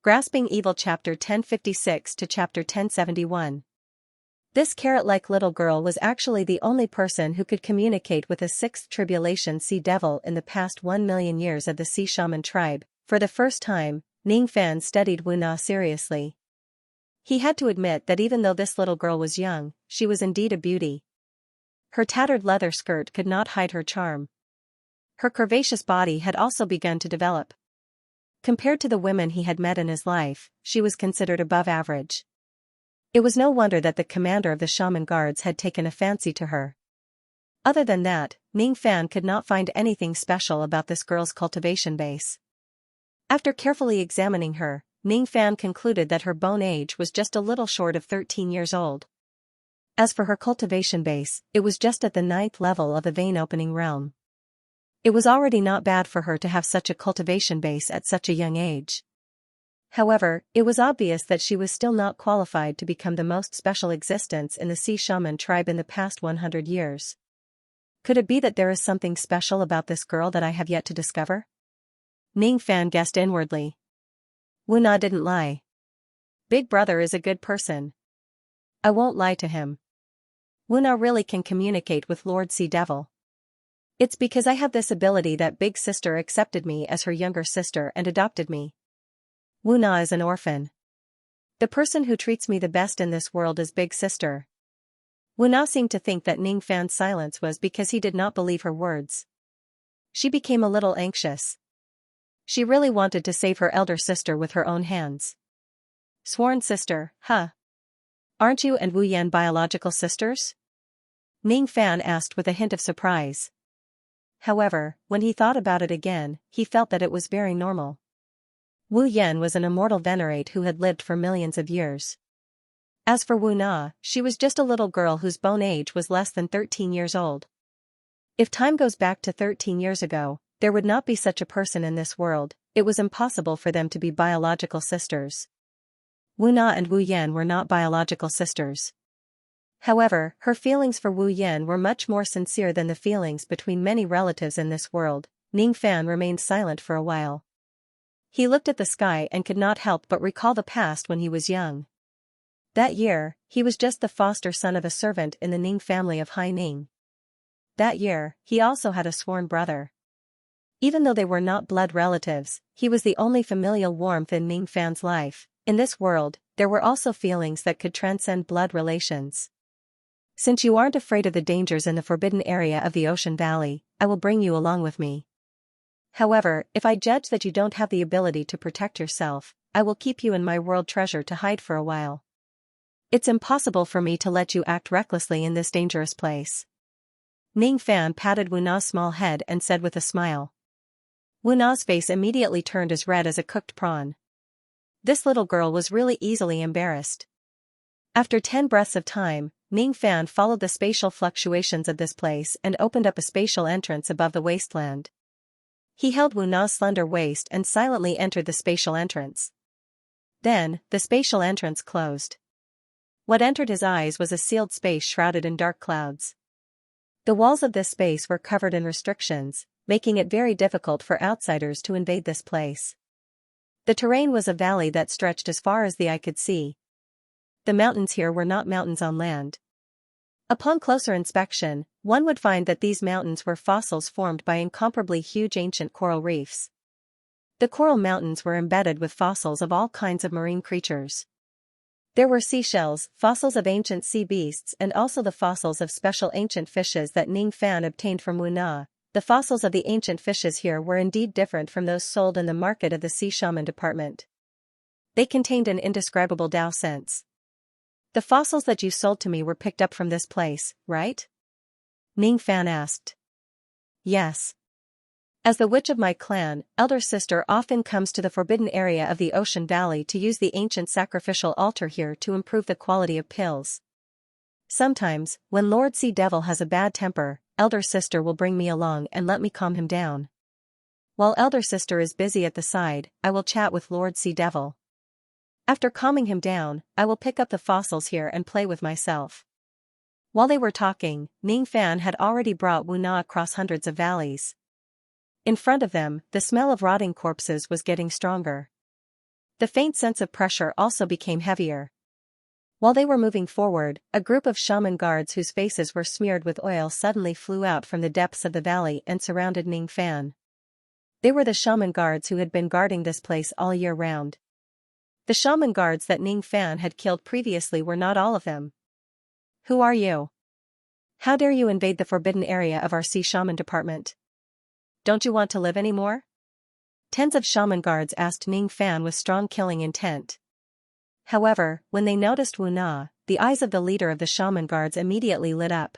Grasping Evil Chapter 1056 to Chapter 1071. This carrot-like little girl was actually the only person who could communicate with a sixth tribulation sea devil in the past 1 million years of the sea shaman tribe. For the first time, Ning Fan studied Wu Na seriously. He had to admit that even though this little girl was young, she was indeed a beauty. Her tattered leather skirt could not hide her charm. Her curvaceous body had also begun to develop. Compared to the women he had met in his life, she was considered above average. It was no wonder that the commander of the shaman guards had taken a fancy to her. Other than that, Ning Fan could not find anything special about this girl's cultivation base. After carefully examining her, Ning Fan concluded that her bone age was just a little short of 13 years old. As for her cultivation base, it was just at the 9th level of the vein-opening realm. It was already not bad for her to have such a cultivation base at such a young age. However, it was obvious that she was still not qualified to become the most special existence in the sea shaman tribe in the past 100 years. Could it be that there is something special about this girl that I have yet to discover? Ning Fan guessed inwardly. Wu Na didn't lie. Big Brother is a good person. I won't lie to him. Wu Na really can communicate with Lord Sea Devil. It's because I have this ability that Big Sister accepted me as her younger sister and adopted me. Wu Na is an orphan. The person who treats me the best in this world is Big Sister. Wu Na seemed to think that Ning Fan's silence was because he did not believe her words. She became a little anxious. She really wanted to save her elder sister with her own hands. Sworn sister, huh? Aren't you and Wu Yan biological sisters? Ning Fan asked with a hint of surprise. However, when he thought about it again, he felt that it was very normal. Wu Yan was an immortal venerate who had lived for millions of years. As for Wu Na, she was just a little girl whose bone age was less than 13 years old. If time goes back to 13 years ago, there would not be such a person in this world. It was impossible for them to be biological sisters. Wu Na and Wu Yan were not biological sisters. However, her feelings for Wu Yan were much more sincere than the feelings between many relatives in this world. Ning Fan remained silent for a while. He looked at the sky and could not help but recall the past when he was young. That year, he was just the foster son of a servant in the Ning family of Hai Ning. That year, he also had a sworn brother. Even though they were not blood relatives, he was the only familial warmth in Ning Fan's life. In this world, there were also feelings that could transcend blood relations. Since you aren't afraid of the dangers in the forbidden area of the Ocean Valley, I will bring you along with me. However, if I judge that you don't have the ability to protect yourself, I will keep you in my world treasure to hide for a while. It's impossible for me to let you act recklessly in this dangerous place. Ning Fan patted Wu Na's small head and said with a smile. Wu Na's face immediately turned as red as a cooked prawn. This little girl was really easily embarrassed. After 10 breaths of time, Ning Fan followed the spatial fluctuations of this place and opened up a spatial entrance above the wasteland. He held Wu Na's slender waist and silently entered the spatial entrance. Then, the spatial entrance closed. What entered his eyes was a sealed space shrouded in dark clouds. The walls of this space were covered in restrictions, making it very difficult for outsiders to invade this place. The terrain was a valley that stretched as far as the eye could see. The mountains here were not mountains on land. Upon closer inspection, one would find that these mountains were fossils formed by incomparably huge ancient coral reefs. The coral mountains were embedded with fossils of all kinds of marine creatures. There were seashells, fossils of ancient sea beasts, and also the fossils of special ancient fishes that Ning Fan obtained from Wu Na. The fossils of the ancient fishes here were indeed different from those sold in the market of the sea shaman department. They contained an indescribable Tao sense. The fossils that you sold to me were picked up from this place, right? Ning Fan asked. Yes. As the witch of my clan, elder sister often comes to the forbidden area of the Ocean Valley to use the ancient sacrificial altar here to improve the quality of pills. Sometimes, when Lord Sea Devil has a bad temper, elder sister will bring me along and let me calm him down. While elder sister is busy at the side, I will chat with Lord Sea Devil. After calming him down, I will pick up the fossils here and play with myself. While they were talking, Ning Fan had already brought Wu Na across hundreds of valleys. In front of them, the smell of rotting corpses was getting stronger. The faint sense of pressure also became heavier. While they were moving forward, a group of shaman guards whose faces were smeared with oil suddenly flew out from the depths of the valley and surrounded Ning Fan. They were the shaman guards who had been guarding this place all year round. The shaman guards that Ning Fan had killed previously were not all of them. Who are you? How dare you invade the forbidden area of our sea shaman department? Don't you want to live anymore? Tens of shaman guards asked Ning Fan with strong killing intent. However, when they noticed Wu Na, the eyes of the leader of the shaman guards immediately lit up.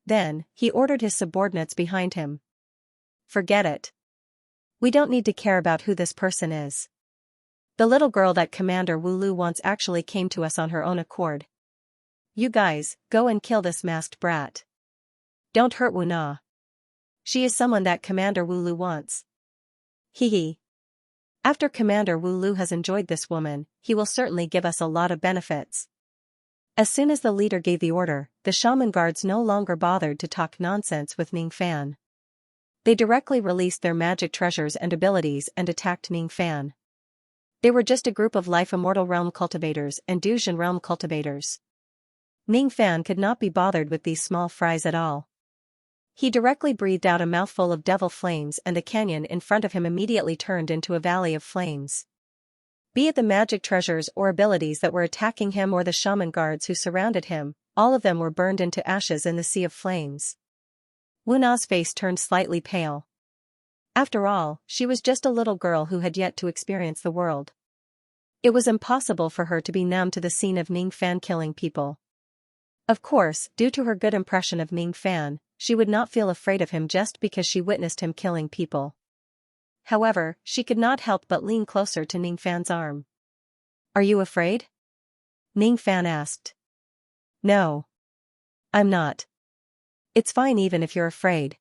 Then, he ordered his subordinates behind him. Forget it. We don't need to care about who this person is. The little girl that Commander Wu Lu wants actually came to us on her own accord. You guys, go and kill this masked brat. Don't hurt Wu Na. She is someone that Commander Wu Lu wants. Hee hee. After Commander Wu Lu has enjoyed this woman, he will certainly give us a lot of benefits. As soon as the leader gave the order, the shaman guards no longer bothered to talk nonsense with Ning Fan. They directly released their magic treasures and abilities and attacked Ning Fan. They were just a group of Life Immortal Realm cultivators and Duzhen Realm cultivators. Ning Fan could not be bothered with these small fries at all. He directly breathed out a mouthful of devil flames and the canyon in front of him immediately turned into a valley of flames. Be it the magic treasures or abilities that were attacking him or the shaman guards who surrounded him, all of them were burned into ashes in the sea of flames. Wu Na's face turned slightly pale. After all, she was just a little girl who had yet to experience the world. It was impossible for her to be numb to the scene of Ning Fan killing people. Of course, due to her good impression of Ning Fan, she would not feel afraid of him just because she witnessed him killing people. However, she could not help but lean closer to Ning Fan's arm. Are you afraid? Ning Fan asked. No. I'm not. It's fine even if you're afraid.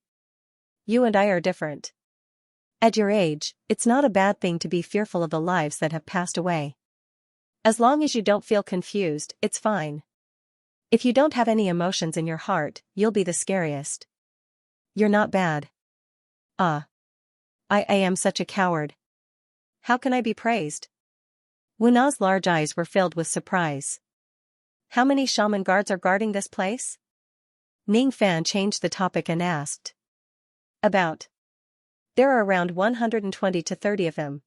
You and I are different. At your age, it's not a bad thing to be fearful of the lives that have passed away. As long as you don't feel confused, it's fine. If you don't have any emotions in your heart, you'll be the scariest. You're not bad. I am such a coward. How can I be praised? Wu Na's large eyes were filled with surprise. How many shaman guards are guarding this place? Ning Fan changed the topic and asked. About. There are around 120 to 30 of them.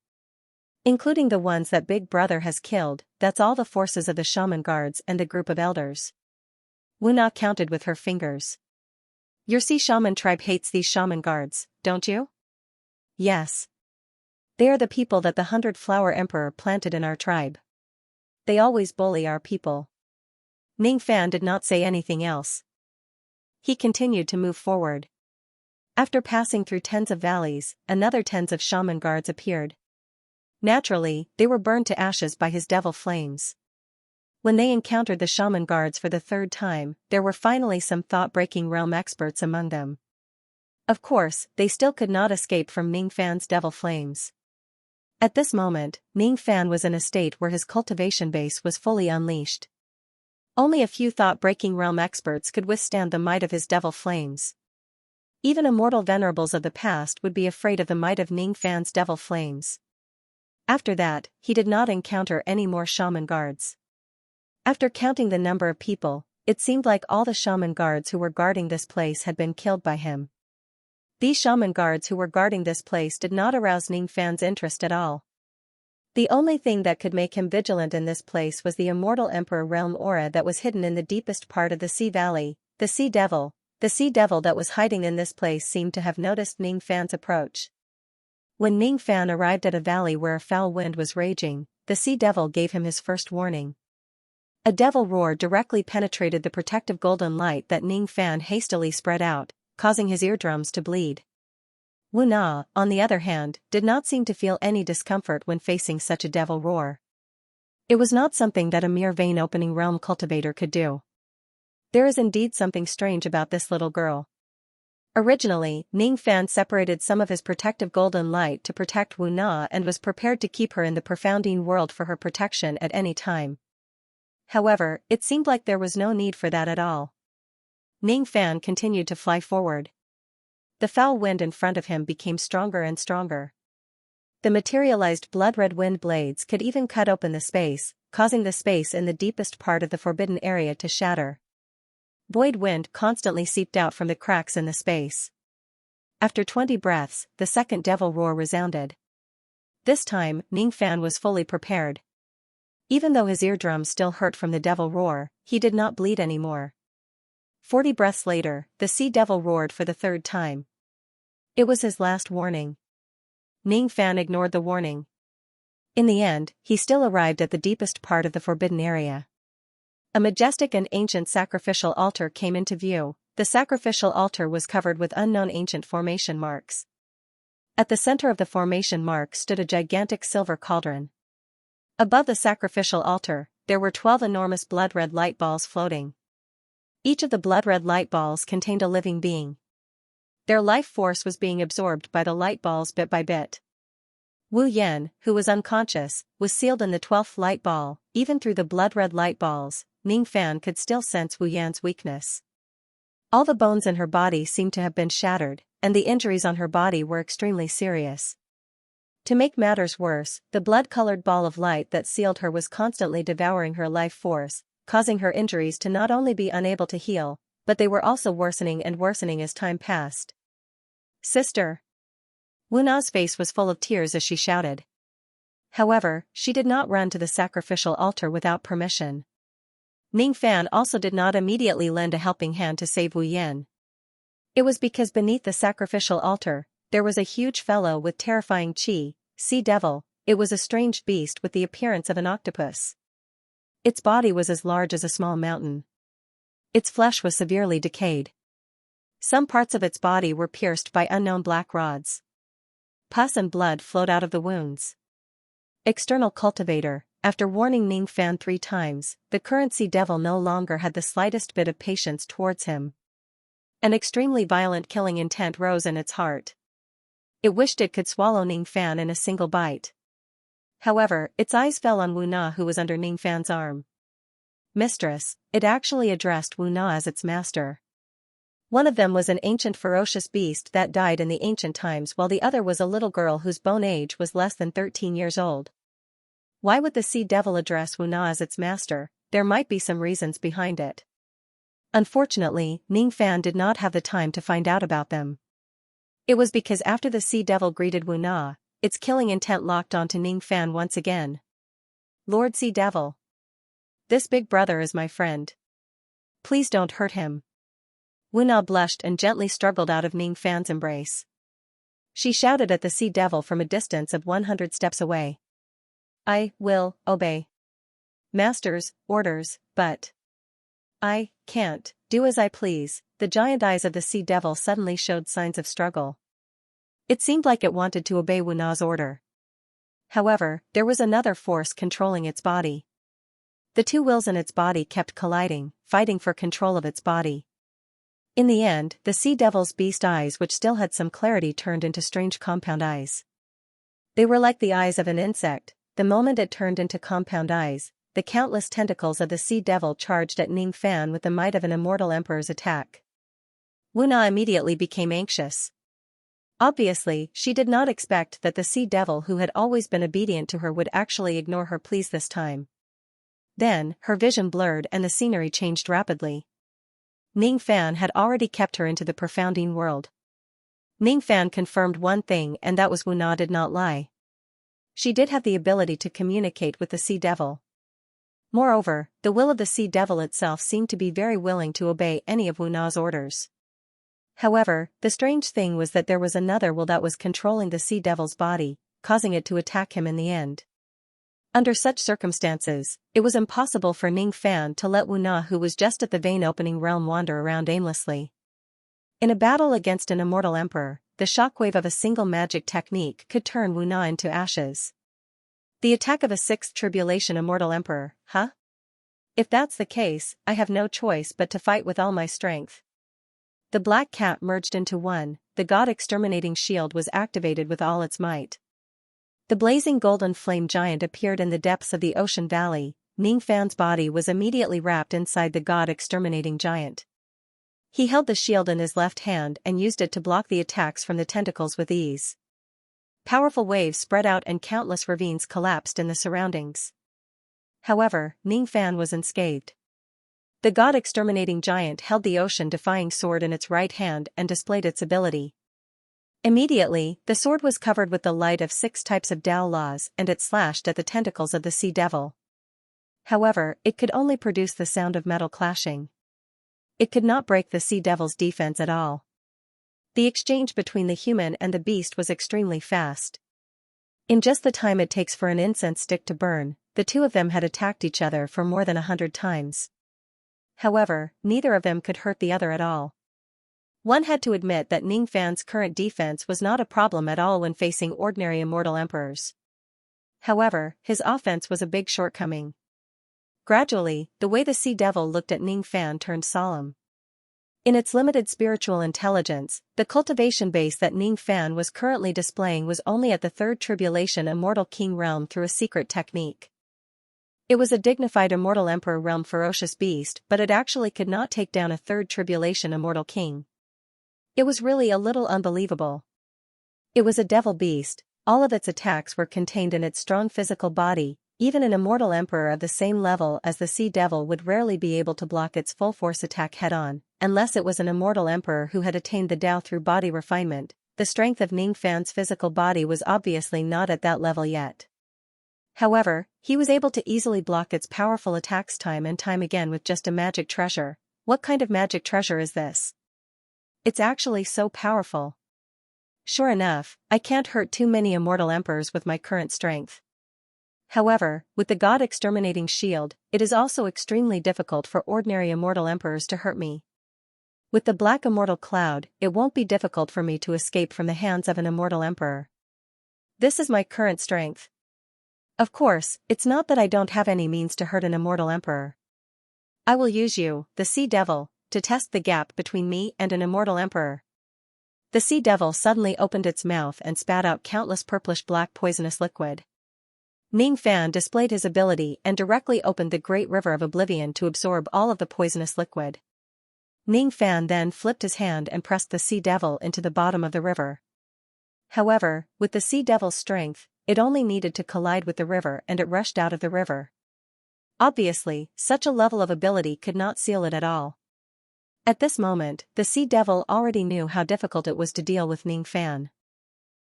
Including the ones that Big Brother has killed, that's all the forces of the shaman guards and the group of elders. Wu Na counted with her fingers. Your sea shaman tribe hates these shaman guards, don't you? Yes. They are the people that the 100-flower emperor planted in our tribe. They always bully our people. Ning Fan did not say anything else. He continued to move forward. After passing through tens of valleys, another tens of shaman guards appeared. Naturally, they were burned to ashes by his devil flames. When they encountered the shaman guards for the third time, there were finally some thought-breaking realm experts among them. Of course, they still could not escape from Ning Fan's devil flames. At this moment, Ning Fan was in a state where his cultivation base was fully unleashed. Only a few thought-breaking realm experts could withstand the might of his devil flames. Even immortal venerables of the past would be afraid of the might of Ning Fan's devil flames. After that, he did not encounter any more shaman guards. After counting the number of people, it seemed like all the shaman guards who were guarding this place had been killed by him. These shaman guards who were guarding this place did not arouse Ning Fan's interest at all. The only thing that could make him vigilant in this place was the immortal emperor realm aura that was hidden in the deepest part of the sea valley, the sea devil. The sea devil that was hiding in this place seemed to have noticed Ning Fan's approach. When Ning Fan arrived at a valley where a foul wind was raging, the sea devil gave him his first warning. A devil roar directly penetrated the protective golden light that Ning Fan hastily spread out, causing his eardrums to bleed. Wu Na, on the other hand, did not seem to feel any discomfort when facing such a devil roar. It was not something that a mere vein-opening realm cultivator could do. There is indeed something strange about this little girl. Originally, Ning Fan separated some of his protective golden light to protect Wu Na and was prepared to keep her in the profoundine world for her protection at any time. However, it seemed like there was no need for that at all. Ning Fan continued to fly forward. The foul wind in front of him became stronger and stronger. The materialized blood-red wind blades could even cut open the space, causing the space in the deepest part of the forbidden area to shatter. Void wind constantly seeped out from the cracks in the space. After 20 breaths, the second devil roar resounded. This time, Ningfan was fully prepared. Even though his eardrums still hurt from the devil roar, he did not bleed anymore. 40 breaths later, the sea devil roared for the third time. It was his last warning. Ningfan ignored the warning. In the end, he still arrived at the deepest part of the forbidden area. A majestic and ancient sacrificial altar came into view. The sacrificial altar was covered with unknown ancient formation marks. At the center of the formation mark stood a gigantic silver cauldron. Above the sacrificial altar, there were 12 enormous blood-red light balls floating. Each of the blood-red light balls contained a living being. Their life force was being absorbed by the light balls bit by bit. Wu Yan, who was unconscious, was sealed in the 12th light ball. Even through the blood-red light balls, Ningfan could still sense Wu Yan's weakness. All the bones in her body seemed to have been shattered, and the injuries on her body were extremely serious. To make matters worse, the blood-colored ball of light that sealed her was constantly devouring her life force, causing her injuries to not only be unable to heal, but they were also worsening and worsening as time passed. "Sister!" Wu Na's face was full of tears as she shouted. However, she did not run to the sacrificial altar without permission. Ningfan also did not immediately lend a helping hand to save Wu Yan. It was because beneath the sacrificial altar, there was a huge fellow with terrifying chi, sea devil. It was a strange beast with the appearance of an octopus. Its body was as large as a small mountain. Its flesh was severely decayed. Some parts of its body were pierced by unknown black rods. Pus and blood flowed out of the wounds. External cultivator. After warning Ningfan 3 times, the current sea devil no longer had the slightest bit of patience towards him. An extremely violent killing intent rose in its heart. It wished it could swallow Ningfan in a single bite. However, its eyes fell on Wu Na, who was under Ningfan's arm. "Mistress," it actually addressed Wu Na as its master. One of them was an ancient ferocious beast that died in the ancient times, while the other was a little girl whose bone age was less than 13 years old. Why would the sea devil address Wu Na as its master? There might be some reasons behind it. Unfortunately, Ningfan did not have the time to find out about them. It was because after the sea devil greeted Wu Na, its killing intent locked onto Ningfan once again. "Lord Sea Devil. This big brother is my friend. Please don't hurt him." Wu Na blushed and gently struggled out of Ningfan's embrace. She shouted at the sea devil from a distance of 100 steps away. "I will obey Master's orders, but I can't do as I please." The giant eyes of the sea devil suddenly showed signs of struggle. It seemed like it wanted to obey Wu Na's order. However, there was another force controlling its body. The two wills in its body kept colliding, fighting for control of its body. In the end, the sea devil's beast eyes, which still had some clarity, turned into strange compound eyes. They were like the eyes of an insect. The moment it turned into compound eyes, the countless tentacles of the sea devil charged at Ningfan with the might of an immortal emperor's attack. Wu Na immediately became anxious. Obviously, she did not expect that the sea devil, who had always been obedient to her, would actually ignore her pleas this time. Then, her vision blurred and the scenery changed rapidly. Ningfan had already kept her into the profounding world. Ningfan confirmed one thing, and that was Wu Na did not lie. She did have the ability to communicate with the sea devil. Moreover, the will of the sea devil itself seemed to be very willing to obey any of Wu Na's orders. However, the strange thing was that there was another will that was controlling the sea devil's body, causing it to attack him in the end. Under such circumstances, it was impossible for Ningfan to let Wu Na, who was just at the vein-opening realm, wander around aimlessly. In a battle against an immortal emperor, the shockwave of a single magic technique could turn Wu Na into ashes. The attack of a 6th tribulation immortal emperor, huh? If that's the case, I have no choice but to fight with all my strength. The black cat merged into one. The god-exterminating shield was activated with all its might. The blazing golden flame giant appeared in the depths of the ocean valley. Ningfan's body was immediately wrapped inside the god-exterminating giant. He held the shield in his left hand and used it to block the attacks from the tentacles with ease. Powerful waves spread out and countless ravines collapsed in the surroundings. However, Ning Fan was unscathed. The god-exterminating giant held the ocean-defying sword in its right hand and displayed its ability. Immediately, the sword was covered with the light of 6 types of Tao laws and it slashed at the tentacles of the sea devil. However, it could only produce the sound of metal clashing. It could not break the sea devil's defense at all. The exchange between the human and the beast was extremely fast. In just the time it takes for an incense stick to burn, the two of them had attacked each other for more than 100 times. However, neither of them could hurt the other at all. One had to admit that Ning Fan's current defense was not a problem at all when facing ordinary immortal emperors. However, his offense was a big shortcoming. Gradually, the way the sea devil looked at Ning Fan turned solemn. In its limited spiritual intelligence, the cultivation base that Ning Fan was currently displaying was only at the 3rd tribulation immortal king realm through a secret technique. It was a dignified immortal emperor realm ferocious beast, but it actually could not take down a 3rd tribulation immortal king. It was really a little unbelievable. It was a devil beast, all of its attacks were contained in its strong physical body. Even an immortal emperor of the same level as the sea devil would rarely be able to block its full force attack head-on, unless it was an immortal emperor who had attained the Tao through body refinement. The strength of Ning Fan's physical body was obviously not at that level yet. However, he was able to easily block its powerful attacks time and time again with just a magic treasure. What kind of magic treasure is this? It's actually so powerful. Sure enough, I can't hurt too many immortal emperors with my current strength. However, with the god-exterminating shield, it is also extremely difficult for ordinary immortal emperors to hurt me. With the black immortal cloud, it won't be difficult for me to escape from the hands of an immortal emperor. This is my current strength. Of course, it's not that I don't have any means to hurt an immortal emperor. I will use you, the sea devil, to test the gap between me and an immortal emperor. The sea devil suddenly opened its mouth and spat out countless purplish-black poisonous liquid. Ning Fan displayed his ability and directly opened the great river of oblivion to absorb all of the poisonous liquid. Ning Fan then flipped his hand and pressed the sea devil into the bottom of the river. However, with the sea devil's strength, it only needed to collide with the river and it rushed out of the river. Obviously, such a level of ability could not seal it at all. At this moment, the sea devil already knew how difficult it was to deal with Ning Fan.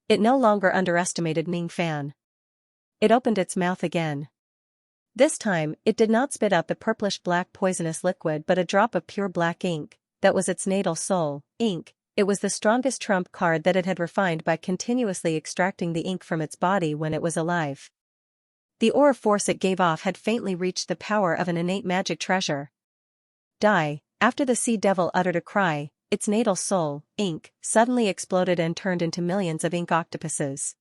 It no longer underestimated Ning Fan. It opened its mouth again. This time, it did not spit out the purplish-black poisonous liquid but a drop of pure black ink. That was its natal soul, ink. It was the strongest trump card that it had refined by continuously extracting the ink from its body when it was alive. The aura force it gave off had faintly reached the power of an innate magic treasure. Die. After the sea devil uttered a cry, its natal soul, ink, suddenly exploded and turned into millions of ink octopuses.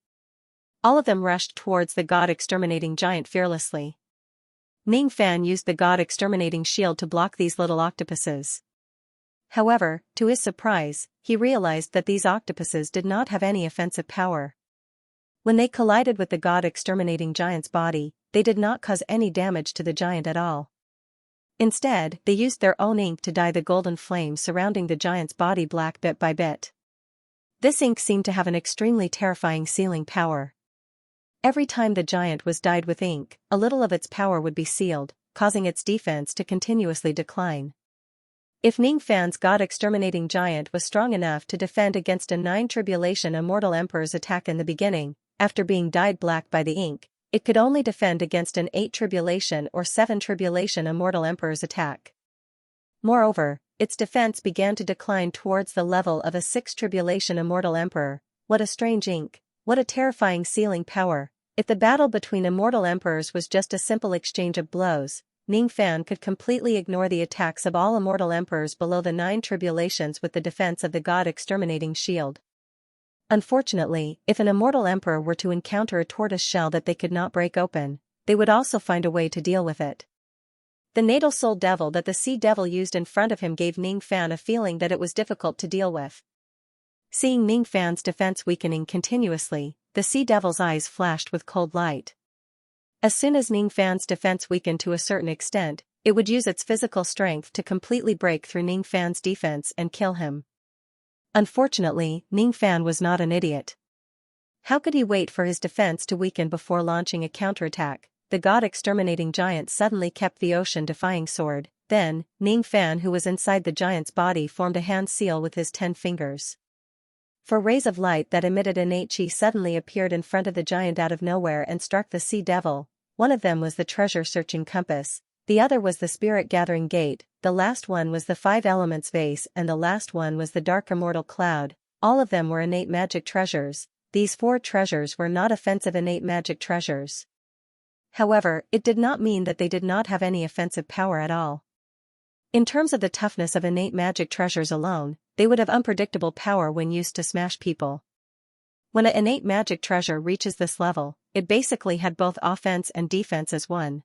All of them rushed towards the god-exterminating giant fearlessly. Ning Fan used the god-exterminating shield to block these little octopuses. However, to his surprise, he realized that these octopuses did not have any offensive power. When they collided with the god-exterminating giant's body, they did not cause any damage to the giant at all. Instead, they used their own ink to dye the golden flame surrounding the giant's body black bit by bit. This ink seemed to have an extremely terrifying sealing power. Every time the giant was dyed with ink, a little of its power would be sealed, causing its defense to continuously decline. If Ning Fan's god-exterminating giant was strong enough to defend against a 9 tribulation immortal emperor's attack in the beginning, after being dyed black by the ink, it could only defend against an 8 tribulation or 7 tribulation immortal emperor's attack. Moreover, its defense began to decline towards the level of a 6 tribulation immortal emperor. What a strange ink, what a terrifying sealing power. If the battle between immortal emperors was just a simple exchange of blows, Ning Fan could completely ignore the attacks of all immortal emperors below the 9 tribulations with the defense of the god-exterminating shield. Unfortunately, if an immortal emperor were to encounter a tortoise shell that they could not break open, they would also find a way to deal with it. The natal soul devil that the sea devil used in front of him gave Ning Fan a feeling that it was difficult to deal with. Seeing Ning Fan's defense weakening continuously, the sea devil's eyes flashed with cold light. As soon as Ning Fan's defense weakened to a certain extent, it would use its physical strength to completely break through Ning Fan's defense and kill him. Unfortunately, Ning Fan was not an idiot. How could he wait for his defense to weaken before launching a counterattack? The god-exterminating giant suddenly kept the ocean-defying sword. Then, Ning Fan, who was inside the giant's body, formed a hand seal with his 10 fingers. 4 rays of light that emitted innate chi suddenly appeared in front of the giant out of nowhere and struck the sea devil. One of them was the treasure-searching compass, the other was the spirit-gathering gate, the last one was the 5 elements vase, and the last one was the dark immortal cloud. All of them were innate magic treasures. These 4 treasures were not offensive innate magic treasures. However, it did not mean that they did not have any offensive power at all. In terms of the toughness of innate magic treasures alone, they would have unpredictable power when used to smash people. When an innate magic treasure reaches this level, it basically had both offense and defense as one.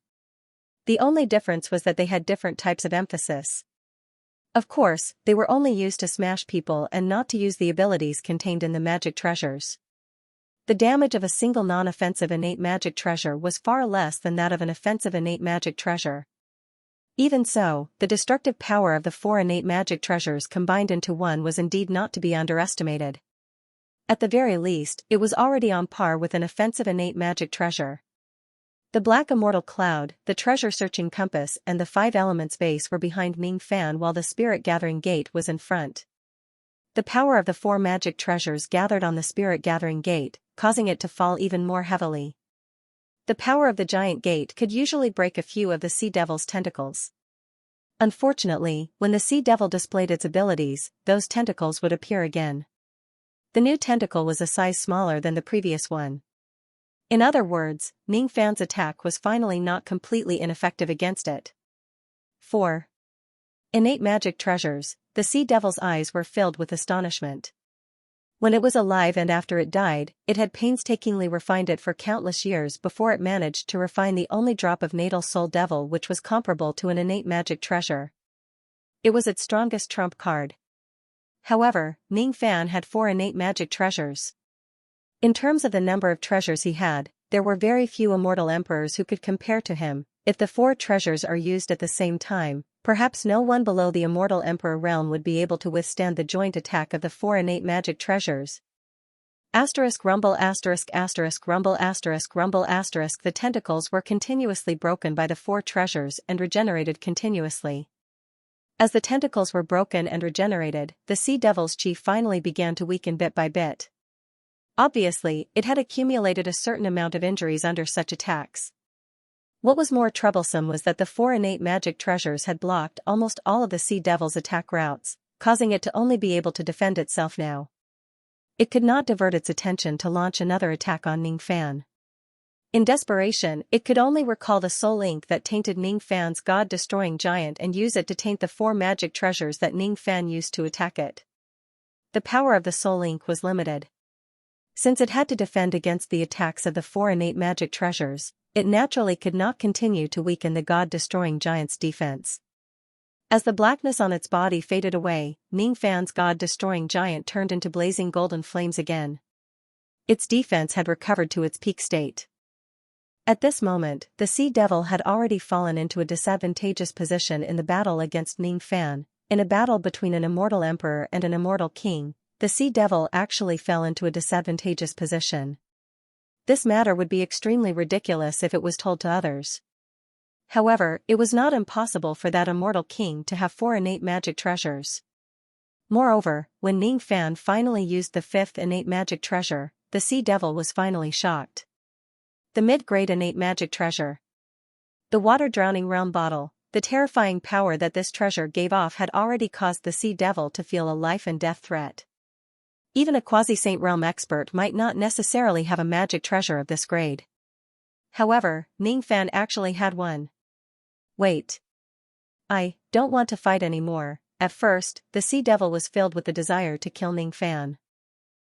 The only difference was that they had different types of emphasis. Of course, they were only used to smash people and not to use the abilities contained in the magic treasures. The damage of a single non-offensive innate magic treasure was far less than that of an offensive innate magic treasure. Even so, the destructive power of the 4 innate magic treasures combined into one was indeed not to be underestimated. At the very least, it was already on par with an offensive innate magic treasure. The black immortal cloud, the treasure-searching compass, and the 5 elements vase were behind Ning Fan while the spirit-gathering gate was in front. The power of the 4 magic treasures gathered on the spirit-gathering gate, causing it to fall even more heavily. The power of the giant gate could usually break a few of the sea devil's tentacles. Unfortunately, when the sea devil displayed its abilities, those tentacles would appear again. The new tentacle was a size smaller than the previous one. In other words, Ning Fan's attack was finally not completely ineffective against it. 4. Innate magic treasures. The sea devil's eyes were filled with astonishment. When it was alive and after it died, it had painstakingly refined it for countless years before it managed to refine the only drop of natal soul devil which was comparable to an innate magic treasure. It was its strongest trump card. However, Ning Fan had 4 innate magic treasures. In terms of the number of treasures he had, there were very few immortal emperors who could compare to him. If the 4 treasures are used at the same time, perhaps no one below the immortal emperor realm would be able to withstand the joint attack of the 4 innate magic treasures. Asterisk rumble asterisk asterisk rumble asterisk rumble asterisk. The tentacles were continuously broken by the 4 treasures and regenerated continuously. As the tentacles were broken and regenerated, the sea devil's chi finally began to weaken bit by bit. Obviously, it had accumulated a certain amount of injuries under such attacks. What was more troublesome was that the 4 innate magic treasures had blocked almost all of the sea devil's attack routes, causing it to only be able to defend itself now. It could not divert its attention to launch another attack on Ning Fan. In desperation, it could only recall the soul ink that tainted Ning Fan's god-destroying giant and use it to taint the 4 magic treasures that Ning Fan used to attack it. The power of the soul ink was limited. Since it had to defend against the attacks of the 4 innate magic treasures, it naturally could not continue to weaken the god-destroying giant's defense. As the blackness on its body faded away, Ning Fan's god-destroying giant turned into blazing golden flames again. Its defense had recovered to its peak state. At this moment, the sea devil had already fallen into a disadvantageous position in the battle against Ning Fan. In a battle between an immortal emperor and an immortal king, the sea devil actually fell into a disadvantageous position. This matter would be extremely ridiculous if it was told to others. However, it was not impossible for that immortal king to have 4 innate magic treasures. Moreover, when Ning Fan finally used the 5th innate magic treasure, the sea devil was finally shocked. The mid-grade innate magic treasure. The water-drowning realm bottle. The terrifying power that this treasure gave off had already caused the sea devil to feel a life-and-death threat. Even a quasi-saint realm expert might not necessarily have a magic treasure of this grade. However, Ning Fan actually had one. Wait. I don't want to fight anymore. At first, the sea devil was filled with the desire to kill Ning Fan.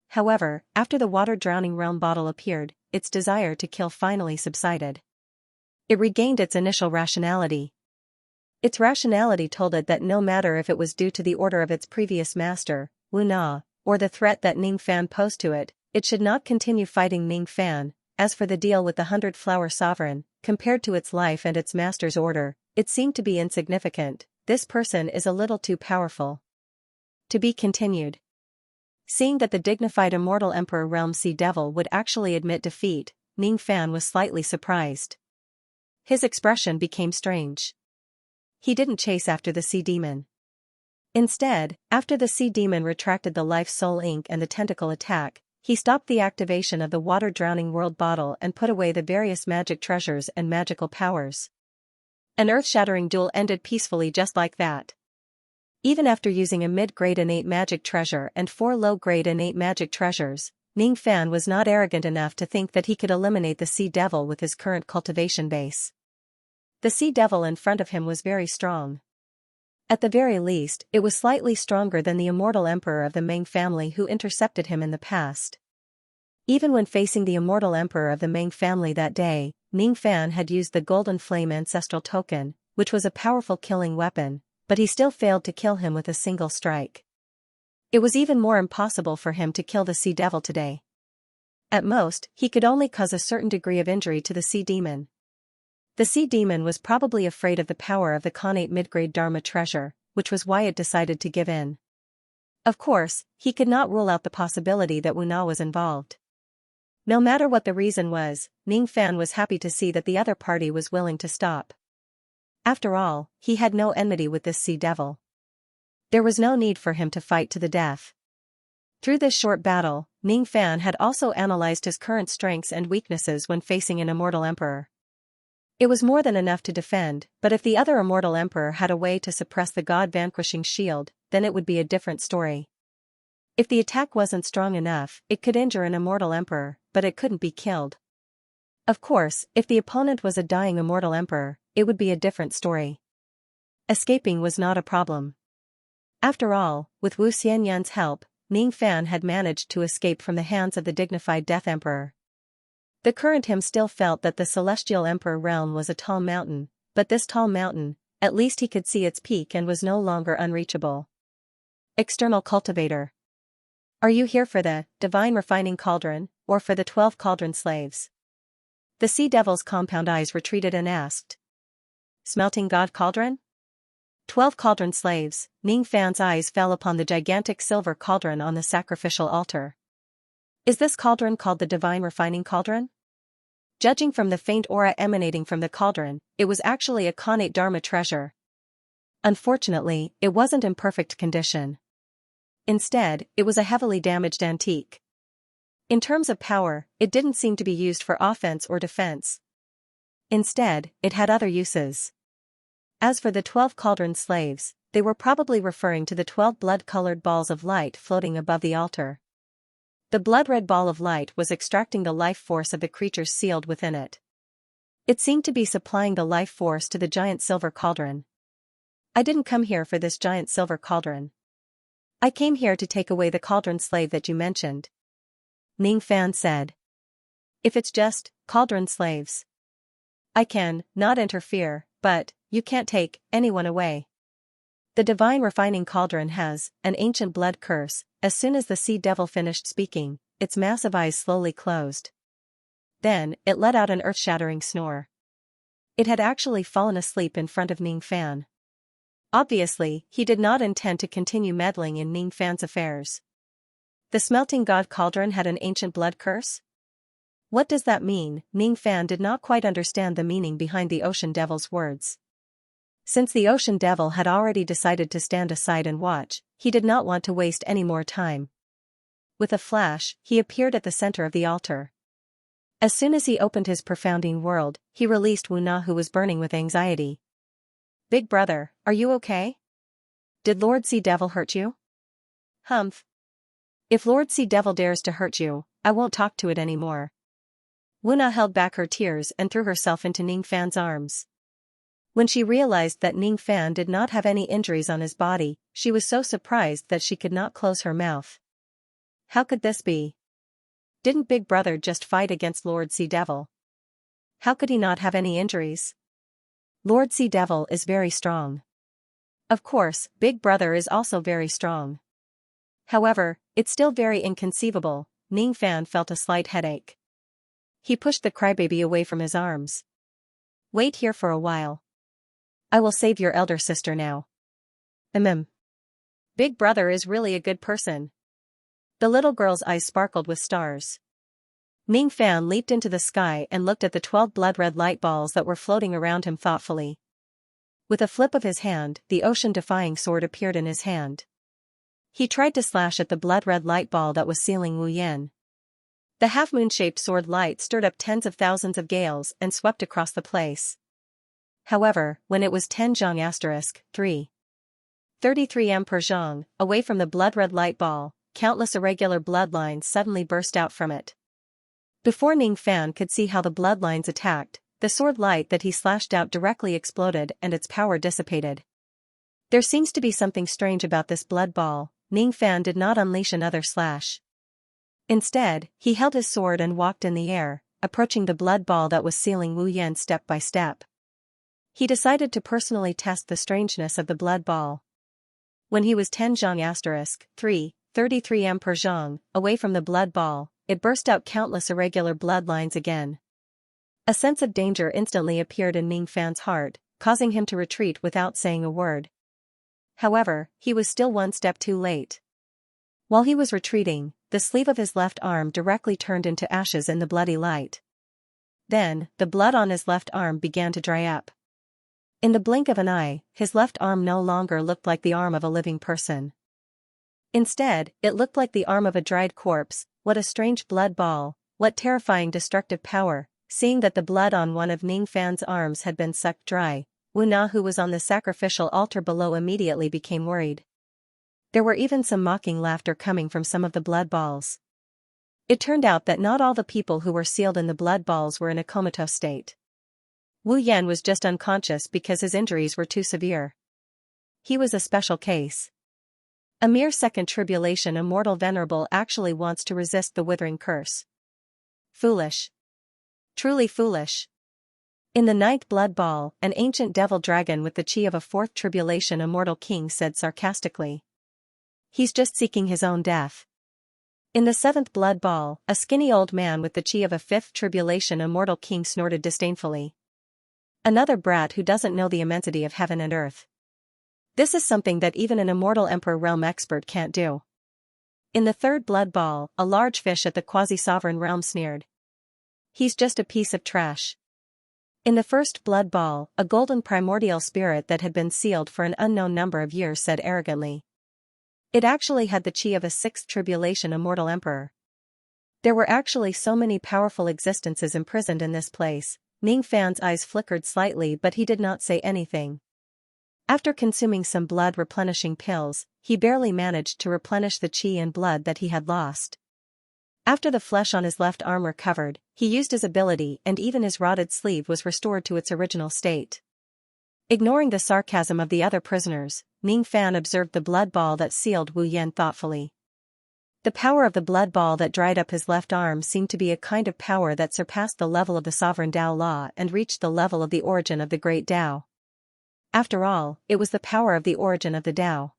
However, after the water-drowning realm bottle appeared, its desire to kill finally subsided. It regained its initial rationality. Its rationality told it that no matter if it was due to the order of its previous master, Wu Na, or the threat that Ning Fan posed to it, it should not continue fighting Ning Fan. As for the deal with the 100-flower sovereign, compared to its life and its master's order, it seemed to be insignificant. This person is a little too powerful. To be continued. Seeing that the dignified immortal Emperor Realm Sea Devil would actually admit defeat, Ning Fan was slightly surprised. His expression became strange. He didn't chase after the sea demon. Instead, after the sea demon retracted the Life Soul Ink and the tentacle attack, he stopped the activation of the water-drowning world bottle and put away the various magic treasures and magical powers. An earth-shattering duel ended peacefully just like that. Even after using a mid-grade innate magic treasure and 4 low-grade innate magic treasures, Ning Fan was not arrogant enough to think that he could eliminate the Sea Devil with his current cultivation base. The Sea Devil in front of him was very strong. At the very least, it was slightly stronger than the immortal Emperor of the Ming family who intercepted him in the past. Even when facing the immortal Emperor of the Ming family that day, Ning Fan had used the Golden Flame Ancestral Token, which was a powerful killing weapon, but he still failed to kill him with a single strike. It was even more impossible for him to kill the Sea Devil today. At most, he could only cause a certain degree of injury to the Sea Demon. The Sea Demon was probably afraid of the power of the Khanate mid-grade Dharma treasure, which was why it decided to give in. Of course, he could not rule out the possibility that Wu Na was involved. No matter what the reason was, Ning Fan was happy to see that the other party was willing to stop. After all, he had no enmity with this Sea Devil. There was no need for him to fight to the death. Through this short battle, Ning Fan had also analyzed his current strengths and weaknesses when facing an immortal emperor. It was more than enough to defend, but if the other immortal emperor had a way to suppress the god-vanquishing shield, then it would be a different story. If the attack wasn't strong enough, it could injure an immortal emperor, but it couldn't be killed. Of course, if the opponent was a dying immortal emperor, it would be a different story. Escaping was not a problem. After all, with Wu Xianyan's help, Ning Fan had managed to escape from the hands of the dignified Death Emperor. The current him still felt that the Celestial Emperor realm was a tall mountain, but this tall mountain, at least he could see its peak and was no longer unreachable. External Cultivator. Are you here for the Divine Refining Cauldron, or for the 12 Cauldron Slaves? The Sea Devil's compound eyes retreated and asked. Smelting God Cauldron? 12 Cauldron Slaves. Ning Fan's eyes fell upon the gigantic silver cauldron on the sacrificial altar. Is this cauldron called the Divine Refining Cauldron? Judging from the faint aura emanating from the cauldron, it was actually a Khanate Dharma treasure. Unfortunately, it wasn't in perfect condition. Instead, it was a heavily damaged antique. In terms of power, it didn't seem to be used for offense or defense. Instead, it had other uses. As for the 12 Cauldron Slaves, they were probably referring to the 12 blood-colored balls of light floating above the altar. The blood-red ball of light was extracting the life force of the creatures sealed within it. It seemed to be supplying the life force to the giant silver cauldron. I didn't come here for this giant silver cauldron. I came here to take away the cauldron slave that you mentioned. Ning Fan said. If it's just cauldron slaves, I can not interfere, but you can't take anyone away. The Divine Refining Cauldron has an ancient blood curse. As soon as the Sea Devil finished speaking, its massive eyes slowly closed. Then, it let out an earth-shattering snore. It had actually fallen asleep in front of Ning Fan. Obviously, he did not intend to continue meddling in Ning Fan's affairs. The Smelting God Cauldron had an ancient blood curse? What does that mean? Ning Fan did not quite understand the meaning behind the Ocean Devil's words. Since the Ocean Devil had already decided to stand aside and watch, he did not want to waste any more time. With a flash, he appeared at the center of the altar. As soon as he opened his profounding world, he released Wu Na, who was burning with anxiety. Big brother, are you okay? Did Lord Sea Devil hurt you? Humph. If Lord Sea Devil dares to hurt you, I won't talk to it anymore. Wu Na held back her tears and threw herself into Ning Fan's arms. When she realized that Ning Fan did not have any injuries on his body, she was so surprised that she could not close her mouth. How could this be? Didn't Big Brother just fight against Lord Sea Devil? How could he not have any injuries? Lord Sea Devil is very strong. Of course, Big Brother is also very strong. However, it's still very inconceivable. Ning Fan felt a slight headache. He pushed the crybaby away from his arms. Wait here for a while. I will save your elder sister now. Big Brother is really a good person. The little girl's eyes sparkled with stars. Ning Fan leaped into the sky and looked at the 12 blood-red light balls that were floating around him thoughtfully. With a flip of his hand, the ocean-defying sword appeared in his hand. He tried to slash at the blood-red light ball that was sealing Wu Yan. The half-moon-shaped sword light stirred up tens of thousands of gales and swept across the place. However, when it was 10 zhang *3. 33 m per zhang, away from the blood-red light ball, countless irregular bloodlines suddenly burst out from it. Before Ning Fan could see how the bloodlines attacked, the sword light that he slashed out directly exploded and its power dissipated. There seems to be something strange about this blood ball. Ning Fan did not unleash another slash. Instead, he held his sword and walked in the air, approaching the blood ball that was sealing Wu Yan step by step. He decided to personally test the strangeness of the blood ball. When he was 10 zhang *3. 33 m per zhang, away from the blood ball, it burst out countless irregular bloodlines again. A sense of danger instantly appeared in Ning Fan's heart, causing him to retreat without saying a word. However, he was still one step too late. While he was retreating, the sleeve of his left arm directly turned into ashes in the bloody light. Then, the blood on his left arm began to dry up. In the blink of an eye, his left arm no longer looked like the arm of a living person. Instead, it looked like the arm of a dried corpse. What a strange blood ball, what terrifying destructive power. Seeing that the blood on one of Ning Fan's arms had been sucked dry, Wu Na, who was on the sacrificial altar below, immediately became worried. There were even some mocking laughter coming from some of the blood balls. It turned out that not all the people who were sealed in the blood balls were in a comatose state. Wu Yan was just unconscious because his injuries were too severe. He was a special case. A mere second tribulation immortal venerable actually wants to resist the withering curse. Foolish. Truly foolish. In the ninth blood ball, an ancient devil dragon with the chi of a fourth tribulation immortal king said sarcastically. He's just seeking his own death. In the seventh blood ball, a skinny old man with the chi of a fifth tribulation immortal king snorted disdainfully. Another brat who doesn't know the immensity of heaven and earth. This is something that even an immortal emperor realm expert can't do. In the third blood ball, a large fish at the quasi-sovereign realm sneered. He's just a piece of trash. In the first blood ball, a golden primordial spirit that had been sealed for an unknown number of years said arrogantly. It actually had the chi of a sixth tribulation immortal emperor. There were actually so many powerful existences imprisoned in this place. Ning Fan's eyes flickered slightly, but he did not say anything. After consuming some blood-replenishing pills, he barely managed to replenish the chi and blood that he had lost. After the flesh on his left arm recovered, he used his ability and even his rotted sleeve was restored to its original state. Ignoring the sarcasm of the other prisoners, Ning Fan observed the blood ball that sealed Wu Yan thoughtfully. The power of the blood ball that dried up his left arm seemed to be a kind of power that surpassed the level of the sovereign Tao law and reached the level of the origin of the great Tao. After all, it was the power of the origin of the Tao.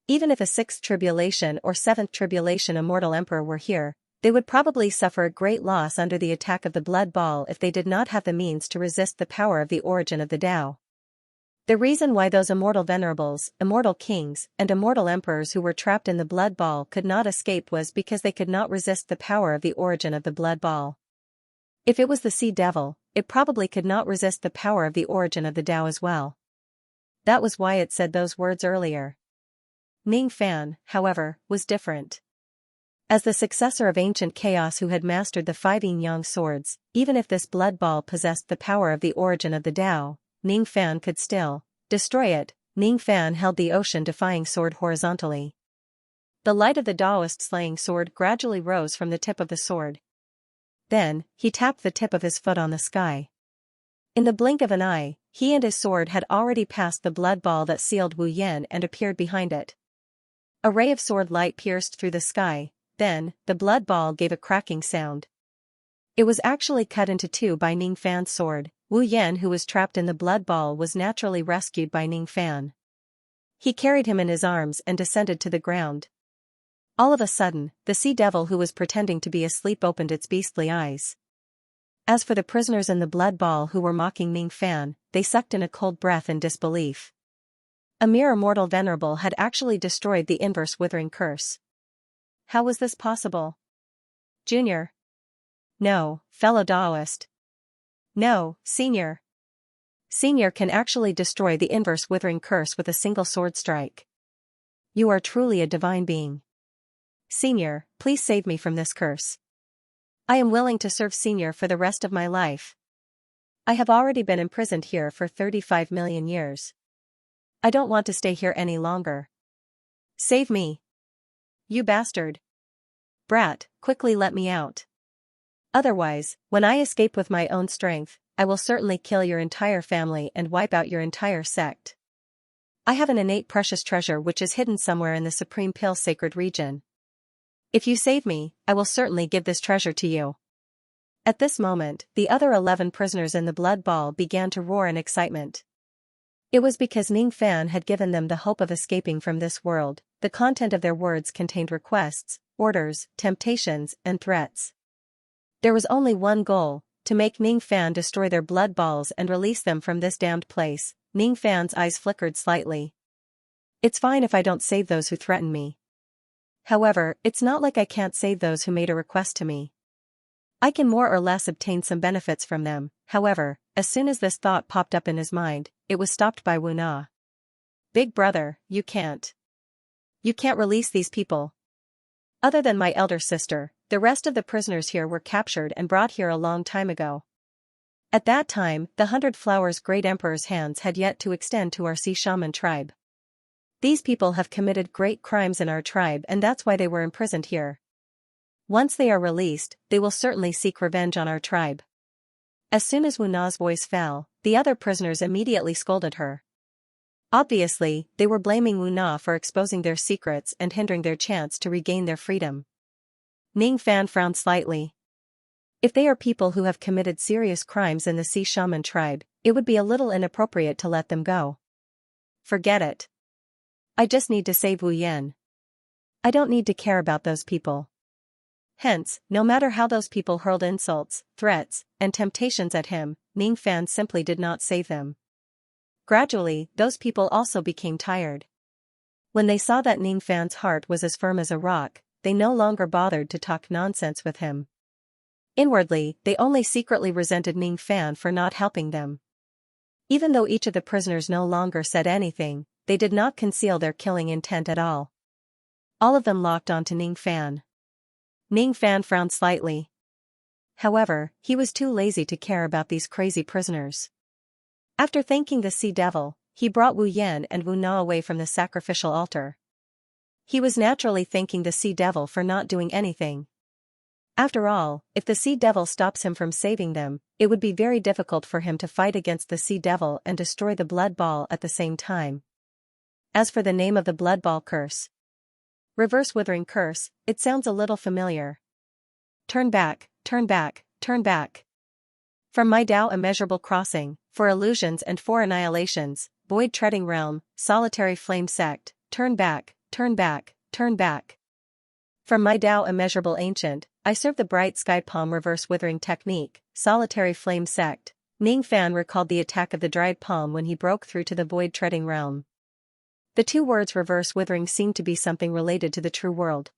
Even if a sixth tribulation or seventh tribulation immortal emperor were here, they would probably suffer a great loss under the attack of the blood ball if they did not have the means to resist the power of the origin of the Tao. The reason why those immortal venerables, immortal kings, and immortal emperors who were trapped in the blood ball could not escape was because they could not resist the power of the origin of the blood ball. If it was the sea devil, it probably could not resist the power of the origin of the Tao as well. That was why it said those words earlier. Ning Fan, however, was different. As the successor of ancient chaos who had mastered the 5 yin-yang swords, even if this blood ball possessed the power of the origin of the Tao, Ning Fan could still destroy it. Ning Fan held the ocean-defying sword horizontally. The light of the Taoist slaying sword gradually rose from the tip of the sword. Then, he tapped the tip of his foot on the sky. In the blink of an eye, he and his sword had already passed the blood ball that sealed Wu Yan and appeared behind it. A ray of sword light pierced through the sky, then, the blood ball gave a cracking sound. It was actually cut into two by Ning Fan's sword. Wu Yan, who was trapped in the blood ball, was naturally rescued by Ning Fan. He carried him in his arms and descended to the ground. All of a sudden, the sea devil who was pretending to be asleep opened its beastly eyes. As for the prisoners in the blood ball who were mocking Ning Fan, they sucked in a cold breath in disbelief. A mere immortal venerable had actually destroyed the inverse withering curse. How was this possible? Junior. No, fellow Daoist. No, Senior. Senior can actually destroy the inverse withering curse with a single sword strike. You are truly a divine being. Senior, please save me from this curse. I am willing to serve Senior for the rest of my life. I have already been imprisoned here for 35 million years. I don't want to stay here any longer. Save me. You bastard. Brat, quickly let me out. Otherwise, when I escape with my own strength, I will certainly kill your entire family and wipe out your entire sect. I have an innate precious treasure which is hidden somewhere in the Supreme Pill sacred region. If you save me, I will certainly give this treasure to you. At this moment, the other 11 prisoners in the blood ball began to roar in excitement. It was because Ning Fan had given them the hope of escaping from this world. The content of their words contained requests, orders, temptations, and threats. There was only one goal, to make Ning Fan destroy their blood balls and release them from this damned place. Ning Fan's eyes flickered slightly. It's fine if I don't save those who threaten me. However, it's not like I can't save those who made a request to me. I can more or less obtain some benefits from them. However, as soon as this thought popped up in his mind, it was stopped by Wu Na. Big brother, you can't. You can't release these people. Other than my elder sister, the rest of the prisoners here were captured and brought here a long time ago. At that time, the 100 Flowers Great Emperor's hands had yet to extend to our Sea Shaman tribe. These people have committed great crimes in our tribe and that's why they were imprisoned here. Once they are released, they will certainly seek revenge on our tribe. As soon as Wu Na's voice fell, the other prisoners immediately scolded her. Obviously, they were blaming Wu Na for exposing their secrets and hindering their chance to regain their freedom. Ning Fan frowned slightly. If they are people who have committed serious crimes in the Sea Shaman tribe, it would be a little inappropriate to let them go. Forget it. I just need to save Wu Yan. I don't need to care about those people. Hence, no matter how those people hurled insults, threats, and temptations at him, Ning Fan simply did not save them. Gradually, those people also became tired. When they saw that Ning Fan's heart was as firm as a rock, they no longer bothered to talk nonsense with him. Inwardly, they only secretly resented Ning Fan for not helping them. Even though each of the prisoners no longer said anything, they did not conceal their killing intent at all. All of them locked onto Ning Fan. Ning Fan frowned slightly. However, he was too lazy to care about these crazy prisoners. After thanking the Sea Devil, he brought Wu Yan and Wu Na away from the sacrificial altar. He was naturally thanking the Sea Devil for not doing anything. After all, if the Sea Devil stops him from saving them, it would be very difficult for him to fight against the Sea Devil and destroy the blood ball at the same time. As for the name of the blood ball curse, Reverse Withering Curse, it sounds a little familiar. Turn back, turn back, turn back. From my Tao Immeasurable Crossing, for illusions and for annihilations, Void Treading Realm, Solitary Flame Sect, turn back, turn back, turn back. From my Tao Immeasurable Ancient, I serve the Bright Sky Palm Reverse Withering Technique, Solitary Flame Sect. Ning Fan recalled the attack of the dried palm when he broke through to the Void Treading Realm. The two words reverse withering seemed to be something related to the true world.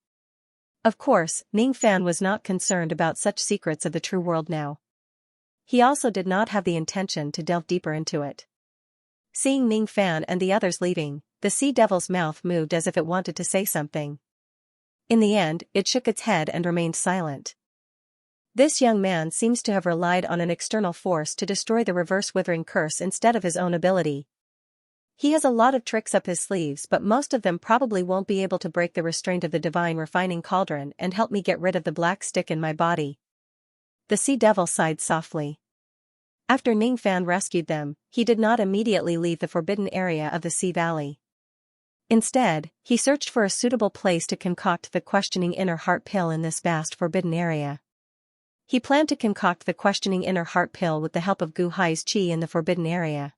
Of course, Ning Fan was not concerned about such secrets of the true world now. He also did not have the intention to delve deeper into it. Seeing Ning Fan and the others leaving, the Sea Devil's mouth moved as if it wanted to say something. In the end, it shook its head and remained silent. This young man seems to have relied on an external force to destroy the reverse withering curse instead of his own ability. He has a lot of tricks up his sleeves, but most of them probably won't be able to break the restraint of the divine refining cauldron and help me get rid of the black stick in my body. The Sea Devil sighed softly. After Ning Fan rescued them, he did not immediately leave the forbidden area of the Sea Valley. Instead, he searched for a suitable place to concoct the questioning inner heart pill in this vast forbidden area. He planned to concoct the questioning inner heart pill with the help of Gu Hai's qi in the forbidden area.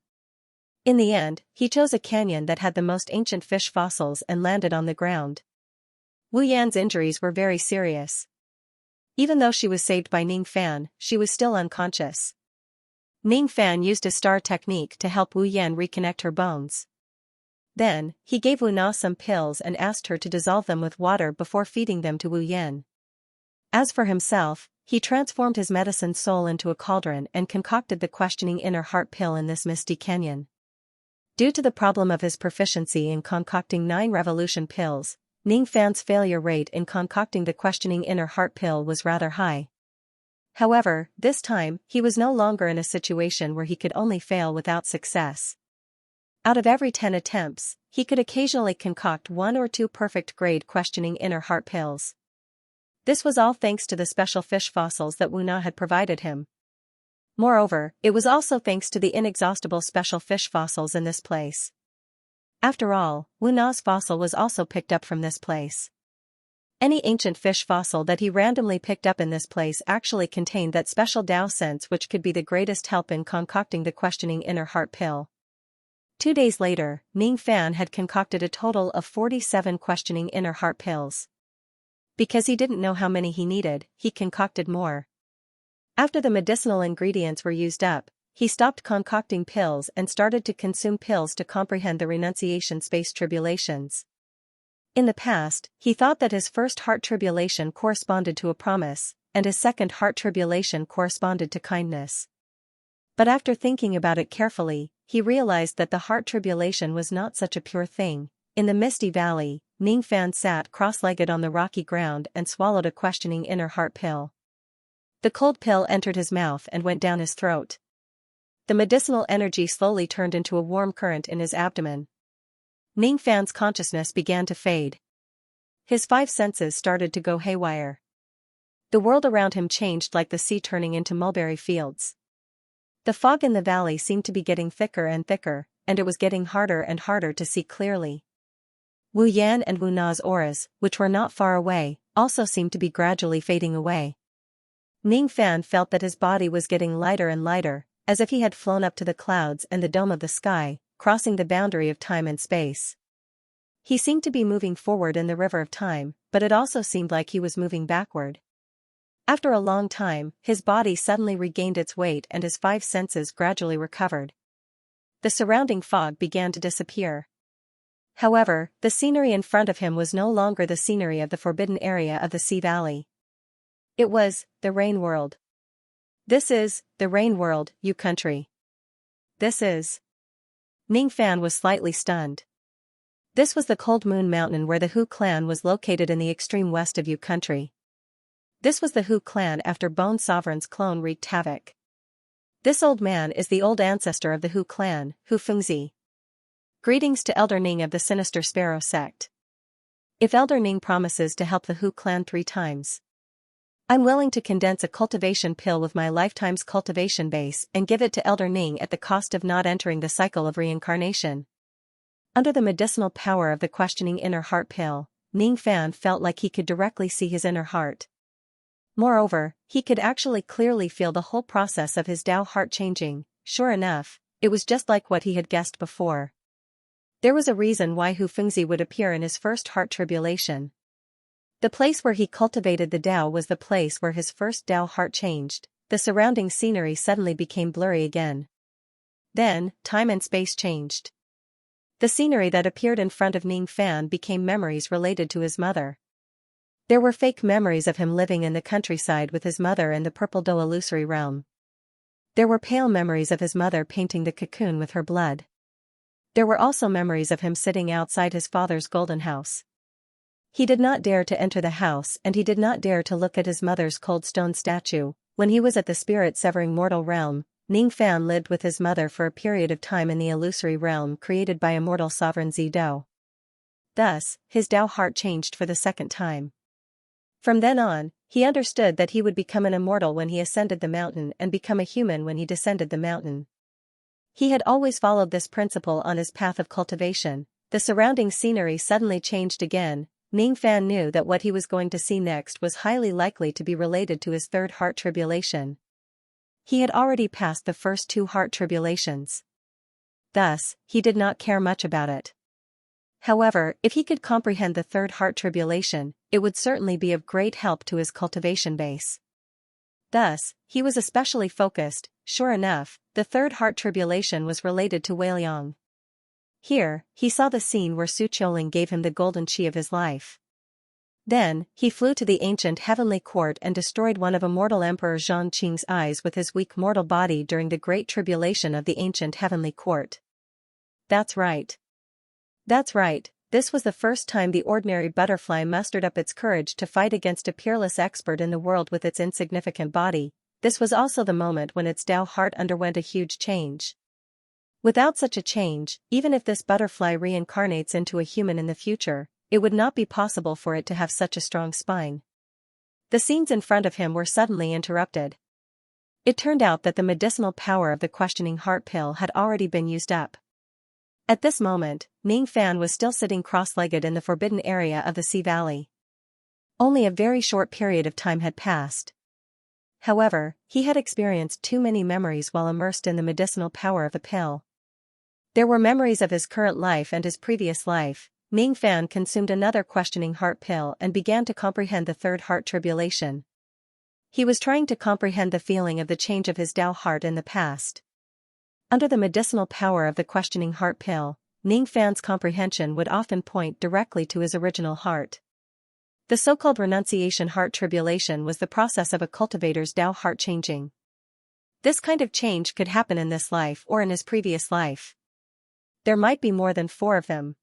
In the end, he chose a canyon that had the most ancient fish fossils and landed on the ground. Wu Yan's injuries were very serious. Even though she was saved by Ning Fan, she was still unconscious. Ning Fan used a star technique to help Wu Yan reconnect her bones. Then, he gave Wu Na some pills and asked her to dissolve them with water before feeding them to Wu Yan. As for himself, he transformed his medicine soul into a cauldron and concocted the questioning inner heart pill in this misty canyon. Due to the problem of his proficiency in concocting 9 revolution pills, Ning Fan's failure rate in concocting the questioning inner heart pill was rather high. However, this time, he was no longer in a situation where he could only fail without success. Out of every 10 attempts, he could occasionally concoct 1 or 2 perfect grade questioning inner heart pills. This was all thanks to the special fish fossils that Wu Na had provided him. Moreover, it was also thanks to the inexhaustible special fish fossils in this place. After all, Wu Na's fossil was also picked up from this place. Any ancient fish fossil that he randomly picked up in this place actually contained that special Tao sense which could be the greatest help in concocting the questioning inner heart pill. 2 days later, Ning Fan had concocted a total of 47 questioning inner heart pills. Because he didn't know how many he needed, he concocted more. After the medicinal ingredients were used up, he stopped concocting pills and started to consume pills to comprehend the renunciation space tribulations. In the past, he thought that his first heart tribulation corresponded to a promise, and his second heart tribulation corresponded to kindness. But after thinking about it carefully, he realized that the heart tribulation was not such a pure thing. In the misty valley, Ning Fan sat cross-legged on the rocky ground and swallowed a questioning inner heart pill. The cold pill entered his mouth and went down his throat. The medicinal energy slowly turned into a warm current in his abdomen. Ning Fan's consciousness began to fade. His 5 senses started to go haywire. The world around him changed like the sea turning into mulberry fields. The fog in the valley seemed to be getting thicker and thicker, and it was getting harder and harder to see clearly. Wu Yan and Wu Na's auras, which were not far away, also seemed to be gradually fading away. Ning Fan felt that his body was getting lighter and lighter, as if he had flown up to the clouds and the dome of the sky, crossing the boundary of time and space. He seemed to be moving forward in the river of time, but it also seemed like he was moving backward. After a long time, his body suddenly regained its weight and his 5 senses gradually recovered. The surrounding fog began to disappear. However, the scenery in front of him was no longer the scenery of the forbidden area of the Sea Valley. It was the Rain World. This is the Rain World, you country. This is. Ning Fan was slightly stunned. This was the Cold Moon Mountain where the Hu clan was located in the extreme west of Yu country. This was the Hu clan after Bone Sovereign's clone wreaked havoc. This old man is the old ancestor of the Hu clan, Hu Fengzi. Greetings to Elder Ning of the Sinister Sparrow sect. If Elder Ning promises to help the Hu clan 3 times, I'm willing to condense a cultivation pill with my lifetime's cultivation base and give it to Elder Ning at the cost of not entering the cycle of reincarnation. Under the medicinal power of the questioning inner heart pill, Ning Fan felt like he could directly see his inner heart. Moreover, he could actually clearly feel the whole process of his Tao heart changing. Sure enough, it was just like what he had guessed before. There was a reason why Hu Fengzi would appear in his first heart tribulation. The place where he cultivated the Tao was the place where his first Tao heart changed. The surrounding scenery suddenly became blurry again. Then, time and space changed. The scenery that appeared in front of Ning Fan became memories related to his mother. There were fake memories of him living in the countryside with his mother in the Purple Do illusory realm. There were pale memories of his mother painting the cocoon with her blood. There were also memories of him sitting outside his father's golden house. He did not dare to enter the house and he did not dare to look at his mother's cold stone statue. When he was at the spirit-severing mortal realm, Ning Fan lived with his mother for a period of time in the illusory realm created by immortal sovereign Zido. Thus, his Tao heart changed for the second time. From then on, he understood that he would become an immortal when he ascended the mountain and become a human when he descended the mountain. He had always followed this principle on his path of cultivation. The surrounding scenery suddenly changed again. Ning Fan knew that what he was going to see next was highly likely to be related to his third heart tribulation. He had already passed the first 2 heart tribulations. Thus, he did not care much about it. However, if he could comprehend the third heart tribulation, it would certainly be of great help to his cultivation base. Thus, he was especially focused. Sure enough, the third heart tribulation was related to Weiliang. Here, he saw the scene where Su Qiuling gave him the golden chi of his life. Then, he flew to the ancient heavenly court and destroyed one of immortal Emperor Zhongqing's eyes with his weak mortal body during the great tribulation of the ancient heavenly court. That's right. That's right, this was the first time the ordinary butterfly mustered up its courage to fight against a peerless expert in the world with its insignificant body. This was also the moment when its Tao heart underwent a huge change. Without such a change, even if this butterfly reincarnates into a human in the future, it would not be possible for it to have such a strong spine. The scenes in front of him were suddenly interrupted. It turned out that the medicinal power of the questioning heart pill had already been used up. At this moment, Ning Fan was still sitting cross-legged in the forbidden area of the Sea Valley. Only a very short period of time had passed. However, he had experienced too many memories while immersed in the medicinal power of the pill. There were memories of his current life and his previous life. Ning Fan consumed another questioning heart pill and began to comprehend the third heart tribulation. He was trying to comprehend the feeling of the change of his Tao heart in the past. Under the medicinal power of the questioning heart pill, Ning Fan's comprehension would often point directly to his original heart. The so-called renunciation heart tribulation was the process of a cultivator's Tao heart changing. This kind of change could happen in this life or in his previous life. There might be more than 4 of them.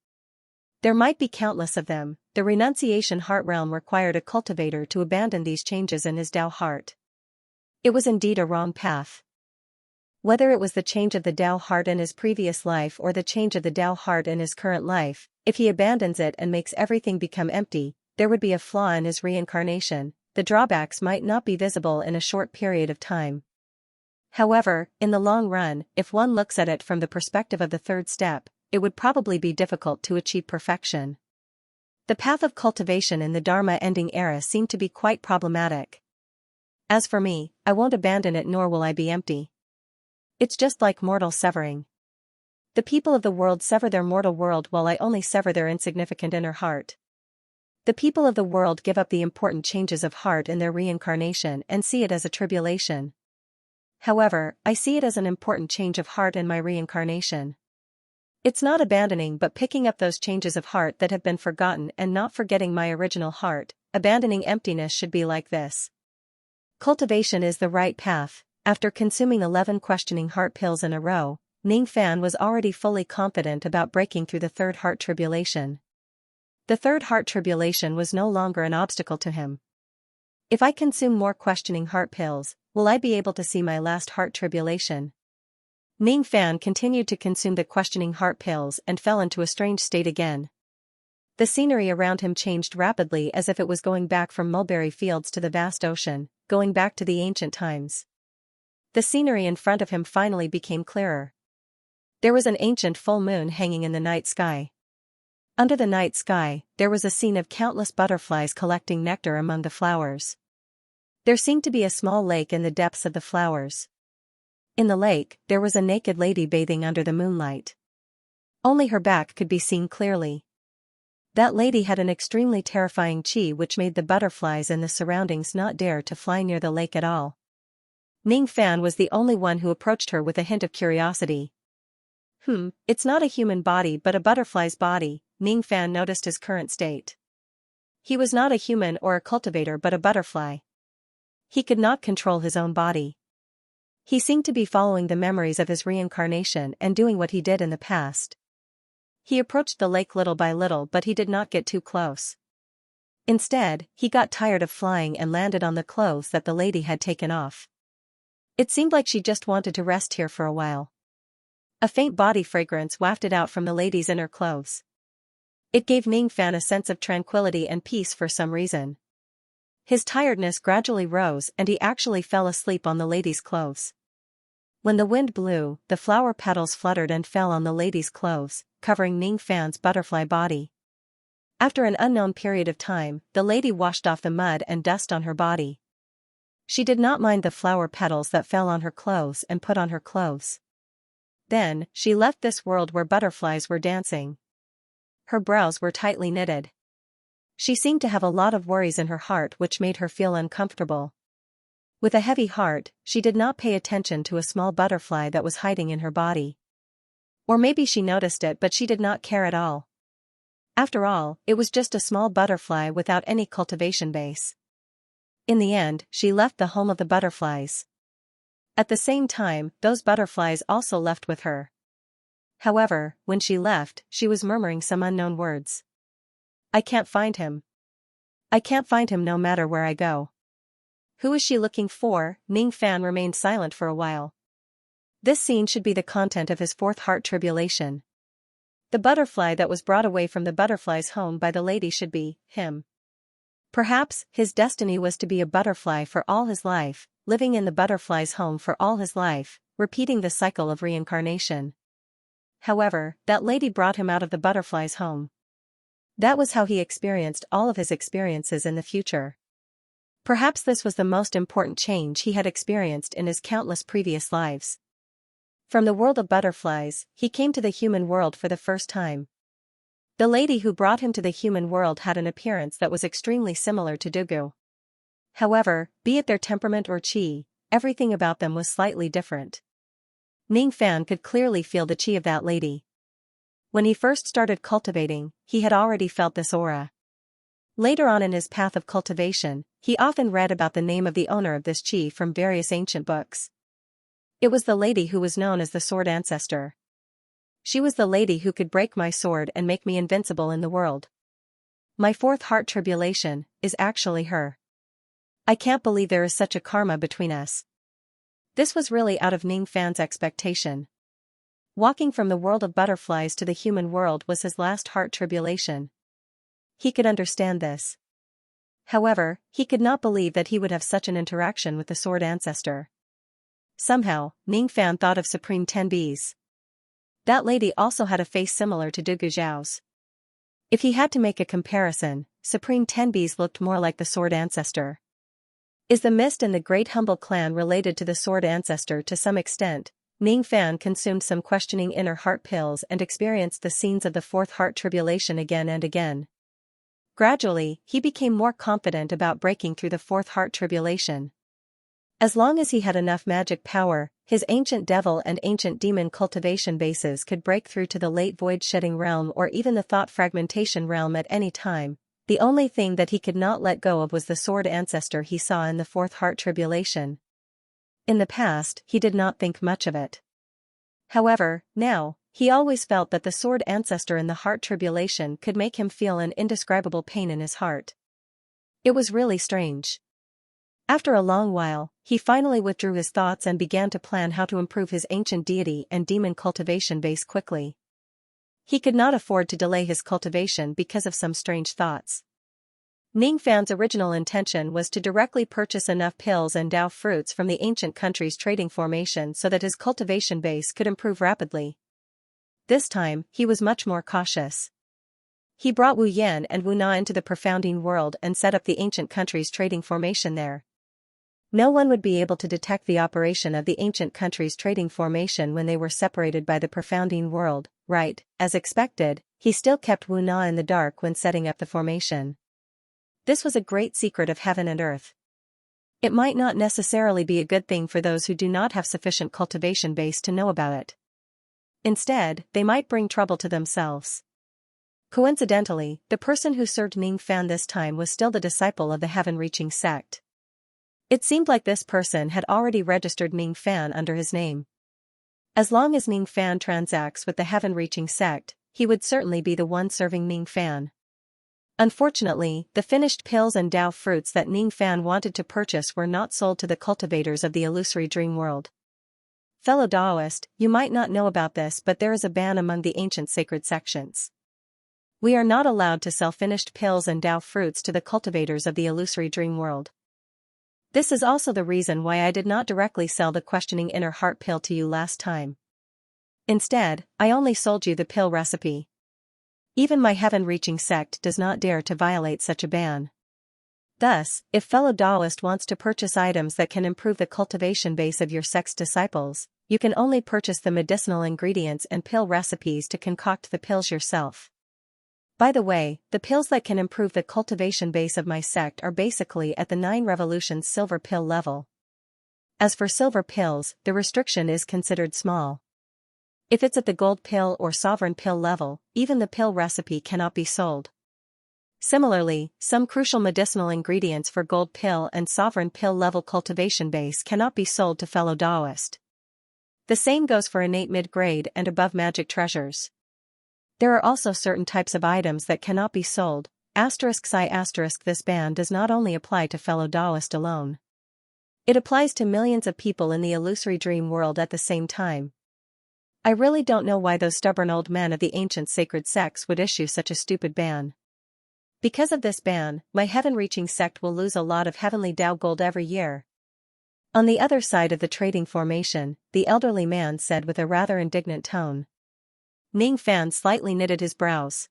There might be countless of them. The renunciation heart realm required a cultivator to abandon these changes in his Tao heart. It was indeed a wrong path. Whether it was the change of the Tao heart in his previous life or the change of the Tao heart in his current life, if he abandons it and makes everything become empty, there would be a flaw in his reincarnation. The drawbacks might not be visible in a short period of time. However, in the long run, if one looks at it from the perspective of the third step, it would probably be difficult to achieve perfection. The path of cultivation in the Dharma-ending era seemed to be quite problematic. As for me, I won't abandon it nor will I be empty. It's just like mortal severing. The people of the world sever their mortal world while I only sever their insignificant inner heart. The people of the world give up the important changes of heart in their reincarnation and see it as a tribulation. However, I see it as an important change of heart in my reincarnation. It's not abandoning but picking up those changes of heart that have been forgotten and not forgetting my original heart. Abandoning emptiness should be like this. Cultivation is the right path. After consuming 11 questioning heart pills in a row, Ning Fan was already fully confident about breaking through the third heart tribulation. The third heart tribulation was no longer an obstacle to him. If I consume more questioning heart pills, will I be able to see my last heart tribulation? Ning Fan continued to consume the questioning heart pills and fell into a strange state again. The scenery around him changed rapidly as if it was going back from mulberry fields to the vast ocean, going back to the ancient times. The scenery in front of him finally became clearer. There was an ancient full moon hanging in the night sky. Under the night sky, there was a scene of countless butterflies collecting nectar among the flowers. There seemed to be a small lake in the depths of the flowers. In the lake, there was a naked lady bathing under the moonlight. Only her back could be seen clearly. That lady had an extremely terrifying chi which made the butterflies in the surroundings not dare to fly near the lake at all. Ning Fan was the only one who approached her with a hint of curiosity. It's not a human body but a butterfly's body. Ning Fan noticed his current state. He was not a human or a cultivator but a butterfly. He could not control his own body. He seemed to be following the memories of his reincarnation and doing what he did in the past. He approached the lake little by little but he did not get too close. Instead, he got tired of flying and landed on the clothes that the lady had taken off. It seemed like she just wanted to rest here for a while. A faint body fragrance wafted out from the lady's inner clothes. It gave Ning Fan a sense of tranquility and peace for some reason. His tiredness gradually rose and he actually fell asleep on the lady's clothes. When the wind blew, the flower petals fluttered and fell on the lady's clothes, covering Ning Fan's butterfly body. After an unknown period of time, the lady washed off the mud and dust on her body. She did not mind the flower petals that fell on her clothes and put on her clothes. Then, she left this world where butterflies were dancing. Her brows were tightly knitted. She seemed to have a lot of worries in her heart which made her feel uncomfortable. With a heavy heart, she did not pay attention to a small butterfly that was hiding in her body. Or maybe she noticed it but she did not care at all. After all, it was just a small butterfly without any cultivation base. In the end, she left the home of the butterflies. At the same time, those butterflies also left with her. However, when she left, she was murmuring some unknown words. I can't find him. I can't find him no matter where I go. Who is she looking for? Ning Fan remained silent for a while. This scene should be the content of his fourth heart tribulation. The butterfly that was brought away from the butterfly's home by the lady should be him. Perhaps his destiny was to be a butterfly for all his life, living in the butterfly's home for all his life, repeating the cycle of reincarnation. However, that lady brought him out of the butterfly's home. That was how he experienced all of his experiences in the future. Perhaps this was the most important change he had experienced in his countless previous lives. From the world of butterflies, he came to the human world for the first time. The lady who brought him to the human world had an appearance that was extremely similar to Dugu. However, be it their temperament or chi, everything about them was slightly different. Ning Fan could clearly feel the chi of that lady. When he first started cultivating, he had already felt this aura. Later on in his path of cultivation, he often read about the name of the owner of this chi from various ancient books. It was the lady who was known as the Sword Ancestor. She was the lady who could break my sword and make me invincible in the world. My fourth heart tribulation is actually her. I can't believe there is such a karma between us. This was really out of Ning Fan's expectation. Walking from the world of butterflies to the human world was his last heart tribulation. He could understand this. However, he could not believe that he would have such an interaction with the Sword Ancestor. Somehow, Ning Fan thought of Supreme Tenbi's. That lady also had a face similar to Dugu Zhao's. If he had to make a comparison, Supreme Tenbi's looked more like the Sword Ancestor. Is the Mist and the Great Humble clan related to the Sword Ancestor to some extent? Ning Fan consumed some questioning inner heart pills and experienced the scenes of the fourth heart tribulation again and again. Gradually, he became more confident about breaking through the fourth heart tribulation. As long as he had enough magic power, his ancient devil and ancient demon cultivation bases could break through to the late void-shedding realm or even the thought fragmentation realm at any time. The only thing that he could not let go of was the Sword Ancestor he saw in the fourth heart tribulation. In the past, he did not think much of it. However, now, he always felt that the Sword Ancestor in the heart tribulation could make him feel an indescribable pain in his heart. It was really strange. After a long while, he finally withdrew his thoughts and began to plan how to improve his ancient deity and demon cultivation base quickly. He could not afford to delay his cultivation because of some strange thoughts. Ning Fan's original intention was to directly purchase enough pills and Dao fruits from the ancient country's trading formation so that his cultivation base could improve rapidly. This time, he was much more cautious. He brought Wu Yan and Wu Na into the profounding world and set up the ancient country's trading formation there. No one would be able to detect the operation of the ancient country's trading formation when they were separated by the profounding world, right? As expected, he still kept Wu Na in the dark when setting up the formation. This was a great secret of heaven and earth. It might not necessarily be a good thing for those who do not have sufficient cultivation base to know about it. Instead, they might bring trouble to themselves. Coincidentally, the person who served Ning Fan this time was still the disciple of the heaven-reaching sect. It seemed like this person had already registered Ning Fan under his name. As long as Ning Fan transacts with the heaven-reaching sect, he would certainly be the one serving Ning Fan. Unfortunately, the finished pills and Dao fruits that Ning Fan wanted to purchase were not sold to the cultivators of the illusory dream world. Fellow Daoist, you might not know about this, but there is a ban among the ancient sacred sections. We are not allowed to sell finished pills and Dao fruits to the cultivators of the illusory dream world. This is also the reason why I did not directly sell the questioning inner heart pill to you last time. Instead, I only sold you the pill recipe. Even my heaven-reaching sect does not dare to violate such a ban. Thus, if fellow Daoist wants to purchase items that can improve the cultivation base of your sect's disciples, you can only purchase the medicinal ingredients and pill recipes to concoct the pills yourself. By the way, the pills that can improve the cultivation base of my sect are basically at the 9 revolutions silver pill level. As for silver pills, the restriction is considered small. If it's at the gold pill or sovereign pill level, even the pill recipe cannot be sold. Similarly, some crucial medicinal ingredients for gold pill and sovereign pill level cultivation base cannot be sold to fellow Daoist. The same goes for innate mid-grade and above magic treasures. There are also certain types of items that cannot be sold. This ban does not only apply to fellow Daoist alone. It applies to millions of people in the illusory dream world at the same time. I really don't know why those stubborn old men of the ancient sacred sects would issue such a stupid ban. Because of this ban, my heaven-reaching sect will lose a lot of heavenly Dao gold every year. On the other side of the trading formation, the elderly man said with a rather indignant tone. Ning Fan slightly knitted his brows.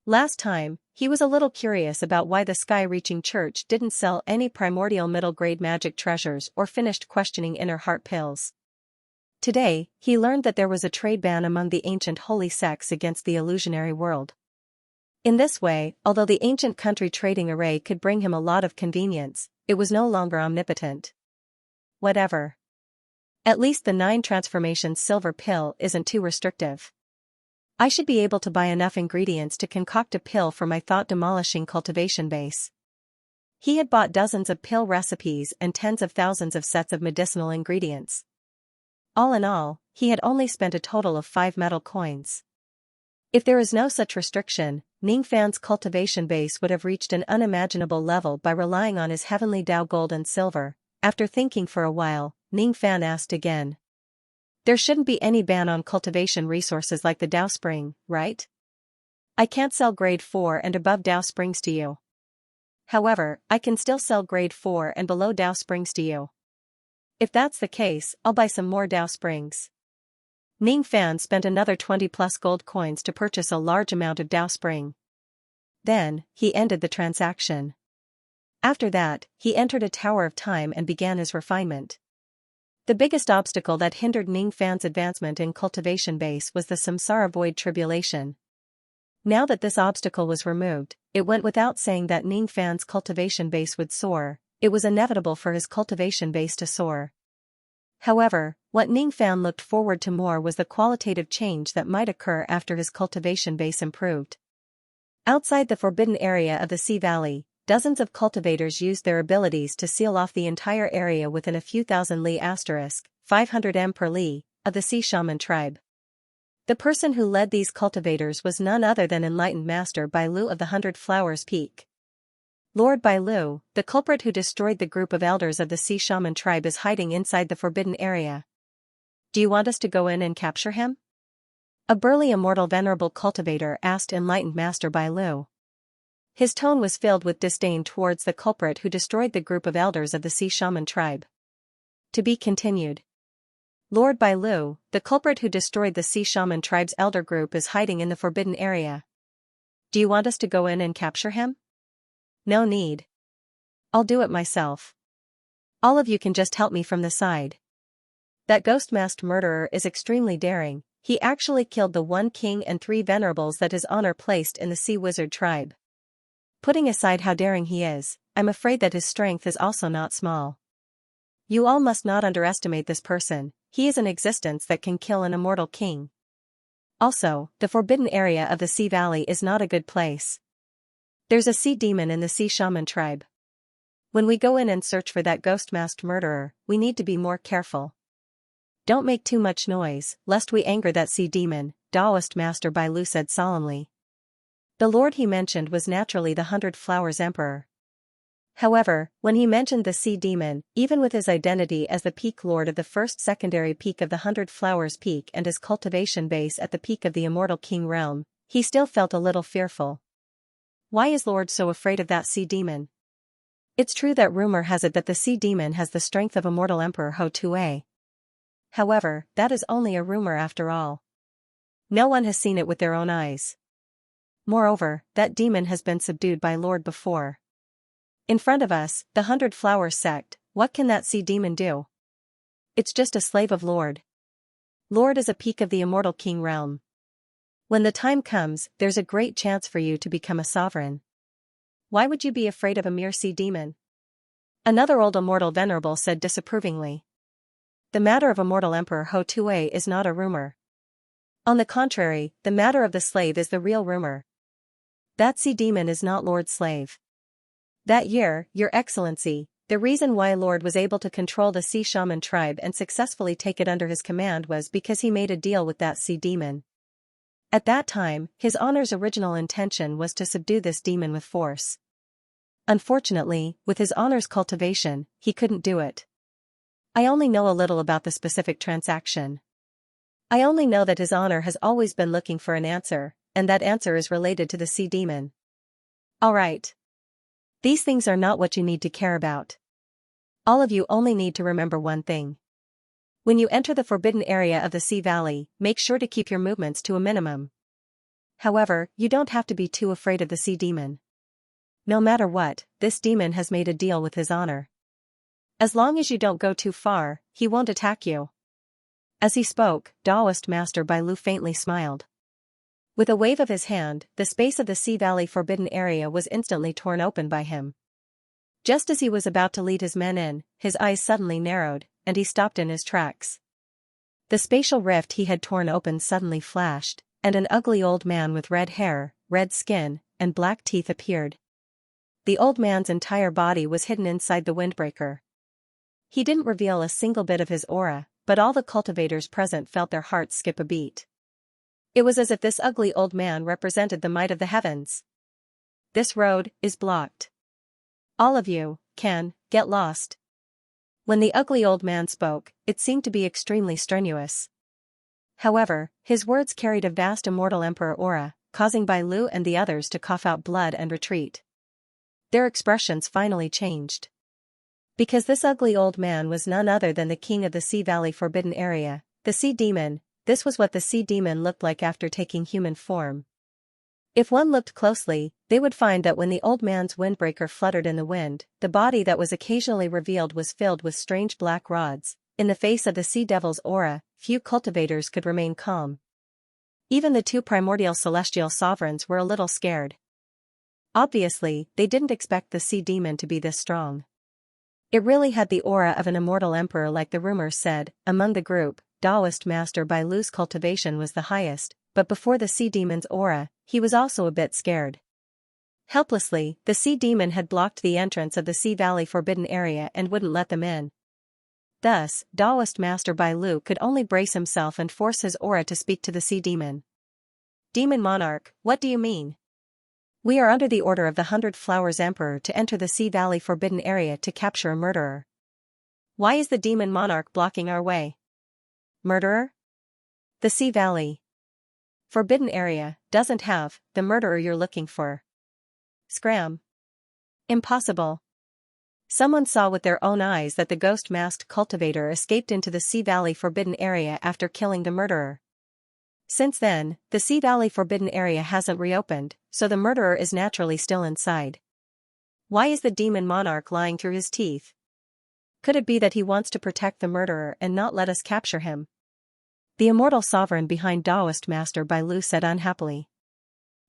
Last time, he was a little curious about why the sky-reaching church didn't sell any primordial middle-grade magic treasures or finished questioning inner heart pills. Today, he learned that there was a trade ban among the ancient holy sects against the illusionary world. In this way, although the ancient country trading array could bring him a lot of convenience, it was no longer omnipotent. Whatever. At least the 9 transformations silver pill isn't too restrictive. I should be able to buy enough ingredients to concoct a pill for my thought-demolishing cultivation base. He had bought dozens of pill recipes and tens of thousands of sets of medicinal ingredients. All in all, he had only spent a total of 5 metal coins. If there is no such restriction, Ning Fan's cultivation base would have reached an unimaginable level by relying on his heavenly Dao gold and silver. After thinking for a while, Ning Fan asked again. There shouldn't be any ban on cultivation resources like the Dao Spring, right? I can't sell grade 4 and above Dao Springs to you. However, I can still sell grade 4 and below Dao Springs to you. If that's the case, I'll buy some more Dao Springs. Ning Fan spent another 20+ gold coins to purchase a large amount of Dao Spring. Then, he ended the transaction. After that, he entered a tower of time and began his refinement. The biggest obstacle that hindered Ning Fan's advancement in cultivation base was the samsara void tribulation. Now that this obstacle was removed, it went without saying that Ning Fan's cultivation base would soar. It was inevitable for his cultivation base to soar. However, what Ning Fan looked forward to more was the qualitative change that might occur after his cultivation base improved. Outside the forbidden area of the Sea Valley, dozens of cultivators used their abilities to seal off the entire area within a few thousand li * 500 m per li, of the Sea Shaman tribe. The person who led these cultivators was none other than Enlightened Master Bai Lu of the 100 Flowers Peak. Lord Bai Lu, the culprit who destroyed the group of elders of the Sea Shaman tribe, is hiding inside the forbidden area. Do you want us to go in and capture him? A burly immortal venerable cultivator asked Enlightened Master Bai Lu. His tone was filled with disdain towards the culprit who destroyed the group of elders of the Sea Shaman tribe. To be continued. Lord Bai Lu, the culprit who destroyed the Sea Shaman tribe's elder group, is hiding in the forbidden area. Do you want us to go in and capture him? No need. I'll do it myself. All of you can just help me from the side. That ghost-masked murderer is extremely daring. He actually killed the 1 king and 3 venerables that his honor placed in the Sea Wizard tribe. Putting aside how daring he is, I'm afraid that his strength is also not small. You all must not underestimate this person. He is an existence that can kill an immortal king. Also, the forbidden area of the Sea Valley is not a good place. There's a sea demon in the Sea Shaman tribe. When we go in and search for that ghost-masked murderer, we need to be more careful. Don't make too much noise, lest we anger that sea demon, Daoist Master Bai Lu said solemnly. The lord he mentioned was naturally the 100 Flowers Emperor. However, when he mentioned the sea demon, even with his identity as the peak lord of the first secondary peak of the 100 Flowers Peak and his cultivation base at the peak of the Immortal King realm, he still felt a little fearful. Why is Lord so afraid of that sea demon? It's true that rumor has it that the sea demon has the strength of Immortal Emperor Ho Tue. However, that is only a rumor after all. No one has seen it with their own eyes. Moreover, that demon has been subdued by Lord before. In front of us, the 100 Flowers sect, what can that sea demon do? It's just a slave of Lord. Lord is a peak of the Immortal King realm. When the time comes, there's a great chance for you to become a sovereign. Why would you be afraid of a mere sea demon? Another old immortal venerable said disapprovingly. The matter of Immortal Emperor Ho Tue is not a rumor. On the contrary, the matter of the slave is the real rumor. That sea demon is not Lord's slave. That year, Your Excellency, the reason why Lord was able to control the sea shaman tribe and successfully take it under his command was because he made a deal with that sea demon. At that time, His Honor's original intention was to subdue this demon with force. Unfortunately, with His Honor's cultivation, he couldn't do it. I only know a little about the specific transaction. I only know that His Honor has always been looking for an answer, and that answer is related to the sea demon. Alright. These things are not what you need to care about. All of you only need to remember one thing. When you enter the forbidden area of the Sea Valley, make sure to keep your movements to a minimum. However, you don't have to be too afraid of the sea demon. No matter what, this demon has made a deal with His Honor. As long as you don't go too far, he won't attack you. As he spoke, Taoist Master Bai Lu faintly smiled. With a wave of his hand, the space of the Sea Valley forbidden area was instantly torn open by him. Just as he was about to lead his men in, his eyes suddenly narrowed, and he stopped in his tracks. The spatial rift he had torn open suddenly flashed, and an ugly old man with red hair, red skin, and black teeth appeared. The old man's entire body was hidden inside the windbreaker. He didn't reveal a single bit of his aura, but all the cultivators present felt their hearts skip a beat. It was as if this ugly old man represented the might of the heavens. This road is blocked. All of you can get lost. When the ugly old man spoke, it seemed to be extremely strenuous. However, his words carried a vast immortal emperor aura, causing Bai Lu and the others to cough out blood and retreat. Their expressions finally changed. Because this ugly old man was none other than the king of the Sea Valley forbidden area, the sea demon. This was what the sea demon looked like after taking human form. If one looked closely, they would find that when the old man's windbreaker fluttered in the wind, the body that was occasionally revealed was filled with strange black rods. In the face of the sea devil's aura, few cultivators could remain calm. Even the two primordial celestial sovereigns were a little scared. Obviously, they didn't expect the sea demon to be this strong. It really had the aura of an immortal emperor like the rumors said. Among the group, Taoist Master Bai Lu's cultivation was the highest, but before the sea demon's aura, he was also a bit scared. Helplessly, the sea demon had blocked the entrance of the Sea Valley forbidden area and wouldn't let them in. Thus, Taoist Master Bai Lu could only brace himself and force his aura to speak to the sea demon. Demon Monarch, what do you mean? We are under the order of the 100 Flowers Emperor to enter the Sea Valley forbidden area to capture a murderer. Why is the Demon Monarch blocking our way? Murderer? The Sea Valley forbidden area doesn't have the murderer you're looking for. Scram. Impossible. Someone saw with their own eyes that the ghost-masked cultivator escaped into the Sea Valley forbidden area after killing the murderer. Since then, the Sea Valley forbidden area hasn't reopened, so the murderer is naturally still inside. Why is the demon monarch lying through his teeth? Could it be that he wants to protect the murderer and not let us capture him? The immortal sovereign behind Taoist Master Bai Lu said unhappily.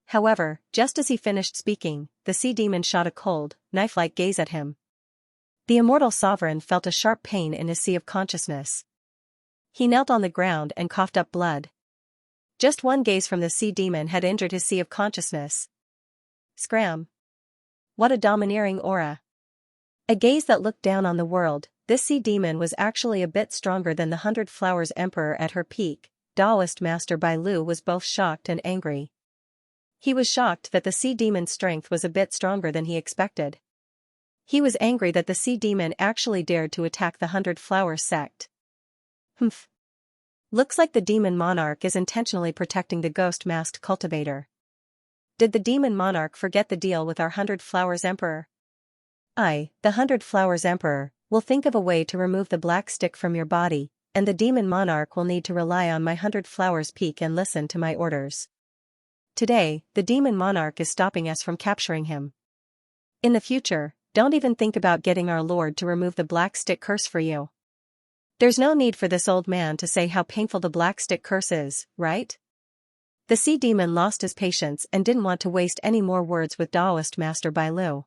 However, just as he finished speaking, the sea demon shot a cold, knife-like gaze at him. The immortal sovereign felt a sharp pain in his sea of consciousness. He knelt on the ground and coughed up blood. Just one gaze from the sea demon had injured his sea of consciousness. Scram. What a domineering aura. A gaze that looked down on the world. This sea demon was actually a bit stronger than the 100 Flowers Emperor at her peak. Taoist Master Bai Lu was both shocked and angry. He was shocked that the sea demon's strength was a bit stronger than he expected. He was angry that the sea demon actually dared to attack the 100 Flowers sect. Humph. Looks like the demon monarch is intentionally protecting the ghost-masked cultivator. Did the demon monarch forget the deal with our 100 Flowers Emperor? I, the 100 Flowers Emperor, will think of a way to remove the black stick from your body, and the demon monarch will need to rely on my 100 Flowers peak and listen to my orders. Today, the demon monarch is stopping us from capturing him. In the future, don't even think about getting our lord to remove the black stick curse for you. There's no need for this old man to say how painful the black stick curse is, right? The sea demon lost his patience and didn't want to waste any more words with Taoist Master Bai Lu.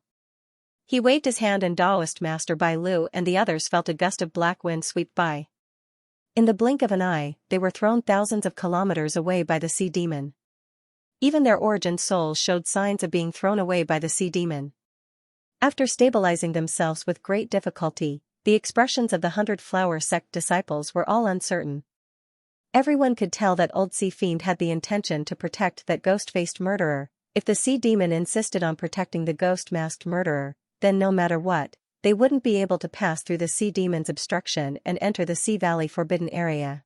He waved his hand and Taoist Master Bai Lu and the others felt a gust of black wind sweep by. In the blink of an eye, they were thrown thousands of kilometers away by the sea demon. Even their origin souls showed signs of being thrown away by the sea demon. After stabilizing themselves with great difficulty, the expressions of the 100-flower sect disciples were all uncertain. Everyone could tell that old sea fiend had the intention to protect that ghost-faced murderer. If the sea demon insisted on protecting the ghost-masked murderer, then no matter what, they wouldn't be able to pass through the sea demon's obstruction and enter the Sea Valley Forbidden Area.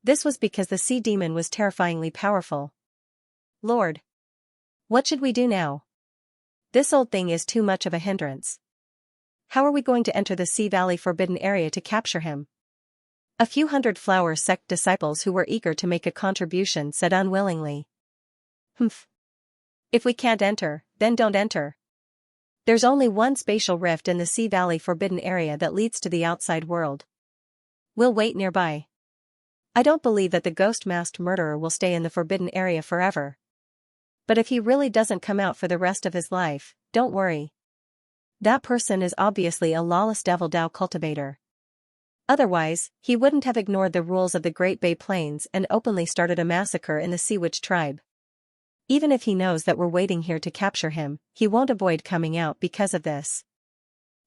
This was because the sea demon was terrifyingly powerful. Lord! What should we do now? This old thing is too much of a hindrance. How are we going to enter the Sea Valley Forbidden Area to capture him? A few 100-flower sect disciples who were eager to make a contribution said unwillingly. Humph. If we can't enter, then don't enter. There's only one spatial rift in the Sea Valley Forbidden Area that leads to the outside world. We'll wait nearby. I don't believe that the ghost-masked murderer will stay in the Forbidden Area forever. But if he really doesn't come out for the rest of his life, don't worry. That person is obviously a lawless devil Dao cultivator. Otherwise, he wouldn't have ignored the rules of the Great Bay Plains and openly started a massacre in the Sea Witch tribe. Even if he knows that we're waiting here to capture him, he won't avoid coming out because of this.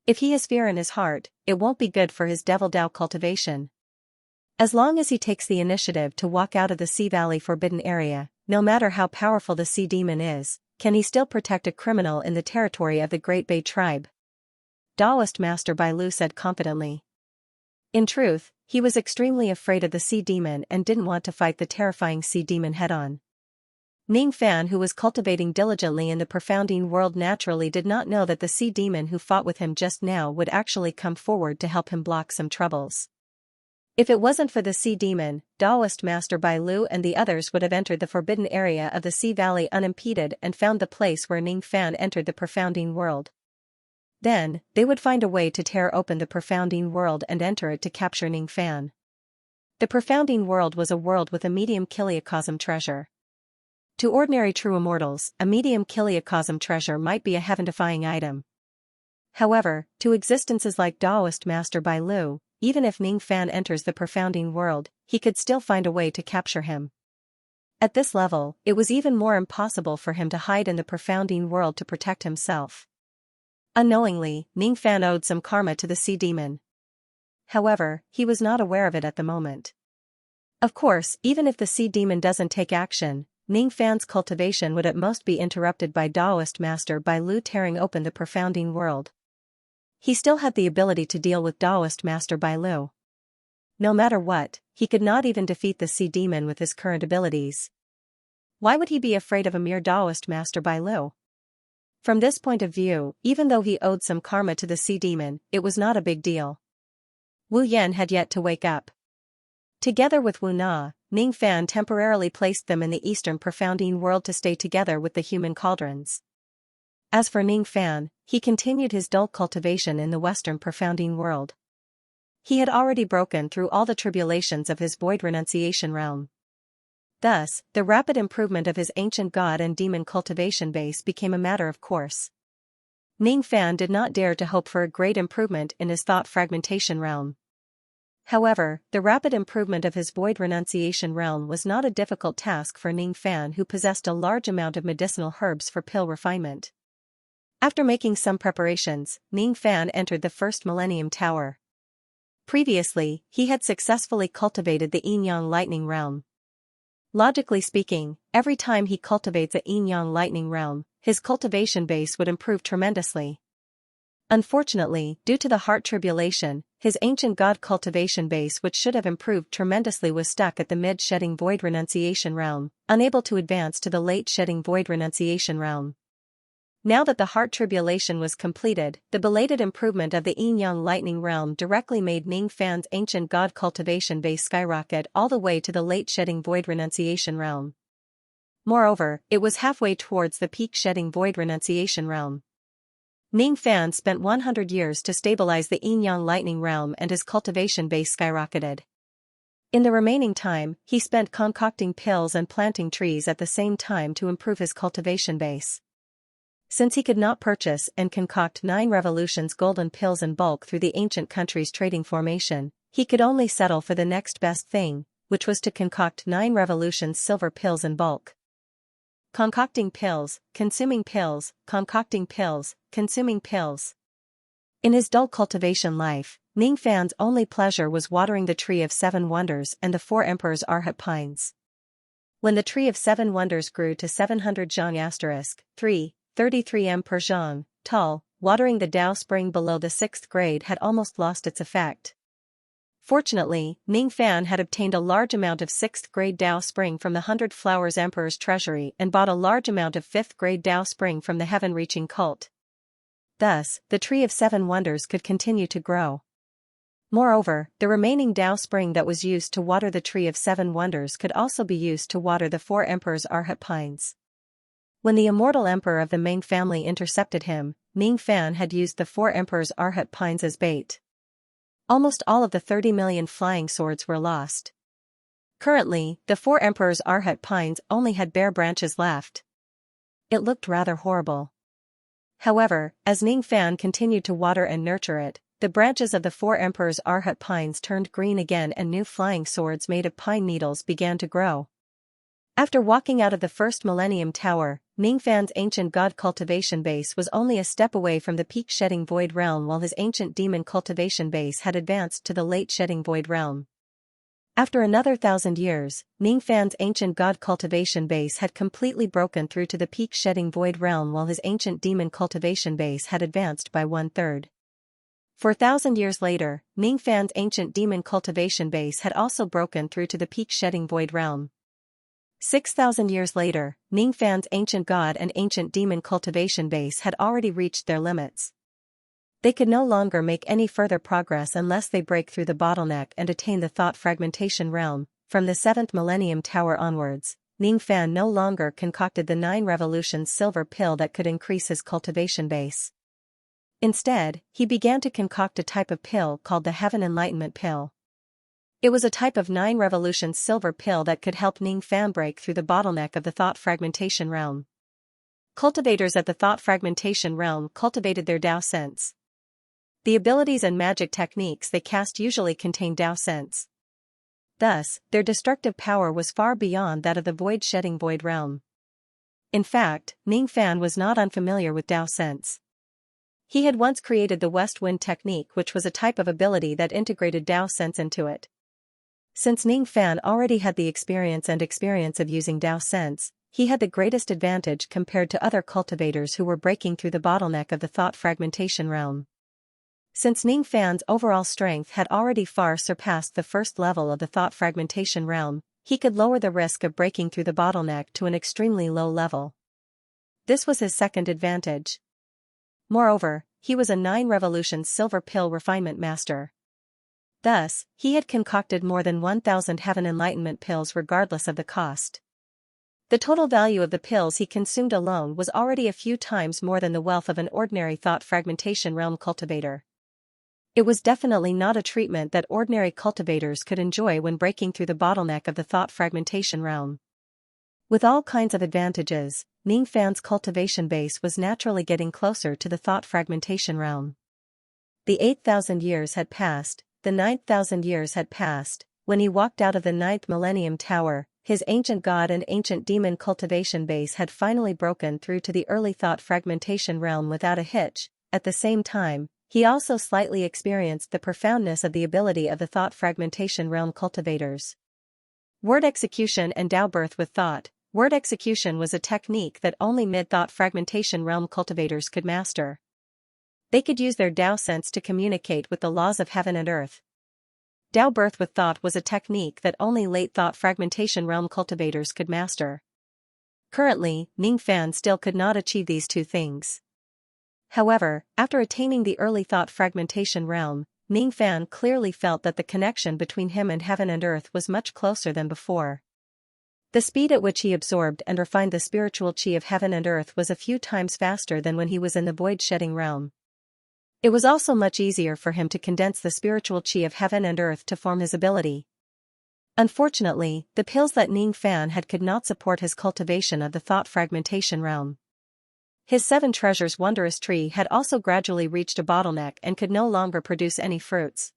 If he has fear in his heart, it won't be good for his devil Dao cultivation. As long as he takes the initiative to walk out of the Sea Valley Forbidden Area, no matter how powerful the sea demon is, can he still protect a criminal in the territory of the Great Bay tribe? Taoist Master Bai Lu said confidently. In truth, he was extremely afraid of the sea demon and didn't want to fight the terrifying sea demon head-on. Ning Fan, who was cultivating diligently in the profounding world, naturally did not know that the sea demon who fought with him just now would actually come forward to help him block some troubles. If it wasn't for the sea demon, Taoist Master Bai Lu and the others would have entered the forbidden area of the Sea Valley unimpeded and found the place where Ning Fan entered the profounding world. Then, they would find a way to tear open the profounding world and enter it to capture Ning Fan. The profounding world was a world with a medium kiliocosm treasure. To ordinary true immortals, a medium kiliocosm treasure might be a heaven-defying item. However, to existences like Taoist Master Bai Lu, even if Ning Fan enters the profounding world, he could still find a way to capture him. At this level, it was even more impossible for him to hide in the profounding world to protect himself. Unknowingly, Ning Fan owed some karma to the sea demon. However, he was not aware of it at the moment. Of course, even if the sea demon doesn't take action, Ning Fan's cultivation would at most be interrupted by Taoist Master Bai Lu tearing open the profounding world. He still had the ability to deal with Taoist Master Bai Lu. No matter what, he could not even defeat the sea demon with his current abilities. Why would he be afraid of a mere Taoist Master Bai Lu? From this point of view, even though he owed some karma to the sea demon, it was not a big deal. Wu Yan had yet to wake up. Together with Wu Na, Ning Fan temporarily placed them in the eastern profounding world to stay together with the human cauldrons. As for Ning Fan, he continued his dull cultivation in the western profounding world. He had already broken through all the tribulations of his void renunciation realm. Thus, the rapid improvement of his ancient god and demon cultivation base became a matter of course. Ning Fan did not dare to hope for a great improvement in his thought fragmentation realm. However, the rapid improvement of his void renunciation realm was not a difficult task for Ning Fan, who possessed a large amount of medicinal herbs for pill refinement. After making some preparations, Ning Fan entered the first Millennium Tower. Previously, he had successfully cultivated the Yin-Yang Lightning Realm. Logically speaking, every time he cultivates a Yin-Yang Lightning Realm, his cultivation base would improve tremendously. Unfortunately, due to the heart tribulation, his ancient god cultivation base, which should have improved tremendously, was stuck at the mid-shedding void renunciation realm, unable to advance to the late-shedding void renunciation realm. Now that the heart tribulation was completed, the belated improvement of the Yin-Yang Lightning Realm directly made Ning Fan's ancient god cultivation base skyrocket all the way to the late-shedding void renunciation realm. Moreover, it was halfway towards the peak-shedding void renunciation realm. Ning Fan spent 100 years to stabilize the Yin-Yang Lightning Realm, and his cultivation base skyrocketed. In the remaining time, he spent concocting pills and planting trees at the same time to improve his cultivation base. Since he could not purchase and concoct 9 revolutions golden pills in bulk through the ancient country's trading formation, he could only settle for the next best thing, which was to concoct 9 revolutions silver pills in bulk. Concocting pills, consuming pills, concocting pills, consuming pills. In his dull cultivation life, Ningfan's only pleasure was watering the Tree of 7 Wonders and the 4 Emperor's Arhat pines. When the Tree of 7 Wonders grew to 700 zhang 3, 33 m per zhang, tall, watering the Dao spring below the 6th grade had almost lost its effect. Fortunately, Ningfan had obtained a large amount of 6th grade Dao spring from the 100 Flowers Emperor's treasury and bought a large amount of 5th grade Dao spring from the heaven-reaching cult. Thus, the Tree of 7 Wonders could continue to grow. Moreover, the remaining Dao spring that was used to water the Tree of 7 Wonders could also be used to water the 4 Emperor's Arhat pines. When the immortal emperor of the main family intercepted him, Ningfan had used the 4 Emperor's Arhat pines as bait. Almost all of the 30 million flying swords were lost. Currently, the 4 Emperor's Arhat pines only had bare branches left. It looked rather horrible. However, as Ningfan continued to water and nurture it, the branches of the 4 Emperor's Arhat pines turned green again and new flying swords made of pine needles began to grow. After walking out of the first Millennium Tower, Ningfan's ancient god cultivation base was only a step away from the peak shedding void realm while his ancient demon cultivation base had advanced to the late shedding void realm. After another 1,000 years, Ningfan's ancient god cultivation base had completely broken through to the peak shedding void realm while his ancient demon cultivation base had advanced by 1/3. 4,000 years later, Ningfan's ancient demon cultivation base had also broken through to the peak shedding void realm. 6,000 years later, Ningfan's ancient god and ancient demon cultivation base had already reached their limits. They could no longer make any further progress unless they break through the bottleneck and attain the thought fragmentation realm. From the 7th Millennium Tower onwards, Ningfan no longer concocted the 9 revolutions silver pill that could increase his cultivation base. Instead, he began to concoct a type of pill called the Heaven Enlightenment Pill. It was a type of 9 revolutions silver pill that could help Ningfan break through the bottleneck of the thought fragmentation realm. Cultivators at the thought fragmentation realm cultivated their Dao sense. The abilities and magic techniques they cast usually contain Dao sense. Thus, their destructive power was far beyond that of the void-shedding void realm. In fact, Ningfan was not unfamiliar with Dao sense. He had once created the West Wind technique, which was a type of ability that integrated Dao sense into it. Since Ningfan already had the experience of using Dao sense, he had the greatest advantage compared to other cultivators who were breaking through the bottleneck of the thought fragmentation realm. Since Ningfan's overall strength had already far surpassed the first level of the thought fragmentation realm, he could lower the risk of breaking through the bottleneck to an extremely low level. This was his second advantage. Moreover, he was a 9 revolutions silver pill refinement master. Thus, he had concocted more than 1,000 heaven enlightenment pills regardless of the cost. The total value of the pills he consumed alone was already a few times more than the wealth of an ordinary thought fragmentation realm cultivator. It was definitely not a treatment that ordinary cultivators could enjoy when breaking through the bottleneck of the thought fragmentation realm. With all kinds of advantages, Ningfan's cultivation base was naturally getting closer to the thought fragmentation realm. The 8,000 years had passed, the 9,000 years had passed, when he walked out of the 9th Millennium Tower, his ancient god and ancient demon cultivation base had finally broken through to the early thought fragmentation realm without a hitch. At the same time, he also slightly experienced the profoundness of the ability of the thought fragmentation realm cultivators. Word execution and Dao birth with thought. Word execution was a technique that only mid-thought fragmentation realm cultivators could master. They could use their Dao sense to communicate with the laws of heaven and earth. Dao birth with thought was a technique that only late thought fragmentation realm cultivators could master. Currently, Ningfan still could not achieve these two things. However, after attaining the early thought fragmentation realm, Ningfan clearly felt that the connection between him and heaven and earth was much closer than before. The speed at which he absorbed and refined the spiritual chi of heaven and earth was a few times faster than when he was in the void-shedding realm. It was also much easier for him to condense the spiritual chi of heaven and earth to form his ability. Unfortunately, the pills that Ningfan had could not support his cultivation of the thought fragmentation realm. His 7 treasures wondrous tree had also gradually reached a bottleneck and could no longer produce any fruits.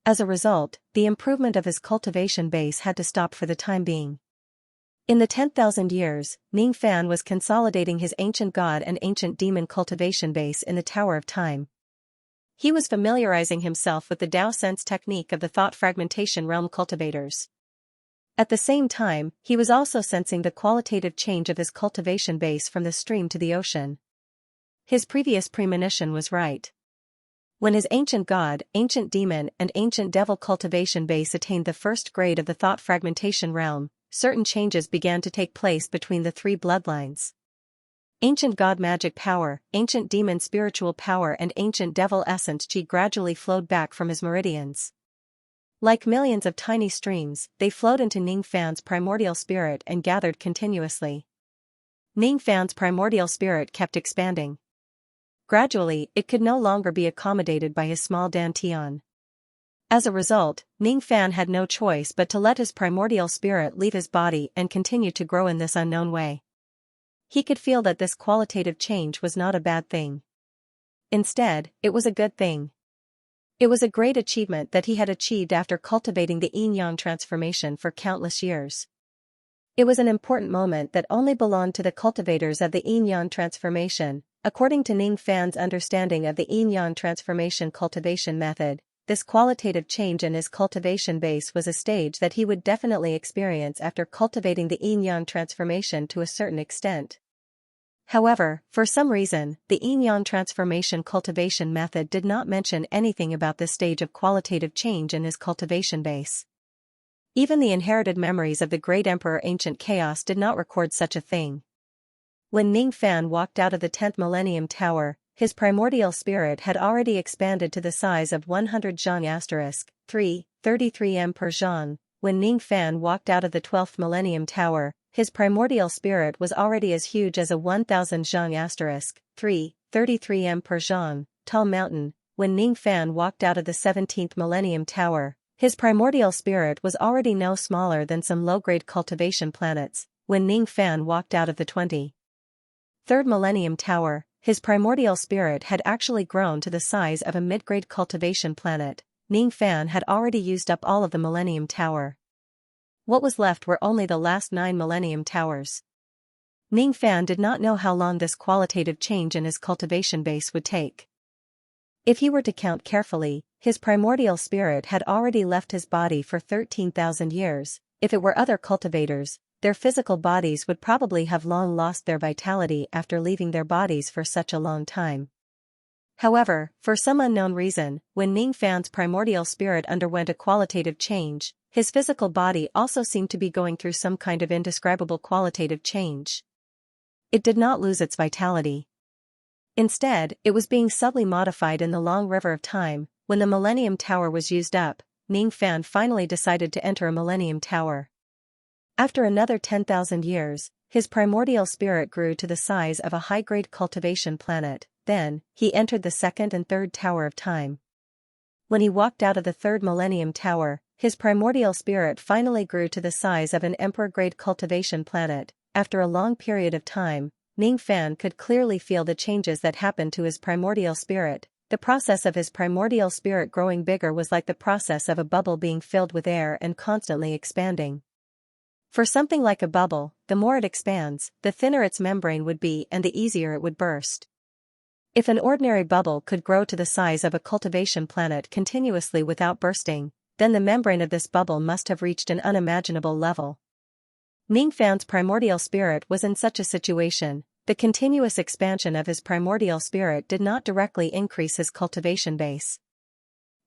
As a result, the improvement of his cultivation base had to stop for the time being. In the 10,000 years, Ning Fan was consolidating his ancient god and ancient demon cultivation base in the Tower of Time. He was familiarizing himself with the Dao sense technique of the thought fragmentation realm cultivators. At the same time, he was also sensing the qualitative change of his cultivation base from the stream to the ocean. His previous premonition was right. When his ancient god, ancient demon, and ancient devil cultivation base attained the first grade of the thought fragmentation realm, certain changes began to take place between the three bloodlines. Ancient god magic power, ancient demon spiritual power, and ancient devil essence chi gradually flowed back from his meridians. Like millions of tiny streams, they flowed into Ning Fan's primordial spirit and gathered continuously. Ning Fan's primordial spirit kept expanding. Gradually, it could no longer be accommodated by his small dantian. As a result, Ning Fan had no choice but to let his primordial spirit leave his body and continue to grow in this unknown way. He could feel that this qualitative change was not a bad thing. Instead, it was a good thing. It was a great achievement that he had achieved after cultivating the yin-yang transformation for countless years. It was an important moment that only belonged to the cultivators of the yin-yang transformation. According to Ning Fan's understanding of the yin-yang transformation cultivation method, this qualitative change in his cultivation base was a stage that he would definitely experience after cultivating the yin-yang transformation to a certain extent. However, for some reason, the yin-yang transformation cultivation method did not mention anything about this stage of qualitative change in his cultivation base. Even the inherited memories of the great Emperor Ancient Chaos did not record such a thing. When Ning Fan walked out of the 10th Millennium Tower, his primordial spirit had already expanded to the size of 100 zhang * 3, 33 m per zhang. When Ning Fan walked out of the 12th Millennium Tower, his primordial spirit was already as huge as a 1000 zhang * 3, 33 m per zhang, tall mountain. When Ning Fan walked out of the 17th Millennium Tower, his primordial spirit was already no smaller than some low-grade cultivation planets. When Ning Fan walked out of the 23rd Millennium Tower, his primordial spirit had actually grown to the size of a mid-grade cultivation planet. Ning Fan had already used up all of the Millennium Tower. What was left were only the last 9 Millennium Towers. Ning Fan did not know how long this qualitative change in his cultivation base would take. If he were to count carefully, his primordial spirit had already left his body for 13,000 years. If it were other cultivators, their physical bodies would probably have long lost their vitality after leaving their bodies for such a long time. However, for some unknown reason, when Ning Fan's primordial spirit underwent a qualitative change, his physical body also seemed to be going through some kind of indescribable qualitative change. It did not lose its vitality. Instead, it was being subtly modified in the long river of time. When the Millennium Tower was used up, Ning Fan finally decided to enter a Millennium Tower. After another 10,000 years, his primordial spirit grew to the size of a high-grade cultivation planet. Then, he entered the second and third Tower of Time. When he walked out of the 3rd Millennium Tower, his primordial spirit finally grew to the size of an emperor-grade cultivation planet. After a long period of time, Ning Fan could clearly feel the changes that happened to his primordial spirit. The process of his primordial spirit growing bigger was like the process of a bubble being filled with air and constantly expanding. For something like a bubble, the more it expands, the thinner its membrane would be and the easier it would burst. If an ordinary bubble could grow to the size of a cultivation planet continuously without bursting, then the membrane of this bubble must have reached an unimaginable level. Ning Fan's primordial spirit was in such a situation. The continuous expansion of his primordial spirit did not directly increase his cultivation base.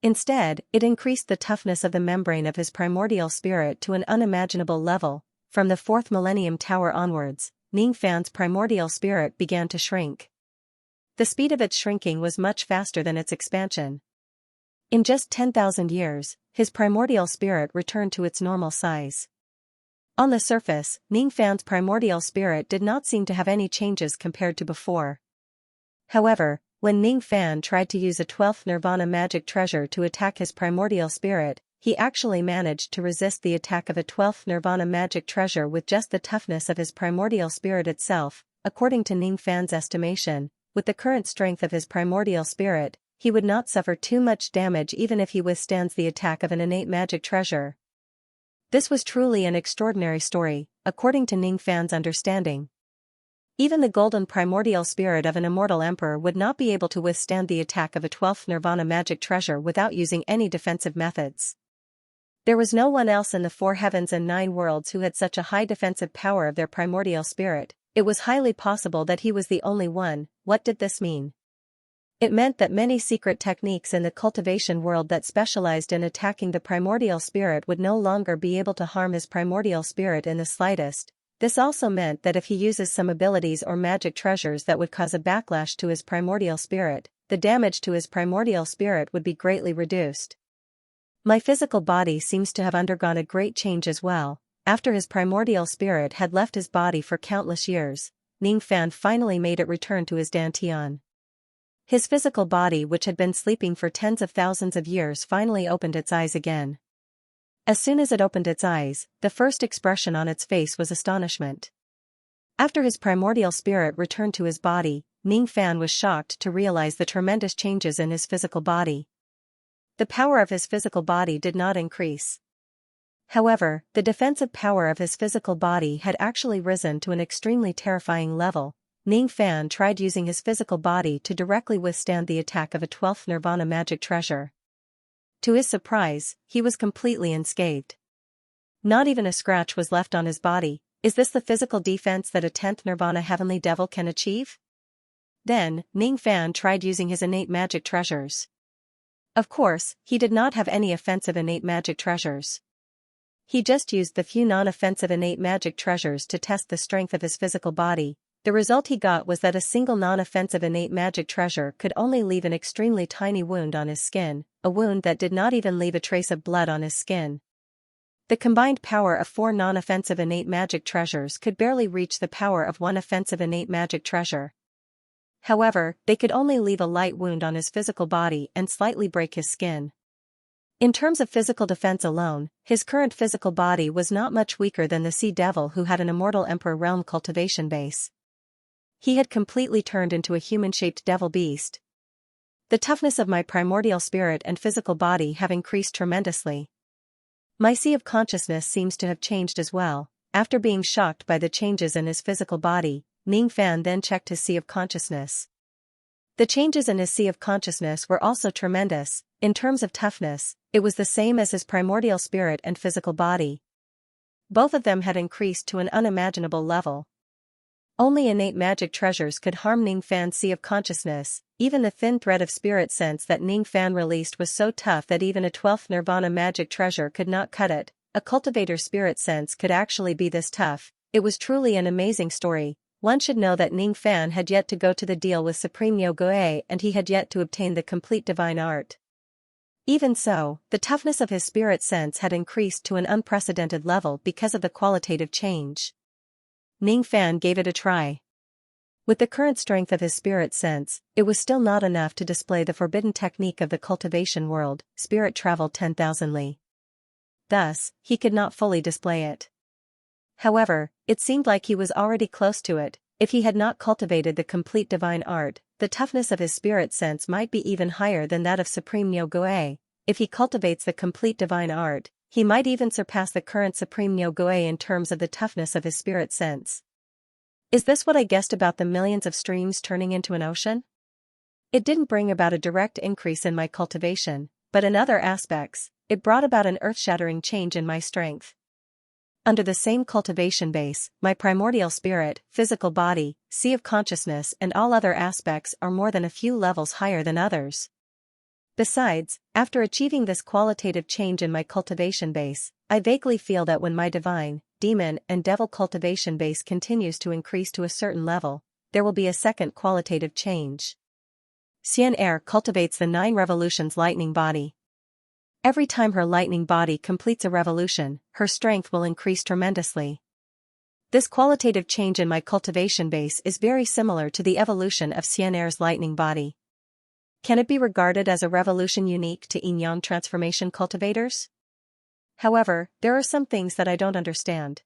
Instead, it increased the toughness of the membrane of his primordial spirit to an unimaginable level. From the 4th Millennium Tower onwards, Ning Fan's primordial spirit began to shrink. The speed of its shrinking was much faster than its expansion. In just 10,000 years, his primordial spirit returned to its normal size. On the surface, Ning Fan's primordial spirit did not seem to have any changes compared to before. However, when Ning Fan tried to use a 12th Nirvana magic treasure to attack his primordial spirit, he actually managed to resist the attack of a 12th Nirvana magic treasure with just the toughness of his primordial spirit itself. According to Ning Fan's estimation, with the current strength of his primordial spirit, he would not suffer too much damage even if he withstands the attack of an innate magic treasure. This was truly an extraordinary story, according to Ning Fan's understanding. Even the golden primordial spirit of an immortal emperor would not be able to withstand the attack of a 12th nirvana magic treasure without using any defensive methods. There was no one else in the 4 heavens and 9 worlds who had such a high defensive power of their primordial spirit. It was highly possible that he was the only one. What did this mean? It meant that many secret techniques in the cultivation world that specialized in attacking the primordial spirit would no longer be able to harm his primordial spirit in the slightest. This also meant that if he uses some abilities or magic treasures that would cause a backlash to his primordial spirit, the damage to his primordial spirit would be greatly reduced. My physical body seems to have undergone a great change as well. After his primordial spirit had left his body for countless years, Ning Fan finally made it return to his dantian. His physical body, which had been sleeping for tens of thousands of years, finally opened its eyes again. As soon as it opened its eyes, the first expression on its face was astonishment. After his primordial spirit returned to his body, Ning Fan was shocked to realize the tremendous changes in his physical body. The power of his physical body did not increase. However, the defensive power of his physical body had actually risen to an extremely terrifying level. Ning Fan tried using his physical body to directly withstand the attack of a 12th nirvana magic treasure. To his surprise, he was completely unscathed. Not even a scratch was left on his body. Is this the physical defense that a 10th nirvana heavenly devil can achieve? Then, Ning Fan tried using his innate magic treasures. Of course, he did not have any offensive innate magic treasures. He just used the few non-offensive innate magic treasures to test the strength of his physical body. The result he got was that a single non-offensive innate magic treasure could only leave an extremely tiny wound on his skin, a wound that did not even leave a trace of blood on his skin. The combined power of 4 non-offensive innate magic treasures could barely reach the power of 1 offensive innate magic treasure. However, they could only leave a light wound on his physical body and slightly break his skin. In terms of physical defense alone, his current physical body was not much weaker than the Sea Devil who had an immortal Emperor Realm cultivation base. He had completely turned into a human-shaped devil beast. The toughness of my primordial spirit and physical body have increased tremendously. My sea of consciousness seems to have changed as well. After being shocked by the changes in his physical body, Ning Fan then checked his sea of consciousness. The changes in his sea of consciousness were also tremendous. In terms of toughness, it was the same as his primordial spirit and physical body. Both of them had increased to an unimaginable level. Only innate magic treasures could harm Ning Fan's sea of consciousness. Even the thin thread of spirit sense that Ning Fan released was so tough that even a 12th nirvana magic treasure could not cut it. A cultivator's spirit sense could actually be this tough. It was truly an amazing story. One should know that Ning Fan had yet to go to the deal with Supreme Yogoe and he had yet to obtain the complete divine art. Even so, the toughness of his spirit sense had increased to an unprecedented level because of the qualitative change. Ning Fan gave it a try. With the current strength of his spirit sense, it was still not enough to display the forbidden technique of the cultivation world, spirit travel 10,000 li. Thus, he could not fully display it. However, it seemed like he was already close to it. If he had not cultivated the complete divine art, the toughness of his spirit sense might be even higher than that of Supreme Yogoe. If he cultivates the complete divine art, he might even surpass the current Supreme Yogoe in terms of the toughness of his spirit sense. Is this what I guessed about the millions of streams turning into an ocean? It didn't bring about a direct increase in my cultivation, but in other aspects, it brought about an earth-shattering change in my strength. Under the same cultivation base, my primordial spirit, physical body, sea of consciousness and all other aspects are more than a few levels higher than others. Besides, after achieving this qualitative change in my cultivation base, I vaguely feel that when my divine, demon and devil cultivation base continues to increase to a certain level, there will be a second qualitative change. Xianxia cultivates the 9 revolutions lightning body. Every time her lightning body completes a revolution, her strength will increase tremendously. This qualitative change in my cultivation base is very similar to the evolution of Xianxia's lightning body. Can it be regarded as a revolution unique to yin-yang transformation cultivators? However, there are some things that I don't understand.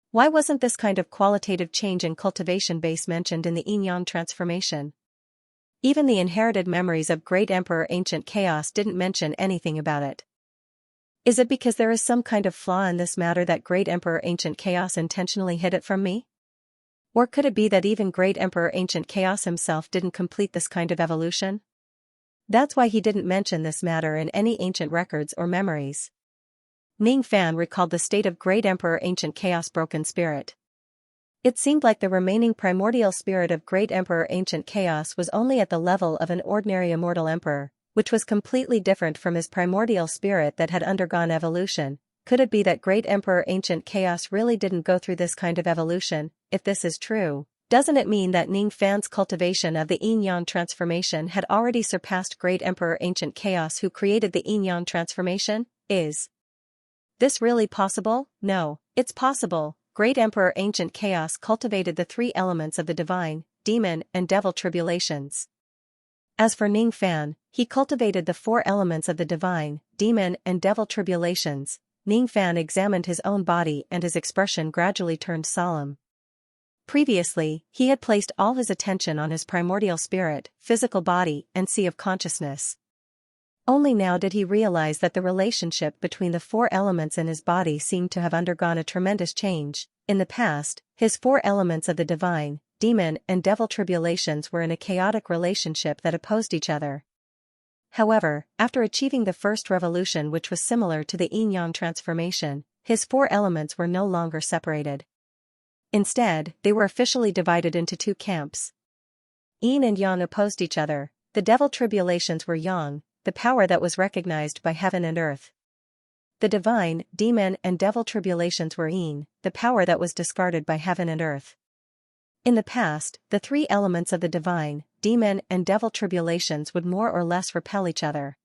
Why wasn't this kind of qualitative change in cultivation base mentioned in the yin-yang transformation? Even the inherited memories of Great Emperor Ancient Chaos didn't mention anything about it. Is it because there is some kind of flaw in this matter that Great Emperor Ancient Chaos intentionally hid it from me? Or could it be that even Great Emperor Ancient Chaos himself didn't complete this kind of evolution? That's why he didn't mention this matter in any ancient records or memories. Ning Fan recalled the state of Great Emperor Ancient Chaos' broken spirit. It seemed like the remaining primordial spirit of Great Emperor Ancient Chaos was only at the level of an ordinary immortal emperor, which was completely different from his primordial spirit that had undergone evolution. Could it be that Great Emperor Ancient Chaos really didn't go through this kind of evolution? If this is true, doesn't it mean that Ning Fan's cultivation of the yin-yang transformation had already surpassed Great Emperor Ancient Chaos who created the yin-yang transformation? Is this really possible? No, it's possible. Great Emperor Ancient Chaos cultivated the three elements of the divine, demon, and devil tribulations. As for Ning Fan, he cultivated the four elements of the divine, demon, and devil tribulations. Ning Fan examined his own body and his expression gradually turned solemn. Previously, he had placed all his attention on his primordial spirit, physical body, and sea of consciousness. Only now did he realize that the relationship between the four elements in his body seemed to have undergone a tremendous change. In the past, his four elements of the divine, demon, and devil tribulations were in a chaotic relationship that opposed each other. However, after achieving the first revolution, which was similar to the yin-yang transformation, his four elements were no longer separated. Instead, they were officially divided into two camps. Yin and yang opposed each other. The devil tribulations were yang, the power that was recognized by heaven and earth. The divine, demon, and devil tribulations were yin, the power that was discarded by heaven and earth. In the past, the three elements of the divine, demon, and devil tribulations would more or less repel each other.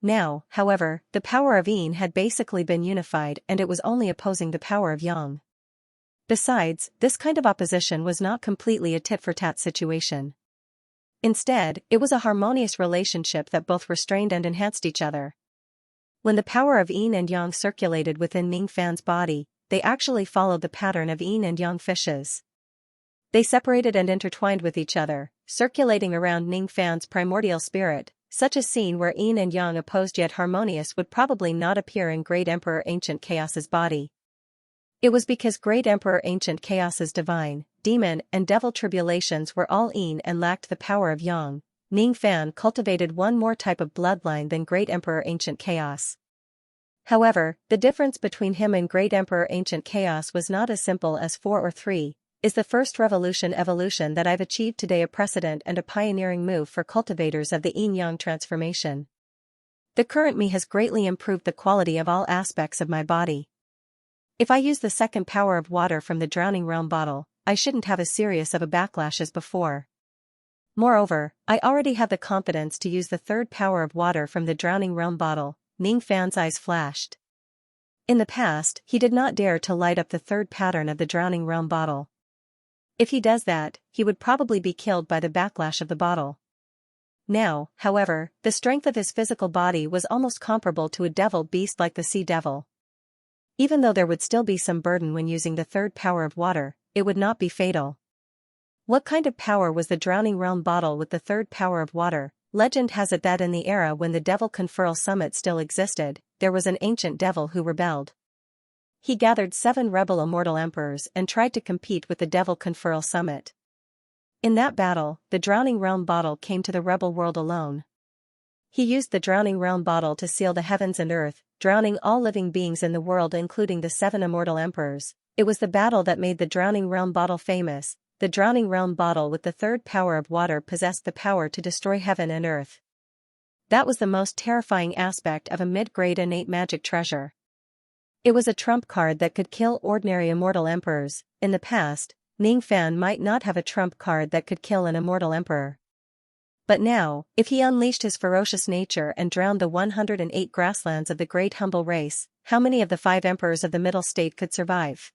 Now, however, the power of yin had basically been unified and it was only opposing the power of yang. Besides, this kind of opposition was not completely a tit-for-tat situation. Instead, it was a harmonious relationship that both restrained and enhanced each other. When the power of yin and yang circulated within Ning Fan's body, they actually followed the pattern of yin and yang fishes. They separated and intertwined with each other, circulating around Ning Fan's primordial spirit. Such a scene where yin and yang opposed yet harmonious would probably not appear in Great Emperor Ancient Chaos's body. It was because Great Emperor Ancient Chaos's divine, demon, and devil tribulations were all yin and lacked the power of yang. Ning Fan cultivated one more type of bloodline than Great Emperor Ancient Chaos. However, the difference between him and Great Emperor Ancient Chaos was not as simple as 4 or 3. Is the first revolution evolution that I've achieved today a precedent and a pioneering move for cultivators of the yin-yang transformation? The current me has greatly improved the quality of all aspects of my body. If I use the second power of water from the Drowning Realm bottle, I shouldn't have as serious of a backlash as before. Moreover, I already have the confidence to use the third power of water from the Drowning Realm bottle. Ning Fan's eyes flashed. In the past, he did not dare to light up the third pattern of the Drowning Realm bottle. If he does that, he would probably be killed by the backlash of the bottle. Now, however, the strength of his physical body was almost comparable to a devil beast like the sea devil. Even though there would still be some burden when using the third power of water, it would not be fatal. What kind of power was the Drowning Realm bottle with the third power of water? Legend has it that in the era when the Devil Conferral Summit still existed, there was an ancient devil who rebelled. He gathered 7 rebel immortal emperors and tried to compete with the Devil Conferral Summit. In that battle, the Drowning Realm bottle came to the rebel world alone. He used the Drowning Realm bottle to seal the heavens and earth, drowning all living beings in the world including the 7 immortal emperors. It was the battle that made the Drowning Realm bottle famous. The Drowning Realm bottle with the third power of water possessed the power to destroy heaven and earth. That was the most terrifying aspect of a mid-grade innate magic treasure. It was a trump card that could kill ordinary immortal emperors. In the past, Ning Fan might not have a trump card that could kill an immortal emperor. But now, if he unleashed his ferocious nature and drowned the 108 grasslands of the great humble race, how many of the 5 emperors of the middle state could survive?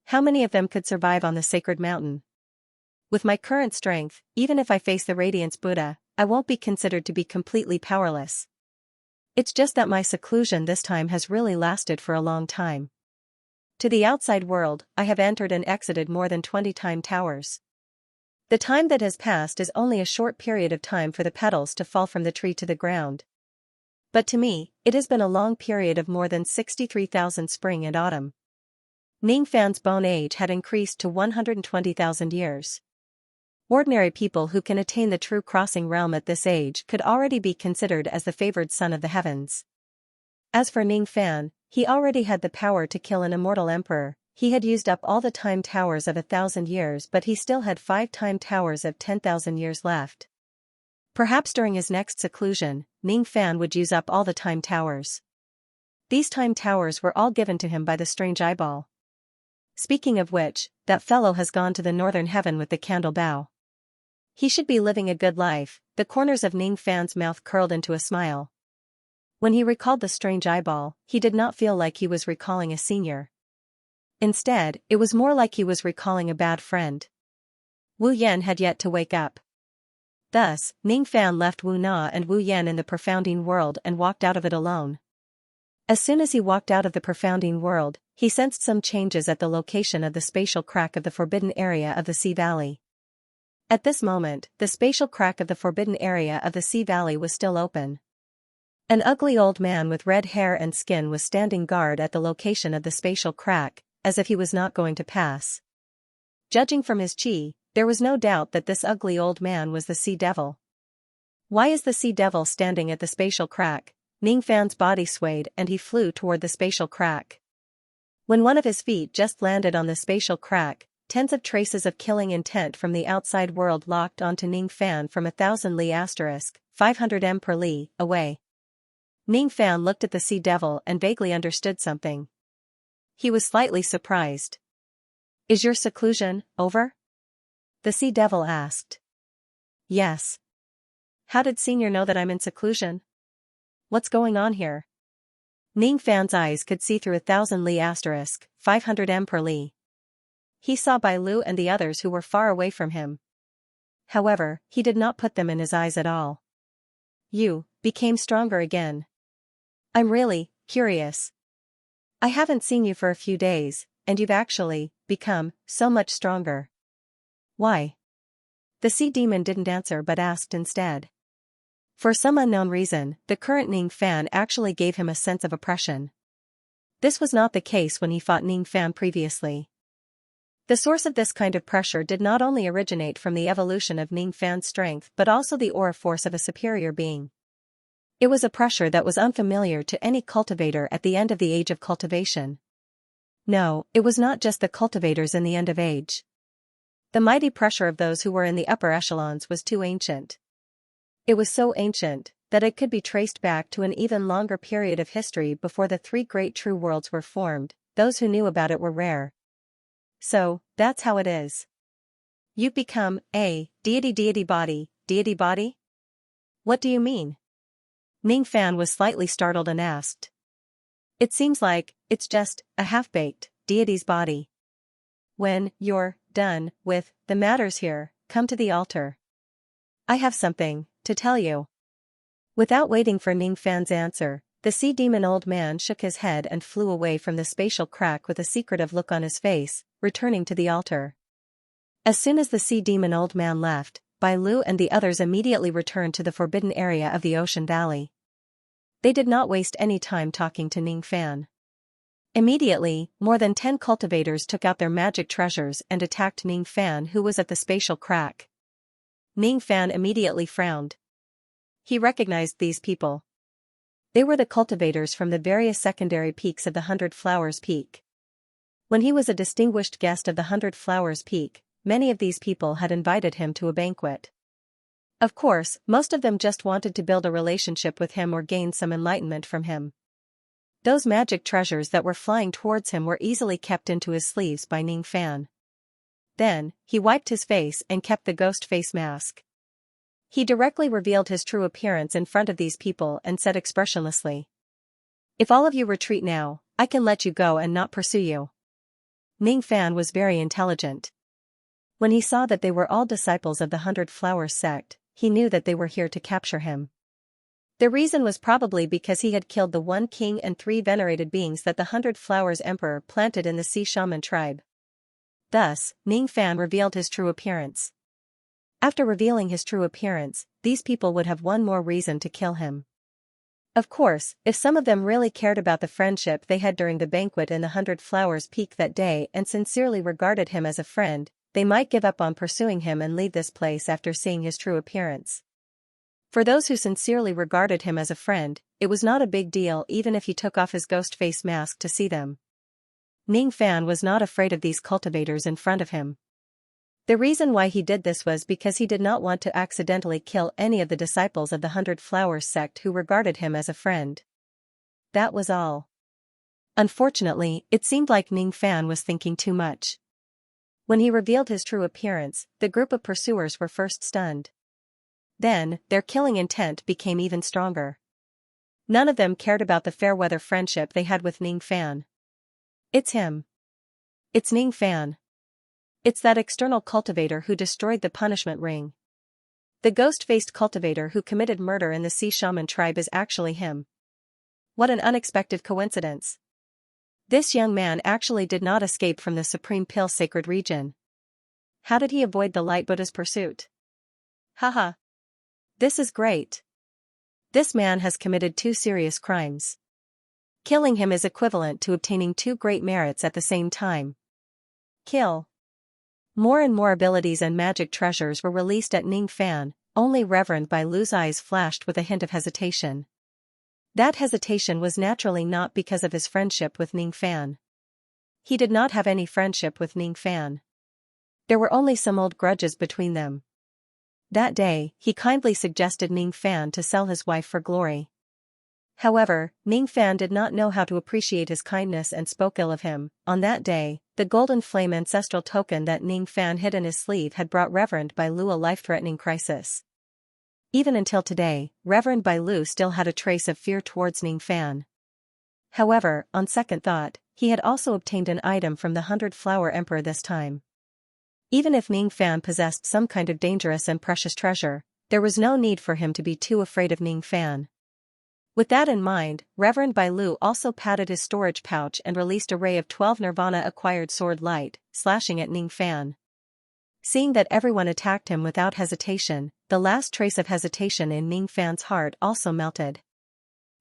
How many of them could survive on the sacred mountain? With my current strength, even if I face the Radiance Buddha, I won't be considered to be completely powerless. It's just that my seclusion this time has really lasted for a long time. To the outside world, I have entered and exited more than 20 time towers. The time that has passed is only a short period of time for the petals to fall from the tree to the ground. But to me, it has been a long period of more than 63,000 spring and autumn. Ningfan's bone age had increased to 120,000 years. Ordinary people who can attain the true crossing realm at this age could already be considered as the favored son of the heavens. As for Ningfan, he already had the power to kill an immortal emperor. He had used up all the time towers of 1,000 years, but he still had 5 time towers of 10,000 years left. Perhaps during his next seclusion, Ningfan would use up all the time towers. These time towers were all given to him by the strange eyeball. Speaking of which, that fellow has gone to the northern heaven with the candle bow. He should be living a good life. The corners of Ningfan's mouth curled into a smile. When he recalled the strange eyeball, he did not feel like he was recalling a senior. Instead, it was more like he was recalling a bad friend. Wu Yan had yet to wake up. Thus, Ningfan left Wu Na and Wu Yan in the profounding world and walked out of it alone. As soon as he walked out of the profounding world, he sensed some changes at the location of the spatial crack of the forbidden area of the Sea Valley. At this moment, the spatial crack of the forbidden area of the Sea Valley was still open. An ugly old man with red hair and skin was standing guard at the location of the spatial crack, as if he was not going to pass. Judging from his chi, there was no doubt that this ugly old man was the Sea Devil. Why is the Sea Devil standing at the spatial crack? Ningfan's body swayed and he flew toward the spatial crack. When one of his feet just landed on the spatial crack, tens of traces of killing intent from the outside world locked onto Ningfan from 1,000 li * 500 m per li away. Ningfan looked at the Sea Devil and vaguely understood something. He was slightly surprised. "Is your seclusion over?" the Sea Devil asked. "Yes." "How did Senior know that I'm in seclusion? What's going on here?" Ningfan's eyes could see through 1,000 li * 500 m per li. He saw Bai Lu and the others who were far away from him. However, he did not put them in his eyes at all. "You became stronger again. I'm really curious. I haven't seen you for a few days, and you've actually become so much stronger. Why?" The sea demon didn't answer but asked instead. For some unknown reason, the current Ningfan actually gave him a sense of oppression. This was not the case when he fought Ningfan previously. The source of this kind of pressure did not only originate from the evolution of Ningfan's strength but also the aura force of a superior being. It was a pressure that was unfamiliar to any cultivator at the end of the age of cultivation. No, it was not just the cultivators in the end of age. The mighty pressure of those who were in the upper echelons was too ancient. It was so ancient that it could be traced back to an even longer period of history before the 3 great true worlds were formed. Those who knew about it were rare. So, that's how it is. You've become a deity body? What do you mean? Ningfan was slightly startled and asked. It seems like it's just a half-baked deity's body. When you're done with the matters here, come to the altar. I have something to tell you. Without waiting for Ningfan's answer, the sea demon old man shook his head and flew away from the spatial crack with a secretive look on his face, returning to the altar. As soon as the sea demon old man left, Bai Lu and the others immediately returned to the forbidden area of the ocean valley. They did not waste any time talking to Ningfan. Immediately, more than 10 cultivators took out their magic treasures and attacked Ningfan, who was at the spatial crack. Ningfan immediately frowned. He recognized these people. They were the cultivators from the various secondary peaks of the 100 Flowers Peak. When he was a distinguished guest of the 100 Flowers Peak, many of these people had invited him to a banquet. Of course, most of them just wanted to build a relationship with him or gain some enlightenment from him. Those magic treasures that were flying towards him were easily kept into his sleeves by Ningfan. Then, he wiped his face and kept the ghost face mask. He directly revealed his true appearance in front of these people and said expressionlessly, "If all of you retreat now, I can let you go and not pursue you." Ningfan was very intelligent. When he saw that they were all disciples of the 100 Flowers sect, he knew that they were here to capture him. The reason was probably because he had killed the 1 king and 3 venerated beings that the 100 Flowers Emperor planted in the Sea Shaman tribe. Thus, Ningfan revealed his true appearance. After revealing his true appearance, these people would have one more reason to kill him. Of course, if some of them really cared about the friendship they had during the banquet in the 100 Flowers Peak that day and sincerely regarded him as a friend, they might give up on pursuing him and leave this place after seeing his true appearance. For those who sincerely regarded him as a friend, it was not a big deal even if he took off his ghost face mask to see them. Ning Fan was not afraid of these cultivators in front of him. The reason why he did this was because he did not want to accidentally kill any of the disciples of the 100 Flowers sect who regarded him as a friend. That was all. Unfortunately, it seemed like Ning Fan was thinking too much. When he revealed his true appearance, the group of pursuers were first stunned. Then, their killing intent became even stronger. None of them cared about the fair-weather friendship they had with Ning Fan. It's him. It's Ning Fan. It's that external cultivator who destroyed the punishment ring. The ghost-faced cultivator who committed murder in the Sea Shaman tribe is actually him. What an unexpected coincidence. This young man actually did not escape from the Supreme Pill Sacred Region. How did he avoid the Light Buddha's pursuit? Haha. This is great. This man has committed 2 serious crimes. Killing him is equivalent to obtaining 2 great merits at the same time. Kill. More and more abilities and magic treasures were released at Ning Fan, only Reverend Bai Lu's eyes flashed with a hint of hesitation. That hesitation was naturally not because of his friendship with Ning Fan. He did not have any friendship with Ning Fan. There were only some old grudges between them. That day, he kindly suggested Ning Fan to sell his wife for glory. However, Ning Fan did not know how to appreciate his kindness and spoke ill of him. On that day, the golden flame ancestral token that Ning Fan hid in his sleeve had brought Reverend Bai Lu a life-threatening crisis. Even until today, Reverend Bai Lu still had a trace of fear towards Ning Fan. However, on second thought, he had also obtained an item from the 100 Flower Emperor this time. Even if Ning Fan possessed some kind of dangerous and precious treasure, there was no need for him to be too afraid of Ning Fan. With that in mind, Reverend Bai Lu also patted his storage pouch and released a ray of 12 Nirvana-acquired sword light, slashing at Ning Fan. Seeing that everyone attacked him without hesitation, the last trace of hesitation in Ning Fan's heart also melted.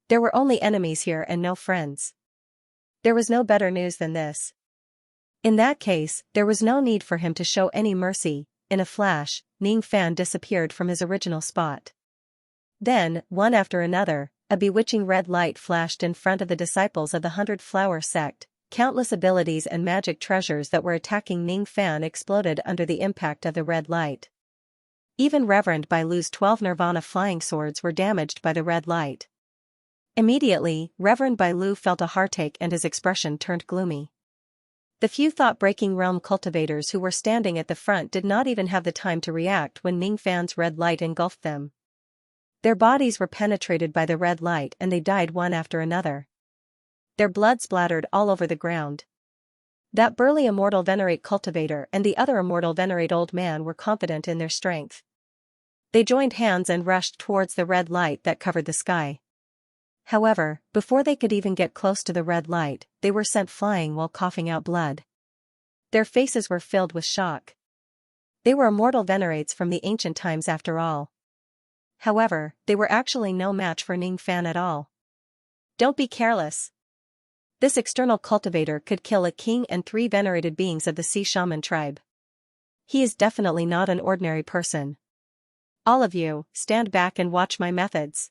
There were only enemies here and no friends. There was no better news than this. In that case, there was no need for him to show any mercy. In a flash, Ning Fan disappeared from his original spot. Then, one after another, a bewitching red light flashed in front of the disciples of the 100 Flower sect. Countless abilities and magic treasures that were attacking Ning Fan exploded under the impact of the red light. Even Reverend Bai Lu's 12 Nirvana flying swords were damaged by the red light. Immediately, Reverend Bai Lu felt a heartache and his expression turned gloomy. The few thought-breaking realm cultivators who were standing at the front did not even have the time to react when Ning Fan's red light engulfed them. Their bodies were penetrated by the red light and they died one after another. Their blood splattered all over the ground. That burly immortal venerate cultivator and the other immortal venerate old man were confident in their strength. They joined hands and rushed towards the red light that covered the sky. However, before they could even get close to the red light, they were sent flying while coughing out blood. Their faces were filled with shock. They were immortal venerates from the ancient times after all. However, they were actually no match for Ning Fan at all. Don't be careless. This external cultivator could kill a king and 3 venerated beings of the Sea Shaman tribe. He is definitely not an ordinary person. All of you, stand back and watch my methods.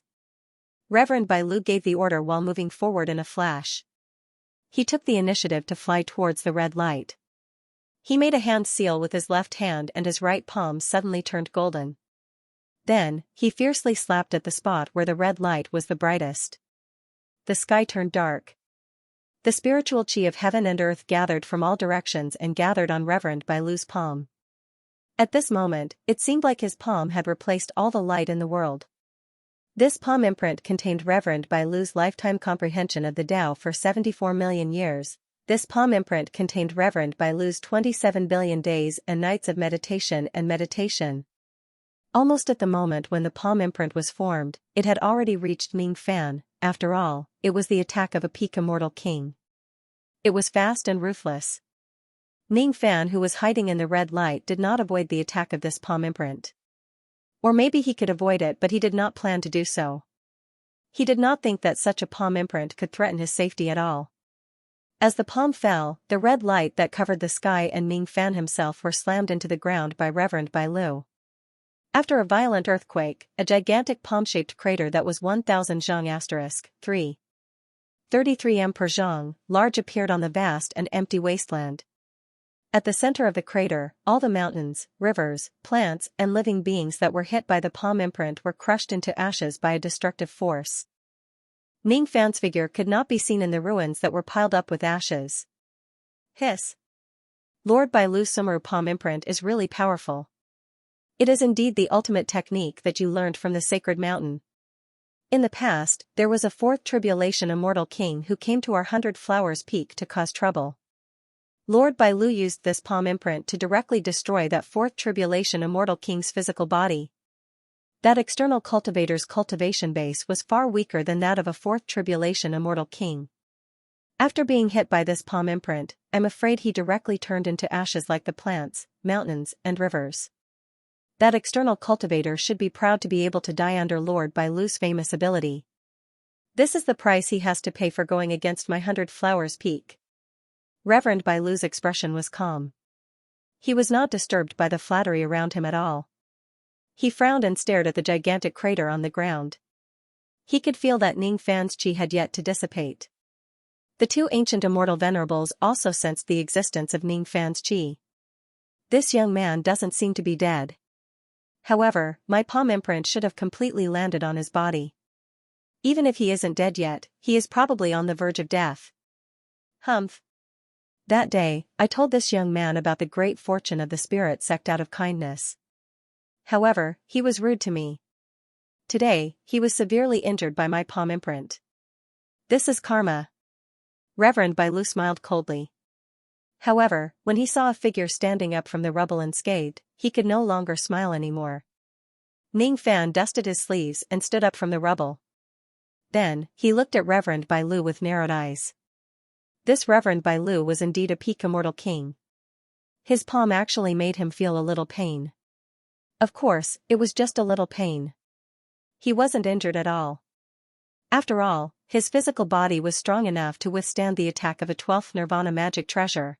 Reverend Bai Lu gave the order while moving forward in a flash. He took the initiative to fly towards the red light. He made a hand seal with his left hand and his right palm suddenly turned golden. Then, he fiercely slapped at the spot where the red light was the brightest. The sky turned dark. The spiritual chi of heaven and earth gathered from all directions and gathered on Reverend Bai Lu's palm. At this moment, it seemed like his palm had replaced all the light in the world. This palm imprint contained Reverend Bai Lu's lifetime comprehension of the Tao for 74 million years. This palm imprint contained Reverend Bai Lu's 27 billion days and nights of meditation and meditation. Almost at the moment when the palm imprint was formed, it had already reached Ning Fan. After all, it was the attack of a peak immortal king. It was fast and ruthless. Ning Fan, who was hiding in the red light, did not avoid the attack of this palm imprint. Or maybe he could avoid it, but he did not plan to do so. He did not think that such a palm imprint could threaten his safety at all. As the palm fell, the red light that covered the sky and Ning Fan himself were slammed into the ground by Reverend Bai Lu. After a violent earthquake, a gigantic palm-shaped crater that was 1000 zhang *3. 33 m per zhang large appeared on the vast and empty wasteland. At the center of the crater, all the mountains, rivers, plants, and living beings that were hit by the palm imprint were crushed into ashes by a destructive force. Ning Fan's figure could not be seen in the ruins that were piled up with ashes. Hiss. Lord Bai Lu's Sumeru palm imprint is really powerful. It is indeed the ultimate technique that you learned from the sacred mountain. In the past, there was a fourth tribulation immortal king who came to our 100 Flowers Peak to cause trouble. Lord Bai Lu used this palm imprint to directly destroy that fourth tribulation immortal king's physical body. That external cultivator's cultivation base was far weaker than that of a fourth tribulation immortal king. After being hit by this palm imprint, I'm afraid he directly turned into ashes like the plants, mountains, and rivers. That external cultivator should be proud to be able to die under Lord Bai Lu's famous ability. This is the price he has to pay for going against my 100 Flowers Peak. Reverend Bai Lu's expression was calm. He was not disturbed by the flattery around him at all. He frowned and stared at the gigantic crater on the ground. He could feel that Ning Fan's chi had yet to dissipate. The two ancient immortal venerables also sensed the existence of Ning Fan's chi. This young man doesn't seem to be dead. However, my palm imprint should have completely landed on his body. Even if he isn't dead yet, he is probably on the verge of death. Humph. That day, I told this young man about the great fortune of the spirit sect out of kindness. However, he was rude to me. Today, he was severely injured by my palm imprint. This is karma. Reverend Bai Lu smiled coldly. However, when he saw a figure standing up from the rubble unscathed, he could no longer smile anymore. Ning Fan dusted his sleeves and stood up from the rubble. Then, he looked at Reverend Bai Lu with narrowed eyes. This Reverend Bai Lu was indeed a peak immortal king. His palm actually made him feel a little pain. Of course, it was just a little pain. He wasn't injured at all. After all, his physical body was strong enough to withstand the attack of a 12th Nirvana magic treasure.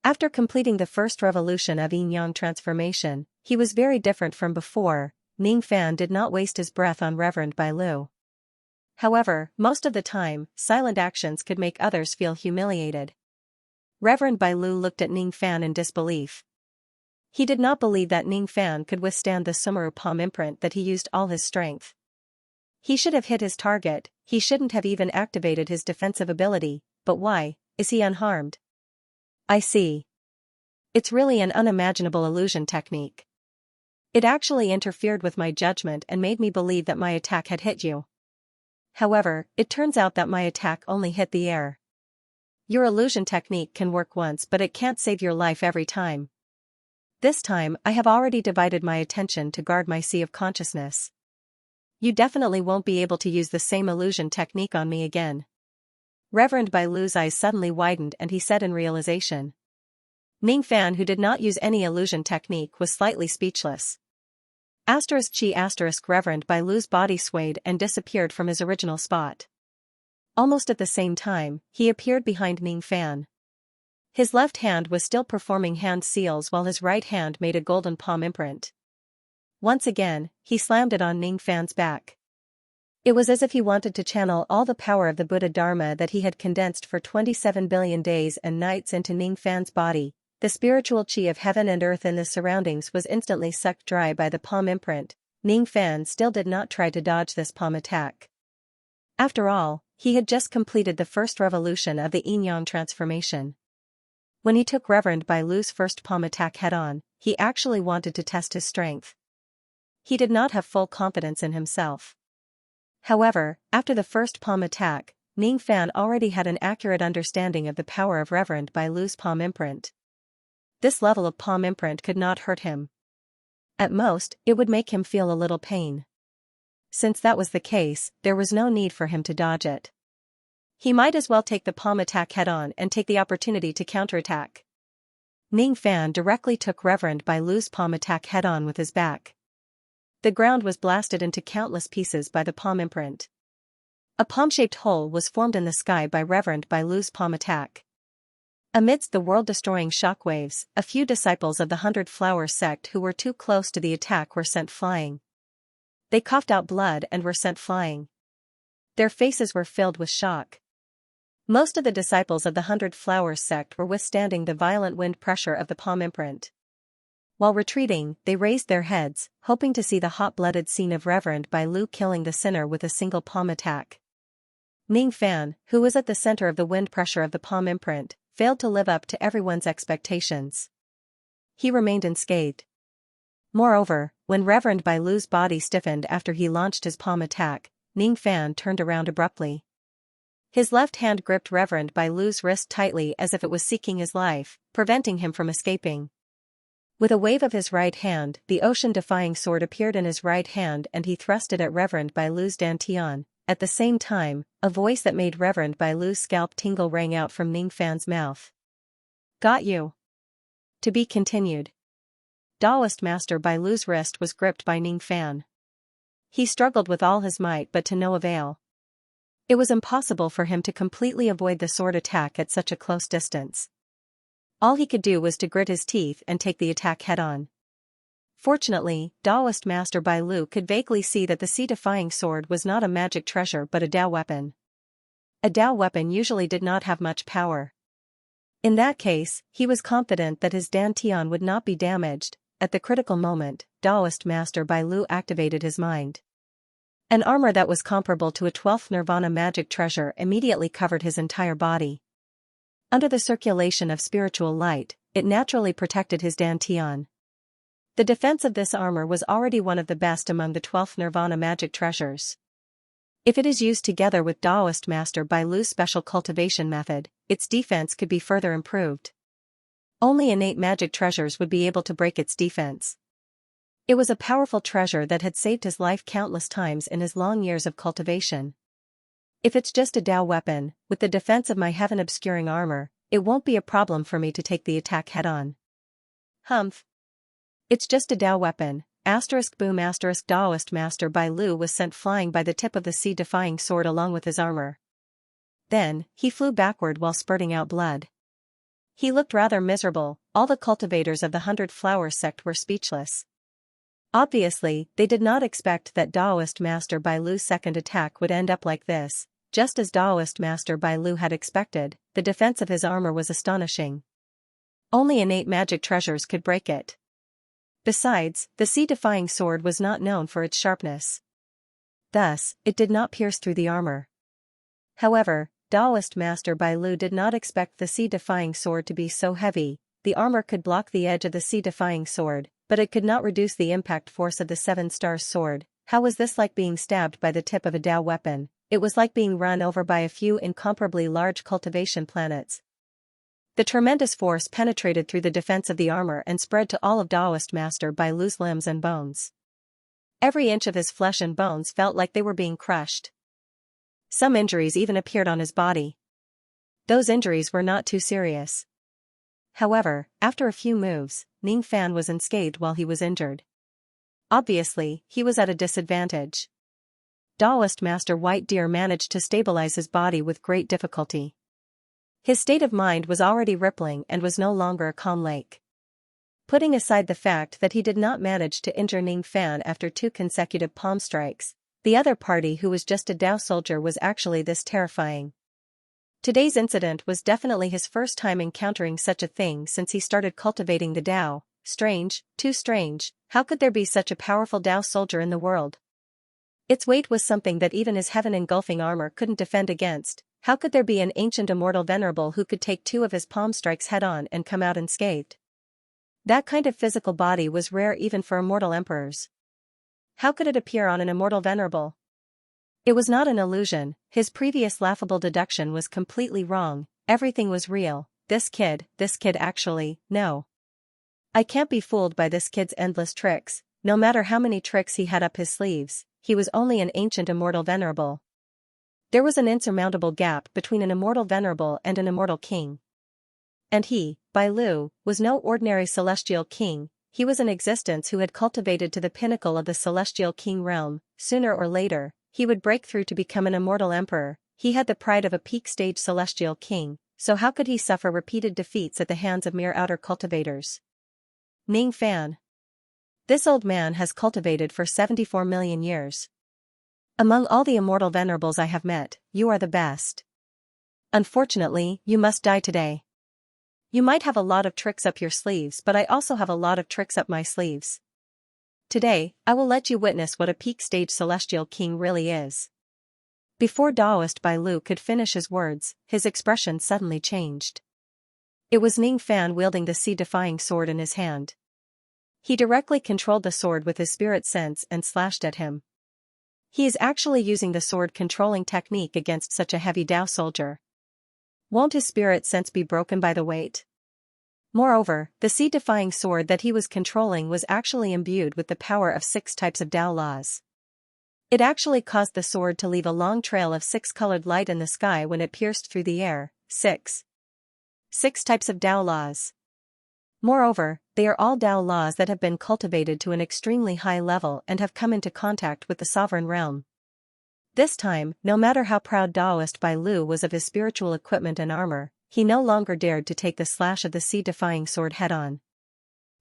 After completing the first revolution of yin-yang transformation, he was very different from before. Ning Fan did not waste his breath on Reverend Bai Lu. However, most of the time, silent actions could make others feel humiliated. Reverend Bai Lu looked at Ning Fan in disbelief. He did not believe that Ning Fan could withstand the Sumeru palm imprint that he used all his strength. He should have hit his target, he shouldn't have even activated his defensive ability, but why, is he unharmed? I see. It's really an unimaginable illusion technique. It actually interfered with my judgment and made me believe that my attack had hit you. However, it turns out that my attack only hit the air. Your illusion technique can work once, but it can't save your life every time. This time, I have already divided my attention to guard my sea of consciousness. You definitely won't be able to use the same illusion technique on me again. Reverend Bai Lu's eyes suddenly widened and he said in realization. Ning Fan, who did not use any illusion technique, was slightly speechless. Reverend Bai Lu's body swayed and disappeared from his original spot. Almost at the same time, he appeared behind Ning Fan. His left hand was still performing hand seals while his right hand made a golden palm imprint. Once again, he slammed it on Ning Fan's back. It was as if he wanted to channel all the power of the Buddha Dharma that he had condensed for 27 billion days and nights into Ning Fan's body. The spiritual chi of heaven and earth in the surroundings was instantly sucked dry by the palm imprint. Ning Fan still did not try to dodge this palm attack. After all, he had just completed the first revolution of the yin-yang transformation. When he took Reverend Bai Lu's first palm attack head-on, he actually wanted to test his strength. He did not have full confidence in himself. However, after the first palm attack, Ning Fan already had an accurate understanding of the power of Reverend Bai Lu's palm imprint. This level of palm imprint could not hurt him. At most, it would make him feel a little pain. Since that was the case, there was no need for him to dodge it. He might as well take the palm attack head-on and take the opportunity to counterattack. Ning Fan directly took Reverend Bai Lu's palm attack head-on with his back. the ground was blasted into countless pieces by the palm imprint. A palm-shaped hole was formed in the sky by Reverend Bailu's palm attack. Amidst the world-destroying shockwaves, a few disciples of the 100 Flowers sect who were too close to the attack were sent flying. They coughed out blood and were sent flying. Their faces were filled with shock. Most of the disciples of the 100 Flowers sect were withstanding the violent wind pressure of the palm imprint. While retreating, they raised their heads, hoping to see the hot-blooded scene of Reverend Bailu killing the sinner with a single palm attack. Ning Fan, who was at the center of the wind pressure of the palm imprint, failed to live up to everyone's expectations. He remained unscathed. Moreover, when Reverend Bailu's body stiffened after he launched his palm attack, Ning Fan turned around abruptly. His left hand gripped Reverend Bailu's wrist tightly as if it was seeking his life, preventing him from escaping. With a wave of his right hand, the ocean-defying sword appeared in his right hand and he thrust it at Reverend Bailu's dantian. At the same time, a voice that made Reverend Bailu's scalp tingle rang out from Ning Fan's mouth. "Got you." To be continued. Taoist Master Bailu's wrist was gripped by Ning Fan. He struggled with all his might but to no avail. It was impossible for him to completely avoid the sword attack at such a close distance. All he could do was to grit his teeth and take the attack head-on. Fortunately, Taoist Master Bailu could vaguely see that the sea-defying sword was not a magic treasure but a Tao weapon. A Tao weapon usually did not have much power. In that case, he was confident that his dantian would not be damaged. At the critical moment, Taoist Master Bailu activated his mind. An armor that was comparable to a 12th Nirvana magic treasure immediately covered his entire body. Under the circulation of spiritual light, it naturally protected his dantian. The defense of this armor was already one of the best among the 12th Nirvana magic treasures. If it is used together with Taoist Master Bailu's special cultivation method, its defense could be further improved. Only innate magic treasures would be able to break its defense. It was a powerful treasure that had saved his life countless times in his long years of cultivation. If it's just a Tao weapon, with the defense of my heaven-obscuring armor, it won't be a problem for me to take the attack head-on. Humph. It's just a Tao weapon, *boom*. Taoist Master Bailu was sent flying by the tip of the sea-defying sword along with his armor. Then, he flew backward while spurting out blood. He looked rather miserable. All the cultivators of the 100 Flowers sect were speechless. Obviously, they did not expect that Taoist Master Bailu's second attack would end up like this. Just as Taoist Master Bailu had expected, the defense of his armor was astonishing. Only innate magic treasures could break it. Besides, the sea-defying sword was not known for its sharpness. Thus, it did not pierce through the armor. However, Taoist Master Bailu did not expect the sea-defying sword to be so heavy. The armor could block the edge of the sea-defying sword, but it could not reduce the impact force of the 7 Stars sword. How was this like being stabbed by the tip of a Tao weapon? It was like being run over by a few incomparably large cultivation planets. The tremendous force penetrated through the defense of the armor and spread to all of Taoist Master Bailu's limbs and bones. Every inch of his flesh and bones felt like they were being crushed. Some injuries even appeared on his body. Those injuries were not too serious. However, after a few moves, Ning Fan was unscathed while he was injured. Obviously, he was at a disadvantage. Taoist Master White Deer managed to stabilize his body with great difficulty. His state of mind was already rippling and was no longer a calm lake. Putting aside the fact that he did not manage to injure Ning Fan after 2 consecutive palm strikes, the other party who was just a Tao soldier was actually this terrifying. Today's incident was definitely his first time encountering such a thing since he started cultivating the Tao. Strange, too strange, how could there be such a powerful Tao soldier in the world? Its weight was something that even his heaven-engulfing armor couldn't defend against. How could there be an ancient immortal venerable who could take 2 of his palm strikes head-on and come out unscathed? That kind of physical body was rare even for immortal emperors. How could it appear on an immortal venerable? It was not an illusion. His previous laughable deduction was completely wrong. Everything was real. This kid actually, no. I can't be fooled by this kid's endless tricks. No matter how many tricks he had up his sleeves, he was only an ancient immortal venerable. There was an insurmountable gap between an immortal venerable and an immortal king. And he, Bailu, was no ordinary celestial king. he was an existence who had cultivated to the pinnacle of the celestial king realm. Sooner or later, he would break through to become an immortal emperor. He had the pride of a peak-stage celestial king, so how could he suffer repeated defeats at the hands of mere outer cultivators? Ning Fan. This old man has cultivated for 74 million years. Among all the immortal venerables I have met, you are the best. Unfortunately, you must die today. You might have a lot of tricks up your sleeves, but I also have a lot of tricks up my sleeves. Today, I will let you witness what a peak-stage celestial king really is. Before Taoist Bai Lu could finish his words, his expression suddenly changed. It was Ning Fan wielding the sea-defying sword in his hand. He directly controlled the sword with his spirit sense and slashed at him. He is actually using the sword-controlling technique against such a heavy Dao soldier. Won't his spirit sense be broken by the weight? Moreover, the sea-defying sword that he was controlling was actually imbued with the power of 6 types of Dao laws. It actually caused the sword to leave a long trail of 6-colored light in the sky when it pierced through the air. 6 types of Dao laws. Moreover, they are all Dao laws that have been cultivated to an extremely high level and have come into contact with the sovereign realm. This time, no matter how proud Taoist Bai Lu was of his spiritual equipment and armor, he no longer dared to take the slash of the sea-defying sword head-on.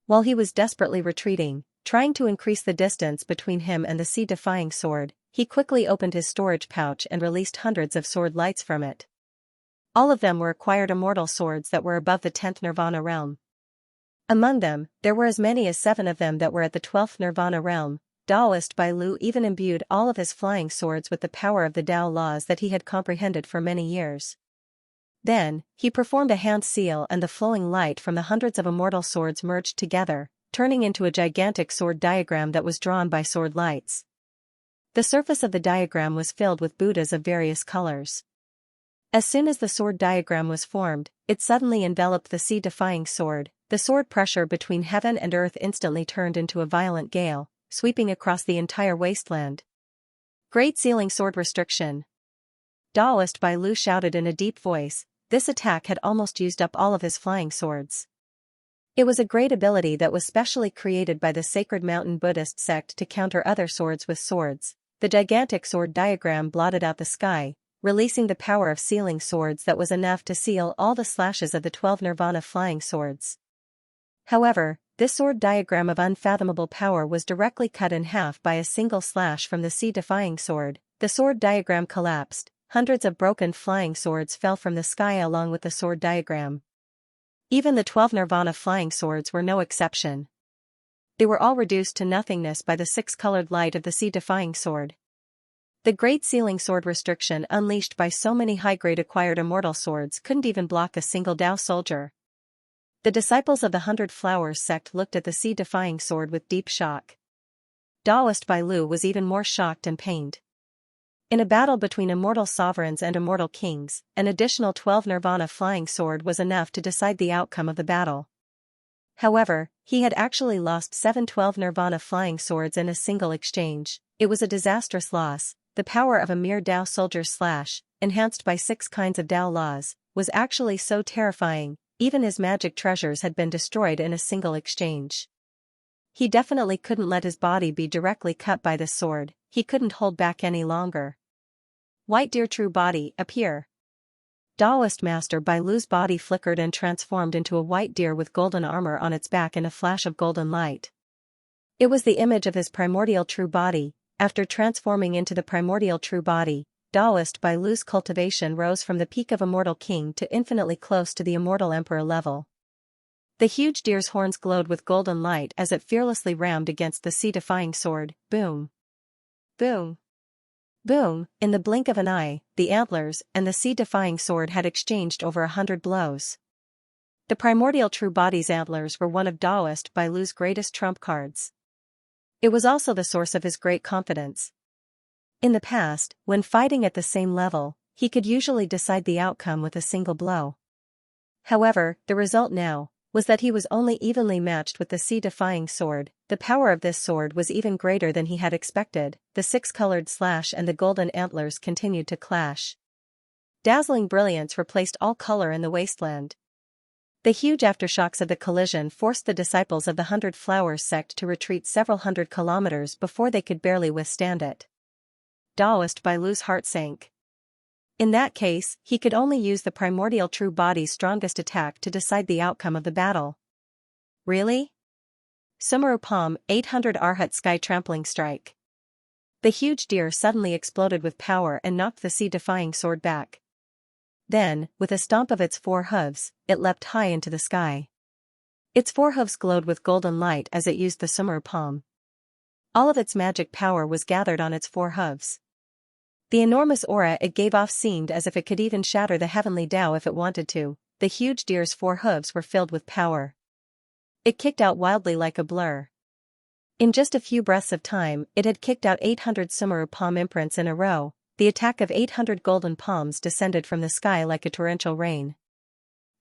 While he was desperately retreating, trying to increase the distance between him and the sea-defying sword, he quickly opened his storage pouch and released hundreds of sword lights from it. All of them were acquired immortal swords that were above the 10th Nirvana realm. Among them, there were as many as 7 of them that were at the 12th Nirvana realm. Taoist Bai Lu even imbued all of his flying swords with the power of the Dao laws that he had comprehended for many years. Then, he performed a hand seal and the flowing light from the hundreds of immortal swords merged together, turning into a gigantic sword diagram that was drawn by sword lights. The surface of the diagram was filled with Buddhas of various colors. As soon as the sword diagram was formed, it suddenly enveloped the sea-defying sword. The sword pressure between heaven and earth instantly turned into a violent gale, sweeping across the entire wasteland. Great Sealing Sword Restriction. Taoist Bai Lu shouted in a deep voice. This attack had almost used up all of his flying swords. It was a great ability that was specially created by the Sacred Mountain Buddhist sect to counter other swords with swords. The gigantic sword diagram blotted out the sky, releasing the power of sealing swords that was enough to seal all the slashes of the 12 Nirvana flying swords. However, this sword diagram of unfathomable power was directly cut in half by a single slash from the sea-defying sword. The sword diagram collapsed, hundreds of broken flying swords fell from the sky along with the sword diagram. Even the 12 Nirvana flying swords were no exception. They were all reduced to nothingness by the 6-colored light of the sea-defying sword. The Great Sealing Sword Restriction unleashed by so many high-grade acquired immortal swords couldn't even block a single Dao soldier. The disciples of the 100 Flowers sect looked at the sea-defying sword with deep shock. Taoist Bai Lu was even more shocked and pained. In a battle between immortal sovereigns and immortal kings, an additional 12 Nirvana flying sword was enough to decide the outcome of the battle. However, he had actually lost 7 12 Nirvana flying swords in a single exchange. It was a disastrous loss. The power of a mere Dao soldier's slash, enhanced by 6 kinds of Dao laws, was actually so terrifying. Even his magic treasures had been destroyed in a single exchange. He definitely couldn't let his body be directly cut by this sword. He couldn't hold back any longer. White Deer True Body, appear. Taoist Master Bai Lu's body flickered and transformed into a white deer with golden armor on its back in a flash of golden light. It was the image of his primordial true body. After transforming into the primordial true body, Taoist Bai Lu's cultivation rose from the peak of Immortal King to infinitely close to the Immortal Emperor level. The huge deer's horns glowed with golden light as it fearlessly rammed against the sea-defying sword. Boom! Boom! Boom! In the blink of an eye, the antlers and the sea-defying sword had exchanged over 100 blows. The primordial true body's antlers were one of Taoist Bai Lu's greatest trump cards. It was also the source of his great confidence. In the past, when fighting at the same level, he could usually decide the outcome with a single blow. However, the result now was that he was only evenly matched with the sea-defying sword. The power of this sword was even greater than he had expected. The 6-colored slash and the golden antlers continued to clash. Dazzling brilliance replaced all color in the wasteland. The huge aftershocks of the collision forced the disciples of the Hundred Flowers sect to retreat several hundred kilometers before they could barely withstand it. Taoist Bailu's heart sank. In that case, he could only use the primordial true body's strongest attack to decide the outcome of the battle. Really? Sumarupam 800 Arhat Sky Trampling Strike. The huge deer suddenly exploded with power and knocked the sea-defying sword back. Then, with a stomp of its four hooves, it leapt high into the sky. Its four hooves glowed with golden light as it used the Sumarupam. All of its magic power was gathered on its four hooves. The enormous aura it gave off seemed as if it could even shatter the heavenly Tao if it wanted to. The huge deer's four hooves were filled with power. It kicked out wildly like a blur. In just a few breaths of time, it had kicked out 800 Sumarupam imprints in a row. The attack of 800 golden palms descended from the sky like a torrential rain.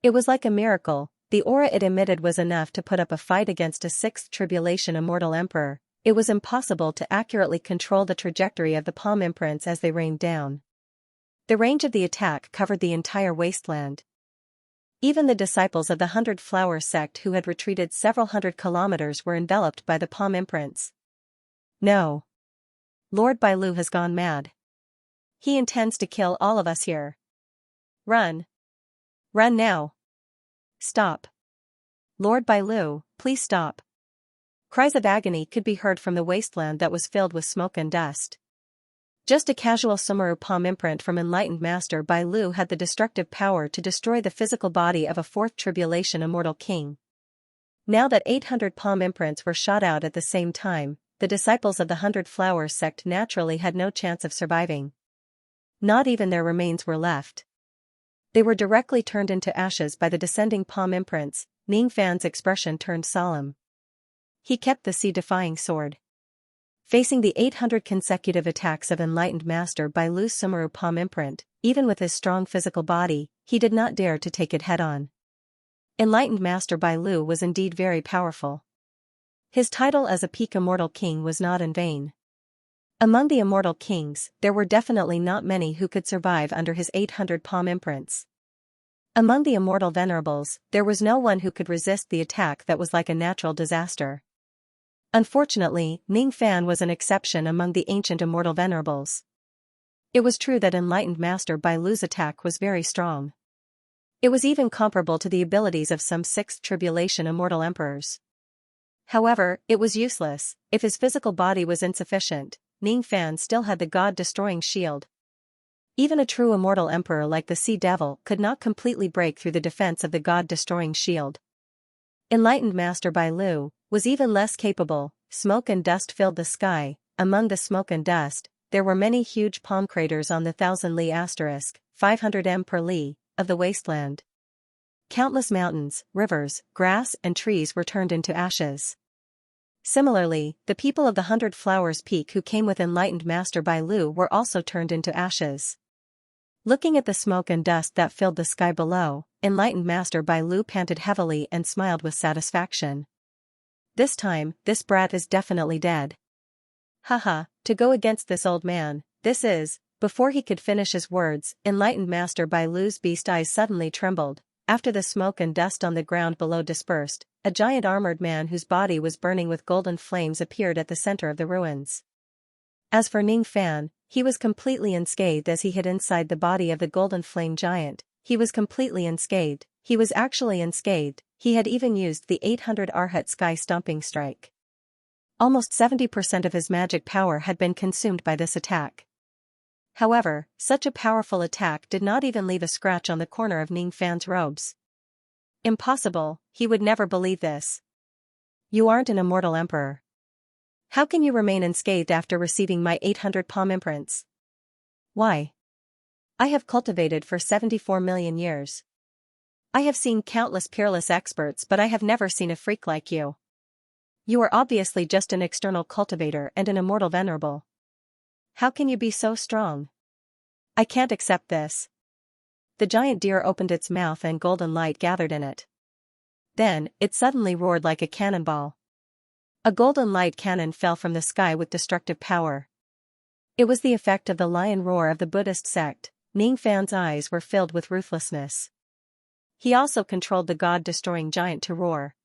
It was like a miracle. The aura it emitted was enough to put up a fight against a sixth tribulation immortal emperor. It was impossible to accurately control the trajectory of the palm imprints as they rained down. The range of the attack covered the entire wasteland. Even the disciples of the Hundred Flowers sect who had retreated several hundred kilometers were enveloped by the palm imprints. No. Lord Bailu has gone mad. He intends to kill all of us here. Run. Run now. Stop. Lord Bailu, please stop. Cries of agony could be heard from the wasteland that was filled with smoke and dust. Just a casual Sumarupam imprint from enlightened Master Bailu had the destructive power to destroy the physical body of a fourth tribulation immortal king. Now that 800 palm imprints were shot out at the same time, the disciples of the Hundred Flowers sect naturally had no chance of surviving. Not even their remains were left. They were directly turned into ashes by the descending palm imprints. Ning Fan's expression turned solemn. He kept the sea-defying sword. Facing the 800 consecutive attacks of enlightened Master Bailu's Sumarupam imprint, even with his strong physical body, he did not dare to take it head-on. Enlightened Master Bailu was indeed very powerful. His title as a peak immortal king was not in vain. Among the immortal kings, there were definitely not many who could survive under his 800 palm imprints. Among the immortal venerables, there was no one who could resist the attack that was like a natural disaster. Unfortunately, Ning Fan was an exception among the ancient immortal venerables. It was true that enlightened Master Bailu's attack was very strong. It was even comparable to the abilities of some sixth tribulation immortal emperors. However, it was useless. If his physical body was insufficient, Ning Fan still had the god-destroying shield. Even a true immortal emperor like the Sea Devil could not completely break through the defense of the god-destroying shield. Enlightened Master Bailu was even less capable. Smoke and dust filled the sky. Among the smoke and dust, there were many huge palm craters on the 1,000 li asterisk, 500 m per li, of the wasteland. Countless mountains, rivers, grass and trees were turned into ashes. Similarly, the people of the Hundred Flowers Peak who came with enlightened Master Bailu were also turned into ashes. Looking at the smoke and dust that filled the sky below, enlightened Master Bailu panted heavily and smiled with satisfaction. This time, this brat is definitely dead. Haha, to go against this old man, this is. Before he could finish his words, enlightened Master Bailu's beast eyes suddenly trembled. After the smoke and dust on the ground below dispersed, a giant armored man whose body was burning with golden flames appeared at the center of the ruins. As for Ning Fan, he was completely unscathed as he hid inside the body of the golden flame giant. He was completely unscathed. He was actually unscathed. He had even used the 800 Arhat Sky Stomping Strike. Almost 70% of his magic power had been consumed by this attack. However, such a powerful attack did not even leave a scratch on the corner of Ning Fan's robes. Impossible, he would never believe this. You aren't an immortal emperor. How can you remain unscathed after receiving my 800 palm imprints? Why? I have cultivated for 74 million years. I have seen countless peerless experts, but I have never seen a freak like you. You are obviously just an external cultivator and an immortal venerable. How can you be so strong? I can't accept this. The giant deer opened its mouth and golden light gathered in it. Then, it suddenly roared like a cannonball. A golden light cannon fell from the sky with destructive power. It was the effect of the lion roar of the Buddhist sect. Ning Fan's eyes were filled with ruthlessness. He also controlled the god-destroying giant to roar.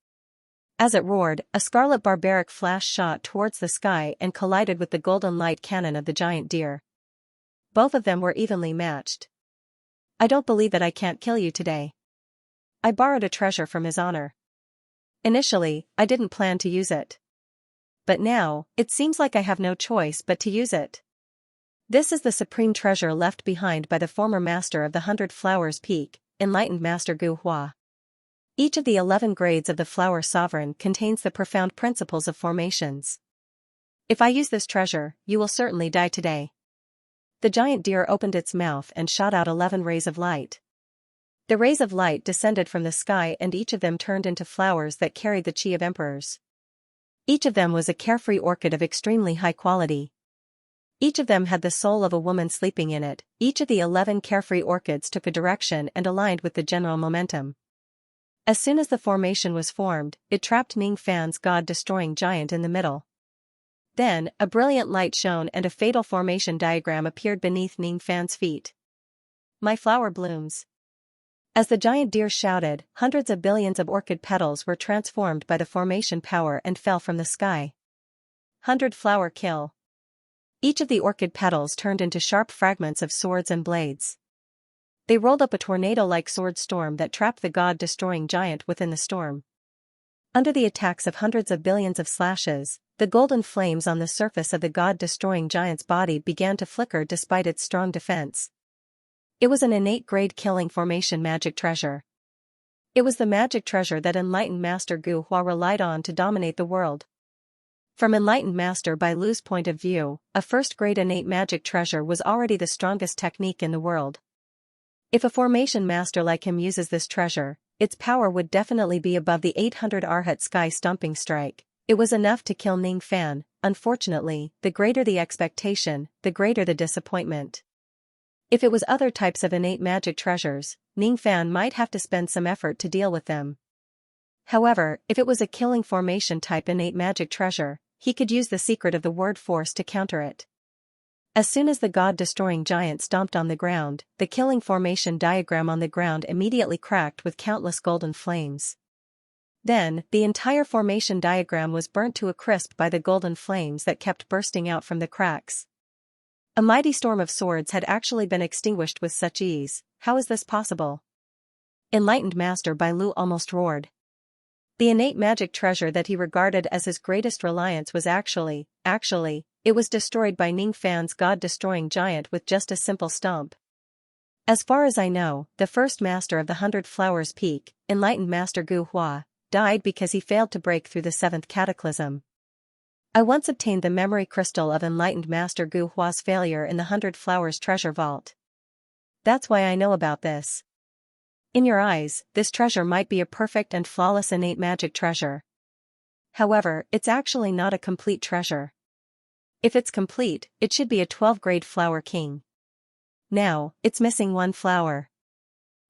As it roared, a scarlet barbaric flash shot towards the sky and collided with the golden light cannon of the giant deer. Both of them were evenly matched. I don't believe that I can't kill you today. I borrowed a treasure from his honor. Initially, I didn't plan to use it. But now, it seems like I have no choice but to use it. This is the supreme treasure left behind by the former master of the 100 Flowers Peak, enlightened Master Gu Hua. Each of the 11 grades of the Flower Sovereign contains the profound principles of formations. If I use this treasure, you will certainly die today. The giant deer opened its mouth and shot out 11 rays of light. The rays of light descended from the sky and each of them turned into flowers that carried the chi of emperors. Each of them was a carefree orchid of extremely high quality. Each of them had the soul of a woman sleeping in it. Each of the 11 carefree orchids took a direction and aligned with the general momentum. As soon as the formation was formed, it trapped Ning Fan's god-destroying giant in the middle. Then, a brilliant light shone and a fatal formation diagram appeared beneath Ning Fan's feet. My flower blooms. As the giant deer shouted, hundreds of billions of orchid petals were transformed by the formation power and fell from the sky. 100 flower kill. Each of the orchid petals turned into sharp fragments of swords and blades. They rolled up a tornado-like sword storm that trapped the god-destroying giant within the storm. Under the attacks of hundreds of billions of slashes, the golden flames on the surface of the god-destroying giant's body began to flicker despite its strong defense. It was an innate grade killing formation magic treasure. It was the magic treasure that enlightened Master Gu Hua relied on to dominate the world. From enlightened Master Bai Lu's point of view, a first-grade innate magic treasure was already the strongest technique in the world. If a formation master like him uses this treasure, its power would definitely be above the 800 Arhat sky stomping strike. It was enough to kill Ning Fan. Unfortunately, the greater the expectation, the greater the disappointment. If it was other types of innate magic treasures, Ning Fan might have to spend some effort to deal with them. However, if it was a killing formation type innate magic treasure, he could use the secret of the word force to counter it. As soon as the god-destroying giant stomped on the ground, the killing formation diagram on the ground immediately cracked with countless golden flames. Then, the entire formation diagram was burnt to a crisp by the golden flames that kept bursting out from the cracks. A mighty storm of swords had actually been extinguished with such ease. How is this possible? Enlightened Master Bai Lu almost roared. The innate magic treasure that he regarded as his greatest reliance was actually, it was destroyed by Ning Fan's god-destroying giant with just a simple stomp. As far as I know, the first master of the 100 Flowers Peak, enlightened Master Gu Hua, died because he failed to break through the 7th cataclysm. I once obtained the memory crystal of enlightened Master Gu Hua's failure in the 100 Flowers treasure vault. That's why I know about this. In your eyes, this treasure might be a perfect and flawless innate magic treasure. However, it's actually not a complete treasure. If it's complete, it should be a 12-grade flower king. Now, it's missing one flower.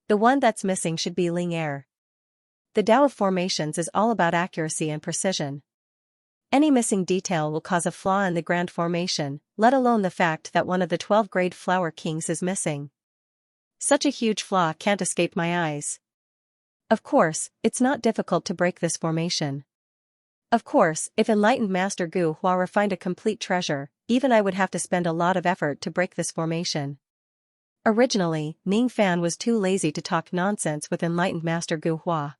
The one that's missing should be Ling Air. The Tao of formations is all about accuracy and precision. Any missing detail will cause a flaw in the grand formation, let alone the fact that one of the 12-grade flower kings is missing. Such a huge flaw can't escape my eyes. Of course, it's not difficult to break this formation. Of course, if enlightened Master Gu Hua refined a complete treasure, even I would have to spend a lot of effort to break this formation. Originally, Ning Fan was too lazy to talk nonsense with enlightened Master Gu Hua.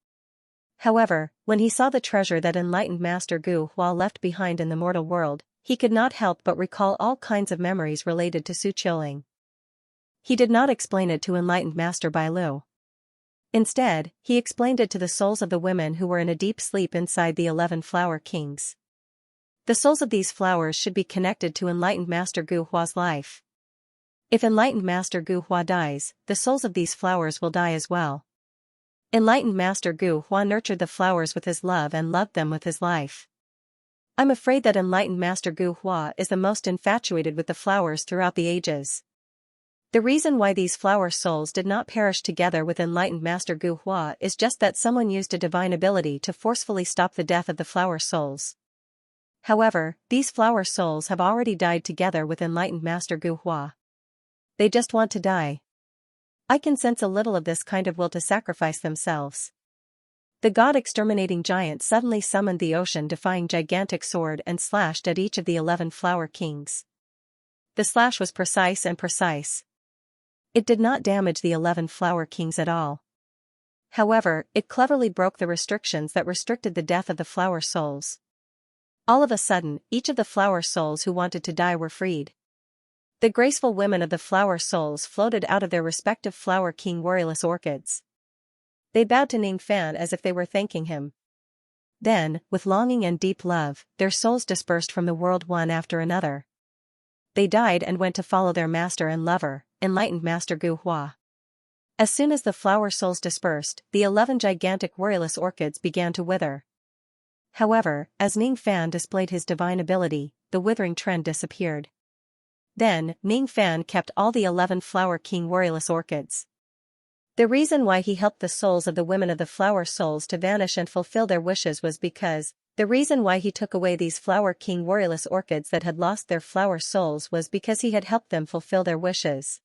However, when he saw the treasure that enlightened Master Gu Hua left behind in the mortal world, he could not help but recall all kinds of memories related to Su Qiuling. He did not explain it to enlightened Master Bai Lu. Instead, he explained it to the souls of the women who were in a deep sleep inside the 11 flower kings. The souls of these flowers should be connected to enlightened Master Gu Hua's life. If enlightened Master Gu Hua dies, the souls of these flowers will die as well. Enlightened Master Gu Hua nurtured the flowers with his love and loved them with his life. I'm afraid that enlightened Master Gu Hua is the most infatuated with the flowers throughout the ages. The reason why these flower souls did not perish together with enlightened Master Gu Hua is just that someone used a divine ability to forcefully stop the death of the flower souls. However, these flower souls have already died together with enlightened Master Gu Hua. They just want to die. I can sense a little of this kind of will to sacrifice themselves. The god-exterminating giant suddenly summoned the ocean-defying gigantic sword and slashed at each of the 11 flower kings. The slash was precise and precise. It did not damage the 11 flower kings at all. However, it cleverly broke the restrictions that restricted the death of the flower souls. All of a sudden, each of the flower souls who wanted to die were freed. The graceful women of the flower souls floated out of their respective flower king warriorless orchids. They bowed to Ning Fan as if they were thanking him. Then, with longing and deep love, their souls dispersed from the world one after another. They died and went to follow their master and lover, enlightened Master Gu Hua. As soon as the flower souls dispersed, the 11 gigantic warriorless orchids began to wither. However, as Ning Fan displayed his divine ability, the withering trend disappeared. Then, Ning Fan kept all the 11 flower king warriorless orchids. The reason why he helped the souls of the women of the flower souls to vanish and fulfill their wishes was because, the reason why he took away these flower king warriorless orchids that had lost their flower souls was because he had helped them fulfill their wishes.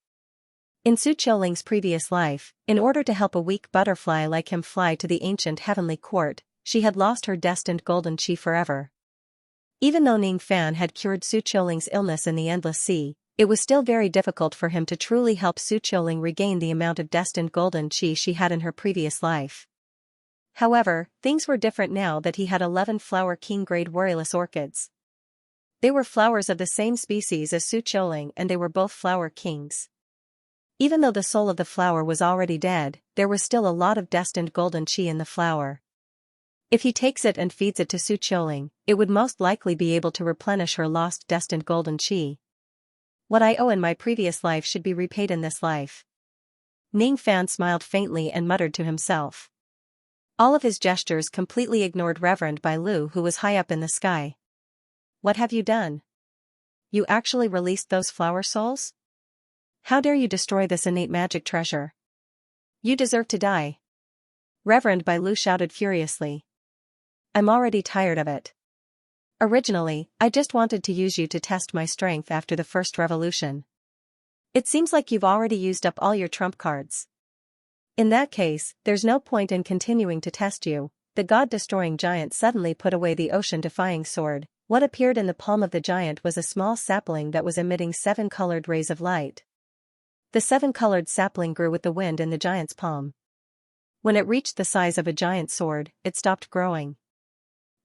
In Su Qiuling's previous life, in order to help a weak butterfly like him fly to the ancient heavenly court, she had lost her destined golden chi forever. Even though Ning Fan had cured Su Qiuling's illness in the endless sea, it was still very difficult for him to truly help Su Qiuling regain the amount of destined golden chi she had in her previous life. However, things were different now that he had 11 flower king grade warriorless orchids. They were flowers of the same species as Su Qiuling and they were both flower kings. Even though the soul of the flower was already dead, there was still a lot of destined golden chi in the flower. If he takes it and feeds it to Su Qiuling, it would most likely be able to replenish her lost destined golden chi. What I owe in my previous life should be repaid in this life. Ning Fan smiled faintly and muttered to himself. All of his gestures completely ignored Reverend Bai Lu who was high up in the sky. What have you done? You actually released those flower souls? How dare you destroy this innate magic treasure? You deserve to die. Reverend Bai Lu shouted furiously. I'm already tired of it. Originally, I just wanted to use you to test my strength after the first revolution. It seems like you've already used up all your trump cards. In that case, there's no point in continuing to test you. The god-destroying giant suddenly put away the ocean-defying sword. What appeared in the palm of the giant was a small sapling that was emitting 7 colored rays of light. The 7-colored sapling grew with the wind in the giant's palm. When it reached the size of a giant sword, it stopped growing.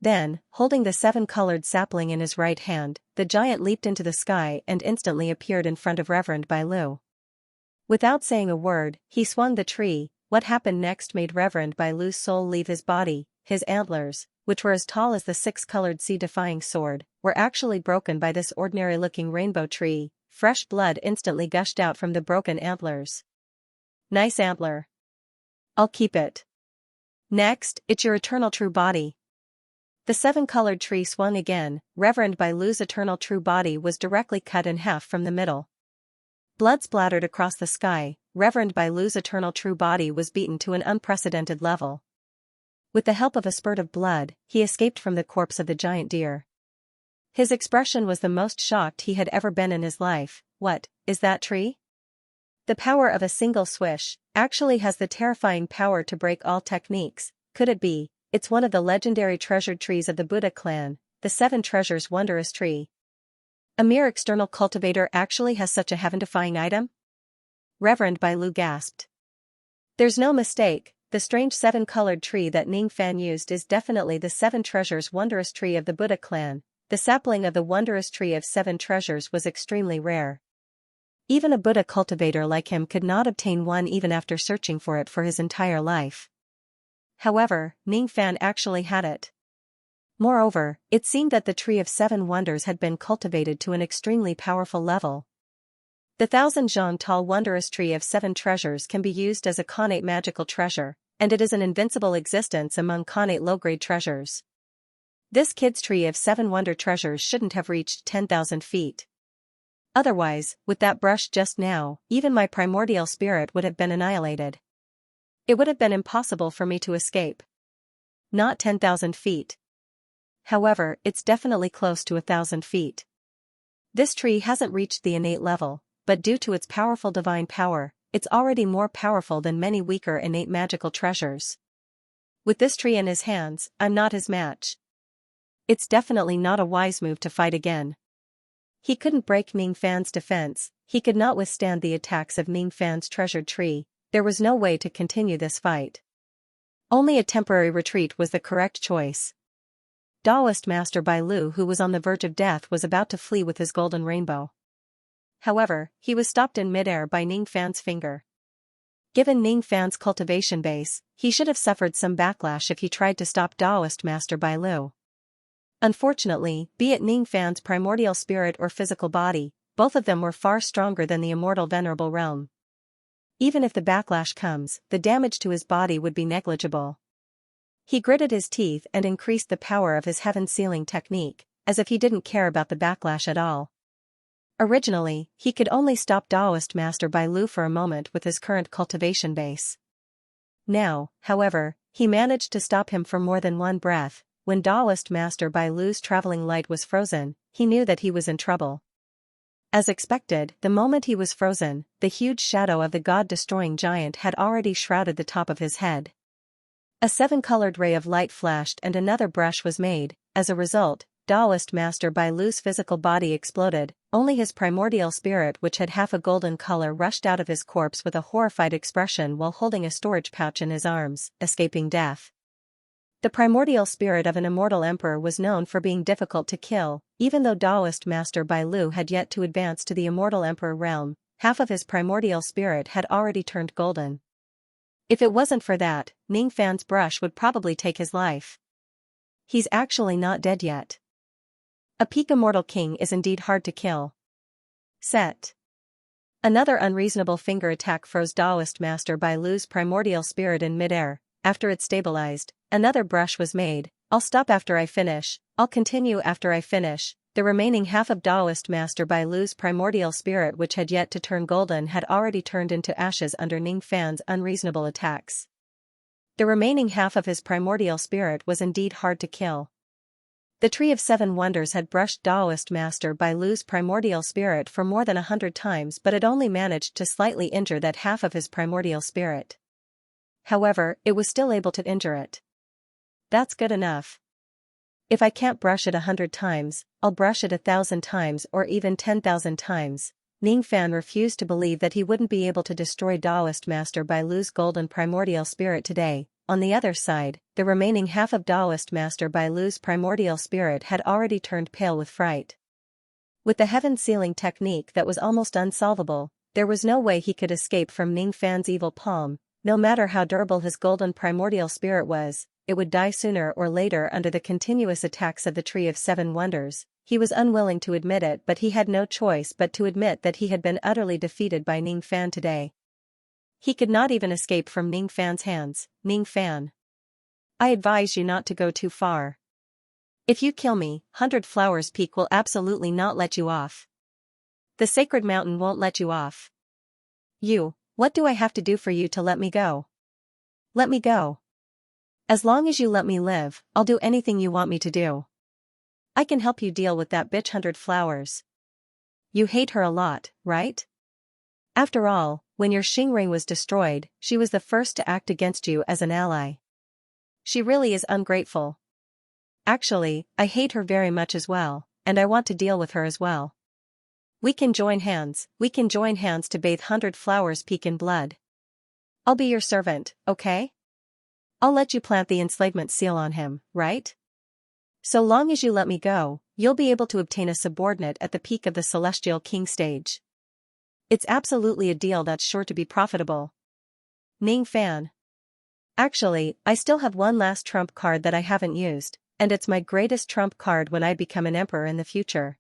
Then, holding the 7-colored sapling in his right hand, the giant leaped into the sky and instantly appeared in front of Reverend Bai Lu. Without saying a word, he swung the tree. What happened next made Reverend Bai Lu's soul leave his body. His antlers, which were as tall as the 6-colored sea-defying sword, were actually broken by this ordinary-looking rainbow tree. Fresh blood instantly gushed out from the broken antlers. Nice antler. I'll keep it. Next, it's your eternal true body. The 7-colored tree swung again. Reverend Bai Lu's eternal true body was directly cut in half from the middle. Blood splattered across the sky. Reverend Bai Lu's eternal true body was beaten to an unprecedented level. With the help of a spurt of blood, he escaped from the corpse of the giant deer. His expression was the most shocked he had ever been in his life. What, is that tree? The power of a single swish actually has the terrifying power to break all techniques. Could it be? It's one of the legendary treasured trees of the Buddha clan, the 7 treasures wondrous tree. A mere external cultivator actually has such a heaven-defying item? Reverend Bai Lu gasped. There's no mistake, the strange 7-colored tree that Ning Fan used is definitely the 7 treasures wondrous tree of the Buddha clan. The sapling of the wondrous tree of 7 treasures was extremely rare. Even a Buddha cultivator like him could not obtain one even after searching for it for his entire life. However, Ning Fan actually had it. Moreover, it seemed that the tree of 7 wonders had been cultivated to an extremely powerful level. The 1,000 tall wondrous tree of 7 treasures can be used as a connate magical treasure, and it is an invincible existence among connate low-grade treasures. This kid's tree of 7 wonder treasures shouldn't have reached 10,000 feet. Otherwise, with that brush just now, even my primordial spirit would have been annihilated. It would have been impossible for me to escape. Not 10,000 feet. However, it's definitely close to 1,000 feet. This tree hasn't reached the innate level, but due to its powerful divine power, it's already more powerful than many weaker innate magical treasures. With this tree in his hands, I'm not his match. It's definitely not a wise move to fight again. He couldn't break Ning Fan's defense, he could not withstand the attacks of Ning Fan's treasured tree, there was no way to continue this fight. Only a temporary retreat was the correct choice. Taoist Master Bai Lu, who was on the verge of death, was about to flee with his golden rainbow. However, he was stopped in midair by Ning Fan's finger. Given Ning Fan's cultivation base, he should have suffered some backlash if he tried to stop Taoist Master Bai Lu. Unfortunately, be it Ning Fan's primordial spirit or physical body, both of them were far stronger than the immortal venerable realm. Even if the backlash comes, the damage to his body would be negligible. He gritted his teeth and increased the power of his heaven sealing technique, as if he didn't care about the backlash at all. Originally, he could only stop Taoist Master Bai Lu for a moment with his current cultivation base. Now, however, he managed to stop him for more than one breath. When Taoist Master Bai Lu's traveling light was frozen, he knew that he was in trouble. As expected, the moment he was frozen, the huge shadow of the god-destroying giant had already shrouded the top of his head. A seven-colored ray of light flashed and another brush was made. As a result, Taoist Master Bai Lu's physical body exploded, only his primordial spirit, which had half a golden color, rushed out of his corpse with a horrified expression while holding a storage pouch in his arms, escaping death. The primordial spirit of an immortal emperor was known for being difficult to kill, even though Taoist Master Bai Lu had yet to advance to the immortal emperor realm, half of his primordial spirit had already turned golden. If it wasn't for that, Ning Fan's brush would probably take his life. He's actually not dead yet. A peak immortal king is indeed hard to kill. Set. Another unreasonable finger attack froze Taoist Master Bai Lu's primordial spirit in midair. After it stabilized, another brush was made. I'll stop after I finish, I'll continue after I finish. The remaining half of Taoist Master Bai Lu's primordial spirit, which had yet to turn golden, had already turned into ashes under Ning Fan's unreasonable attacks. The remaining half of his primordial spirit was indeed hard to kill. The Tree of Seven Wonders had brushed Taoist Master Bai Lu's primordial spirit for more than 100 times, but it only managed to slightly injure that half of his primordial spirit. However, it was still able to injure it. That's good enough. If I can't brush it 100 times, I'll brush it 1,000 times or even 10,000 times. Ning Fan refused to believe that he wouldn't be able to destroy Taoist Master Bai Lu's golden primordial spirit today. On the other side, the remaining half of Taoist Master Bai Lu's primordial spirit had already turned pale with fright. With the heaven sealing technique that was almost unsolvable, there was no way he could escape from Ning Fan's evil palm. No matter how durable his golden primordial spirit was, it would die sooner or later under the continuous attacks of the Tree of Seven Wonders. He was unwilling to admit it, but he had no choice but to admit that he had been utterly defeated by Ning Fan today. He could not even escape from Ning Fan's hands. Ning Fan, I advise you not to go too far. If you kill me, 100 Flowers Peak will absolutely not let you off. The Sacred Mountain won't let you off. What do I have to do for you to let me go? Let me go. As long as you let me live, I'll do anything you want me to do. I can help you deal with that bitch 100 Flowers. You hate her a lot, right? After all, when your Xingring was destroyed, she was the first to act against you as an ally. She really is ungrateful. Actually, I hate her very much as well, and I want to deal with her as well. We can join hands to bathe 100 Flowers Peak in blood. I'll be your servant, okay? I'll let you plant the enslavement seal on him, right? So long as you let me go, you'll be able to obtain a subordinate at the peak of the Celestial King stage. It's absolutely a deal that's sure to be profitable. Ning Fan. Actually, I still have one last trump card that I haven't used, and it's my greatest trump card when I become an emperor in the future.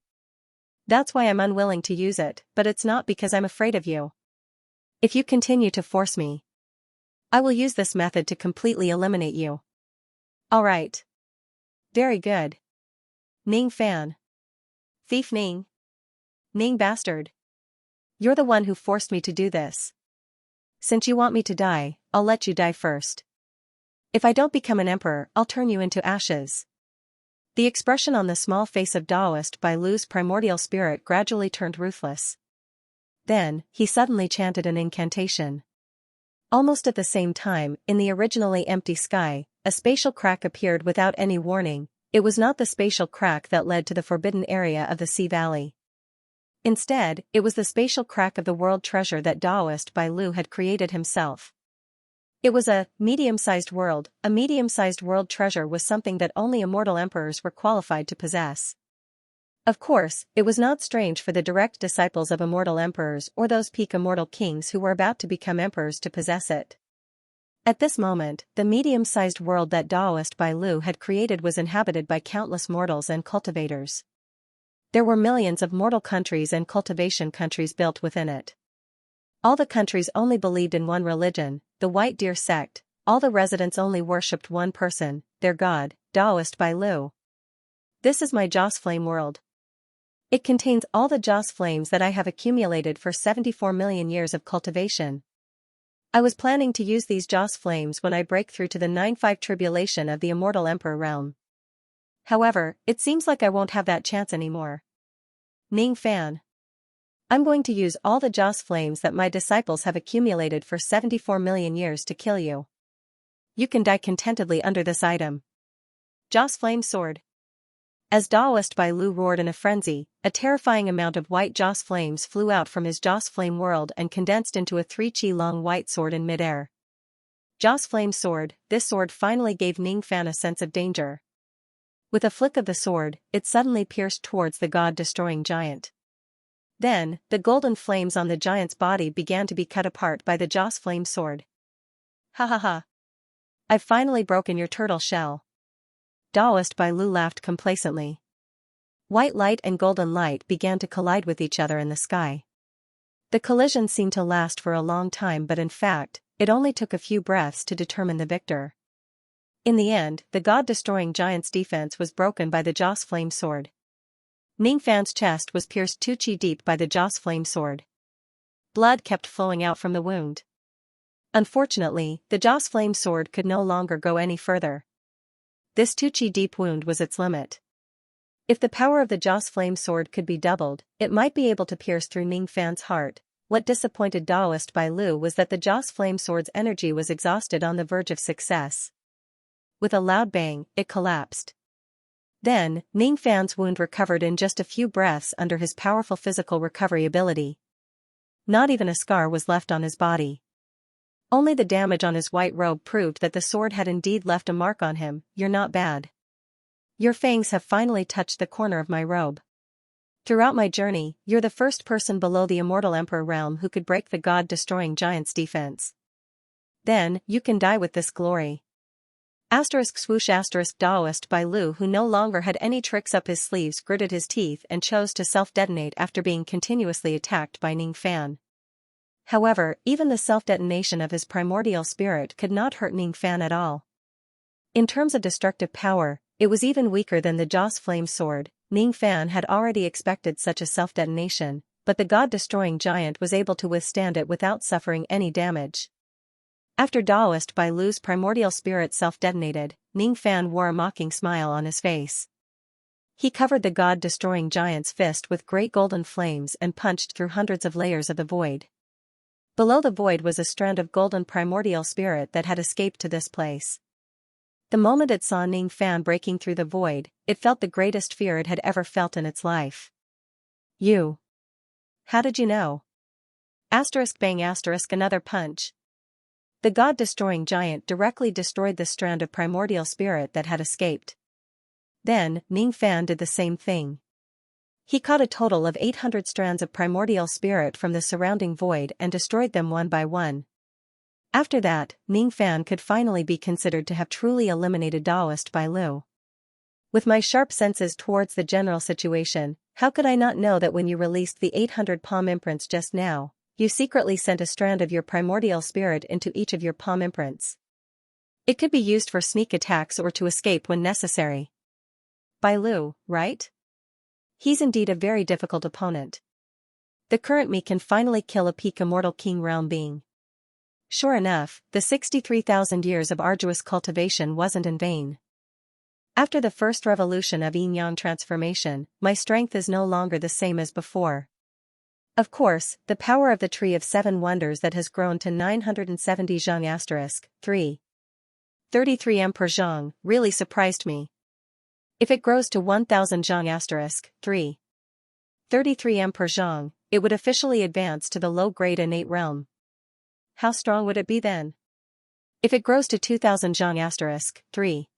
That's why I'm unwilling to use it, but it's not because I'm afraid of you. If you continue to force me, I will use this method to completely eliminate you. Alright. Very good. Ning Fan. Thief Ning. Ning bastard. You're the one who forced me to do this. Since you want me to die, I'll let you die first. If I don't become an emperor, I'll turn you into ashes. The expression on the small face of Taoist Bai Lu's primordial spirit gradually turned ruthless. Then, he suddenly chanted an incantation. Almost at the same time, in the originally empty sky, a spatial crack appeared without any warning. It was not the spatial crack that led to the forbidden area of the Sea Valley. Instead, it was the spatial crack of the world treasure that Taoist Bai Lu had created himself. It was a medium-sized world. A medium-sized world treasure was something that only immortal emperors were qualified to possess. Of course, it was not strange for the direct disciples of immortal emperors or those peak immortal kings who were about to become emperors to possess it. At this moment, the medium-sized world that Taoist Bai Lu had created was inhabited by countless mortals and cultivators. There were millions of mortal countries and cultivation countries built within it. All the countries only believed in one religion, the White Deer sect. All the residents only worshipped one person, their god, Taoist Bai Lu. This is my Joss Flame world. It contains all the Joss flames that I have accumulated for 74 million years of cultivation. I was planning to use these Joss flames when I break through to the 9-5 tribulation of the immortal emperor realm. However, it seems like I won't have that chance anymore. Ning Fan. I'm going to use all the Joss flames that my disciples have accumulated for 74 million years to kill you. You can die contentedly under this item. Joss Flame Sword. As Taoist Bai Lu roared in a frenzy, a terrifying amount of white Joss flames flew out from his Joss Flame world and condensed into a 3-chi-long white sword in midair. Joss Flame Sword. This sword finally gave Ning Fan a sense of danger. With a flick of the sword, it suddenly pierced towards the god-destroying giant. Then, the golden flames on the giant's body began to be cut apart by the Joss Flame Sword. Ha ha ha. I've finally broken your turtle shell. Taoist Bai Lu laughed complacently. White light and golden light began to collide with each other in the sky. The collision seemed to last for a long time, but in fact, it only took a few breaths to determine the victor. In the end, the god-destroying giant's defense was broken by the Joss Flame Sword. Ning Fan's chest was pierced 2 chi deep by the Joss Flame Sword. Blood kept flowing out from the wound. Unfortunately, the Joss Flame Sword could no longer go any further. This 2 chi deep wound was its limit. If the power of the Joss Flame Sword could be doubled, it might be able to pierce through Ning Fan's heart. What disappointed Taoist Bai Lu was that the Joss Flame Sword's energy was exhausted on the verge of success. With a loud bang, it collapsed. Then, Ning Fan's wound recovered in just a few breaths under his powerful physical recovery ability. Not even a scar was left on his body. Only the damage on his white robe proved that the sword had indeed left a mark on him. You're not bad. Your fangs have finally touched the corner of my robe. Throughout my journey, you're the first person below the immortal emperor realm who could break the god-destroying giant's defense. Then, you can die with this glory. Swoosh Taoist Bai Lu, who no longer had any tricks up his sleeves, gritted his teeth and chose to self-detonate after being continuously attacked by Ning Fan. However, even the self-detonation of his primordial spirit could not hurt Ning Fan at all. In terms of destructive power, it was even weaker than the Joss Flame Sword. Ning Fan had already expected such a self-detonation, but the god-destroying giant was able to withstand it without suffering any damage. After Taoist Bai Lu's primordial spirit self-detonated, Ning Fan wore a mocking smile on his face. He covered the god-destroying giant's fist with great golden flames and punched through hundreds of layers of the void. Below the void was a strand of golden primordial spirit that had escaped to this place. The moment it saw Ning Fan breaking through the void, it felt the greatest fear it had ever felt in its life. You. How did you know? Bang another punch. The god-destroying giant directly destroyed the strand of primordial spirit that had escaped. Then, Ning Fan did the same thing. He caught a total of 800 strands of primordial spirit from the surrounding void and destroyed them one by one. After that, Ning Fan could finally be considered to have truly eliminated Taoist Bai Lu. With my sharp senses towards the general situation, how could I not know that when you released the 800 palm imprints just now, you secretly sent a strand of your primordial spirit into each of your palm imprints? It could be used for sneak attacks or to escape when necessary. Bai Lu, right? He's indeed a very difficult opponent. The current me can finally kill a peak immortal king realm being. Sure enough, the 63,000 years of arduous cultivation wasn't in vain. After the first revolution of yin-yang transformation, my strength is no longer the same as before. Of course, the power of the Tree of Seven Wonders that has grown to 970 Xiang*, 3. 33 Emperor Zhang, really surprised me. If it grows to 1000 Xiang*, 3. 33 Emperor Zhang, it would officially advance to the low-grade innate realm. How strong would it be then? If it grows to 2000 Xiang*, 3.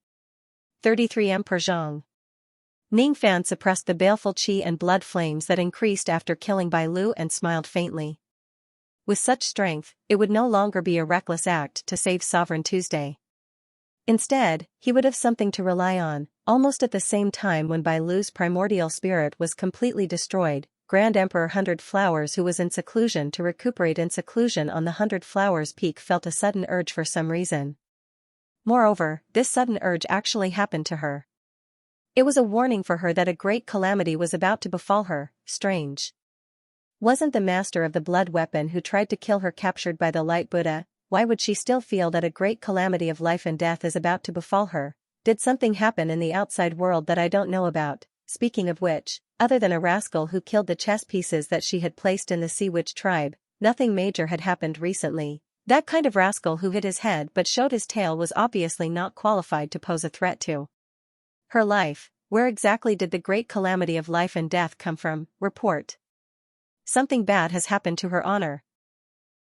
33 Emperor Zhang. Ning Fan suppressed the baleful qi and blood flames that increased after killing Bai Lu and smiled faintly. With such strength, it would no longer be a reckless act to save Sovereign Tuesday. Instead, he would have something to rely on. Almost at the same time when Bai Lu's primordial spirit was completely destroyed, Grand Emperor Hundred Flowers, who was in seclusion to recuperate in seclusion on the Hundred Flowers Peak, felt a sudden urge for some reason. Moreover, this sudden urge actually happened to her. It was a warning for her that a great calamity was about to befall her. Strange. Wasn't the master of the blood weapon who tried to kill her captured by the Light Buddha? Why would she still feel that a great calamity of life and death is about to befall her? Did something happen in the outside world that I don't know about? Speaking of which, other than a rascal who killed the chess pieces that she had placed in the Sea Witch tribe, nothing major had happened recently. That kind of rascal who hid his head but showed his tail was obviously not qualified to pose a threat to her life. Where exactly did the great calamity of life and death come from? Report. Something bad has happened to her honor.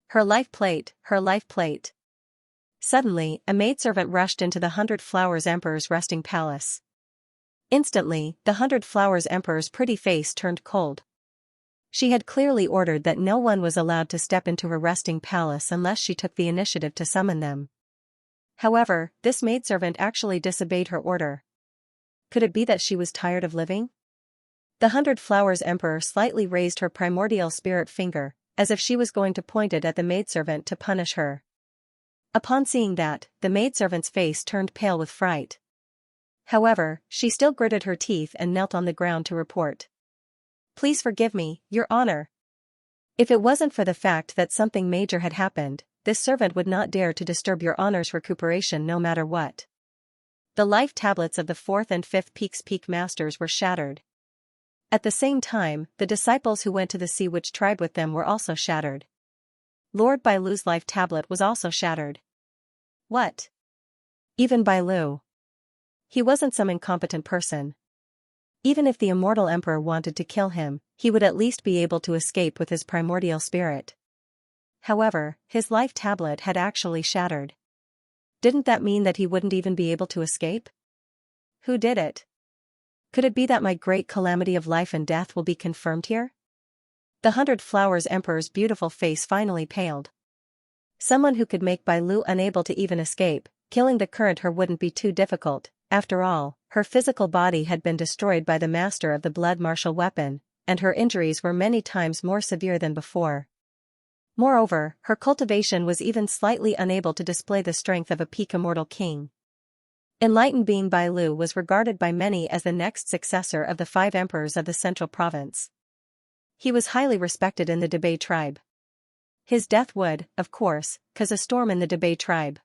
Her life plate, her life plate. Suddenly, a maidservant rushed into the Hundred Flowers Emperor's resting palace. Instantly, the Hundred Flowers Emperor's pretty face turned cold. She had clearly ordered that no one was allowed to step into her resting palace unless she took the initiative to summon them. However, this maidservant actually disobeyed her order. Could it be that she was tired of living? The Hundred Flowers Emperor slightly raised her primordial spirit finger, as if she was going to point it at the maidservant to punish her. Upon seeing that, the maidservant's face turned pale with fright. However, she still gritted her teeth and knelt on the ground to report. Please forgive me, Your Honor. If it wasn't for the fact that something major had happened, this servant would not dare to disturb Your Honor's recuperation no matter what. The life tablets of the 4th and 5th Peak Masters were shattered. At the same time, the disciples who went to the Sea Witch tribe with them were also shattered. Lord Bai Lu's life tablet was also shattered. What? Even Bai Lu. He wasn't some incompetent person. Even if the immortal emperor wanted to kill him, he would at least be able to escape with his primordial spirit. However, his life tablet had actually shattered. Didn't that mean that he wouldn't even be able to escape? Who did it? Could it be that my great calamity of life and death will be confirmed here? The Hundred Flowers Emperor's beautiful face finally paled. Someone who could make Bai Lu unable to even escape, killing the current her wouldn't be too difficult. After all, her physical body had been destroyed by the master of the blood martial weapon, and her injuries were many times more severe than before. Moreover, her cultivation was even slightly unable to display the strength of a peak immortal king. Enlightened being Bai Lu was regarded by many as the next successor of the 5 emperors of the central province. He was highly respected in the Debay tribe. His death would, of course, cause a storm in the Debay tribe.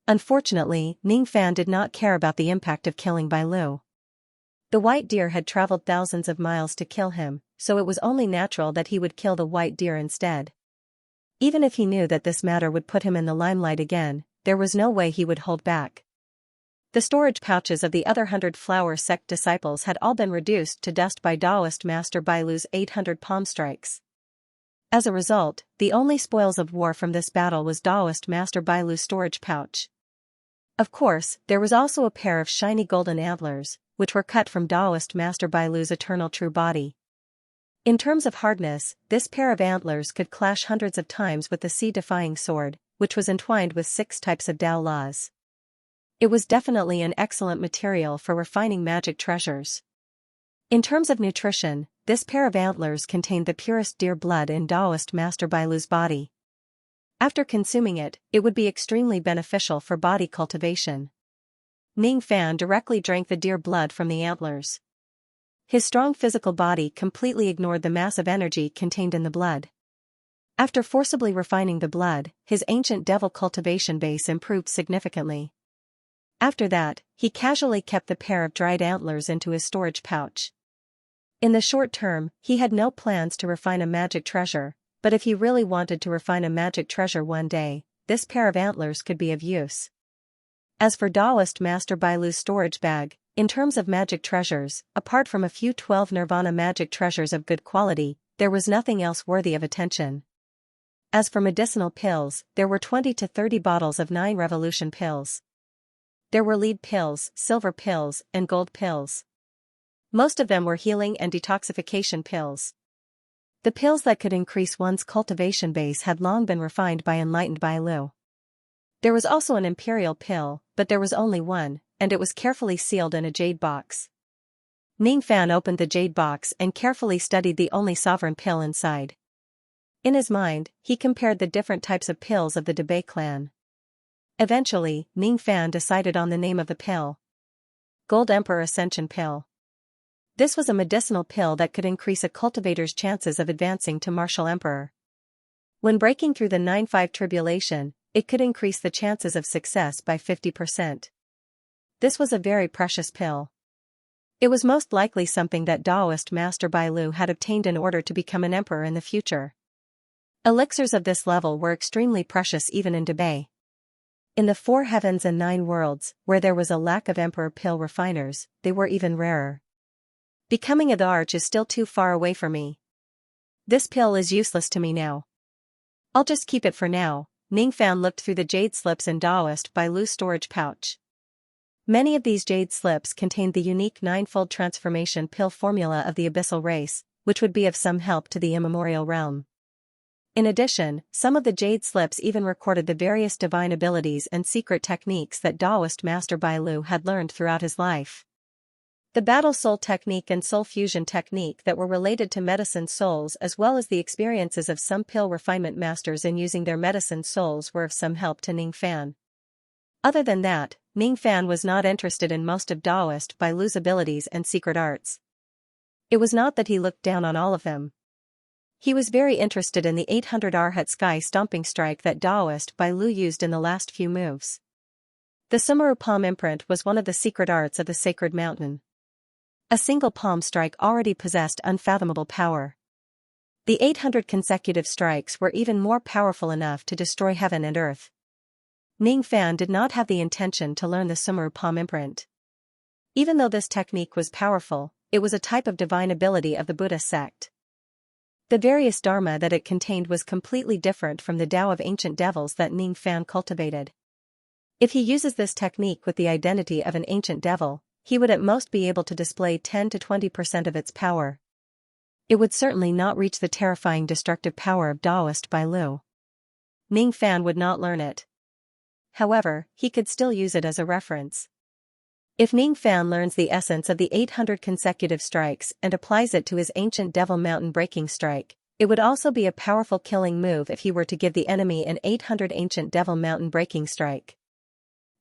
Unfortunately, Ning Fan did not care about the impact of killing Bai Lu. The white deer had traveled thousands of miles to kill him, so it was only natural that he would kill the white deer instead. Even if he knew that this matter would put him in the limelight again, there was no way he would hold back. The storage pouches of the other 100 flower sect disciples had all been reduced to dust by Taoist Master Bai Lu's 800 palm strikes. As a result, the only spoils of war from this battle was Taoist Master Bai Lu's storage pouch. Of course, there was also a pair of shiny golden antlers, which were cut from Taoist Master Bai Lu's eternal true body. In terms of hardness, this pair of antlers could clash hundreds of times with the sea-defying sword, which was entwined with 6 types of Tao laws. It was definitely an excellent material for refining magic treasures. In terms of nutrition, this pair of antlers contained the purest deer blood in Taoist Master Bai Lu's body. After consuming it, it would be extremely beneficial for body cultivation. Ning Fan directly drank the deer blood from the antlers. His strong physical body completely ignored the massive energy contained in the blood. After forcibly refining the blood, his ancient devil cultivation base improved significantly. After that, he casually kept the pair of dried antlers into his storage pouch. In the short term, he had no plans to refine a magic treasure, but if he really wanted to refine a magic treasure one day, this pair of antlers could be of use. As for Taoist Master Bailu's storage bag, in terms of magic treasures, apart from a few 12 Nirvana magic treasures of good quality, there was nothing else worthy of attention. As for medicinal pills, there were 20 to 30 bottles of 9 revolution pills. There were lead pills, silver pills, and gold pills. Most of them were healing and detoxification pills. The pills that could increase one's cultivation base had long been refined by enlightened Bailu. There was also an imperial pill, but there was only one, and it was carefully sealed in a jade box. Ning Fan opened the jade box and carefully studied the only sovereign pill inside. In his mind, he compared the different types of pills of the Debay clan. Eventually, Ning Fan decided on the name of the pill. Gold Emperor Ascension Pill. This was a medicinal pill that could increase a cultivator's chances of advancing to Martial Emperor. When breaking through the 9-5 tribulation, it could increase the chances of success by 50%. This was a very precious pill. It was most likely something that Taoist Master Bailu had obtained in order to become an emperor in the future. Elixirs of this level were extremely precious even in Debay. In the 4 heavens and 9 worlds, where there was a lack of emperor pill refiners, they were even rarer. Becoming a Dharch is still too far away for me. This pill is useless to me now. I'll just keep it for now. Ning Fan looked through the jade slips in Taoist Bailu's storage pouch. Many of these jade slips contained the unique 9-fold transformation pill formula of the abyssal race, which would be of some help to the immemorial realm. In addition, some of the jade slips even recorded the various divine abilities and secret techniques that Taoist Master Bailu had learned throughout his life. The battle soul technique and soul fusion technique that were related to medicine souls, as well as the experiences of some pill refinement masters in using their medicine souls, were of some help to Ning Fan. Other than that, Ning Fan was not interested in most of Taoist Bailu's abilities and secret arts. It was not that he looked down on all of them. He was very interested in the 800 Arhat sky stomping strike that Taoist Bailu used in the last few moves. The Sumeru palm imprint was one of the secret arts of the sacred mountain. A single palm strike already possessed unfathomable power. The 800 consecutive strikes were even more powerful enough to destroy heaven and earth. Ning Fan did not have the intention to learn the Sumeru palm imprint. Even though this technique was powerful, it was a type of divine ability of the Buddha sect. The various dharma that it contained was completely different from the Tao of ancient devils that Ning Fan cultivated. If he uses this technique with the identity of an ancient devil, he would at most be able to display 10 to 20% of its power. It would certainly not reach the terrifying destructive power of Taoist Bailu. Ning Fan would not learn it. However, he could still use it as a reference. If Ning Fan learns the essence of the 800 consecutive strikes and applies it to his ancient devil mountain breaking strike, it would also be a powerful killing move if he were to give the enemy an 800 ancient devil mountain breaking strike.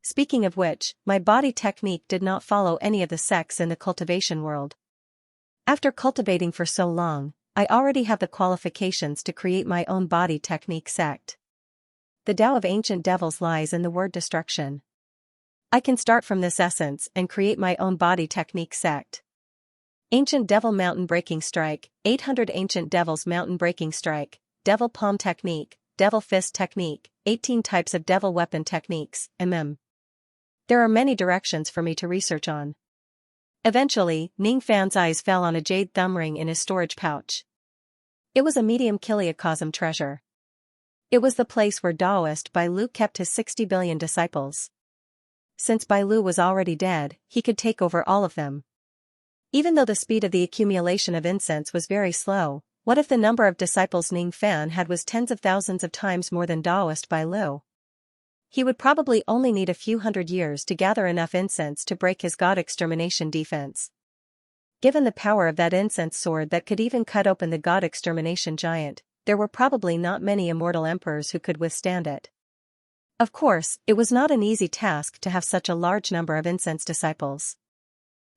Speaking of which, my body technique did not follow any of the sects in the cultivation world. After cultivating for so long, I already have the qualifications to create my own body technique sect. The Tao of ancient devils lies in the word destruction. I can start from this essence and create my own body technique sect. Ancient Devil Mountain Breaking Strike, 800 Ancient Devils Mountain Breaking Strike, Devil Palm Technique, Devil Fist Technique, 18 types of Devil Weapon Techniques, There are many directions for me to research on. Eventually, Ning Fan's eyes fell on a jade thumb ring in his storage pouch. It was a medium Kiliacosm treasure. It was the place where Taoist Bailu kept his 60 billion disciples. Since Bailu was already dead, he could take over all of them. Even though the speed of the accumulation of incense was very slow, what if the number of disciples Ning Fan had was tens of thousands of times more than Taoist Bailu? He would probably only need a few hundred years to gather enough incense to break his god extermination defense. Given the power of that incense sword that could even cut open the god extermination giant, there were probably not many immortal emperors who could withstand it. Of course, it was not an easy task to have such a large number of incense disciples.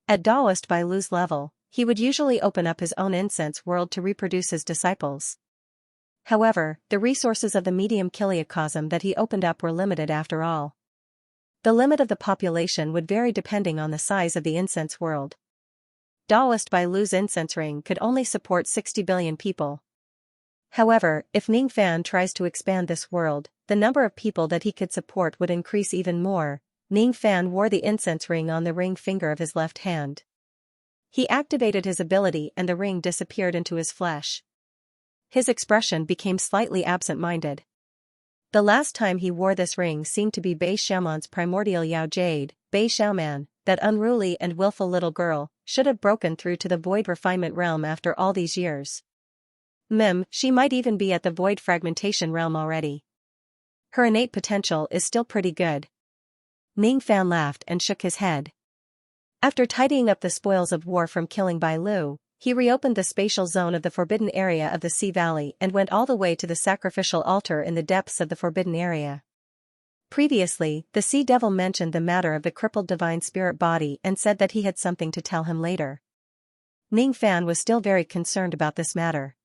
At Taoist Bailu's level, he would usually open up his own incense world to reproduce his disciples. However, the resources of the medium Kiliacosm that he opened up were limited after all. The limit of the population would vary depending on the size of the incense world. Daoist Bai Lu's incense ring could only support 60 billion people. However, if Ning Fan tries to expand this world, the number of people that he could support would increase even more. Ning Fan wore the incense ring on the ring finger of his left hand. He activated his ability and the ring disappeared into his flesh. His expression became slightly absent-minded. The last time he wore this ring seemed to be Bei Xiaoman's primordial Yao Jade. Bei Xiaoman, that unruly and willful little girl, should have broken through to the void refinement realm after all these years. She might even be at the void fragmentation realm already. Her innate potential is still pretty good. Ning Fan laughed and shook his head. After tidying up the spoils of war from killing Bai Lu, he reopened the spatial zone of the forbidden area of the Sea Valley and went all the way to the sacrificial altar in the depths of the forbidden area. Previously, the Sea Devil mentioned the matter of the crippled divine spirit body and said that he had something to tell him later. Ning Fan was still very concerned about this matter.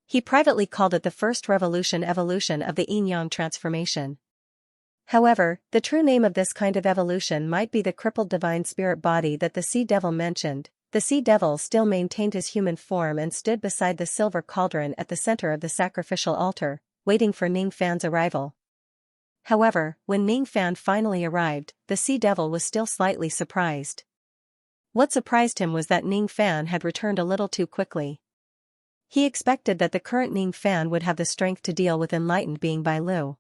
He privately called it the first evolution of the yin-yang transformation. However, the true name of this kind of evolution might be the crippled divine spirit body that the Sea Devil mentioned. The Sea Devil still maintained his human form and stood beside the silver cauldron at the center of the sacrificial altar, waiting for Ning Fan's arrival. However, when Ning Fan finally arrived, the Sea Devil was still slightly surprised. What surprised him was that Ning Fan had returned a little too quickly. He expected that the current Ning Fan would have the strength to deal with enlightened being Bai Lu.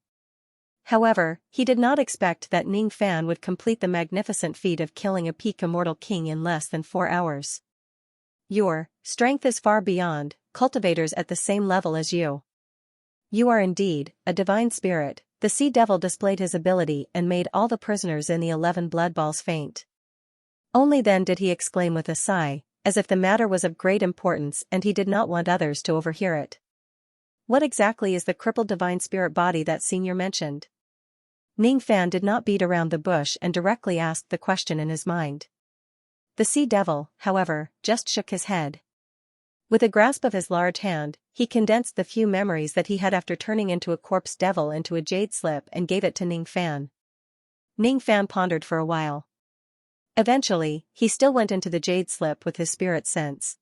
However, he did not expect that Ning Fan would complete the magnificent feat of killing a peak immortal king in less than 4 hours. Your strength is far beyond cultivators at the same level as you. You are indeed a divine spirit. The Sea Devil displayed his ability and made all the prisoners in the 11 blood balls faint. Only then did he exclaim with a sigh, as if the matter was of great importance and he did not want others to overhear it. What exactly is the crippled divine spirit body that Senior mentioned? Ning Fan did not beat around the bush and directly asked the question in his mind. The Sea Devil, however, just shook his head. With a grasp of his large hand, he condensed the few memories that he had after turning into a corpse devil into a jade slip and gave it to Ning Fan. Ning Fan pondered for a while. Eventually, he still went into the jade slip with his spirit sense.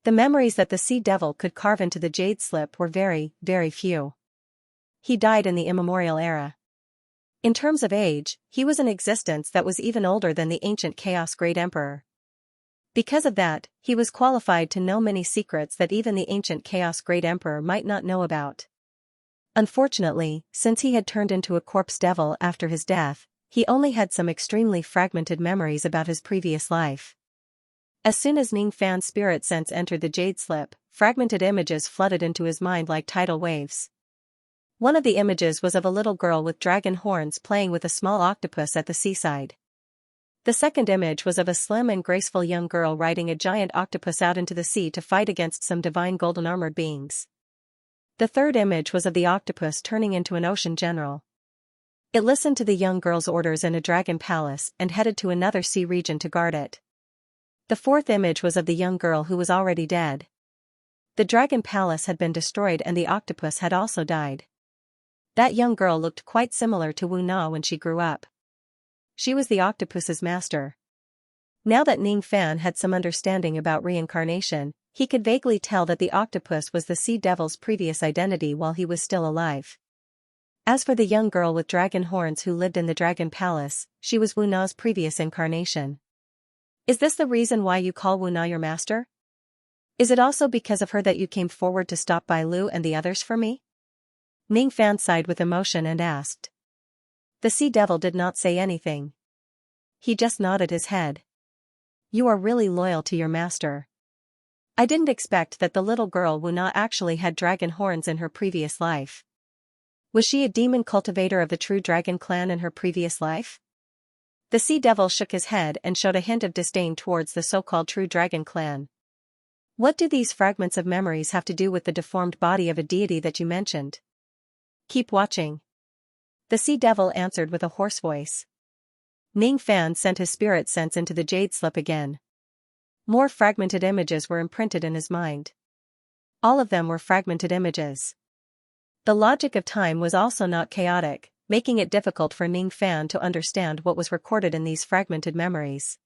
The memories that the Sea Devil could carve into the jade slip were very, very few. He died in the immemorial era. In terms of age, he was in existence that was even older than the ancient Chaos Great Emperor. Because of that, he was qualified to know many secrets that even the ancient Chaos Great Emperor might not know about. Unfortunately, since he had turned into a corpse devil after his death, he only had some extremely fragmented memories about his previous life. As soon as Ning Fan's spirit sense entered the jade slip, fragmented images flooded into his mind like tidal waves. One of the images was of a little girl with dragon horns playing with a small octopus at the seaside. The second image was of a slim and graceful young girl riding a giant octopus out into the sea to fight against some divine golden armored beings. The third image was of the octopus turning into an ocean general. It listened to the young girl's orders in a dragon palace and headed to another sea region to guard it. The fourth image was of the young girl who was already dead. The dragon palace had been destroyed and the octopus had also died. That young girl looked quite similar to Wu Na when she grew up. She was the octopus's master. Now that Ning Fan had some understanding about reincarnation, he could vaguely tell that the octopus was the Sea Devil's previous identity while he was still alive. As for the young girl with dragon horns who lived in the dragon palace, she was Wu Na's previous incarnation. Is this the reason why you call Wu Na your master? Is it also because of her that you came forward to stop Bai Lu and the others for me? Ning Fan sighed with emotion and asked. The Sea Devil did not say anything. He just nodded his head. You are really loyal to your master. I didn't expect that the little girl Wu Na actually had dragon horns in her previous life. Was she a demon cultivator of the true dragon clan in her previous life? The Sea Devil shook his head and showed a hint of disdain towards the so-called true dragon clan. What do these fragments of memories have to do with the deformed body of a deity that you mentioned? Keep watching. The Sea Devil answered with a hoarse voice. Ning Fan sent his spirit sense into the jade slip again. More fragmented images were imprinted in his mind. All of them were fragmented images. The logic of time was also not chaotic, making it difficult for Ning Fan to understand what was recorded in these fragmented memories.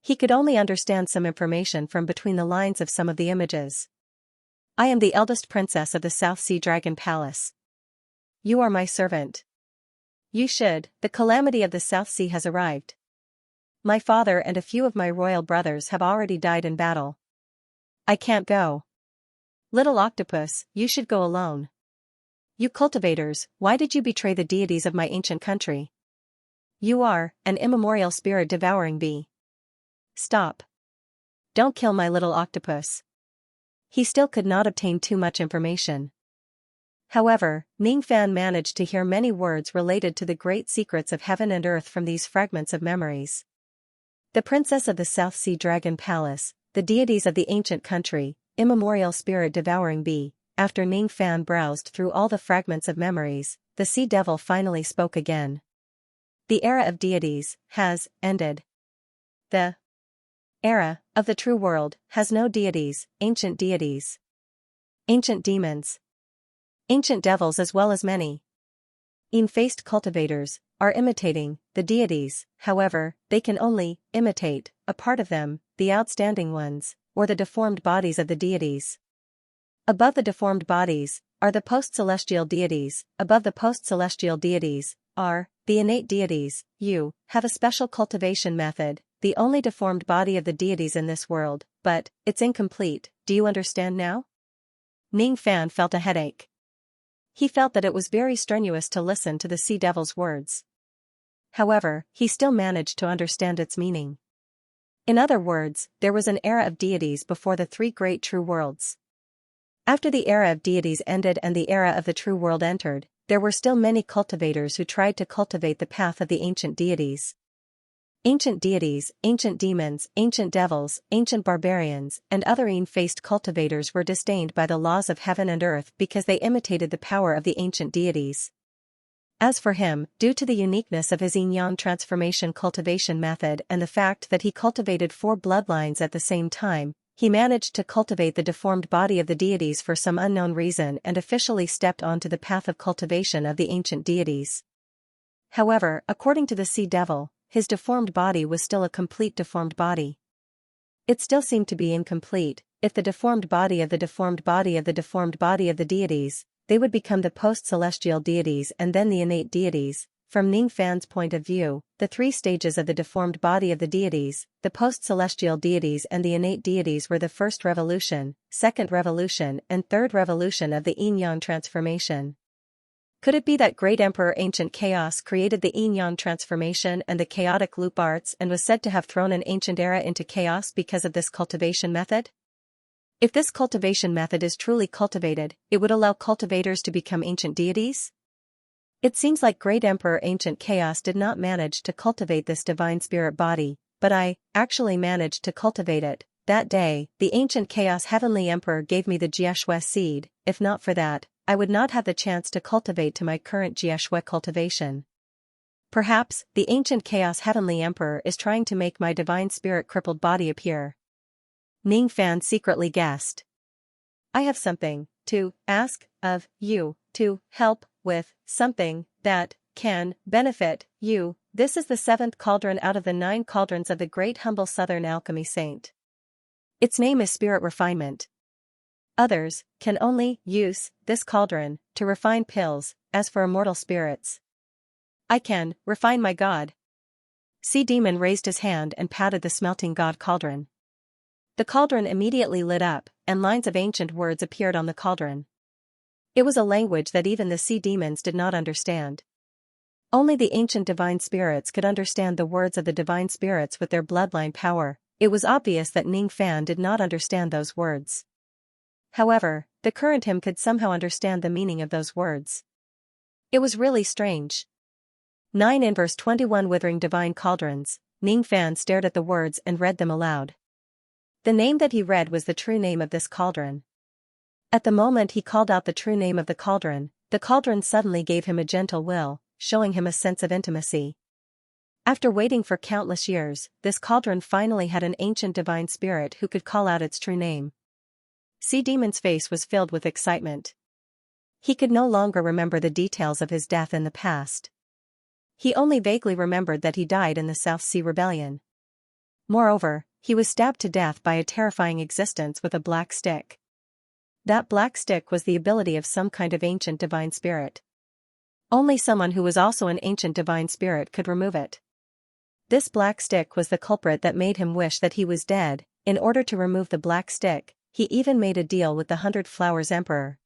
He could only understand some information from between the lines of some of the images. I am the eldest princess of the South Sea Dragon Palace. You are my servant. The calamity of the South Sea has arrived. My father and a few of my royal brothers have already died in battle. I can't go. Little octopus, you should go alone. You cultivators, why did you betray the deities of my ancient country? You are an immemorial spirit-devouring bee. Stop. Don't kill my little octopus. He still could not obtain too much information. However, Ningfan managed to hear many words related to the great secrets of heaven and earth from these fragments of memories. The princess of the South Sea Dragon Palace, the deities of the ancient country, immemorial spirit-devouring bee. After Ningfan browsed through all the fragments of memories, the sea devil finally spoke again. The era of deities has ended. The era of the true world has no deities, ancient demons, ancient devils as well as many faced cultivators are imitating the deities. However, they can only imitate a part of them, the outstanding ones, or the deformed bodies of the deities. Above the deformed bodies are the post-celestial deities. Above the post-celestial deities are the innate deities. You have a special cultivation method, the only deformed body of the deities in this world, but it's incomplete. Do you understand now? Ningfan felt a headache. He felt that it was very strenuous to listen to the sea devil's words. However, he still managed to understand its meaning. In other words, there was an era of deities before the three great true worlds. After the era of deities ended and the era of the true world entered, there were still many cultivators who tried to cultivate the path of the ancient deities. Ancient deities, ancient demons, ancient devils, ancient barbarians, and other faced cultivators were disdained by the laws of heaven and earth because they imitated the power of the ancient deities. As for him, due to the uniqueness of his yin-yang transformation cultivation method and the fact that he cultivated 4 bloodlines at the same time, he managed to cultivate the deformed body of the deities for some unknown reason and officially stepped onto the path of cultivation of the ancient deities. However, according to the sea devil, his deformed body was still a complete deformed body. It still seemed to be incomplete. If the deformed body of the deformed body of the deformed body of the deities, they would become the post-celestial deities and then the innate deities. From Ningfan's point of view, the 3 stages of the deformed body of the deities, the post-celestial deities and the innate deities were the first revolution, second revolution and third revolution of the yin-yang transformation. Could it be that great emperor ancient chaos created the yin-yang transformation and the chaotic loop arts and was said to have thrown an ancient era into chaos because of this cultivation method? If this cultivation method is truly cultivated, it would allow cultivators to become ancient deities? It seems like great emperor ancient chaos did not manage to cultivate this divine spirit body, but I actually managed to cultivate it. That day, the ancient chaos heavenly emperor gave me the Jieshue seed. If not for that, I would not have the chance to cultivate to my current Jieshue cultivation. Perhaps, the ancient chaos heavenly emperor is trying to make my divine spirit crippled body appear. Ningfan secretly guessed. I have something to ask of you, to help with something that can benefit you. This is the 7th cauldron out of the 9 cauldrons of the great humble southern alchemy saint. Its name is spirit refinement. Others can only use this cauldron to refine pills. As for immortal spirits, I can refine my god. Sea Demon raised his hand and patted the smelting god cauldron. The cauldron immediately lit up, and lines of ancient words appeared on the cauldron. It was a language that even the sea demons did not understand. Only the ancient divine spirits could understand the words of the divine spirits with their bloodline power. It was obvious that Ningfan did not understand those words. However, the current him could somehow understand the meaning of those words. It was really strange. 9 in verse 21 Withering divine cauldrons. Ningfan stared at the words and read them aloud. The name that he read was the true name of this cauldron. At the moment he called out the true name of the cauldron suddenly gave him a gentle will, showing him a sense of intimacy. After waiting for countless years, this cauldron finally had an ancient divine spirit who could call out its true name. Sea Demon's face was filled with excitement. He could no longer remember the details of his death in the past. He only vaguely remembered that he died in the South Sea Rebellion. Moreover, he was stabbed to death by a terrifying existence with a black stick. That black stick was the ability of some kind of ancient divine spirit. Only someone who was also an ancient divine spirit could remove it. This black stick was the culprit that made him wish that he was dead. In order to remove the black stick, he even made a deal with the 100 Flowers Emperor.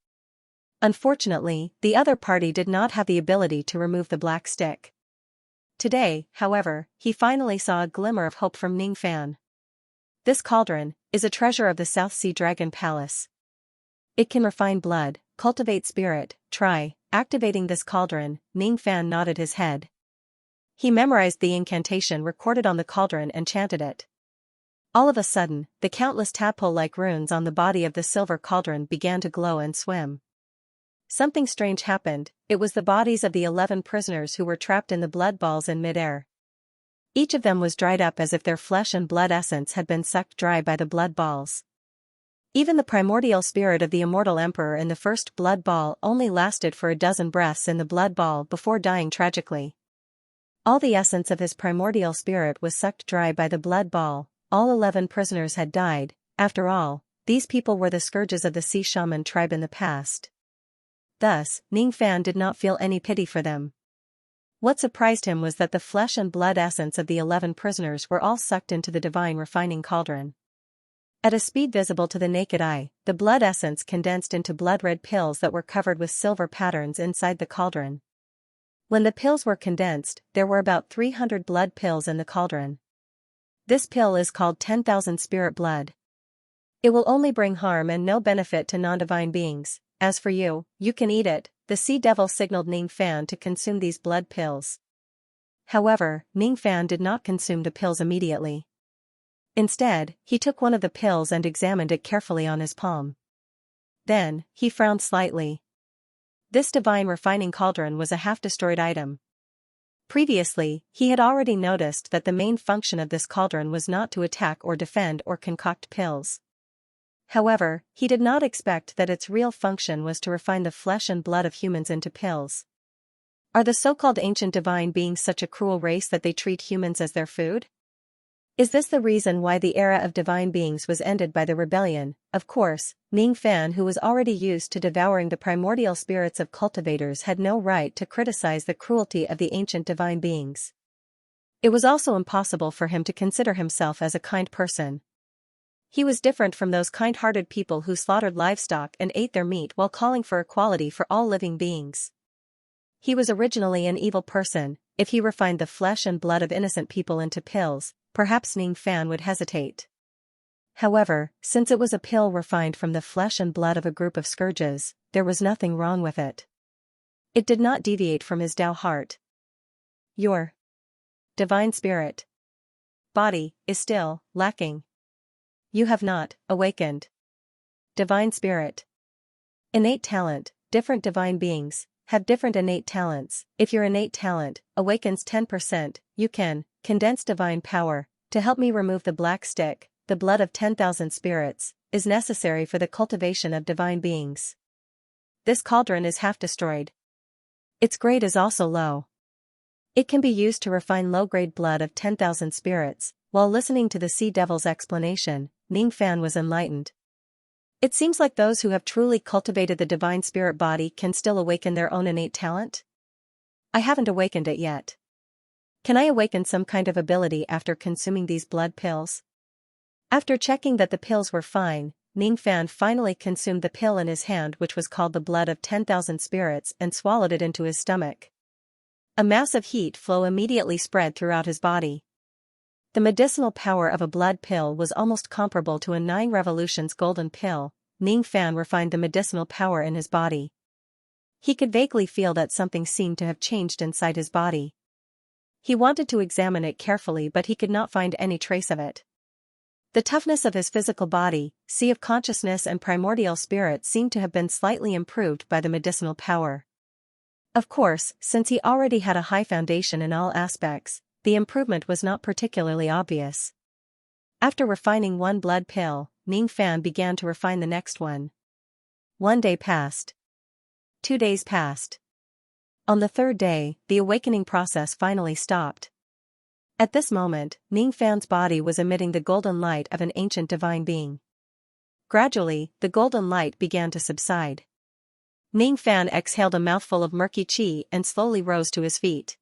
Unfortunately, the other party did not have the ability to remove the black stick. Today, however, he finally saw a glimmer of hope from Ning Fan. This cauldron is a treasure of the South Sea Dragon Palace. It can refine blood, cultivate spirit. Try activating this cauldron. Ning Fan nodded his head. He memorized the incantation recorded on the cauldron and chanted it. All of a sudden, the countless tadpole-like runes on the body of the silver cauldron began to glow and swim. Something strange happened. It was the bodies of the 11 prisoners who were trapped in the blood balls in midair. Each of them was dried up as if their flesh and blood essence had been sucked dry by the blood balls. Even the primordial spirit of the immortal emperor in the first blood ball only lasted for a dozen breaths in the blood ball before dying tragically. All the essence of his primordial spirit was sucked dry by the blood ball. All 11 prisoners had died. After all, these people were the scourges of the Sea Shaman tribe in the past. Thus, Ning Fan did not feel any pity for them. What surprised him was that the flesh and blood essence of the 11 prisoners were all sucked into the divine refining cauldron. At a speed visible to the naked eye, the blood essence condensed into blood-red pills that were covered with silver patterns inside the cauldron. When the pills were condensed, there were about 300 blood pills in the cauldron. This pill is called 10,000 spirit blood. It will only bring harm and no benefit to non-divine beings. As for you, you can eat it. The sea devil signaled Ning Fan to consume these blood pills. However, Ning Fan did not consume the pills immediately. Instead, he took one of the pills and examined it carefully on his palm. Then, he frowned slightly. This divine refining cauldron was a half-destroyed item. Previously, he had already noticed that the main function of this cauldron was not to attack or defend or concoct pills. However, he did not expect that its real function was to refine the flesh and blood of humans into pills. Are the so-called ancient divine beings such a cruel race that they treat humans as their food? Is this the reason why the era of divine beings was ended by the rebellion? Of course, Ning Fan, who was already used to devouring the primordial spirits of cultivators, had no right to criticize the cruelty of the ancient divine beings. It was also impossible for him to consider himself as a kind person. He was different from those kind-hearted people who slaughtered livestock and ate their meat while calling for equality for all living beings. He was originally an evil person. If he refined the flesh and blood of innocent people into pills, perhaps Ning Fan would hesitate. However, since it was a pill refined from the flesh and blood of a group of scourges, there was nothing wrong with it. It did not deviate from his Tao heart. Your divine spirit body is still lacking. You have not awakened. Divine spirit. Innate talent. Different divine beings have different innate talents. If your innate talent awakens 10%, you can condense divine power. To help me remove the black stick, the blood of 10,000 spirits is necessary for the cultivation of divine beings. This cauldron is half destroyed. Its grade is also low. It can be used to refine low-grade blood of 10,000 spirits. While listening to the sea devil's explanation, Ning Fan was enlightened. It seems like those who have truly cultivated the divine spirit body can still awaken their own innate talent. I haven't awakened it yet. Can I awaken some kind of ability after consuming these blood pills? After checking that the pills were fine, Ning Fan finally consumed the pill in his hand, which was called the blood of 10,000 spirits, and swallowed it into his stomach. A mass of heat flow immediately spread throughout his body. The medicinal power of a blood pill was almost comparable to a 9 revolutions golden pill. Ning Fan refined the medicinal power in his body. He could vaguely feel that something seemed to have changed inside his body. He wanted to examine it carefully, but he could not find any trace of it. The toughness of his physical body, sea of consciousness and primordial spirit seemed to have been slightly improved by the medicinal power. Of course, since he already had a high foundation in all aspects, the improvement was not particularly obvious. After refining one blood pill, Ning Fan began to refine the next one. 1 day passed. 2 days passed. On the 3rd day, the awakening process finally stopped. At this moment, Ning Fan's body was emitting the golden light of an ancient divine being. Gradually, the golden light began to subside. Ning Fan exhaled a mouthful of murky qi and slowly rose to his feet.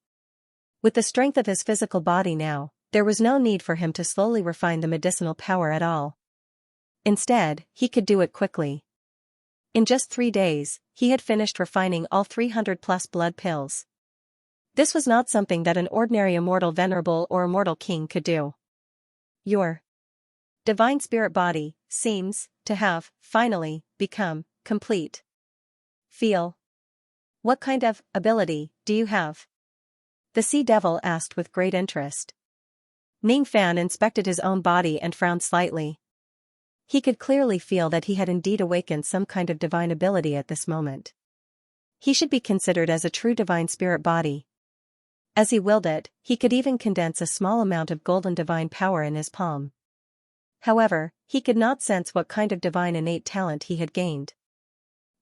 With the strength of his physical body now, there was no need for him to slowly refine the medicinal power at all. Instead, he could do it quickly. In just 3 days, he had finished refining all 300+ blood pills. This was not something that an ordinary immortal venerable or immortal king could do. Your divine spirit body seems to have, finally, become complete. Feel. What kind of ability do you have? The Sea Devil asked with great interest. Ning Fan inspected his own body and frowned slightly. He could clearly feel that he had indeed awakened some kind of divine ability at this moment. He should be considered as a true divine spirit body. As he willed it, he could even condense a small amount of golden divine power in his palm. However, he could not sense what kind of divine innate talent he had gained.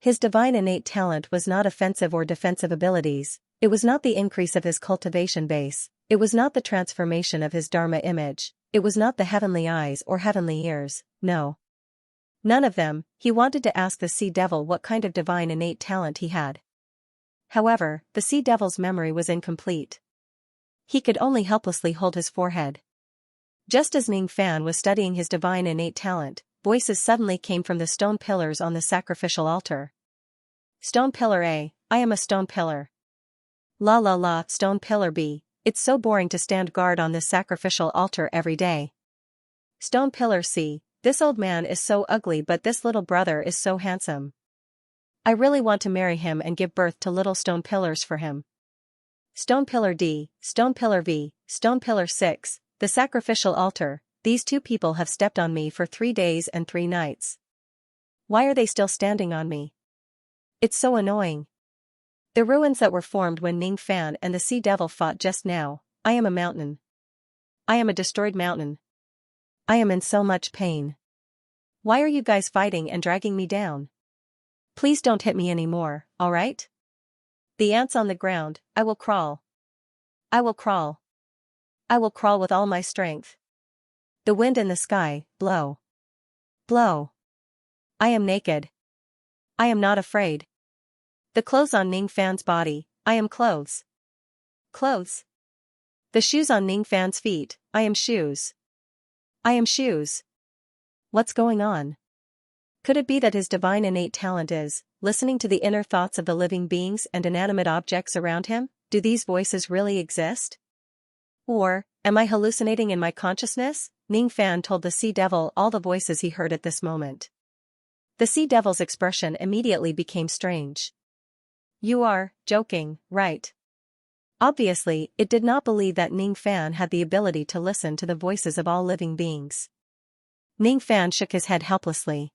His divine innate talent was not offensive or defensive abilities, it was not the increase of his cultivation base, it was not the transformation of his Dharma image, it was not the heavenly eyes or heavenly ears, no. None of them. He wanted to ask the Sea Devil what kind of divine innate talent he had. However, the Sea Devil's memory was incomplete. He could only helplessly hold his forehead. Just as Ning Fan was studying his divine innate talent, voices suddenly came from the stone pillars on the sacrificial altar. Stone pillar A, I am a stone pillar. La la la, stone pillar B, it's so boring to stand guard on this sacrificial altar every day. Stone pillar C, this old man is so ugly but this little brother is so handsome. I really want to marry him and give birth to little stone pillars for him. Stone pillar D, stone pillar V, stone pillar 6, the sacrificial altar, these 2 people have stepped on me for 3 days and 3 nights. Why are they still standing on me? It's so annoying. The ruins that were formed when Ning Fan and the Sea Devil fought just now, I am a mountain. I am a destroyed mountain. I am in so much pain. Why are you guys fighting and dragging me down? Please don't hit me anymore, alright? The ants on the ground, I will crawl. I will crawl. I will crawl with all my strength. The wind in the sky, blow. Blow. I am naked. I am not afraid. The clothes on Ning Fan's body, I am clothes. Clothes. The shoes on Ning Fan's feet, I am shoes. I am shoes. What's going on? Could it be that his divine innate talent is listening to the inner thoughts of the living beings and inanimate objects around him? Do these voices really exist? Or, am I hallucinating in my consciousness? Ning Fan told the Sea Devil all the voices he heard at this moment. The Sea Devil's expression immediately became strange. You are joking, right? Obviously, it did not believe that Ning Fan had the ability to listen to the voices of all living beings. Ning Fan shook his head helplessly.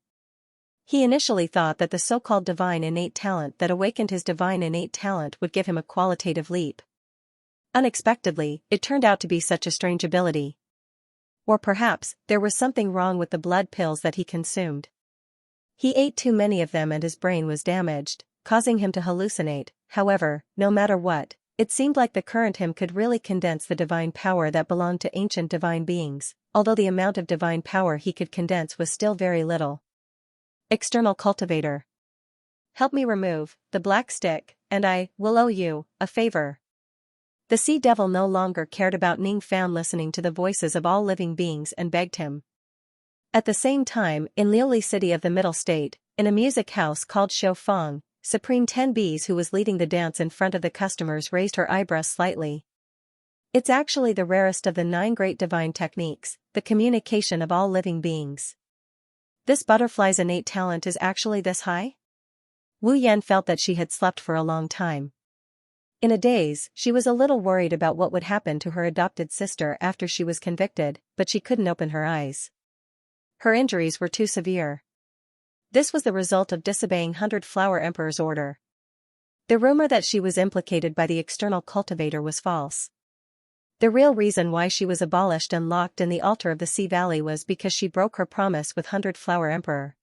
He initially thought that the so-called divine innate talent that awakened his divine innate talent would give him a qualitative leap. Unexpectedly, it turned out to be such a strange ability. Or perhaps, there was something wrong with the blood pills that he consumed. He ate too many of them and his brain was damaged, causing him to hallucinate. However, no matter what, it seemed like the current him could really condense the divine power that belonged to ancient divine beings, although the amount of divine power he could condense was still very little. External cultivator. Help me remove the black stick, and I will owe you a favor. The Sea Devil no longer cared about Ning Fan listening to the voices of all living beings and begged him. At the same time, in Liuli City of the Middle State, in a music house called Shou Feng, Supreme 10 Bs who was leading the dance in front of the customers raised her eyebrows slightly. It's actually the rarest of the 9 great divine techniques, the communication of all living beings. This butterfly's innate talent is actually this high? Wu Yan felt that she had slept for a long time. In a daze, she was a little worried about what would happen to her adopted sister after she was convicted, but she couldn't open her eyes. Her injuries were too severe. This was the result of disobeying 100 Flower Emperor's order. The rumor that she was implicated by the external cultivator was false. The real reason why she was abolished and locked in the altar of the Sea Valley was because she broke her promise with 100 Flower Emperor.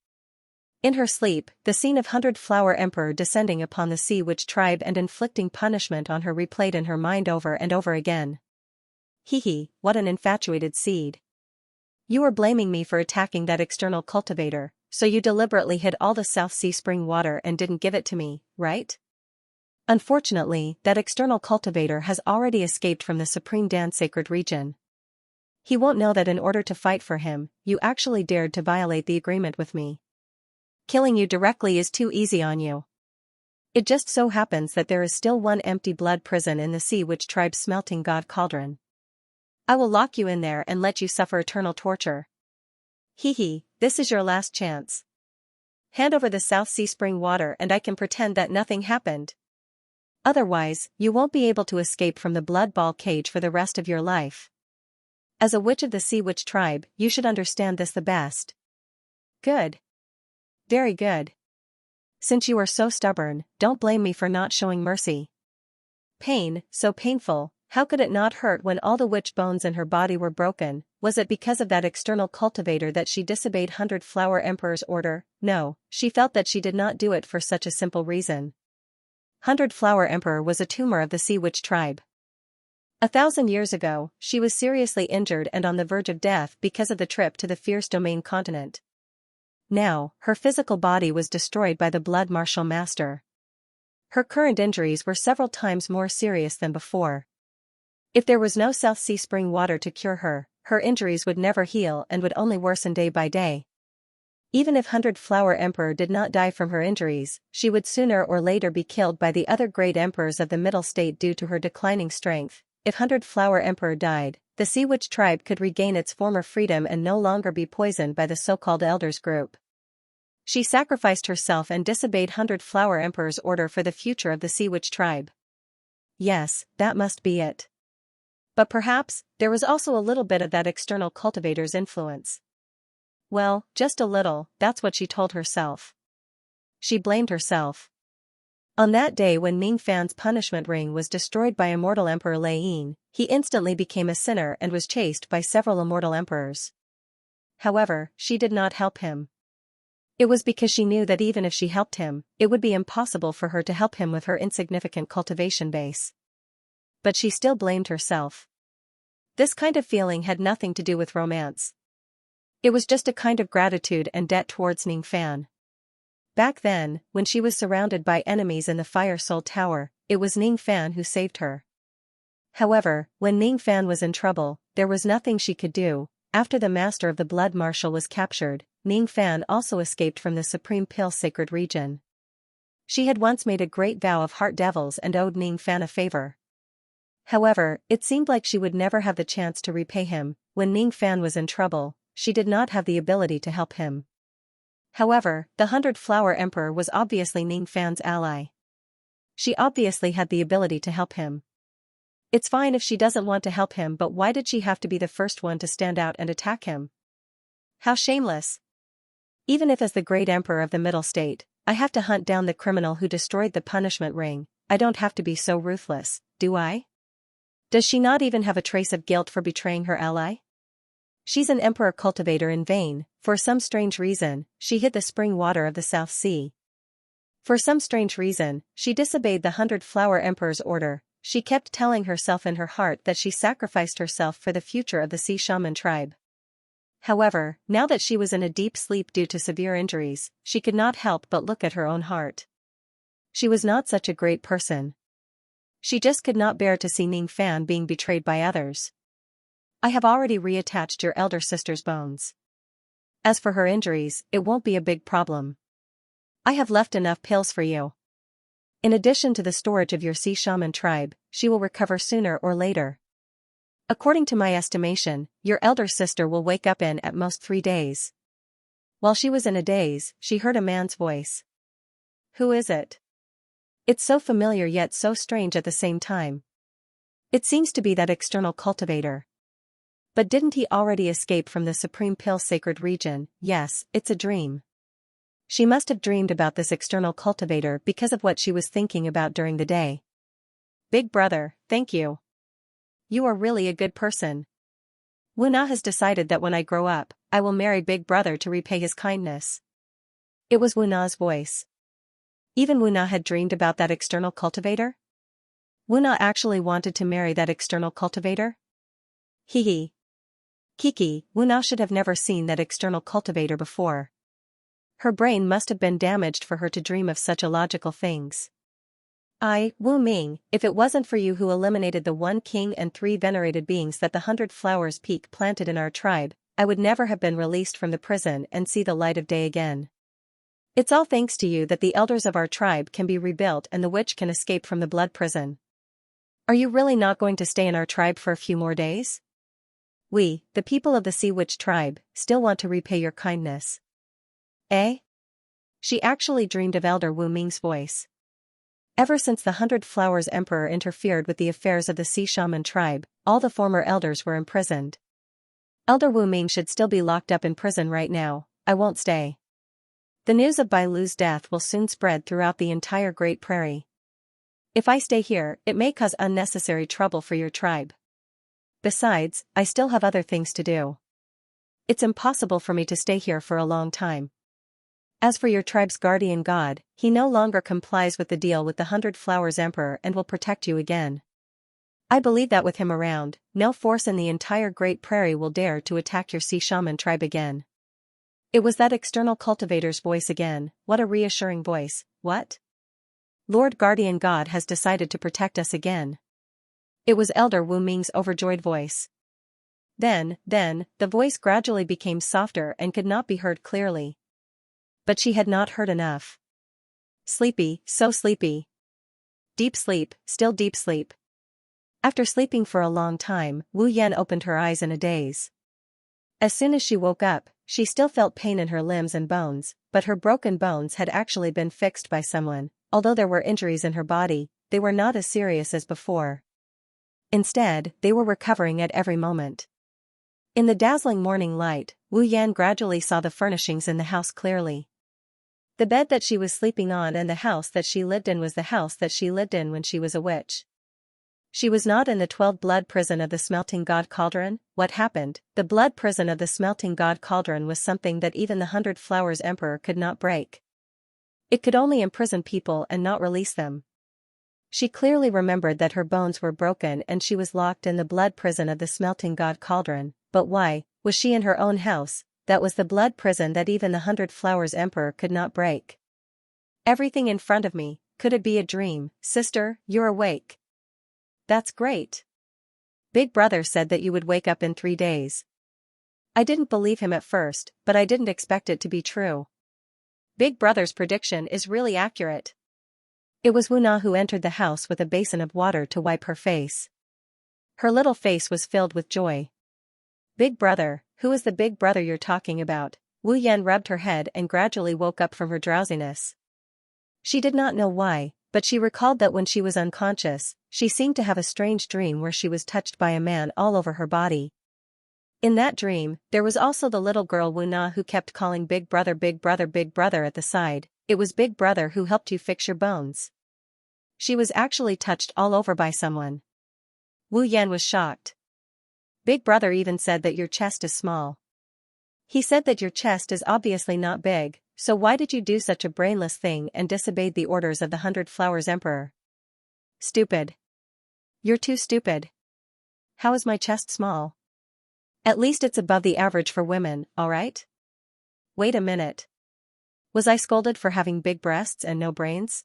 In her sleep, the scene of 100 Flower Emperor descending upon the Sea Witch tribe and inflicting punishment on her replayed in her mind over and over again. Hee, what an infatuated seed. You were blaming me for attacking that external cultivator, so you deliberately hid all the South Sea spring water and didn't give it to me, right? Unfortunately, that external cultivator has already escaped from the Supreme Dan's sacred region. He won't know that in order to fight for him, you actually dared to violate the agreement with me. Killing you directly is too easy on you. It just so happens that there is still one empty blood prison in the Sea Witch tribe's smelting god cauldron. I will lock you in there and let you suffer eternal torture. Hee, this is your last chance. Hand over the South Sea spring water and I can pretend that nothing happened. Otherwise, you won't be able to escape from the blood ball cage for the rest of your life. As a witch of the Sea Witch tribe, you should understand this the best. Good. Very good. Since you are so stubborn, don't blame me for not showing mercy. Pain, so painful, how could it not hurt when all the witch bones in her body were broken? Was it because of that external cultivator that she disobeyed 100 Flower Emperor's order? No, she felt that she did not do it for such a simple reason. 100 Flower Emperor was a tumor of the Sea Witch tribe. 1,000 years ago, she was seriously injured and on the verge of death because of the trip to the Fierce Domain continent. Now, her physical body was destroyed by the Blood Martial Master. Her current injuries were several times more serious than before. If there was no South Sea spring water to cure her, her injuries would never heal and would only worsen day by day. Even if 100 Flower Emperor did not die from her injuries, she would sooner or later be killed by the other great emperors of the Middle State due to her declining strength. If 100 Flower Emperor died, the Sea Witch tribe could regain its former freedom and no longer be poisoned by the so-called Elders group. She sacrificed herself and disobeyed 100 Flower Emperor's order for the future of the Sea Witch tribe. Yes, that must be it. But perhaps, there was also a little bit of that external cultivator's influence. Well, just a little, that's what she told herself. She blamed herself. On that day when Ning Fan's punishment ring was destroyed by immortal Emperor Lei Yin, he instantly became a sinner and was chased by several immortal emperors. However, she did not help him. It was because she knew that even if she helped him, it would be impossible for her to help him with her insignificant cultivation base. But she still blamed herself. This kind of feeling had nothing to do with romance. It was just a kind of gratitude and debt towards Ning Fan. Back then, when she was surrounded by enemies in the Fire Soul Tower, it was Ning Fan who saved her. However, when Ning Fan was in trouble, there was nothing she could do. After the Master of the Blood Marshal was captured, Ning Fan also escaped from the Supreme Pill sacred region. She had once made a great vow of heart devils and owed Ning Fan a favor. However, it seemed like she would never have the chance to repay him. When Ning Fan was in trouble, she did not have the ability to help him. However, the 100 Flower Emperor was obviously Ning Fan's ally. She obviously had the ability to help him. It's fine if she doesn't want to help him, but why did she have to be the first one to stand out and attack him? How shameless. Even if as the great emperor of the Middle State, I have to hunt down the criminal who destroyed the punishment ring, I don't have to be so ruthless, do I? Does she not even have a trace of guilt for betraying her ally? She's an emperor cultivator in vain. For some strange reason, she hid the spring water of the South Sea. For some strange reason, she disobeyed the 100 Flower Emperor's order. She kept telling herself in her heart that she sacrificed herself for the future of the Sea Shaman tribe. However, now that she was in a deep sleep due to severe injuries, she could not help but look at her own heart. She was not such a great person. She just could not bear to see Ning Fan being betrayed by others. I have already reattached your elder sister's bones. As for her injuries, it won't be a big problem. I have left enough pills for you. In addition to the storage of your Sea Shaman tribe, she will recover sooner or later. According to my estimation, your elder sister will wake up in at most 3 days. While she was in a daze, she heard a man's voice. Who is it? It's so familiar yet so strange at the same time. It seems to be that external cultivator. But didn't he already escape from the Supreme Pill sacred region? Yes, it's a dream. She must have dreamed about this external cultivator because of what she was thinking about during the day. Big brother, thank you. You are really a good person. Wuna has decided that when I grow up, I will marry Big Brother to repay his kindness. It was Wuna's voice. Even Wuna had dreamed about that external cultivator? Wuna actually wanted to marry that external cultivator? Hee hee. Kiki, Wu Na should have never seen that external cultivator before. Her brain must have been damaged for her to dream of such illogical things. Wu Ming, if it wasn't for you who eliminated the 1 king and 3 venerated beings that the 100 Flowers Peak planted in our tribe, I would never have been released from the prison and see the light of day again. It's all thanks to you that the elders of our tribe can be rebuilt and the witch can escape from the blood prison. Are you really not going to stay in our tribe for a few more days? We, the people of the Sea Witch tribe, still want to repay your kindness. Eh? She actually dreamed of Elder Wu Ming's voice. Ever since the 100 Flowers Emperor interfered with the affairs of the Sea Shaman tribe, all the former elders were imprisoned. Elder Wu Ming should still be locked up in prison right now. I won't stay. The news of Bai Lu's death will soon spread throughout the entire Great Prairie. If I stay here, it may cause unnecessary trouble for your tribe. Besides, I still have other things to do. It's impossible for me to stay here for a long time. As for your tribe's guardian god, he no longer complies with the deal with the 100 Flowers Emperor and will protect you again. I believe that with him around, no force in the entire Great Prairie will dare to attack your Sea Shaman tribe again. It was that external cultivator's voice again. What a reassuring voice. What? Lord Guardian God has decided to protect us again. It was Elder Wu Ming's overjoyed voice. Then, the voice gradually became softer and could not be heard clearly. But she had not heard enough. Sleepy, so sleepy. Deep sleep, still deep sleep. After sleeping for a long time, Wu Yan opened her eyes in a daze. As soon as she woke up, she still felt pain in her limbs and bones, but her broken bones had actually been fixed by someone. Although there were injuries in her body, they were not as serious as before. Instead, they were recovering at every moment. In the dazzling morning light, Wu Yan gradually saw the furnishings in the house clearly. The bed that she was sleeping on and the house that she lived in was the house that she lived in when she was a witch. She was not in the 12 blood prison of the Smelting God Cauldron. What happened? The blood prison of the Smelting God Cauldron was something that even the 100 Flowers Emperor could not break. It could only imprison people and not release them. She clearly remembered that her bones were broken and she was locked in the blood prison of the Smelting God Cauldron, but why was she in her own house? That was the blood prison that even the 100 Flowers Emperor could not break. Everything in front of me, could it be a dream? Sister, you're awake. That's great. Big Brother said that you would wake up in 3 days. I didn't believe him at first, but I didn't expect it to be true. Big Brother's prediction is really accurate. It was Wu Na who entered the house with a basin of water to wipe her face. Her little face was filled with joy. Big Brother, who is the Big Brother you're talking about? Wu Yan rubbed her head and gradually woke up from her drowsiness. She did not know why, but she recalled that when she was unconscious, she seemed to have a strange dream where she was touched by a man all over her body. In that dream, there was also the little girl Wu Na who kept calling Big Brother, Big Brother, Big Brother at the side. It was Big Brother who helped you fix your bones. She was actually touched all over by someone. Wu Yan was shocked. Big Brother even said that your chest is small. He said that your chest is obviously not big, so why did you do such a brainless thing and disobeyed the orders of the 100 Flowers Emperor? Stupid. You're too stupid. How is my chest small? At least it's above the average for women, alright? Wait a minute. Was I scolded for having big breasts and no brains?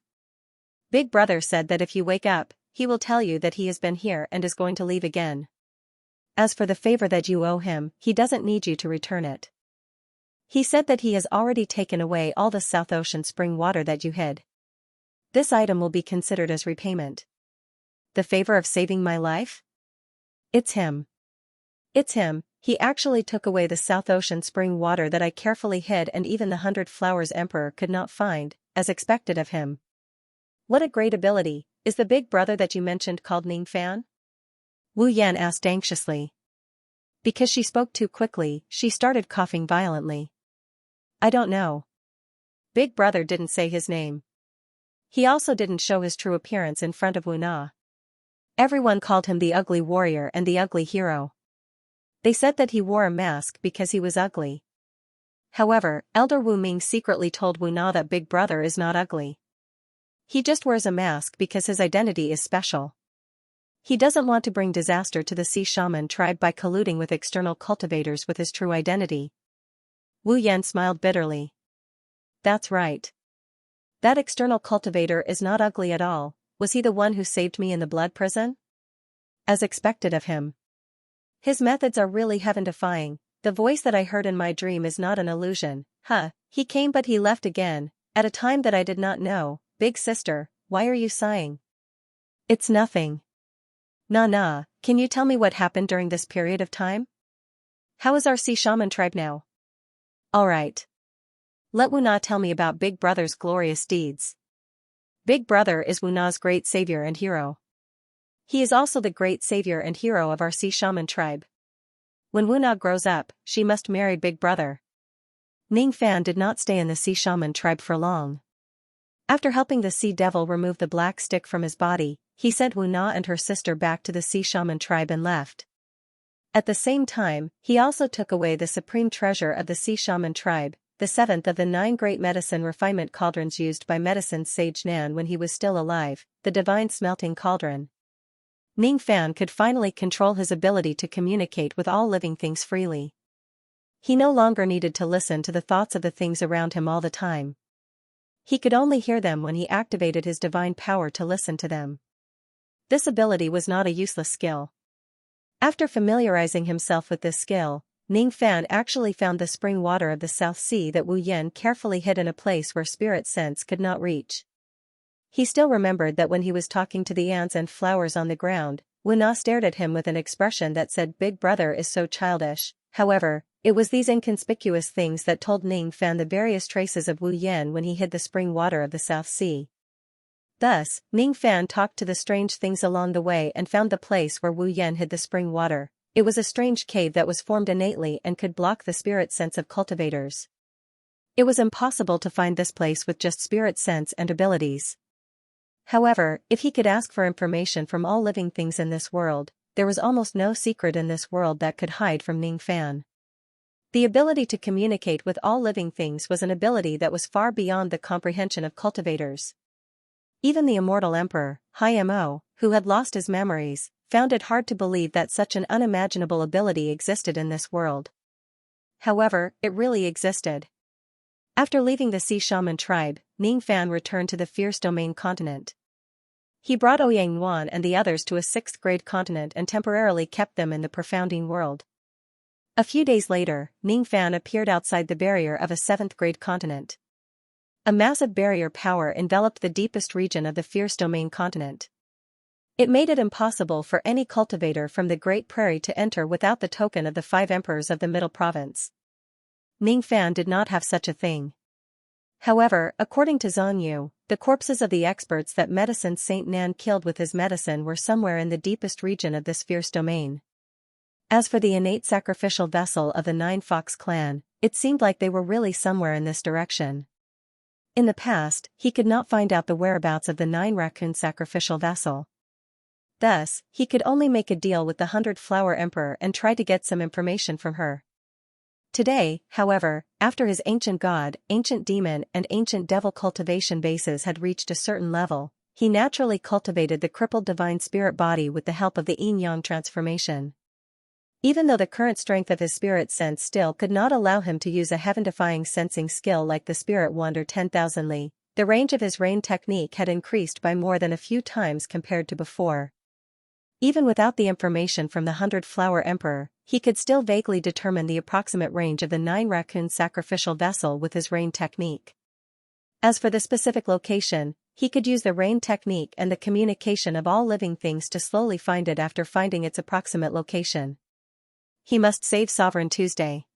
Big Brother said that if you wake up, he will tell you that he has been here and is going to leave again. As for the favor that you owe him, he doesn't need you to return it. He said that he has already taken away all the South Ocean spring water that you hid. This item will be considered as repayment. The favor of saving my life? It's him. It's him. He actually took away the South Ocean spring water that I carefully hid and even the 100 Flowers Emperor could not find, as expected of him. What a great ability. Is the Big Brother that you mentioned called Ning Fan? Wu Yan asked anxiously. Because she spoke too quickly, she started coughing violently. I don't know. Big Brother didn't say his name. He also didn't show his true appearance in front of Wu Na. Everyone called him the ugly warrior and the ugly hero. They said that he wore a mask because he was ugly. However, Elder Wu Ming secretly told Wu Na that Big Brother is not ugly. He just wears a mask because his identity is special. He doesn't want to bring disaster to the sea shaman tribe by colluding with external cultivators with his true identity. Wu Yan smiled bitterly. That's right. That external cultivator is not ugly at all. Was he the one who saved me in the blood prison? As expected of him. His methods are really heaven-defying. The voice that I heard in my dream is not an illusion. He came but he left again, at a time that I did not know. Big sister, why are you sighing? It's nothing. Nah, can you tell me what happened during this period of time? How is our sea shaman tribe now? Alright. Let Wu Na tell me about Big Brother's glorious deeds. Big Brother is Wu Na's great savior and hero. He is also the great savior and hero of our sea shaman tribe. When Wu Na grows up, she must marry Big Brother. Ning Fan did not stay in the sea shaman tribe for long. After helping the sea devil remove the black stick from his body, he sent Wu Na and her sister back to the sea shaman tribe and left. At the same time, he also took away the supreme treasure of the sea shaman tribe, the seventh of the 9 great medicine refinement cauldrons used by medicine sage Nan when he was still alive, the divine smelting cauldron. Ning Fan could finally control his ability to communicate with all living things freely. He no longer needed to listen to the thoughts of the things around him all the time. He could only hear them when he activated his divine power to listen to them. This ability was not a useless skill. After familiarizing himself with this skill, Ning Fan actually found the spring water of the South Sea that Wu Yan carefully hid in a place where spirit sense could not reach. He still remembered that when he was talking to the ants and flowers on the ground, Wu Na stared at him with an expression that said Big Brother is so childish. However, it was these inconspicuous things that told Ning Fan the various traces of Wu Yan when he hid the spring water of the South Sea. Thus, Ning Fan talked to the strange things along the way and found the place where Wu Yan hid the spring water. It was a strange cave that was formed innately and could block the spirit sense of cultivators. It was impossible to find this place with just spirit sense and abilities. However, if he could ask for information from all living things in this world, there was almost no secret in this world that could hide from Ning Fan. The ability to communicate with all living things was an ability that was far beyond the comprehension of cultivators. Even the immortal emperor, Hai Mo, who had lost his memories, found it hard to believe that such an unimaginable ability existed in this world. However, it really existed. After leaving the sea shaman tribe, Ning Fan returned to the fierce domain continent. He brought Ouyang Yuan and the others to a 6th grade continent and temporarily kept them in the profounding world. A few days later, Ning Fan appeared outside the barrier of a 7th grade continent. A massive barrier power enveloped the deepest region of the fierce domain continent. It made it impossible for any cultivator from the Great Prairie to enter without the token of the 5 emperors of the Middle Province. Ning Fan did not have such a thing. However, according to Zhang Yu, the corpses of the experts that Medicine Saint Nan killed with his medicine were somewhere in the deepest region of this fierce domain. As for the innate sacrificial vessel of the 9 Fox clan, it seemed like they were really somewhere in this direction. In the past, he could not find out the whereabouts of the 9 Raccoon sacrificial vessel. Thus, he could only make a deal with the 100 Flower Emperor and try to get some information from her. Today, however, after his ancient god, ancient demon and ancient devil cultivation bases had reached a certain level, he naturally cultivated the crippled divine spirit body with the help of the yin-yang transformation. Even though the current strength of his spirit sense still could not allow him to use a heaven-defying sensing skill like the Spirit Wand or 10,000 Li, the range of his rain technique had increased by more than a few times compared to before. Even without the information from the 100 Flower Emperor, he could still vaguely determine the approximate range of the 9 Raccoon sacrificial vessel with his rain technique. As for the specific location, he could use the rain technique and the communication of all living things to slowly find it after finding its approximate location. He must save Sovereign Tuesday.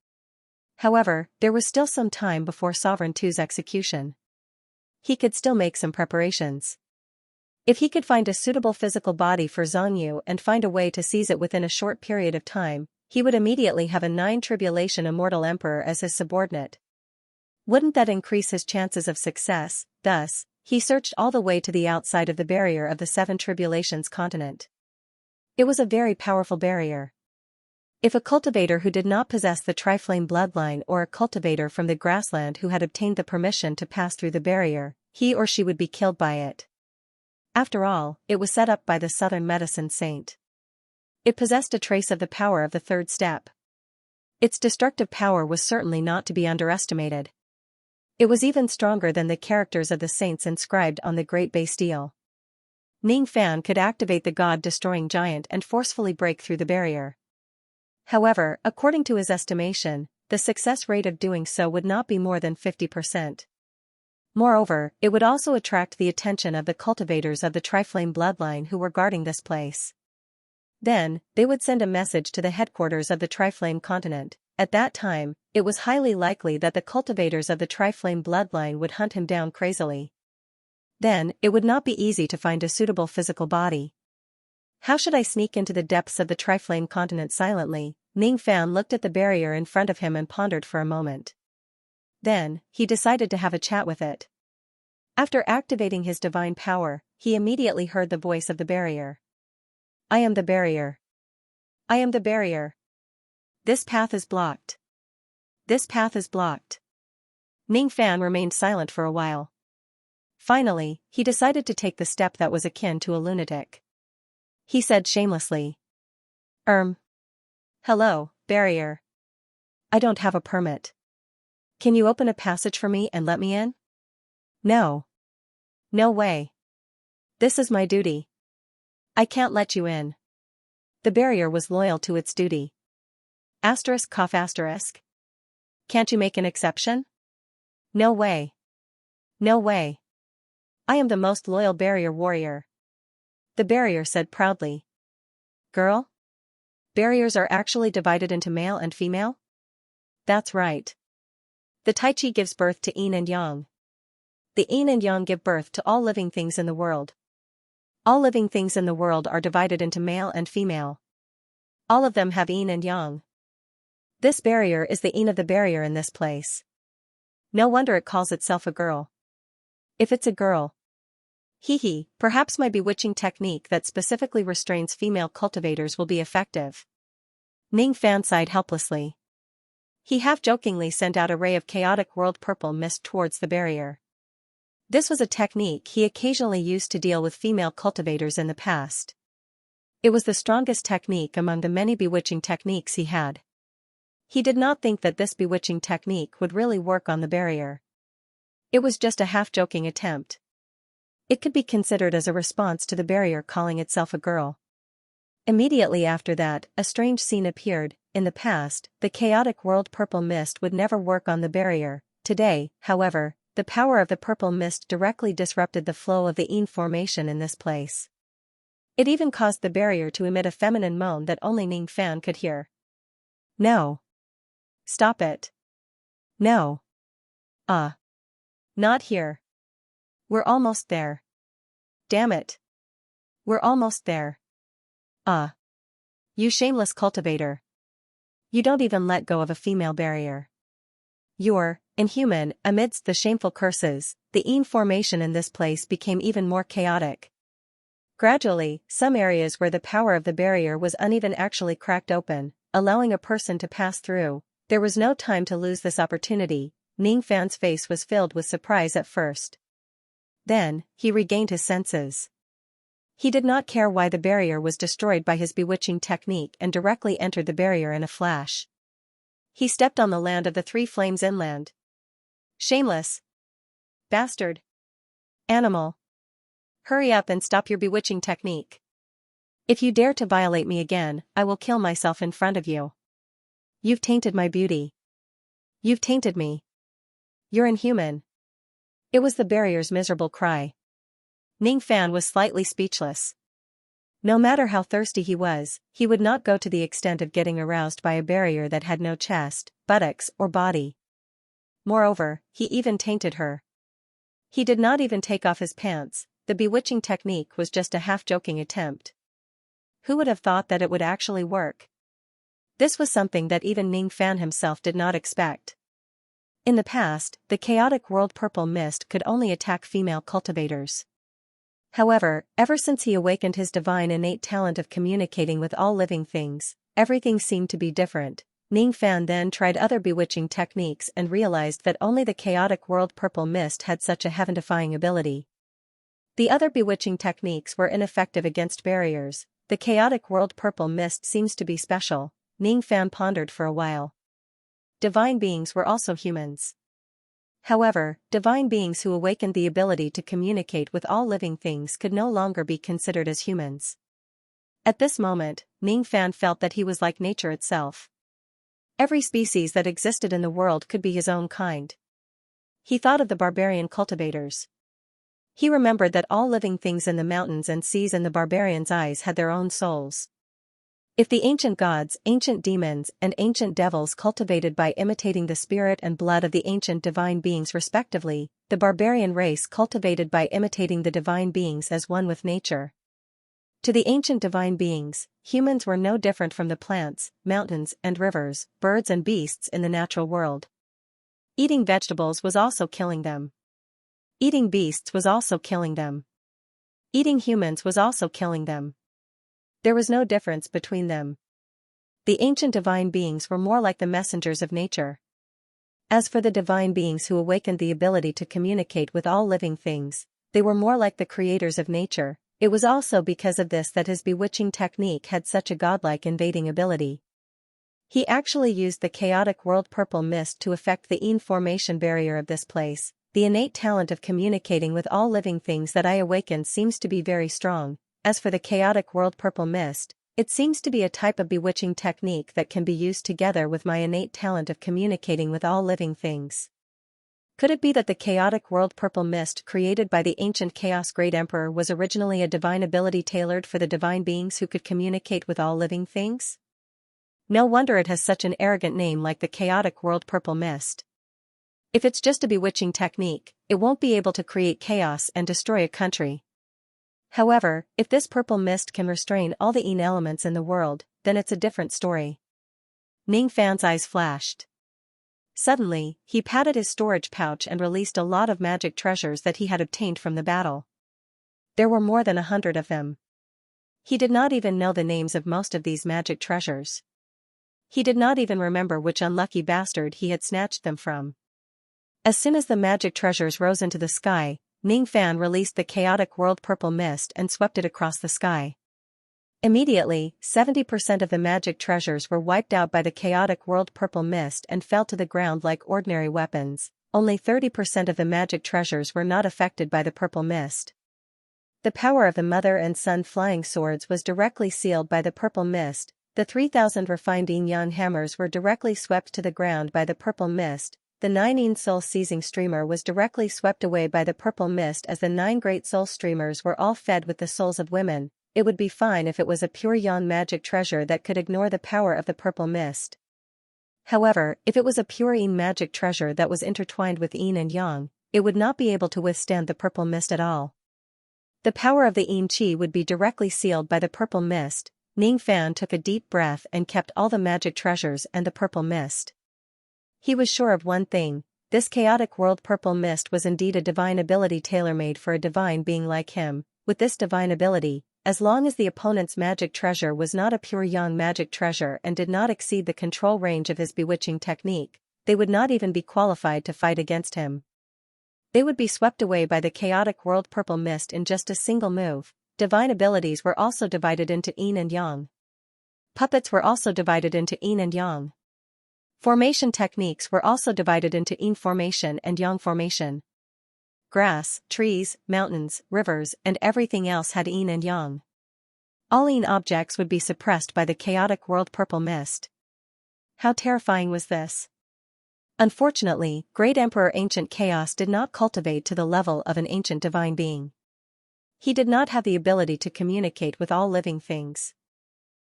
However, there was still some time before Sovereign Tu's execution. He could still make some preparations. If he could find a suitable physical body for Zhang Yu and find a way to seize it within a short period of time, he would immediately have a 9 Tribulation Immortal Emperor as his subordinate. Wouldn't that increase his chances of success? Thus, he searched all the way to the outside of the barrier of the 7 Tribulations continent. It was a very powerful barrier. If a cultivator who did not possess the Triflame bloodline or a cultivator from the grassland who had obtained the permission to pass through the barrier, he or she would be killed by it. After all, it was set up by the Southern medicine saint. It possessed a trace of the power of the third step. Its destructive power was certainly not to be underestimated. It was even stronger than the characters of the saints inscribed on the Great Bastille. Ning Fan could activate the god-destroying giant and forcefully break through the barrier. However, according to his estimation, the success rate of doing so would not be more than 50%. Moreover, it would also attract the attention of the cultivators of the Triflame bloodline who were guarding this place. Then, they would send a message to the headquarters of the Triflame continent. At that time, it was highly likely that the cultivators of the Triflame bloodline would hunt him down crazily. Then, it would not be easy to find a suitable physical body. How should I sneak into the depths of the Triflame continent silently? Ning Fan looked at the barrier in front of him and pondered for a moment. Then, he decided to have a chat with it. After activating his divine power, he immediately heard the voice of the barrier. I am the barrier. I am the barrier. This path is blocked. This path is blocked. Ning Fan remained silent for a while. Finally, he decided to take the step that was akin to a lunatic. He said shamelessly. Hello, barrier. I don't have a permit. Can you open a passage for me and let me in? No. No way. This is my duty. I can't let you in. The barrier was loyal to its duty. ****. Can't you make an exception? No way. No way. I am the most loyal barrier warrior. The barrier said proudly. Girl? Barriers are actually divided into male and female? That's right. The Tai Chi gives birth to yin and yang. The yin and yang give birth to all living things in the world. All living things in the world are divided into male and female. All of them have yin and yang. This barrier is the yin of the barrier in this place. No wonder it calls itself a girl. If it's a girl. Perhaps my bewitching technique that specifically restrains female cultivators will be effective. Ning Fan sighed helplessly. He half-jokingly sent out a ray of chaotic world purple mist towards the barrier. This was a technique he occasionally used to deal with female cultivators in the past. It was the strongest technique among the many bewitching techniques he had. He did not think that this bewitching technique would really work on the barrier. It was just a half-joking attempt. It could be considered as a response to the barrier calling itself a girl. Immediately after that, a strange scene appeared. In the past, the chaotic world purple mist would never work on the barrier. Today, however, the power of the purple mist directly disrupted the flow of the yin formation in this place. It even caused the barrier to emit a feminine moan that only Ning Fan could hear. No. Stop it. No. Not here. We're almost there. Damn it. We're almost there. You shameless cultivator. You don't even let go of a female barrier. You're inhuman. Amidst the shameful curses, the yin formation in this place became even more chaotic. Gradually, some areas where the power of the barrier was uneven actually cracked open, allowing a person to pass through. There was no time to lose this opportunity. Ning Fan's face was filled with surprise at first. Then, he regained his senses. He did not care why the barrier was destroyed by his bewitching technique and directly entered the barrier in a flash. He stepped on the land of the Three Flames inland. Shameless. Bastard. Animal. Hurry up and stop your bewitching technique. If you dare to violate me again, I will kill myself in front of you. You've tainted my beauty. You've tainted me. You're inhuman. It was the barrier's miserable cry. Ning Fan was slightly speechless. No matter how thirsty he was, he would not go to the extent of getting aroused by a barrier that had no chest, buttocks, or body. Moreover, he even tainted her. He did not even take off his pants. The bewitching technique was just a half-joking attempt. Who would have thought that it would actually work? This was something that even Ning Fan himself did not expect. In the past, the chaotic world purple mist could only attack female cultivators. However, ever since he awakened his divine innate talent of communicating with all living things, everything seemed to be different. Ning Fan then tried other bewitching techniques and realized that only the chaotic world purple mist had such a heaven-defying ability. The other bewitching techniques were ineffective against barriers. The chaotic world purple mist seems to be special, Ning Fan pondered for a while. Divine beings were also humans. However, divine beings who awakened the ability to communicate with all living things could no longer be considered as humans. At this moment, Ning Fan felt that he was like nature itself. Every species that existed in the world could be his own kind. He thought of the barbarian cultivators. He remembered that all living things in the mountains and seas and the barbarians' eyes had their own souls. If the ancient gods, ancient demons, and ancient devils cultivated by imitating the spirit and blood of the ancient divine beings respectively, the barbarian race cultivated by imitating the divine beings as one with nature. To the ancient divine beings, humans were no different from the plants, mountains and rivers, birds and beasts in the natural world. Eating vegetables was also killing them. Eating beasts was also killing them. Eating humans was also killing them. There was no difference between them. The ancient divine beings were more like the messengers of nature. As for the divine beings who awakened the ability to communicate with all living things, they were more like the creators of nature. It was also because of this that his bewitching technique had such a godlike invading ability. He actually used the chaotic world purple mist to affect the information barrier of this place. The innate talent of communicating with all living things that I awakened seems to be very strong. As for the chaotic world purple mist, it seems to be a type of bewitching technique that can be used together with my innate talent of communicating with all living things. Could it be that the chaotic world purple mist created by the ancient Chaos Great Emperor was originally a divine ability tailored for the divine beings who could communicate with all living things? No wonder it has such an arrogant name like the chaotic world purple mist. If it's just a bewitching technique, it won't be able to create chaos and destroy a country. However, if this purple mist can restrain all the Yin elements in the world, then it's a different story. Ning Fan's eyes flashed. Suddenly, he patted his storage pouch and released a lot of magic treasures that he had obtained from the battle. There were more than 100 of them. He did not even know the names of most of these magic treasures. He did not even remember which unlucky bastard he had snatched them from. As soon as the magic treasures rose into the sky, Ning Fan released the chaotic world purple mist and swept it across the sky. Immediately, 70% of the magic treasures were wiped out by the chaotic world purple mist and fell to the ground like ordinary weapons. Only 30% of the magic treasures were not affected by the purple mist. The power of the mother and son flying swords was directly sealed by the purple mist. The 3,000 refined yin-yang hammers were directly swept to the ground by the purple mist. The 9 Yin soul seizing streamer was directly swept away by the purple mist as the 9 great soul streamers were all fed with the souls of women. It would be fine if it was a pure yang magic treasure that could ignore the power of the purple mist. However, if it was a pure yin magic treasure that was intertwined with yin and yang, it would not be able to withstand the purple mist at all. The power of the yin qi would be directly sealed by the purple mist. Ning Fan took a deep breath and kept all the magic treasures and the purple mist. He was sure of one thing: this chaotic world purple mist was indeed a divine ability tailor-made for a divine being like him. With this divine ability, as long as the opponent's magic treasure was not a pure yang magic treasure and did not exceed the control range of his bewitching technique, they would not even be qualified to fight against him. They would be swept away by the chaotic world purple mist in just a single move. Divine abilities were also divided into yin and yang. Puppets were also divided into yin and yang. Formation techniques were also divided into yin formation and yang formation. Grass, trees, mountains, rivers, and everything else had yin and yang. All yin objects would be suppressed by the chaotic world purple mist. How terrifying was this? Unfortunately, Great Emperor Ancient Chaos did not cultivate to the level of an ancient divine being. He did not have the ability to communicate with all living things.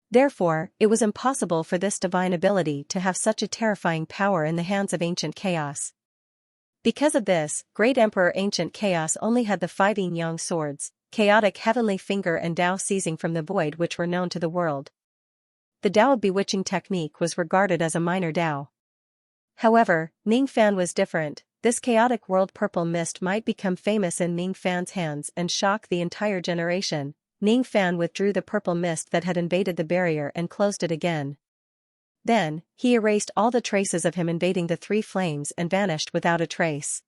Therefore, it was impossible for this divine ability to have such a terrifying power in the hands of Ancient Chaos. Because of this, Great Emperor Ancient Chaos only had the 5 yin-yang swords, Chaotic Heavenly Finger and Tao Seizing from the Void, which were known to the world. The Tao of Bewitching technique was regarded as a minor Tao. However, Ning Fan was different. This chaotic world purple mist might become famous in Ning Fan's hands and shock the entire generation. Ning Fan withdrew the purple mist that had invaded the barrier and closed it again. Then, he erased all the traces of him invading the 3 flames and vanished without a trace.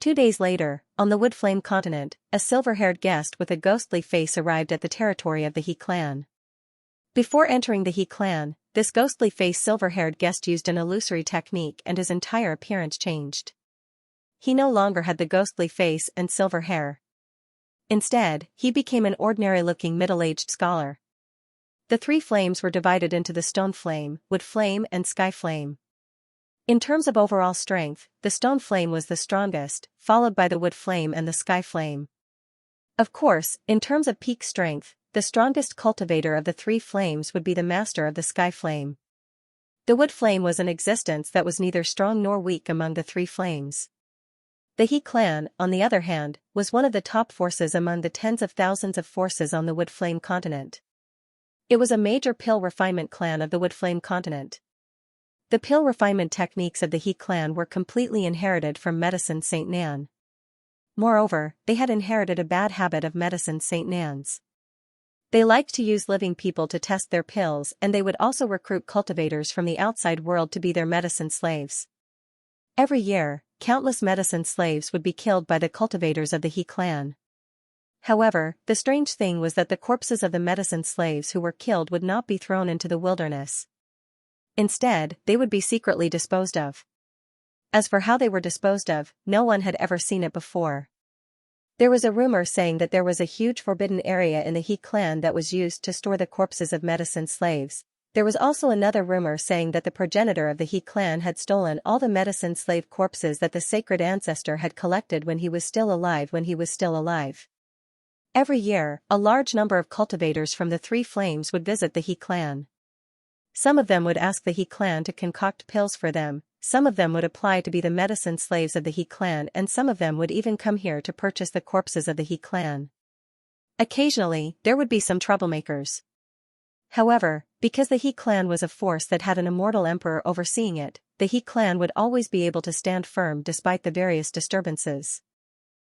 2 days later, on the Wood Flame continent, a silver-haired guest with a ghostly face arrived at the territory of the He clan. Before entering the He clan, this ghostly-faced silver-haired guest used an illusory technique and his entire appearance changed. He no longer had the ghostly face and silver hair. Instead, he became an ordinary-looking middle-aged scholar. The three flames were divided into the Stone Flame, Wood Flame and Sky Flame. In terms of overall strength, the Stone Flame was the strongest, followed by the Wood Flame and the Sky Flame. Of course, in terms of peak strength, the strongest cultivator of the three flames would be the master of the Sky Flame. The Wood Flame was an existence that was neither strong nor weak among the three flames. The He clan, on the other hand, was one of the top forces among the tens of thousands of forces on the Wood Flame continent. It was a major pill refinement clan of the Wood Flame continent. The pill refinement techniques of the He clan were completely inherited from Medicine Saint Nan. Moreover, they had inherited a bad habit of Medicine Saint Nan's. They liked to use living people to test their pills, and they would also recruit cultivators from the outside world to be their medicine slaves. Every year, countless medicine slaves would be killed by the cultivators of the He clan. However, the strange thing was that the corpses of the medicine slaves who were killed would not be thrown into the wilderness. Instead, they would be secretly disposed of. As for how they were disposed of, no one had ever seen it before. There was a rumor saying that there was a huge forbidden area in the He clan that was used to store the corpses of medicine slaves. There was also another rumor saying that the progenitor of the He clan had stolen all the medicine slave corpses that the sacred ancestor had collected when he was still alive. Every year, a large number of cultivators from the three flames would visit the He clan. Some of them would ask the He clan to concoct pills for them, some of them would apply to be the medicine slaves of the He clan, and some of them would even come here to purchase the corpses of the He clan. Occasionally, there would be some troublemakers. However, because the He clan was a force that had an immortal emperor overseeing it, the He clan would always be able to stand firm despite the various disturbances.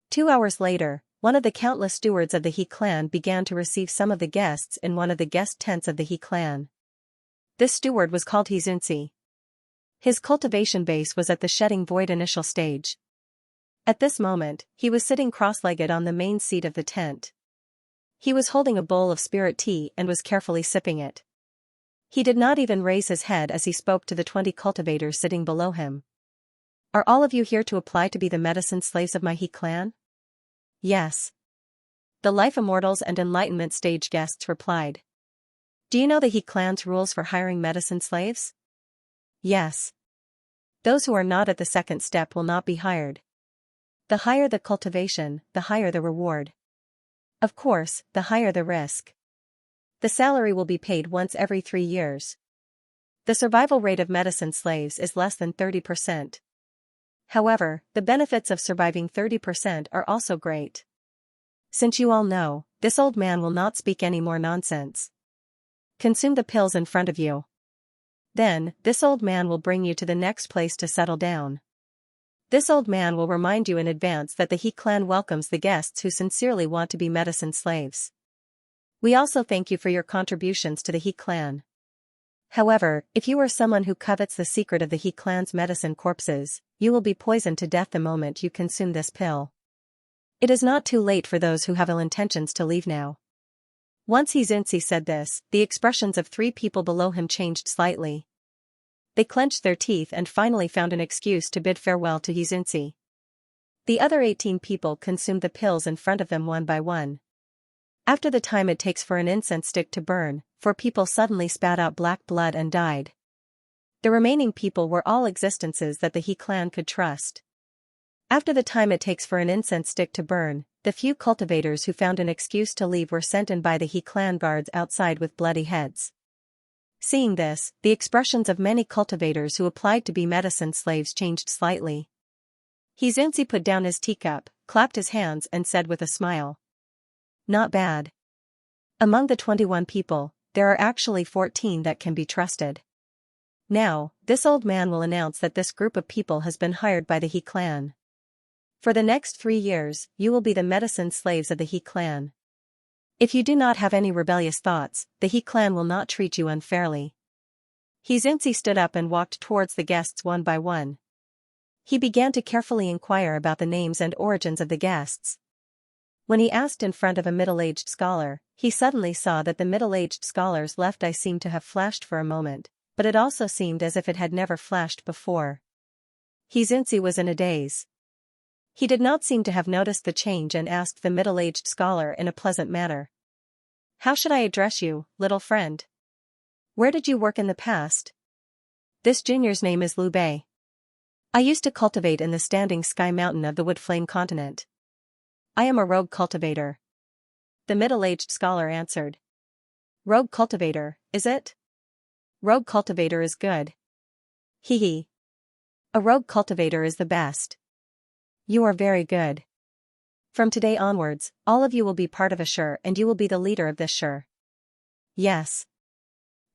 2 hours later, one of the countless stewards of the He clan began to receive some of the guests in one of the guest tents of the He clan. This steward was called Xianxia. His cultivation base was at the Shedding Void initial stage. At this moment, he was sitting cross-legged on the main seat of the tent. He was holding a bowl of spirit tea and was carefully sipping it. He did not even raise his head as he spoke to the 20 cultivators sitting below him. Are all of you here to apply to be the medicine slaves of my He clan? Yes. The Life Immortals and Enlightenment stage guests replied. Do you know the He clan's rules for hiring medicine slaves? Yes. Those who are not at the second step will not be hired. The higher the cultivation, the higher the reward. Of course, the higher the risk. The salary will be paid once every 3 years. The survival rate of medicine slaves is less than 30%. However, the benefits of surviving 30% are also great. Since you all know, this old man will not speak any more nonsense. Consume the pills in front of you. Then, this old man will bring you to the next place to settle down. This old man will remind you in advance that the He clan welcomes the guests who sincerely want to be medicine slaves. We also thank you for your contributions to the He clan. However, if you are someone who covets the secret of the He clan's medicine corpses, you will be poisoned to death the moment you consume this pill. It is not too late for those who have ill intentions to leave now. Once Xianxia said this, the expressions of 3 people below him changed slightly. They clenched their teeth and finally found an excuse to bid farewell to Xianxia. The other 18 people consumed the pills in front of them one by one. After the time it takes for an incense stick to burn, 4 people suddenly spat out black blood and died. The remaining people were all existences that the He clan could trust. After the time it takes for an incense stick to burn, the few cultivators who found an excuse to leave were sent in by the He clan guards outside with bloody heads. Seeing this, the expressions of many cultivators who applied to be medicine slaves changed slightly. Xianxia put down his teacup, clapped his hands and said with a smile. Not bad. Among the 21 people, there are actually 14 that can be trusted. Now, this old man will announce that this group of people has been hired by the He clan. For the next 3 years, you will be the medicine slaves of the He clan. If you do not have any rebellious thoughts, the He clan will not treat you unfairly. Xianxia stood up and walked towards the guests one by one. He began to carefully inquire about the names and origins of the guests. When he asked in front of a middle-aged scholar, he suddenly saw that the middle-aged scholar's left eye seemed to have flashed for a moment, but it also seemed as if it had never flashed before. Xianxia was in a daze. He did not seem to have noticed the change and asked the middle-aged scholar in a pleasant manner. "How should I address you, little friend? Where did you work in the past?" "This junior's name is Liu Bei. I used to cultivate in the standing sky mountain of the wood flame continent. I am a rogue cultivator," the middle-aged scholar answered. "Rogue cultivator, is it? Rogue cultivator is good. Hee hee. A rogue cultivator is the best. You are very good. From today onwards, all of you will be part of a shur and you will be the leader of this shur." "Yes."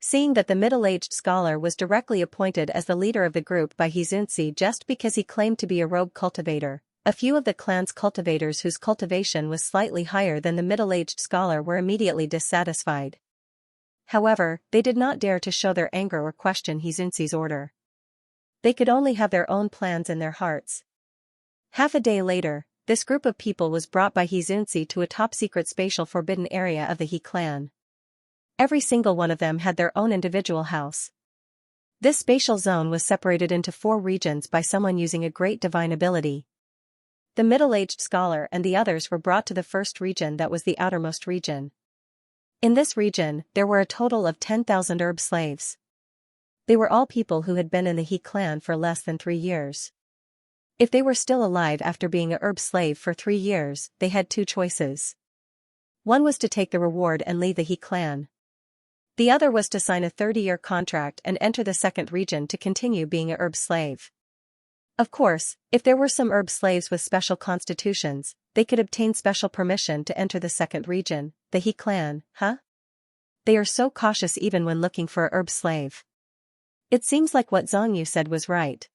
Seeing that the middle-aged scholar was directly appointed as the leader of the group by Xianxia just because he claimed to be a rogue cultivator, a few of the clan's cultivators whose cultivation was slightly higher than the middle-aged scholar were immediately dissatisfied. However, they did not dare to show their anger or question Xianxia's order. They could only have their own plans in their hearts. Half a day later, this group of people was brought by Xianxia to a top-secret spatial forbidden area of the He clan. Every single one of them had their own individual house. This spatial zone was separated into 4 regions by someone using a great divine ability. The middle-aged scholar and the others were brought to the first region, that was the outermost region. In this region, there were a total of 10,000 herb slaves. They were all people who had been in the He clan for less than 3 years. If they were still alive after being a herb slave for 3 years, they had 2 choices. One was to take the reward and leave the He clan. The other was to sign a 30-year contract and enter the second region to continue being a herb slave. Of course, if there were some herb slaves with special constitutions, they could obtain special permission to enter the second region, the He clan, huh? They are so cautious even when looking for a herb slave. It seems like what Xianxia said was right.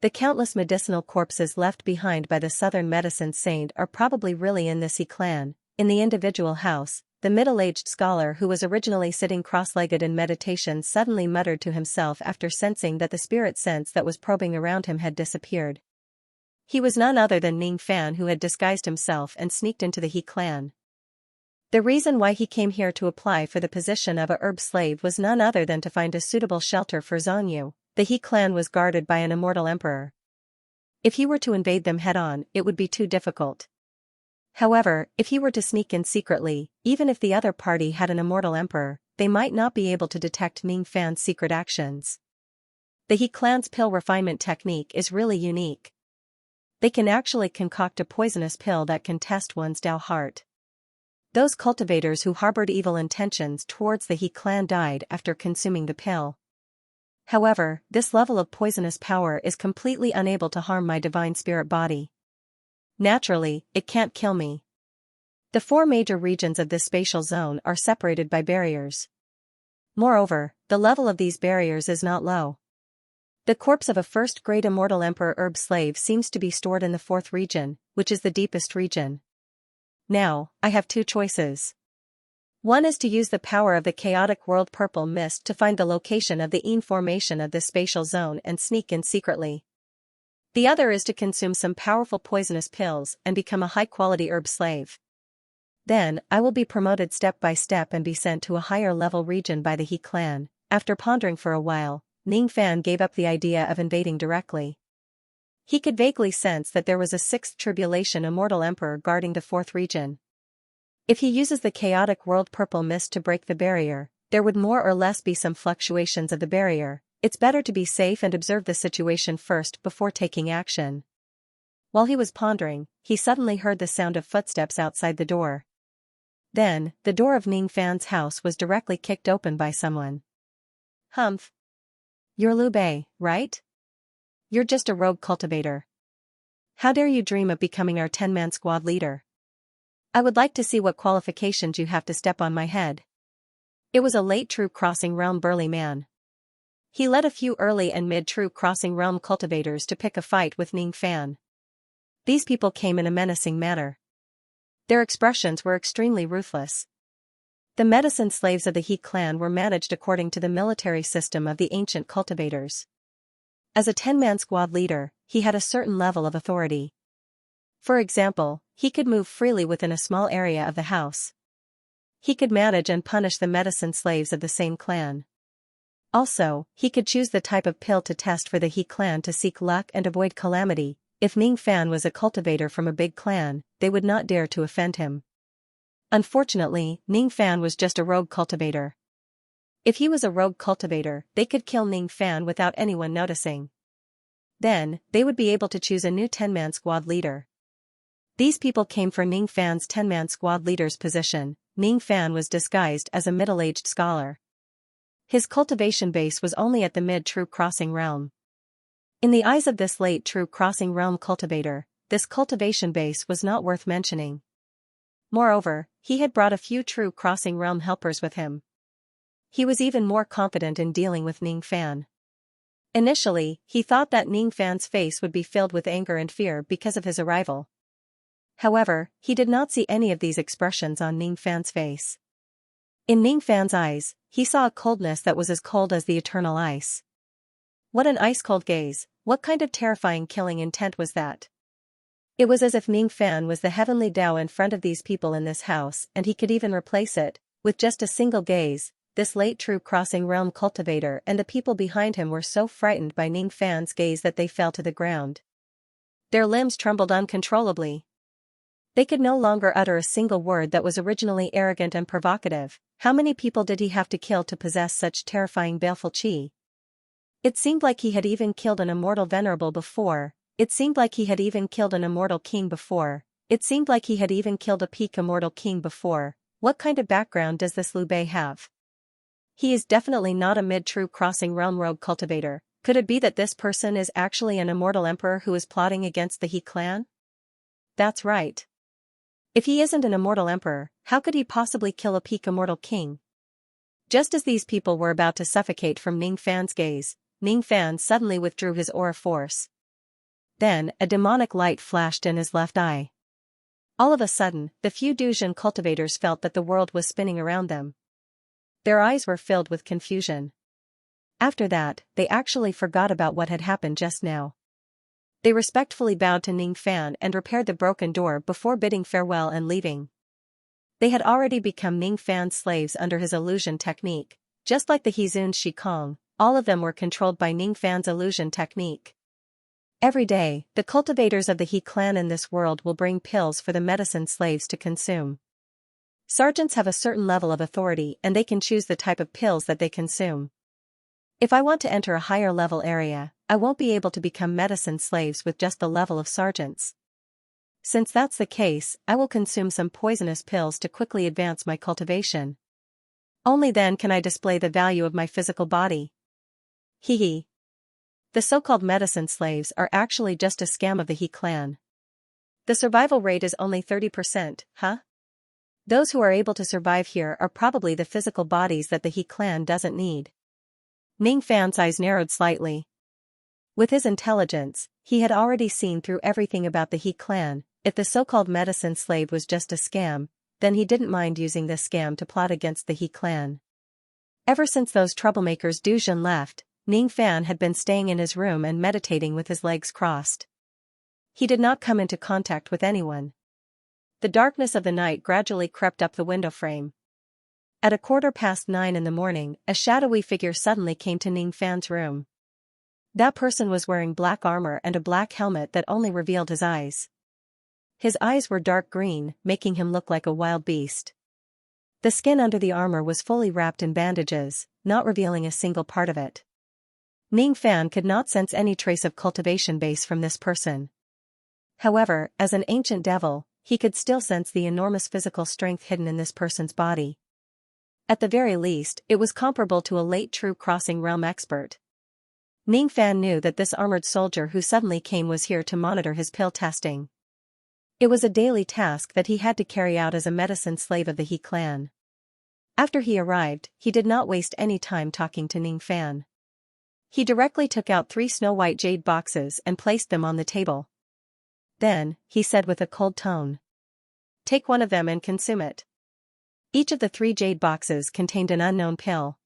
The countless medicinal corpses left behind by the southern medicine saint are probably really in this He clan. In the individual house, the middle-aged scholar who was originally sitting cross-legged in meditation suddenly muttered to himself after sensing that the spirit sense that was probing around him had disappeared. He was none other than Ning Fan, who had disguised himself and sneaked into the He clan. The reason why he came here to apply for the position of a herb slave was none other than to find a suitable shelter for Xianxia. The He clan was guarded by an immortal emperor. If he were to invade them head-on, it would be too difficult. However, if he were to sneak in secretly, even if the other party had an immortal emperor, they might not be able to detect Ning Fan's secret actions. The He clan's pill refinement technique is really unique. They can actually concoct a poisonous pill that can test one's Dao heart. Those cultivators who harbored evil intentions towards the He clan died after consuming the pill. However, this level of poisonous power is completely unable to harm my divine spirit body. Naturally, it can't kill me. The 4 major regions of this spatial zone are separated by barriers. Moreover, the level of these barriers is not low. The corpse of a first-grade immortal emperor herb slave seems to be stored in the 4th region, which is the deepest region. Now, I have 2 choices. One is to use the power of the chaotic world purple mist to find the location of the formation of this spatial zone and sneak in secretly. The other is to consume some powerful poisonous pills and become a high-quality herb slave. Then, I will be promoted step by step and be sent to a higher-level region by the He clan. After pondering for a while, Ning Fan gave up the idea of invading directly. He could vaguely sense that there was a 6th tribulation immortal emperor guarding the 4th region. If he uses the chaotic world purple mist to break the barrier, there would more or less be some fluctuations of the barrier. It's better to be safe and observe the situation first before taking action. While he was pondering, he suddenly heard the sound of footsteps outside the door. Then, the door of Ning Fan's house was directly kicked open by someone. "Humph. You're Liu Bei, right? You're just a rogue cultivator. How dare you dream of becoming our 10-man squad leader? I would like to see what qualifications you have to step on my head." It was a late True Crossing Realm burly man. He led a few early and mid-True Crossing Realm cultivators to pick a fight with Ning Fan. These people came in a menacing manner. Their expressions were extremely ruthless. The medicine slaves of the He clan were managed according to the military system of the ancient cultivators. As a 10-man squad leader, he had a certain level of authority. For example, he could move freely within a small area of the house. He could manage and punish the medicine slaves of the same clan. Also, he could choose the type of pill to test for the He clan to seek luck and avoid calamity. If Ning Fan was a cultivator from a big clan, they would not dare to offend him. Unfortunately, Ning Fan was just a rogue cultivator. If he was a rogue cultivator, they could kill Ning Fan without anyone noticing. Then, they would be able to choose a new 10-man squad leader. These people came for Ning Fan's 10-man squad leader's position. Ning Fan was disguised as a middle-aged scholar. His cultivation base was only at the mid-true crossing realm. In the eyes of this late true crossing realm cultivator, this cultivation base was not worth mentioning. Moreover, he had brought a few true crossing realm helpers with him. He was even more confident in dealing with Ning Fan. Initially, he thought that Ning Fan's face would be filled with anger and fear because of his arrival. However, he did not see any of these expressions on Ning Fan's face. In Ning Fan's eyes, he saw a coldness that was as cold as the eternal ice. What an ice-cold gaze, what kind of terrifying killing intent was that? It was as if Ning Fan was the heavenly Tao in front of these people in this house, and he could even replace it, with just a single gaze. This late true crossing realm cultivator and the people behind him were so frightened by Ning Fan's gaze that they fell to the ground. Their limbs trembled uncontrollably. They could no longer utter a single word that was originally arrogant and provocative. How many people did he have to kill to possess such terrifying baleful chi? It seemed like he had even killed an immortal venerable before. It seemed like he had even killed an immortal king before. It seemed like he had even killed a peak immortal king before. What kind of background does this Liu Bei have? He is definitely not a mid-true crossing realm rogue cultivator. Could it be that this person is actually an immortal emperor who is plotting against the He clan? That's right. If he isn't an immortal emperor, how could he possibly kill a peak immortal king? Just as these people were about to suffocate from Ning Fan's gaze, Ning Fan suddenly withdrew his aura force. Then, a demonic light flashed in his left eye. All of a sudden, the few Duzhen cultivators felt that the world was spinning around them. Their eyes were filled with confusion. After that, they actually forgot about what had happened just now. They respectfully bowed to Ning Fan and repaired the broken door before bidding farewell and leaving. They had already become Ning Fan's slaves under his illusion technique. Just like the Hizun Shikong, all of them were controlled by Ning Fan's illusion technique. Every day, the cultivators of the He clan in this world will bring pills for the medicine slaves to consume. Sergeants have a certain level of authority and they can choose the type of pills that they consume. If I want to enter a higher level area, I won't be able to become medicine slaves with just the level of sergeants. Since that's the case, I will consume some poisonous pills to quickly advance my cultivation. Only then can I display the value of my physical body. Hee. The so-called medicine slaves are actually just a scam of the He clan. The survival rate is only 30%, huh? Those who are able to survive here are probably the physical bodies that the He clan doesn't need. Ning Fan's eyes narrowed slightly. With his intelligence, he had already seen through everything about the He clan. If the so-called medicine slave was just a scam, then he didn't mind using this scam to plot against the He clan. Ever since those troublemakers Duzhen left, Ning Fan had been staying in his room and meditating with his legs crossed. He did not come into contact with anyone. The darkness of the night gradually crept up the window frame. At 9:15 in the morning, a shadowy figure suddenly came to Ning Fan's room. That person was wearing black armor and a black helmet that only revealed his eyes. His eyes were dark green, making him look like a wild beast. The skin under the armor was fully wrapped in bandages, not revealing a single part of it. Ning Fan could not sense any trace of cultivation base from this person. However, as an ancient devil, he could still sense the enormous physical strength hidden in this person's body. At the very least, it was comparable to a late true crossing realm expert. Ning Fan knew that this armored soldier who suddenly came was here to monitor his pill testing. It was a daily task that he had to carry out as a medicine slave of the He clan. After he arrived, he did not waste any time talking to Ning Fan. He directly took out 3 snow-white jade boxes and placed them on the table. Then, he said with a cold tone, "Take one of them and consume it." Each of the 3 jade boxes contained an unknown pill.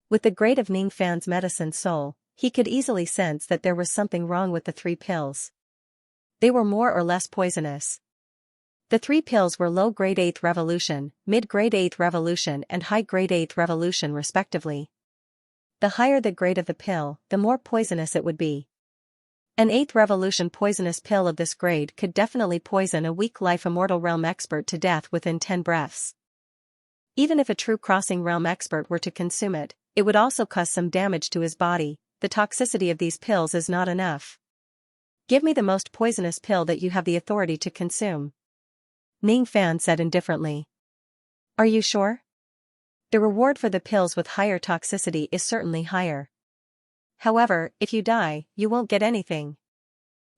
With the grade of Ning Fan's medicine soul, he could easily sense that there was something wrong with the 3 pills. They were more or less poisonous. The 3 pills were low-grade 8th revolution, mid-grade 8th revolution and high-grade 8th revolution respectively. The higher the grade of the pill, the more poisonous it would be. An 8th revolution poisonous pill of this grade could definitely poison a weak life immortal realm expert to death within 10 breaths. Even if a true crossing realm expert were to consume it, it would also cause some damage to his body. The toxicity of these pills is not enough. Give me the most poisonous pill that you have the authority to consume. Ning Fan said indifferently. Are you sure? The reward for the pills with higher toxicity is certainly higher. However, if you die, you won't get anything.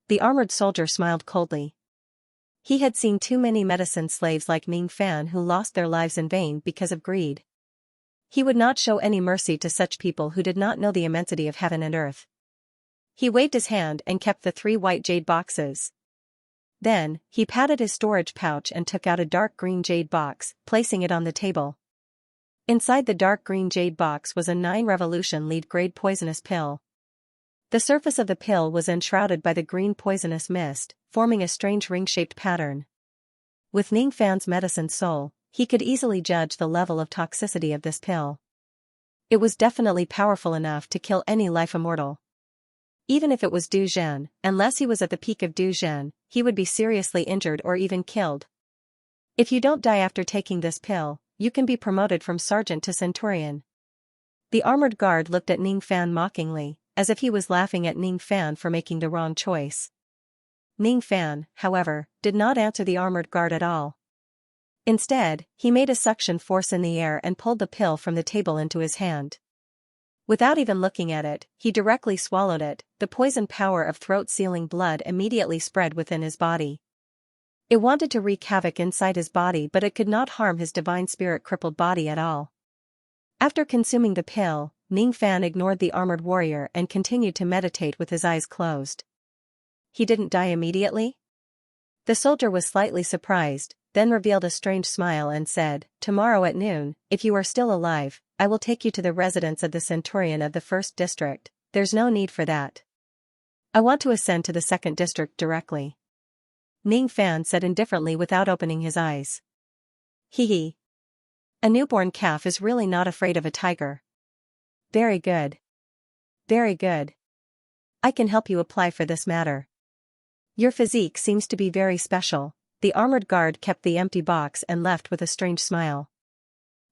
The armored soldier smiled coldly. He had seen too many medicine slaves like Ning Fan who lost their lives in vain because of greed. He would not show any mercy to such people who did not know the immensity of heaven and earth. He waved his hand and kept the 3 white jade boxes. Then, he patted his storage pouch and took out a dark green jade box, placing it on the table. Inside the dark green jade box was a 9 revolution lead grade poisonous pill. The surface of the pill was enshrouded by the green poisonous mist, forming a strange ring-shaped pattern. With Ning Fan's medicine soul, he could easily judge the level of toxicity of this pill. It was definitely powerful enough to kill any life immortal. Even if it was Du Zhen, unless he was at the peak of Du Zhen, he would be seriously injured or even killed. If you don't die after taking this pill, you can be promoted from sergeant to centurion. The armored guard looked at Ning Fan mockingly, as if he was laughing at Ning Fan for making the wrong choice. Ning Fan, however, did not answer the armored guard at all. Instead, he made a suction force in the air and pulled the pill from the table into his hand. Without even looking at it, he directly swallowed it. The poison power of throat-sealing blood immediately spread within his body. It wanted to wreak havoc inside his body, but it could not harm his divine spirit-crippled body at all. After consuming the pill, Ning Fan ignored the armored warrior and continued to meditate with his eyes closed. He didn't die immediately? The soldier was slightly surprised, then revealed a strange smile and said, "Tomorrow at noon, if you are still alive, I will take you to the residence of the centurion of the 1st district. There's no need for that. I want to ascend to the 2nd district directly." Ning Fan said indifferently without opening his eyes. Hee. A newborn calf is really not afraid of a tiger. Very good. Very good. I can help you apply for this matter. Your physique seems to be very special. The armored guard kept the empty box and left with a strange smile.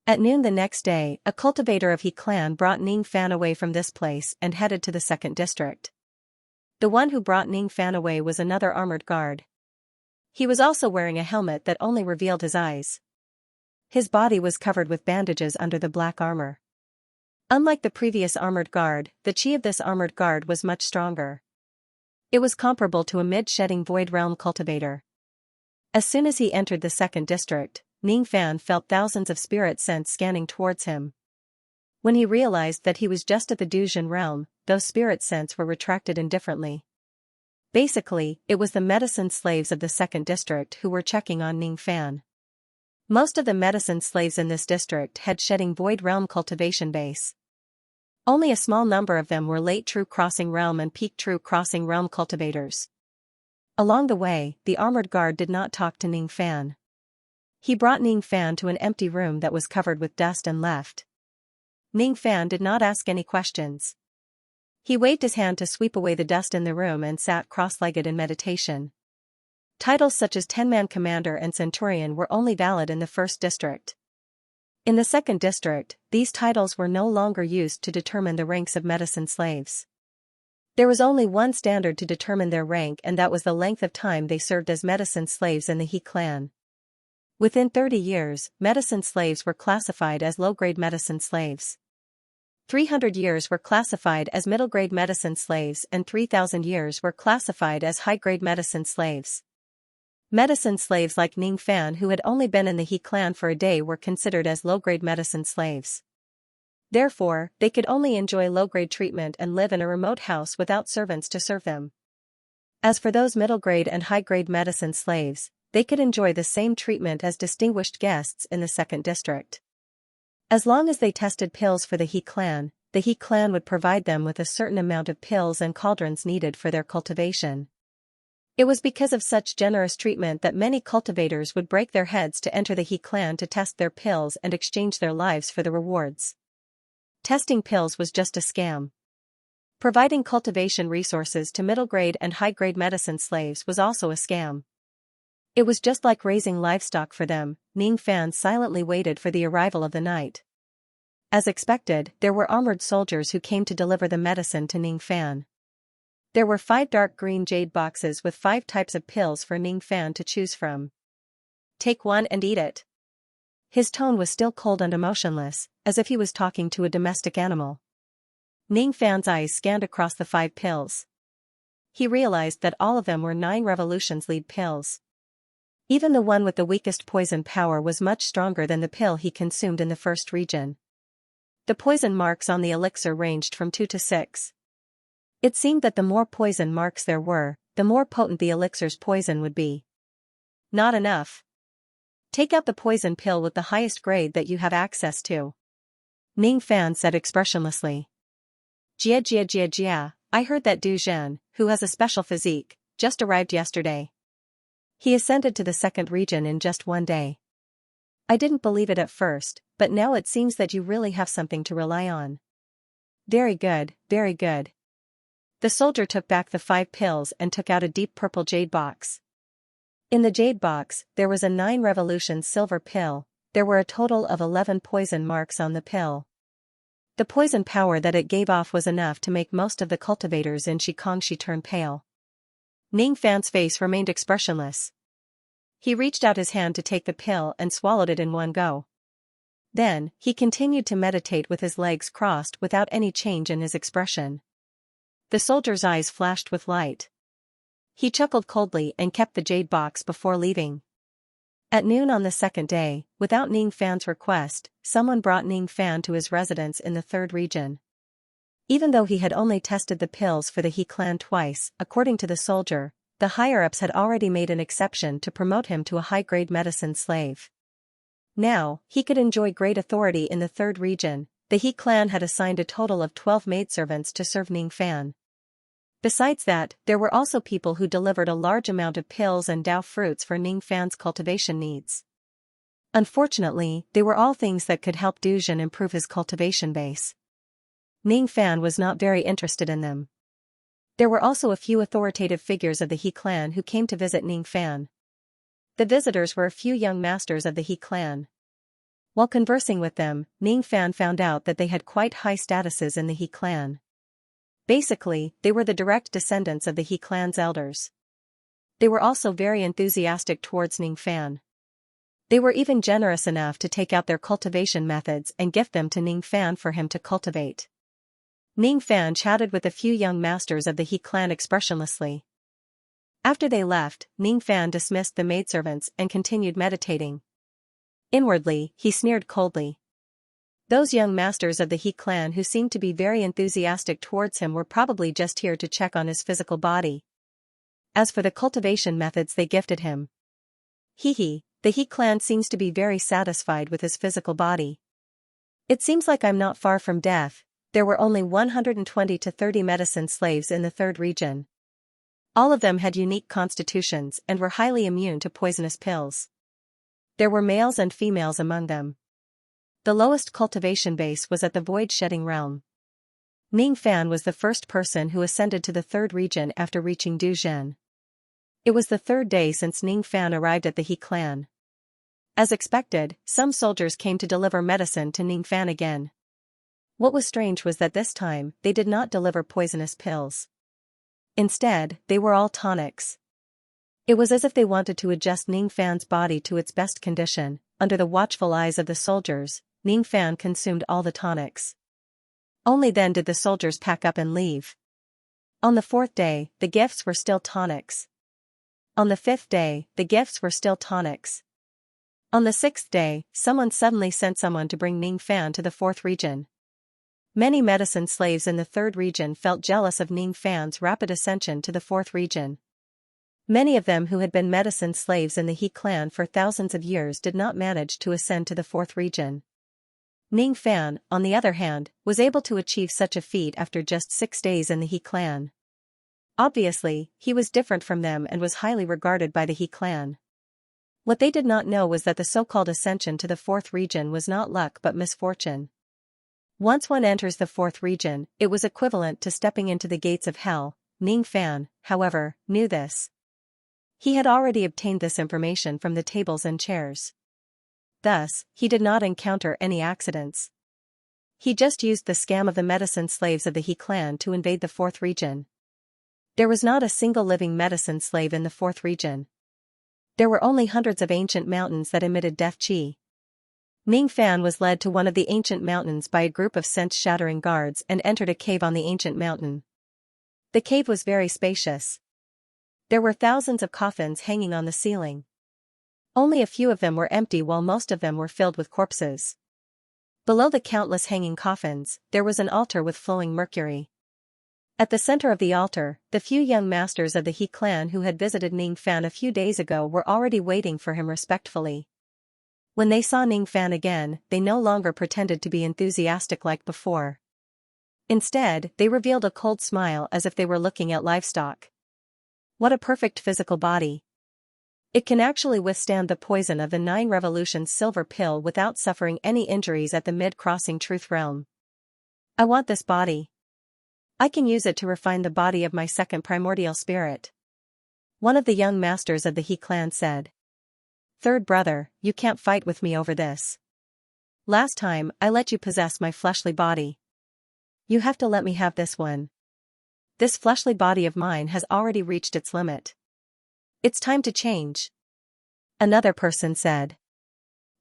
At noon the next day, a cultivator of He clan brought Ning Fan away from this place and headed to the 2nd district. The one who brought Ning Fan away was another armored guard. He was also wearing a helmet that only revealed his eyes. His body was covered with bandages under the black armor. Unlike the previous armored guard, the chi of this armored guard was much stronger. It was comparable to a mid-shedding void realm cultivator. As soon as he entered the 2nd district, Ning Fan felt thousands of spirit scents scanning towards him. When he realized that he was just at the Du Zhen realm, those spirit scents were retracted indifferently. Basically, it was the medicine slaves of the 2nd district who were checking on Ning Fan. Most of the medicine slaves in this district had shedding void realm cultivation base. Only a small number of them were late true crossing realm and peak true crossing realm cultivators. Along the way, the armored guard did not talk to Ning Fan. He brought Ning Fan to an empty room that was covered with dust and left. Ning Fan did not ask any questions. He waved his hand to sweep away the dust in the room and sat cross-legged in meditation. Titles such as 10-man commander and centurion were only valid in the 1st district. In the 2nd district, these titles were no longer used to determine the ranks of medicine slaves. There was only one standard to determine their rank, and that was the length of time they served as medicine slaves in the He clan. Within 30 years, medicine slaves were classified as low-grade medicine slaves. 300 years were classified as middle-grade medicine slaves and 3,000 years were classified as high-grade medicine slaves. Medicine slaves like Ning Fan who had only been in the He clan for a day were considered as low-grade medicine slaves. Therefore, they could only enjoy low-grade treatment and live in a remote house without servants to serve them. As for those middle-grade and high-grade medicine slaves, they could enjoy the same treatment as distinguished guests in the 2nd district. As long as they tested pills for the He clan, the He clan would provide them with a certain amount of pills and cauldrons needed for their cultivation. It was because of such generous treatment that many cultivators would break their heads to enter the He clan to test their pills and exchange their lives for the rewards. Testing pills was just a scam. Providing cultivation resources to middle-grade and high-grade medicine slaves was also a scam. It was just like raising livestock for them. Ning Fan silently waited for the arrival of the night. As expected, there were armored soldiers who came to deliver the medicine to Ning Fan. There were 5 dark green jade boxes with 5 types of pills for Ning Fan to choose from. Take one and eat it. His tone was still cold and emotionless, as if he was talking to a domestic animal. Ning Fan's eyes scanned across the 5 pills. He realized that all of them were 9 revolutions lead pills. Even the one with the weakest poison power was much stronger than the pill he consumed in the first region. The poison marks on the elixir ranged from 2 to 6. It seemed that the more poison marks there were, the more potent the elixir's poison would be. Not enough. Take out the poison pill with the highest grade that you have access to. Ning Fan said expressionlessly. Jia, I heard that Du Zhen, who has a special physique, just arrived yesterday. He ascended to the 2nd region in just 1 day. I didn't believe it at first, but now it seems that you really have something to rely on. Very good, very good. The soldier took back the 5 pills and took out a deep purple jade box. In the jade box, there was a 9 revolutions silver pill. There were a total of 11 poison marks on the pill. The poison power that it gave off was enough to make most of the cultivators in Shikongshi turn pale. Ning Fan's face remained expressionless. He reached out his hand to take the pill and swallowed it in one go. Then, he continued to meditate with his legs crossed without any change in his expression. The soldier's eyes flashed with light. He chuckled coldly and kept the jade box before leaving. At noon on the 2nd day, without Ning Fan's request, someone brought Ning Fan to his residence in the 3rd region. Even though he had only tested the pills for the He clan twice, according to the soldier, the higher-ups had already made an exception to promote him to a high-grade medicine slave. Now, he could enjoy great authority in the 3rd region. The He clan had assigned a total of 12 maidservants to serve Ning Fan. Besides that, there were also people who delivered a large amount of pills and dao fruits for Ning Fan's cultivation needs. Unfortunately, they were all things that could help Du Zhen improve his cultivation base. Ning Fan was not very interested in them. There were also a few authoritative figures of the He clan who came to visit Ning Fan. The visitors were a few young masters of the He clan. While conversing with them, Ning Fan found out that they had quite high statuses in the He clan. Basically, they were the direct descendants of the He clan's elders. They were also very enthusiastic towards Ning Fan. They were even generous enough to take out their cultivation methods and gift them to Ning Fan for him to cultivate. Ning Fan chatted with a few young masters of the He clan expressionlessly. After they left, Ning Fan dismissed the maidservants and continued meditating. Inwardly, he sneered coldly. Those young masters of the He clan who seemed to be very enthusiastic towards him were probably just here to check on his physical body. As for the cultivation methods they gifted him. The He clan seems to be very satisfied with his physical body. It seems like I'm not far from death. There were only 120 to 30 medicine slaves in the 3rd region. All of them had unique constitutions and were highly immune to poisonous pills. There were males and females among them. The lowest cultivation base was at the void-shedding realm. Ning Fan was the first person who ascended to the 3rd region after reaching Du Zhen. It was the 3rd day since Ning Fan arrived at the He clan. As expected, some soldiers came to deliver medicine to Ning Fan again. What was strange was that this time, they did not deliver poisonous pills. Instead, they were all tonics. It was as if they wanted to adjust Ning Fan's body to its best condition. Under the watchful eyes of the soldiers, Ning Fan consumed all the tonics. Only then did the soldiers pack up and leave. On the 4th day, the gifts were still tonics. On the 5th day, the gifts were still tonics. On the 6th day, someone suddenly sent someone to bring Ning Fan to the 4th region. Many medicine slaves in the 3rd region felt jealous of Ning Fan's rapid ascension to the 4th region. Many of them who had been medicine slaves in the He clan for thousands of years did not manage to ascend to the 4th region. Ning Fan, on the other hand, was able to achieve such a feat after just 6 days in the He clan. Obviously, he was different from them and was highly regarded by the He clan. What they did not know was that the so-called ascension to the 4th region was not luck but misfortune. Once one enters the 4th region, it was equivalent to stepping into the gates of hell. Ning Fan, however, knew this. He had already obtained this information from the tables and chairs. Thus, he did not encounter any accidents. He just used the scam of the medicine slaves of the He clan to invade the 4th region. There was not a single living medicine slave in the 4th region. There were only hundreds of ancient mountains that emitted death chi. Ning Fan was led to one of the ancient mountains by a group of sense-shattering guards and entered a cave on the ancient mountain. The cave was very spacious. There were thousands of coffins hanging on the ceiling. Only a few of them were empty while most of them were filled with corpses. Below the countless hanging coffins, there was an altar with flowing mercury. At the center of the altar, the few young masters of the He clan who had visited Ning Fan a few days ago were already waiting for him respectfully. When they saw Ning Fan again, they no longer pretended to be enthusiastic like before. Instead, they revealed a cold smile as if they were looking at livestock. What a perfect physical body. It can actually withstand the poison of the 9 revolutions silver pill without suffering any injuries at the mid-crossing truth realm. I want this body. I can use it to refine the body of my second primordial spirit. One of the young masters of the He clan said. Third brother, you can't fight with me over this. Last time, I let you possess my fleshly body. You have to let me have this one. This fleshly body of mine has already reached its limit. It's time to change. Another person said.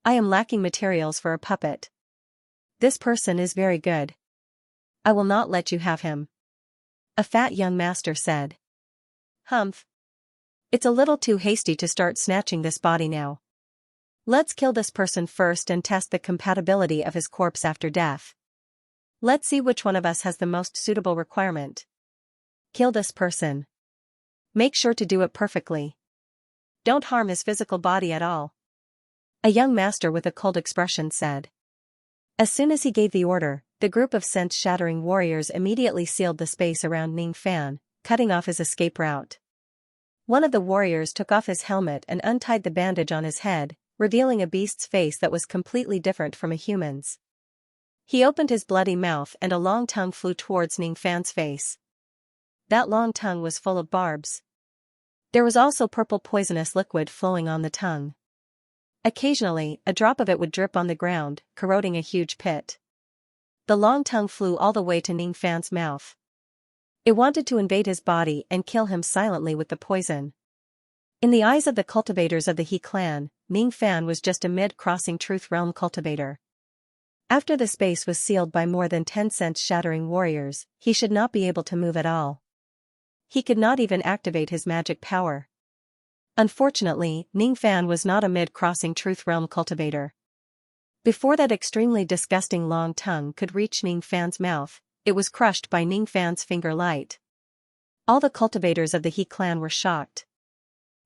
I am lacking materials for a puppet. This person is very good. I will not let you have him. A fat young master said. Humph. It's a little too hasty to start snatching this body now. Let's kill this person first and test the compatibility of his corpse after death. Let's see which one of us has the most suitable requirement. Kill this person. Make sure to do it perfectly. Don't harm his physical body at all. A young master with a cold expression said. As soon as he gave the order, the group of sense-shattering warriors immediately sealed the space around Ning Fan, cutting off his escape route. One of the warriors took off his helmet and untied the bandage on his head, revealing a beast's face that was completely different from a human's. He opened his bloody mouth and a long tongue flew towards Ning Fan's face. That long tongue was full of barbs. There was also purple poisonous liquid flowing on the tongue. Occasionally, a drop of it would drip on the ground, corroding a huge pit. The long tongue flew all the way to Ning Fan's mouth. It wanted to invade his body and kill him silently with the poison. In the eyes of the cultivators of the He clan, Ning Fan was just a mid-crossing truth realm cultivator. After the space was sealed by more than 10 sense-shattering warriors, he should not be able to move at all. He could not even activate his magic power. Unfortunately, Ning Fan was not a mid-crossing truth realm cultivator. Before that extremely disgusting long tongue could reach Ning Fan's mouth, it was crushed by Ning Fan's finger light. All the cultivators of the He clan were shocked.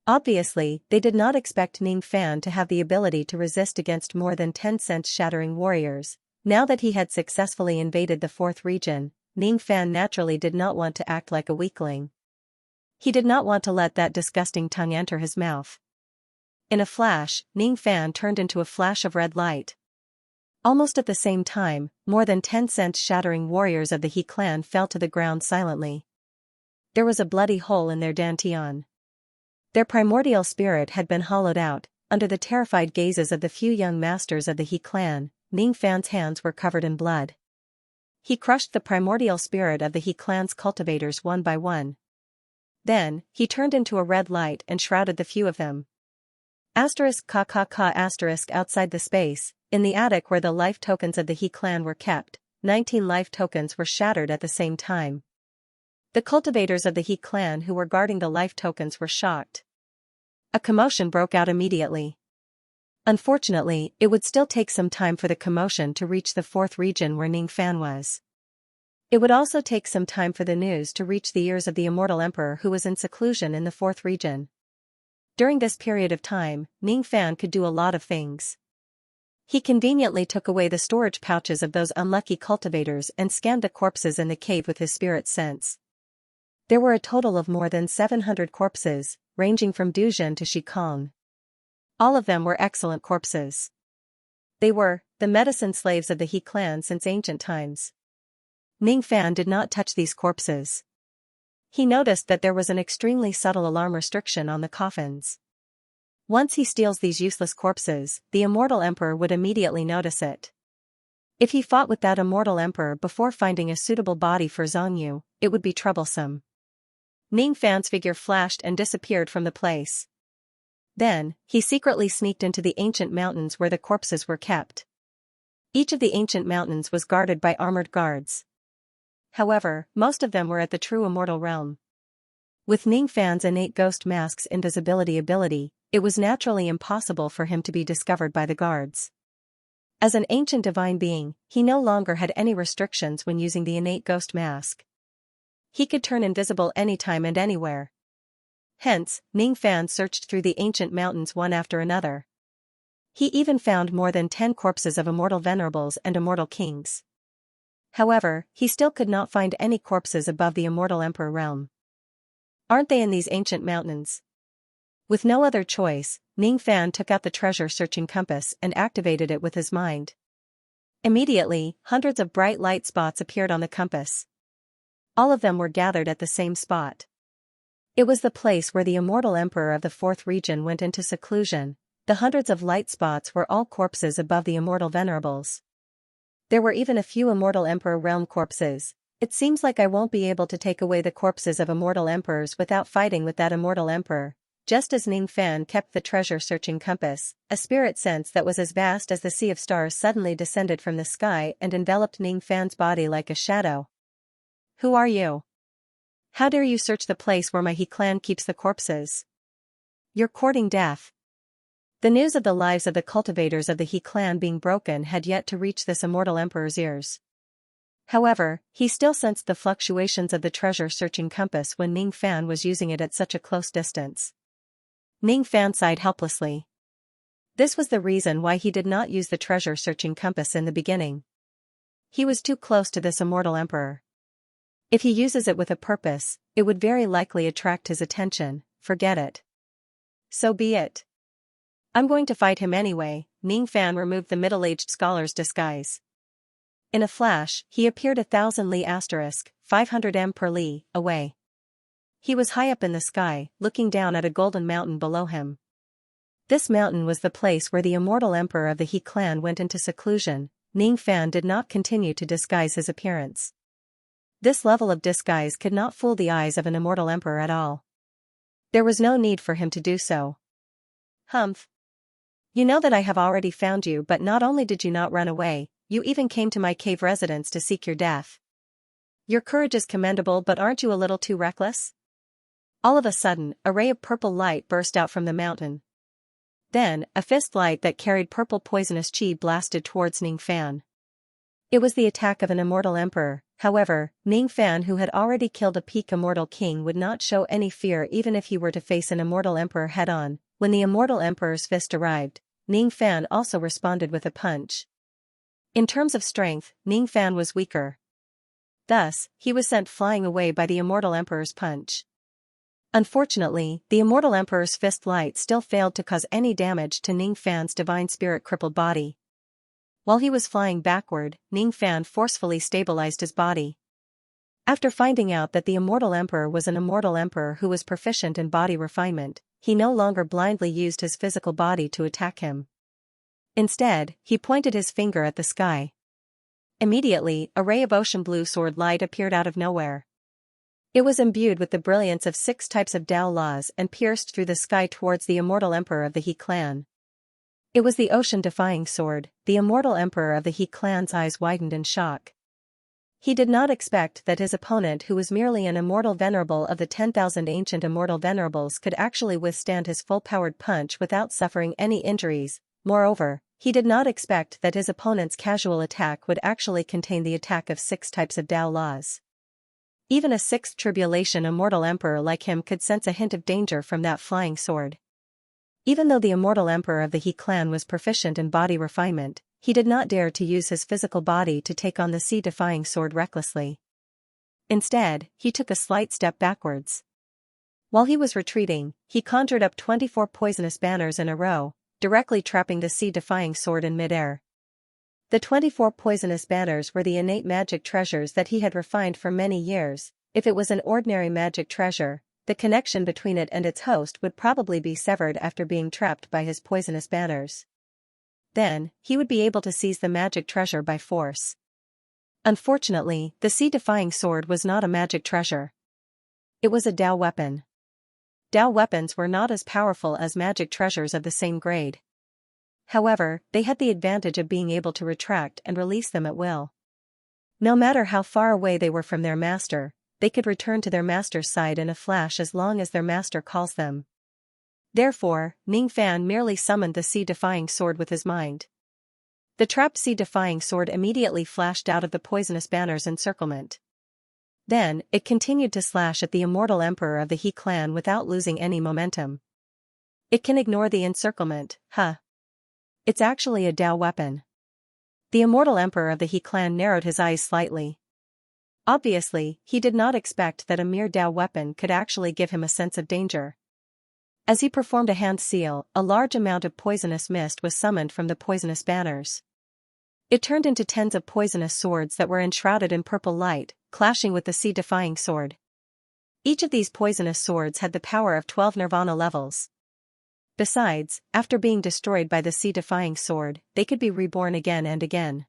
Obviously, they did not expect Ning Fan to have the ability to resist against more than 10 sense-shattering warriors. Now that he had successfully invaded the 4th region, Ning Fan naturally did not want to act like a weakling. He did not want to let that disgusting tongue enter his mouth. In a flash, Ning Fan turned into a flash of red light. Almost at the same time, more than 10 sense-shattering warriors of the He clan fell to the ground silently. There was a bloody hole in their dantian. Their primordial spirit had been hollowed out. Under the terrified gazes of the few young masters of the He clan, Ning Fan's hands were covered in blood. He crushed the primordial spirit of the He clan's cultivators one by one. Then, he turned into a red light and shrouded the few of them. Outside the space, in the attic where the life tokens of the He clan were kept, 19 life tokens were shattered at the same time. The cultivators of the He clan who were guarding the life tokens were shocked. A commotion broke out immediately. Unfortunately, it would still take some time for the commotion to reach the 4th region where Ning Fan was. It would also take some time for the news to reach the ears of the immortal emperor who was in seclusion in the 4th region. During this period of time, Ning Fan could do a lot of things. He conveniently took away the storage pouches of those unlucky cultivators and scanned the corpses in the cave with his spirit sense. There were a total of more than 700 corpses, ranging from Duzhen to Shikong. All of them were excellent corpses. They were the medicine slaves of the He clan since ancient times. Ning Fan did not touch these corpses. He noticed that there was an extremely subtle alarm restriction on the coffins. Once he steals these useless corpses, the immortal emperor would immediately notice it. If he fought with that immortal emperor before finding a suitable body for Zhongyu, it would be troublesome. Ning Fan's figure flashed and disappeared from the place. Then, he secretly sneaked into the ancient mountains where the corpses were kept. Each of the ancient mountains was guarded by armored guards. However, most of them were at the true immortal realm. With Ning Fan's innate ghost mask's invisibility ability, it was naturally impossible for him to be discovered by the guards. As an ancient divine being, he no longer had any restrictions when using the innate ghost mask. He could turn invisible anytime and anywhere. Hence, Ning Fan searched through the ancient mountains one after another. He even found more than 10 corpses of immortal venerables and immortal kings. However, he still could not find any corpses above the immortal emperor realm. Aren't they in these ancient mountains? With no other choice, Ning Fan took out the treasure-searching compass and activated it with his mind. Immediately, hundreds of bright light spots appeared on the compass. All of them were gathered at the same spot. It was the place where the immortal emperor of the fourth region went into seclusion. The hundreds of light spots were all corpses above the immortal venerables. There were even a few immortal emperor realm corpses. It seems like I won't be able to take away the corpses of immortal emperors without fighting with that immortal emperor. Just as Ning Fan kept the treasure-searching compass, a spirit sense that was as vast as the sea of stars suddenly descended from the sky and enveloped Ning Fan's body like a shadow. Who are you? How dare you search the place where my He clan keeps the corpses? You're courting death. The news of the lives of the cultivators of the He clan being broken had yet to reach this immortal emperor's ears. However, he still sensed the fluctuations of the treasure-searching compass when Ning Fan was using it at such a close distance. Ning Fan sighed helplessly. This was the reason why he did not use the treasure-searching compass in the beginning. He was too close to this immortal emperor. If he uses it with a purpose, it would very likely attract his attention. Forget it. So be it. I'm going to fight him anyway. Ning Fan removed the middle-aged scholar's disguise. In a flash, he appeared 1,000 li * 500 m per li away. He was high up in the sky, looking down at a golden mountain below him. This mountain was the place where the immortal emperor of the He clan went into seclusion. Ning Fan did not continue to disguise his appearance. This level of disguise could not fool the eyes of an immortal emperor at all. There was no need for him to do so. Humph. You know that I have already found you, but not only did you not run away, you even came to my cave residence to seek your death. Your courage is commendable, but aren't you a little too reckless? All of a sudden, a ray of purple light burst out from the mountain. Then, a fist light that carried purple poisonous chi blasted towards Ning Fan. It was the attack of an immortal emperor. However, Ning Fan, who had already killed a peak immortal king, would not show any fear even if he were to face an immortal emperor head-on. When the immortal emperor's fist arrived, Ning Fan also responded with a punch. In terms of strength, Ning Fan was weaker. Thus, he was sent flying away by the immortal emperor's punch. Unfortunately, the immortal emperor's fist light still failed to cause any damage to Ning Fan's divine spirit crippled body. While he was flying backward, Ning Fan forcefully stabilized his body. After finding out that the immortal emperor was an immortal emperor who was proficient in body refinement, he no longer blindly used his physical body to attack him. Instead, he pointed his finger at the sky. Immediately, a ray of ocean blue sword light appeared out of nowhere. It was imbued with the brilliance of 6 types of Tao laws and pierced through the sky towards the immortal emperor of the He clan. It was the ocean-defying sword. The immortal emperor of the He clan's eyes widened in shock. He did not expect that his opponent, who was merely an immortal venerable of the 10,000 ancient immortal venerables, could actually withstand his full-powered punch without suffering any injuries. Moreover, he did not expect that his opponent's casual attack would actually contain the attack of 6 types of Tao laws. Even a 6th tribulation immortal emperor like him could sense a hint of danger from that flying sword. Even though the immortal emperor of the He clan was proficient in body refinement, he did not dare to use his physical body to take on the sea-defying sword recklessly. Instead, he took a slight step backwards. While he was retreating, he conjured up 24 poisonous banners in a row, directly trapping the sea-defying sword in midair. The 24 poisonous banners were the innate magic treasures that he had refined for many years. If it was an ordinary magic treasure, the connection between it and its host would probably be severed after being trapped by his poisonous banners. Then, he would be able to seize the magic treasure by force. Unfortunately, the sea-defying sword was not a magic treasure. It was a Dao weapon. Dao weapons were not as powerful as magic treasures of the same grade. However, they had the advantage of being able to retract and release them at will. No matter how far away they were from their master, they could return to their master's side in a flash as long as their master calls them. Therefore, Ning Fan merely summoned the sea-defying sword with his mind. The trapped sea-defying sword immediately flashed out of the poisonous banner's encirclement. Then, it continued to slash at the immortal emperor of the He clan without losing any momentum. It can ignore the encirclement, huh? It's actually a Dao weapon. The immortal emperor of the He clan narrowed his eyes slightly. Obviously, he did not expect that a mere Dao weapon could actually give him a sense of danger. As he performed a hand seal, a large amount of poisonous mist was summoned from the poisonous banners. It turned into tens of poisonous swords that were enshrouded in purple light, clashing with the sea-defying sword. Each of these poisonous swords had the power of 12 nirvana levels. Besides, after being destroyed by the sea-defying sword, they could be reborn again and again.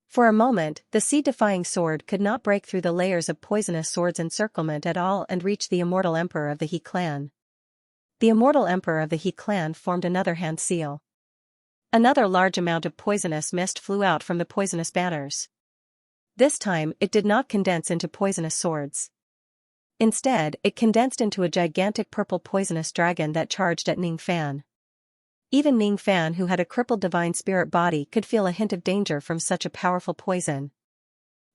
For a moment, the sea-defying sword could not break through the layers of poisonous sword's encirclement at all and reach the immortal emperor of the He clan. The immortal emperor of the He clan formed another hand seal. Another large amount of poisonous mist flew out from the poisonous banners. This time, it did not condense into poisonous swords. Instead, it condensed into a gigantic purple poisonous dragon that charged at Ning Fan. Even Ning Fan, who had a crippled divine spirit body, could feel a hint of danger from such a powerful poison.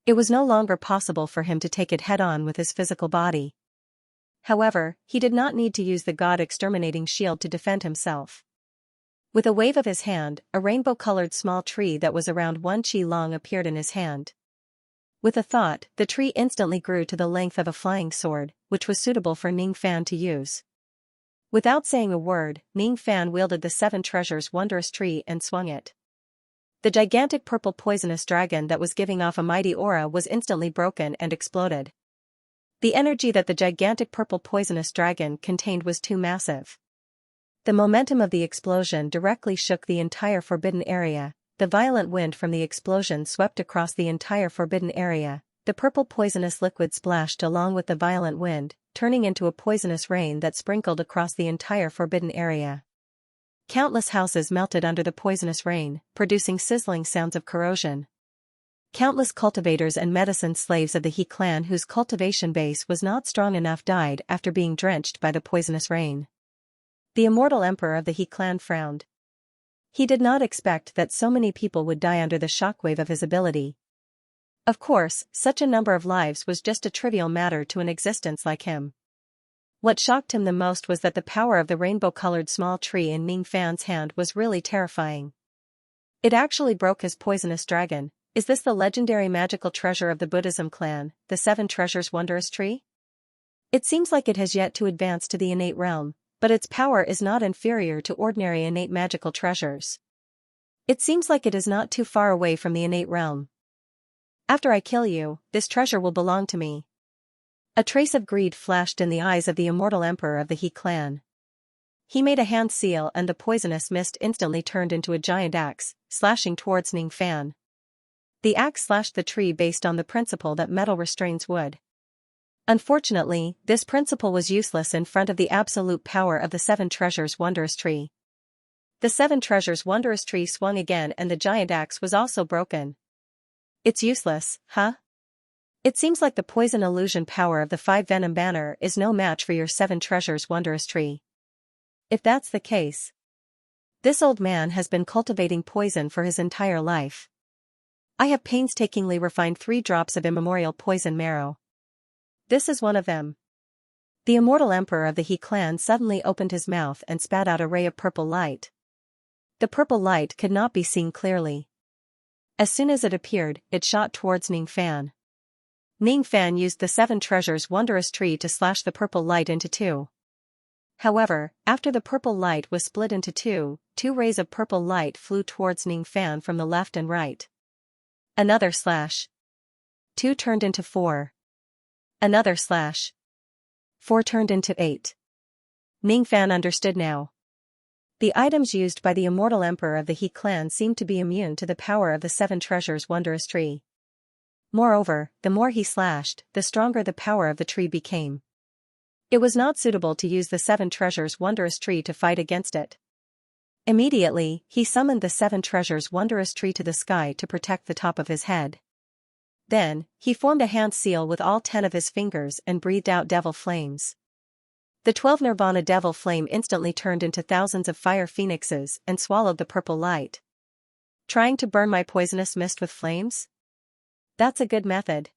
It was no longer possible for him to take it head-on with his physical body. However, he did not need to use the god-exterminating shield to defend himself. With a wave of his hand, a rainbow-colored small tree that was around 1 chi long appeared in his hand. With a thought, the tree instantly grew to the length of a flying sword, which was suitable for Ning Fan to use. Without saying a word, Ning Fan wielded the 7 treasures wondrous tree and swung it. The gigantic purple poisonous dragon that was giving off a mighty aura was instantly broken and exploded. The energy that the gigantic purple poisonous dragon contained was too massive. The momentum of the explosion directly shook the entire forbidden area. The violent wind from the explosion swept across the entire forbidden area. The purple poisonous liquid splashed along with the violent wind, turning into a poisonous rain that sprinkled across the entire forbidden area. Countless houses melted under the poisonous rain, producing sizzling sounds of corrosion. Countless cultivators and medicine slaves of the He clan whose cultivation base was not strong enough died after being drenched by the poisonous rain. The immortal emperor of the He clan frowned. He did not expect that so many people would die under the shockwave of his ability. Of course, such a number of lives was just a trivial matter to an existence like him. What shocked him the most was that the power of the rainbow-colored small tree in Ning Fan's hand was really terrifying. It actually broke his poisonous dragon. Is this the legendary magical treasure of the Buddhism clan, the 7 treasures wondrous tree? It seems like it has yet to advance to the innate realm, but its power is not inferior to ordinary innate magical treasures. It seems like it is not too far away from the innate realm. After I kill you, this treasure will belong to me. A trace of greed flashed in the eyes of the immortal emperor of the He clan. He made a hand seal and the poisonous mist instantly turned into a giant axe, slashing towards Ning Fan. The axe slashed the tree based on the principle that metal restrains wood. Unfortunately, this principle was useless in front of the absolute power of the 7 treasures wondrous tree. The 7 treasures wondrous tree swung again and the giant axe was also broken. It's useless, huh? It seems like the poison illusion power of the 5 venom banner is no match for your 7 treasures wondrous tree. If that's the case, this old man has been cultivating poison for his entire life. I have painstakingly refined 3 drops of immemorial poison marrow. This is one of them. The immortal emperor of the He clan suddenly opened his mouth and spat out a ray of purple light. The purple light could not be seen clearly. As soon as it appeared, it shot towards Ning Fan. Ning Fan used the Seven Treasures wondrous tree to slash the purple light into two. However, after the purple light was split into two, two rays of purple light flew towards Ning Fan from the left and right. Another slash. 2 turned into 4. Another slash. 4 turned into 8. Ning Fan understood now. The items used by the immortal emperor of the He clan seemed to be immune to the power of the Seven Treasures wondrous tree. Moreover, the more he slashed, the stronger the power of the tree became. It was not suitable to use the Seven Treasures wondrous tree to fight against it. Immediately, he summoned the Seven Treasures wondrous tree to the sky to protect the top of his head. Then, he formed a hand seal with all 10 of his fingers and breathed out devil flames. The 12 Nirvana devil flame instantly turned into thousands of fire phoenixes and swallowed the purple light. Trying to burn my poisonous mist with flames? That's a good method.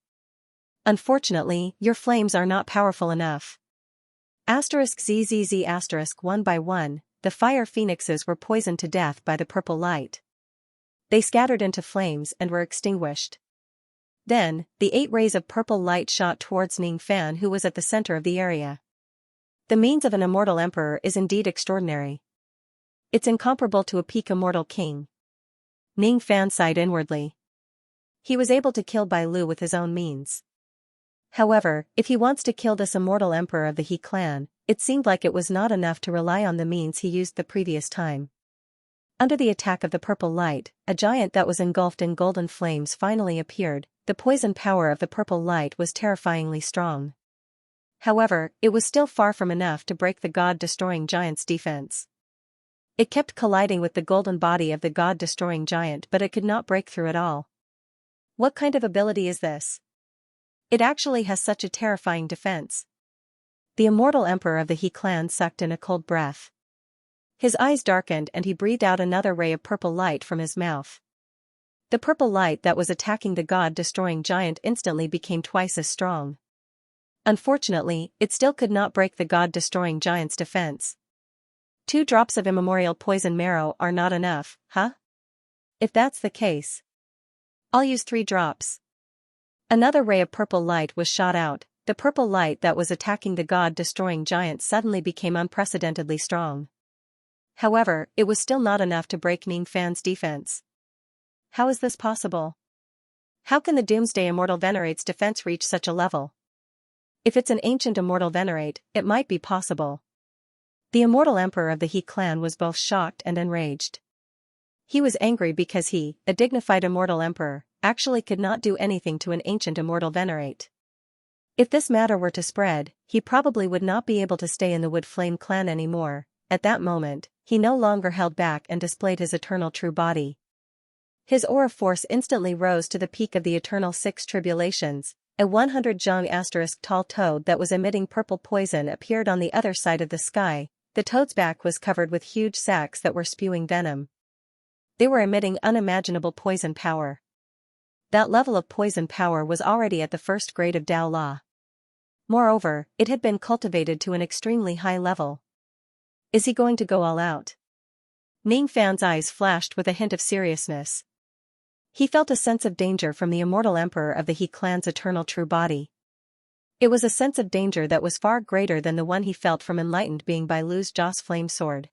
Unfortunately, your flames are not powerful enough. *ZZZ** one by one, the fire phoenixes were poisoned to death by the purple light. They scattered into flames and were extinguished. Then, the 8 rays of purple light shot towards Ning Fan, who was at the center of the area. The means of an immortal emperor is indeed extraordinary. It's incomparable to a peak immortal king. Ning Fan sighed inwardly. He was able to kill Bai Lu with his own means. However, if he wants to kill this immortal emperor of the He clan, it seemed like it was not enough to rely on the means he used the previous time. Under the attack of the purple light, a giant that was engulfed in golden flames finally appeared. The poison power of the purple light was terrifyingly strong. However, it was still far from enough to break the god-destroying giant's defense. It kept colliding with the golden body of the god-destroying giant, but it could not break through at all. What kind of ability is this? It actually has such a terrifying defense. The immortal emperor of the He clan sucked in a cold breath. His eyes darkened and he breathed out another ray of purple light from his mouth. The purple light that was attacking the god-destroying giant instantly became twice as strong. Unfortunately, it still could not break the god-destroying giant's defense. 2 drops of immemorial poison marrow are not enough, huh? If that's the case, I'll use 3 drops. Another ray of purple light was shot out. The purple light that was attacking the god-destroying giant suddenly became unprecedentedly strong. However, it was still not enough to break Ning Fan's defense. How is this possible? How can the Doomsday Immortal Venerate's defense reach such a level? If it's an ancient Immortal Venerate, it might be possible. The Immortal Emperor of the He clan was both shocked and enraged. He was angry because he, a dignified Immortal Emperor, actually could not do anything to an ancient Immortal Venerate. If this matter were to spread, he probably would not be able to stay in the Wood Flame clan anymore. At that moment, he no longer held back and displayed his eternal true body. His aura force instantly rose to the peak of the eternal 6 tribulations. A 100 jung * tall toad that was emitting purple poison appeared on the other side of the sky. The toad's back was covered with huge sacs that were spewing venom. They were emitting unimaginable poison power. That level of poison power was already at the 1st grade of Dao Law. Moreover, it had been cultivated to an extremely high level. Is he going to go all out? Ning Fan's eyes flashed with a hint of seriousness. He felt a sense of danger from the immortal emperor of the He clan's eternal true body. It was a sense of danger that was far greater than the one he felt from enlightened being Bai Lu's Joss flame sword.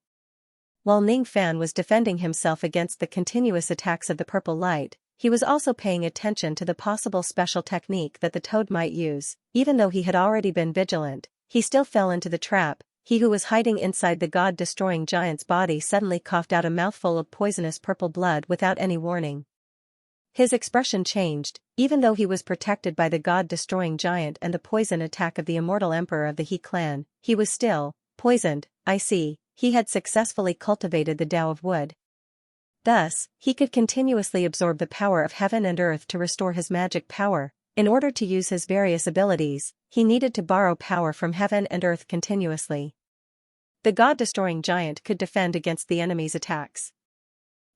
While Ning Fan was defending himself against the continuous attacks of the purple light, he was also paying attention to the possible special technique that the toad might use. Even though he had already been vigilant, he still fell into the trap. He who was hiding inside the god-destroying giant's body suddenly coughed out a mouthful of poisonous purple blood without any warning. His expression changed. Even though he was protected by the god-destroying giant and the poison attack of the immortal emperor of the He clan, he was still poisoned. I see, he had successfully cultivated the Tao of Wood. Thus, he could continuously absorb the power of heaven and earth to restore his magic power. In order to use his various abilities, he needed to borrow power from heaven and earth continuously. The god-destroying giant could defend against the enemy's attacks.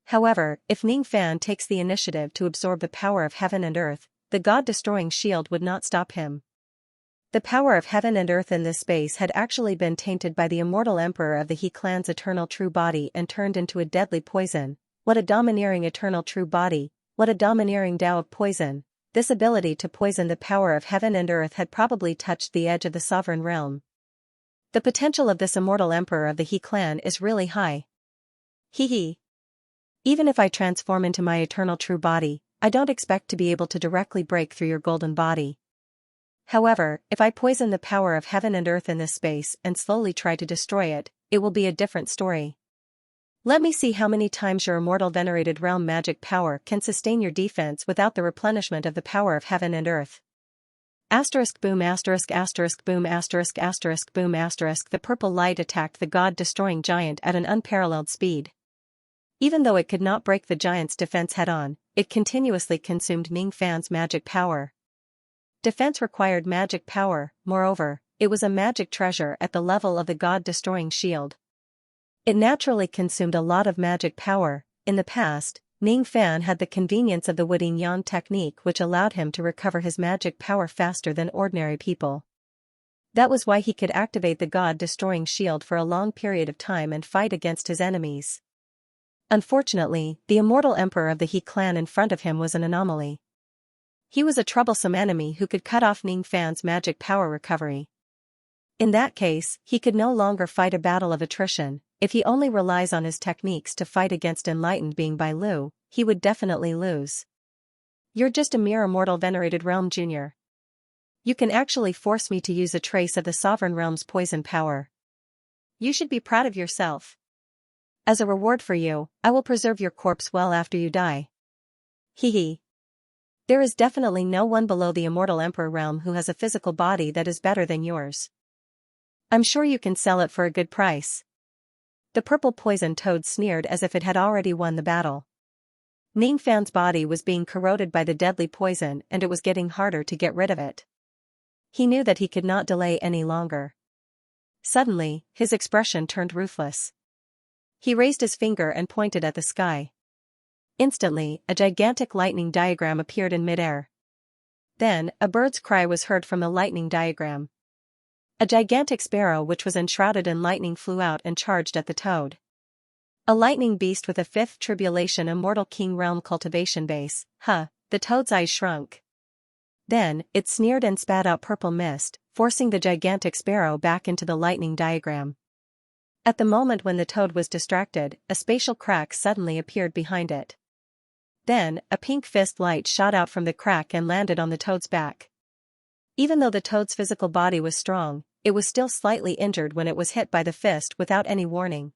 However, if Ning Fan takes the initiative to absorb the power of heaven and earth, the god-destroying shield would not stop him. The power of heaven and earth in this space had actually been tainted by the immortal emperor of the He clan's eternal true body and turned into a deadly poison. What a domineering eternal true body, what a domineering Tao of poison. This ability to poison the power of heaven and earth had probably touched the edge of the sovereign realm. The potential of this immortal emperor of the He clan is really high. Hee. Even if I transform into my eternal true body, I don't expect to be able to directly break through your golden body. However, if I poison the power of heaven and earth in this space and slowly try to destroy it, it will be a different story. Let me see how many times your immortal venerated realm magic power can sustain your defense without the replenishment of the power of heaven and earth. Asterisk boom asterisk asterisk boom asterisk asterisk boom asterisk. The purple light attacked the god-destroying giant at an unparalleled speed. Even though it could not break the giant's defense head-on, it continuously consumed Ning Fan's magic power. Defense required magic power, moreover, it was a magic treasure at the level of the god-destroying shield. It naturally consumed a lot of magic power. In the past, Ning Fan had the convenience of the Wuding Yan technique which allowed him to recover his magic power faster than ordinary people. That was why he could activate the god-destroying shield for a long period of time and fight against his enemies. Unfortunately, the immortal emperor of the He clan in front of him was an anomaly. He was a troublesome enemy who could cut off Ning Fan's magic power recovery. In that case, he could no longer fight a battle of attrition. If he only relies on his techniques to fight against enlightened being Bai Lu, he would definitely lose. You're just a mere immortal venerated realm junior. You can actually force me to use a trace of the sovereign realm's poison power. You should be proud of yourself. As a reward for you, I will preserve your corpse well after you die. Hee. There is definitely no one below the immortal emperor realm who has a physical body that is better than yours. I'm sure you can sell it for a good price. The purple poison toad sneered as if it had already won the battle. Ning Fan's body was being corroded by the deadly poison and it was getting harder to get rid of it. He knew that he could not delay any longer. Suddenly, his expression turned ruthless. He raised his finger and pointed at the sky. Instantly, a gigantic lightning diagram appeared in midair. Then, a bird's cry was heard from the lightning diagram. A gigantic sparrow which was enshrouded in lightning flew out and charged at the toad. A lightning beast with a fifth tribulation immortal king realm cultivation base, the toad's eyes shrunk. Then, it sneered and spat out purple mist, forcing the gigantic sparrow back into the lightning diagram. At the moment when the toad was distracted, a spatial crack suddenly appeared behind it. Then, a pink fist light shot out from the crack and landed on the toad's back. Even though the toad's physical body was strong, it was still slightly injured when it was hit by the fist without any warning.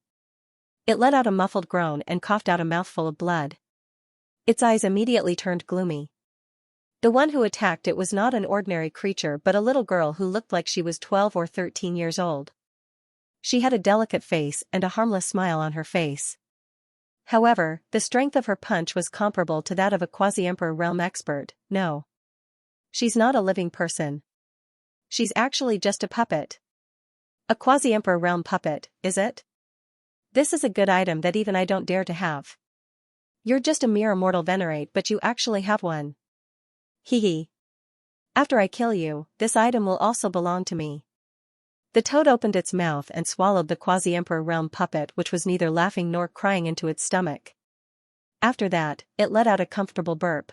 It let out a muffled groan and coughed out a mouthful of blood. Its eyes immediately turned gloomy. The one who attacked it was not an ordinary creature but a little girl who looked like she was 12 or 13 years old. She had a delicate face and a harmless smile on her face. However, the strength of her punch was comparable to that of a quasi-emperor realm expert. No. She's not a living person. She's actually just a puppet. A quasi-emperor realm puppet, is it? This is a good item that even I don't dare to have. You're just a mere immortal venerate but you actually have one. Hee. After I kill you, this item will also belong to me. The toad opened its mouth and swallowed the quasi-emperor realm puppet which was neither laughing nor crying into its stomach. After that, it let out a comfortable burp.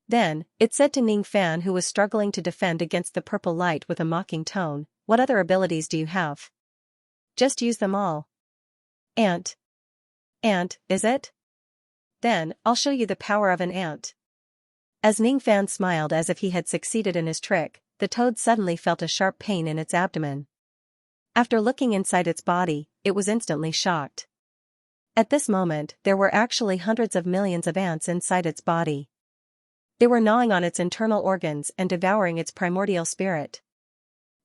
Then, it said to Ning Fan who was struggling to defend against the purple light with a mocking tone, "What other abilities do you have? Just use them all." Ant. Ant, is it? Then, I'll show you the power of an ant. As Ning Fan smiled as if he had succeeded in his trick, the toad suddenly felt a sharp pain in its abdomen. After looking inside its body, it was instantly shocked. At this moment, there were actually hundreds of millions of ants inside its body. They were gnawing on its internal organs and devouring its primordial spirit.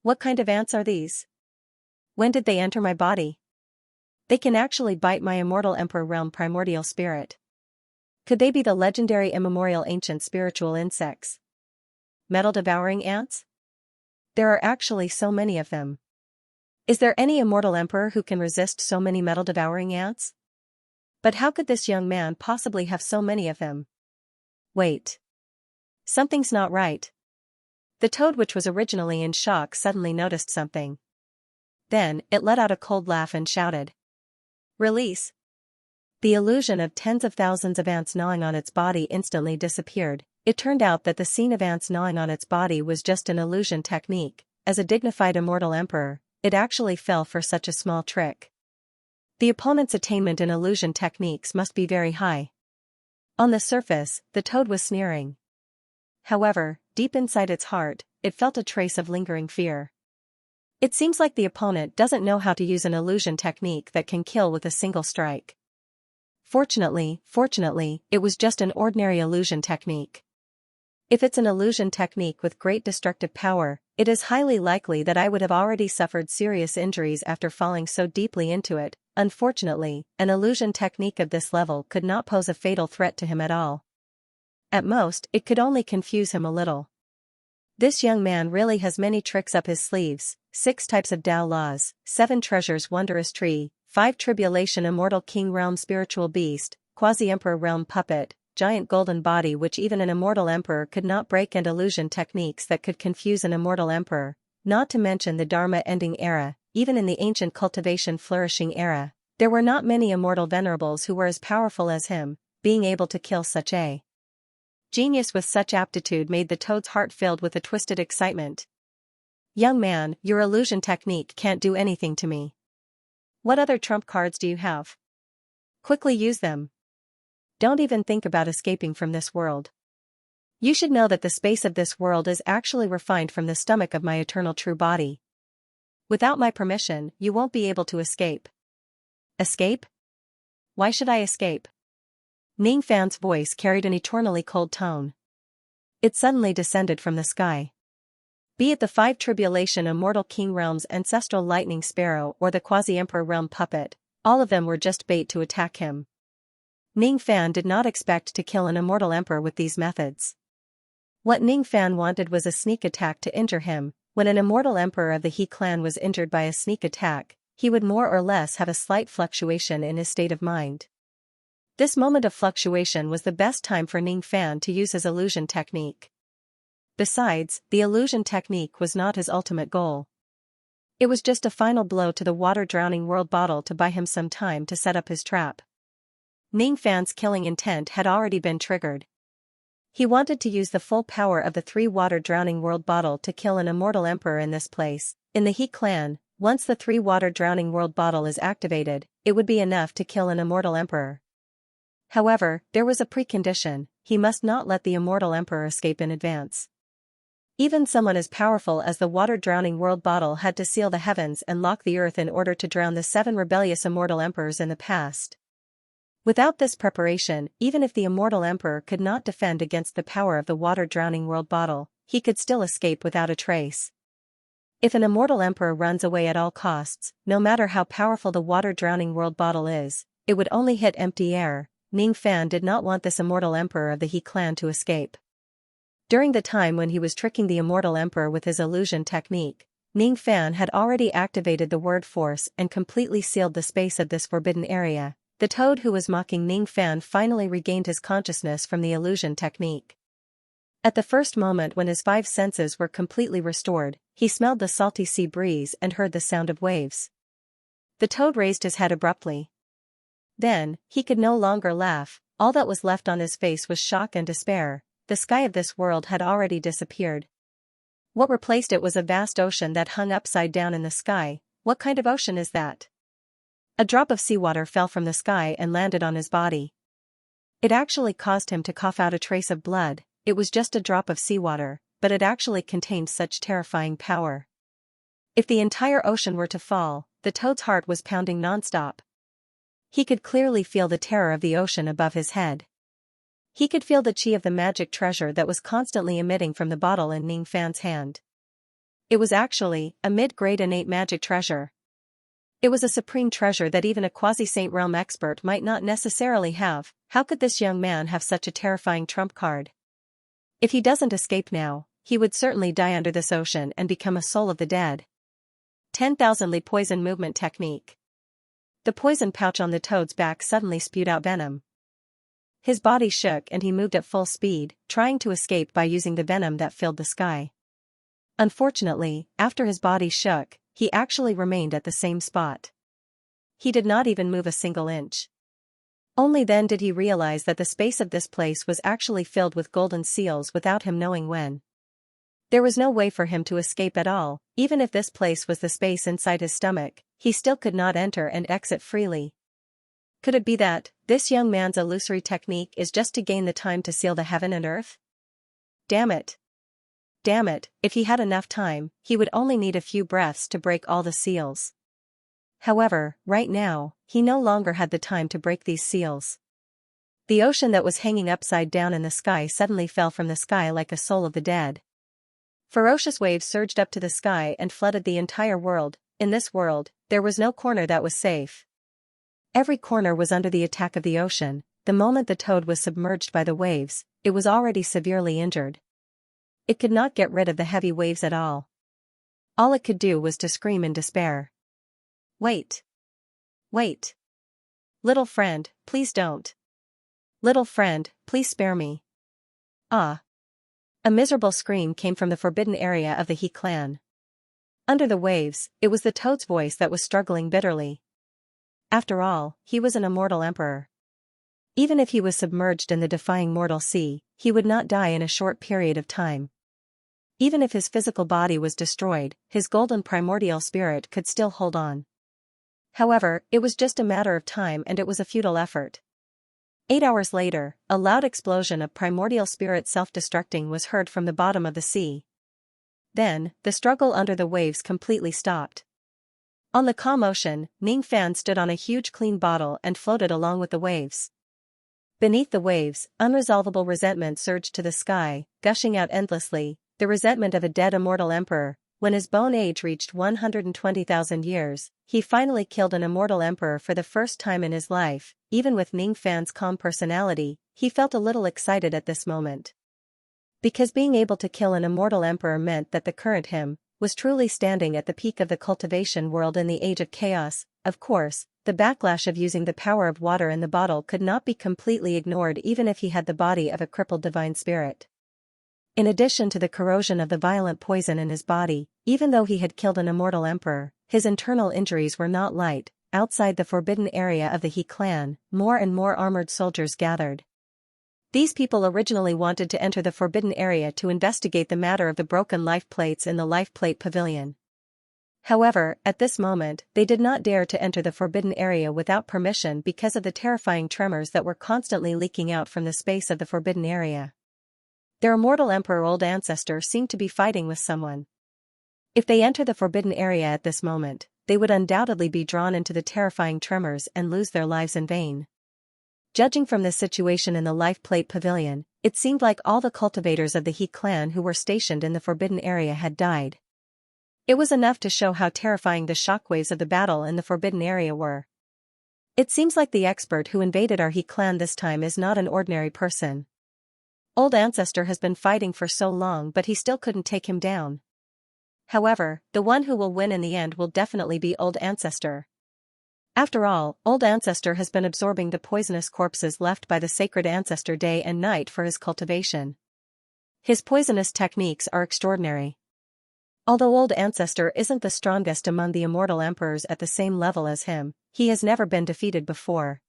What kind of ants are these? When did they enter my body? They can actually bite my immortal emperor realm primordial spirit. Could they be the legendary immemorial ancient spiritual insects? Metal-devouring ants? There are actually so many of them. Is there any immortal emperor who can resist so many metal-devouring ants? But how could this young man possibly have so many of them? Wait. Something's not right. The toad, which was originally in shock, suddenly noticed something. Then, it let out a cold laugh and shouted, "Release!" The illusion of tens of thousands of ants gnawing on its body instantly disappeared. It turned out that the scene of ants gnawing on its body was just an illusion technique. As a dignified immortal emperor, it actually fell for such a small trick. The opponent's attainment in illusion techniques must be very high. On the surface, the toad was sneering. However, deep inside its heart, it felt a trace of lingering fear. It seems like the opponent doesn't know how to use an illusion technique that can kill with a single strike. Fortunately, it was just an ordinary illusion technique. If it's an illusion technique with great destructive power, it is highly likely that I would have already suffered serious injuries after falling so deeply into it. Unfortunately, an illusion technique of this level could not pose a fatal threat to him at all. At most, it could only confuse him a little. This young man really has many tricks up his sleeves: 6 types of Tao laws, 7 treasures wondrous tree, 5 tribulation immortal king realm spiritual beast, quasi-emperor realm puppet, giant golden body which even an immortal emperor could not break, and illusion techniques that could confuse an immortal emperor, not to mention the Dharma ending era. Even in the ancient cultivation flourishing era, there were not many immortal venerables who were as powerful as him. Being able to kill such a genius with such aptitude made the toad's heart filled with a twisted excitement. "Young man, your illusion technique can't do anything to me. What other trump cards do you have? Quickly use them. Don't even think about escaping from this world. You should know that the space of this world is actually refined from the stomach of my eternal true body. Without my permission, you won't be able to escape." Escape? Why should I escape? Ning Fan's voice carried an eternally cold tone. It suddenly descended from the sky. Be it the 5 tribulation immortal king realms ancestral lightning sparrow or the quasi-emperor realm puppet, all of them were just bait to attack him. Ning Fan did not expect to kill an immortal emperor with these methods. What Ning Fan wanted was a sneak attack to injure him. When an immortal emperor of the He clan was injured by a sneak attack, he would more or less have a slight fluctuation in his state of mind. This moment of fluctuation was the best time for Ning Fan to use his illusion technique. Besides, the illusion technique was not his ultimate goal. It was just a final blow to the water-drowning world bottle to buy him some time to set up his trap. Ning Fan's killing intent had already been triggered. He wanted to use the full power of the 3 water-drowning world bottle to kill an immortal emperor in this place. In the He clan, once the 3 water-drowning world bottle is activated, it would be enough to kill an immortal emperor. However, there was a precondition: he must not let the immortal emperor escape in advance. Even someone as powerful as the water-drowning world bottle had to seal the heavens and lock the earth in order to drown the 7 rebellious immortal emperors in the past. Without this preparation, even if the immortal emperor could not defend against the power of the water-drowning world bottle, he could still escape without a trace. If an immortal emperor runs away at all costs, no matter how powerful the water-drowning world bottle is, it would only hit empty air. Ning Fan did not want this immortal emperor of the He clan to escape. During the time when he was tricking the immortal emperor with his illusion technique, Ning Fan had already activated the word force and completely sealed the space of this forbidden area. The toad who was mocking Ning Fan finally regained his consciousness from the illusion technique. At the first moment when his 5 senses were completely restored, he smelled the salty sea breeze and heard the sound of waves. The toad raised his head abruptly. Then, he could no longer laugh. All that was left on his face was shock and despair. The sky of this world had already disappeared. What replaced it was a vast ocean that hung upside down in the sky. What kind of ocean is that? A drop of seawater fell from the sky and landed on his body. It actually caused him to cough out a trace of blood. It was just a drop of seawater, but it actually contained such terrifying power. If the entire ocean were to fall, the toad's heart was pounding nonstop. He could clearly feel the terror of the ocean above his head. He could feel the chi of the magic treasure that was constantly emitting from the bottle in Ning Fan's hand. It was actually a mid-grade innate magic treasure. It was a supreme treasure that even a quasi-saint realm expert might not necessarily have. How could this young man have such a terrifying trump card? If he doesn't escape now, he would certainly die under this ocean and become a soul of the dead. 10,000 Li poison movement technique. The poison pouch on the toad's back suddenly spewed out venom. His body shook and he moved at full speed, trying to escape by using the venom that filled the sky. Unfortunately, after his body shook, he actually remained at the same spot. He did not even move a single inch. Only then did he realize that the space of this place was actually filled with golden seals without him knowing when. There was no way for him to escape at all. Even if this place was the space inside his stomach, he still could not enter and exit freely. Could it be that this young man's illusory technique is just to gain the time to seal the heaven and earth? Damn it. Damn it, if he had enough time, he would only need a few breaths to break all the seals. However, right now, he no longer had the time to break these seals. The ocean that was hanging upside down in the sky suddenly fell from the sky like a soul of the dead. Ferocious waves surged up to the sky and flooded the entire world. In this world, there was no corner that was safe. Every corner was under the attack of the ocean. The moment the toad was submerged by the waves, it was already severely injured. It could not get rid of the heavy waves at all. All it could do was to scream in despair. Wait. Wait. Little friend, please don't. Little friend, please spare me. Ah. A miserable scream came from the forbidden area of the He clan. Under the waves, it was the toad's voice that was struggling bitterly. After all, he was an immortal emperor. Even if he was submerged in the defying mortal sea, he would not die in a short period of time. Even if his physical body was destroyed, his golden primordial spirit could still hold on. However, it was just a matter of time and it was a futile effort. 8 hours later, a loud explosion of primordial spirit self-destructing was heard from the bottom of the sea. Then, the struggle under the waves completely stopped. On the calm ocean, Ning Fan stood on a huge clean bottle and floated along with the waves. Beneath the waves, unresolvable resentment surged to the sky, gushing out endlessly, the resentment of a dead immortal emperor. When his bone age reached 120,000 years, he finally killed an immortal emperor for the first time in his life. Even with Ning Fan's calm personality, he felt a little excited at this moment. Because being able to kill an immortal emperor meant that the current him was truly standing at the peak of the cultivation world in the age of chaos. Of course, the backlash of using the power of water in the bottle could not be completely ignored even if he had the body of a crippled divine spirit. In addition to the corrosion of the violent poison in his body, even though he had killed an immortal emperor, his internal injuries were not light. Outside the forbidden area of the He clan, more and more armored soldiers gathered. These people originally wanted to enter the forbidden area to investigate the matter of the broken life plates in the life plate pavilion. However, at this moment, they did not dare to enter the forbidden area without permission because of the terrifying tremors that were constantly leaking out from the space of the forbidden area. Their immortal emperor old ancestor seemed to be fighting with someone. If they enter the forbidden area at this moment, they would undoubtedly be drawn into the terrifying tremors and lose their lives in vain. Judging from the situation in the life plate pavilion, it seemed like all the cultivators of the He clan who were stationed in the forbidden area had died. It was enough to show how terrifying the shockwaves of the battle in the forbidden area were. It seems like the expert who invaded our He clan this time is not an ordinary person. Old Ancestor has been fighting for so long but he still couldn't take him down. However, the one who will win in the end will definitely be Old Ancestor. After all, Old Ancestor has been absorbing the poisonous corpses left by the sacred ancestor day and night for his cultivation. His poisonous techniques are extraordinary. Although Old Ancestor isn't the strongest among the immortal emperors at the same level as him, he has never been defeated before.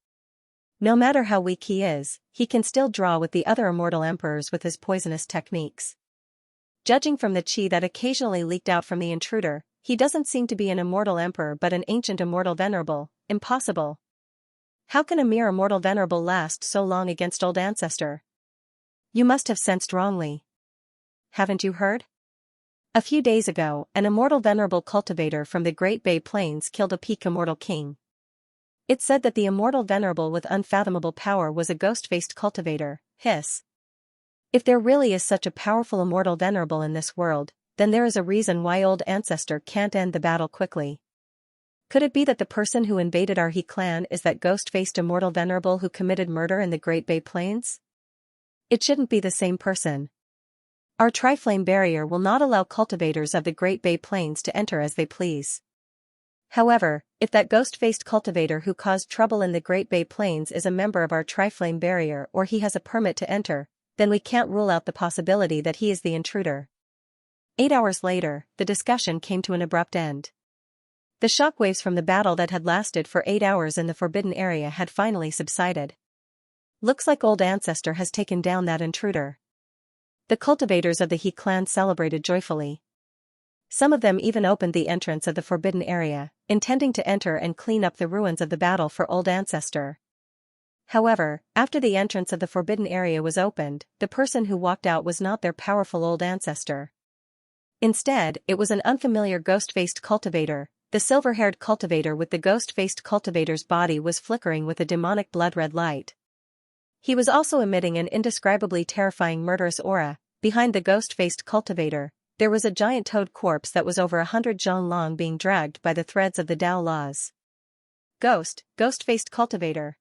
No matter how weak he is, he can still draw with the other immortal emperors with his poisonous techniques. Judging from the chi that occasionally leaked out from the intruder, he doesn't seem to be an immortal emperor but an ancient immortal venerable. Impossible. How can a mere immortal venerable last so long against Old Ancestor? You must have sensed wrongly. Haven't you heard? A few days ago, an immortal venerable cultivator from the Great Bay Plains killed a peak immortal king. It said that the immortal venerable with unfathomable power was a ghost-faced cultivator. Hiss. If there really is such a powerful immortal venerable in this world, then there is a reason why Old Ancestor can't end the battle quickly. Could it be that the person who invaded our He clan is that ghost-faced immortal venerable who committed murder in the Great Bay Plains? It shouldn't be the same person. Our Triflame barrier will not allow cultivators of the Great Bay Plains to enter as they please. However, if that ghost-faced cultivator who caused trouble in the Great Bay Plains is a member of our Triflame barrier or he has a permit to enter, then we can't rule out the possibility that he is the intruder. 8 hours later, the discussion came to an abrupt end. The shockwaves from the battle that had lasted for 8 hours in the forbidden area had finally subsided. Looks like old ancestor has taken down that intruder. The cultivators of the He clan celebrated joyfully. Some of them even opened the entrance of the forbidden area, intending to enter and clean up the ruins of the battle for old ancestor. However, after the entrance of the forbidden area was opened, the person who walked out was not their powerful old ancestor. Instead, it was an unfamiliar ghost-faced cultivator. The silver-haired cultivator with the ghost-faced cultivator's body was flickering with a demonic blood-red light. He was also emitting an indescribably terrifying murderous aura. Behind the ghost-faced cultivator, there was a giant toad corpse that was over 100 zhong long being dragged by the threads of the Tao laws. Ghost-faced cultivator.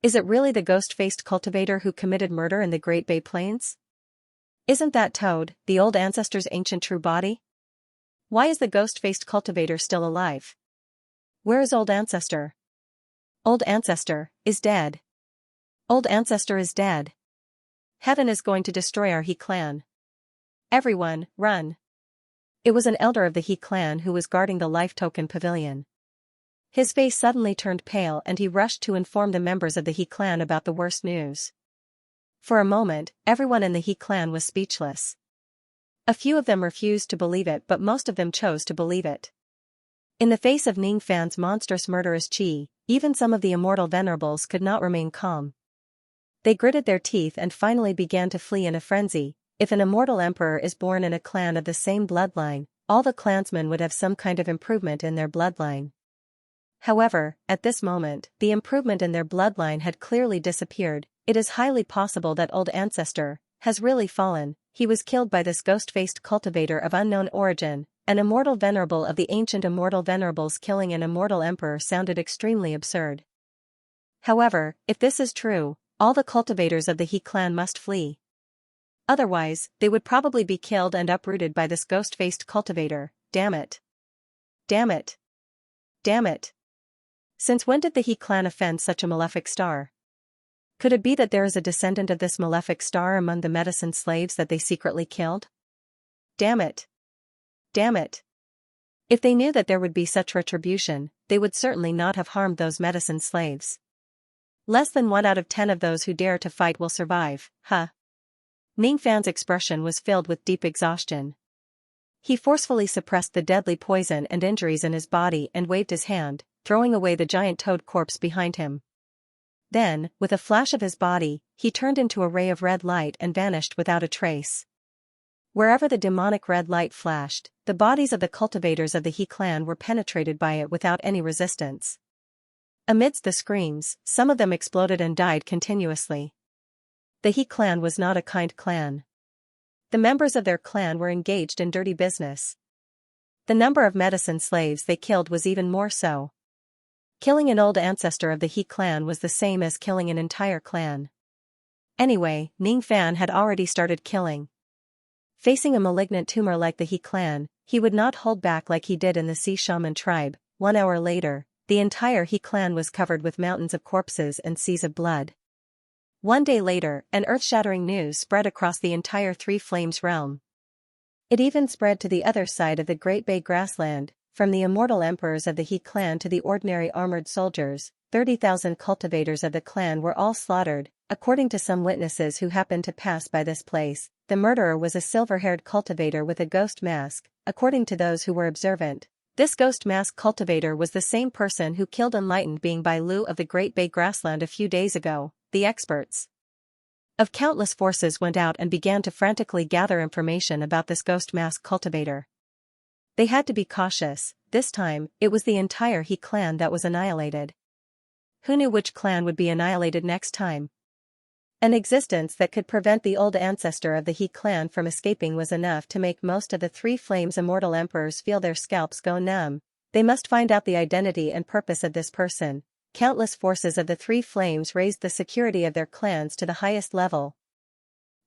Is it really the ghost-faced cultivator who committed murder in the Great Bay Plains? Isn't that Toad, the old ancestor's ancient true body? Why is the ghost-faced cultivator still alive? Where is old ancestor? Old ancestor is dead. Old ancestor is dead. Heaven is going to destroy our He clan. Everyone, run. It was an elder of the He clan who was guarding the life token pavilion. His face suddenly turned pale and he rushed to inform the members of the He clan about the worst news. For a moment, everyone in the He clan was speechless. A few of them refused to believe it, but most of them chose to believe it. In the face of Ningfan's monstrous murderous qi, even some of the immortal venerables could not remain calm. They gritted their teeth and finally began to flee in a frenzy. If an immortal emperor is born in a clan of the same bloodline, all the clansmen would have some kind of improvement in their bloodline. However, at this moment, the improvement in their bloodline had clearly disappeared. It is highly possible that old ancestor has really fallen. He was killed by this ghost-faced cultivator of unknown origin. An immortal venerable of the ancient immortal venerables killing an immortal emperor sounded extremely absurd. However, if this is true, all the cultivators of the He clan must flee. Otherwise, they would probably be killed and uprooted by this ghost-faced cultivator. Damn it. Damn it. Damn it. Since when did the He clan offend such a malefic star? Could it be that there is a descendant of this malefic star among the medicine slaves that they secretly killed? Damn it. Damn it. If they knew that there would be such retribution, they would certainly not have harmed those medicine slaves. Less than 1 out of 10 of those who dare to fight will survive, huh? Ningfan's expression was filled with deep exhaustion. He forcefully suppressed the deadly poison and injuries in his body and waved his hand, throwing away the giant toad corpse behind him. Then, with a flash of his body, he turned into a ray of red light and vanished without a trace. Wherever the demonic red light flashed, the bodies of the cultivators of the He clan were penetrated by it without any resistance. Amidst the screams, some of them exploded and died continuously. The He clan was not a kind clan. The members of their clan were engaged in dirty business. The number of medicine slaves they killed was even more so. Killing an old ancestor of the He clan was the same as killing an entire clan. Anyway, Ningfan had already started killing. Facing a malignant tumor like the He clan, he would not hold back like he did in the Sea Shaman tribe. 1 hour later, the entire He clan was covered with mountains of corpses and seas of blood. 1 day later, an earth-shattering news spread across the entire Three Flames realm. It even spread to the other side of the Great Bay grassland. From the immortal emperors of the He clan to the ordinary armored soldiers, 30,000 cultivators of the clan were all slaughtered. According to some witnesses who happened to pass by this place, the murderer was a silver-haired cultivator with a ghost mask. According to those who were observant, this ghost mask cultivator was the same person who killed Enlightened Being by Lu of the Great Bay grassland a few days ago. The experts of countless forces went out and began to frantically gather information about this ghost mask cultivator. They had to be cautious. This time, it was the entire He clan that was annihilated. Who knew which clan would be annihilated next time? An existence that could prevent the old ancestor of the He clan from escaping was enough to make most of the Three Flames immortal emperors feel their scalps go numb. They must find out the identity and purpose of this person. Countless forces of the Three Flames raised the security of their clans to the highest level.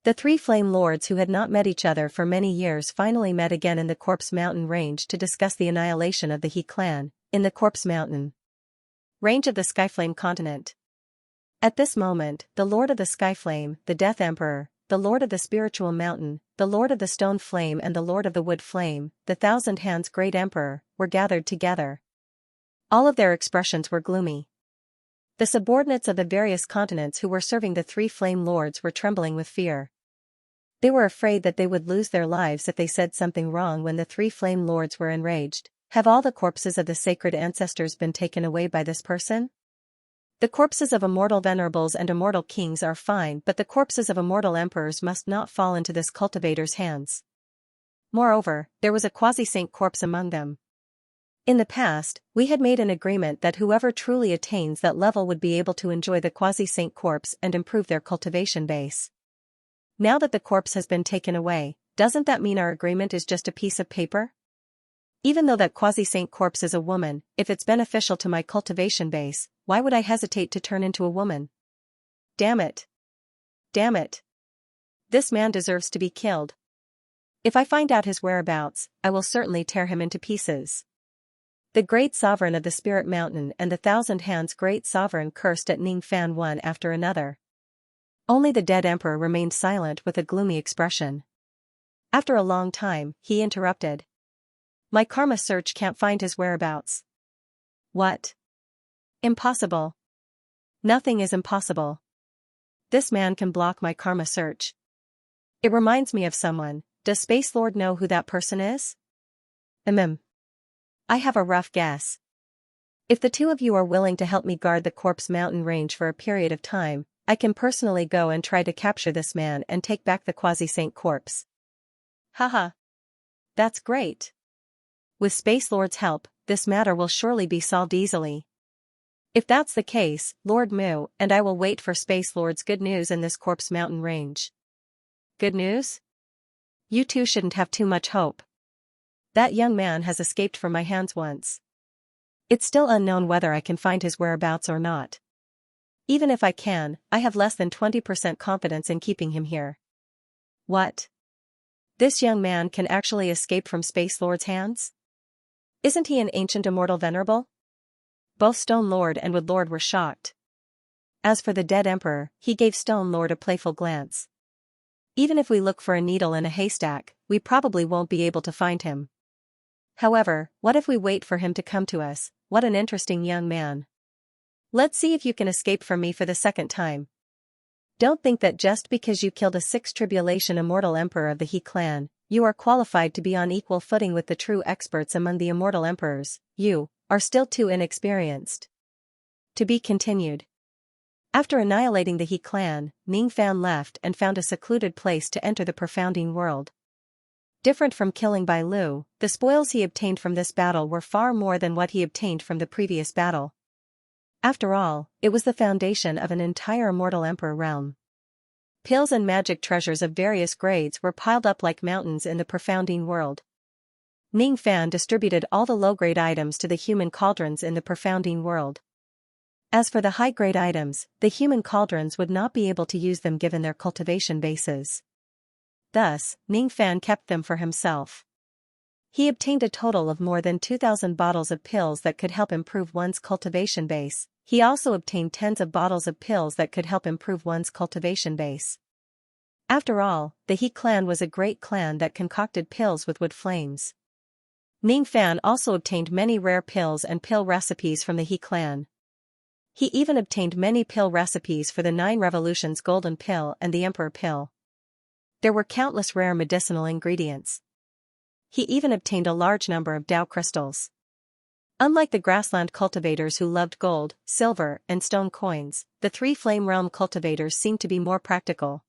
The Three Flame Lords who had not met each other for many years finally met again in the Corpse Mountain range to discuss the annihilation of the He clan, in the Corpse Mountain range of the Skyflame continent. At this moment, the Lord of the Skyflame, the Death Emperor, the Lord of the Spiritual Mountain, the Lord of the Stone Flame and the Lord of the Wood Flame, the Thousand Hands Great Emperor, were gathered together. All of their expressions were gloomy. The subordinates of the various continents who were serving the three flame lords were trembling with fear. They were afraid that they would lose their lives if they said something wrong when the three flame lords were enraged. Have all the corpses of the sacred ancestors been taken away by this person? The corpses of immortal venerables and immortal kings are fine, but the corpses of immortal emperors must not fall into this cultivator's hands. Moreover, there was a quasi-saint corpse among them. In the past, we had made an agreement that whoever truly attains that level would be able to enjoy the quasi-saint corpse and improve their cultivation base. Now that the corpse has been taken away, doesn't that mean our agreement is just a piece of paper? Even though that quasi-saint corpse is a woman, if it's beneficial to my cultivation base, why would I hesitate to turn into a woman? Damn it. Damn it. This man deserves to be killed. If I find out his whereabouts, I will certainly tear him into pieces. The great sovereign of the Spirit Mountain and the Thousand Hands Great Sovereign cursed at Ning Fan one after another. Only the dead emperor remained silent with a gloomy expression. After a long time, he interrupted. My karma search can't find his whereabouts. What? Impossible. Nothing is impossible. This man can block my karma search. It reminds me of someone. Does Space Lord know who that person is? I have a rough guess. If the two of you are willing to help me guard the Corpse Mountain range for a period of time, I can personally go and try to capture this man and take back the quasi-saint corpse. Haha. That's great. With Space Lord's help, this matter will surely be solved easily. If that's the case, Lord Mu and I will wait for Space Lord's good news in this Corpse Mountain range. Good news? You two shouldn't have too much hope. That young man has escaped from my hands once. It's still unknown whether I can find his whereabouts or not. Even if I can, I have less than 20% confidence in keeping him here. What? This young man can actually escape from Space Lord's hands? Isn't he an ancient immortal venerable? Both Stone Lord and Wood Lord were shocked. As for the dead emperor, he gave Stone Lord a playful glance. Even if we look for a needle in a haystack, we probably won't be able to find him. However, what if we wait for him to come to us? What an interesting young man. Let's see if you can escape from me for the second time. Don't think that just because you killed a Sixth Tribulation immortal emperor of the He clan, you are qualified to be on equal footing with the true experts among the immortal emperors. You are still too inexperienced. To be continued. After annihilating the He clan, Ning Fan left and found a secluded place to enter the profounding world. Different from killing Bai Lu, the spoils he obtained from this battle were far more than what he obtained from the previous battle. After all, it was the foundation of an entire immortal emperor realm. Pills and magic treasures of various grades were piled up like mountains in the profounding world. Ning Fan distributed all the low-grade items to the human cauldrons in the profounding world. As for the high-grade items, the human cauldrons would not be able to use them given their cultivation bases. Thus, Ning Fan kept them for himself. He obtained a total of more than 2,000 bottles of pills that could help improve one's cultivation base. He also obtained tens of bottles of pills that could help improve one's cultivation base. After all, the He clan was a great clan that concocted pills with wood flames. Ning Fan also obtained many rare pills and pill recipes from the He clan. He even obtained many pill recipes for the 9 Revolutions Golden Pill and the Emperor Pill. There were countless rare medicinal ingredients. He even obtained a large number of Dao crystals. Unlike the grassland cultivators who loved gold, silver, and stone coins, the three flame realm cultivators seemed to be more practical.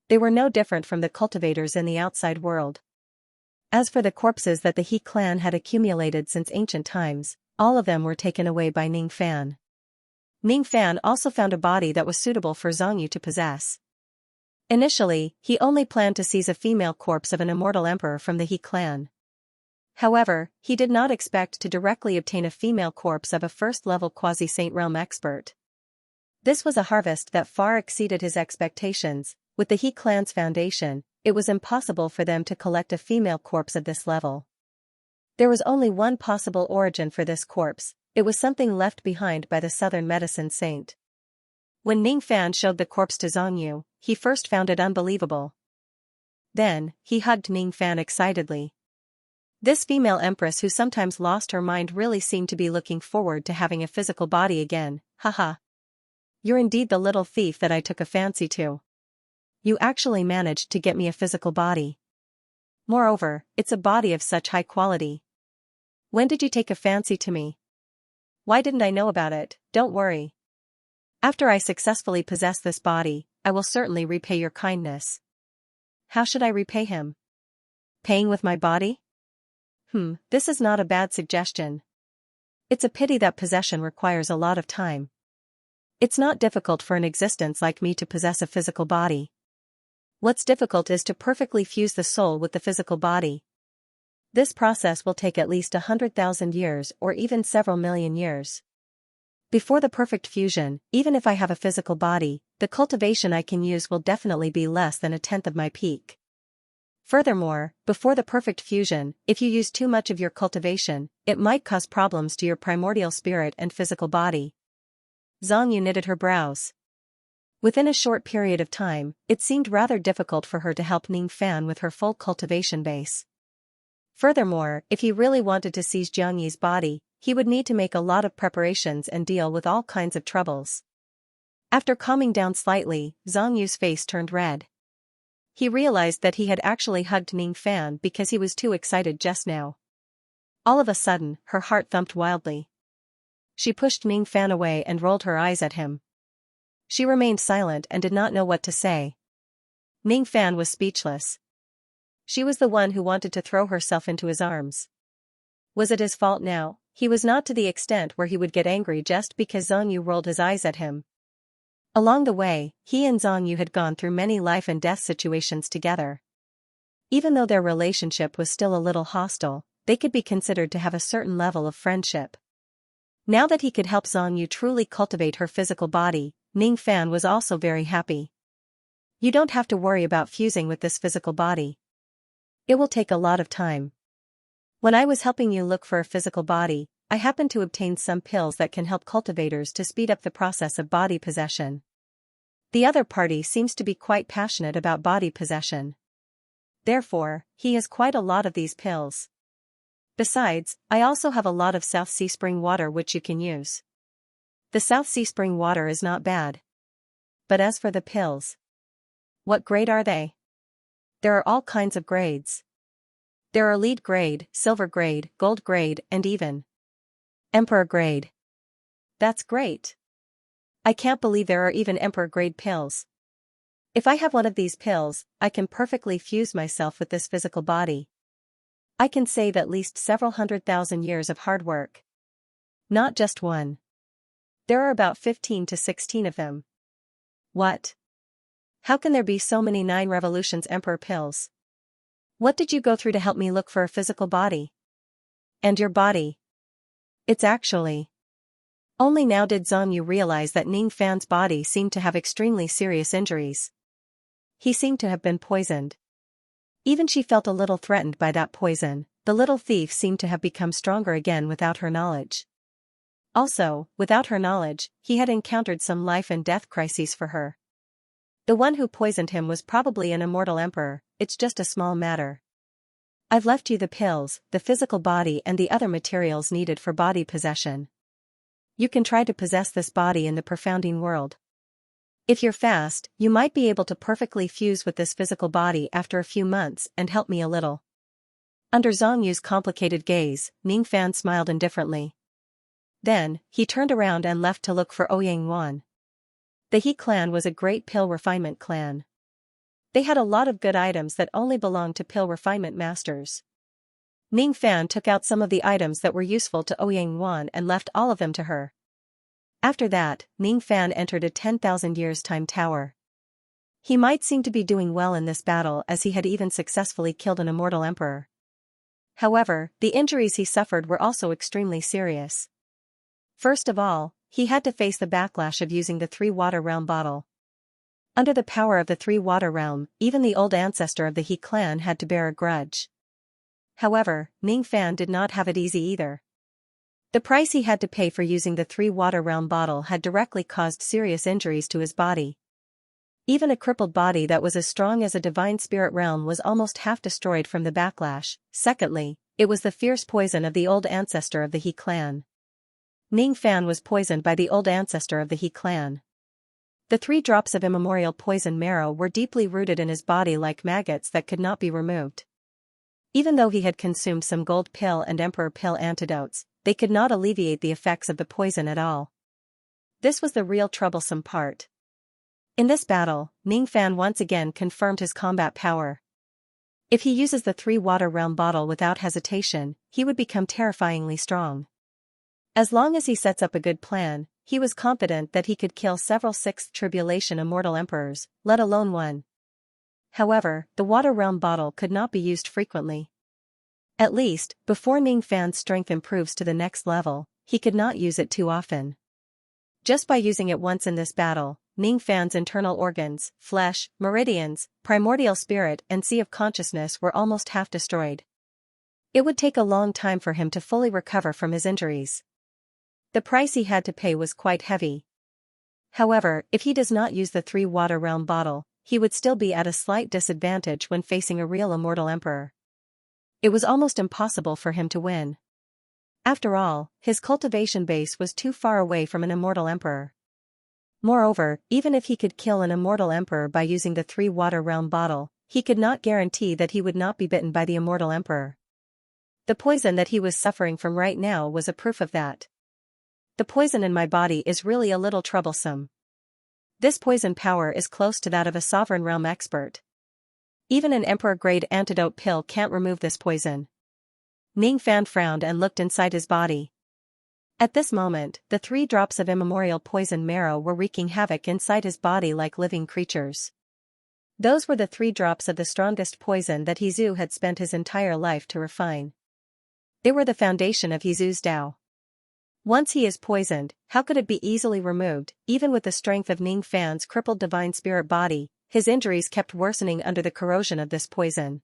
They were no different from the cultivators in the outside world. As for the corpses that the He clan had accumulated since ancient times, all of them were taken away by Ning Fan. Ning Fan also found a body that was suitable for Xianxia to possess. Initially, he only planned to seize a female corpse of an immortal emperor from the He clan. However, he did not expect to directly obtain a female corpse of a first-level quasi-saint realm expert. This was a harvest that far exceeded his expectations. With the He clan's foundation, it was impossible for them to collect a female corpse of this level. There was only one possible origin for this corpse. It was something left behind by the Southern Medicine Saint. When Ning Fan showed the corpse to Xianxia, he first found it unbelievable. Then, he hugged Ning Fan excitedly. This female empress who sometimes lost her mind really seemed to be looking forward to having a physical body again, haha. You're indeed the little thief that I took a fancy to. You actually managed to get me a physical body. Moreover, it's a body of such high quality. When did you take a fancy to me? Why didn't I know about it? Don't worry. After I successfully possess this body, I will certainly repay your kindness. How should I repay him? Paying with my body? This is not a bad suggestion. It's a pity that possession requires a lot of time. It's not difficult for an existence like me to possess a physical body. What's difficult is to perfectly fuse the soul with the physical body. This process will take at least 100,000 years or even several million years. Before the perfect fusion, even if I have a physical body, the cultivation I can use will definitely be less than a tenth of my peak. Furthermore, before the perfect fusion, if you use too much of your cultivation, it might cause problems to your primordial spirit and physical body. Xianxia knitted her brows. Within a short period of time, it seemed rather difficult for her to help Ning Fan with her full cultivation base. Furthermore, if he really wanted to seize Xianxi's body, he would need to make a lot of preparations and deal with all kinds of troubles. After calming down slightly, Xianxi's face turned red. He realized that he had actually hugged Ning Fan because he was too excited just now. All of a sudden, her heart thumped wildly. She pushed Ning Fan away and rolled her eyes at him. She remained silent and did not know what to say. Ning Fan was speechless. She was the one who wanted to throw herself into his arms. Was it his fault now? He was not to the extent where he would get angry just because Xianxia rolled his eyes at him. Along the way, he and Xianxia had gone through many life and death situations together. Even though their relationship was still a little hostile, they could be considered to have a certain level of friendship. Now that he could help Xianxia truly cultivate her physical body, Ning Fan was also very happy. You don't have to worry about fusing with this physical body. It will take a lot of time. When I was helping you look for a physical body, I happened to obtain some pills that can help cultivators to speed up the process of body possession. The other party seems to be quite passionate about body possession. Therefore, he has quite a lot of these pills. Besides, I also have a lot of South Sea spring water which you can use. The South Sea spring water is not bad. But as for the pills, what grade are they? There are all kinds of grades. There are lead grade, silver grade, gold grade, and even Emperor grade. That's great. I can't believe there are even Emperor grade pills. If I have one of these pills, I can perfectly fuse myself with this physical body. I can save at least several 100,000 years of hard work. Not just one. There are about 15 to 16 of them. What? How can there be so many 9 revolutions Emperor pills? What did you go through to help me look for a physical body? And your body? It's actually. Only now did Xianxia realize that Ning Fan's body seemed to have extremely serious injuries. He seemed to have been poisoned. Even she felt a little threatened by that poison. The little thief seemed to have become stronger again without her knowledge. Also, without her knowledge, he had encountered some life and death crises for her. The one who poisoned him was probably an immortal emperor. It's just a small matter. I've left you the pills, the physical body and the other materials needed for body possession. You can try to possess this body in the profounding world. If you're fast, you might be able to perfectly fuse with this physical body after a few months and help me a little. Under Xianxu's complicated gaze, Ning Fan smiled indifferently. Then, he turned around and left to look for Ouyang Wan. The He clan was a great pill refinement clan. They had a lot of good items that only belonged to pill refinement masters. Ning Fan took out some of the items that were useful to Ouyang Wan and left all of them to her. After that, Ning Fan entered a 10,000 years time tower. He might seem to be doing well in this battle as he had even successfully killed an immortal emperor. However, the injuries he suffered were also extremely serious. First of all, he had to face the backlash of using the 3-water realm bottle. Under the power of the 3-water realm, even the old ancestor of the He clan had to bear a grudge. However, Ning Fan did not have it easy either. The price he had to pay for using the 3-water realm bottle had directly caused serious injuries to his body. Even a crippled body that was as strong as a divine spirit realm was almost half destroyed from the backlash. Secondly, it was the fierce poison of the old ancestor of the He clan. Ning Fan was poisoned by the old ancestor of the He clan. The 3 drops of immemorial poison marrow were deeply rooted in his body like maggots that could not be removed. Even though he had consumed some gold pill and emperor pill antidotes, they could not alleviate the effects of the poison at all. This was the real troublesome part. In this battle, Ning Fan once again confirmed his combat power. If he uses the 3 water realm bottle without hesitation, he would become terrifyingly strong. As long as he sets up a good plan, he was confident that he could kill several 6th Tribulation immortal emperors, let alone one. However, the water realm bottle could not be used frequently. At least, before Ning Fan's strength improves to the next level, he could not use it too often. Just by using it once in this battle, Ning Fan's internal organs, flesh, meridians, primordial spirit and sea of consciousness were almost half destroyed. It would take a long time for him to fully recover from his injuries. The price he had to pay was quite heavy. However, if he does not use the 3 water realm bottle, he would still be at a slight disadvantage when facing a real immortal emperor. It was almost impossible for him to win. After all, his cultivation base was too far away from an immortal emperor. Moreover, even if he could kill an immortal emperor by using the 3 water realm bottle, he could not guarantee that he would not be bitten by the immortal emperor. The poison that he was suffering from right now was a proof of that. The poison in my body is really a little troublesome. This poison power is close to that of a sovereign realm expert. Even an emperor-grade antidote pill can't remove this poison. Ning Fan frowned and looked inside his body. At this moment, the 3 drops of immemorial poison marrow were wreaking havoc inside his body like living creatures. Those were the 3 drops of the strongest poison that Hezu had spent his entire life to refine. They were the foundation of Hezu's Tao. Once he is poisoned, how could it be easily removed? Even with the strength of Ning Fan's crippled divine spirit body, his injuries kept worsening under the corrosion of this poison.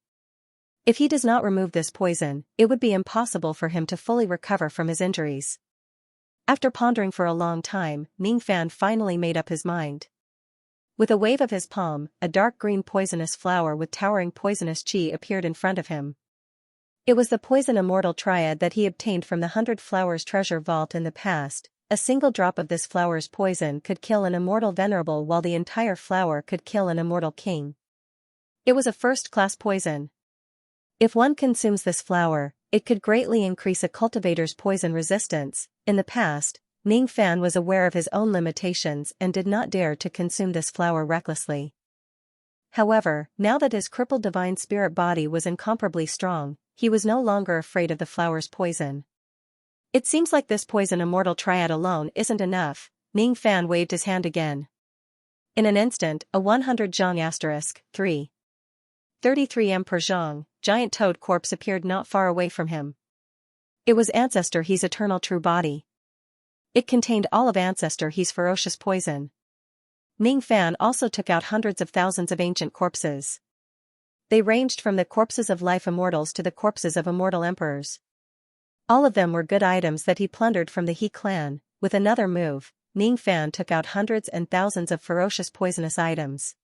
If he does not remove this poison, it would be impossible for him to fully recover from his injuries. After pondering for a long time, Ning Fan finally made up his mind. With a wave of his palm, a dark green poisonous flower with towering poisonous chi appeared in front of him. It was the poison immortal triad that he obtained from the 100 Flowers treasure vault in the past. A single drop of this flower's poison could kill an immortal venerable while the entire flower could kill an immortal king. It was a first-class poison. If one consumes this flower, it could greatly increase a cultivator's poison resistance. In the past, Ning Fan was aware of his own limitations and did not dare to consume this flower recklessly. However, now that his crippled divine spirit body was incomparably strong, he was no longer afraid of the flower's poison. It seems like this poison immortal triad alone isn't enough. Ning Fan waved his hand again. In an instant, a 100 Zhang *3. 33 Emperor Zhang, giant toad corpse appeared not far away from him. It was Ancestor He's eternal true body. It contained all of Ancestor He's ferocious poison. Ning Fan also took out hundreds of thousands of ancient corpses. They ranged from the corpses of life immortals to the corpses of immortal emperors. All of them were good items that he plundered from the He clan. With another move, Ning Fan took out hundreds and thousands of ferocious poisonous items.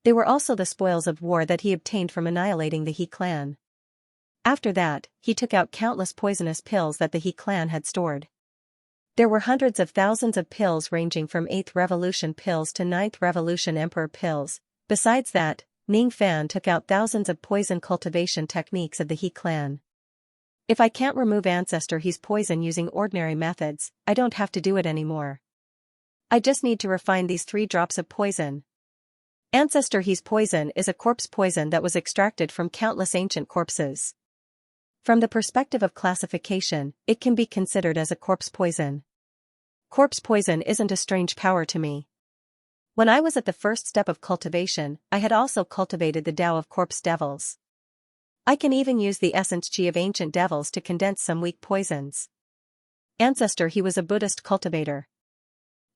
They were also the spoils of war that he obtained from annihilating the He clan. After that, he took out countless poisonous pills that the He clan had stored. There were hundreds of thousands of pills ranging from 8th Revolution pills to 9th Revolution Emperor pills. Besides that, Ning Fan took out thousands of poison cultivation techniques of the He clan. If I can't remove Ancestor He's poison using ordinary methods, I don't have to do it anymore. I just need to refine these 3 drops of poison. Ancestor He's poison is a corpse poison that was extracted from countless ancient corpses. From the perspective of classification, it can be considered as a corpse poison. Corpse poison isn't a strange power to me. When I was at the first step of cultivation, I had also cultivated the Tao of corpse devils. I can even use the essence chi of ancient devils to condense some weak poisons. Ancestor He was a Buddhist cultivator.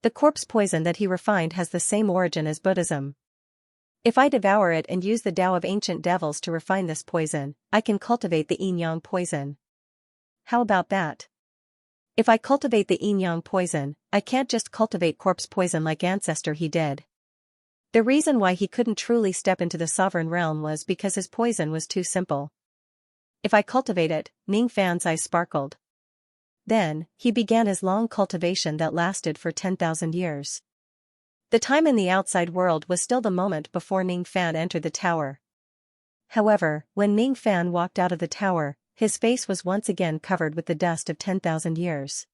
The corpse poison that he refined has the same origin as Buddhism. If I devour it and use the Tao of ancient devils to refine this poison, I can cultivate the yin-yang poison. How about that? If I cultivate the yin-yang poison, I can't just cultivate corpse poison like Ancestor He did. The reason why he couldn't truly step into the sovereign realm was because his poison was too simple. If I cultivate it, Ning Fan's eyes sparkled. Then, he began his long cultivation that lasted for 10,000 years. The time in the outside world was still the moment before Ning Fan entered the tower. However, when Ning Fan walked out of the tower, his face was once again covered with the dust of 10,000 years.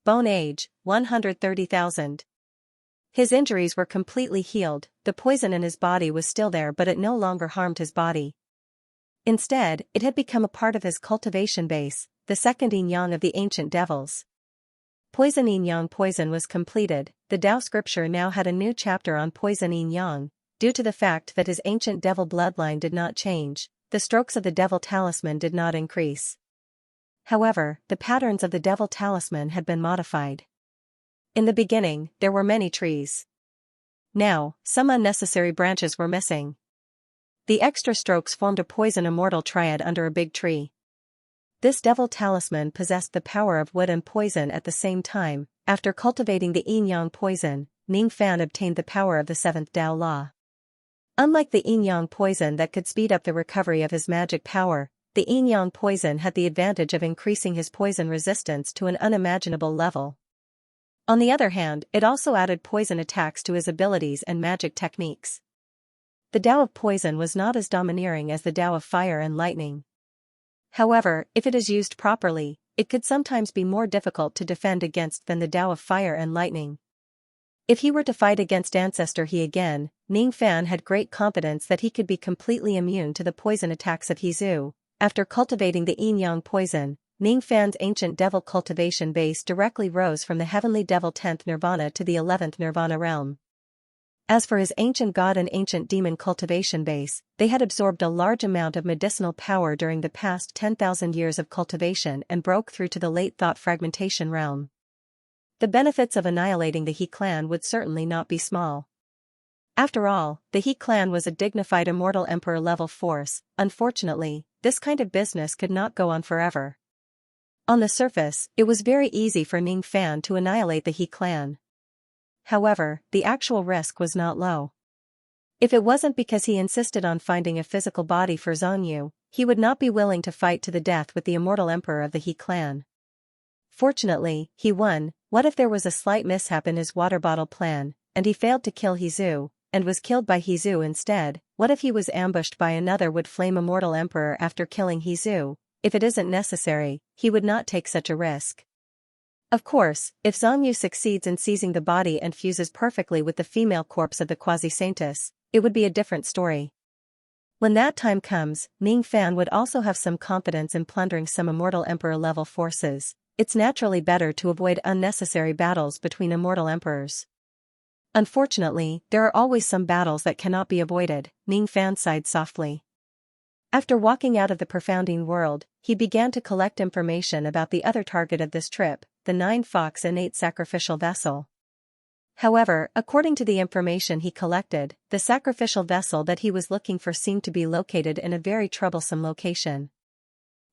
Bone age, 130,000. His injuries were completely healed, the poison in his body was still there but it no longer harmed his body. Instead, it had become a part of his cultivation base, the second yin-yang of the ancient devils. Poison yin-yang poison was completed. The Tao scripture now had a new chapter on poison yin-yang. Due to the fact that his ancient devil bloodline did not change, the strokes of the devil talisman did not increase. However, the patterns of the devil talisman had been modified. In the beginning, there were many trees. Now, some unnecessary branches were missing. The extra strokes formed a poison immortal triad under a big tree. This devil talisman possessed the power of wood and poison at the same time. After cultivating the yin-yang poison, Ning Fan obtained the power of the seventh Tao law. Unlike the yin-yang poison that could speed up the recovery of his magic power, the yin-yang poison had the advantage of increasing his poison resistance to an unimaginable level. On the other hand, it also added poison attacks to his abilities and magic techniques. The Tao of poison was not as domineering as the Tao of fire and lightning. However, if it is used properly, it could sometimes be more difficult to defend against than the Tao of fire and lightning. If he were to fight against Ancestor He again, Ning Fan had great confidence that he could be completely immune to the poison attacks of He Zhu. After cultivating the yin-yang poison, Ning Fan's ancient devil cultivation base directly rose from the heavenly devil 10th nirvana to the 11th nirvana realm. As for his ancient god and ancient demon cultivation base, they had absorbed a large amount of medicinal power during the past 10,000 years of cultivation and broke through to the late thought fragmentation realm. The benefits of annihilating the He clan would certainly not be small. After all, the He clan was a dignified immortal emperor-level force. Unfortunately, this kind of business could not go on forever. On the surface, it was very easy for Ning Fan to annihilate the He clan. However, the actual risk was not low. If it wasn't because he insisted on finding a physical body for Xianxia, he would not be willing to fight to the death with the immortal emperor of the He clan. Fortunately, he won. What if there was a slight mishap in his water bottle plan, and he failed to kill He Zhu, and was killed by He Zhu instead? What if he was ambushed by another wood-flame immortal emperor after killing He Zhu? If it isn't necessary, he would not take such a risk. Of course, if Xianxia succeeds in seizing the body and fuses perfectly with the female corpse of the quasi-saintess, it would be a different story. When that time comes, Ning Fan would also have some confidence in plundering some immortal emperor-level forces. It's naturally better to avoid unnecessary battles between immortal emperors. Unfortunately, there are always some battles that cannot be avoided, Ning Fan sighed softly. After walking out of the profounding world, he began to collect information about the other target of this trip, the 9-fox innate sacrificial vessel. However, according to the information he collected, the sacrificial vessel that he was looking for seemed to be located in a very troublesome location.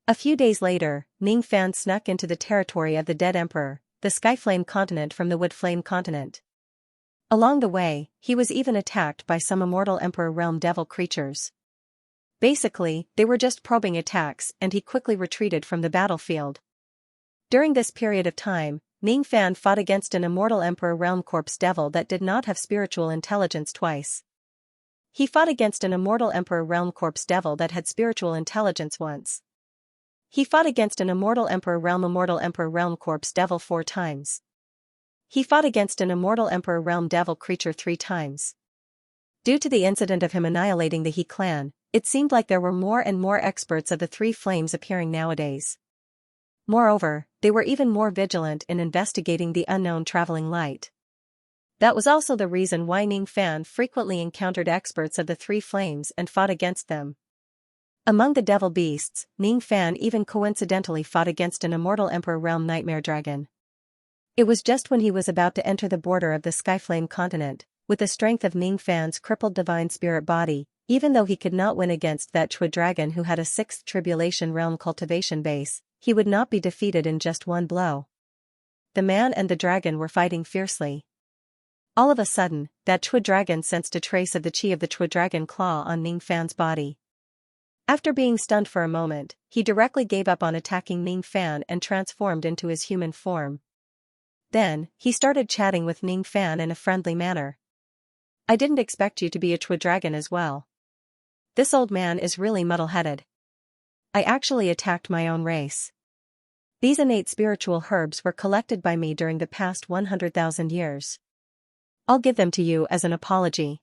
A few days later, Ning Fan snuck into the territory of the dead emperor, the Skyflame continent from the Woodflame continent. Along the way, he was even attacked by some immortal emperor realm devil creatures. Basically, they were just probing attacks and he quickly retreated from the battlefield. During this period of time, Ning Fan fought against an immortal emperor realm corpse devil that did not have spiritual intelligence twice. He fought against an immortal emperor realm corpse devil that had spiritual intelligence once. He fought against an immortal emperor realm corpse devil 4 times. He fought against an immortal emperor realm devil creature 3 times. Due to the incident of him annihilating the He clan, it seemed like there were more and more experts of the 3 flames appearing nowadays. Moreover, they were even more vigilant in investigating the unknown traveling light. That was also the reason why Ning Fan frequently encountered experts of the 3 flames and fought against them. Among the devil beasts, Ning Fan even coincidentally fought against an immortal emperor realm nightmare dragon. It was just when he was about to enter the border of the Skyflame continent, with the strength of Ning Fan's crippled divine spirit body, even though he could not win against that Chua dragon who had a 6th tribulation realm cultivation base, he would not be defeated in just one blow. The man and the dragon were fighting fiercely. All of a sudden, that Chua dragon sensed a trace of the chi of the Chua dragon claw on Ning Fan's body. After being stunned for a moment, he directly gave up on attacking Ning Fan and transformed into his human form. Then, he started chatting with Ning Fan in a friendly manner. I didn't expect you to be a Chua dragon as well. This old man is really muddle-headed. I actually attacked my own race. These innate spiritual herbs were collected by me during the past 100,000 years. I'll give them to you as an apology.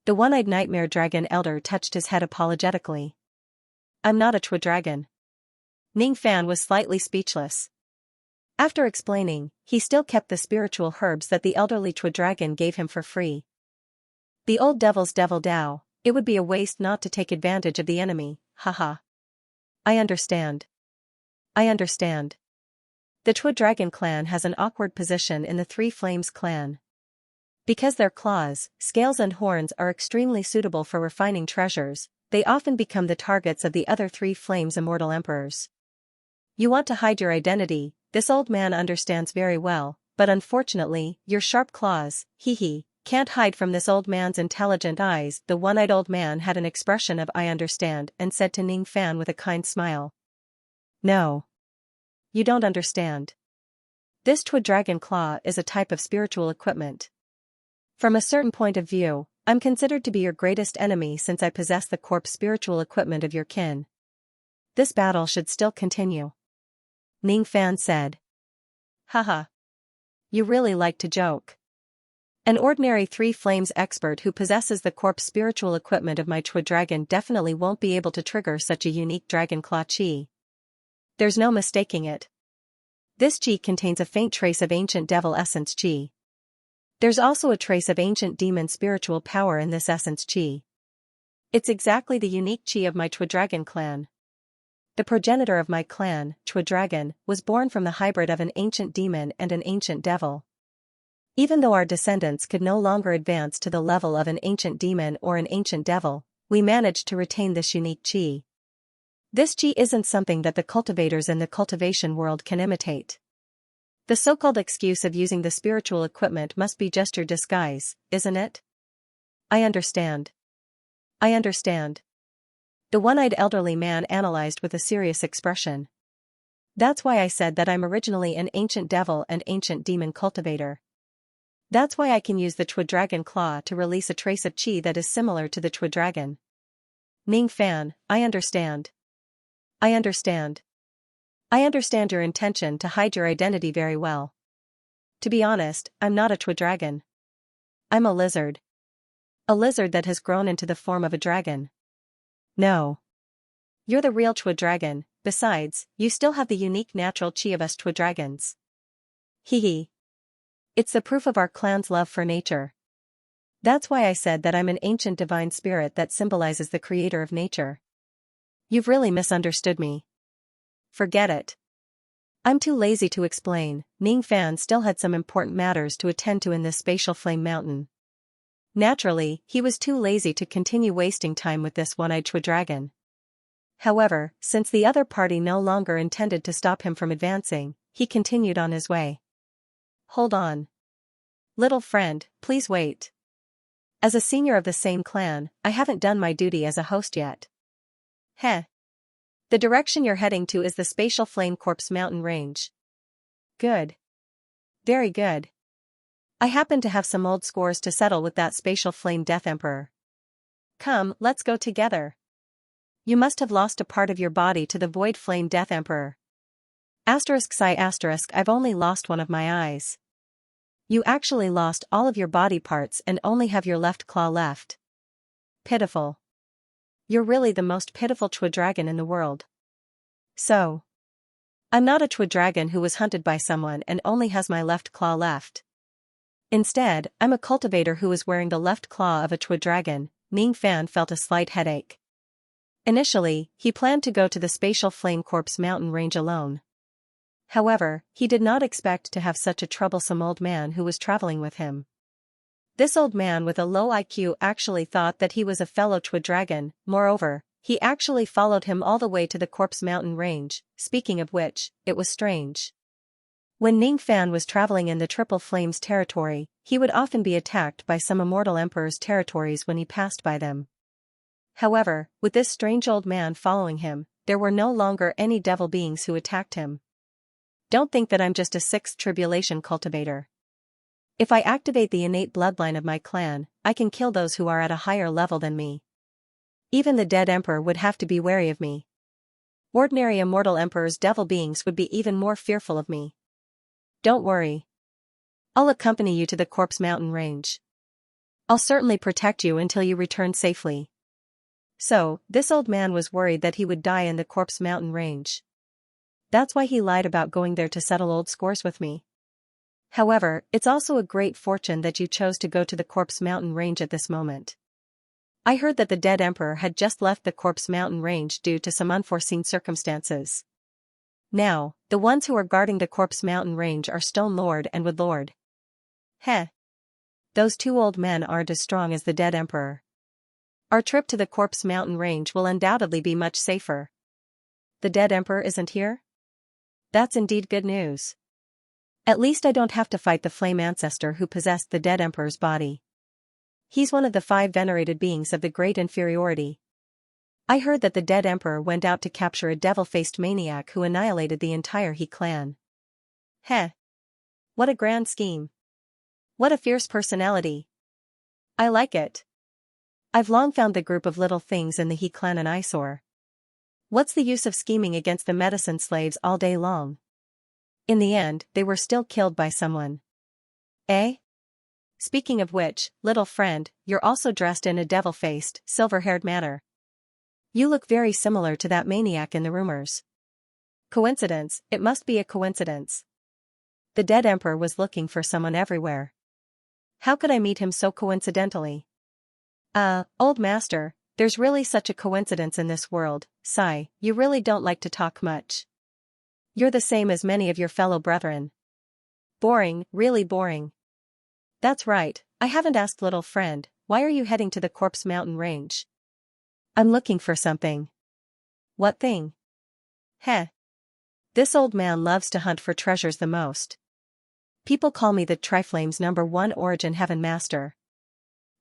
The one-eyed nightmare dragon elder touched his head apologetically. I'm not a Chua dragon. Ning Fan was slightly speechless. After explaining, he still kept the spiritual herbs that the elderly Chua dragon gave him for free. The old devil's devil Dao, it would be a waste not to take advantage of the enemy, haha. I understand. I understand. The Chua dragon clan has an awkward position in the Three Flames clan. Because their claws, scales and horns are extremely suitable for refining treasures, they often become the targets of the other Three Flames immortal emperors. You want to hide your identity, this old man understands very well, but unfortunately, your sharp claws, hee, can't hide from this old man's intelligent eyes. The one-eyed old man had an expression of I understand and said to Ning Fan with a kind smile. No. You don't understand. This Chua dragon claw is a type of spiritual equipment. From a certain point of view, I'm considered to be your greatest enemy since I possess the corpse spiritual equipment of your kin. This battle should still continue. Ning Fan said. Haha. You really like to joke. An ordinary Three Flames expert who possesses the corpse spiritual equipment of my Chua dragon definitely won't be able to trigger such a unique dragon claw chi. There's no mistaking it. This chi contains a faint trace of ancient devil essence chi. There's also a trace of ancient demon spiritual power in this essence chi. It's exactly the unique chi of my Chua dragon clan. The progenitor of my clan, Chua dragon, was born from the hybrid of an ancient demon and an ancient devil. Even though our descendants could no longer advance to the level of an ancient demon or an ancient devil, we managed to retain this unique chi. This chi isn't something that the cultivators in the cultivation world can imitate. The so-called excuse of using the spiritual equipment must be just your disguise, isn't it? I understand. I understand. The one-eyed elderly man analyzed with a serious expression. That's why I said that I'm originally an ancient devil and ancient demon cultivator. That's why I can use the Chua dragon claw to release a trace of chi that is similar to the Chua dragon. Ning Fan, I understand. I understand. I understand your intention to hide your identity very well. To be honest, I'm not a Chua dragon. I'm a lizard. A lizard that has grown into the form of a dragon. No. You're the real Chua dragon, besides, you still have the unique natural chi of us Chua dragons. Hee. It's the proof of our clan's love for nature. That's why I said that I'm an ancient divine spirit that symbolizes the creator of nature. You've really misunderstood me. Forget it. I'm too lazy to explain. Ning Fan still had some important matters to attend to in this spatial flame mountain. Naturally, he was too lazy to continue wasting time with this one-eyed Chua dragon. However, since the other party no longer intended to stop him from advancing, he continued on his way. Hold on. Little friend, please wait. As a senior of the same clan, I haven't done my duty as a host yet. Heh. The direction you're heading to is the Spatial Flame Corpse mountain range. Good. Very good. I happen to have some old scores to settle with that Spatial Flame Death Emperor. Come, let's go together. You must have lost a part of your body to the Void Flame Death Emperor. I've only lost one of my eyes. You actually lost all of your body parts and only have your left claw left. Pitiful. You're really the most pitiful Chua dragon in the world. So. I'm not a Chua dragon who was hunted by someone and only has my left claw left. Instead, I'm a cultivator who is wearing the left claw of a Chua dragon. Ning Fan felt a slight headache. Initially, he planned to go to the Spatial Flame Corpse mountain range alone. However, he did not expect to have such a troublesome old man who was traveling with him. This old man with a low IQ actually thought that he was a fellow Chua dragon. Moreover, he actually followed him all the way to the Corpse mountain range. Speaking of which, it was strange. When Ning Fan was traveling in the Triple Flames territory, he would often be attacked by some immortal emperor's territories when he passed by them. However, with this strange old man following him, there were no longer any devil beings who attacked him. Don't think that I'm just a sixth tribulation cultivator. If I activate the innate bloodline of my clan, I can kill those who are at a higher level than me. Even the dead emperor would have to be wary of me. Ordinary immortal emperor's devil beings would be even more fearful of me. Don't worry. I'll accompany you to the Corpse Mountain range. I'll certainly protect you until you return safely. So, this old man was worried that he would die in the Corpse Mountain range. That's why he lied about going there to settle old scores with me. However, it's also a great fortune that you chose to go to the Corpse Mountain range at this moment. I heard that the dead emperor had just left the Corpse Mountain range due to some unforeseen circumstances. Now, the ones who are guarding the Corpse Mountain range are Stone Lord and Wood Lord. Heh. Those two old men aren't as strong as the dead emperor. Our trip to the Corpse Mountain range will undoubtedly be much safer. The dead emperor isn't here? That's indeed good news. At least I don't have to fight the flame ancestor who possessed the dead emperor's body. He's one of the 5 venerated beings of the Great Inferiority. I heard that the dead emperor went out to capture a devil-faced maniac who annihilated the entire He clan. Heh. What a grand scheme. What a fierce personality. I like it. I've long found the group of little things in the He clan an eyesore. What's the use of scheming against the medicine slaves all day long? In the end, they were still killed by someone. Eh? Speaking of which, little friend, you're also dressed in a devil-faced, silver-haired manner. You look very similar to that maniac in the rumors. Coincidence, it must be a coincidence. The dead emperor was looking for someone everywhere. How could I meet him so coincidentally? Old master, there's really such a coincidence in this world. Sigh, you really don't like to talk much. You're the same as many of your fellow brethren. Boring, really boring. That's right, I haven't asked little friend, why are you heading to the Corpse Mountain range? I'm looking for something. What thing? Heh. This old man loves to hunt for treasures the most. People call me the Triflame's #1 Origin Heaven Master.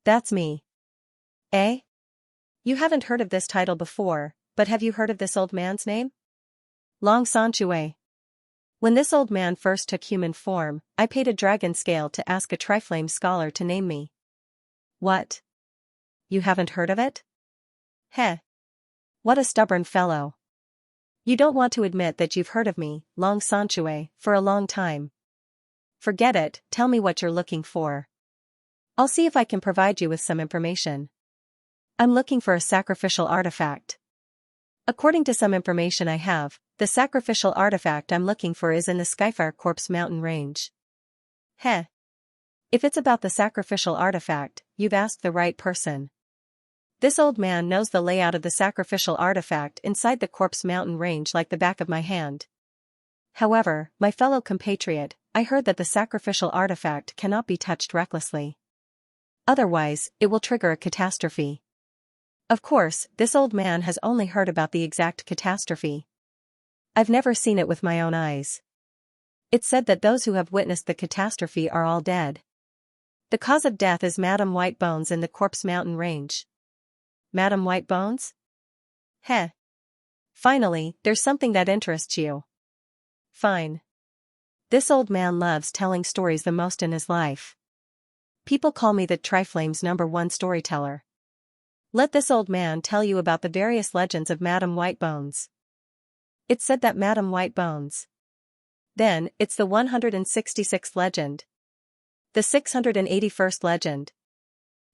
That's me. Eh? You haven't heard of this title before, but have you heard of this old man's name? Xianxia. When this old man first took human form, I paid a dragon scale to ask a Triflame scholar to name me. What? You haven't heard of it? Heh. What a stubborn fellow. You don't want to admit that you've heard of me, Xianxia, for a long time. Forget it, tell me what you're looking for. I'll see if I can provide you with some information. I'm looking for a sacrificial artifact. According to some information I have, the sacrificial artifact I'm looking for is in the Skyfire Corpse Mountain range. Heh. If it's about the sacrificial artifact, you've asked the right person. This old man knows the layout of the sacrificial artifact inside the Corpse Mountain range like the back of my hand. However, my fellow compatriot, I heard that the sacrificial artifact cannot be touched recklessly. Otherwise, it will trigger a catastrophe. Of course, this old man has only heard about the exact catastrophe. I've never seen it with my own eyes. It's said that those who have witnessed the catastrophe are all dead. The cause of death is Madame Whitebones in the Corpse Mountain range. Madame Whitebones? Heh. Finally, there's something that interests you. Fine. This old man loves telling stories the most in his life. People call me the Triflame's #1 storyteller. Let this old man tell you about the various legends of Madame Whitebones. It's said that Madame Whitebones. Then, it's the 166th legend. The 681st legend.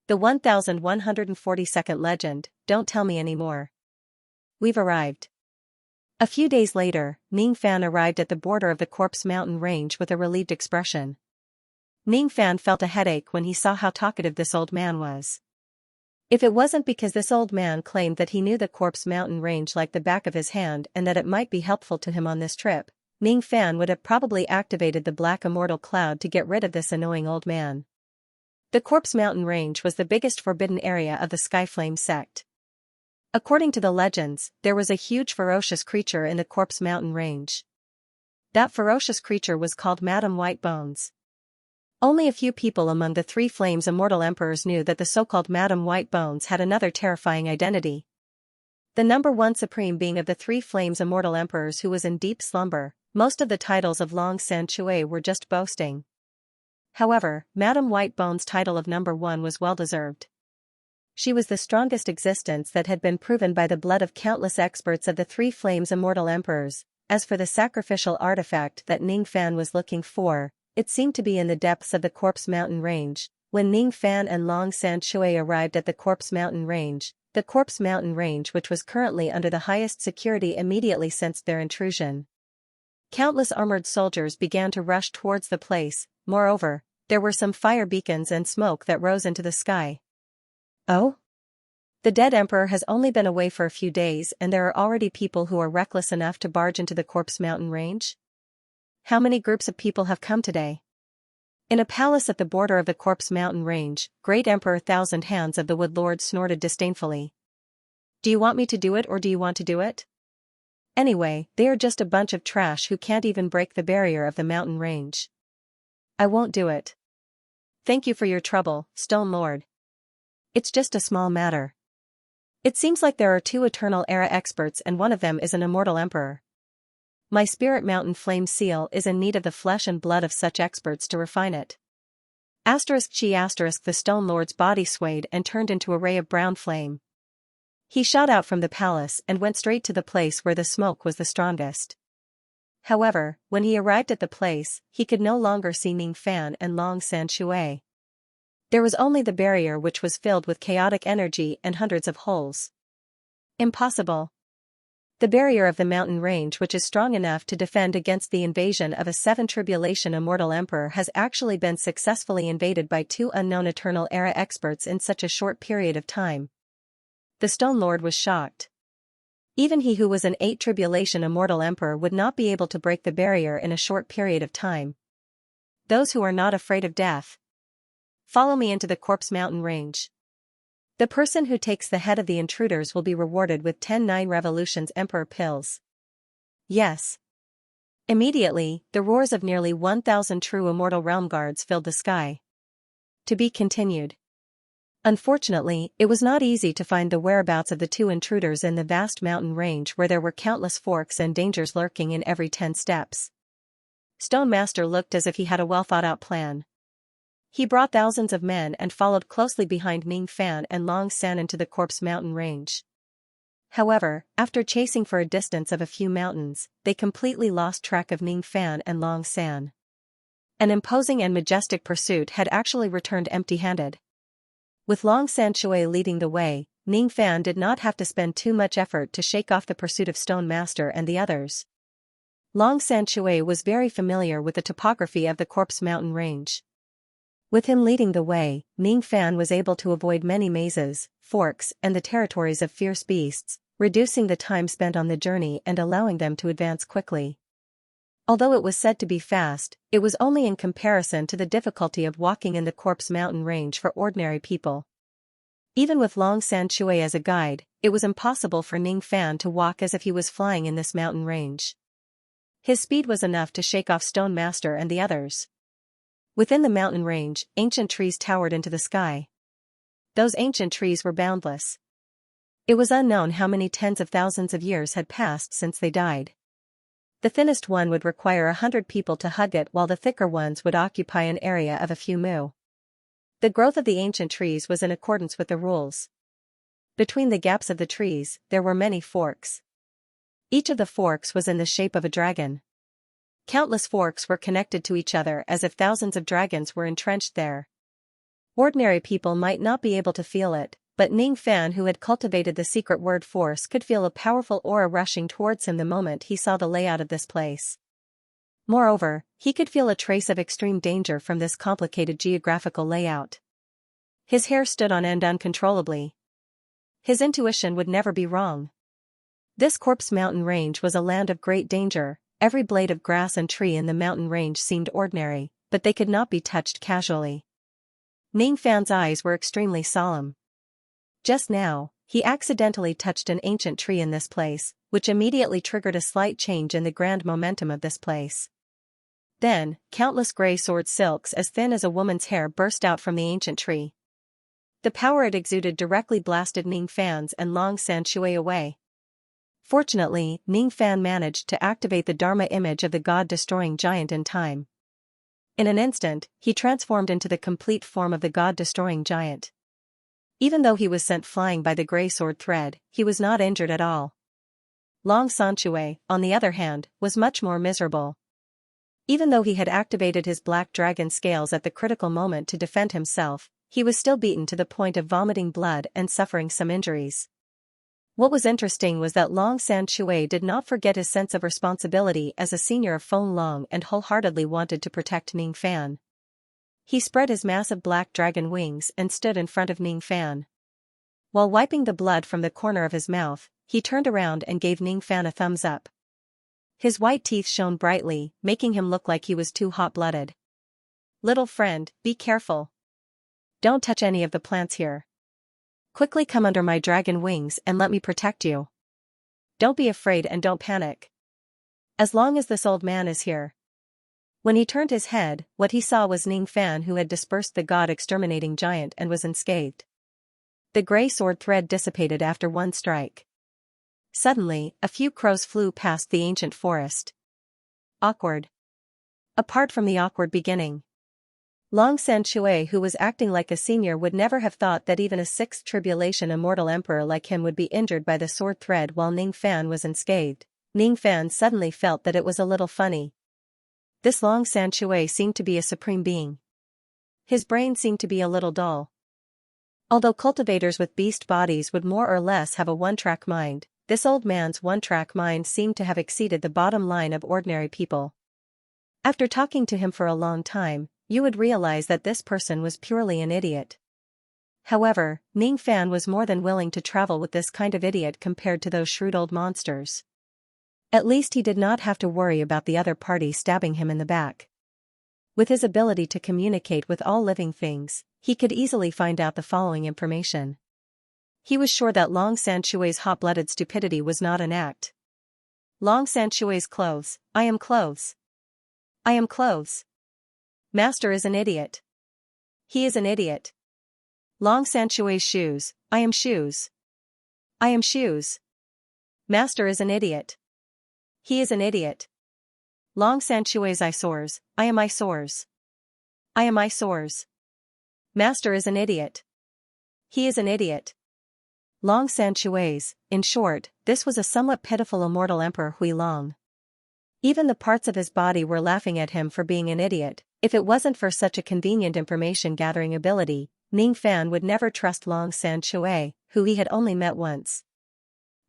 The 1142nd legend, don't tell me anymore. We've arrived. A few days later, Ning Fan arrived at the border of the Corpse Mountain range with a relieved expression. Ning Fan felt a headache when he saw how talkative this old man was. If it wasn't because this old man claimed that he knew the Corpse Mountain range like the back of his hand and that it might be helpful to him on this trip, Ning Fan would have probably activated the Black Immortal Cloud to get rid of this annoying old man. The Corpse Mountain range was the biggest forbidden area of the Skyflame sect. According to the legends, there was a huge ferocious creature in the Corpse Mountain range. That ferocious creature was called Madame Whitebones. Only a few people among the Three Flames Immortal Emperors knew that the so-called Madame White Bones had another terrifying identity. The number one supreme being of the Three Flames Immortal Emperors who was in deep slumber. Most of the titles of Long San Chui were just boasting. However, Madame White Bones' title of number one was well-deserved. She was the strongest existence that had been proven by the blood of countless experts of the Three Flames Immortal Emperors. As for the sacrificial artifact that Ning Fan was looking for, it seemed to be in the depths of the Corpse Mountain Range. When Ning Fan and Long San Chui arrived at the Corpse Mountain Range, which was currently under the highest security, immediately sensed their intrusion. Countless armored soldiers began to rush towards the place. Moreover, there were some fire beacons and smoke that rose into the sky. Oh? The dead emperor has only been away for a few days and there are already people who are reckless enough to barge into the Corpse Mountain Range? How many groups of people have come today? In a palace at the border of the Corpse Mountain Range, Great Emperor Thousand Hands of the Wood Lord snorted disdainfully. Do you want me to do it or do you want to do it? Anyway, they are just a bunch of trash who can't even break the barrier of the mountain range. I won't do it. Thank you for your trouble, Stone Lord. It's just a small matter. It seems like there are two Eternal Era experts and one of them is an immortal emperor. My Spirit Mountain Flame Seal is in need of the flesh and blood of such experts to refine it. The Stone Lord's body swayed and turned into a ray of brown flame. He shot out from the palace and went straight to the place where the smoke was the strongest. However, when he arrived at the place, he could no longer see Ning Fan and Long San Chui. There was only the barrier which was filled with chaotic energy and hundreds of holes. Impossible. The barrier of the mountain range, which is strong enough to defend against the invasion of a 7 Tribulation Immortal Emperor, has actually been successfully invaded by two unknown Eternal Era experts in such a short period of time. The Stone Lord was shocked. Even he who was an 8 Tribulation Immortal Emperor would not be able to break the barrier in a short period of time. Those who are not afraid of death. Follow me into the Corpse Mountain Range. The person who takes the head of the intruders will be rewarded with 10 9 Revolutions Emperor pills. Yes. Immediately, the roars of nearly 1,000 true Immortal Realm Guards filled the sky. To be continued. Unfortunately, it was not easy to find the whereabouts of the two intruders in the vast mountain range where there were countless forks and dangers lurking in every 10 steps. Stone Master looked as if he had a well-thought-out plan. He brought thousands of men and followed closely behind Ning Fan and Long San into the Corpse Mountain Range. However, after chasing for a distance of a few mountains, they completely lost track of Ning Fan and Long San. An imposing and majestic pursuit had actually returned empty-handed. With Long San Chui leading the way, Ning Fan did not have to spend too much effort to shake off the pursuit of Stone Master and the others. Long San Chui was very familiar with the topography of the Corpse Mountain Range. With him leading the way, Ning Fan was able to avoid many mazes, forks, and the territories of fierce beasts, reducing the time spent on the journey and allowing them to advance quickly. Although it was said to be fast, it was only in comparison to the difficulty of walking in the Corpse Mountain Range for ordinary people. Even with Long San Chui as a guide, it was impossible for Ning Fan to walk as if he was flying in this mountain range. His speed was enough to shake off Stone Master and the others. Within the mountain range, ancient trees towered into the sky. Those ancient trees were boundless. It was unknown how many tens of thousands of years had passed since they died. The thinnest one would require 100 people to hug it, while the thicker ones would occupy an area of a few mu. The growth of the ancient trees was in accordance with the rules. Between the gaps of the trees, there were many forks. Each of the forks was in the shape of a dragon. Countless forks were connected to each other as if thousands of dragons were entrenched there. Ordinary people might not be able to feel it, but Ning Fan, who had cultivated the secret word force, could feel a powerful aura rushing towards him the moment he saw the layout of this place. Moreover, he could feel a trace of extreme danger from this complicated geographical layout. His hair stood on end uncontrollably. His intuition would never be wrong. This Corpse Mountain Range was a land of great danger. Every blade of grass and tree in the mountain range seemed ordinary, but they could not be touched casually. Ning Fan's eyes were extremely solemn. Just now, he accidentally touched an ancient tree in this place, which immediately triggered a slight change in the grand momentum of this place. Then, countless gray sword silks as thin as a woman's hair burst out from the ancient tree. The power it exuded directly blasted Ning Fan's and Long Sanshui away. Fortunately, Ning Fan managed to activate the Dharma image of the god-destroying giant in time. In an instant, he transformed into the complete form of the god-destroying giant. Even though he was sent flying by the gray sword thread, he was not injured at all. Long Sanshui, on the other hand, was much more miserable. Even though he had activated his black dragon scales at the critical moment to defend himself, he was still beaten to the point of vomiting blood and suffering some injuries. What was interesting was that Long Sanshui did not forget his sense of responsibility as a senior of Feng Long and wholeheartedly wanted to protect Ning Fan. He spread his massive black dragon wings and stood in front of Ning Fan. While wiping the blood from the corner of his mouth, he turned around and gave Ning Fan a thumbs up. His white teeth shone brightly, making him look like he was too hot-blooded. "Little friend, be careful. Don't touch any of the plants here. Quickly come under my dragon wings and let me protect you. Don't be afraid and don't panic. As long as this old man is here." When he turned his head, what he saw was Ning Fan, who had dispersed the god-exterminating giant and was unscathed. The gray sword thread dissipated after one strike. Suddenly, a few crows flew past the ancient forest. Awkward. Apart from the awkward beginning, Long Sanshui, who was acting like a senior, would never have thought that even a sixth tribulation immortal emperor like him would be injured by the sword thread while Ning Fan was unscathed. Ning Fan suddenly felt that it was a little funny. This Long Sanshui seemed to be a supreme being. His brain seemed to be a little dull. Although cultivators with beast bodies would more or less have a one-track mind, this old man's one-track mind seemed to have exceeded the bottom line of ordinary people. After talking to him for a long time, you would realize that this person was purely an idiot. However, Ning Fan was more than willing to travel with this kind of idiot compared to those shrewd old monsters. At least he did not have to worry about the other party stabbing him in the back. With his ability to communicate with all living things, he could easily find out the following information. He was sure that Long Sanshui's hot-blooded stupidity was not an act. Long Sanshui's clothes. I am clothes. I am clothes. Master is an idiot. He is an idiot. Long Sanshui's shoes. I am shoes. I am shoes. Master is an idiot. He is an idiot. Long Sanshui's eyesores. I am eyesores. I am eyesores. Master is an idiot. He is an idiot. Long Sanshui's. In short, this was a somewhat pitiful immortal Emperor Hui Long. Even the parts of his body were laughing at him for being an idiot. If it wasn't for such a convenient information-gathering ability, Ning Fan would never trust Long Sanshui, who he had only met once.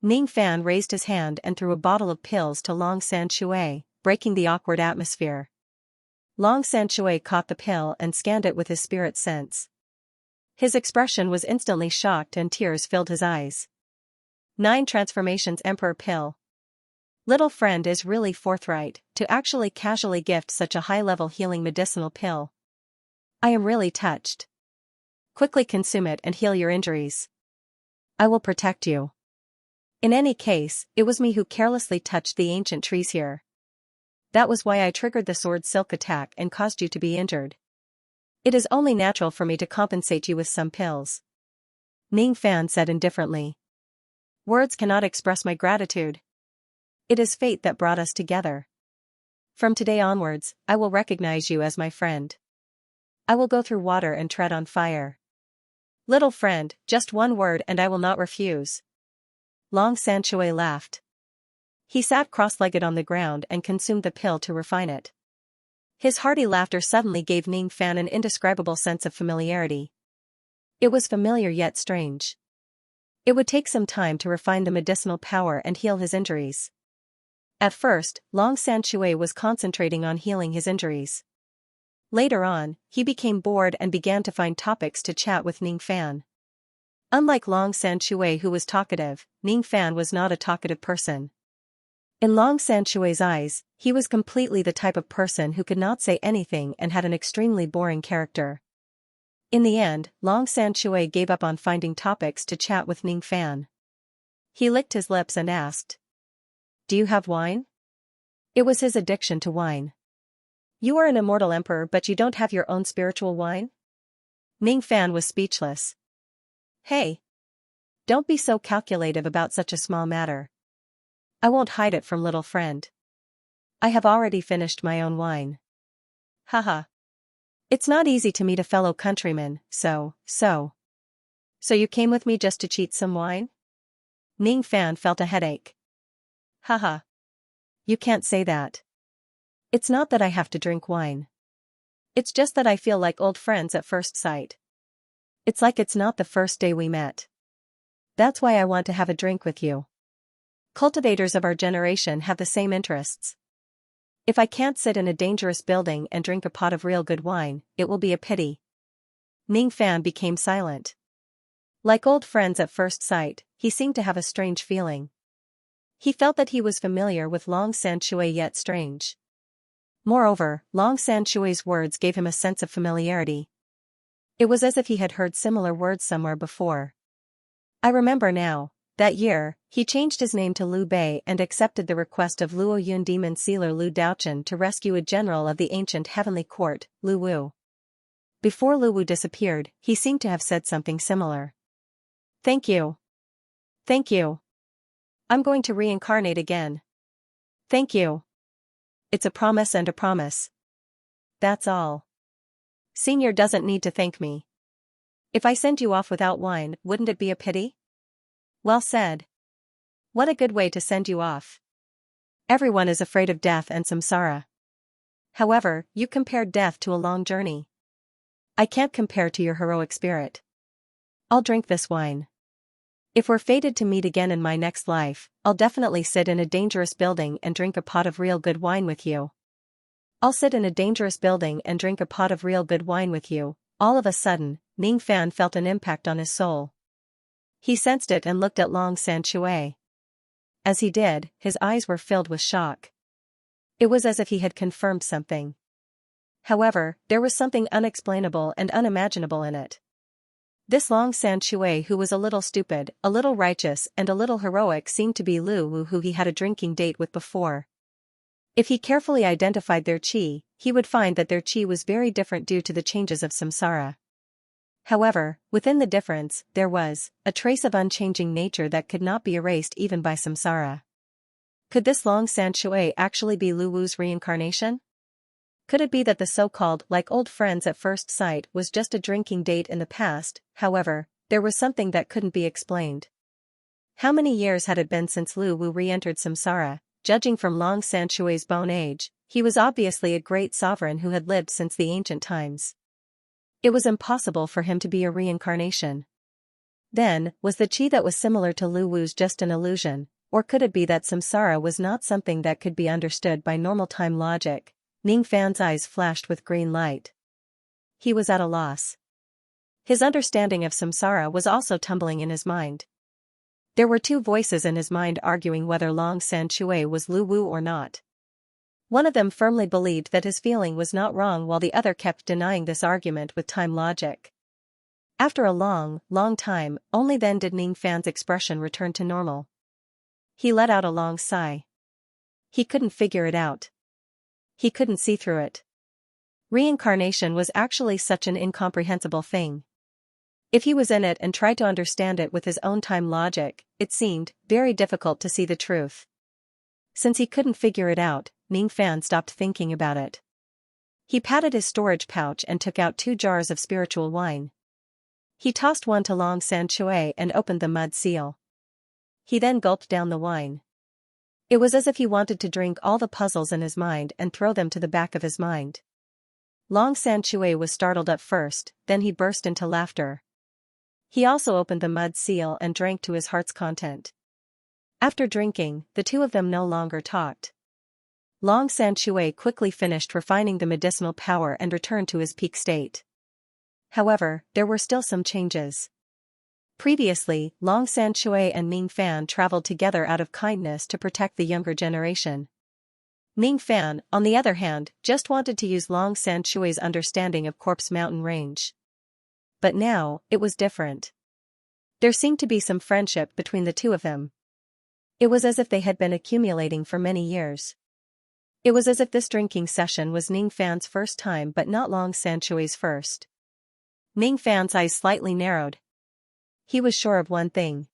Ning Fan raised his hand and threw a bottle of pills to Long Sanshui, breaking the awkward atmosphere. Long Sanshui caught the pill and scanned it with his spirit sense. His expression was instantly shocked and tears filled his eyes. 9 Transformations Emperor Pill. Little friend is really forthright, to actually casually gift such a high-level healing medicinal pill. I am really touched. Quickly consume it and heal your injuries. I will protect you. In any case, it was me who carelessly touched the ancient trees here. That was why I triggered the sword silk attack and caused you to be injured. It is only natural for me to compensate you with some pills. Ning Fan said indifferently. Words cannot express my gratitude. It is fate that brought us together. From today onwards, I will recognize you as my friend. I will go through water and tread on fire. Little friend, just one word and I will not refuse. Long Sanshui laughed. He sat cross-legged on the ground and consumed the pill to refine it. His hearty laughter suddenly gave Ning Fan an indescribable sense of familiarity. It was familiar yet strange. It would take some time to refine the medicinal power and heal his injuries. At first, Long Sanshui was concentrating on healing his injuries. Later on, he became bored and began to find topics to chat with Ning Fan. Unlike Long Sanshui, who was talkative, Ning Fan was not a talkative person. In Long Sanshui's eyes, he was completely the type of person who could not say anything and had an extremely boring character. In the end, Long Sanshui gave up on finding topics to chat with Ning Fan. He licked his lips and asked, "Do you have wine?" It was his addiction to wine. You are an immortal emperor but you don't have your own spiritual wine? Ning Fan was speechless. Hey! Don't be so calculative about such a small matter. I won't hide it from little friend. I have already finished my own wine. Haha. It's not easy to meet a fellow countryman, so you came with me just to cheat some wine? Ning Fan felt a headache. Haha. You can't say that. It's not that I have to drink wine. It's just that I feel like old friends at first sight. It's like it's not the first day we met. That's why I want to have a drink with you. Cultivators of our generation have the same interests. If I can't sit in a dangerous building and drink a pot of real good wine, it will be a pity. Ning Fan became silent. Like old friends at first sight, he seemed to have a strange feeling. He felt that he was familiar with Long Sanshui yet strange. Moreover, Long Sanshui's words gave him a sense of familiarity. It was as if he had heard similar words somewhere before. I remember now. That year, he changed his name to Liu Bei and accepted the request of Luo Yun demon sealer Liu Daochen to rescue a general of the ancient heavenly court, Lu Wu. Before Lu Wu disappeared, he seemed to have said something similar. Thank you. Thank you. I'm going to reincarnate again. Thank you. It's a promise and a promise. That's all. Senior doesn't need to thank me. If I send you off without wine, wouldn't it be a pity? Well said. What a good way to send you off. Everyone is afraid of death and samsara. However, you compared death to a long journey. I can't compare to your heroic spirit. I'll drink this wine. If we're fated to meet again in my next life, I'll definitely sit in a dangerous building and drink a pot of real good wine with you. I'll sit in a dangerous building and drink a pot of real good wine with you. All of a sudden, Ning Fan felt an impact on his soul. He sensed it and looked at Long Sanshui. As he did, his eyes were filled with shock. It was as if he had confirmed something. However, there was something unexplainable and unimaginable in it. This Long Sanshui who was a little stupid, a little righteous and a little heroic seemed to be Lu Wu who he had a drinking date with before. If he carefully identified their qi, he would find that their qi was very different due to the changes of samsara. However, within the difference, there was a trace of unchanging nature that could not be erased even by samsara. Could this Long Sanshui actually be Lu Wu's reincarnation? Could it be that the so-called like old friends at first sight was just a drinking date in the past? However, there was something that couldn't be explained. How many years had it been since Lu Wu re-entered samsara? Judging from Long Sanshui's bone age, he was obviously a great sovereign who had lived since the ancient times. It was impossible for him to be a reincarnation. Then, was the qi that was similar to Lu Wu's just an illusion, or could it be that samsara was not something that could be understood by normal time logic? Ning Fan's eyes flashed with green light. He was at a loss. His understanding of samsara was also tumbling in his mind. There were two voices in his mind arguing whether Long Sanshui was Lu Wu or not. One of them firmly believed that his feeling was not wrong while the other kept denying this argument with time logic. After a long time, only then did Ning Fan's expression return to normal. He let out a long sigh. He couldn't figure it out. He couldn't see through it. Reincarnation was actually such an incomprehensible thing. If he was in it and tried to understand it with his own time logic, it seemed very difficult to see the truth. Since he couldn't figure it out, Ning Fan stopped thinking about it. He patted his storage pouch and took out 2 jars of spiritual wine. He tossed one to Long Sanshui and opened the mud seal. He then gulped down the wine. It was as if he wanted to drink all the puzzles in his mind and throw them to the back of his mind. Long Sanshui was startled at first, then he burst into laughter. He also opened the mud seal and drank to his heart's content. After drinking, the two of them no longer talked. Long Sanshui quickly finished refining the medicinal power and returned to his peak state. However, there were still some changes. Previously, Long Sanshui and Ning Fan traveled together out of kindness to protect the younger generation. Ning Fan, on the other hand, just wanted to use Long Sanshui's understanding of Corpse Mountain Range. But now, it was different. There seemed to be some friendship between the two of them. It was as if they had been accumulating for many years. It was as if this drinking session was Ning Fan's first time but not Long Sanchui's first. Ning Fan's eyes slightly narrowed. He was sure of one thing.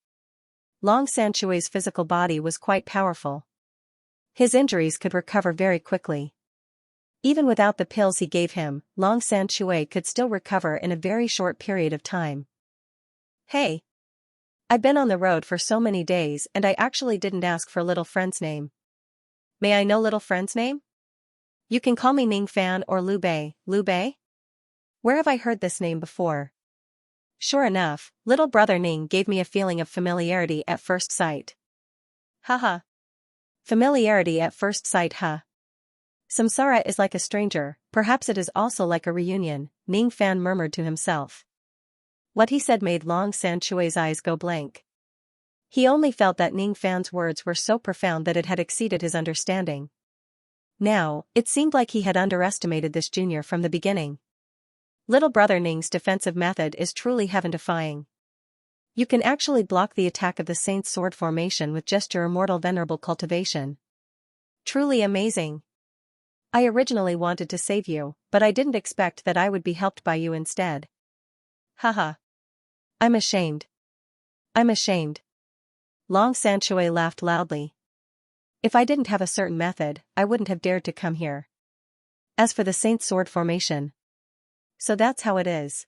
Long Sanchui's physical body was quite powerful. His injuries could recover very quickly. Even without the pills he gave him, Long Sanchui could still recover in a very short period of time. Hey! I've been on the road for so many days and I actually didn't ask for little friend's name. May I know little friend's name? You can call me Ning Fan or Liu Bei. Liu Bei? Where have I heard this name before? Sure enough, little brother Ning gave me a feeling of familiarity at first sight. Haha. Familiarity at first sight, huh? Samsara is like a stranger, perhaps it is also like a reunion, Ning Fan murmured to himself. What he said made Long Sanchui's eyes go blank. He only felt that Ning Fan's words were so profound that it had exceeded his understanding. Now, it seemed like he had underestimated this junior from the beginning. Little brother Ning's defensive method is truly heaven-defying. You can actually block the attack of the Saint's sword formation with just your immortal venerable cultivation. Truly amazing. I originally wanted to save you, but I didn't expect that I would be helped by you instead. Haha. I'm ashamed. I'm ashamed. Long Sanchui laughed loudly. If I didn't have a certain method, I wouldn't have dared to come here. As for the Saint's sword formation. So that's how it is.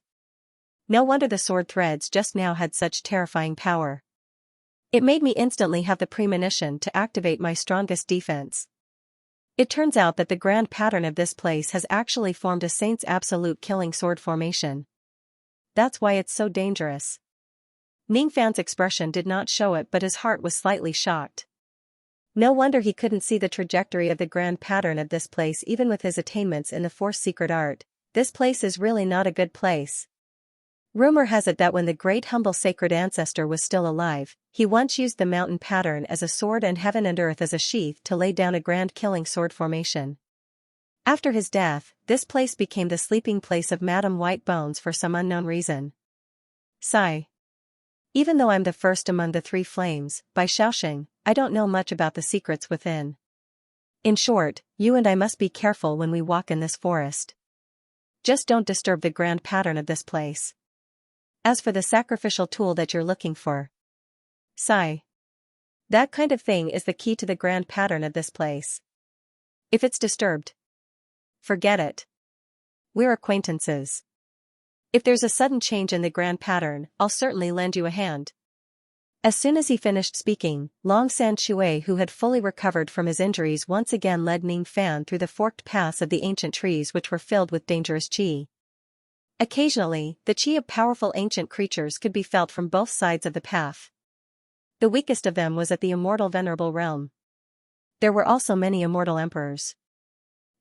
No wonder the sword threads just now had such terrifying power. It made me instantly have the premonition to activate my strongest defense. It turns out that the grand pattern of this place has actually formed a Saint's absolute killing sword formation. That's why it's so dangerous. Ning Fan's expression did not show it, but his heart was slightly shocked. No wonder he couldn't see the trajectory of the grand pattern of this place even with his attainments in the Force secret art. This place is really not a good place. Rumor has it that when the great humble sacred ancestor was still alive, he once used the mountain pattern as a sword and heaven and earth as a sheath to lay down a grand killing sword formation. After his death, this place became the sleeping place of Madame White Bones for some unknown reason. Sigh. Even though I'm the first among the three flames, by Xiaoxing, I don't know much about the secrets within. In short, you and I must be careful when we walk in this forest. Just don't disturb the grand pattern of this place. As for the sacrificial tool that you're looking for. Sigh. That kind of thing is the key to the grand pattern of this place. If it's disturbed, forget it. We're acquaintances. If there's a sudden change in the grand pattern, I'll certainly lend you a hand. As soon as he finished speaking, Long Sanchui, who had fully recovered from his injuries, once again led Ning Fan through the forked paths of the ancient trees which were filled with dangerous qi. Occasionally, the qi of powerful ancient creatures could be felt from both sides of the path. The weakest of them was at the immortal venerable realm. There were also many immortal emperors.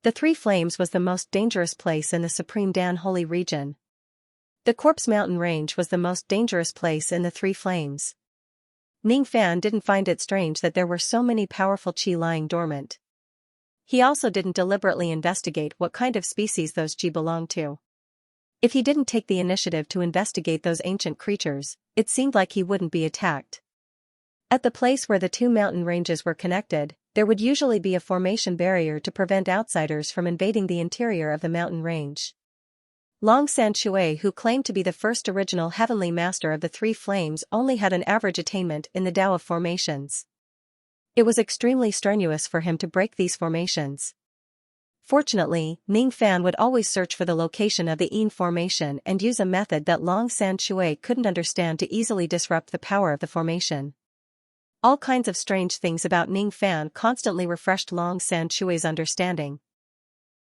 The Three Flames was the most dangerous place in the Supreme Dan Holy region. The Corpse Mountain Range was the most dangerous place in the Three Flames. Ning Fan didn't find it strange that there were so many powerful qi lying dormant. He also didn't deliberately investigate what kind of species those qi belonged to. If he didn't take the initiative to investigate those ancient creatures, it seemed like he wouldn't be attacked. At the place where the two mountain ranges were connected, there would usually be a formation barrier to prevent outsiders from invading the interior of the mountain range. Long Sanchui, who claimed to be the first original heavenly master of the Three Flames, only had an average attainment in the Tao of formations. It was extremely strenuous for him to break these formations. Fortunately, Ning Fan would always search for the location of the Yin formation and use a method that Long Sanchui couldn't understand to easily disrupt the power of the formation. All kinds of strange things about Ning Fan constantly refreshed Long Sanchui's understanding.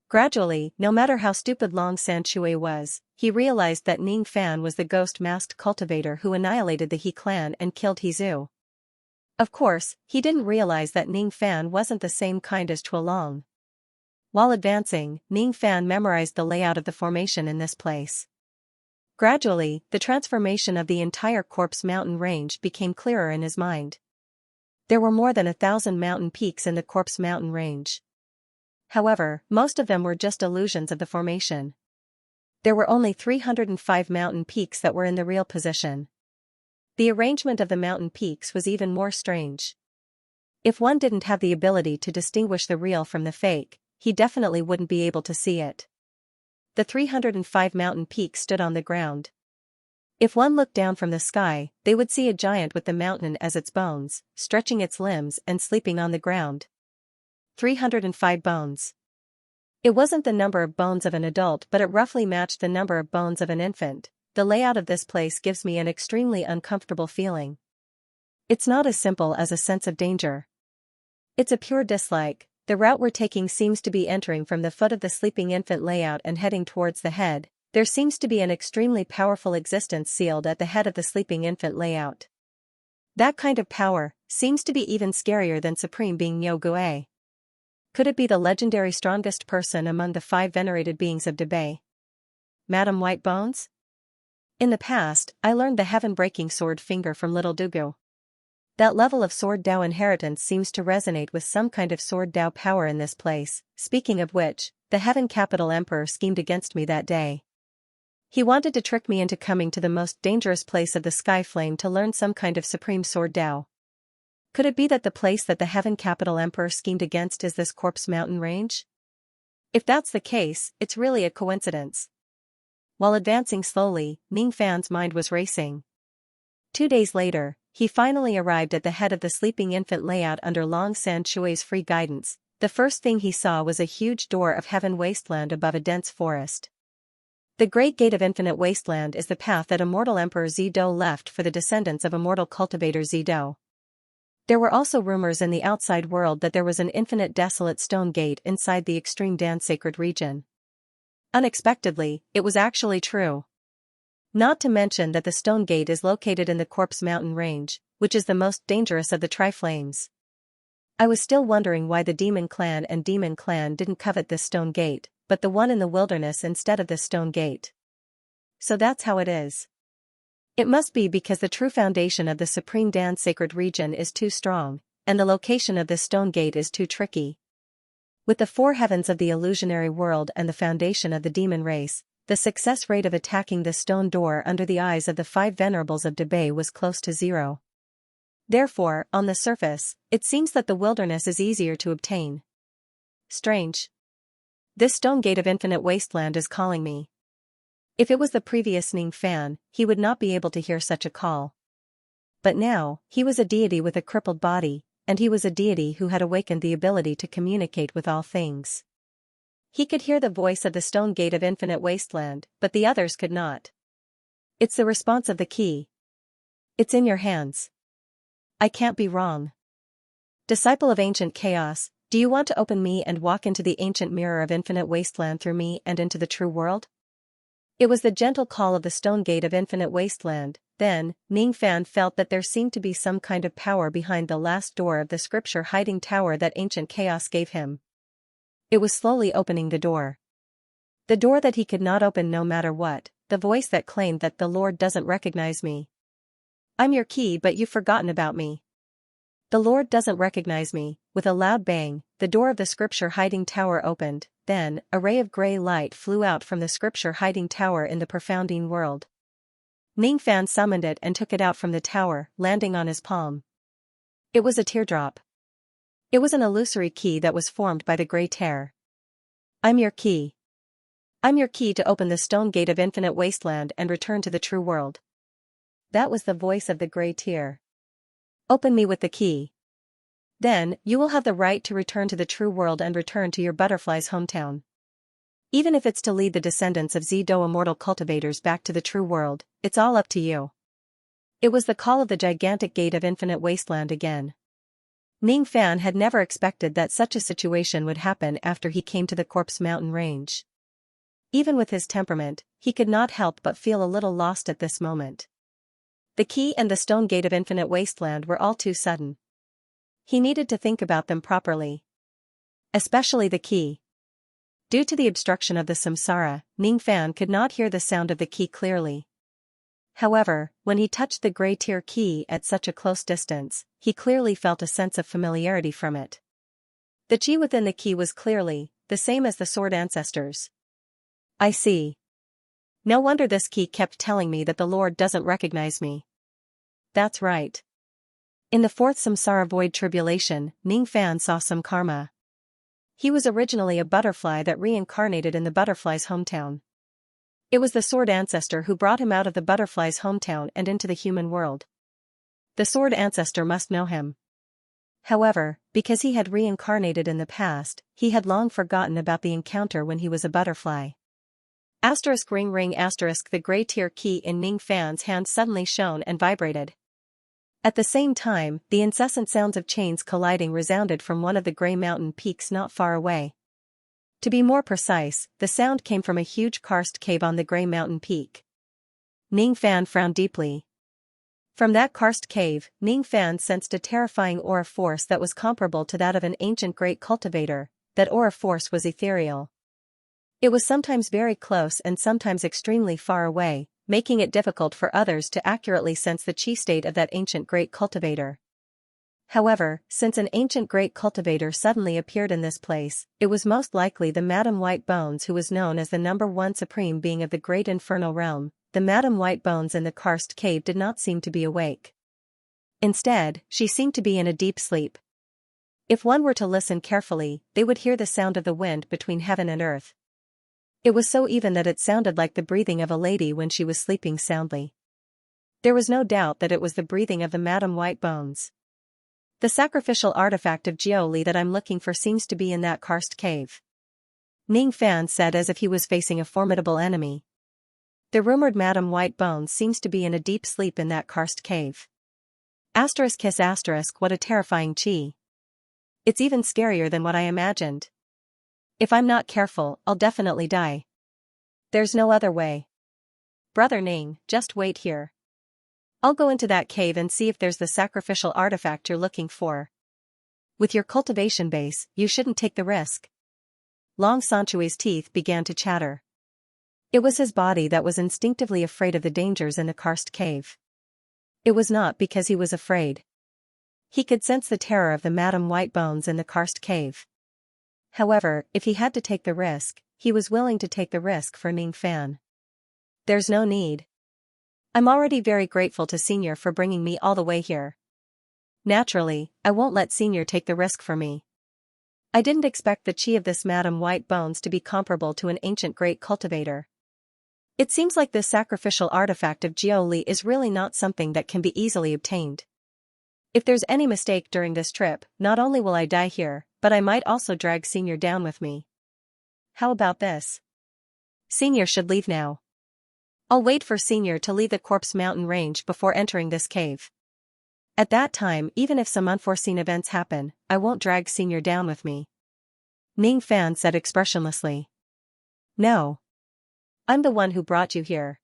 Gradually, no matter how stupid Long Sanchui was, he realized that Ning Fan was the ghost-masked cultivator who annihilated the He clan and killed He Zhu. Of course, he didn't realize that Ning Fan wasn't the same kind as Chuolong. While advancing, Ning Fan memorized the layout of the formation in this place. Gradually, the transformation of the entire Corpse Mountain range became clearer in his mind. There were more than 1,000 mountain peaks in the Corpse Mountain range. However, most of them were just illusions of the formation. There were only 305 mountain peaks that were in the real position. The arrangement of the mountain peaks was even more strange. If one didn't have the ability to distinguish the real from the fake, he definitely wouldn't be able to see it. The 305 mountain peaks stood on the ground. If one looked down from the sky, they would see a giant with the mountain as its bones, stretching its limbs and sleeping on the ground. 305 bones. It wasn't the number of bones of an adult, but it roughly matched the number of bones of an infant. The layout of this place gives me an extremely uncomfortable feeling. It's not as simple as a sense of danger. It's a pure dislike. The route we're taking seems to be entering from the foot of the sleeping infant layout and heading towards the head. There seems to be an extremely powerful existence sealed at the head of the sleeping infant layout. That kind of power seems to be even scarier than Supreme Being Nyo-Gue. Could it be the legendary strongest person among the 5 venerated beings of Debay? Madame White Bones? In the past, I learned the heaven-breaking sword finger from Little Dugu. That level of sword Dao inheritance seems to resonate with some kind of sword Dao power in this place. Speaking of which, the Heaven Capital Emperor schemed against me that day. He wanted to trick me into coming to the most dangerous place of the Sky Flame to learn some kind of supreme sword Dao. Could it be that the place that the Heaven Capital Emperor schemed against is this Corpse Mountain range? If that's the case, it's really a coincidence. While advancing slowly, Ning Fan's mind was racing. 2 days later, he finally arrived at the head of the sleeping infant layout under Long San Chui's free guidance. The first thing he saw was a huge door of heaven wasteland above a dense forest. The Great Gate of Infinite Wasteland is the path that immortal Emperor Zido left for the descendants of immortal cultivator Zido. There were also rumors in the outside world that there was an infinite desolate stone gate inside the extreme Dan sacred region. Unexpectedly, it was actually true. Not to mention that the stone gate is located in the Corpse Mountain range, which is the most dangerous of the Tri-Flames. I was still wondering why the Demon Clan and Demon Clan didn't covet this stone gate, but the one in the wilderness instead of this stone gate. So that's how it is. It must be because the true foundation of the Supreme Dan sacred region is too strong, and the location of this stone gate is too tricky. With the 4 heavens of the illusionary world and the foundation of the demon race, the success rate of attacking this stone door under the eyes of the 5 venerables of Debay was close to 0. Therefore, on the surface, it seems that the wilderness is easier to obtain. Strange. This stone gate of infinite wasteland is calling me. If it was the previous Ning Fan, he would not be able to hear such a call. But now, he was a deity with a crippled body, and he was a deity who had awakened the ability to communicate with all things. He could hear the voice of the stone gate of infinite wasteland, but the others could not. It's the response of the key. It's in your hands. I can't be wrong. Disciple of ancient chaos, do you want to open me and walk into the ancient mirror of infinite wasteland through me and into the true world? It was the gentle call of the stone gate of infinite wasteland. Then, Ning Fan felt that there seemed to be some kind of power behind the last door of the scripture hiding tower that ancient chaos gave him. It was slowly opening the door. The door that he could not open no matter what, the voice that claimed that the Lord doesn't recognize me. I'm your key, but you've forgotten about me. The Lord doesn't recognize me. With a loud bang, the door of the scripture hiding tower opened. Then, a ray of gray light flew out from the scripture hiding tower in the profounding world. Ning Fan summoned it and took it out from the tower, landing on his palm. It was a teardrop. It was an illusory key that was formed by the gray tear. I'm your key. I'm your key to open the stone gate of infinite wasteland and return to the true world. That was the voice of the gray tear. Open me with the key. Then, you will have the right to return to the true world and return to your butterfly's hometown. Even if it's to lead the descendants of Zido immortal cultivators back to the true world, it's all up to you. It was the call of the gigantic gate of infinite wasteland again. Ning Fan had never expected that such a situation would happen after he came to the Corpse Mountain range. Even with his temperament, he could not help but feel a little lost at this moment. The key and the stone gate of infinite wasteland were all too sudden. He needed to think about them properly. Especially the key. Due to the obstruction of the samsara, Ning Fan could not hear the sound of the key clearly. However, when he touched the gray tear key at such a close distance, he clearly felt a sense of familiarity from it. The chi within the key was clearly the same as the sword ancestors. I see. No wonder this key kept telling me that the Lord doesn't recognize me. That's right. In the fourth samsara void tribulation, Ning Fan saw some karma. He was originally a butterfly that reincarnated in the butterfly's hometown. It was the sword ancestor who brought him out of the butterfly's hometown and into the human world. The sword ancestor must know him. However, because he had reincarnated in the past, he had long forgotten about the encounter when he was a butterfly. Asterisk ring ring asterisk the gray tier key in Ning Fan's hand suddenly shone and vibrated. At the same time, the incessant sounds of chains colliding resounded from one of the gray mountain peaks not far away. To be more precise, the sound came from a huge karst cave on the gray mountain peak. Ning Fan frowned deeply. From that karst cave, Ning Fan sensed a terrifying aura force that was comparable to that of an ancient great cultivator. That aura force was ethereal. It was sometimes very close and sometimes extremely far away, making it difficult for others to accurately sense the chi state of that ancient great cultivator. However, since an ancient great cultivator suddenly appeared in this place, it was most likely the Madame White Bones who was known as the #1 supreme being of the great infernal realm. The Madame White Bones in the karst cave did not seem to be awake. Instead, she seemed to be in a deep sleep. If one were to listen carefully, they would hear the sound of the wind between heaven and earth. It was so even that it sounded like the breathing of a lady when she was sleeping soundly. There was no doubt that it was the breathing of the Madame White Bones. The sacrificial artifact of Jiuli that I'm looking for seems to be in that karst cave. Ning Fan said as if he was facing a formidable enemy. The rumored Madame White Bones seems to be in a deep sleep in that karst cave. Asterisk kiss asterisk what a terrifying chi. It's even scarier than what I imagined. If I'm not careful, I'll definitely die. There's no other way. Brother Ning, just wait here. I'll go into that cave and see if there's the sacrificial artifact you're looking for. With your cultivation base, you shouldn't take the risk. Long Sanchui's teeth began to chatter. It was his body that was instinctively afraid of the dangers in the karst cave. It was not because he was afraid. He could sense the terror of the Madame White Bones in the karst cave. However, if he had to take the risk, he was willing to take the risk for Ning Fan. There's no need. I'm already very grateful to Senior for bringing me all the way here. Naturally, I won't let Senior take the risk for me. I didn't expect the chi of this Madame White Bones to be comparable to an ancient great cultivator. It seems like this sacrificial artifact of Jiuli is really not something that can be easily obtained. If there's any mistake during this trip, not only will I die here, but I might also drag Senior down with me. How about this? Senior should leave now. I'll wait for Senior to leave the Corpse Mountain range before entering this cave. At that time, even if some unforeseen events happen, I won't drag Senior down with me. Ning Fan said expressionlessly. No. I'm the one who brought you here.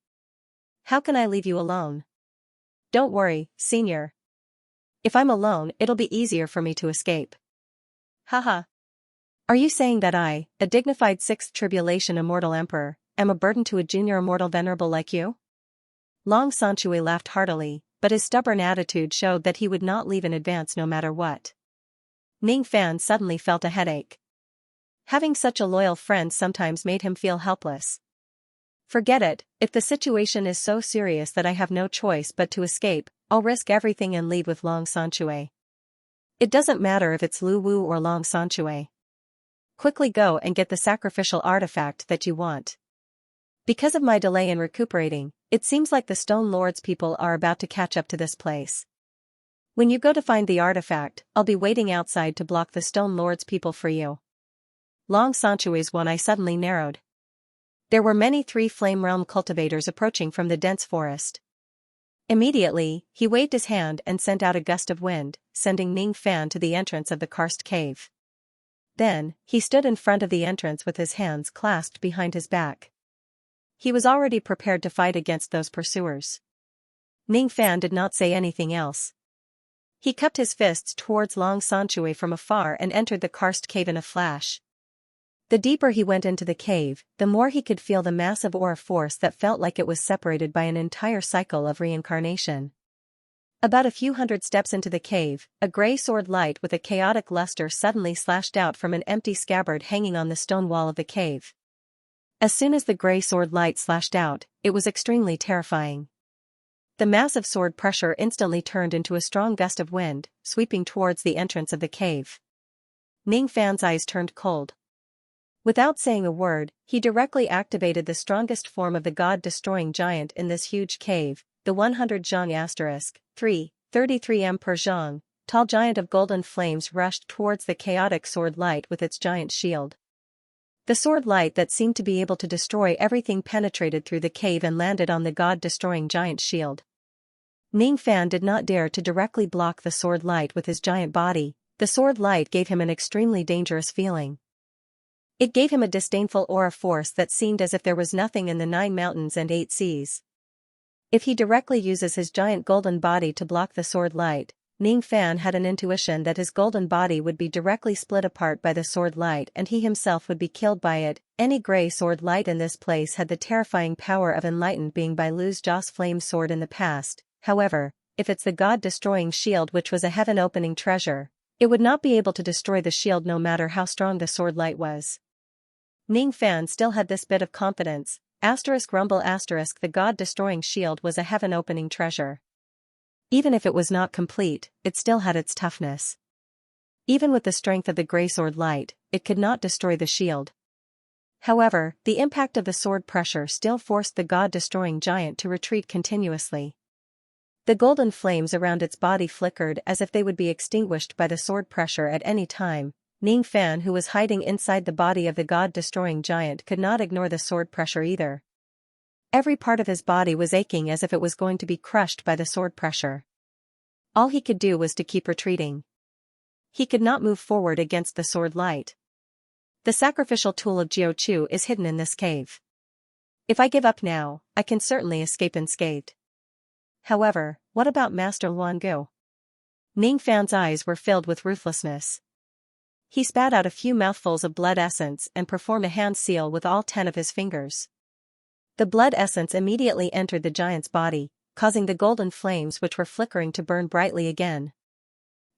How can I leave you alone? Don't worry, Senior. If I'm alone, it'll be easier for me to escape. Haha. Are you saying that I, a dignified 6th tribulation immortal emperor, am a burden to a junior immortal venerable like you? Long Sanchui laughed heartily, but his stubborn attitude showed that he would not leave in advance no matter what. Ning Fan suddenly felt a headache. Having such a loyal friend sometimes made him feel helpless. Forget it, if the situation is so serious that I have no choice but to escape, I'll risk everything and leave with Long Sanchui. It doesn't matter if it's Lu Wu or Long Sanchui. Quickly go and get the sacrificial artifact that you want. Because of my delay in recuperating, it seems like the Stone Lord's people are about to catch up to this place. When you go to find the artifact, I'll be waiting outside to block the Stone Lord's people for you. Long Sanchui's one eye suddenly narrowed. There were many 3 Flame Realm cultivators approaching from the dense forest. Immediately, he waved his hand and sent out a gust of wind, sending Ning Fan to the entrance of the karst cave. Then, he stood in front of the entrance with his hands clasped behind his back. He was already prepared to fight against those pursuers. Ning Fan did not say anything else. He cupped his fists towards Long Sanchui from afar and entered the karst cave in a flash. The deeper he went into the cave, the more he could feel the massive aura force that felt like it was separated by an entire cycle of reincarnation. About a few hundred steps into the cave, a gray sword light with a chaotic luster suddenly slashed out from an empty scabbard hanging on the stone wall of the cave. As soon as the gray sword light slashed out, it was extremely terrifying. The massive sword pressure instantly turned into a strong gust of wind, sweeping towards the entrance of the cave. Ning Fan's eyes turned cold. Without saying a word, he directly activated the strongest form of the god-destroying giant in this huge cave, the 100 Xiang*, 3, 33 m per Xiang, tall giant of golden flames rushed towards the chaotic sword light with its giant shield. The sword light that seemed to be able to destroy everything penetrated through the cave and landed on the god-destroying giant shield. Ning Fan did not dare to directly block the sword light with his giant body. The sword light gave him an extremely dangerous feeling. It gave him a disdainful aura force that seemed as if there was nothing in the 9 mountains and 8 seas. If he directly uses his giant golden body to block the sword light, Ning Fan had an intuition that his golden body would be directly split apart by the sword light and he himself would be killed by it. Any grey sword light in this place had the terrifying power of enlightened being by Lu's Joss flame sword in the past. However, if it's the god-destroying shield which was a heaven-opening treasure, it would not be able to destroy the shield no matter how strong the sword light was. Ning Fan still had this bit of confidence, *rumble**, the god-destroying shield was a heaven-opening treasure. Even if it was not complete, it still had its toughness. Even with the strength of the grey sword light, it could not destroy the shield. However, the impact of the sword pressure still forced the god-destroying giant to retreat continuously. The golden flames around its body flickered as if they would be extinguished by the sword pressure at any time. Ning Fan, who was hiding inside the body of the god-destroying giant, could not ignore the sword pressure either. Every part of his body was aching as if it was going to be crushed by the sword pressure. All he could do was to keep retreating. He could not move forward against the sword light. The sacrificial tool of Jiu is hidden in this cave. If I give up now, I can certainly escape unscathed. However, what about Master Luan Gu? Ning Fan's eyes were filled with ruthlessness. He spat out a few mouthfuls of blood essence and performed a hand seal with all 10 of his fingers. The blood essence immediately entered the giant's body, causing the golden flames which were flickering to burn brightly again.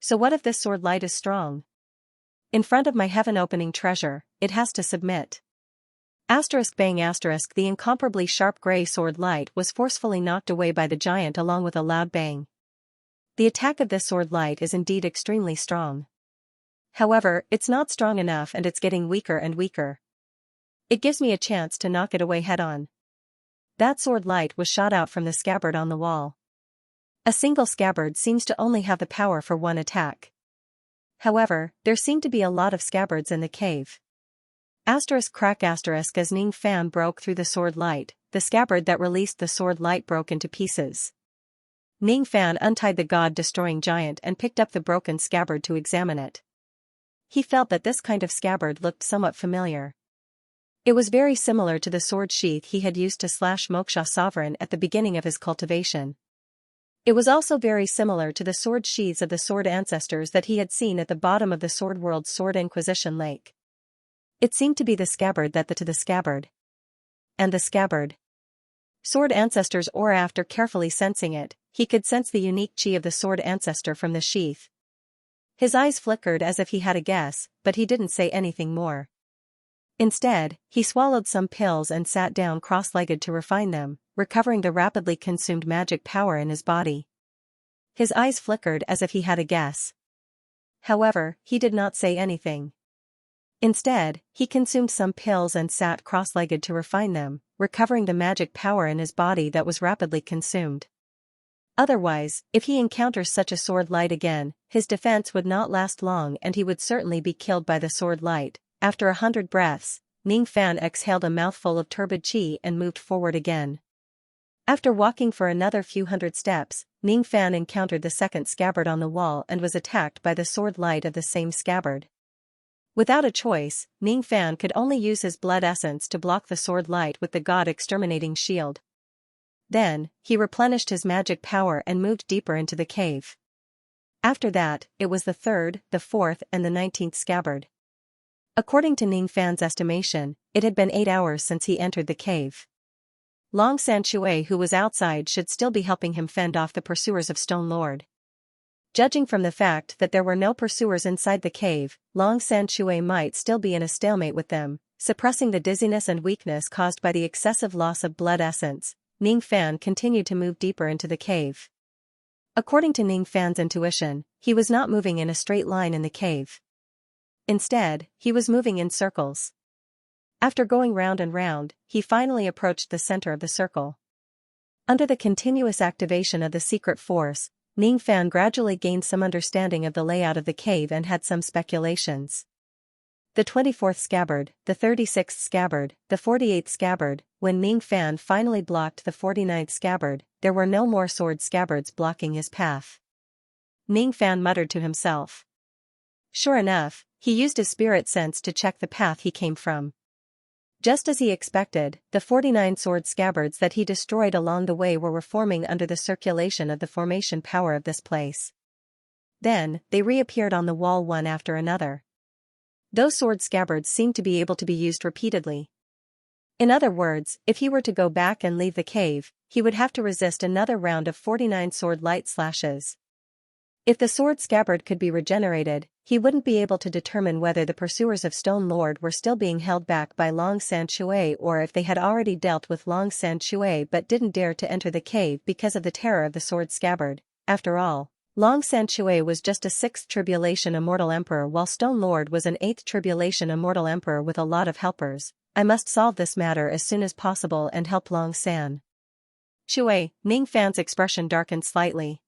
So what if this sword light is strong? In front of my heaven-opening treasure, it has to submit. Bang! The incomparably sharp grey sword light was forcefully knocked away by the giant along with a loud bang. The attack of this sword light is indeed extremely strong. However, it's not strong enough and it's getting weaker and weaker. It gives me a chance to knock it away head-on. That sword light was shot out from the scabbard on the wall. A single scabbard seems to only have the power for one attack. However, there seemed to be a lot of scabbards in the cave. Crack as Ning Fan broke through the sword light, the scabbard that released the sword light broke into pieces. Ning Fan untied the god-destroying giant and picked up the broken scabbard to examine it. He felt that this kind of scabbard looked somewhat familiar. It was very similar to the sword sheath he had used to slash Moksha Sovereign at the beginning of his cultivation. It was also very similar to the sword sheaths of the sword ancestors that he had seen at the bottom of the Sword World's Sword Inquisition Lake. It seemed to be the scabbard that to the scabbard. And the scabbard. Sword Ancestor's aura. After carefully sensing it, he could sense the unique chi of the sword ancestor from the sheath. His eyes flickered as if he had a guess, but he didn't say anything more. Instead, he swallowed some pills and sat down cross-legged to refine them, recovering the rapidly consumed magic power in his body. His eyes flickered as if he had a guess. However, he did not say anything. Instead, he consumed some pills and sat cross-legged to refine them, recovering the magic power in his body that was rapidly consumed. Otherwise, if he encounters such a sword light again, his defense would not last long and he would certainly be killed by the sword light. After 100 breaths, Ning Fan exhaled a mouthful of turbid qi and moved forward again. After walking for another few hundred steps, Ning Fan encountered the second scabbard on the wall and was attacked by the sword light of the same scabbard. Without a choice, Ning Fan could only use his blood essence to block the sword light with the god-exterminating shield. Then, he replenished his magic power and moved deeper into the cave. After that, it was the 3rd, the 4th and the 19th scabbard. According to Ning Fan's estimation, it had been 8 hours since he entered the cave. Long Sanshui, who was outside, should still be helping him fend off the pursuers of Stone Lord. Judging from the fact that there were no pursuers inside the cave, Long Sanshui might still be in a stalemate with them, suppressing the dizziness and weakness caused by the excessive loss of blood essence. Ning Fan continued to move deeper into the cave. According to Ning Fan's intuition, he was not moving in a straight line in the cave. Instead, he was moving in circles. After going round and round, he finally approached the center of the circle. Under the continuous activation of the secret force, Ning Fan gradually gained some understanding of the layout of the cave and had some speculations. The 24th scabbard, the 36th scabbard, the 48th scabbard. When Ning Fan finally blocked the 49th scabbard, there were no more sword scabbards blocking his path. Ning Fan muttered to himself. Sure enough, he used his spirit sense to check the path he came from. Just as he expected, the 49 sword scabbards that he destroyed along the way were reforming under the circulation of the formation power of this place. Then, they reappeared on the wall one after another. Those sword scabbards seemed to be able to be used repeatedly. In other words, if he were to go back and leave the cave, he would have to resist another round of 49 sword light slashes. If the sword scabbard could be regenerated, he wouldn't be able to determine whether the pursuers of Stone Lord were still being held back by Long San Shui or if they had already dealt with Long San Shui but didn't dare to enter the cave because of the terror of the sword scabbard. After all, Long San Shui was just a 6th tribulation immortal emperor while Stone Lord was an 8th tribulation immortal emperor with a lot of helpers. I must solve this matter as soon as possible and help Long San Shui. Ning Fan's expression darkened slightly.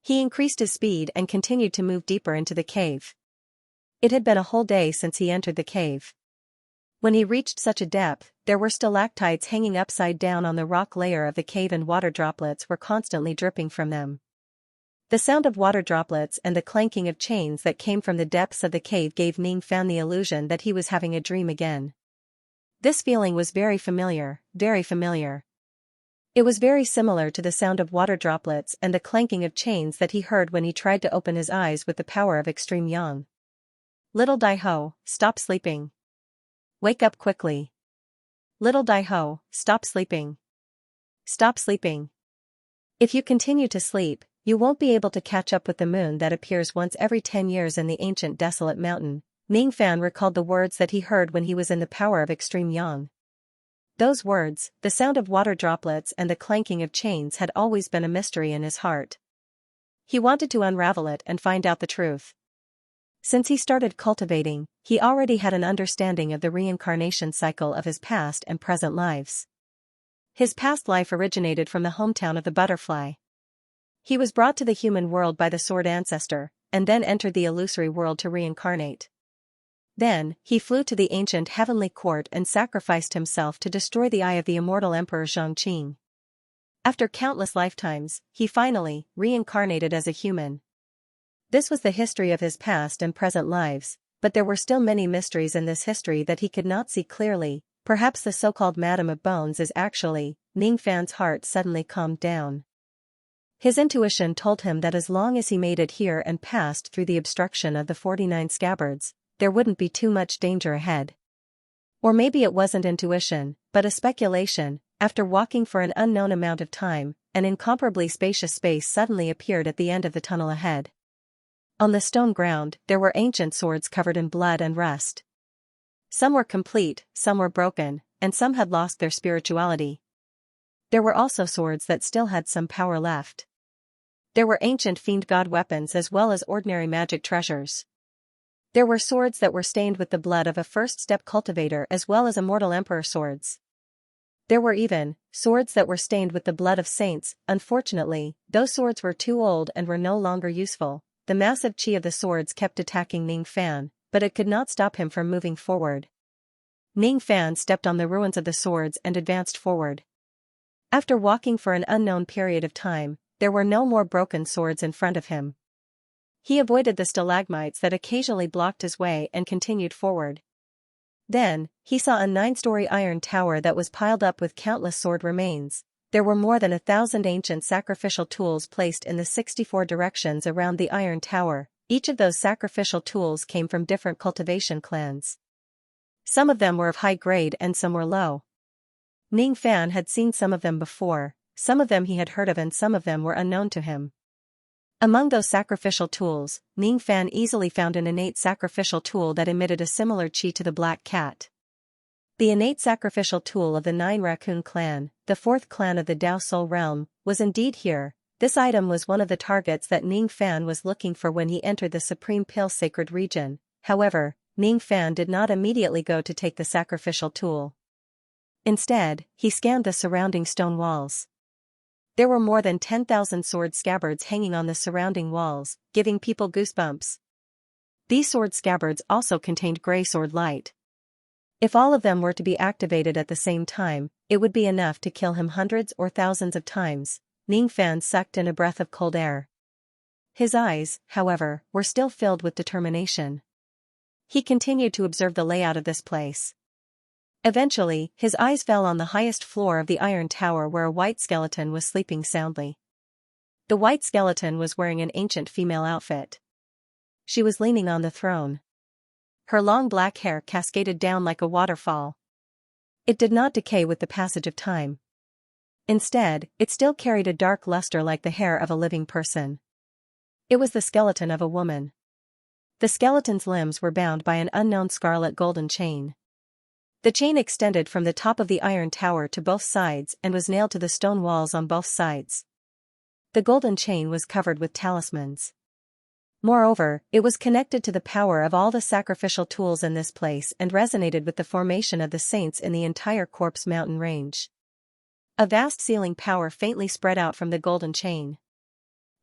He increased his speed and continued to move deeper into the cave. It had been a whole day since he entered the cave. When he reached such a depth, there were stalactites hanging upside down on the rock layer of the cave and water droplets were constantly dripping from them. The sound of water droplets and the clanking of chains that came from the depths of the cave gave Ning Fan the illusion that he was having a dream again. This feeling was very familiar, very familiar. It was very similar to the sound of water droplets and the clanking of chains that he heard when he tried to open his eyes with the power of extreme yang. Little Dai-Ho, stop sleeping. Wake up quickly. Little Dai-Ho, stop sleeping. Stop sleeping. If you continue to sleep, you won't be able to catch up with the moon that appears once every 10 years in the ancient desolate mountain. Ning Fan recalled the words that he heard when he was in the power of extreme yang. Those words, the sound of water droplets and the clanking of chains had always been a mystery in his heart. He wanted to unravel it and find out the truth. Since he started cultivating, he already had an understanding of the reincarnation cycle of his past and present lives. His past life originated from the hometown of the butterfly. He was brought to the human world by the sword ancestor, and then entered the illusory world to reincarnate. Then, he flew to the ancient heavenly court and sacrificed himself to destroy the eye of the immortal Emperor Xianxia. After countless lifetimes, he finally reincarnated as a human. This was the history of his past and present lives, but there were still many mysteries in this history that he could not see clearly. Perhaps the so-called Madam of Bones is actually. Ning Fan's heart suddenly calmed down. His intuition told him that as long as he made it here and passed through the obstruction of the 49 scabbards, there wouldn't be too much danger ahead. Or maybe it wasn't intuition, but a speculation. After walking for an unknown amount of time, an incomparably spacious space suddenly appeared at the end of the tunnel ahead. On the stone ground, there were ancient swords covered in blood and rust. Some were complete, some were broken, and some had lost their spirituality. There were also swords that still had some power left. There were ancient fiend god weapons as well as ordinary magic treasures. There were swords that were stained with the blood of a first-step cultivator as well as immortal emperor swords. There were even swords that were stained with the blood of saints. Unfortunately, those swords were too old and were no longer useful. The massive chi of the swords kept attacking Ning Fan, but it could not stop him from moving forward. Ning Fan stepped on the ruins of the swords and advanced forward. After walking for an unknown period of time, there were no more broken swords in front of him. He avoided the stalagmites that occasionally blocked his way and continued forward. Then, he saw a 9-story iron tower that was piled up with countless sword remains. There were more than 1,000 ancient sacrificial tools placed in the 64 directions around the iron tower. Each of those sacrificial tools came from different cultivation clans. Some of them were of high grade and some were low. Ning Fan had seen some of them before, some of them he had heard of and some of them were unknown to him. Among those sacrificial tools, Ning Fan easily found an innate sacrificial tool that emitted a similar chi to the black cat. The innate sacrificial tool of the Nine Raccoon clan, the fourth clan of the Dao Soul realm, was indeed here. This item was one of the targets that Ning Fan was looking for when he entered the Supreme Pale Sacred region. However, Ning Fan did not immediately go to take the sacrificial tool. Instead, he scanned the surrounding stone walls. There were more than 10,000 sword scabbards hanging on the surrounding walls, giving people goosebumps. These sword scabbards also contained gray sword light. If all of them were to be activated at the same time, it would be enough to kill him hundreds or thousands of times. Ning Fan sucked in a breath of cold air. His eyes, however, were still filled with determination. He continued to observe the layout of this place. Eventually, his eyes fell on the highest floor of the iron tower where a white skeleton was sleeping soundly. The white skeleton was wearing an ancient female outfit. She was leaning on the throne. Her long black hair cascaded down like a waterfall. It did not decay with the passage of time. Instead, it still carried a dark luster like the hair of a living person. It was the skeleton of a woman. The skeleton's limbs were bound by an unknown scarlet golden chain. The chain extended from the top of the iron tower to both sides and was nailed to the stone walls on both sides. The golden chain was covered with talismans. Moreover, it was connected to the power of all the sacrificial tools in this place and resonated with the formation of the saints in the entire Corpse Mountain range. A vast sealing power faintly spread out from the golden chain.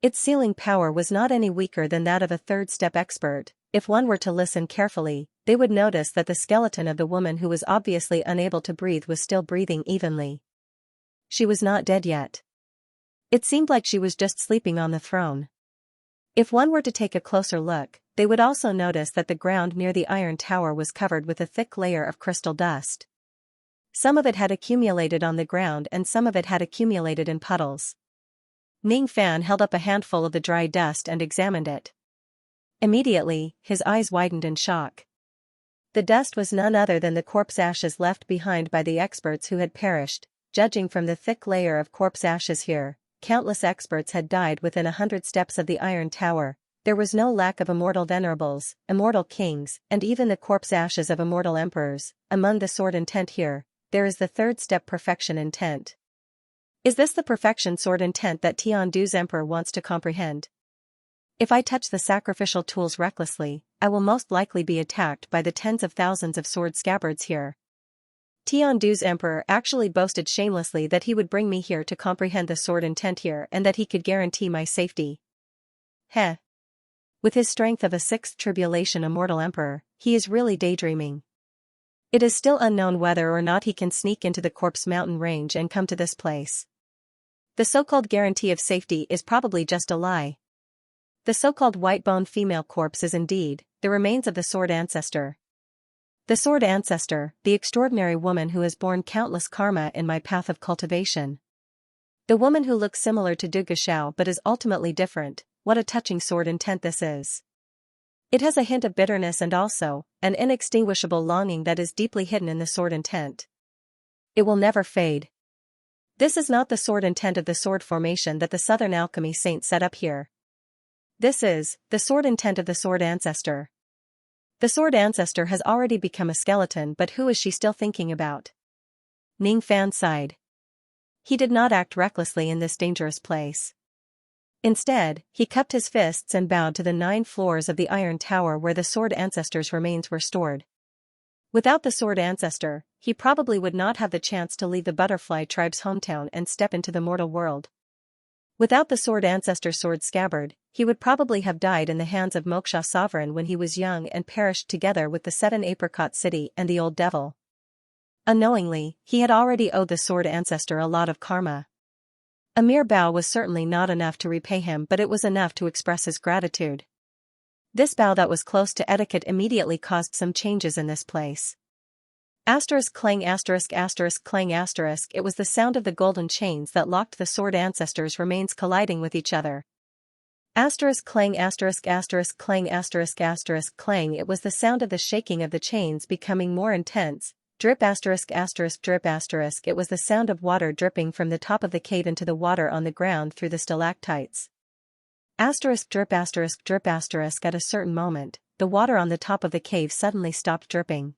Its sealing power was not any weaker than that of a third-step expert. If one were to listen carefully, they would notice that the skeleton of the woman who was obviously unable to breathe was still breathing evenly. She was not dead yet. It seemed like she was just sleeping on the throne. If one were to take a closer look, they would also notice that the ground near the iron tower was covered with a thick layer of crystal dust. Some of it had accumulated on the ground and some of it had accumulated in puddles. Ning Fan held up a handful of the dry dust and examined it. Immediately, his eyes widened in shock. The dust was none other than the corpse ashes left behind by the experts who had perished. Judging from the thick layer of corpse ashes here, countless experts had died within 100 steps of the iron tower. There was no lack of immortal venerables, immortal kings, and even the corpse ashes of immortal emperors. Among the sword intent here, there is the third step perfection intent. Is this the perfection sword intent that Tiandu's emperor wants to comprehend? If I touch the sacrificial tools recklessly, I will most likely be attacked by the tens of thousands of sword scabbards here. Tiandu's emperor actually boasted shamelessly that he would bring me here to comprehend the sword intent here and that he could guarantee my safety. Heh. With his strength of a sixth tribulation immortal emperor, he is really daydreaming. It is still unknown whether or not he can sneak into the Corpse Mountain range and come to this place. The so-called guarantee of safety is probably just a lie. The so-called white-boned female corpse is indeed the remains of the sword ancestor. The sword ancestor, the extraordinary woman who has borne countless karma in my path of cultivation. The woman who looks similar to Du Guxiao but is ultimately different. What a touching sword intent this is. It has a hint of bitterness and also an inextinguishable longing that is deeply hidden in the sword intent. It will never fade. This is not the sword intent of the sword formation that the Southern Alchemy Saint set up here. This is the sword intent of the sword ancestor. The sword ancestor has already become a skeleton, but who is she still thinking about? Ning Fan sighed. He did not act recklessly in this dangerous place. Instead, he cupped his fists and bowed to the 9 floors of the iron tower where the sword ancestor's remains were stored. Without the sword ancestor, he probably would not have the chance to leave the butterfly tribe's hometown and step into the mortal world. Without the sword ancestor's sword scabbard, he would probably have died in the hands of Moksha Sovereign when he was young and perished together with the 7 Apricot City and the Old Devil. Unknowingly, he had already owed the sword ancestor a lot of karma. A mere bow was certainly not enough to repay him, but it was enough to express his gratitude. This bow that was close to etiquette immediately caused some changes in this place. Asterisk clang asterisk asterisk clang asterisk. It was the sound of the golden chains that locked the sword ancestors' remains colliding with each other. Asterisk clang asterisk asterisk clang asterisk asterisk clang. It was the sound of the shaking of the chains becoming more intense. Drip asterisk asterisk drip asterisk. It was the sound of water dripping from the top of the cave into the water on the ground through the stalactites. Asterisk drip asterisk drip asterisk. At a certain moment, the water on the top of the cave suddenly stopped dripping.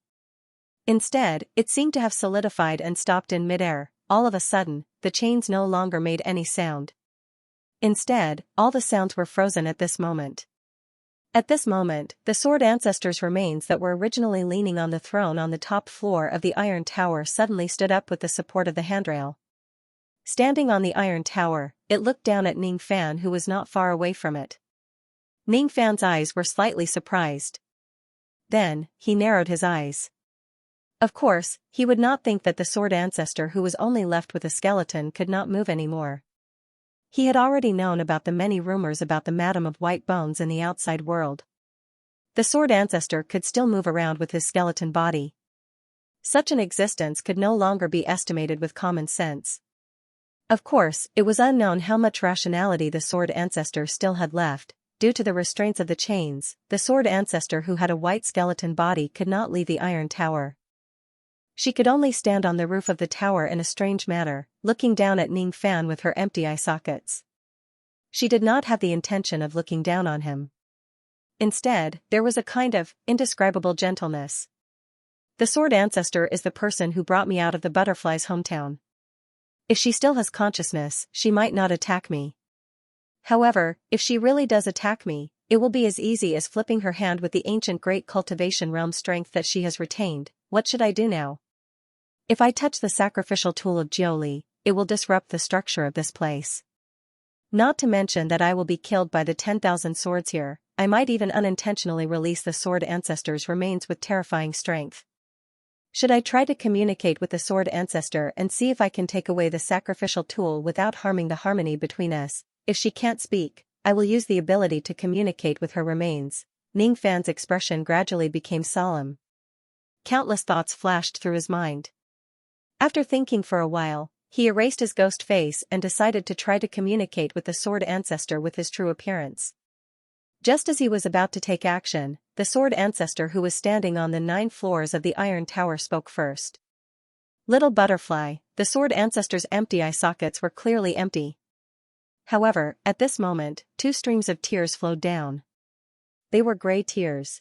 Instead, it seemed to have solidified and stopped in midair. All of a sudden, the chains no longer made any sound. Instead, all the sounds were frozen at this moment. At this moment, the sword ancestor's remains that were originally leaning on the throne on the top floor of the Iron Tower suddenly stood up with the support of the handrail. Standing on the Iron Tower, it looked down at Ning Fan, who was not far away from it. Ning Fan's eyes were slightly surprised. Then, he narrowed his eyes. Of course, he would not think that the sword ancestor who was only left with a skeleton could not move anymore. He had already known about the many rumors about the Madam of White Bones in the outside world. The sword ancestor could still move around with his skeleton body. Such an existence could no longer be estimated with common sense. Of course, it was unknown how much rationality the sword ancestor still had left. Due to the restraints of the chains, the sword ancestor who had a white skeleton body could not leave the Iron Tower. She could only stand on the roof of the tower in a strange manner, looking down at Ning Fan with her empty eye sockets. She did not have the intention of looking down on him. Instead, there was a kind of indescribable gentleness. The sword ancestor is the person who brought me out of the butterfly's hometown. If she still has consciousness, she might not attack me. However, if she really does attack me, it will be as easy as flipping her hand with the ancient great cultivation realm strength that she has retained. What should I do now? If I touch the sacrificial tool of Jiuli, it will disrupt the structure of this place. Not to mention that I will be killed by the 10,000 swords here. I might even unintentionally release the sword ancestor's remains with terrifying strength. Should I try to communicate with the sword ancestor and see if I can take away the sacrificial tool without harming the harmony between us? If she can't speak, I will use the ability to communicate with her remains. Ning Fan's expression gradually became solemn. Countless thoughts flashed through his mind. After thinking for a while, he erased his ghost face and decided to try to communicate with the sword ancestor with his true appearance. Just as he was about to take action, the sword ancestor who was standing on the 9 floors of the Iron Tower spoke first. Little butterfly, the sword ancestor's empty eye sockets were clearly empty. However, at this moment, 2 streams of tears flowed down. They were gray tears.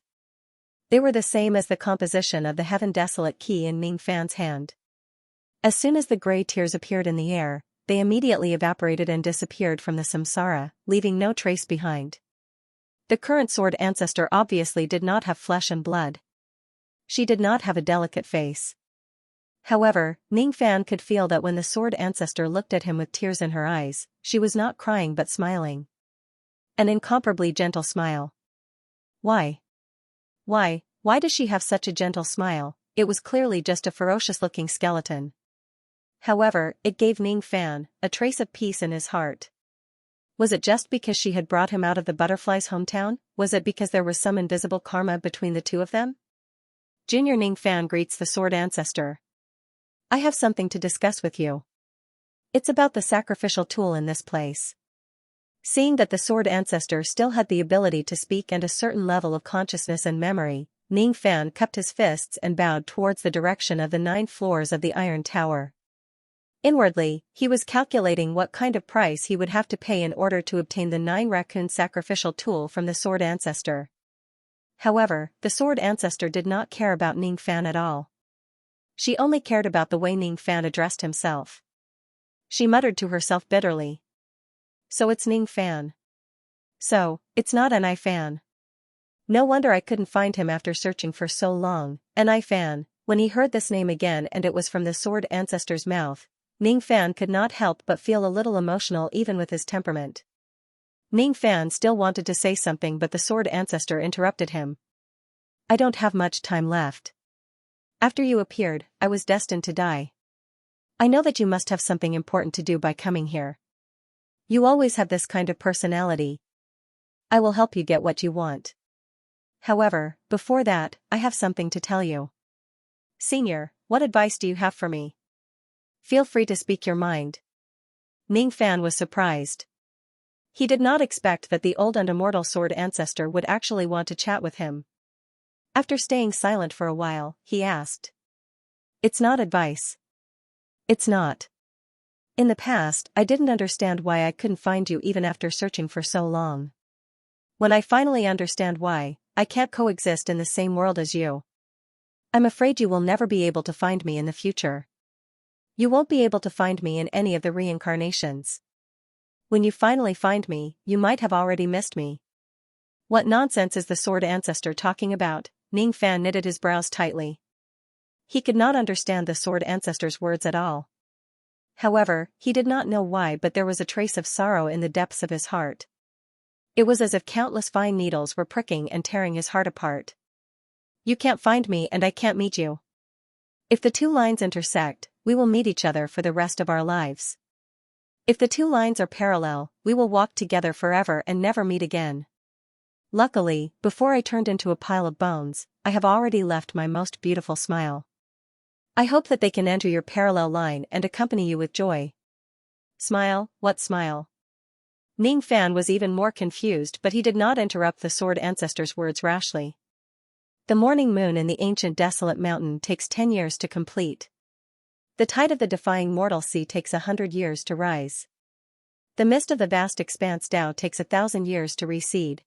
They were the same as the composition of the Heaven Desolate key in Ning Fan's hand. As soon as the gray tears appeared in the air, they immediately evaporated and disappeared from the samsara, leaving no trace behind. The current sword ancestor obviously did not have flesh and blood. She did not have a delicate face. However, Ning Fan could feel that when the sword ancestor looked at him with tears in her eyes, she was not crying but smiling. An incomparably gentle smile. Why? Why does she have such a gentle smile? It was clearly just a ferocious-looking skeleton. However, it gave Ning Fan a trace of peace in his heart. Was it just because she had brought him out of the butterfly's hometown? Was it because there was some invisible karma between the two of them? Junior Ning Fan greets the sword ancestor. I have something to discuss with you. It's about the sacrificial tool in this place. Seeing that the sword ancestor still had the ability to speak and a certain level of consciousness and memory, Ning Fan cupped his fists and bowed towards the direction of the 9 floors of the Iron Tower. Inwardly, he was calculating what kind of price he would have to pay in order to obtain the 9 raccoon sacrificial tool from the sword ancestor. However, the sword ancestor did not care about Ning Fan at all. She only cared about the way Ning Fan addressed himself. She muttered to herself bitterly. So it's Ning Fan. So, it's not an Ai Fan. No wonder I couldn't find him after searching for so long. An Ai Fan. When he heard this name again and it was from the sword ancestor's mouth, Ning Fan could not help but feel a little emotional even with his temperament. Ning Fan still wanted to say something but the sword ancestor interrupted him. I don't have much time left. After you appeared, I was destined to die. I know that you must have something important to do by coming here. You always have this kind of personality. I will help you get what you want. However, before that, I have something to tell you. Senior, what advice do you have for me? Feel free to speak your mind. Ning Fan was surprised. He did not expect that the old and immortal sword ancestor would actually want to chat with him. After staying silent for a while, he asked. It's not advice. It's not. In the past, I didn't understand why I couldn't find you even after searching for so long. When I finally understand why, I can't coexist in the same world as you. I'm afraid you will never be able to find me in the future. You won't be able to find me in any of the reincarnations. When you finally find me, you might have already missed me. What nonsense is the sword ancestor talking about? Ning Fan knitted his brows tightly. He could not understand the sword ancestor's words at all. However, he did not know why, but there was a trace of sorrow in the depths of his heart. It was as if countless fine needles were pricking and tearing his heart apart. You can't find me and I can't meet you. If the two lines intersect, we will meet each other for the rest of our lives. If the two lines are parallel, we will walk together forever and never meet again. Luckily, before I turned into a pile of bones, I have already left my most beautiful smile. I hope that they can enter your parallel line and accompany you with joy. Smile? What smile? Ning Fan was even more confused, but he did not interrupt the sword ancestor's words rashly. The morning moon in the ancient desolate mountain takes 10 years to complete. The tide of the defying mortal sea takes 100 years to rise. The mist of the vast expanse Tao takes 1,000 years to recede.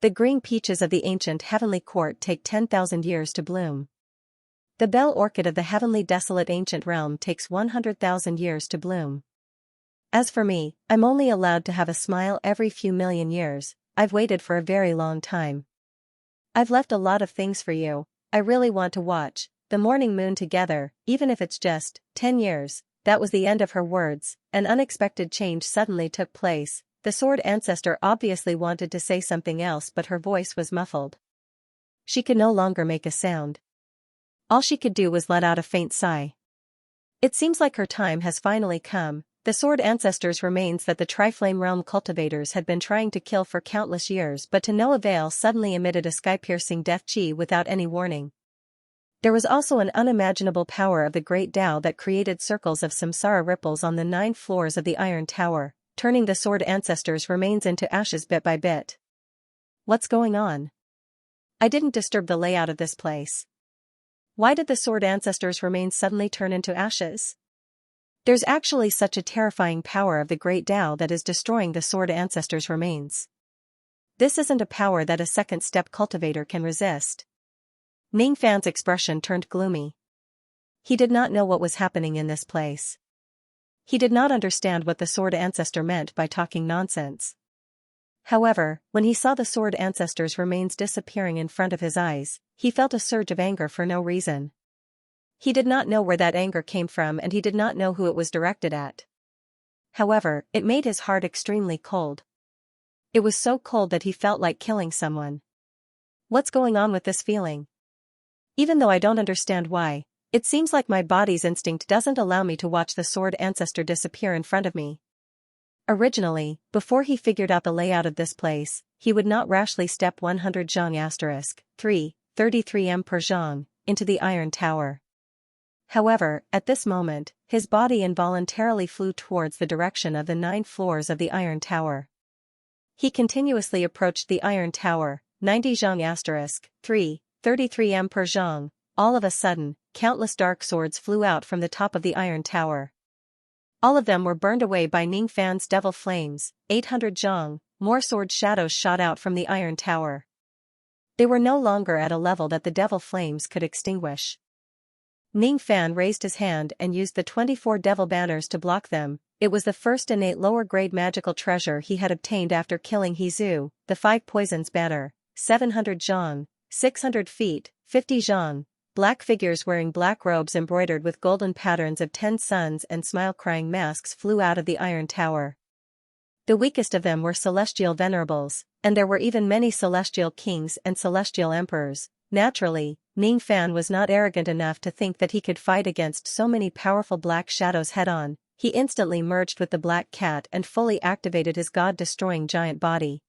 The green peaches of the ancient heavenly court take 10,000 years to bloom. The bell orchid of the heavenly desolate ancient realm takes 100,000 years to bloom. As for me, I'm only allowed to have a smile every few million years. I've waited for a very long time. I've left a lot of things for you. I really want to watch the morning moon together, even if it's just 10 years. That was the end of her words. An unexpected change suddenly took place. The sword ancestor obviously wanted to say something else, but her voice was muffled. She could no longer make a sound. All she could do was let out a faint sigh. It seems like her time has finally come. The sword ancestor's remains that the Triflame Realm cultivators had been trying to kill for countless years but to no avail suddenly emitted a sky-piercing death chi without any warning. There was also an unimaginable power of the great Tao that created circles of samsara ripples on the 9 floors of the Iron Tower, turning the sword ancestor's remains into ashes bit by bit. What's going on? I didn't disturb the layout of this place. Why did the sword ancestor's remains suddenly turn into ashes? There's actually such a terrifying power of the great Tao that is destroying the sword ancestor's remains. This isn't a power that a second-step cultivator can resist. Ning Fan's expression turned gloomy. He did not know what was happening in this place. He did not understand what the sword ancestor meant by talking nonsense. However, when he saw the sword ancestor's remains disappearing in front of his eyes, he felt a surge of anger for no reason. He did not know where that anger came from and he did not know who it was directed at. However, it made his heart extremely cold. It was so cold that he felt like killing someone. What's going on with this feeling? Even though I don't understand why, it seems like my body's instinct doesn't allow me to watch the sword ancestor disappear in front of me. Originally, before he figured out the layout of this place, he would not rashly step 100 zhang *3, 33 m per zhang, into the Iron Tower. However, at this moment, his body involuntarily flew towards the direction of the 9 floors of the Iron Tower. He continuously approached the Iron Tower, 90 zhang *3, 33 m per zhang. All of a sudden, countless dark swords flew out from the top of the Iron Tower. All of them were burned away by Ning Fan's devil flames. 800 zhang, more sword shadows shot out from the Iron Tower. They were no longer at a level that the devil flames could extinguish. Ning Fan raised his hand and used the 24 devil banners to block them. It was the first innate lower-grade magical treasure he had obtained after killing Hezu, the 5 poisons banner. 700 zhang, 600 feet, 50 zhang. Black figures wearing black robes embroidered with golden patterns of 10 suns and smile-crying masks flew out of the Iron Tower. The weakest of them were celestial venerables, and there were even many celestial kings and celestial emperors. Naturally, Ning Fan was not arrogant enough to think that he could fight against so many powerful black shadows head-on. He instantly merged with the black cat and fully activated his god-destroying giant body.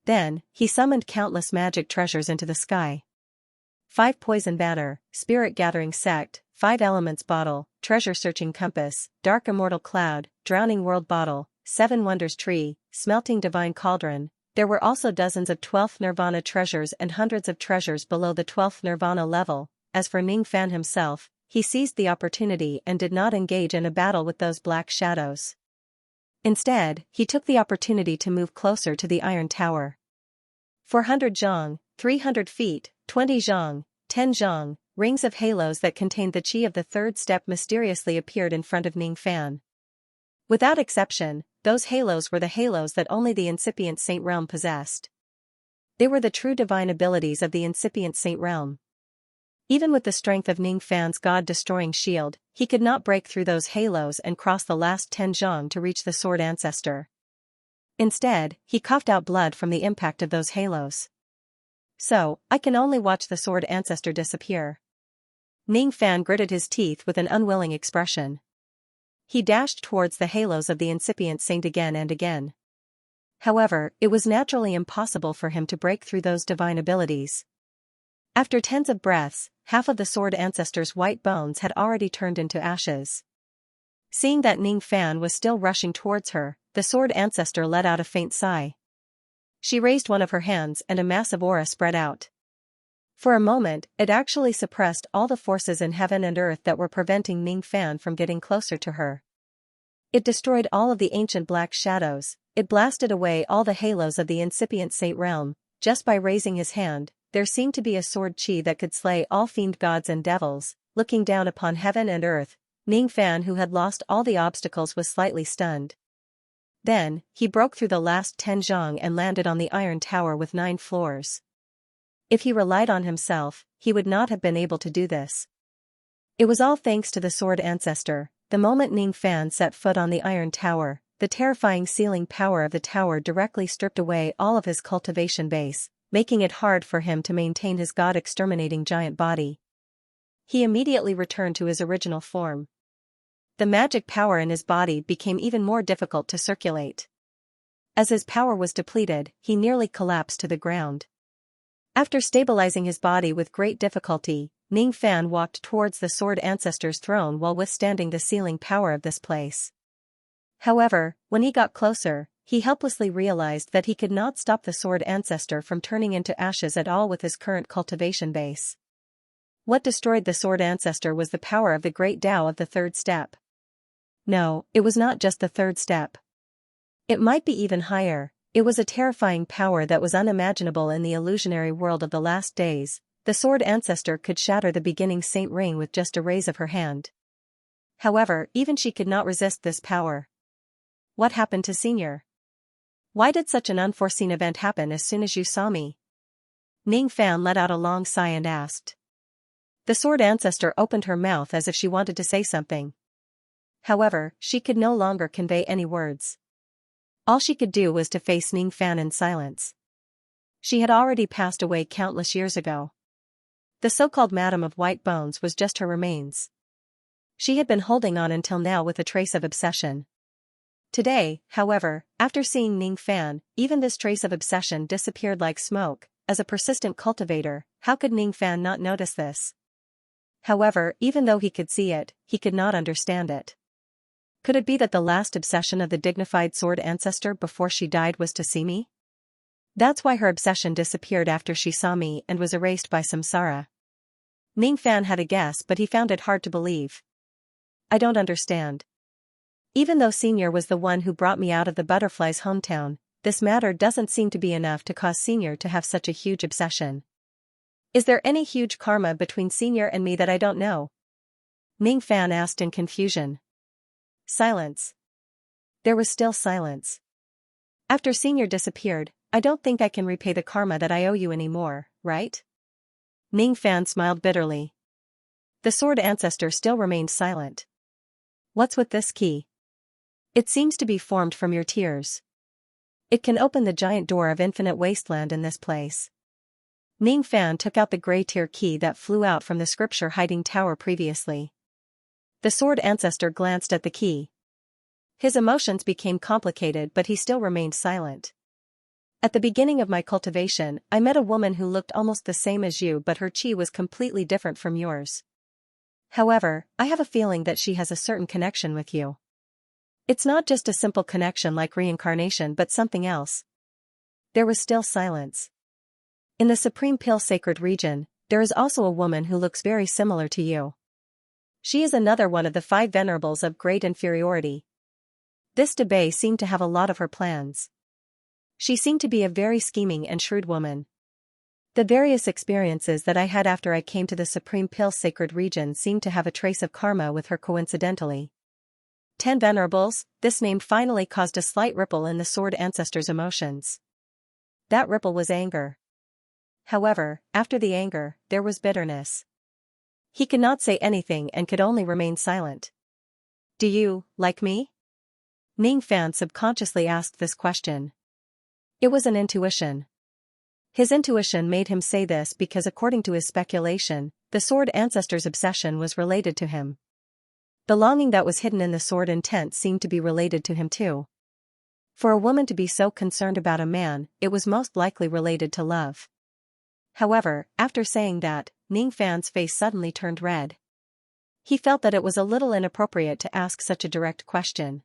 Then, he summoned countless magic treasures into the sky. 5 poison banner, spirit gathering sect, 5 elements bottle, treasure searching compass, dark immortal cloud, drowning world bottle, 7 wonders tree, smelting divine cauldron. There were also dozens of 12th nirvana treasures and hundreds of treasures below the 12th nirvana level. As for Ning Fan himself, he seized the opportunity and did not engage in a battle with those black shadows. Instead, he took the opportunity to move closer to the Iron Tower. 400 zhang, 300 feet, 20 zhang, 10 zhang. rings of halos that contained the chi of the third step mysteriously appeared in front of Ning Fan. Without exception, those halos were the halos that only the incipient Saint Realm possessed. They were the true divine abilities of the incipient Saint Realm. Even with the strength of Ning Fan's god-destroying shield, he could not break through those halos and cross the last 10 zhang to reach the Sword Ancestor. Instead, he coughed out blood from the impact of those halos. So, I can only watch the Sword Ancestor disappear. Ning Fan gritted his teeth with an unwilling expression. He dashed towards the halos of the incipient saint again and again. However, it was naturally impossible for him to break through those divine abilities. After tens of breaths, half of the Sword Ancestor's white bones had already turned into ashes. Seeing that Ning Fan was still rushing towards her, the Sword Ancestor let out a faint sigh. She raised one of her hands and a massive aura spread out. For a moment, it actually suppressed all the forces in heaven and earth that were preventing Ning Fan from getting closer to her. It destroyed all of the ancient black shadows, it blasted away all the halos of the incipient Saint Realm. Just by raising his hand, there seemed to be a sword chi that could slay all fiend gods and devils. Looking down upon heaven and earth, Ning Fan, who had lost all the obstacles, was slightly stunned. Then, he broke through the last 10 zhang and landed on the iron tower with 9 floors. If he relied on himself, he would not have been able to do this. It was all thanks to the Sword Ancestor. The moment Ning Fan set foot on the iron tower, the terrifying sealing power of the tower directly stripped away all of his cultivation base, making it hard for him to maintain his god-exterminating giant body. He immediately returned to his original form. The magic power in his body became even more difficult to circulate. As his power was depleted, he nearly collapsed to the ground. After stabilizing his body with great difficulty, Ning Fan walked towards the Sword Ancestor's throne while withstanding the sealing power of this place. However, when he got closer, he helplessly realized that he could not stop the Sword Ancestor from turning into ashes at all with his current cultivation base. What destroyed the Sword Ancestor was the power of the great Tao of the third step. No, it was not just the third step. It might be even higher. It was a terrifying power that was unimaginable in the illusionary world of the last days. The Sword Ancestor could shatter the beginning Saint Ring with just a raise of her hand. However, even she could not resist this power. What happened to Senior? Why did such an unforeseen event happen as soon as you saw me? Ning Fan let out a long sigh and asked. The Sword Ancestor opened her mouth as if she wanted to say something. However, she could no longer convey any words. All she could do was to face Ning Fan in silence. She had already passed away countless years ago. The so-called Madam of White Bones was just her remains. She had been holding on until now with a trace of obsession. Today, however, after seeing Ning Fan, even this trace of obsession disappeared like smoke. As a persistent cultivator, how could Ning Fan not notice this? However, even though he could see it, he could not understand it. Could it be that the last obsession of the dignified Sword Ancestor before she died was to see me? That's why her obsession disappeared after she saw me and was erased by samsara. Ning Fan had a guess, but he found it hard to believe. I don't understand. Even though Senior was the one who brought me out of the butterfly's hometown, this matter doesn't seem to be enough to cause Senior to have such a huge obsession. Is there any huge karma between Senior and me that I don't know? Ning Fan asked in confusion. Silence. There was still silence. After Senior disappeared, I don't think I can repay the karma that I owe you anymore, right? Ning Fan smiled bitterly. The Sword Ancestor still remained silent. What's with this key? It seems to be formed from your tears. It can open the giant door of infinite wasteland in this place. Ning Fan took out the gray tear key that flew out from the scripture hiding tower previously. The Sword Ancestor glanced at the key. His emotions became complicated, but he still remained silent. At the beginning of my cultivation, I met a woman who looked almost the same as you, but her chi was completely different from yours. However, I have a feeling that she has a certain connection with you. It's not just a simple connection like reincarnation, but something else. There was still silence. In the Supreme Pill Sacred region, there is also a woman who looks very similar to you. She is another one of the 5 venerables of great inferiority. This Debay seemed to have a lot of her plans. She seemed to be a very scheming and shrewd woman. The various experiences that I had after I came to the Supreme Pill sacred region seemed to have a trace of karma with her coincidentally. 10 Venerables, this name finally caused a slight ripple in the sword ancestor's emotions. That ripple was anger. However, after the anger, there was bitterness. He could not say anything and could only remain silent. Do you, like me? Ning Fan subconsciously asked this question. It was an intuition. His intuition made him say this because according to his speculation, the sword ancestor's obsession was related to him. The longing that was hidden in the sword intent seemed to be related to him too. For a woman to be so concerned about a man, it was most likely related to love. However, after saying that, Ning Fan's face suddenly turned red. He felt that it was a little inappropriate to ask such a direct question.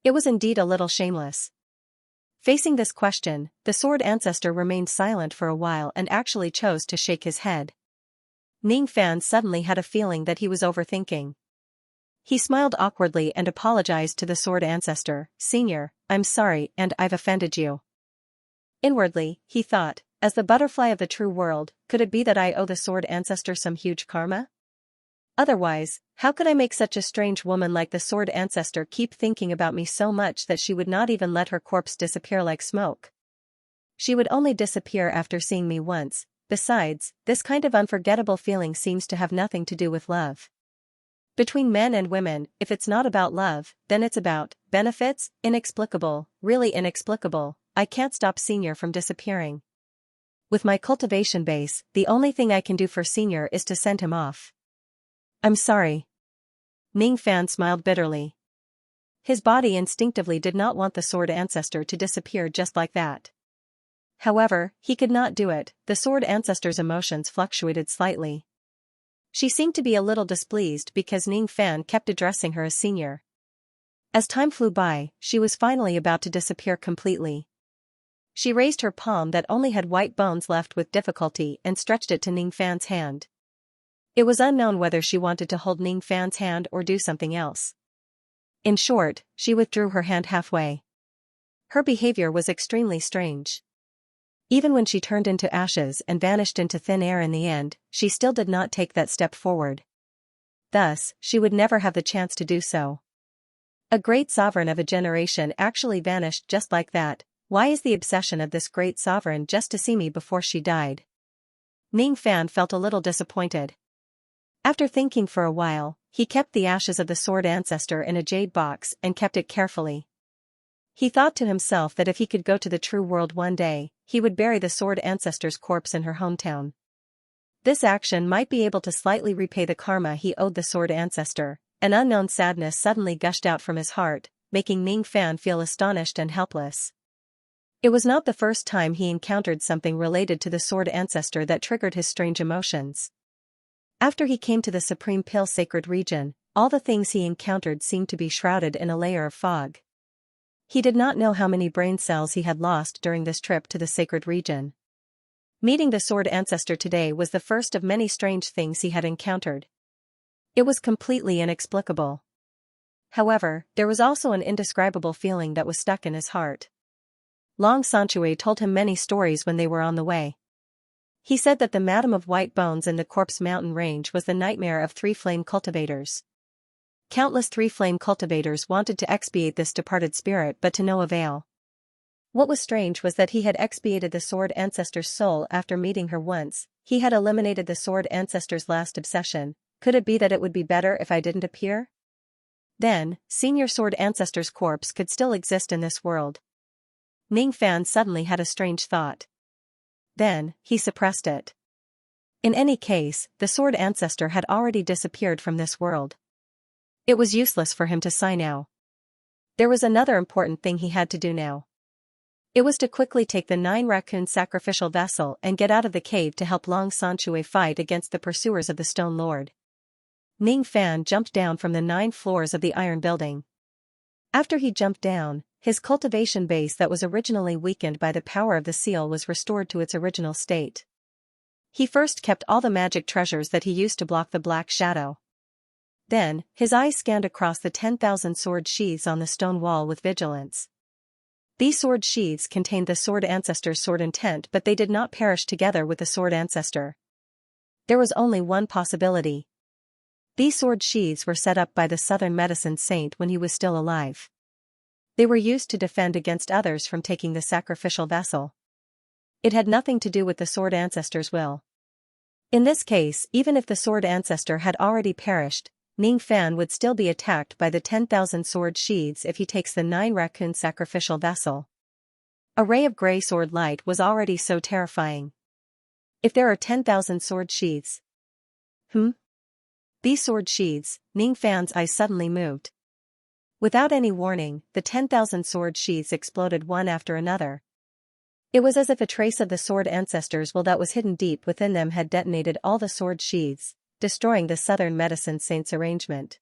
It was indeed a little shameless. Facing this question, the sword ancestor remained silent for a while and actually chose to shake his head. Ning Fan suddenly had a feeling that he was overthinking. He smiled awkwardly and apologized to the sword ancestor. Senior, I'm sorry and I've offended you. Inwardly, he thought, as the butterfly of the true world, could it be that I owe the sword ancestor some huge karma? Otherwise, how could I make such a strange woman like the sword ancestor keep thinking about me so much that she would not even let her corpse disappear like smoke? She would only disappear after seeing me once. Besides, this kind of unforgettable feeling seems to have nothing to do with love. Between men and women, if it's not about love, then it's about benefits. Inexplicable, really inexplicable. I can't stop Senior from disappearing. With my cultivation base, the only thing I can do for Senior is to send him off. I'm sorry. Ning Fan smiled bitterly. His body instinctively did not want the sword ancestor to disappear just like that. However, he could not do it. The sword ancestor's emotions fluctuated slightly. She seemed to be a little displeased because Ning Fan kept addressing her as Senior. As time flew by, she was finally about to disappear completely. She raised her palm that only had white bones left with difficulty and stretched it to Ning Fan's hand. It was unknown whether she wanted to hold Ning Fan's hand or do something else. In short, she withdrew her hand halfway. Her behavior was extremely strange. Even when she turned into ashes and vanished into thin air in the end, she still did not take that step forward. Thus, she would never have the chance to do so. A great sovereign of a generation actually vanished just like that. Why is the obsession of this great sovereign just to see me before she died? Ning Fan felt a little disappointed. After thinking for a while, he kept the ashes of the sword ancestor in a jade box and kept it carefully. He thought to himself that if he could go to the true world one day, he would bury the sword ancestor's corpse in her hometown. This action might be able to slightly repay the karma he owed the sword ancestor. An unknown sadness suddenly gushed out from his heart, making Ning Fan feel astonished and helpless. It was not the first time he encountered something related to the sword ancestor that triggered his strange emotions. After he came to the Supreme Pill sacred region, all the things he encountered seemed to be shrouded in a layer of fog. He did not know how many brain cells he had lost during this trip to the sacred region. Meeting the sword ancestor today was the first of many strange things he had encountered. It was completely inexplicable. However, there was also an indescribable feeling that was stuck in his heart. Long Xianxia told him many stories when they were on the way. He said that the Madam of White Bones in the Corpse Mountain Range was the nightmare of 3 flame cultivators. Countless 3 flame cultivators wanted to expiate this departed spirit but to no avail. What was strange was that he had expiated the sword ancestor's soul after meeting her once. He had eliminated the sword ancestor's last obsession. Could it be that it would be better if I didn't appear? Then, Senior Sword Ancestor's corpse could still exist in this world. Ning Fan suddenly had a strange thought. Then, he suppressed it. In any case, the sword ancestor had already disappeared from this world. It was useless for him to sigh now. There was another important thing he had to do now. It was to quickly take the 9 raccoon sacrificial vessel and get out of the cave to help Long Xianxia fight against the pursuers of the Stone Lord. Ning Fan jumped down from the 9 floors of the iron building. After he jumped down, his cultivation base that was originally weakened by the power of the seal was restored to its original state. He first kept all the magic treasures that he used to block the black shadow. Then, his eyes scanned across the 10,000 sword sheaths on the stone wall with vigilance. These sword sheaths contained the sword ancestor's sword intent, but they did not perish together with the sword ancestor. There was only one possibility. These sword sheaths were set up by the southern medicine saint when he was still alive. They were used to defend against others from taking the sacrificial vessel. It had nothing to do with the sword ancestor's will. In this case, even if the sword ancestor had already perished, Ning Fan would still be attacked by the 10,000 sword sheaths if he takes the 9 raccoon sacrificial vessel. A ray of grey sword light was already so terrifying. If there are 10,000 sword sheaths. These sword sheaths, Ning Fan's eyes suddenly moved. Without any warning, the 10,000 sword sheaths exploded one after another. It was as if a trace of the sword ancestor's will that was hidden deep within them had detonated all the sword sheaths, destroying the southern medicine saint's arrangement.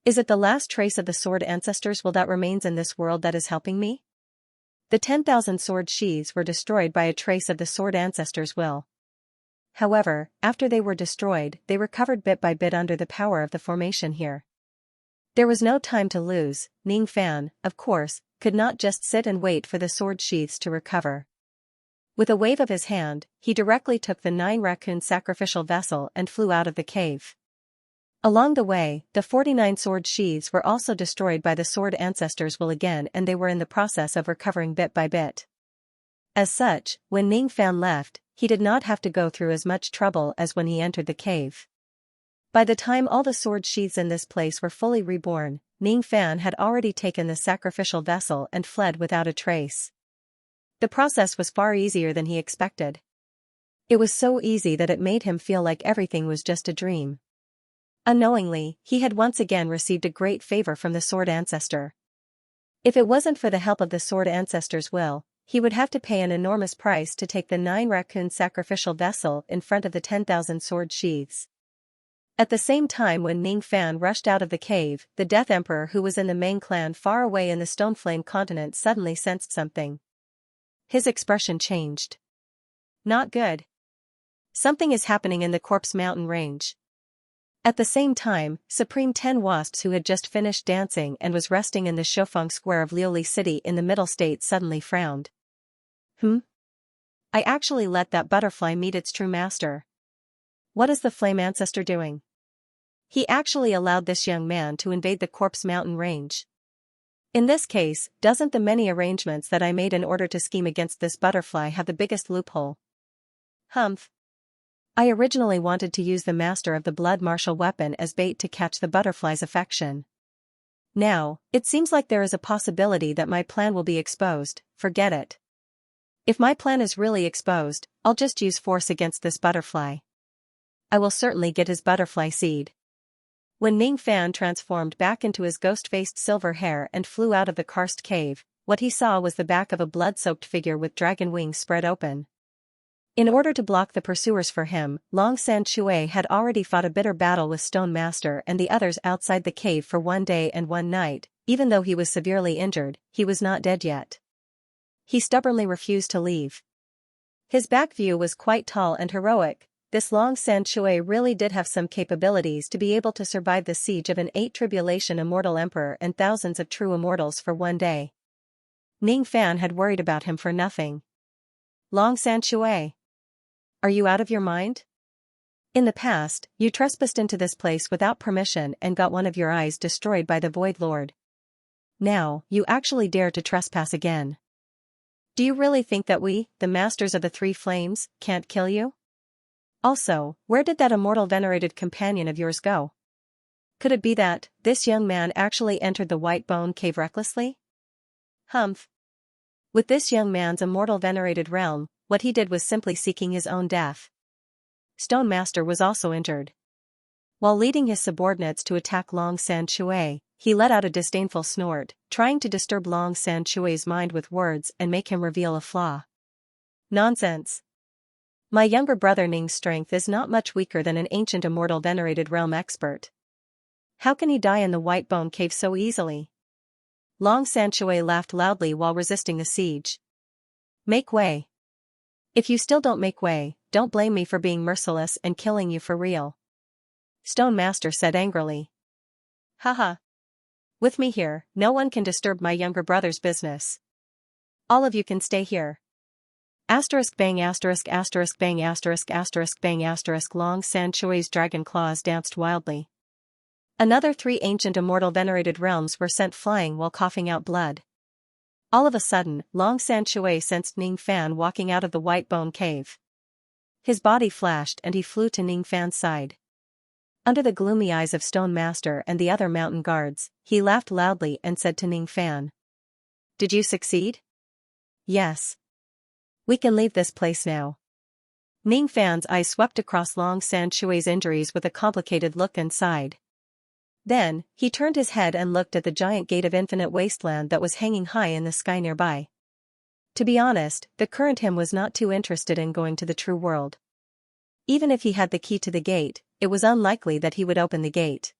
Is it the last trace of the sword ancestor's will that remains in this world that is helping me? The 10,000 sword sheaths were destroyed by a trace of the sword ancestor's will. However, after they were destroyed, they recovered bit by bit under the power of the formation here. There was no time to lose. Ning Fan, of course, could not just sit and wait for the sword sheaths to recover. With a wave of his hand, he directly took the 9 raccoon sacrificial vessel and flew out of the cave. Along the way, the 49 sword sheaths were also destroyed by the sword ancestor's will again, and they were in the process of recovering bit by bit. As such, when Ning Fan left, he did not have to go through as much trouble as when he entered the cave. By the time all the sword sheaths in this place were fully reborn, Ning Fan had already taken the sacrificial vessel and fled without a trace. The process was far easier than he expected. It was so easy that it made him feel like everything was just a dream. Unknowingly, he had once again received a great favor from the sword ancestor. If it wasn't for the help of the sword ancestor's will, he would have to pay an enormous price to take the 9 raccoon sacrificial vessel in front of the 10,000 sword sheaths. At the same time, when Ning Fan rushed out of the cave, the Death Emperor, who was in the Meng clan far away in the Stoneflame continent, suddenly sensed something. His expression changed. Not good. Something is happening in the Corpse Mountain range. At the same time, Supreme Ten Wasps, who had just finished dancing and was resting in the Shofeng Square of Liuli City in the Middle State, suddenly frowned. I actually let that butterfly meet its true master. What is the Flame Ancestor doing? He actually allowed this young man to invade the Corpse Mountain range. In this case, doesn't the many arrangements that I made in order to scheme against this butterfly have the biggest loophole? I originally wanted to use the master of the blood martial weapon as bait to catch the butterfly's affection. Now, it seems like there is a possibility that my plan will be exposed. Forget it. If my plan is really exposed, I'll just use force against this butterfly. I will certainly get his butterfly seed. When Ning Fan transformed back into his ghost-faced silver hair and flew out of the karst cave, what he saw was the back of a blood-soaked figure with dragon wings spread open. In order to block the pursuers for him, Long San Shui had already fought a bitter battle with Stone Master and the others outside the cave for 1 day and 1 night. Even though he was severely injured, he was not dead yet. He stubbornly refused to leave. His back view was quite tall and heroic. This Long San Shui really did have some capabilities to be able to survive the siege of an 8 tribulation immortal emperor and thousands of true immortals for 1 day. Ning Fan had worried about him for nothing. Long San Shui. Are you out of your mind? In the past, you trespassed into this place without permission and got one of your eyes destroyed by the Void Lord. Now, you actually dare to trespass again. Do you really think that we, the masters of the 3 flames, can't kill you? Also, where did that immortal venerated companion of yours go? Could it be that this young man actually entered the White Bone Cave recklessly? With this young man's immortal venerated realm, what he did was simply seeking his own death. Stone Master was also injured. While leading his subordinates to attack Long San Shui, he let out a disdainful snort, trying to disturb Long San Shui's mind with words and make him reveal a flaw. Nonsense. My younger brother Ning's strength is not much weaker than an ancient immortal venerated realm expert. How can he die in the White Bone Cave so easily? Long San Shui laughed loudly while resisting the siege. Make way. If you still don't make way, don't blame me for being merciless and killing you for real. Stone Master said angrily. Haha. With me here, no one can disturb my younger brother's business. All of you can stay here. Asterisk bang asterisk asterisk bang asterisk asterisk bang asterisk Long Xianxia's dragon claws danced wildly. Another 3 ancient immortal venerated realms were sent flying while coughing out blood. All of a sudden, Long Xianxia sensed Ningfan walking out of the white bone cave. His body flashed and he flew to Ningfan's side. Under the gloomy eyes of Stone Master and the other mountain guards, he laughed loudly and said to Ningfan, "Did you succeed?" "Yes. We can leave this place now." Ningfan's eyes swept across Long Xianxia's injuries with a complicated look and sighed. Then, he turned his head and looked at the giant gate of infinite wasteland that was hanging high in the sky nearby. To be honest, the current him was not too interested in going to the true world. Even if he had the key to the gate, it was unlikely that he would open the gate.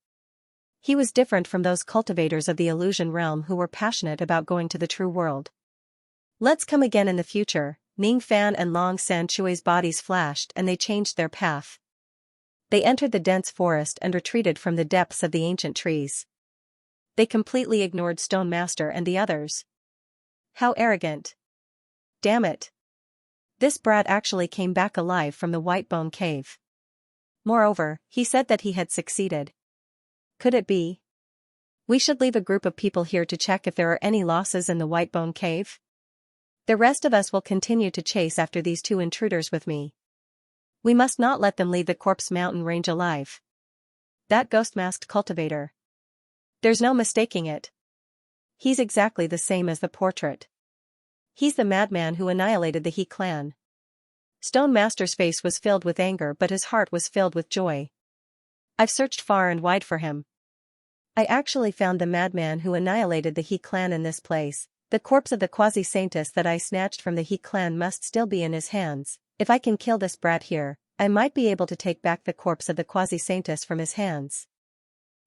He was different from those cultivators of the illusion realm who were passionate about going to the true world. "Let's come again in the future." Ningfan and Long Xianxia's bodies flashed and they changed their path. They entered the dense forest and retreated from the depths of the ancient trees. They completely ignored Stone Master and the others. How arrogant. Damn it. This brat actually came back alive from the White Bone Cave. Moreover, he said that he had succeeded. Could it be? We should leave a group of people here to check if there are any losses in the White Bone Cave. The rest of us will continue to chase after these 2 intruders with me. We must not let them leave the Corpse Mountain range alive. That ghost-masked cultivator. There's no mistaking it. He's exactly the same as the portrait. He's the madman who annihilated the He clan. Stone Master's face was filled with anger but his heart was filled with joy. I've searched far and wide for him. I actually found the madman who annihilated the He clan in this place. The corpse of the quasi-saintess that I snatched from the He clan must still be in his hands. If I can kill this brat here, I might be able to take back the corpse of the quasi-saintess from his hands.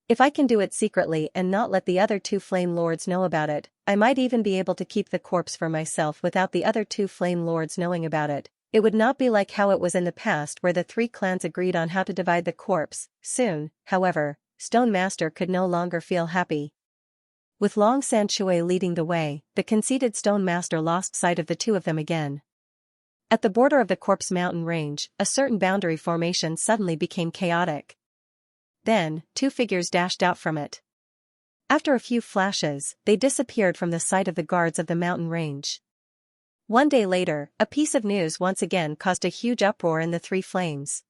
If I can do it secretly and not let the other 2 flame lords know about it, I might even be able to keep the corpse for myself without the other 2 flame lords knowing about it. It would not be like how it was in the past where the 3 clans agreed on how to divide the corpse. Soon, however, Stone Master could no longer feel happy. With Long Xianxia leading the way, the conceited Stone Master lost sight of the 2 of them again. At the border of the Corpse Mountain range, a certain boundary formation suddenly became chaotic. Then, 2 figures dashed out from it. After a few flashes, they disappeared from the sight of the guards of the mountain range. One day later, a piece of news once again caused a huge uproar in the 3 flames.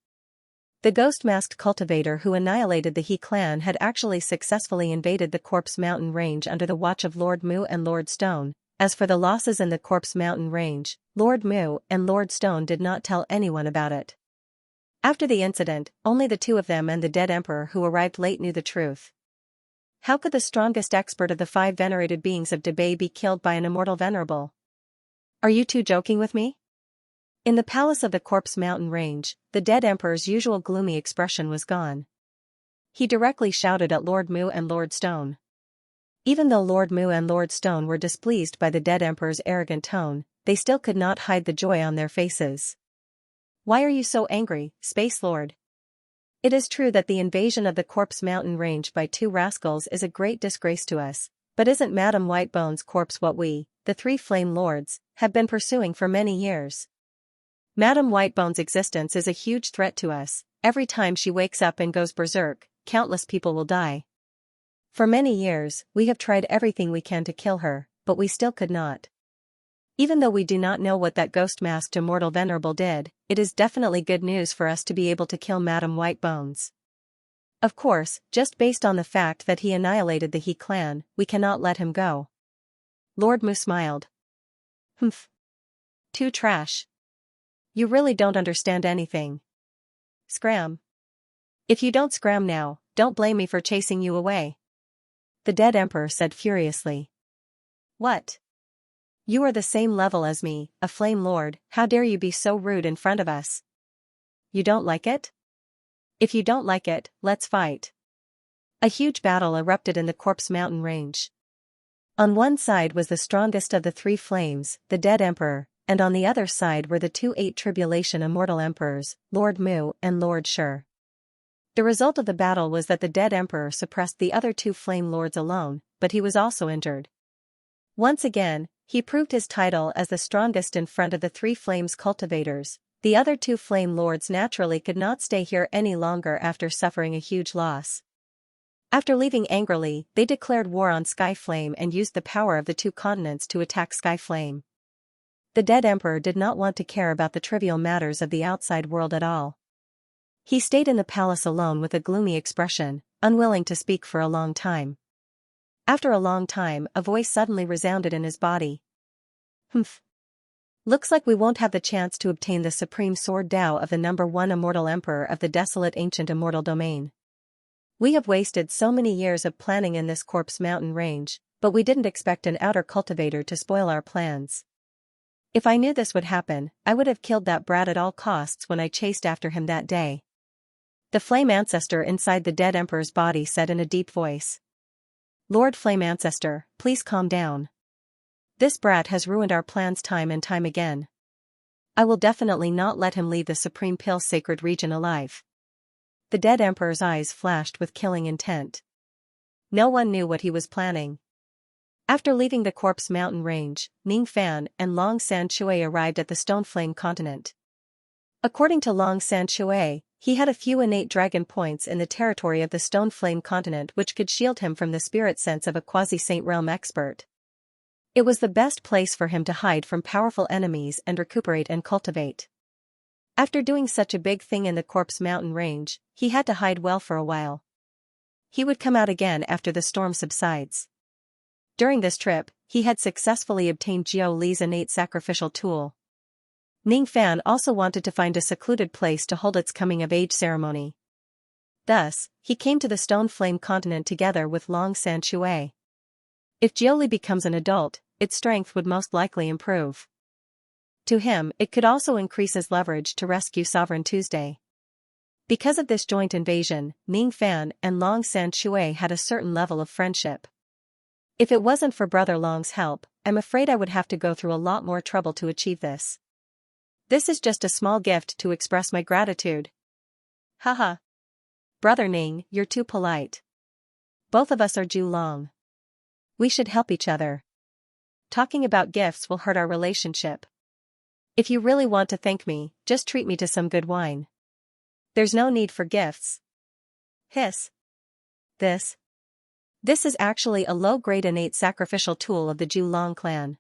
The ghost-masked cultivator who annihilated the He clan had actually successfully invaded the Corpse Mountain range under the watch of Lord Mu and Lord Stone. As for the losses in the Corpse Mountain range, Lord Mu and Lord Stone did not tell anyone about it. After the incident, only the 2 of them and the dead emperor who arrived late knew the truth. How could the strongest expert of the 5 venerated beings of Debay be killed by an immortal venerable? Are you 2 joking with me? In the palace of the Corpse Mountain range, the dead emperor's usual gloomy expression was gone. He directly shouted at Lord Mu and Lord Stone. Even though Lord Mu and Lord Stone were displeased by the dead emperor's arrogant tone, they still could not hide the joy on their faces. Why are you so angry, Space Lord? It is true that the invasion of the Corpse Mountain range by 2 rascals is a great disgrace to us, but isn't Madame Whitebone's corpse what we, the 3 Flame Lords, have been pursuing for many years? Madame Whitebone's existence is a huge threat to us. Every time she wakes up and goes berserk, countless people will die. For many years, we have tried everything we can to kill her, but we still could not. Even though we do not know what that ghost-masked immortal venerable did, it is definitely good news for us to be able to kill Madame Whitebones. Of course, just based on the fact that he annihilated the He clan, we cannot let him go. Lord Mu smiled. Humph. Too trash. You really don't understand anything. Scram. If you don't scram now, don't blame me for chasing you away. The dead emperor said furiously. What? You are the same level as me, a flame lord, how dare you be so rude in front of us? You don't like it? If you don't like it, let's fight. A huge battle erupted in the Corpse Mountain range. On one side was the strongest of the 3 flames, the dead emperor, and on the other side were the 2 8 tribulation immortal emperors, Lord Mu and Lord Shur. The result of the battle was that the dead emperor suppressed the other 2 flame lords alone, but he was also injured. Once again, He proved his title as the strongest in front of the 3 flames cultivators. The other 2 flame lords naturally could not stay here any longer after suffering a huge loss. After leaving angrily, they declared war on Skyflame and used the power of the 2 continents to attack Skyflame. The dead emperor did not want to care about the trivial matters of the outside world at all. He stayed in the palace alone with a gloomy expression, unwilling to speak for a long time. After a long time, a voice suddenly resounded in his body. Humph. Looks like we won't have the chance to obtain the supreme sword Dao of the #1 immortal emperor of the desolate ancient immortal domain. We have wasted so many years of planning in this corpse mountain range, but we didn't expect an outer cultivator to spoil our plans. If I knew this would happen, I would have killed that brat at all costs when I chased after him that day. The flame ancestor inside the dead emperor's body said in a deep voice. Lord Flame Ancestor, please calm down. This brat has ruined our plans time and time again. I will definitely not let him leave the Supreme Pill Sacred Region alive. The dead emperor's eyes flashed with killing intent. No one knew what he was planning. After leaving the Corpse Mountain Range, Ning Fan and Long San Shui arrived at the Stone Flame continent. According to Long San Shui, he had a few innate dragon points in the territory of the Stone Flame continent which could shield him from the spirit sense of a quasi-saint realm expert. It was the best place for him to hide from powerful enemies and recuperate and cultivate. After doing such a big thing in the Corpse Mountain Range, he had to hide well for a while. He would come out again after the storm subsides. During this trip, he had successfully obtained Jiao Li's innate sacrificial tool. Ning Fan also wanted to find a secluded place to hold its coming-of-age ceremony. Thus, he came to the Stone Flame continent together with Long San Shui. If Jiao Li becomes an adult, its strength would most likely improve. To him, it could also increase his leverage to rescue Sovereign Tuesday. Because of this joint invasion, Ning Fan and Long San Shui had a certain level of friendship. If it wasn't for Brother Long's help, I'm afraid I would have to go through a lot more trouble to achieve this. This is just a small gift to express my gratitude. Haha. Brother Ning, you're too polite. Both of us are Ju Long. We should help each other. Talking about gifts will hurt our relationship. If you really want to thank me, just treat me to some good wine. There's no need for gifts. Hiss. This is actually a low-grade innate sacrificial tool of the Ju Long clan.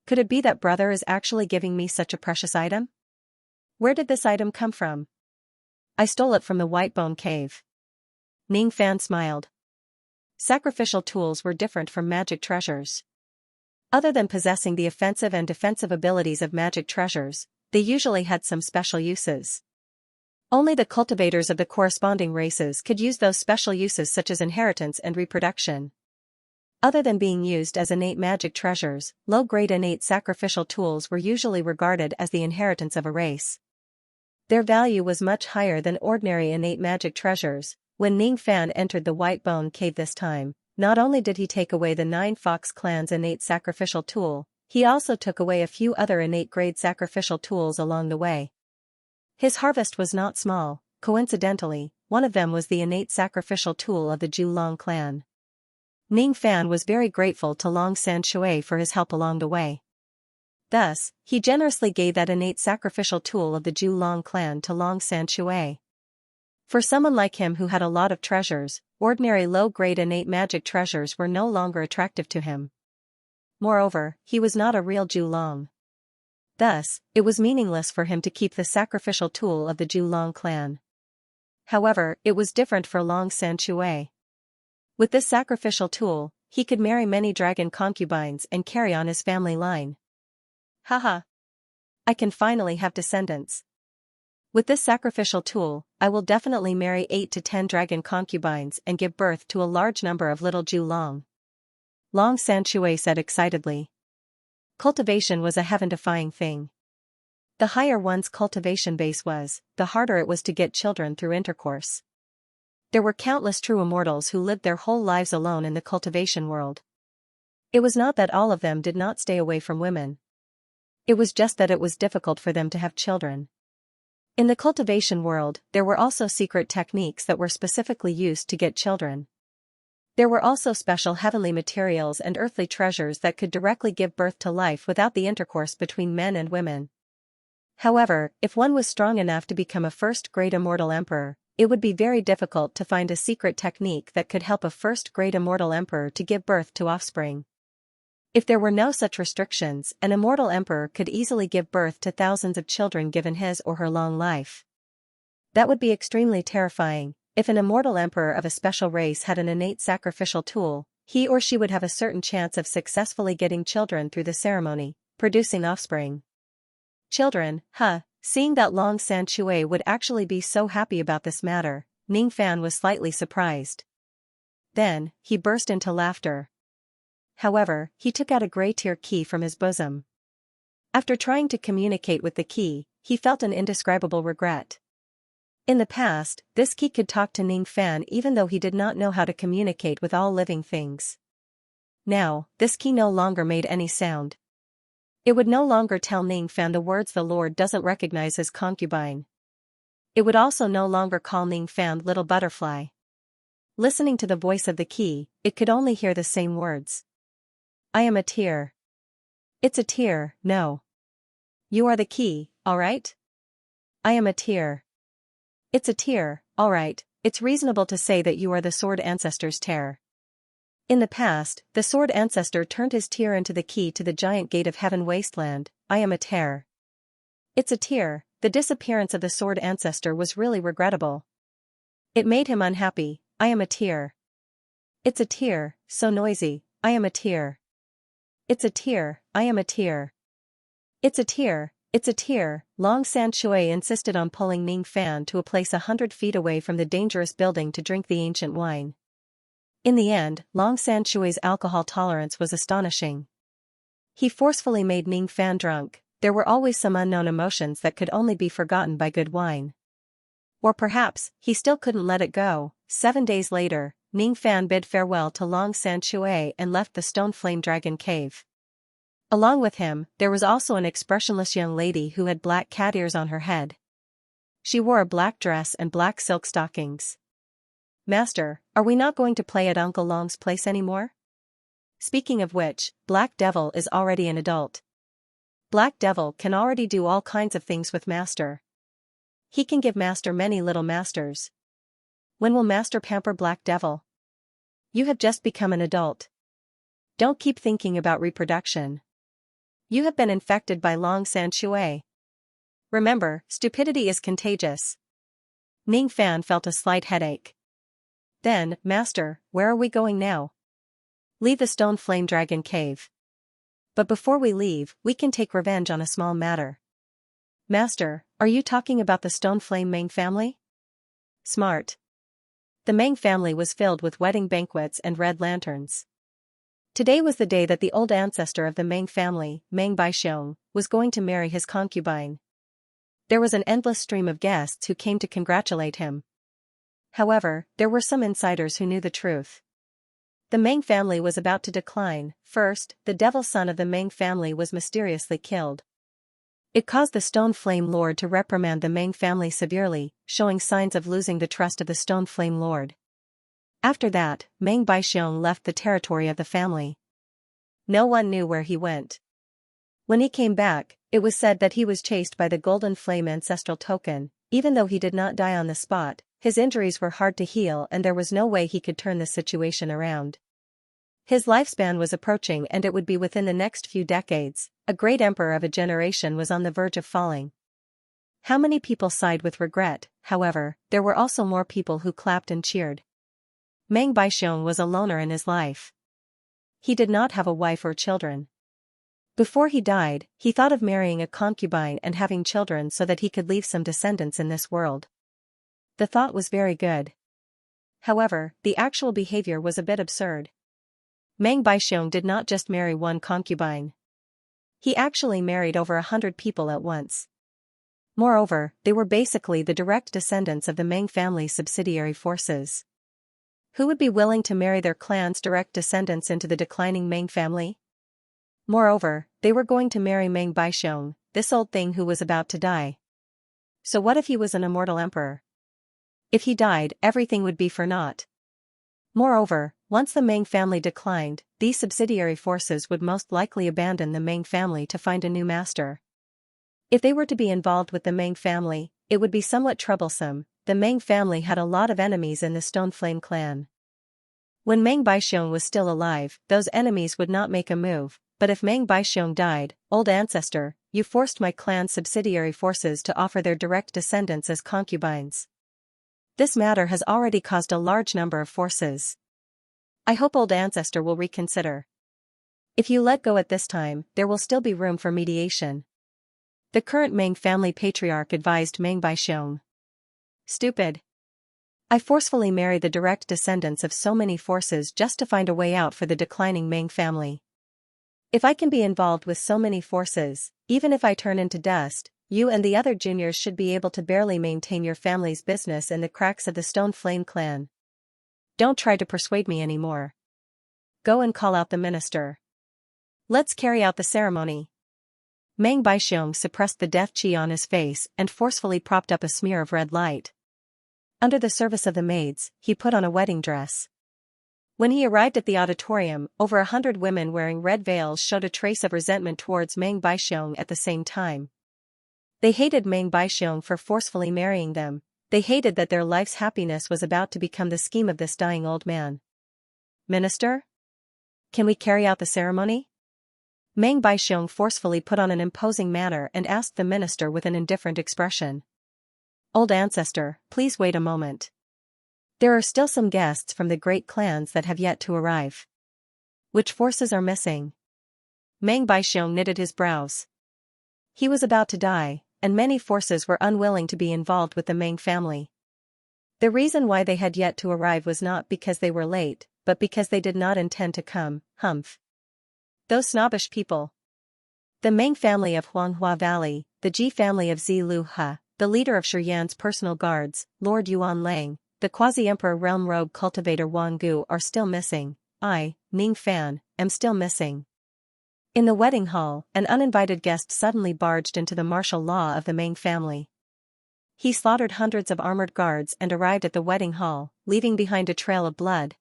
Could it be that brother is actually giving me such a precious item? Where did this item come from? I stole it from the Whitebone Cave. Ning Fan smiled. Sacrificial tools were different from magic treasures. Other than possessing the offensive and defensive abilities of magic treasures, they usually had some special uses. Only the cultivators of the corresponding races could use those special uses such as inheritance and reproduction. Other than being used as innate magic treasures, low-grade innate sacrificial tools were usually regarded as the inheritance of a race. Their value was much higher than ordinary innate magic treasures. When Ning Fan entered the Whitebone Cave this time, not only did he take away the 9 Fox clan's innate sacrificial tool, he also took away a few other innate grade sacrificial tools along the way. His harvest was not small. Coincidentally, one of them was the innate sacrificial tool of the Ju Long clan. Ning Fan was very grateful to Long San Shui for his help along the way. Thus, he generously gave that innate sacrificial tool of the Ju Long clan to Long San Shui. For someone like him who had a lot of treasures, ordinary low-grade innate magic treasures were no longer attractive to him. Moreover, he was not a real Ju Long. Thus, it was meaningless for him to keep the sacrificial tool of the Ju Long clan. However, it was different for Long San Shui. With this sacrificial tool, he could marry many dragon concubines and carry on his family line. Haha. I can finally have descendants. With this sacrificial tool, I will definitely marry 8 to 10 dragon concubines and give birth to a large number of little Ju Long. Long San Shui said excitedly. Cultivation was a heaven-defying thing. The higher one's cultivation base was, the harder it was to get children through intercourse. There were countless true immortals who lived their whole lives alone in the cultivation world. It was not that all of them did not stay away from women. It was just that it was difficult for them to have children. In the cultivation world, there were also secret techniques that were specifically used to get children. There were also special heavenly materials and earthly treasures that could directly give birth to life without the intercourse between men and women. However, if one was strong enough to become a first-grade immortal emperor, it would be very difficult to find a secret technique that could help a first-grade immortal emperor to give birth to offspring. If there were no such restrictions, an immortal emperor could easily give birth to thousands of children given his or her long life. That would be extremely terrifying. If an immortal emperor of a special race had an innate sacrificial tool, he or she would have a certain chance of successfully getting children through the ceremony, producing offspring. Children, huh? Seeing that Long Xianxia would actually be so happy about this matter, Ning Fan was slightly surprised. Then, he burst into laughter. However, he took out a gray tear key from his bosom. After trying to communicate with the key, he felt an indescribable regret. In the past, this key could talk to Ning Fan even though he did not know how to communicate with all living things. Now, this key no longer made any sound. It would no longer tell Ning Fan the words the Lord doesn't recognize as concubine. It would also no longer call Ning Fan little butterfly. Listening to the voice of the key, it could only hear the same words. I am a tear. It's a tear, no. You are the key, alright? I am a tear. It's a tear, alright, it's reasonable to say that you are the sword ancestor's tear. In the past, the sword ancestor turned his tear into the key to the giant gate of heaven wasteland. I am a tear. It's a tear. The disappearance of the sword ancestor was really regrettable. It made him unhappy. I am a tear. It's a tear, so noisy. I am a tear. It's a tear, I am a tear. It's a tear, it's a tear. Long Xianxia insisted on pulling Ning Fan to a place 100 feet away from the dangerous building to drink the ancient wine. In the end, Long Xianxia's alcohol tolerance was astonishing. He forcefully made Ning Fan drunk. There were always some unknown emotions that could only be forgotten by good wine. Or perhaps, he still couldn't let it go. 7 days later, Ning Fan bid farewell to Long Xianxia and left the stone flame dragon cave. Along with him, there was also an expressionless young lady who had black cat ears on her head. She wore a black dress and black silk stockings. Master, are we not going to play at Uncle Long's place anymore? Speaking of which, Black Devil is already an adult. Black Devil can already do all kinds of things with Master. He can give Master many little masters. When will Master pamper Black Devil? You have just become an adult. Don't keep thinking about reproduction. You have been infected by Long Xianxia. Remember, stupidity is contagious. Ning Fan felt a slight headache. Then, Master, where are we going now? Leave the stone flame dragon cave. But before we leave, we can take revenge on a small matter. Master, are you talking about the stone flame Meng family? Smart. The Meng family was filled with wedding banquets and red lanterns. Today was the day that the old ancestor of the Meng family, Meng Baixiong, was going to marry his concubine. There was an endless stream of guests who came to congratulate him. However, there were some insiders who knew the truth. The Meng family was about to decline. First, the devil son of the Meng family was mysteriously killed. It caused the Stone Flame Lord to reprimand the Meng family severely, showing signs of losing the trust of the Stone Flame Lord. After that, Meng Baixiong left the territory of the family. No one knew where he went. When he came back, it was said that he was chased by the Golden Flame ancestral token. Even though he did not die on the spot, his injuries were hard to heal and there was no way he could turn the situation around. His lifespan was approaching and it would be within the next few decades. A great emperor of a generation was on the verge of falling. How many people sighed with regret? However, there were also more people who clapped and cheered. Meng Baixiong was a loner in his life. He did not have a wife or children. Before he died, he thought of marrying a concubine and having children so that he could leave some descendants in this world. The thought was very good. However, the actual behavior was a bit absurd. Meng Baixiong did not just marry one concubine. He actually married over 100 people at once. Moreover, they were basically the direct descendants of the Meng family's subsidiary forces. Who would be willing to marry their clan's direct descendants into the declining Meng family? Moreover, they were going to marry Meng Baixiong, this old thing who was about to die. So what if he was an immortal emperor? If he died, everything would be for naught. Moreover, Once the Meng family declined, these subsidiary forces would most likely abandon the Meng family to find a new master. If they were to be involved with the Meng family, it would be somewhat troublesome. The Meng family had a lot of enemies in the Stone Flame clan. When Meng Baixiong was still alive, those enemies would not make a move, but if Meng Baixiong died, old ancestor, you forced my clan's subsidiary forces to offer their direct descendants as concubines. This matter has already caused a large number of forces. I hope old ancestor will reconsider. If you let go at this time, there will still be room for mediation. The current Meng family patriarch advised Meng Baixiong. Stupid. I forcefully marry the direct descendants of so many forces just to find a way out for the declining Meng family. If I can be involved with so many forces, even if I turn into dust, you and the other juniors should be able to barely maintain your family's business in the cracks of the Stone Flame clan. Don't try to persuade me anymore. Go and call out the minister. Let's carry out the ceremony. Meng Baixiong suppressed the death chi on his face and forcefully propped up a smear of red light. Under the service of the maids, he put on a wedding dress. When he arrived at the auditorium, over 100 women wearing red veils showed a trace of resentment towards Meng Baixiong at the same time. They hated Meng Baixiong for forcefully marrying them. They hated that their life's happiness was about to become the scheme of this dying old man. Minister? Can we carry out the ceremony? Meng Baixiong forcefully put on an imposing manner and asked the minister with an indifferent expression. Old ancestor, please wait a moment. There are still some guests from the great clans that have yet to arrive. Which forces are missing? Meng Baixiong knitted his brows. He was about to die, and many forces were unwilling to be involved with the Meng family. The reason why they had yet to arrive was not because they were late, but because they did not intend to come. Humph. Those snobbish people. The Meng family of Huanghua Valley, the Ji family of Ziluhe, the leader of Shiyan's personal guards, Lord Yuan Lang, the quasi-emperor realm rogue cultivator Wang Gu are still missing. I, Ning Fan, am still missing. In the wedding hall, an uninvited guest suddenly barged into the martial law of the Meng family. He slaughtered hundreds of armored guards and arrived at the wedding hall, leaving behind a trail of blood.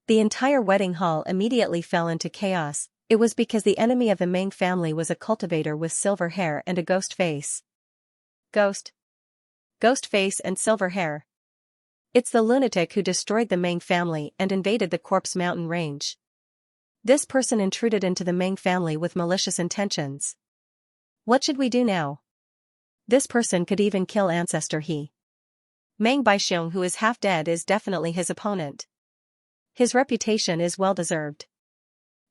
The entire wedding hall immediately fell into chaos. It was because the enemy of the Meng family was a cultivator with silver hair and a ghost face. Ghost face and silver hair. It's the lunatic who destroyed the Meng family and invaded the Corpse Mountain range. This person intruded into the Meng family with malicious intentions. What should we do now? This person could even kill ancestor He. Meng Baixiong, who is half dead, is definitely his opponent. His reputation is well deserved.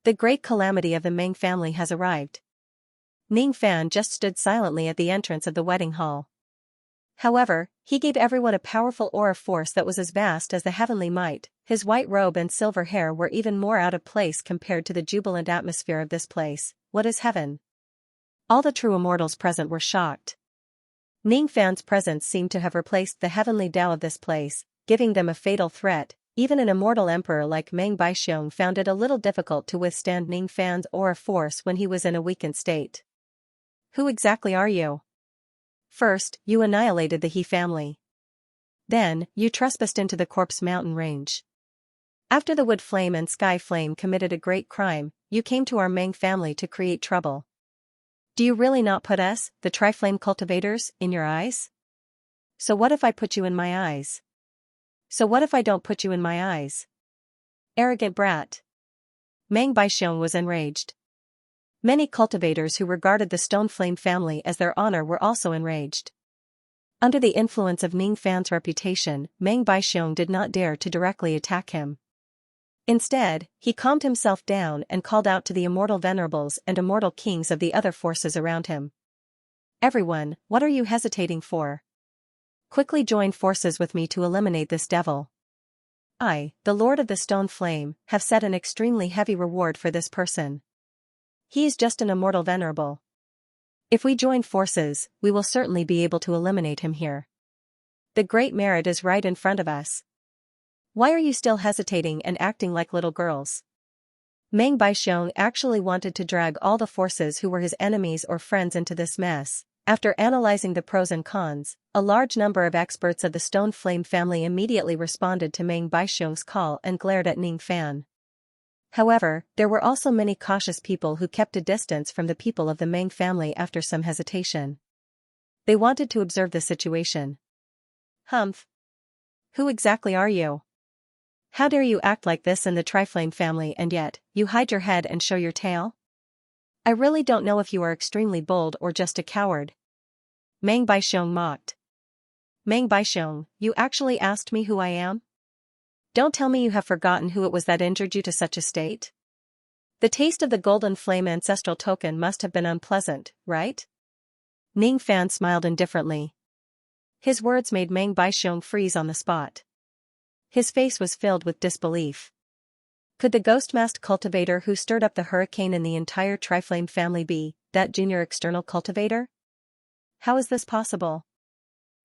The great calamity of the Meng family has arrived. Ning Fan just stood silently at the entrance of the wedding hall. However, he gave everyone a powerful aura force that was as vast as the heavenly might. His white robe and silver hair were even more out of place compared to the jubilant atmosphere of this place. What is heaven? All the true immortals present were shocked. Ning Fan's presence seemed to have replaced the heavenly Tao of this place, giving them a fatal threat. Even an immortal emperor like Meng Baixiong found it a little difficult to withstand Ning Fan's aura force when he was in a weakened state. Who exactly are you? First, you annihilated the He family. Then, you trespassed into the Corpse Mountain range. After the Wood Flame and Sky Flame committed a great crime, you came to our Meng family to create trouble. Do you really not put us, the Triflame cultivators, in your eyes? So what if I put you in my eyes? So what if I don't put you in my eyes? Arrogant brat. Meng Baixiong was enraged. Many cultivators who regarded the Stone Flame family as their honor were also enraged. Under the influence of Ning Fan's reputation, Meng Baixiong did not dare to directly attack him. Instead, he calmed himself down and called out to the immortal venerables and immortal kings of the other forces around him. Everyone, what are you hesitating for? Quickly join forces with me to eliminate this devil. I, the Lord of the Stone Flame, have set an extremely heavy reward for this person. He is just an immortal venerable. If we join forces, we will certainly be able to eliminate him here. The great merit is right in front of us. Why are you still hesitating and acting like little girls? Meng Baixiong actually wanted to drag all the forces who were his enemies or friends into this mess. After analyzing the pros and cons, a large number of experts of the Stone Flame family immediately responded to Meng Baixiong's call and glared at Ning Fan. However, there were also many cautious people who kept a distance from the people of the Meng family after some hesitation. They wanted to observe the situation. Humph. Who exactly are you? How dare you act like this in the Triflame family and yet, you hide your head and show your tail? I really don't know if you are extremely bold or just a coward. Meng Baixiong mocked. Meng Baixiong, you actually asked me who I am? Don't tell me you have forgotten who it was that injured you to such a state. The taste of the Golden Flame ancestral token must have been unpleasant, right? Ning Fan smiled indifferently. His words made Meng Baixiong freeze on the spot. His face was filled with disbelief. Could the ghost-masked cultivator who stirred up the hurricane in the entire Triflame family be that junior external cultivator? How is this possible?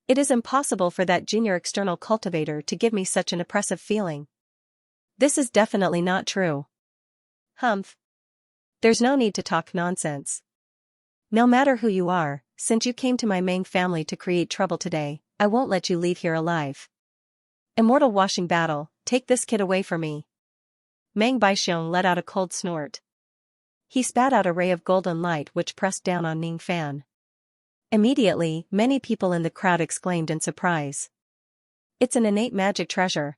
It is impossible for that junior external cultivator to give me such an oppressive feeling. This is definitely not true. Humph. There's no need to talk nonsense. No matter who you are, since you came to my Meng family to create trouble today, I won't let you leave here alive. Immortal Washing Battle, take this kid away from me. Meng Baixiong let out a cold snort. He spat out a ray of golden light which pressed down on Ning Fan. Immediately, many people in the crowd exclaimed in surprise. It's an innate magic treasure.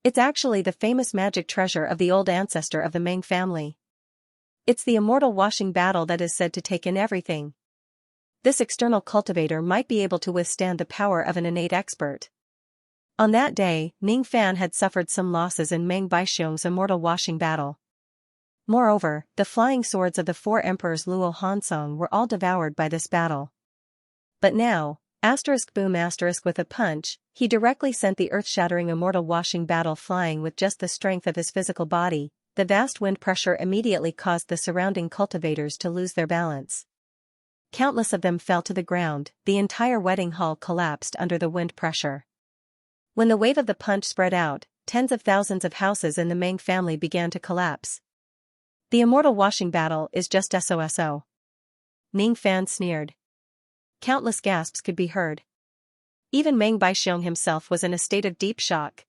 It's actually the famous magic treasure of the old ancestor of the Meng family. It's the immortal washing battle that is said to take in everything. This external cultivator might be able to withstand the power of an innate expert. On that day, Ning Fan had suffered some losses in Meng Baixiong's immortal washing battle. Moreover, the flying swords of the four emperors Luo Hansong were all devoured by this battle. But now, boom with a punch, he directly sent the earth-shattering immortal washing battle flying with just the strength of his physical body. The vast wind pressure immediately caused the surrounding cultivators to lose their balance. Countless of them fell to the ground, the entire wedding hall collapsed under the wind pressure. When the wave of the punch spread out, tens of thousands of houses in the Meng family began to collapse. The immortal washing battle is just SOSO. Ning Fan sneered. Countless gasps could be heard. Even Meng Baixiong himself was in a state of deep shock.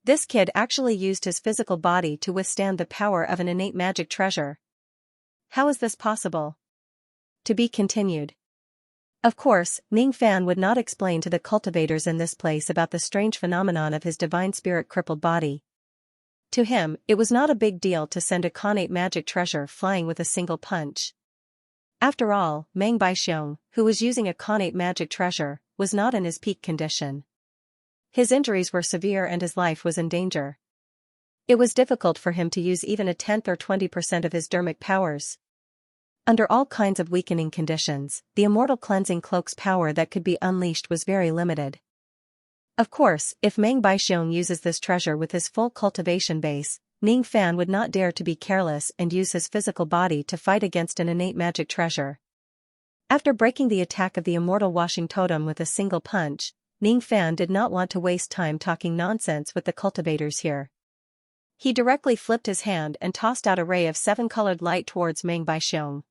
This kid actually used his physical body to withstand the power of an innate magic treasure. How is this possible? To be continued. Of course, Ning Fan would not explain to the cultivators in this place about the strange phenomenon of his divine spirit crippled body. To him, it was not a big deal to send a connate magic treasure flying with a single punch. After all, Meng Baixiong, who was using a connate magic treasure, was not in his peak condition. His injuries were severe and his life was in danger. It was difficult for him to use even a 10th or 20% of his dermic powers. Under all kinds of weakening conditions, the immortal cleansing cloak's power that could be unleashed was very limited. Of course, if Meng Baixiong uses this treasure with his full cultivation base, Ning Fan would not dare to be careless and use his physical body to fight against an innate magic treasure. After breaking the attack of the immortal washing totem with a single punch, Ning Fan did not want to waste time talking nonsense with the cultivators here. He directly flipped his hand and tossed out a ray of 7-colored light towards Meng Baixiong.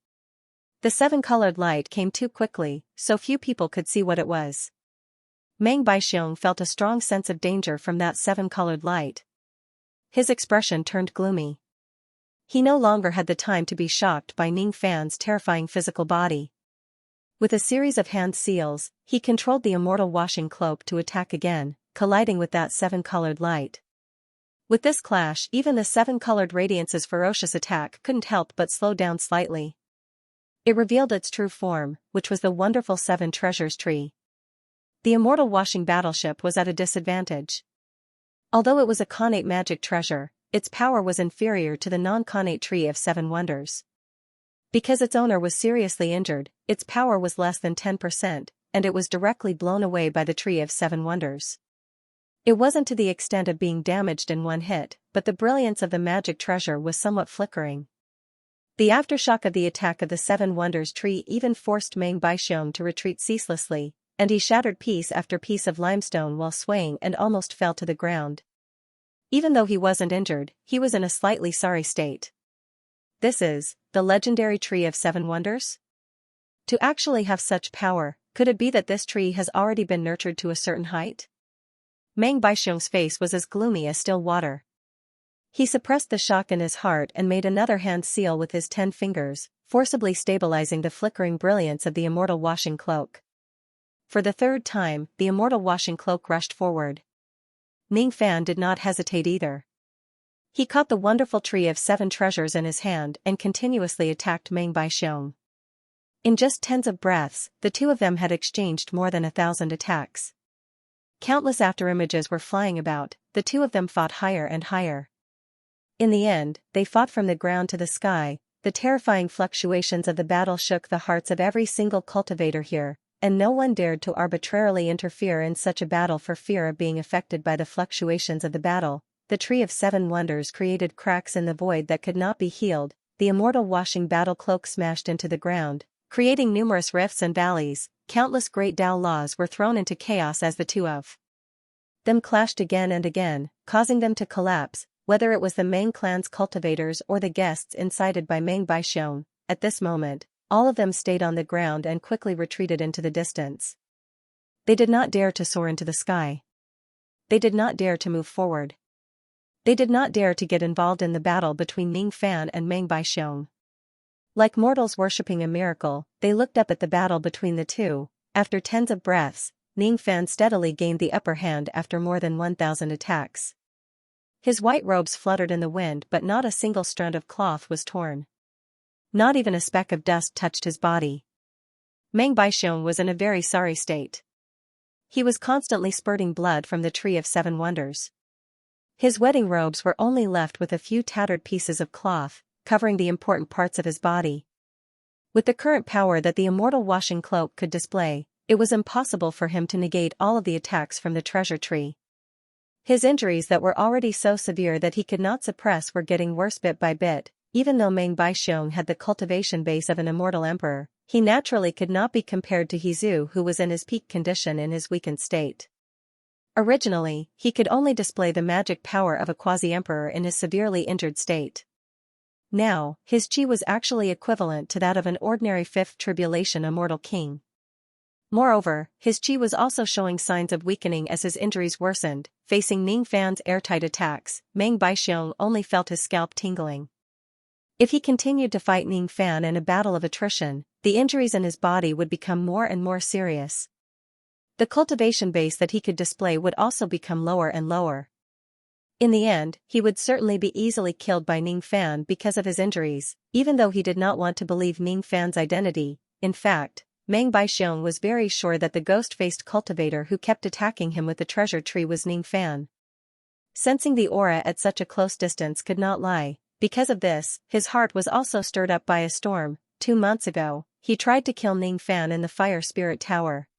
The 7-colored light came too quickly, so few people could see what it was. Meng Baixiong felt a strong sense of danger from that 7-colored light. His expression turned gloomy. He no longer had the time to be shocked by Ning Fan's terrifying physical body. With a series of hand seals, he controlled the immortal washing cloak to attack again, colliding with that 7-colored light. With this clash, even the 7-colored radiance's ferocious attack couldn't help but slow down slightly. It revealed its true form, which was the wonderful 7 treasures tree. The immortal washing battleship was at a disadvantage. Although it was a connate magic treasure, its power was inferior to the non-connate tree of 7 wonders. Because its owner was seriously injured, its power was less than 10%, and it was directly blown away by the tree of 7 wonders. It wasn't to the extent of being damaged in one hit, but the brilliance of the magic treasure was somewhat flickering. The aftershock of the attack of the 7 wonders tree even forced Meng Baixiong to retreat ceaselessly, and he shattered piece after piece of limestone while swaying and almost fell to the ground. Even though he wasn't injured, he was in a slightly sorry state. This is the legendary tree of 7 wonders? To actually have such power, could it be that this tree has already been nurtured to a certain height? Meng Baixiong's face was as gloomy as still water. He suppressed the shock in his heart and made another hand seal with his 10 fingers, forcibly stabilizing the flickering brilliance of the immortal washing cloak. For the third time, the immortal washing cloak rushed forward. Ning Fan did not hesitate either. He caught the wonderful tree of 7 treasures in his hand and continuously attacked Meng Baixiong. In just tens of breaths, the two of them had exchanged more than 1,000 attacks. Countless afterimages were flying about, the two of them fought higher and higher. In the end, they fought from the ground to the sky. The terrifying fluctuations of the battle shook the hearts of every single cultivator here, and no one dared to arbitrarily interfere in such a battle for fear of being affected by the fluctuations of the battle. The Tree of 7 Wonders created cracks in the void that could not be healed. The immortal washing battle cloak smashed into the ground, creating numerous rifts and valleys. Countless great Tao laws were thrown into chaos as the two of them clashed again and again, causing them to collapse, whether it was the Meng clan's cultivators or the guests incited by Meng Baixiong. At this moment, all of them stayed on the ground and quickly retreated into the distance. They did not dare to soar into the sky. They did not dare to move forward. They did not dare to get involved in the battle between Ning Fan and Meng Baixiong. Like mortals worshipping a miracle, they looked up at the battle between the two. After tens of breaths, Ning Fan steadily gained the upper hand after more than 1,000 attacks. His white robes fluttered in the wind, but not a single strand of cloth was torn. Not even a speck of dust touched his body. Meng Baixiong was in a very sorry state. He was constantly spurting blood from the Tree of 7 Wonders. His wedding robes were only left with a few tattered pieces of cloth, covering the important parts of his body. With the current power that the immortal washing cloak could display, it was impossible for him to negate all of the attacks from the treasure tree. His injuries that were already so severe that he could not suppress were getting worse bit by bit. Even though Meng Baixiong had the cultivation base of an immortal emperor, he naturally could not be compared to Hezu, who was in his peak condition in his weakened state. Originally, he could only display the magic power of a quasi-emperor in his severely injured state. Now, his chi was actually equivalent to that of an ordinary 5th tribulation immortal king. Moreover, his chi was also showing signs of weakening as his injuries worsened. Facing Ning Fan's airtight attacks, Meng Baixiong only felt his scalp tingling. If he continued to fight Ning Fan in a battle of attrition, the injuries in his body would become more and more serious. The cultivation base that he could display would also become lower and lower. In the end, he would certainly be easily killed by Ning Fan because of his injuries, even though he did not want to believe Ning Fan's identity. In fact, Meng Baixiong was very sure that the ghost-faced cultivator who kept attacking him with the treasure tree was Ning Fan. Sensing the aura at such a close distance could not lie. Because of this, his heart was also stirred up by a storm. 2 months ago, he tried to kill Ning Fan in the Fire Spirit Tower.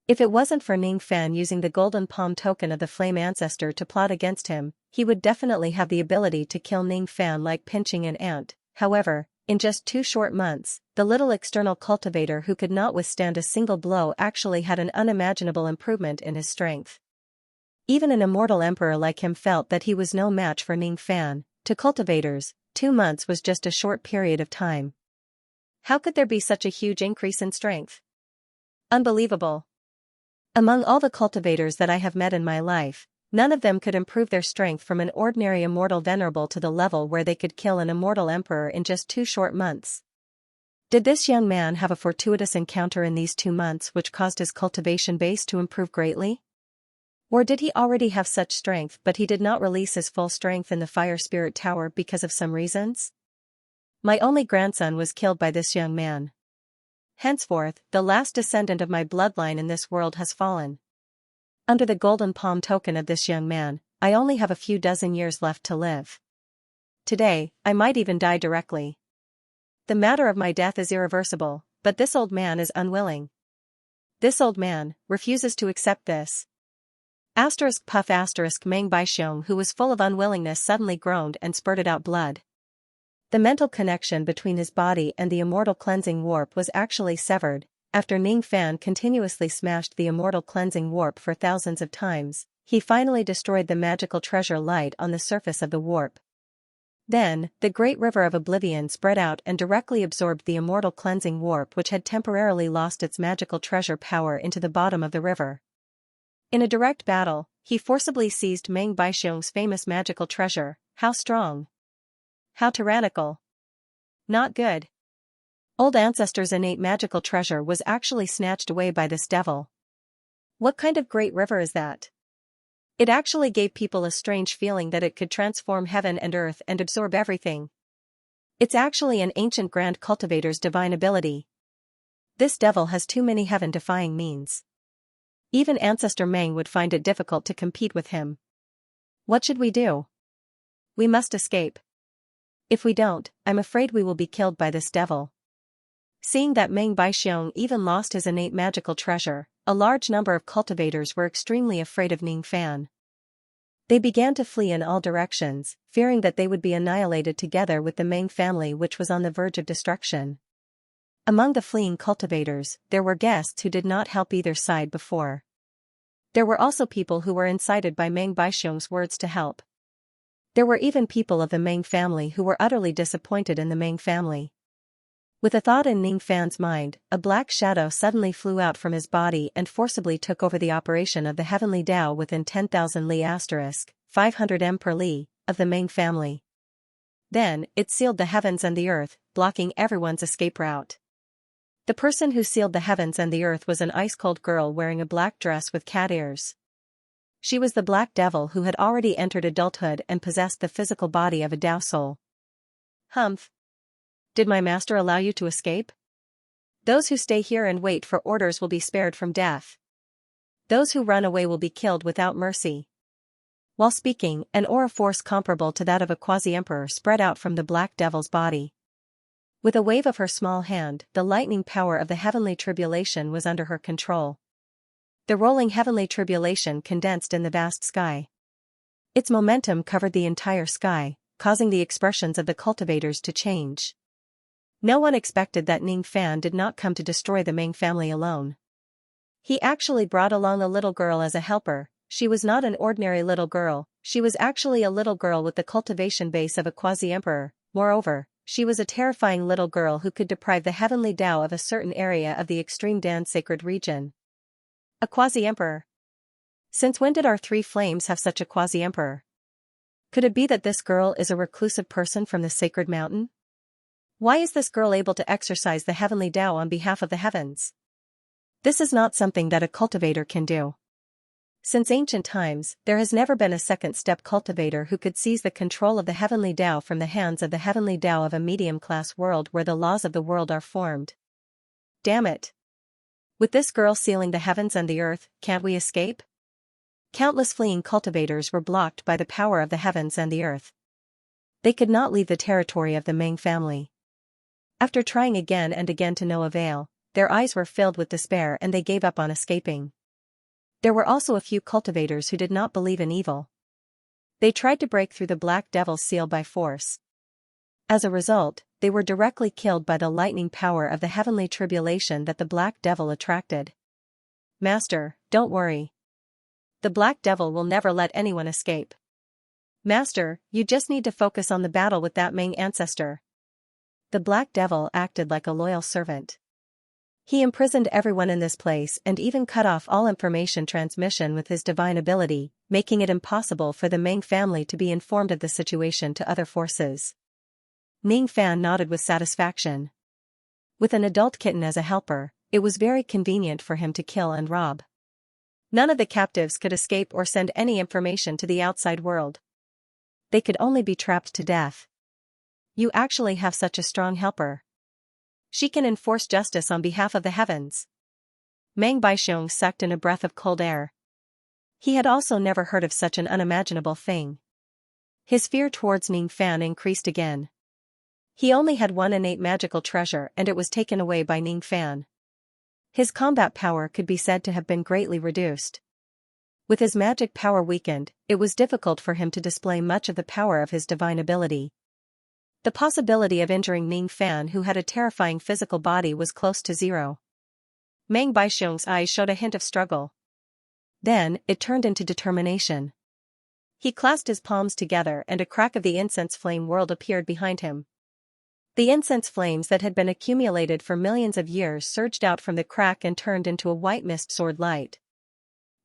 If it wasn't for Ning Fan using the golden palm token of the Flame Ancestor to plot against him, he would definitely have the ability to kill Ning Fan like pinching an ant. However, in just 2 short months, the little external cultivator who could not withstand a single blow actually had an unimaginable improvement in his strength. Even an immortal emperor like him felt that he was no match for Ning Fan. To cultivators, 2 months was just a short period of time. How could there be such a huge increase in strength? Unbelievable. Among all the cultivators that I have met in my life, none of them could improve their strength from an ordinary immortal venerable to the level where they could kill an immortal emperor in just 2 short months. Did this young man have a fortuitous encounter in these 2 months which caused his cultivation base to improve greatly? Or did he already have such strength but he did not release his full strength in the Fire Spirit Tower because of some reasons? My only grandson was killed by this young man. Henceforth, the last descendant of my bloodline in this world has fallen. Under the golden palm token of this young man, I only have a few dozen years left to live. Today, I might even die directly. The matter of my death is irreversible, but this old man is unwilling. This old man refuses to accept this. Puff Meng Baixiong, who was full of unwillingness, suddenly groaned and spurted out blood. The mental connection between his body and the immortal cleansing warp was actually severed. After Ning Fan continuously smashed the immortal cleansing warp for thousands of times, he finally destroyed the magical treasure light on the surface of the warp. Then, the great river of oblivion spread out and directly absorbed the immortal cleansing warp which had temporarily lost its magical treasure power into the bottom of the river. In a direct battle, he forcibly seized Meng Baixiong's famous magical treasure. How strong! How tyrannical! Not good. Old Ancestor's innate magical treasure was actually snatched away by this devil. What kind of great river is that? It actually gave people a strange feeling that it could transform heaven and earth and absorb everything. It's actually an ancient grand cultivator's divine ability. This devil has too many heaven-defying means. Even Ancestor Meng would find it difficult to compete with him. What should we do? We must escape. If we don't, I'm afraid we will be killed by this devil. Seeing that Meng Baixiong even lost his innate magical treasure, a large number of cultivators were extremely afraid of Ning Fan. They began to flee in all directions, fearing that they would be annihilated together with the Meng family which was on the verge of destruction. Among the fleeing cultivators, there were guests who did not help either side before. There were also people who were incited by Meng Baixiong's words to help. There were even people of the Meng family who were utterly disappointed in the Meng family. With a thought in Ning Fan's mind, a black shadow suddenly flew out from his body and forcibly took over the operation of the heavenly Tao within 10,000 li * 500 m per li, of the Meng family. Then, it sealed the heavens and the earth, blocking everyone's escape route. The person who sealed the heavens and the earth was an ice-cold girl wearing a black dress with cat ears. She was the black devil who had already entered adulthood and possessed the physical body of a Tao soul. Humph! Did my master allow you to escape? Those who stay here and wait for orders will be spared from death. Those who run away will be killed without mercy. While speaking, an aura force comparable to that of a quasi-emperor spread out from the black devil's body. With a wave of her small hand, the lightning power of the heavenly tribulation was under her control. The rolling heavenly tribulation condensed in the vast sky. Its momentum covered the entire sky, causing the expressions of the cultivators to change. No one expected that Ning Fan did not come to destroy the Meng family alone. He actually brought along a little girl as a helper. She was not an ordinary little girl, she was actually a little girl with the cultivation base of a quasi-emperor. Moreover, she was a terrifying little girl who could deprive the heavenly Tao of a certain area of the extreme Dan sacred region. A quasi-emperor. Since when did our three flames have such a quasi-emperor? Could it be that this girl is a reclusive person from the sacred mountain? Why is this girl able to exercise the heavenly Tao on behalf of the heavens? This is not something that a cultivator can do. Since ancient times, there has never been a second-step cultivator who could seize the control of the heavenly Tao from the hands of the heavenly Tao of a medium-class world where the laws of the world are formed. Damn it! With this girl sealing the heavens and the earth, can't we escape? Countless fleeing cultivators were blocked by the power of the heavens and the earth. They could not leave the territory of the Meng family. After trying again and again to no avail, their eyes were filled with despair and they gave up on escaping. There were also a few cultivators who did not believe in evil. They tried to break through the black devil's seal by force. As a result, they were directly killed by the lightning power of the heavenly tribulation that the black devil attracted. Master, don't worry. The black devil will never let anyone escape. Master, you just need to focus on the battle with that Meng ancestor. The black devil acted like a loyal servant. He imprisoned everyone in this place and even cut off all information transmission with his divine ability, making it impossible for the Meng family to be informed of the situation to other forces. Ning Fan nodded with satisfaction. With an adult kitten as a helper, it was very convenient for him to kill and rob. None of the captives could escape or send any information to the outside world. They could only be trapped to death. You actually have such a strong helper. She can enforce justice on behalf of the heavens. Meng Baixiong sucked in a breath of cold air. He had also never heard of such an unimaginable thing. His fear towards Ning Fan increased again. He only had one innate magical treasure and it was taken away by Ning Fan. His combat power could be said to have been greatly reduced. With his magic power weakened, it was difficult for him to display much of the power of his divine ability. The possibility of injuring Ning Fan, who had a terrifying physical body, was close to zero. Meng Baixiong's eyes showed a hint of struggle. Then, it turned into determination. He clasped his palms together and a crack of the incense flame world appeared behind him. The incense flames that had been accumulated for millions of years surged out from the crack and turned into a white mist sword light.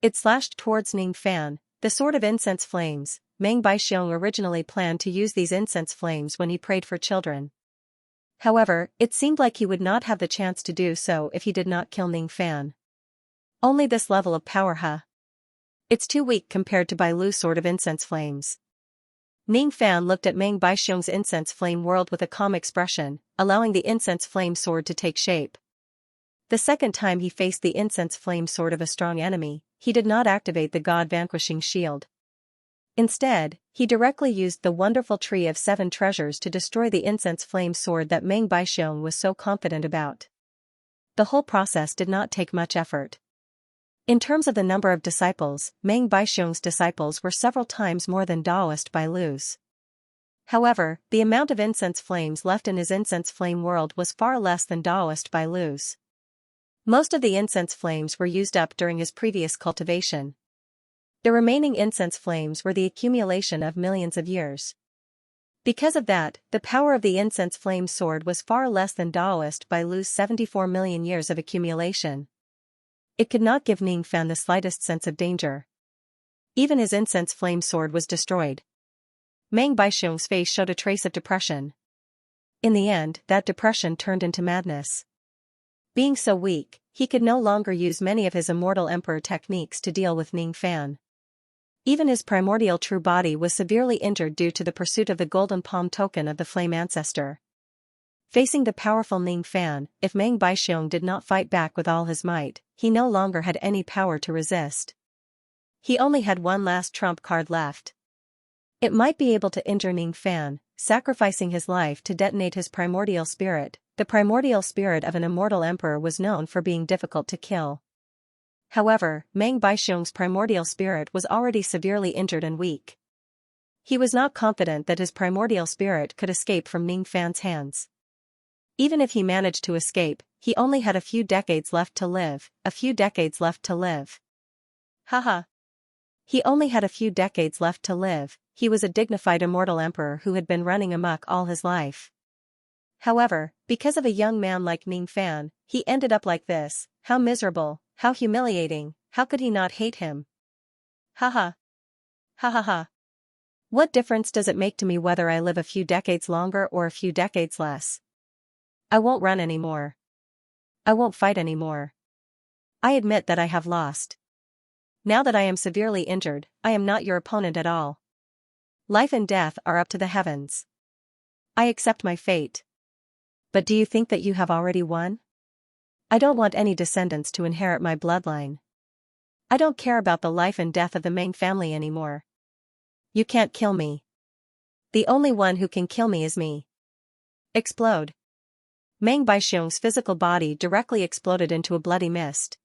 It slashed towards Ning Fan, the sword of incense flames. Meng Baixiong originally planned to use these incense flames when he prayed for children. However, it seemed like he would not have the chance to do so if he did not kill Ning Fan. Only this level of power, huh? It's too weak compared to Bai Lu's sword of incense flames. Ning Fan looked at Meng Baixiong's incense flame world with a calm expression, allowing the incense flame sword to take shape. The second time he faced the incense flame sword of a strong enemy, he did not activate the God-vanquishing shield. Instead, he directly used the wonderful tree of 7 treasures to destroy the incense flame sword that Meng Baixiong was so confident about. The whole process did not take much effort. In terms of the number of disciples, Meng Baixiong's disciples were several times more than Taoist Bai Lu's. However, the amount of incense flames left in his incense flame world was far less than Taoist Bai Lu's. Most of the incense flames were used up during his previous cultivation. The remaining incense flames were the accumulation of millions of years. Because of that, the power of the incense flame sword was far less than Taoist Bai Lu's 74 million years of accumulation. It could not give Ning Fan the slightest sense of danger. Even his incense flame sword was destroyed. Meng Baixiong's face showed a trace of depression. In the end, that depression turned into madness. Being so weak, he could no longer use many of his immortal emperor techniques to deal with Ning Fan. Even his primordial true body was severely injured due to the pursuit of the golden palm token of the flame ancestor. Facing the powerful Ning Fan, if Meng Baixiong did not fight back with all his might, he no longer had any power to resist. He only had one last trump card left. It might be able to injure Ning Fan, sacrificing his life to detonate his primordial spirit. The primordial spirit of an immortal emperor was known for being difficult to kill. However, Meng Baixiong's primordial spirit was already severely injured and weak. He was not confident that his primordial spirit could escape from Ning Fan's hands. Even if he managed to escape, he only had a few decades left to live, Haha. He only had a few decades left to live. He was a dignified immortal emperor who had been running amok all his life. However, because of a young man like Ning Fan, he ended up like this. How miserable, how humiliating, how could he not hate him? Haha. Ha ha ha. What difference does it make to me whether I live a few decades longer or a few decades less? I won't run anymore. I won't fight anymore. I admit that I have lost. Now that I am severely injured, I am not your opponent at all. Life and death are up to the heavens. I accept my fate. But do you think that you have already won? I don't want any descendants to inherit my bloodline. I don't care about the life and death of the Meng family anymore. You can't kill me. The only one who can kill me is me. Explode. Meng Baixiong's physical body directly exploded into a bloody mist.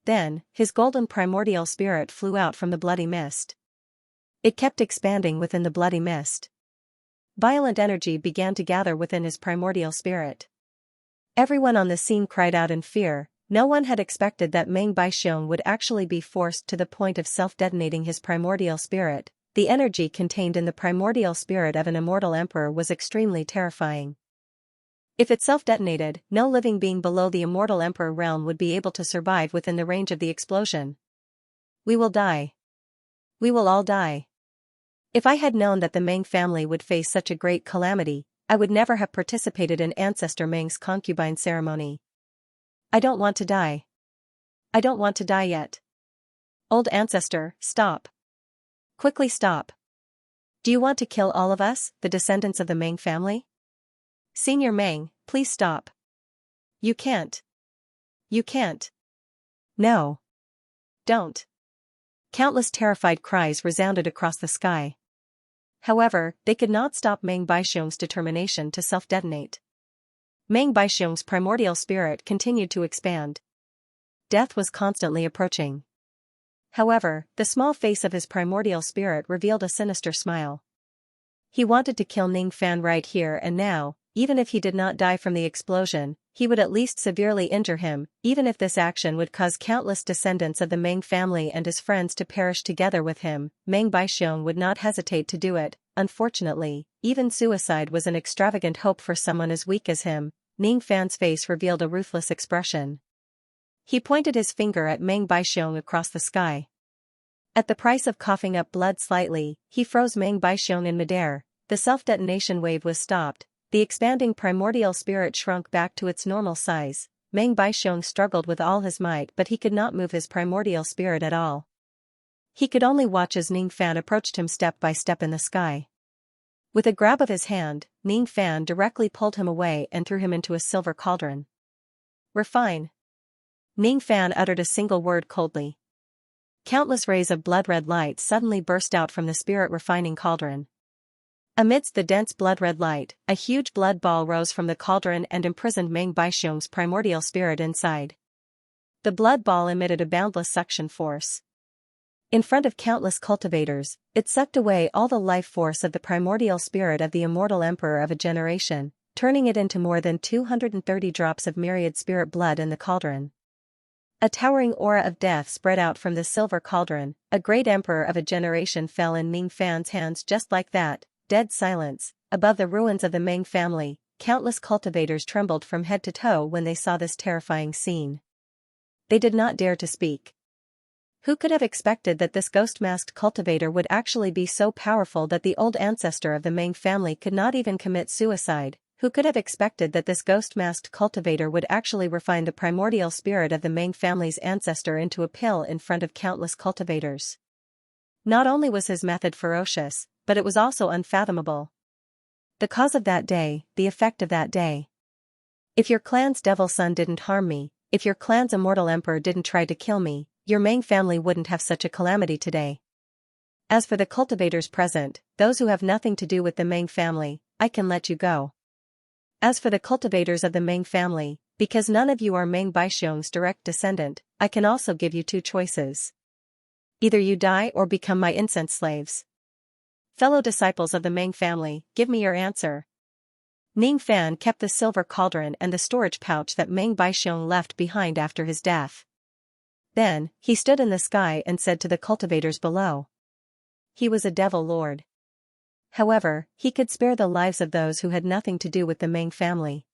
Then, his golden primordial spirit flew out from the bloody mist. It kept expanding within the bloody mist. Violent energy began to gather within his primordial spirit. Everyone on the scene cried out in fear. No one had expected that Meng Baixiong would actually be forced to the point of self-detonating his primordial spirit. The energy contained in the primordial spirit of an immortal emperor was extremely terrifying. If it self-detonated, no living being below the immortal emperor realm would be able to survive within the range of the explosion. We will die. We will all die. If I had known that the Meng family would face such a great calamity, I would never have participated in Ancestor Meng's concubine ceremony. I don't want to die. I don't want to die yet. Old ancestor, stop. Quickly stop. Do you want to kill all of us, the descendants of the Meng family? Senior Meng, please stop. You can't. You can't. No. Don't. Countless terrified cries resounded across the sky. However, they could not stop Meng Baixiong's determination to self-detonate. Meng Baixiong's primordial spirit continued to expand. Death was constantly approaching. However, the small face of his primordial spirit revealed a sinister smile. He wanted to kill Ning Fan right here and now. even if he did not die from the explosion, he would at least severely injure him, even if this action would cause countless descendants of the Meng family and his friends to perish together with him. Meng Baixiong would not hesitate to do it. Unfortunately, even suicide was an extravagant hope for someone as weak as him. Ning Fan's face revealed a ruthless expression. He pointed his finger at Meng Baixiong across the sky. At the price of coughing up blood slightly, he froze Meng Baixiong in midair. The self-detonation wave was stopped. The expanding primordial spirit shrunk back to its normal size. Meng Baixiong struggled with all his might, but he could not move his primordial spirit at all. He could only watch as Ning Fan approached him step by step in the sky. With a grab of his hand, Ning Fan directly pulled him away and threw him into a silver cauldron. Refine. Ning Fan uttered a single word coldly. Countless rays of blood-red light suddenly burst out from the spirit-refining cauldron. Amidst the dense blood-red light, a huge blood ball rose from the cauldron and imprisoned Meng Baixiong's primordial spirit inside. The blood ball emitted a boundless suction force. In front of countless cultivators, it sucked away all the life force of the primordial spirit of the immortal emperor of a generation, turning it into more than 230 drops of myriad spirit blood in the cauldron. A towering aura of death spread out from the silver cauldron. A great emperor of a generation fell in Ning Fan's hands just like that. Dead silence. Above the ruins of the Meng family, countless cultivators trembled from head to toe when they saw this terrifying scene. They did not dare to speak. Who could have expected that this ghost-masked cultivator would actually be so powerful that the old ancestor of the Meng family could not even commit suicide? Who could have expected that this ghost-masked cultivator would actually refine the primordial spirit of the Meng family's ancestor into a pill in front of countless cultivators? Not only was his method ferocious, but it was also unfathomable. The cause of that day, the effect of that day. If your clan's devil son didn't harm me, if your clan's immortal emperor didn't try to kill me, your Meng family wouldn't have such a calamity today. As for the cultivators present, those who have nothing to do with the Meng family, I can let you go. As for the cultivators of the Meng family, because none of you are Meng Baixiong's direct descendant, I can also give you two choices. Either you die or become my incense slaves. Fellow disciples of the Meng family, give me your answer. Ning Fan kept the silver cauldron and the storage pouch that Meng Baixiong left behind after his death. Then, he stood in the sky and said to the cultivators below. He was a devil lord. However, he could spare the lives of those who had nothing to do with the Meng family.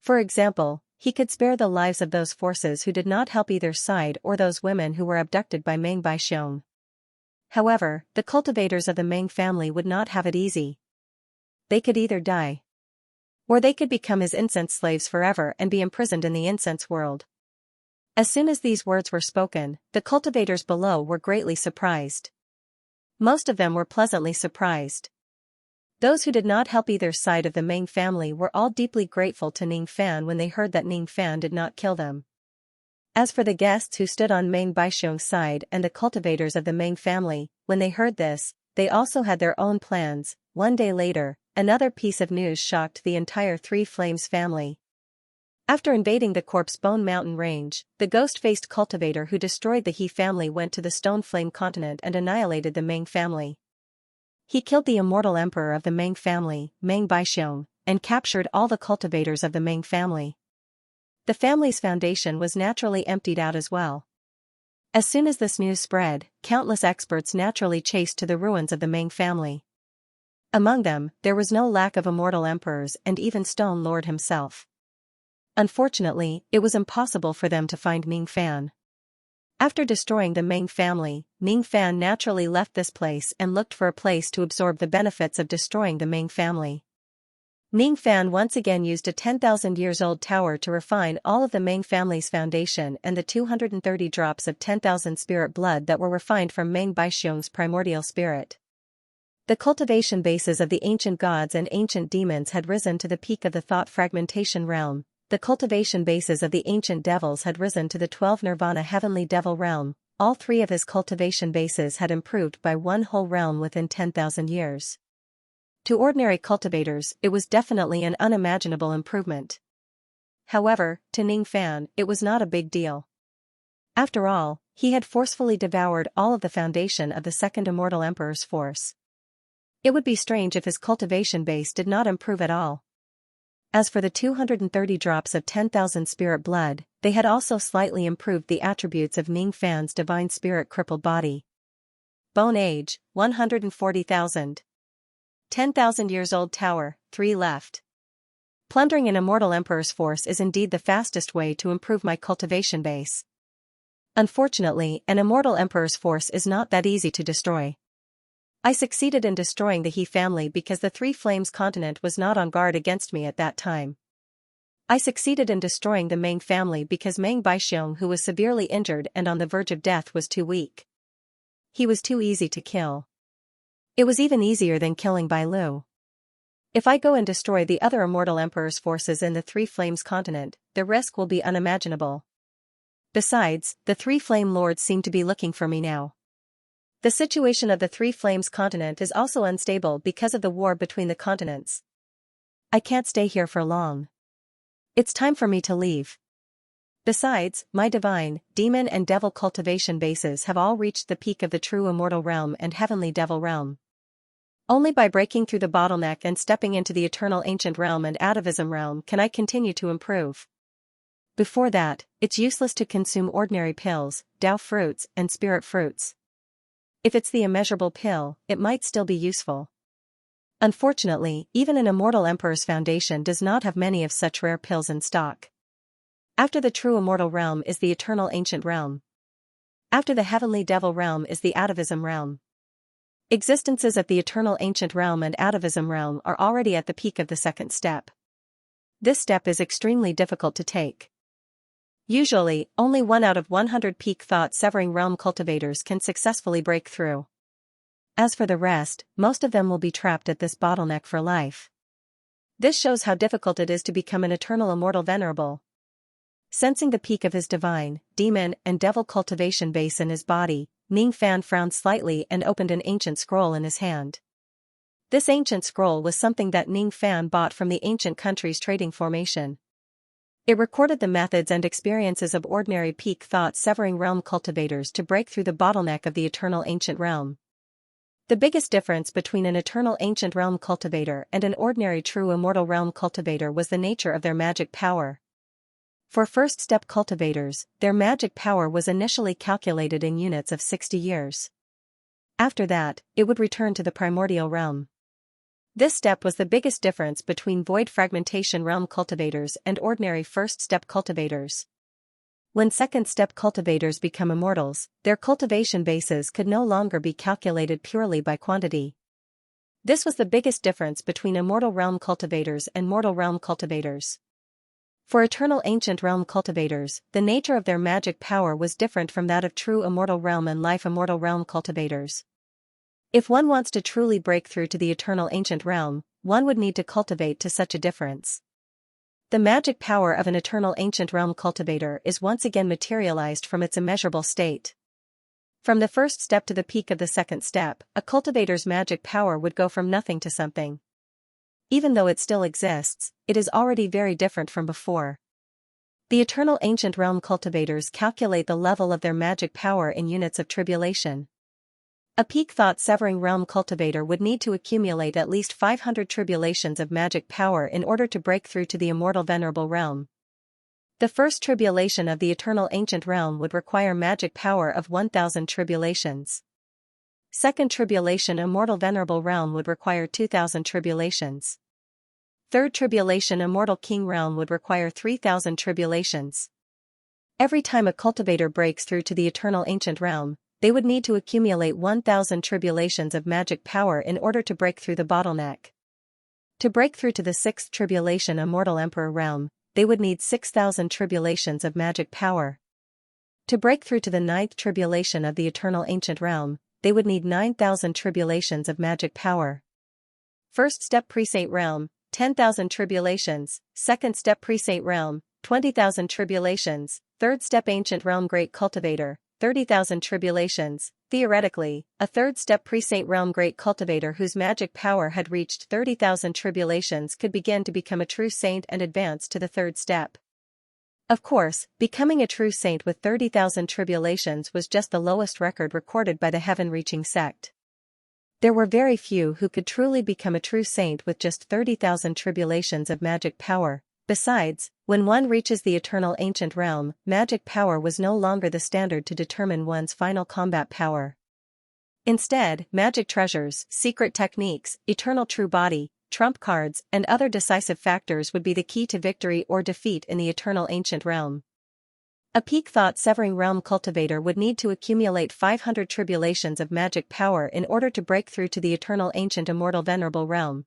For example, he could spare the lives of those forces who did not help either side or those women who were abducted by Meng Baixiong. However, the cultivators of the Meng family would not have it easy. They could either die, or they could become his incense slaves forever and be imprisoned in the incense world. As soon as these words were spoken, the cultivators below were greatly surprised. Most of them were pleasantly surprised. Those who did not help either side of the Meng family were all deeply grateful to Ning Fan when they heard that Ning Fan did not kill them. As for the guests who stood on Meng Baixiong's side and the cultivators of the Meng family, when they heard this, they also had their own plans. One day later, another piece of news shocked the entire Three Flames family. After invading the Corpse Bone Mountain range, the ghost-faced cultivator who destroyed the He family went to the Stone Flame continent and annihilated the Meng family. He killed the immortal emperor of the Meng family, Meng Baixiong, and captured all the cultivators of the Meng family. The family's foundation was naturally emptied out as well. As soon as this news spread, countless experts naturally chased to the ruins of the Meng family. Among them, there was no lack of immortal emperors and even Stone Lord himself. Unfortunately, it was impossible for them to find Ning Fan. After destroying the Meng family, Ning Fan naturally left this place and looked for a place to absorb the benefits of destroying the Meng family. Ning Fan once again used a 10,000-years-old tower to refine all of the Meng family's foundation and the 230 drops of 10,000 spirit blood that were refined from Meng Baixiong's primordial spirit. The cultivation bases of the ancient gods and ancient demons had risen to the peak of the thought fragmentation realm. The cultivation bases of the ancient devils had risen to the 12 Nirvana heavenly devil realm. All three of his cultivation bases had improved by one whole realm within 10,000 years. To ordinary cultivators, it was definitely an unimaginable improvement. However, to Ning Fan, it was not a big deal. After all, he had forcefully devoured all of the foundation of the second immortal emperor's force. It would be strange if his cultivation base did not improve at all. As for the 230 drops of 10,000 spirit blood, they had also slightly improved the attributes of Ning Fan's divine spirit crippled body. Bone age, 140,000. 10,000 years old tower, 3 left. Plundering an immortal emperor's force is indeed the fastest way to improve my cultivation base. Unfortunately, an immortal emperor's force is not that easy to destroy. I succeeded in destroying the He family because the Three Flames continent was not on guard against me at that time. I succeeded in destroying the Meng family because Meng Baixiong, who was severely injured and on the verge of death, was too weak. He was too easy to kill. It was even easier than killing Bai Lu. If I go and destroy the other immortal emperor's forces in the Three Flames continent, the risk will be unimaginable. Besides, the Three Flame Lords seem to be looking for me now. The situation of the Three Flames continent is also unstable because of the war between the continents. I can't stay here for long. It's time for me to leave. Besides, my divine, demon and devil cultivation bases have all reached the peak of the true immortal realm and heavenly devil realm. Only by breaking through the bottleneck and stepping into the eternal ancient realm and atavism realm can I continue to improve. Before that, it's useless to consume ordinary pills, Dao fruits, and spirit fruits. If it's the immeasurable pill, it might still be useful. Unfortunately, even an immortal emperor's foundation does not have many of such rare pills in stock. After the true immortal realm is the eternal ancient realm. After the heavenly devil realm is the atavism realm. Existences of the eternal ancient realm and atavism realm are already at the peak of the second step. This step is extremely difficult to take. Usually, only 1 out of 100 peak thought-severing realm cultivators can successfully break through. As for the rest, most of them will be trapped at this bottleneck for life. This shows how difficult it is to become an eternal immortal venerable. Sensing the peak of his divine, demon, and devil cultivation base in his body, Ning Fan frowned slightly and opened an ancient scroll in his hand. This ancient scroll was something that Ning Fan bought from the ancient country's trading formation. It recorded the methods and experiences of ordinary peak thought-severing realm cultivators to break through the bottleneck of the eternal ancient realm. The biggest difference between an eternal ancient realm cultivator and an ordinary true immortal realm cultivator was the nature of their magic power. For first-step cultivators, their magic power was initially calculated in units of 60 years. After that, it would return to the primordial realm. This step was the biggest difference between void fragmentation realm cultivators and ordinary first-step cultivators. When second-step cultivators become immortals, their cultivation bases could no longer be calculated purely by quantity. This was the biggest difference between immortal realm cultivators and mortal realm cultivators. For eternal ancient realm cultivators, the nature of their magic power was different from that of true immortal realm and life immortal realm cultivators. If one wants to truly break through to the eternal ancient realm, one would need to cultivate to such a difference. The magic power of an eternal ancient realm cultivator is once again materialized from its immeasurable state. From the first step to the peak of the second step, a cultivator's magic power would go from nothing to something. Even though it still exists, it is already very different from before. The eternal ancient realm cultivators calculate the level of their magic power in units of tribulation. A peak thought-severing realm cultivator would need to accumulate at least 500 tribulations of magic power in order to break through to the immortal venerable realm. The first tribulation of the eternal ancient realm would require magic power of 1,000 tribulations. Second tribulation immortal venerable realm would require 2,000 tribulations. Third tribulation immortal king realm would require 3,000 tribulations. Every time a cultivator breaks through to the eternal ancient realm, they would need to accumulate 1,000 tribulations of magic power in order to break through the bottleneck. To break through to the sixth tribulation immortal emperor realm, they would need 6,000 tribulations of magic power. To break through to the ninth tribulation of the eternal ancient realm, they would need 9,000 tribulations of magic power. First step pre-saint realm, 10,000 tribulations, second step pre-saint realm, 20,000 tribulations, third step ancient realm great cultivator, 30,000 tribulations. Theoretically, a third step pre-saint realm great cultivator whose magic power had reached 30,000 tribulations could begin to become a true saint and advance to the third step. Of course, becoming a true saint with 30,000 tribulations was just the lowest record recorded by the heaven-reaching sect. There were very few who could truly become a true saint with just 30,000 tribulations of magic power. Besides, when one reaches the eternal ancient realm, magic power was no longer the standard to determine one's final combat power. Instead, magic treasures, secret techniques, eternal true body, trump cards, and other decisive factors would be the key to victory or defeat in the eternal ancient realm. A peak thought-severing realm cultivator would need to accumulate 500 tribulations of magic power in order to break through to the eternal ancient immortal venerable realm.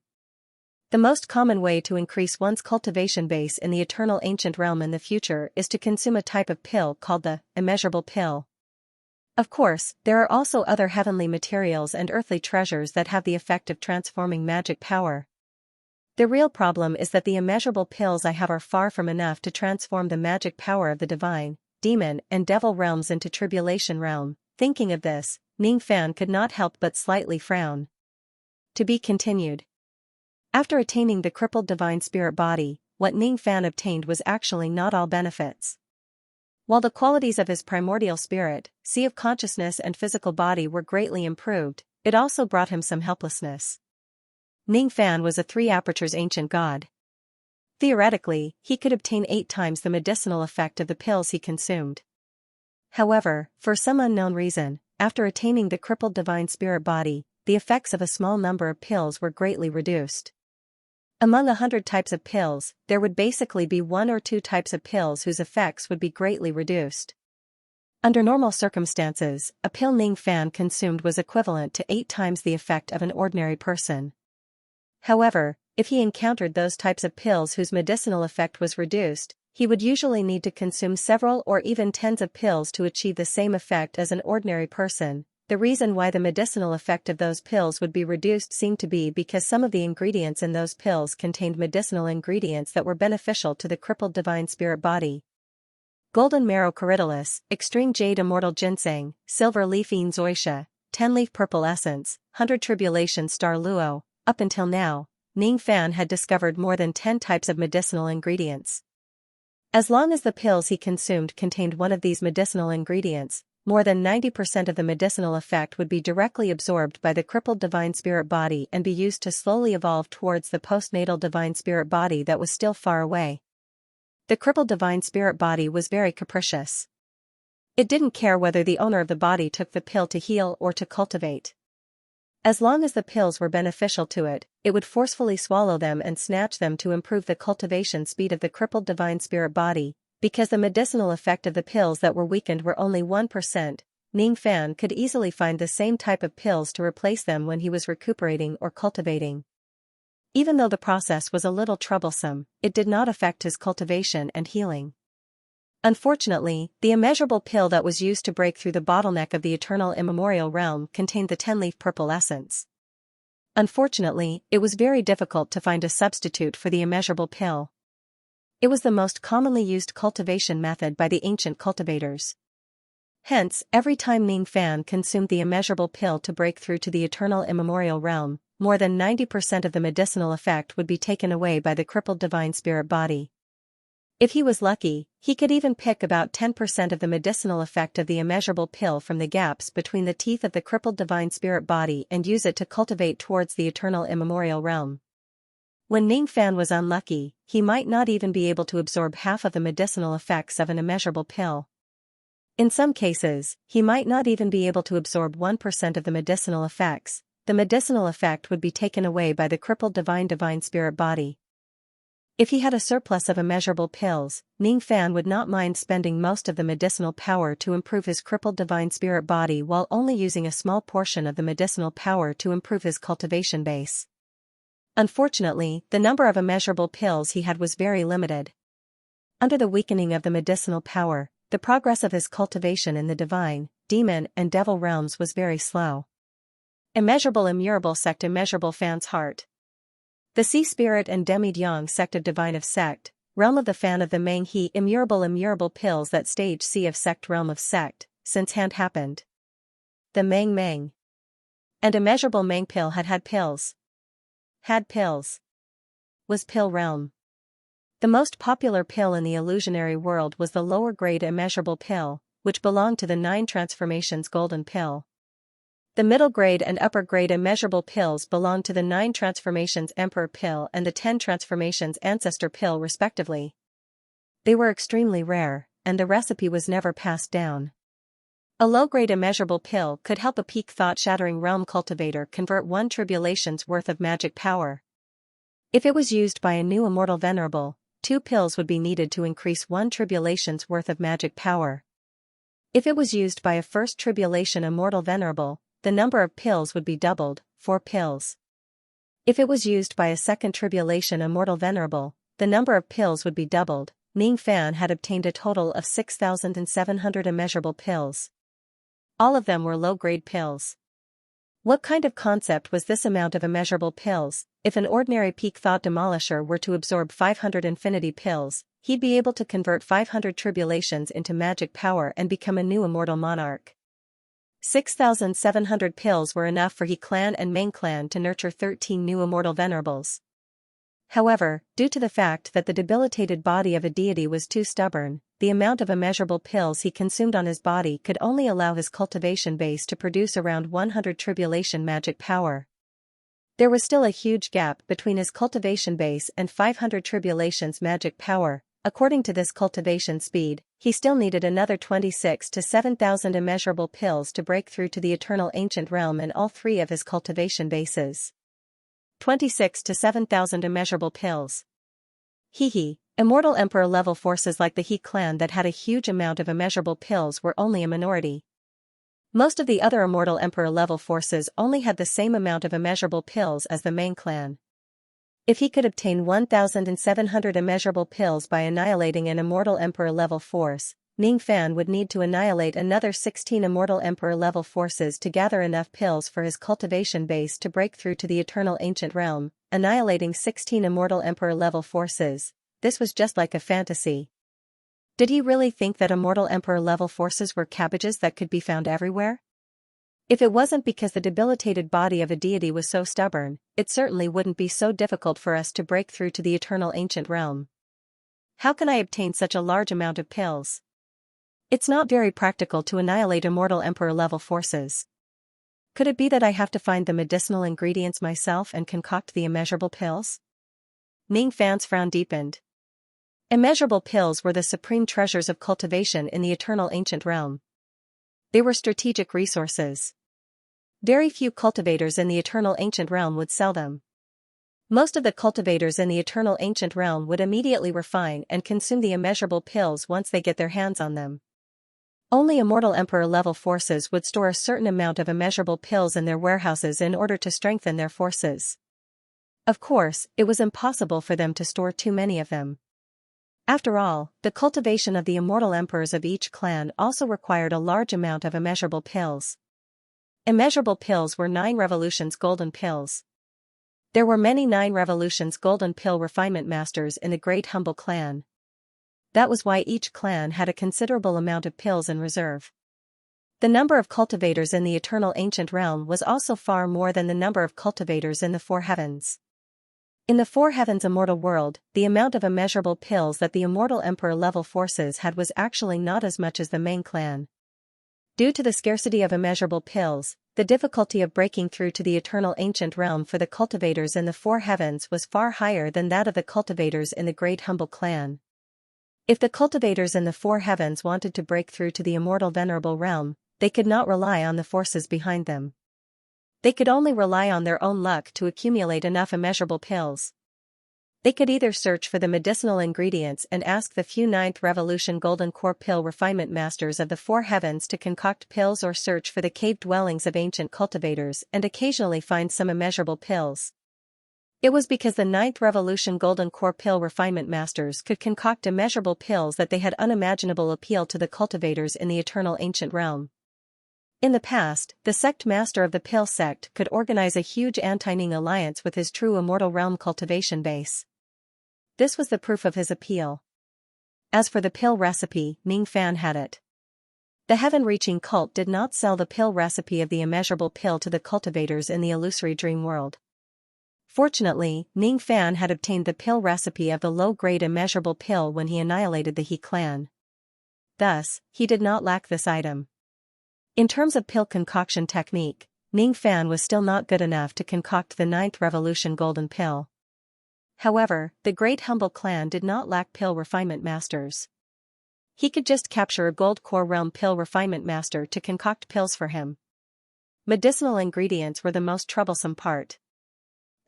The most common way to increase one's cultivation base in the eternal ancient realm in the future is to consume a type of pill called the immeasurable pill. Of course, there are also other heavenly materials and earthly treasures that have the effect of transforming magic power. The real problem is that the immeasurable pills I have are far from enough to transform the magic power of the divine, demon, and devil realms into tribulation realm. Thinking of this, Ning Fan could not help but slightly frown. To be continued. After attaining the crippled divine spirit body, what Ning Fan obtained was actually not all benefits. While the qualities of his primordial spirit, sea of consciousness and physical body were greatly improved, it also brought him some helplessness. Ning Fan was a 3 apertures ancient god. Theoretically, he could obtain 8 times the medicinal effect of the pills he consumed. However, for some unknown reason, after attaining the crippled divine spirit body, the effects of a small number of pills were greatly reduced. Among 100 types of pills, there would basically be 1 or 2 types of pills whose effects would be greatly reduced. Under normal circumstances, a pill Ning Fan consumed was equivalent to 8 times the effect of an ordinary person. However, if he encountered those types of pills whose medicinal effect was reduced, he would usually need to consume several or even tens of pills to achieve the same effect as an ordinary person. The reason why the medicinal effect of those pills would be reduced seemed to be because some of the ingredients in those pills contained medicinal ingredients that were beneficial to the crippled divine spirit body. Golden marrow corydalus, extreme jade immortal ginseng, silver leafine zoysia, 10-leaf purple essence, 100 tribulation star luo. Up until now, Ning Fan had discovered more than 10 types of medicinal ingredients. As long as the pills he consumed contained one of these medicinal ingredients, more than 90% of the medicinal effect would be directly absorbed by the crippled divine spirit body and be used to slowly evolve towards the postnatal divine spirit body that was still far away. The crippled divine spirit body was very capricious. It didn't care whether the owner of the body took the pill to heal or to cultivate. As long as the pills were beneficial to it, it would forcefully swallow them and snatch them to improve the cultivation speed of the crippled divine spirit body. Because the medicinal effect of the pills that were weakened were only 1%, Ning Fan could easily find the same type of pills to replace them when he was recuperating or cultivating. Even though the process was a little troublesome, it did not affect his cultivation and healing. Unfortunately, the immeasurable pill that was used to break through the bottleneck of the eternal immemorial realm contained the 10-leaf purple essence. Unfortunately, it was very difficult to find a substitute for the immeasurable pill. It was the most commonly used cultivation method by the ancient cultivators. Hence, every time Ning Fan consumed the immeasurable pill to break through to the eternal immemorial realm, more than 90% of the medicinal effect would be taken away by the crippled divine spirit body. If he was lucky, he could even pick about 10% of the medicinal effect of the immeasurable pill from the gaps between the teeth of the crippled divine spirit body and use it to cultivate towards the eternal immemorial realm. When Ning Fan was unlucky, he might not even be able to absorb half of the medicinal effects of an immeasurable pill. In some cases, he might not even be able to absorb 1% of the medicinal effects. The medicinal effect would be taken away by the crippled divine spirit body. If he had a surplus of immeasurable pills, Ning Fan would not mind spending most of the medicinal power to improve his crippled divine spirit body while only using a small portion of the medicinal power to improve his cultivation base. Unfortunately, the number of immeasurable pills he had was very limited. Under the weakening of the medicinal power, the progress of his cultivation in the divine, demon, and devil realms was very slow. Immeasurable immurable sect immeasurable Fan's heart. The Sea Spirit and Demi Yang sect of divine of sect, realm of the Fan of the Mang He immurable pills that stage sea of sect realm of sect, since hand happened. The Mang and immeasurable Mang pill had pills. Had pills. Was pill realm. The most popular pill in the illusionary world was the lower grade immeasurable pill, which belonged to the 9 transformations golden pill. The middle grade and upper grade immeasurable pills belonged to the 9 transformations Emperor pill and the 10 transformations Ancestor pill respectively. They were extremely rare, and the recipe was never passed down. A low-grade immeasurable pill could help a peak thought-shattering realm cultivator convert 1 tribulation's worth of magic power. If it was used by a new immortal venerable, 2 pills would be needed to increase 1 tribulation's worth of magic power. If it was used by a first tribulation immortal venerable, the number of pills would be doubled, 4 pills. If it was used by a second tribulation immortal venerable, the number of pills would be doubled. Ning Fan had obtained a total of 6,700 immeasurable pills. All of them were low-grade pills. What kind of concept was this amount of immeasurable pills? If an ordinary peak thought demolisher were to absorb 500 infinity pills, he'd be able to convert 500 tribulations into magic power and become a new immortal monarch. 6,700 pills were enough for He clan and Main clan to nurture 13 new immortal venerables. However, due to the fact that the debilitated body of a deity was too stubborn, the amount of immeasurable pills he consumed on his body could only allow his cultivation base to produce around 100 tribulation magic power. There was still a huge gap between his cultivation base and 500 tribulations magic power. According to this cultivation speed, he still needed another 26 to 7,000 immeasurable pills to break through to the eternal ancient realm in all 3 of his cultivation bases. 26 to 7,000 immeasurable pills. Immortal Emperor level forces like the He clan that had a huge amount of immeasurable pills were only a minority. Most of the other Immortal Emperor level forces only had the same amount of immeasurable pills as the Main clan. If he could obtain 1,700 immeasurable pills by annihilating an Immortal Emperor level force, Ning Fan would need to annihilate another 16 Immortal Emperor level forces to gather enough pills for his cultivation base to break through to the eternal ancient realm. Annihilating 16 Immortal Emperor level forces, this was just like a fantasy. Did he really think that Immortal Emperor level forces were cabbages that could be found everywhere? If it wasn't because the debilitated body of a deity was so stubborn, it certainly wouldn't be so difficult for us to break through to the eternal ancient realm. How can I obtain such a large amount of pills? It's not very practical to annihilate Immortal Emperor level forces. Could it be that I have to find the medicinal ingredients myself and concoct the immeasurable pills? Ning Fan's frown deepened. Immeasurable pills were the supreme treasures of cultivation in the eternal ancient realm. They were strategic resources. Very few cultivators in the eternal ancient realm would sell them. Most of the cultivators in the eternal ancient realm would immediately refine and consume the immeasurable pills once they get their hands on them. Only Immortal Emperor level forces would store a certain amount of immeasurable pills in their warehouses in order to strengthen their forces. Of course, it was impossible for them to store too many of them. After all, the cultivation of the immortal emperors of each clan also required a large amount of immeasurable pills. Immeasurable pills were 9 revolutions golden pills. There were many 9 revolutions golden pill refinement masters in the Great Humble clan. That was why each clan had a considerable amount of pills in reserve. The number of cultivators in the eternal ancient realm was also far more than the number of cultivators in the 4 heavens. In the 4 heavens immortal world, the amount of immeasurable pills that the immortal emperor level forces had was actually not as much as the main clan. Due to the scarcity of immeasurable pills, the difficulty of breaking through to the eternal ancient realm for the cultivators in the 4 heavens was far higher than that of the cultivators in the Great Humble clan. If the cultivators in the 4 heavens wanted to break through to the immortal venerable realm, they could not rely on the forces behind them. They could only rely on their own luck to accumulate enough immeasurable pills. They could either search for the medicinal ingredients and ask the few 9th revolution golden core pill refinement masters of the 4 heavens to concoct pills, or search for the cave dwellings of ancient cultivators and occasionally find some immeasurable pills. It was because the 9th revolution golden core pill refinement masters could concoct immeasurable pills that they had unimaginable appeal to the cultivators in the eternal ancient realm. In the past, the sect master of the pill sect could organize a huge anti-Ning alliance with his true immortal realm cultivation base. This was the proof of his appeal. As for the pill recipe, Ning Fan had it. The heaven-reaching cult did not sell the pill recipe of the immeasurable pill to the cultivators in the illusory dream world. Fortunately, Ning Fan had obtained the pill recipe of the low-grade immeasurable pill when he annihilated the He clan. Thus, he did not lack this item. In terms of pill concoction technique, Ning Fan was still not good enough to concoct the ninth revolution golden pill. However, the Great Humble Clan did not lack pill refinement masters. He could just capture a gold core realm pill refinement master to concoct pills for him. Medicinal ingredients were the most troublesome part.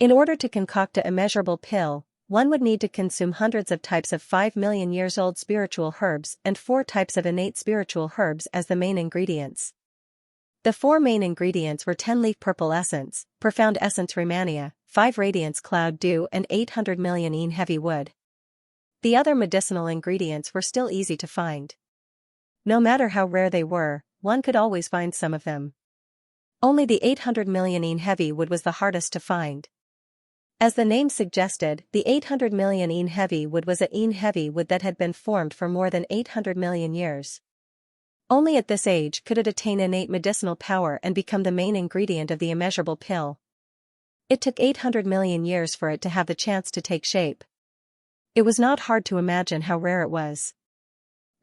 In order to concoct a immeasurable pill, one would need to consume hundreds of types of 5 million years old spiritual herbs and 4 types of innate spiritual herbs as the main ingredients. The 4 main ingredients were 10-leaf purple essence, profound essence Rehmannia, 5 radiance cloud dew and 800 million een heavy wood. The other medicinal ingredients were still easy to find. No matter how rare they were, one could always find some of them. Only the 800 million een heavy wood was the hardest to find. As the name suggested, the 800 million een heavy wood was a een heavy wood that had been formed for more than 800 million years. Only at this age could it attain innate medicinal power and become the main ingredient of the immeasurable pill. It took 800 million years for it to have the chance to take shape. It was not hard to imagine how rare it was.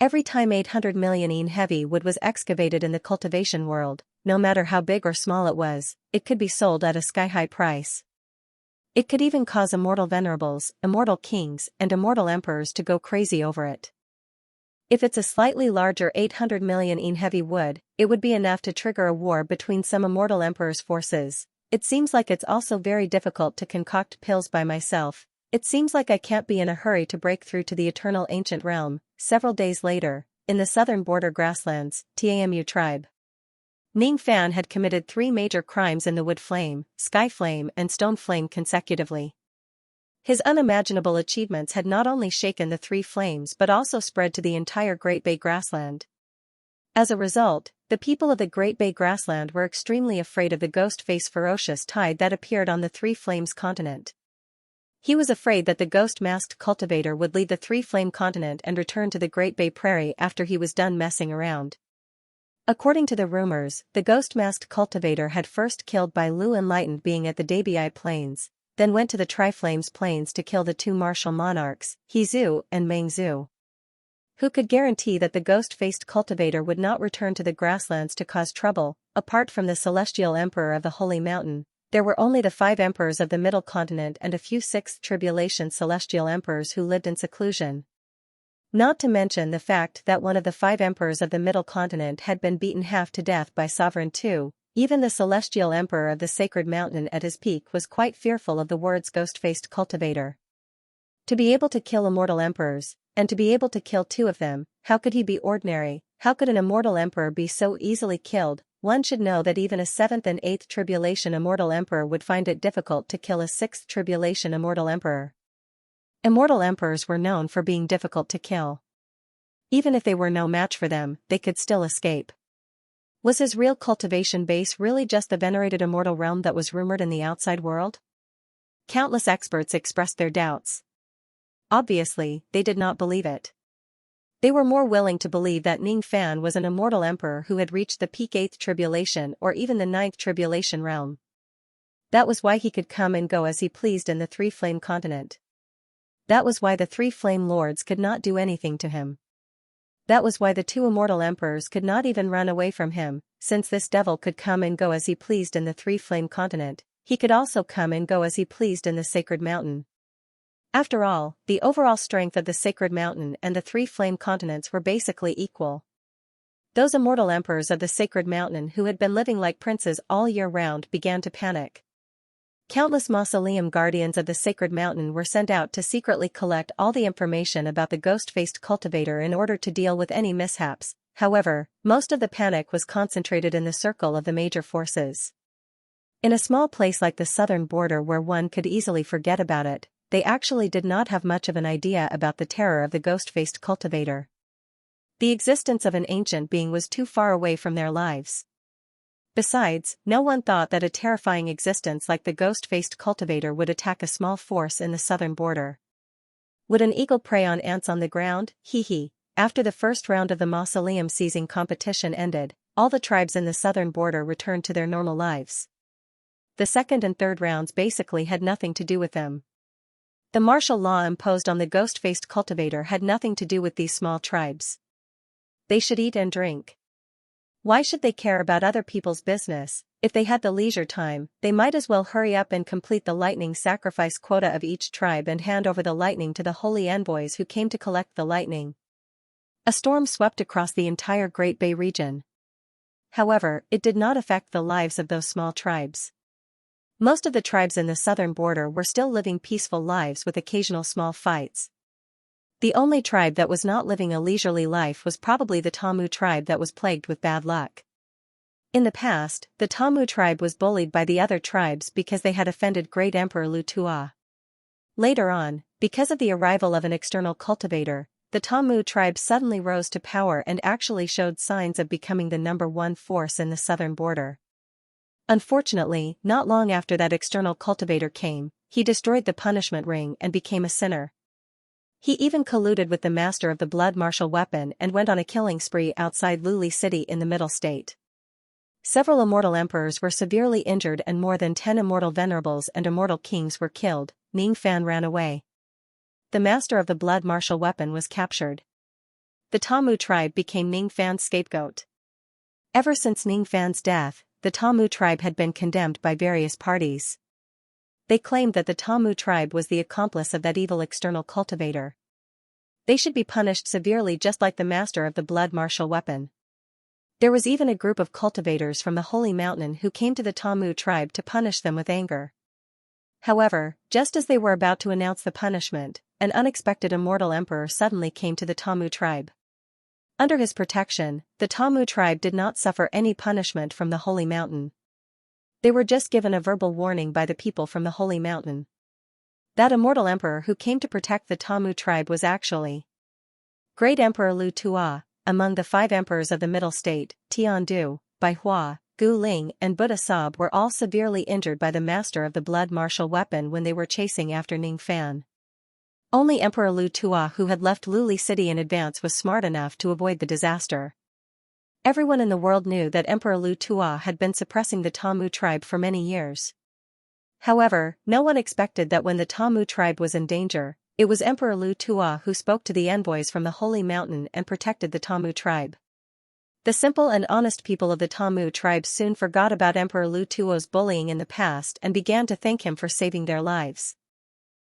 Every time 800 million een heavy wood was excavated in the cultivation world, no matter how big or small it could be sold at a sky-high price. It could even cause immortal venerables, immortal kings, and immortal emperors to go crazy over it. If it's a slightly larger 800 million een heavy wood, it would be enough to trigger a war between some immortal emperor's forces. It seems like it's also very difficult to concoct pills by myself. It seems like I can't be in a hurry to break through to the eternal ancient realm. Several days later, in the southern border grasslands, Tamu tribe. Ning Fan had committed 3 major crimes in the wood flame, sky flame and stone flame consecutively. His unimaginable achievements had not only shaken the 3 flames but also spread to the entire Great Bay Grassland. As a result, the people of the Great Bay Grassland were extremely afraid of the ghost-faced ferocious tide that appeared on the 3 Flames continent. He was afraid that the ghost-masked cultivator would leave the 3 Flame continent and return to the Great Bay Prairie after he was done messing around. According to the rumors, the ghost-masked cultivator had first killed Bai Lu Enlightened being at the Dabai Plains, then went to the Tri-Flames Plains to kill the 2 martial monarchs, He Zhu and Meng Zhu. Who could guarantee that the ghost-faced cultivator would not return to the grasslands to cause trouble? Apart from the celestial emperor of the Holy Mountain, there were only the 5 emperors of the Middle Continent and a few 6th Tribulation celestial emperors who lived in seclusion. Not to mention the fact that one of the 5 emperors of the Middle Continent had been beaten half to death by Sovereign II. Even the celestial emperor of the Sacred Mountain at his peak was quite fearful of the words ghost-faced cultivator. To be able to kill immortal emperors, and to be able to kill 2 of them, how could he be ordinary? How could an immortal emperor be so easily killed? One should know that even a 7th and 8th Tribulation immortal emperor would find it difficult to kill a 6th Tribulation immortal emperor. Immortal emperors were known for being difficult to kill. Even if they were no match for them, they could still escape. Was his real cultivation base really just the venerated immortal realm that was rumored in the outside world? Countless experts expressed their doubts. Obviously, they did not believe it. They were more willing to believe that Ning Fan was an immortal emperor who had reached the peak 8th Tribulation or even the 9th Tribulation realm. That was why he could come and go as he pleased in the 3 Flame continent. That was why the 3 Flame lords could not do anything to him. That was why the 2 immortal emperors could not even run away from him. Since this devil could come and go as he pleased in the 3 Flame continent, he could also come and go as he pleased in the Sacred Mountain. After all, the overall strength of the Sacred Mountain and the 3 Flame continents were basically equal. Those immortal emperors of the Sacred Mountain who had been living like princes all year round began to panic. Countless mausoleum guardians of the Sacred Mountain were sent out to secretly collect all the information about the ghost-faced cultivator in order to deal with any mishaps. However, most of the panic was concentrated in the circle of the major forces. In a small place like the southern border where one could easily forget about it, they actually did not have much of an idea about the terror of the ghost-faced cultivator. The existence of an ancient being was too far away from their lives. Besides, no one thought that a terrifying existence like the ghost-faced cultivator would attack a small force in the southern border. Would an eagle prey on ants on the ground? Hee. After the first round of the mausoleum seizing competition ended, all the tribes in the southern border returned to their normal lives. The second and third rounds basically had nothing to do with them. The martial law imposed on the ghost-faced cultivator had nothing to do with these small tribes. They should eat and drink. Why should they care about other people's business? If they had the leisure time, they might as well hurry up and complete the lightning sacrifice quota of each tribe and hand over the lightning to the holy envoys who came to collect the lightning. A storm swept across the entire Great Bay region. However, it did not affect the lives of those small tribes. Most of the tribes in the southern border were still living peaceful lives with occasional small fights. The only tribe that was not living a leisurely life was probably the Tamu tribe that was plagued with bad luck. In the past, the Tamu tribe was bullied by the other tribes because they had offended Great Emperor Lu Tua. Later on, because of the arrival of an external cultivator, the Tamu tribe suddenly rose to power and actually showed signs of becoming the #1 force in the southern border. Unfortunately, not long after that external cultivator came, he destroyed the punishment ring and became a sinner. He even colluded with the master of the blood martial weapon and went on a killing spree outside Luli City in the Middle State. Several immortal emperors were severely injured and more than 10 immortal venerables and immortal kings were killed. Ning Fan ran away. The master of the blood martial weapon was captured. The Tamu tribe became Ning Fan's scapegoat. Ever since Ning Fan's death, the Tamu tribe had been condemned by various parties. They claimed that the Tamu tribe was the accomplice of that evil external cultivator. They should be punished severely just like the master of the blood martial weapon. There was even a group of cultivators from the Holy Mountain who came to the Tamu tribe to punish them with anger. However, just as they were about to announce the punishment, an unexpected immortal emperor suddenly came to the Tamu tribe. Under his protection, the Tamu tribe did not suffer any punishment from the Holy Mountain. They were just given a verbal warning by the people from the Holy Mountain. That immortal emperor who came to protect the Tamu tribe was actually Great Emperor Lu Tua. Among the 5 emperors of the Middle State, Tiandu, Baihua, Gu Ling and Buddha Sab were all severely injured by the master of the blood martial weapon when they were chasing after Ning Fan. Only Emperor Lu Tua, who had left Luli City in advance, was smart enough to avoid the disaster. Everyone in the world knew that Emperor Lu Tua had been suppressing the Tamu tribe for many years. However, no one expected that when the Tamu tribe was in danger, it was Emperor Lu Tua who spoke to the envoys from the Holy Mountain and protected the Tamu tribe. The simple and honest people of the Tamu tribe soon forgot about Emperor Lu Tua's bullying in the past and began to thank him for saving their lives.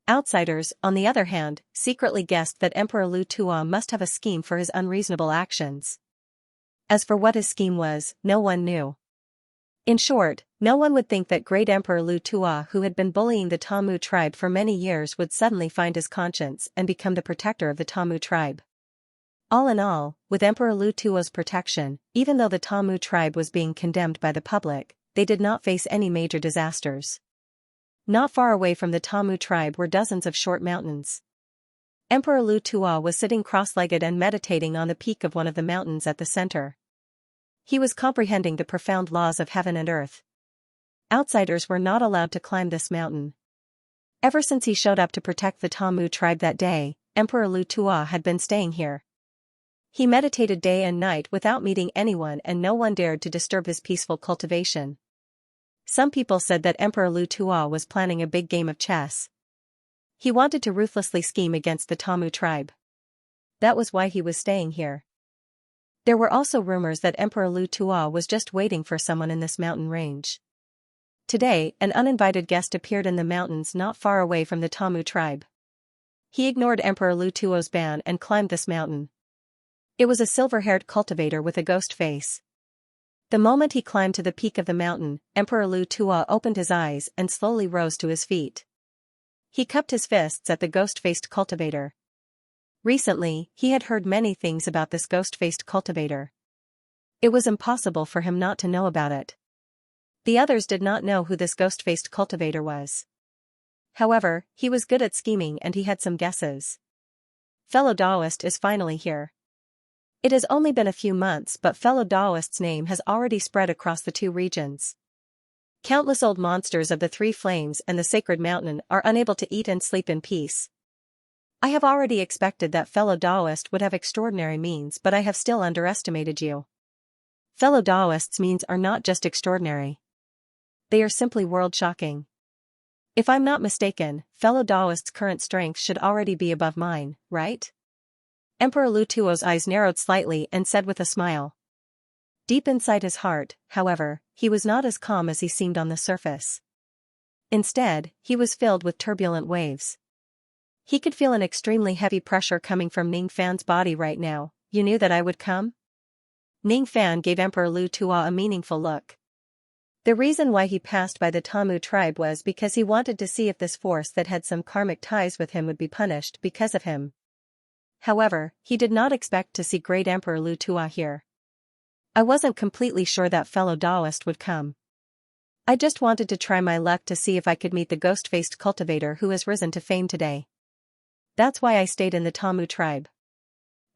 Outsiders, on the other hand, secretly guessed that Emperor Lu Tua must have a scheme for his unreasonable actions. As for what his scheme was, no one knew. In short, no one would think that Great Emperor Lu Tua, who had been bullying the Tamu tribe for many years, would suddenly find his conscience and become the protector of the Tamu tribe. All in all, with Emperor Lu Tua's protection, even though the Tamu tribe was being condemned by the public, they did not face any major disasters. Not far away from the Tamu tribe were dozens of short mountains. Emperor Lu Tua was sitting cross-legged and meditating on the peak of one of the mountains at the center. He was comprehending the profound laws of heaven and earth. Outsiders were not allowed to climb this mountain. Ever since he showed up to protect the Tamu tribe that day, Emperor Lu Tua had been staying here. He meditated day and night without meeting anyone, and no one dared to disturb his peaceful cultivation. Some people said that Emperor Lu Tua was planning a big game of chess. He wanted to ruthlessly scheme against the Tamu tribe. That was why he was staying here. There were also rumors that Emperor Lu Tua was just waiting for someone in this mountain range. Today, an uninvited guest appeared in the mountains not far away from the Tamu tribe. He ignored Emperor Lu Tua's ban and climbed this mountain. It was a silver-haired cultivator with a ghost face. The moment he climbed to the peak of the mountain, Emperor Lu Tua opened his eyes and slowly rose to his feet. He cupped his fists at the ghost-faced cultivator. Recently, he had heard many things about this ghost-faced cultivator. It was impossible for him not to know about it. The others did not know who this ghost-faced cultivator was. However, he was good at scheming and he had some guesses. Fellow Taoist is finally here. It has only been a few months, but Fellow Taoist's name has already spread across the 2 regions. Countless old monsters of the 3 flames and the sacred mountain are unable to eat and sleep in peace. I have already expected that Fellow Taoist would have extraordinary means, but I have still underestimated you. Fellow Taoist's means are not just extraordinary. They are simply world-shocking. If I'm not mistaken, Fellow Taoist's current strength should already be above mine, right? Emperor Lu Tuo's eyes narrowed slightly and said with a smile. Deep inside his heart, however, he was not as calm as he seemed on the surface. Instead, he was filled with turbulent waves. He could feel an extremely heavy pressure coming from Ning Fan's body right now. You knew that I would come? Ning Fan gave Emperor Lu Tua a meaningful look. The reason why he passed by the Tamu tribe was because he wanted to see if this force that had some karmic ties with him would be punished because of him. However, he did not expect to see Great Emperor Lu Tua here. I wasn't completely sure that fellow Taoist would come. I just wanted to try my luck to see if I could meet the ghost-faced cultivator who has risen to fame today. That's why I stayed in the Tamu tribe.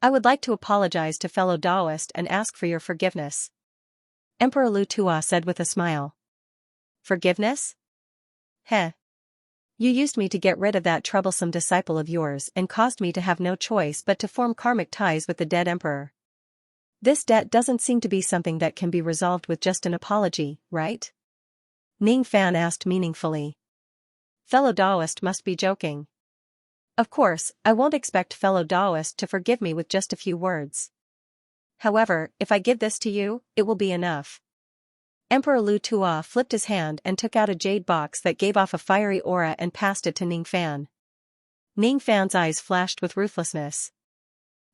I would like to apologize to fellow Taoist and ask for your forgiveness. Emperor Lu Tua said with a smile. Forgiveness? Heh. You used me to get rid of that troublesome disciple of yours and caused me to have no choice but to form karmic ties with the dead emperor. This debt doesn't seem to be something that can be resolved with just an apology, right? Ning Fan asked meaningfully. Fellow Taoist must be joking. Of course, I won't expect fellow Taoist to forgive me with just a few words. However, if I give this to you, it will be enough. Emperor Lu Tua flipped his hand and took out a jade box that gave off a fiery aura and passed it to Ning Fan. Ning Fan's eyes flashed with ruthlessness.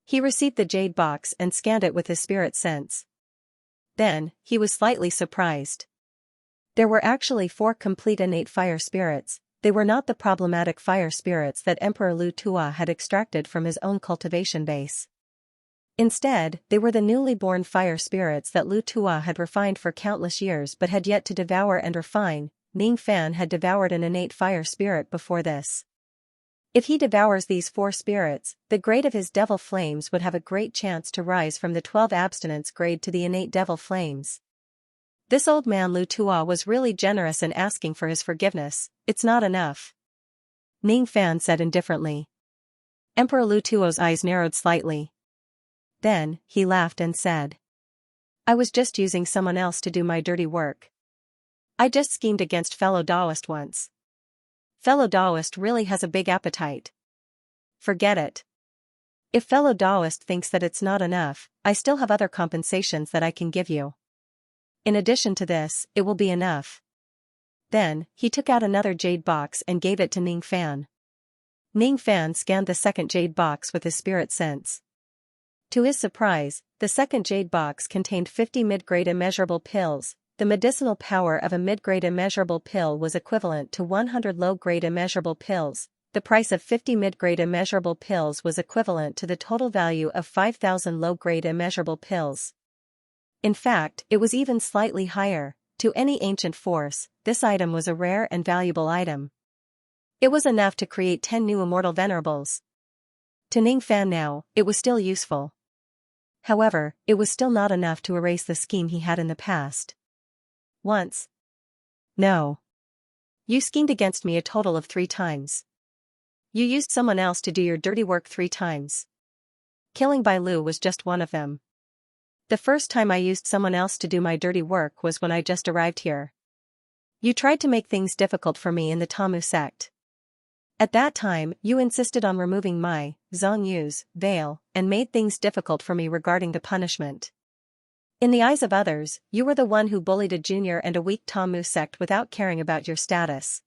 He received the jade box and scanned it with his spirit sense. Then, he was slightly surprised. There were actually 4 complete innate fire spirits. They were not the problematic fire spirits that Emperor Lu Tua had extracted from his own cultivation base. Instead, they were the newly born fire spirits that Lu Tua had refined for countless years but had yet to devour and refine. Ning Fan had devoured an innate fire spirit before this. If he devours these 4 spirits, the grade of his devil flames would have a great chance to rise from the 12 abstinence grade to the innate devil flames. This old man Lu Tua was really generous in asking for his forgiveness. It's not enough. Ning Fan said indifferently. Emperor Lu Tuo's eyes narrowed slightly. Then, he laughed and said. I was just using someone else to do my dirty work. I just schemed against fellow Taoist once. Fellow Taoist really has a big appetite. Forget it. If fellow Taoist thinks that it's not enough, I still have other compensations that I can give you. In addition to this, it will be enough. Then, he took out another jade box and gave it to Ning Fan. Ning Fan scanned the second jade box with his spirit sense. To his surprise, the second jade box contained 50 mid-grade immeasurable pills. The medicinal power of a mid-grade immeasurable pill was equivalent to 100 low-grade immeasurable pills. The price of 50 mid-grade immeasurable pills was equivalent to the total value of 5,000 low-grade immeasurable pills. In fact, it was even slightly higher. To any ancient force, this item was a rare and valuable item. It was enough to create 10 new immortal venerables. To Ning Fan now, it was still useful. However, it was still not enough to erase the scheme he had in the past. Once. No. You schemed against me a total of 3 times. You used someone else to do your dirty work 3 times. Killing Bai Lu was just one of them. The first time I used someone else to do my dirty work was when I just arrived here. You tried to make things difficult for me in the Tamu sect. At that time, you insisted on removing my, Zhang Yu's, veil, and made things difficult for me regarding the punishment. In the eyes of others, you were the one who bullied a junior and a weak Tamu sect without caring about your status.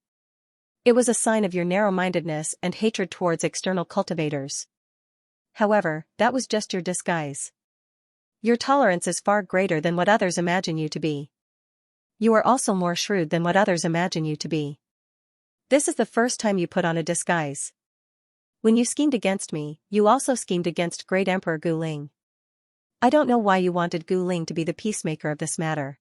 It was a sign of your narrow-mindedness and hatred towards external cultivators. However, that was just your disguise. Your tolerance is far greater than what others imagine you to be. You are also more shrewd than what others imagine you to be. This is the first time you put on a disguise. When you schemed against me, you also schemed against Great Emperor Gu Ling. I don't know why you wanted Gu Ling to be the peacemaker of this matter.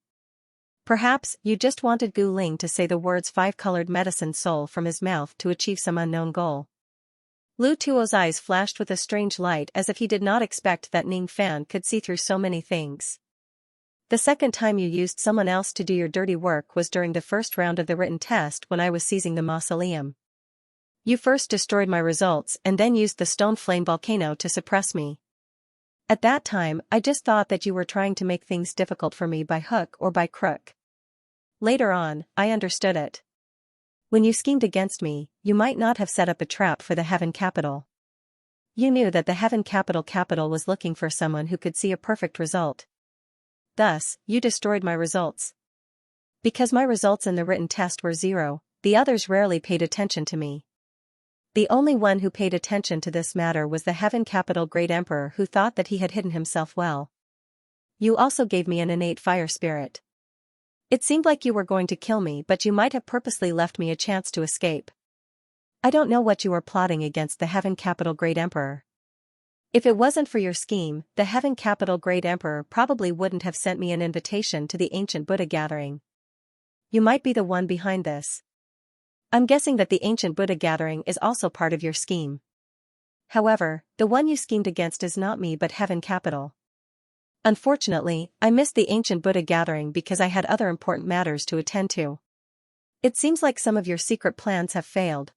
Perhaps you just wanted Gu Ling to say the words 5-colored medicine soul from his mouth to achieve some unknown goal. Lu Tuo's eyes flashed with a strange light as if he did not expect that Ning Fan could see through so many things. The second time you used someone else to do your dirty work was during the first round of the written test when I was seizing the mausoleum. You first destroyed my results and then used the stone flame volcano to suppress me. At that time, I just thought that you were trying to make things difficult for me by hook or by crook. Later on, I understood it. When you schemed against me, you might not have set up a trap for the Heaven Capital. You knew that the Heaven Capital was looking for someone who could see a perfect result. Thus, you destroyed my results. Because my results in the written test were 0, the others rarely paid attention to me. The only one who paid attention to this matter was the Heaven Capital Great Emperor, who thought that he had hidden himself well. You also gave me an innate fire spirit. It seemed like you were going to kill me, but you might have purposely left me a chance to escape. I don't know what you were plotting against the Heaven Capital Great Emperor. If it wasn't for your scheme, the Heaven Capital Great Emperor probably wouldn't have sent me an invitation to the ancient Buddha gathering. You might be the one behind this. I'm guessing that the ancient Buddha gathering is also part of your scheme. However, the one you schemed against is not me but Heaven Capital. Unfortunately, I missed the ancient Buddha gathering because I had other important matters to attend to. It seems like some of your secret plans have failed.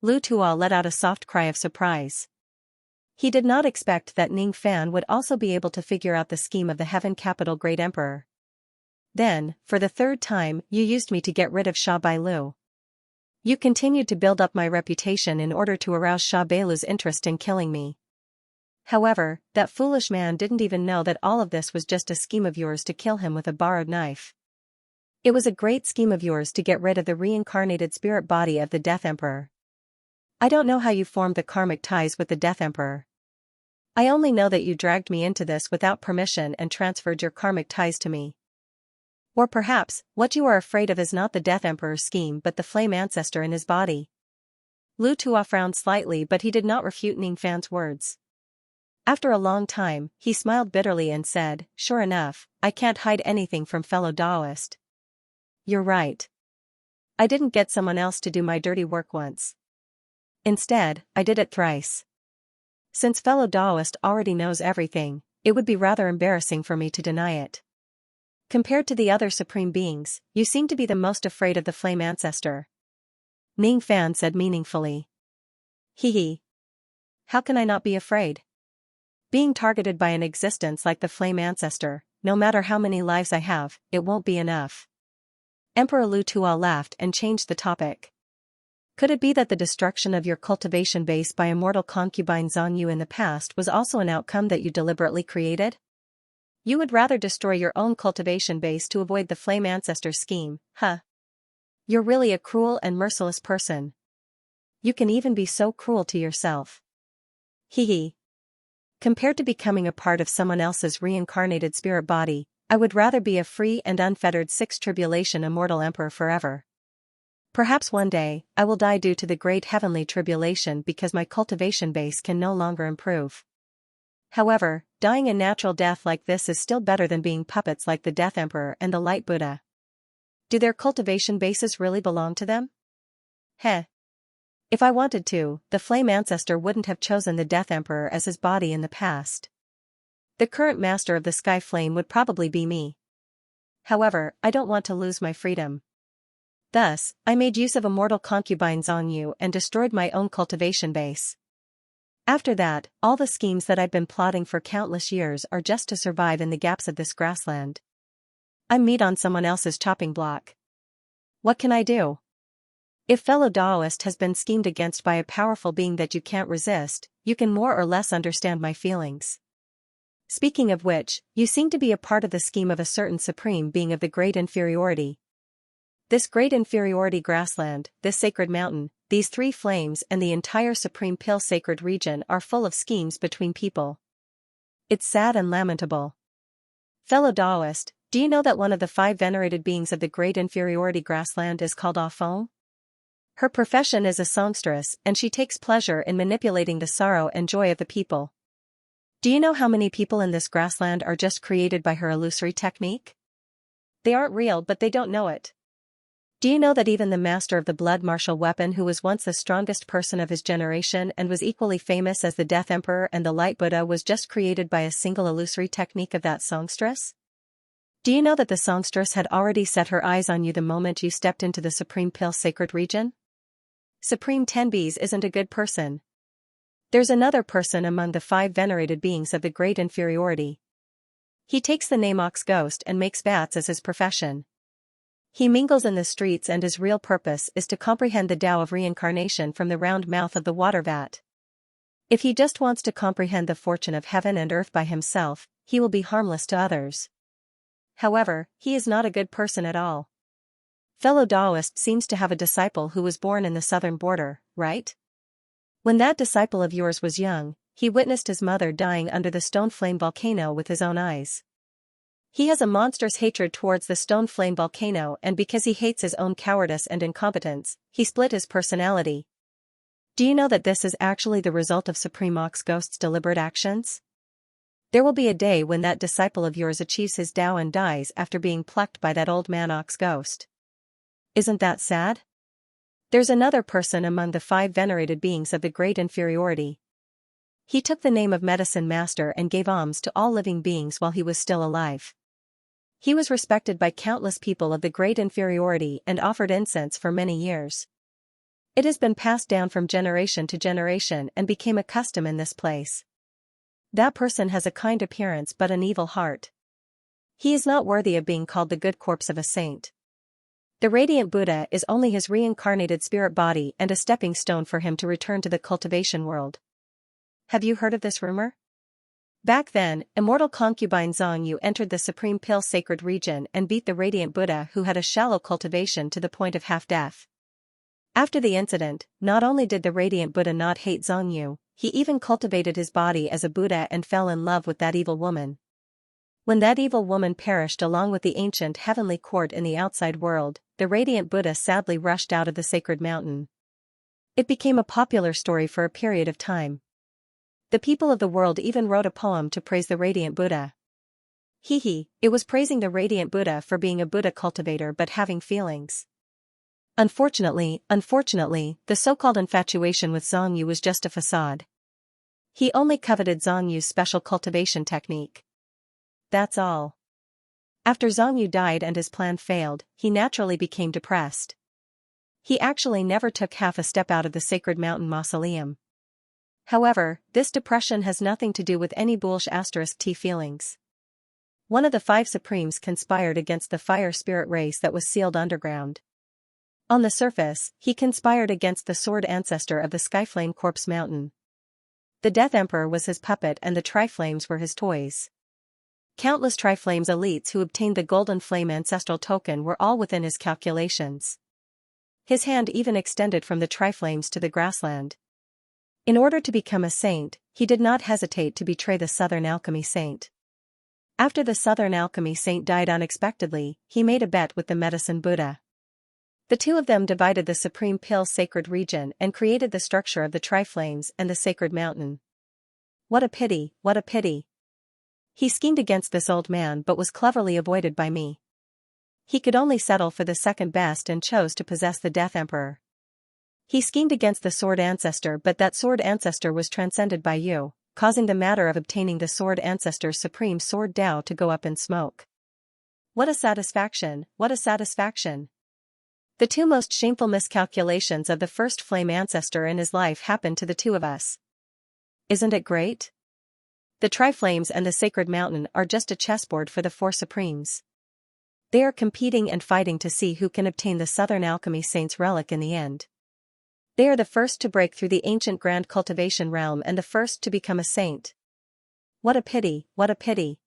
Lu Tuo let out a soft cry of surprise. He did not expect that Ning Fan would also be able to figure out the scheme of the Heaven Capital Great Emperor. Then, for the third time, you used me to get rid of Sha Bailu. You continued to build up my reputation in order to arouse Sha Bailu's interest in killing me. However, that foolish man didn't even know that all of this was just a scheme of yours to kill him with a borrowed knife. It was a great scheme of yours to get rid of the reincarnated spirit body of the Death Emperor. I don't know how you formed the karmic ties with the Death Emperor. I only know that you dragged me into this without permission and transferred your karmic ties to me. Or perhaps, what you are afraid of is not the Death Emperor's scheme but the flame ancestor in his body. Lu Tuo frowned slightly, but he did not refute Ning Fan's words. After a long time, he smiled bitterly and said, "Sure enough, I can't hide anything from fellow Taoist. You're right. I didn't get someone else to do my dirty work once. Instead, I did it thrice. Since fellow Taoist already knows everything, it would be rather embarrassing for me to deny it. Compared to the other supreme beings, you seem to be the most afraid of the flame ancestor." Ning Fan said meaningfully. Hee. How can I not be afraid? Being targeted by an existence like the flame ancestor, no matter how many lives I have, it won't be enough. Emperor Lu Tuo laughed and changed the topic. Could it be that the destruction of your cultivation base by immortal concubine Xianxia in the past was also an outcome that you deliberately created? You would rather destroy your own cultivation base to avoid the flame ancestor scheme, huh? You're really a cruel and merciless person. You can even be so cruel to yourself. Hee. Compared to becoming a part of someone else's reincarnated spirit body, I would rather be a free and unfettered sixth tribulation immortal emperor forever. Perhaps one day, I will die due to the great heavenly tribulation because my cultivation base can no longer improve. However, dying a natural death like this is still better than being puppets like the Death Emperor and the Light Buddha. Do their cultivation bases really belong to them? Heh. If I wanted to, the Flame Ancestor wouldn't have chosen the Death Emperor as his body in the past. The current master of the Sky Flame would probably be me. However, I don't want to lose my freedom. Thus, I made use of immortal concubine Xianxia and destroyed my own cultivation base. After that, all the schemes that I've been plotting for countless years are just to survive in the gaps of this grassland. I'm meat on someone else's chopping block. What can I do? If fellow Taoist has been schemed against by a powerful being that you can't resist, you can more or less understand my feelings. Speaking of which, you seem to be a part of the scheme of a certain supreme being of the great inferiority. This great inferiority grassland, this sacred mountain, these three flames and the entire Supreme Pill sacred region are full of schemes between people. It's sad and lamentable. Fellow Taoist, do you know that one of the 5 venerated beings of the great inferiority grassland is called Ah Feng? Her profession is a songstress and she takes pleasure in manipulating the sorrow and joy of the people. Do you know how many people in this grassland are just created by her illusory technique? They aren't real, but they don't know it. Do you know that even the master of the blood martial weapon, who was once the strongest person of his generation and was equally famous as the Death Emperor and the Light Buddha, was just created by a single illusory technique of that songstress? Do you know that the songstress had already set her eyes on you the moment you stepped into the Supreme Pill sacred region? Supreme Tenbis isn't a good person. There's another person among the 5 venerated beings of the great inferiority. He takes the name Ox Ghost and makes bats as his profession. He mingles in the streets and his real purpose is to comprehend the Tao of reincarnation from the round mouth of the water vat. If he just wants to comprehend the fortune of heaven and earth by himself, he will be harmless to others. However, he is not a good person at all. Fellow Taoist seems to have a disciple who was born in the southern border, right? When that disciple of yours was young, he witnessed his mother dying under the stone flame volcano with his own eyes. He has a monstrous hatred towards the stone flame volcano, and because he hates his own cowardice and incompetence, he split his personality. Do you know that this is actually the result of Supreme Ox Ghost's deliberate actions? There will be a day when that disciple of yours achieves his Tao and dies after being plucked by that old man Ox Ghost. Isn't that sad? There's another person among the 5 venerated beings of the Great Inferiority. He took the name of Medicine Master and gave alms to all living beings while he was still alive. He was respected by countless people of the Great Inferiority and offered incense for many years. It has been passed down from generation to generation and became a custom in this place. That person has a kind appearance but an evil heart. He is not worthy of being called the good corpse of a saint. The radiant Buddha is only his reincarnated spirit body and a stepping stone for him to return to the cultivation world. Have you heard of this rumor? Back then, immortal concubine Xianxia entered the Supreme Pill sacred region and beat the radiant Buddha who had a shallow cultivation to the point of half-death. After the incident, not only did the radiant Buddha not hate Xianxia, he even cultivated his body as a Buddha and fell in love with that evil woman. When that evil woman perished along with the ancient heavenly court in the outside world, the radiant Buddha sadly rushed out of the sacred mountain. It became a popular story for a period of time. The people of the world even wrote a poem to praise the radiant Buddha. It was praising the radiant Buddha for being a Buddha cultivator but having feelings. Unfortunately, the so-called infatuation with Xianxia was just a facade. He only coveted Xianxia's special cultivation technique. That's all. After Xianxia died and his plan failed, he naturally became depressed. He actually never took half a step out of the sacred mountain mausoleum. However, this depression has nothing to do with any bullish *T feelings. One of the 5 supremes conspired against the fire spirit race that was sealed underground. On the surface, he conspired against the sword ancestor of the Skyflame Corpse Mountain. The Death Emperor was his puppet and the Triflames were his toys. Countless Triflames elites who obtained the Golden Flame ancestral token were all within his calculations. His hand even extended from the Triflames to the grassland. In order to become a saint, he did not hesitate to betray the Southern Alchemy Saint. After the Southern Alchemy Saint died unexpectedly, he made a bet with the Medicine Buddha. The two of them divided the Supreme Pill sacred region and created the structure of the Triflames and the sacred mountain. What a pity, what a pity. He schemed against this old man but was cleverly avoided by me. He could only settle for the second best and chose to possess the Death Emperor. He schemed against the Sword Ancestor but that Sword Ancestor was transcended by you, causing the matter of obtaining the Sword Ancestor's supreme sword Tao to go up in smoke. What a satisfaction, what a satisfaction. The 2 most shameful miscalculations of the first flame ancestor in his life happened to the 2 of us. Isn't it great? The Triflames and the Sacred Mountain are just a chessboard for the 4 Supremes. They are competing and fighting to see who can obtain the Southern Alchemy Saint's relic in the end. They are the first to break through the ancient grand cultivation realm and the first to become a saint. What a pity, what a pity.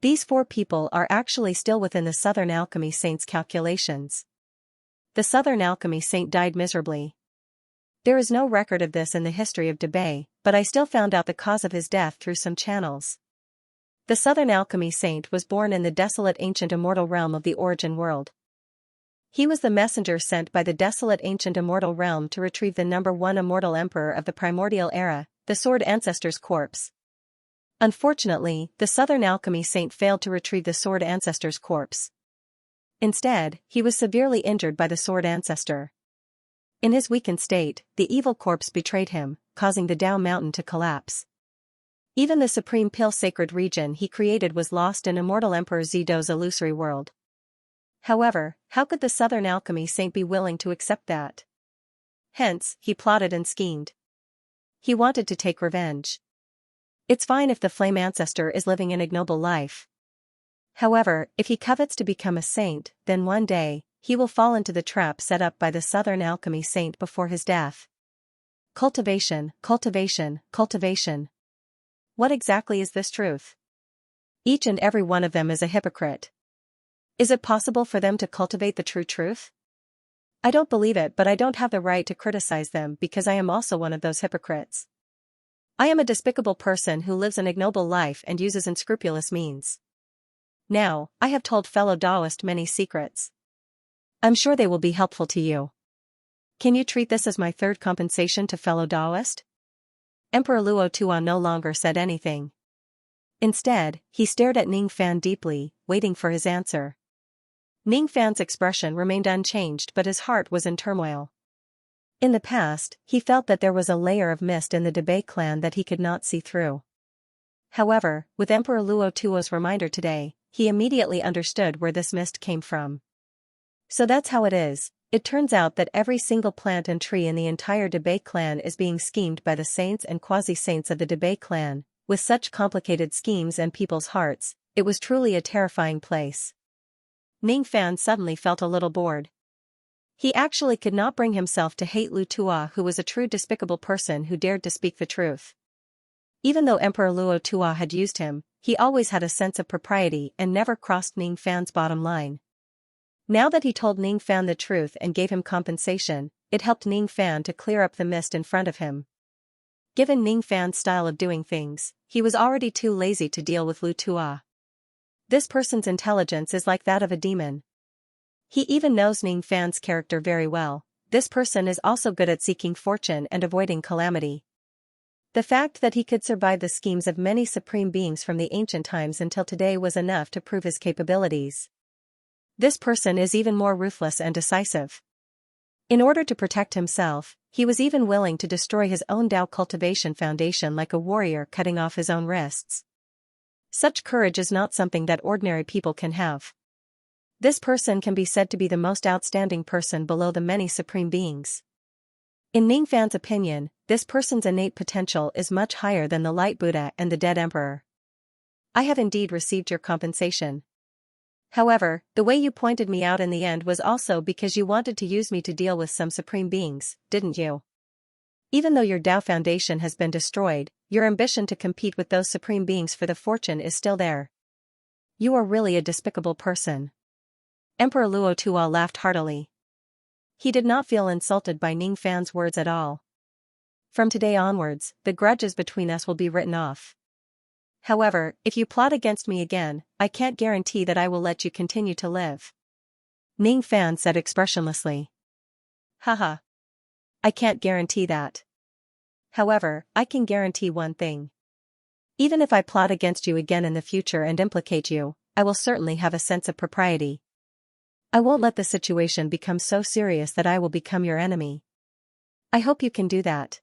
These 4 people are actually still within the Southern Alchemy Saint's calculations. The Southern Alchemy Saint died miserably. There is no record of this in the history of Debay, but I still found out the cause of his death through some channels. The Southern Alchemy Saint was born in the desolate ancient immortal realm of the origin world. He was the messenger sent by the desolate ancient immortal realm to retrieve the number 1 immortal emperor of the primordial era, the Sword Ancestor's corpse. Unfortunately, the Southern Alchemy Saint failed to retrieve the Sword Ancestor's corpse. Instead, he was severely injured by the Sword Ancestor. In his weakened state, the evil corpse betrayed him, causing the Tao Mountain to collapse. Even the Supreme Pill sacred region he created was lost in Immortal Emperor Zido's illusory world. However, how could the Southern Alchemy Saint be willing to accept that? Hence, he plotted and schemed. He wanted to take revenge. It's fine if the Flame Ancestor is living an ignoble life. However, if he covets to become a saint, then one day, he will fall into the trap set up by the Southern Alchemy Saint before his death. Cultivation, cultivation, cultivation. What exactly is this truth? Each and every one of them is a hypocrite. Is it possible for them to cultivate the true truth? I don't believe it, but I don't have the right to criticize them because I am also one of those hypocrites. I am a despicable person who lives an ignoble life and uses unscrupulous means. Now, I have told fellow Taoist many secrets. I'm sure they will be helpful to you. Can you treat this as my third compensation to fellow Taoist? Emperor Luo Tuo no longer said anything. Instead, he stared at Ning Fan deeply, waiting for his answer. Ning Fan's expression remained unchanged, but his heart was in turmoil. In the past, he felt that there was a layer of mist in the Debay clan that he could not see through. However, with Emperor Luo Tuo's reminder today, he immediately understood where this mist came from. So that's how it is. It turns out that every single plant and tree in the entire Debay clan is being schemed by the saints and quasi-saints of the Debay clan. With such complicated schemes and people's hearts, it was truly a terrifying place. Ning Fan suddenly felt a little bored. He actually could not bring himself to hate Lu Tuo, who was a true despicable person who dared to speak the truth. Even though Emperor Luo Tuo had used him, he always had a sense of propriety and never crossed Ning Fan's bottom line. Now that he told Ning Fan the truth and gave him compensation, it helped Ning Fan to clear up the mist in front of him. Given Ning Fan's style of doing things, he was already too lazy to deal with Lu Tuo. This person's intelligence is like that of a demon. He even knows Ning Fan's character very well. This person is also good at seeking fortune and avoiding calamity. The fact that he could survive the schemes of many supreme beings from the ancient times until today was enough to prove his capabilities. This person is even more ruthless and decisive. In order to protect himself, he was even willing to destroy his own Tao cultivation foundation like a warrior cutting off his own wrists. Such courage is not something that ordinary people can have. This person can be said to be the most outstanding person below the many supreme beings. In Ning Fan's opinion, this person's innate potential is much higher than the Light Buddha and the Dead Emperor. I have indeed received your compensation. However, the way you pointed me out in the end was also because you wanted to use me to deal with some supreme beings, didn't you? Even though your Tao foundation has been destroyed, your ambition to compete with those supreme beings for the fortune is still there. You are really a despicable person. Emperor Luo Tuo laughed heartily. He did not feel insulted by Ning Fan's words at all. From today onwards, the grudges between us will be written off. However, if you plot against me again, I can't guarantee that I will let you continue to live. Ning Fan said expressionlessly. Haha. I can't guarantee that. However, I can guarantee one thing. Even if I plot against you again in the future and implicate you, I will certainly have a sense of propriety. I won't let the situation become so serious that I will become your enemy. I hope you can do that.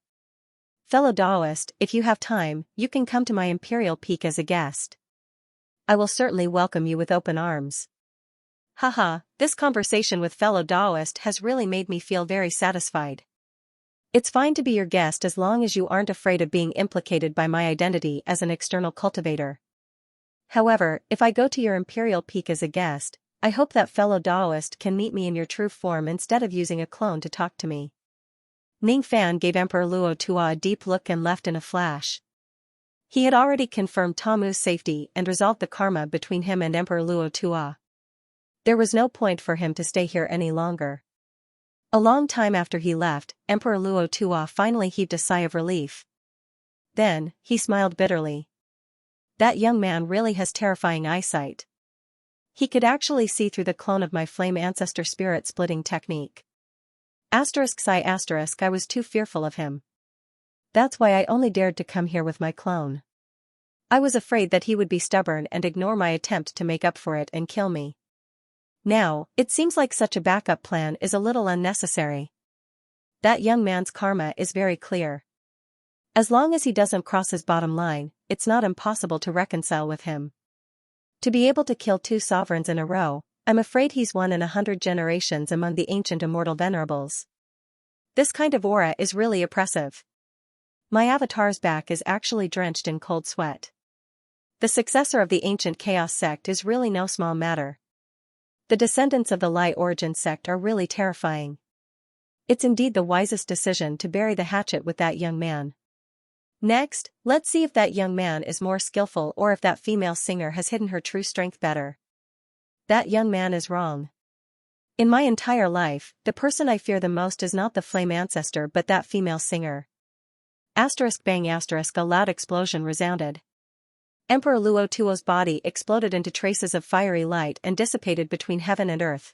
Fellow Taoist, if you have time, you can come to my imperial peak as a guest. I will certainly welcome you with open arms. Haha, this conversation with fellow Taoist has really made me feel very satisfied. It's fine to be your guest as long as you aren't afraid of being implicated by my identity as an external cultivator. However, if I go to your imperial peak as a guest, I hope that fellow Taoist can meet me in your true form instead of using a clone to talk to me. Ning Fan gave Emperor Luo Tuo a deep look and left in a flash. He had already confirmed Tamu's safety and resolved the karma between him and Emperor Luo Tuo. There was no point for him to stay here any longer. A long time after he left, Emperor Luo Tuo finally heaved a sigh of relief. Then, he smiled bitterly. That young man really has terrifying eyesight. He could actually see through the clone of my flame ancestor spirit splitting technique. I was too fearful of him. That's why I only dared to come here with my clone. I was afraid that he would be stubborn and ignore my attempt to make up for it and kill me. Now, it seems like such a backup plan is a little unnecessary. That young man's karma is very clear. As long as he doesn't cross his bottom line, it's not impossible to reconcile with him. To be able to kill 2 sovereigns in a row, I'm afraid he's 1 in 100 generations among the ancient immortal venerables. This kind of aura is really oppressive. My avatar's back is actually drenched in cold sweat. The successor of the ancient chaos sect is really no small matter. The descendants of the Lai origin sect are really terrifying. It's indeed the wisest decision to bury the hatchet with that young man. Next, let's see if that young man is more skillful or if that female singer has hidden her true strength better. That young man is wrong. In my entire life, the person I fear the most is not the flame ancestor but that female singer. Asterisk bang asterisk a loud explosion resounded. Emperor Luo Tuo's body exploded into traces of fiery light and dissipated between heaven and earth.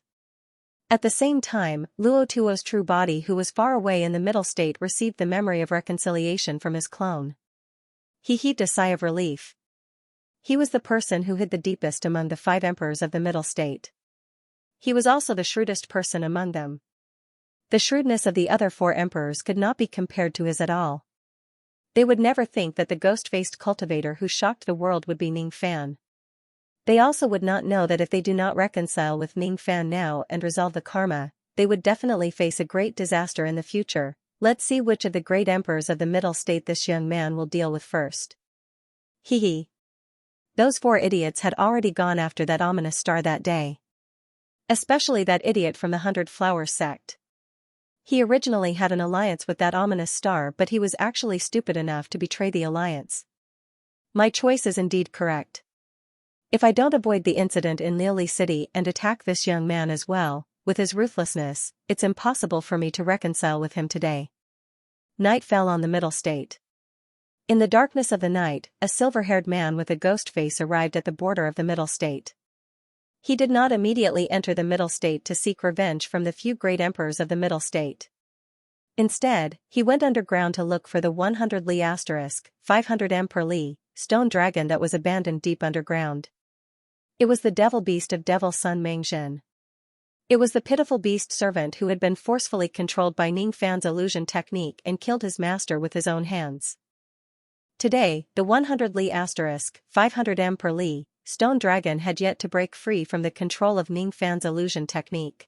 At the same time, Luo Tuo's true body, who was far away in the middle state, received the memory of reconciliation from his clone. He heaved a sigh of relief. He was the person who hid the deepest among the 5 emperors of the middle state. He was also the shrewdest person among them. The shrewdness of the other 4 emperors could not be compared to his at all. They would never think that the ghost-faced cultivator who shocked the world would be Ning Fan. They also would not know that if they do not reconcile with Ning Fan now and resolve the karma, they would definitely face a great disaster in the future. Let's see which of the great emperors of the middle state this young man will deal with first. Hee. Those 4 idiots had already gone after that ominous star that day. Especially that idiot from the 100 Flowers sect. He originally had an alliance with that ominous star, but he was actually stupid enough to betray the alliance. My choice is indeed correct. If I don't avoid the incident in Lili City and attack this young man as well, with his ruthlessness, it's impossible for me to reconcile with him today. Night fell on the middle state. In the darkness of the night, a silver-haired man with a ghost face arrived at the border of the middle state. He did not immediately enter the middle state to seek revenge from the few great emperors of the middle state. Instead, he went underground to look for the 100 Li asterisk, 500 M per Li, stone dragon that was abandoned deep underground. It was the devil beast of Devil Sun Mengzhen. It was the pitiful beast servant who had been forcefully controlled by Ning Fan's illusion technique and killed his master with his own hands. Today, the 100 Li asterisk, 500 M per Li, stone dragon had yet to break free from the control of Ning Fan's illusion technique.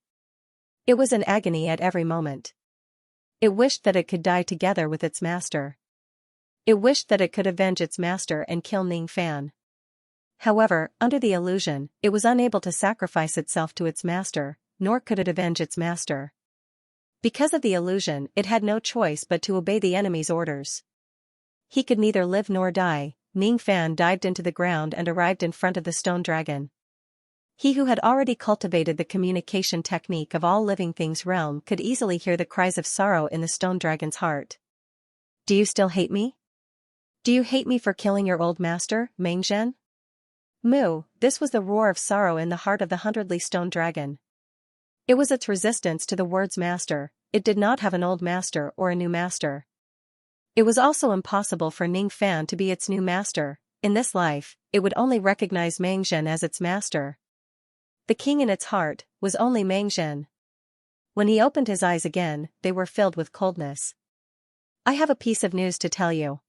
It was in agony at every moment. It wished that it could die together with its master. It wished that it could avenge its master and kill Ning Fan. However, under the illusion, it was unable to sacrifice itself to its master, nor could it avenge its master. Because of the illusion, it had no choice but to obey the enemy's orders. He could neither live nor die. Ning Fan dived into the ground and arrived in front of the stone dragon. He who had already cultivated the communication technique of all living things realm could easily hear the cries of sorrow in the stone dragon's heart. Do you still hate me? Do you hate me for killing your old master, Mengzhen? Moo, this was the roar of sorrow in the heart of the 100 Li stone dragon. It was its resistance to the words master. It did not have an old master or a new master. It was also impossible for Ning Fan to be its new master. In this life, it would only recognize Mengzhen as its master. The king in its heart was only Mengzhen. When he opened his eyes again, they were filled with coldness. I have a piece of news to tell you.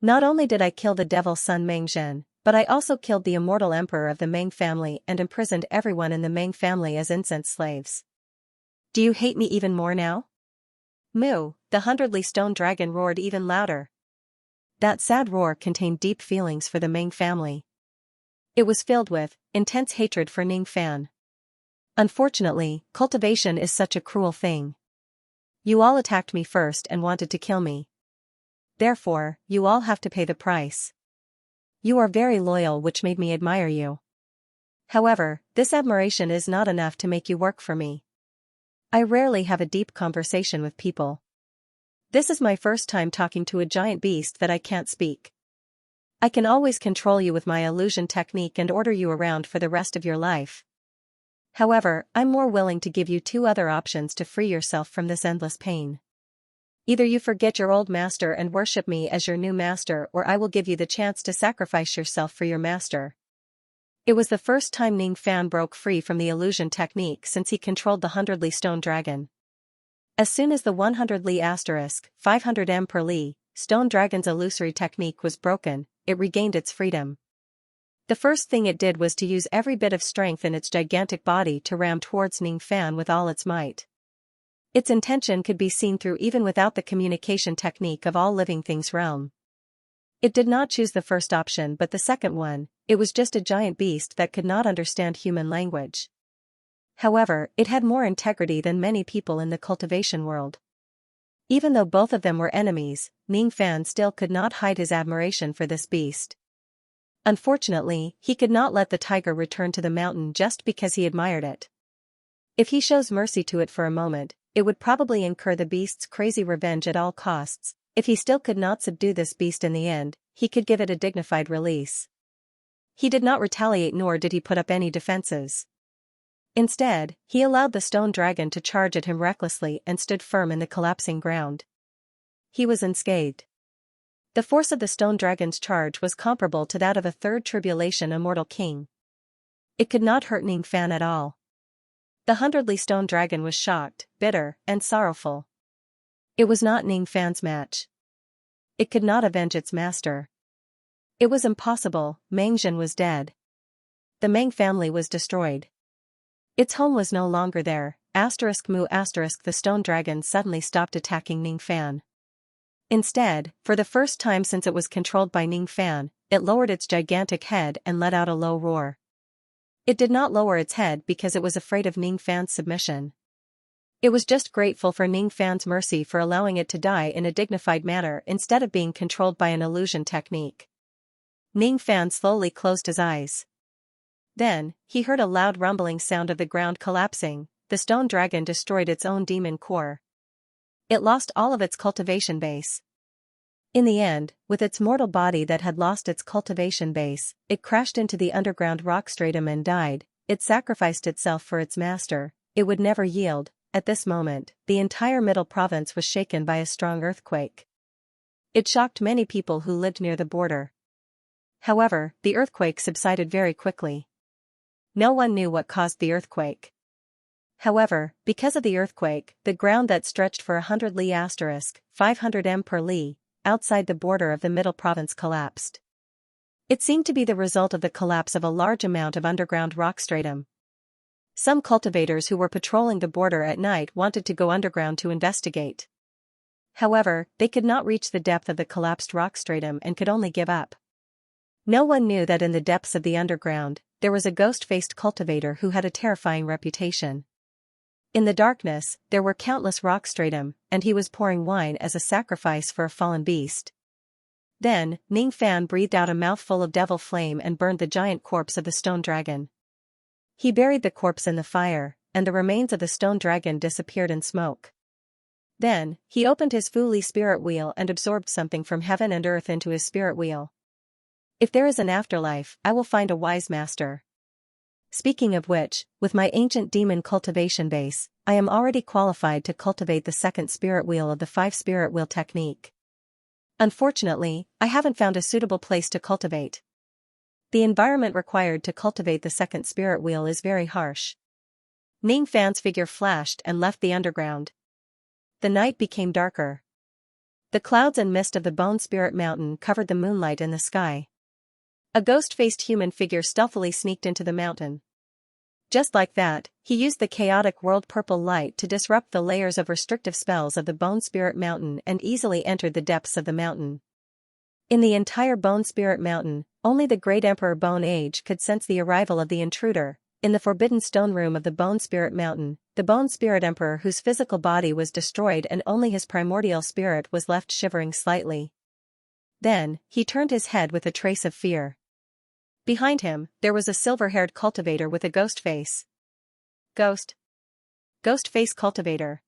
Not only did I kill the devil son Mengzhen, but I also killed the immortal emperor of the Meng family and imprisoned everyone in the Meng family as incense slaves. Do you hate me even more now? Moo, the 100 Li stone dragon roared even louder. That sad roar contained deep feelings for the Meng family. It was filled with intense hatred for Ning Fan. Unfortunately, cultivation is such a cruel thing. You all attacked me first and wanted to kill me. Therefore, you all have to pay the price. You are very loyal, which made me admire you. However, this admiration is not enough to make you work for me. I rarely have a deep conversation with people. This is my first time talking to a giant beast that I can't speak. I can always control you with my illusion technique and order you around for the rest of your life. However, I'm more willing to give you 2 other options to free yourself from this endless pain. Either you forget your old master and worship me as your new master, or I will give you the chance to sacrifice yourself for your master. It was the first time Ning Fan broke free from the illusion technique since he controlled the 100 Li stone dragon. As soon as the 100 Li asterisk, 500 M per Li, stone dragon's illusory technique was broken, it regained its freedom. The first thing it did was to use every bit of strength in its gigantic body to ram towards Ning Fan with all its might. Its intention could be seen through even without the communication technique of all living things realm. It did not choose the first option but the second one. It was just a giant beast that could not understand human language. However, it had more integrity than many people in the cultivation world. Even though both of them were enemies, Ning Fan still could not hide his admiration for this beast. Unfortunately, he could not let the tiger return to the mountain just because he admired it. If he shows mercy to it for a moment, it would probably incur the beast's crazy revenge at all costs. If he still could not subdue this beast in the end, he could give it a dignified release. He did not retaliate, nor did he put up any defenses. Instead, he allowed the stone dragon to charge at him recklessly and stood firm in the collapsing ground. He was unscathed. The force of the stone dragon's charge was comparable to that of a third tribulation immortal king. It could not hurt Ning Fan at all. The hundredly stone dragon was shocked, bitter, and sorrowful. It was not Ning Fan's match. It could not avenge its master. It was impossible. Meng Zhen was dead. The Meng family was destroyed. Its home was no longer there. The stone dragon suddenly stopped attacking Ning Fan. Instead, for the first time since it was controlled by Ning Fan, it lowered its gigantic head and let out a low roar. It did not lower its head because it was afraid of Ning Fan's submission. It was just grateful for Ning Fan's mercy for allowing it to die in a dignified manner instead of being controlled by an illusion technique. Ning Fan slowly closed his eyes. Then, he heard a loud rumbling sound of the ground collapsing. The stone dragon destroyed its own demon core. It lost all of its cultivation base. In the end, with its mortal body that had lost its cultivation base, it crashed into the underground rock stratum and died. It sacrificed itself for its master. It would never yield. At this moment, the entire middle province was shaken by a strong earthquake. It shocked many people who lived near the border. However, the earthquake subsided very quickly. No one knew what caused the earthquake. However, because of the earthquake, the ground that stretched for 100 li * 500 m per li, outside the border of the middle province collapsed. It seemed to be the result of the collapse of a large amount of underground rock stratum. Some cultivators who were patrolling the border at night wanted to go underground to investigate. However, they could not reach the depth of the collapsed rock stratum and could only give up. No one knew that in the depths of the underground, there was a ghost-faced cultivator who had a terrifying reputation. In the darkness, there were countless rock stratum, and he was pouring wine as a sacrifice for a fallen beast. Then, Ning Fan breathed out a mouthful of devil flame and burned the giant corpse of the stone dragon. He buried the corpse in the fire, and the remains of the stone dragon disappeared in smoke. Then, he opened his Fu Li spirit wheel and absorbed something from heaven and earth into his spirit wheel. If there is an afterlife, I will find a wise master. Speaking of which, with my ancient demon cultivation base, I am already qualified to cultivate the second spirit wheel of the 5 spirit wheel technique. Unfortunately, I haven't found a suitable place to cultivate. The environment required to cultivate the second spirit wheel is very harsh. Ning Fan's figure flashed and left the underground. The night became darker. The clouds and mist of the Bone Spirit Mountain covered the moonlight in the sky. A ghost-faced human figure stealthily sneaked into the mountain. Just like that, he used the chaotic world purple light to disrupt the layers of restrictive spells of the Bone Spirit Mountain and easily entered the depths of the mountain. In the entire Bone Spirit Mountain, only the great Emperor Bone Age could sense the arrival of the intruder. In the Forbidden Stone Room of the Bone Spirit Mountain, the Bone Spirit Emperor whose physical body was destroyed and only his primordial spirit was left shivering slightly. Then, he turned his head with a trace of fear. Behind him, there was a silver-haired cultivator with a ghost face. Ghost face cultivator.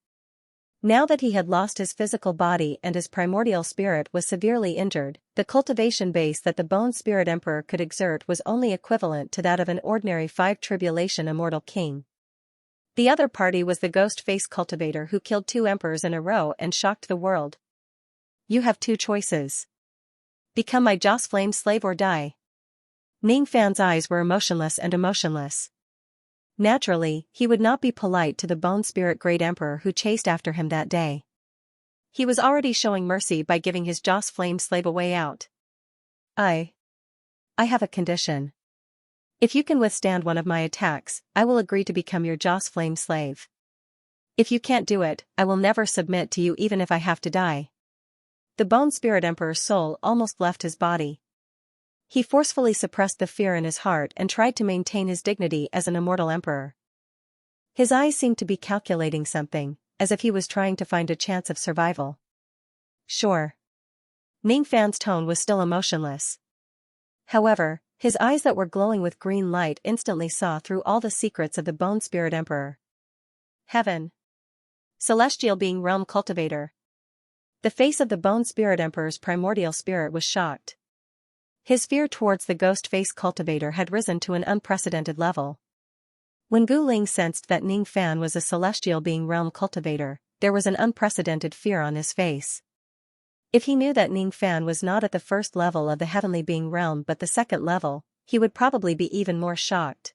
Now that he had lost his physical body and his primordial spirit was severely injured, the cultivation base that the Bone Spirit Emperor could exert was only equivalent to that of an ordinary 5 tribulation immortal king. The other party was the ghost face cultivator who killed 2 emperors in a row and shocked the world. You have 2 choices. Become my Joss Flame slave or die. Ning Fan's eyes were emotionless. Naturally, he would not be polite to the Bone Spirit Great Emperor who chased after him that day. He was already showing mercy by giving his Joss Flame slave a way out. I have a condition. If you can withstand one of my attacks, I will agree to become your Joss Flame slave. If you can't do it, I will never submit to you even if I have to die. The Bone Spirit Emperor's soul almost left his body. He forcefully suppressed the fear in his heart and tried to maintain his dignity as an immortal emperor. His eyes seemed to be calculating something, as if he was trying to find a chance of survival. Sure. Ning Fan's tone was still emotionless. However, His eyes that were glowing with green light instantly saw through all the secrets of the Bone Spirit Emperor. Heaven. Celestial Being Realm Cultivator. The face of the Bone Spirit Emperor's primordial spirit was shocked. His fear towards the ghost face cultivator had risen to an unprecedented level. When Gu Ling sensed that Ning Fan was a celestial being realm cultivator, there was an unprecedented fear on his face. If he knew that Ning Fan was not at the first level of the heavenly being realm but the second level, he would probably be even more shocked.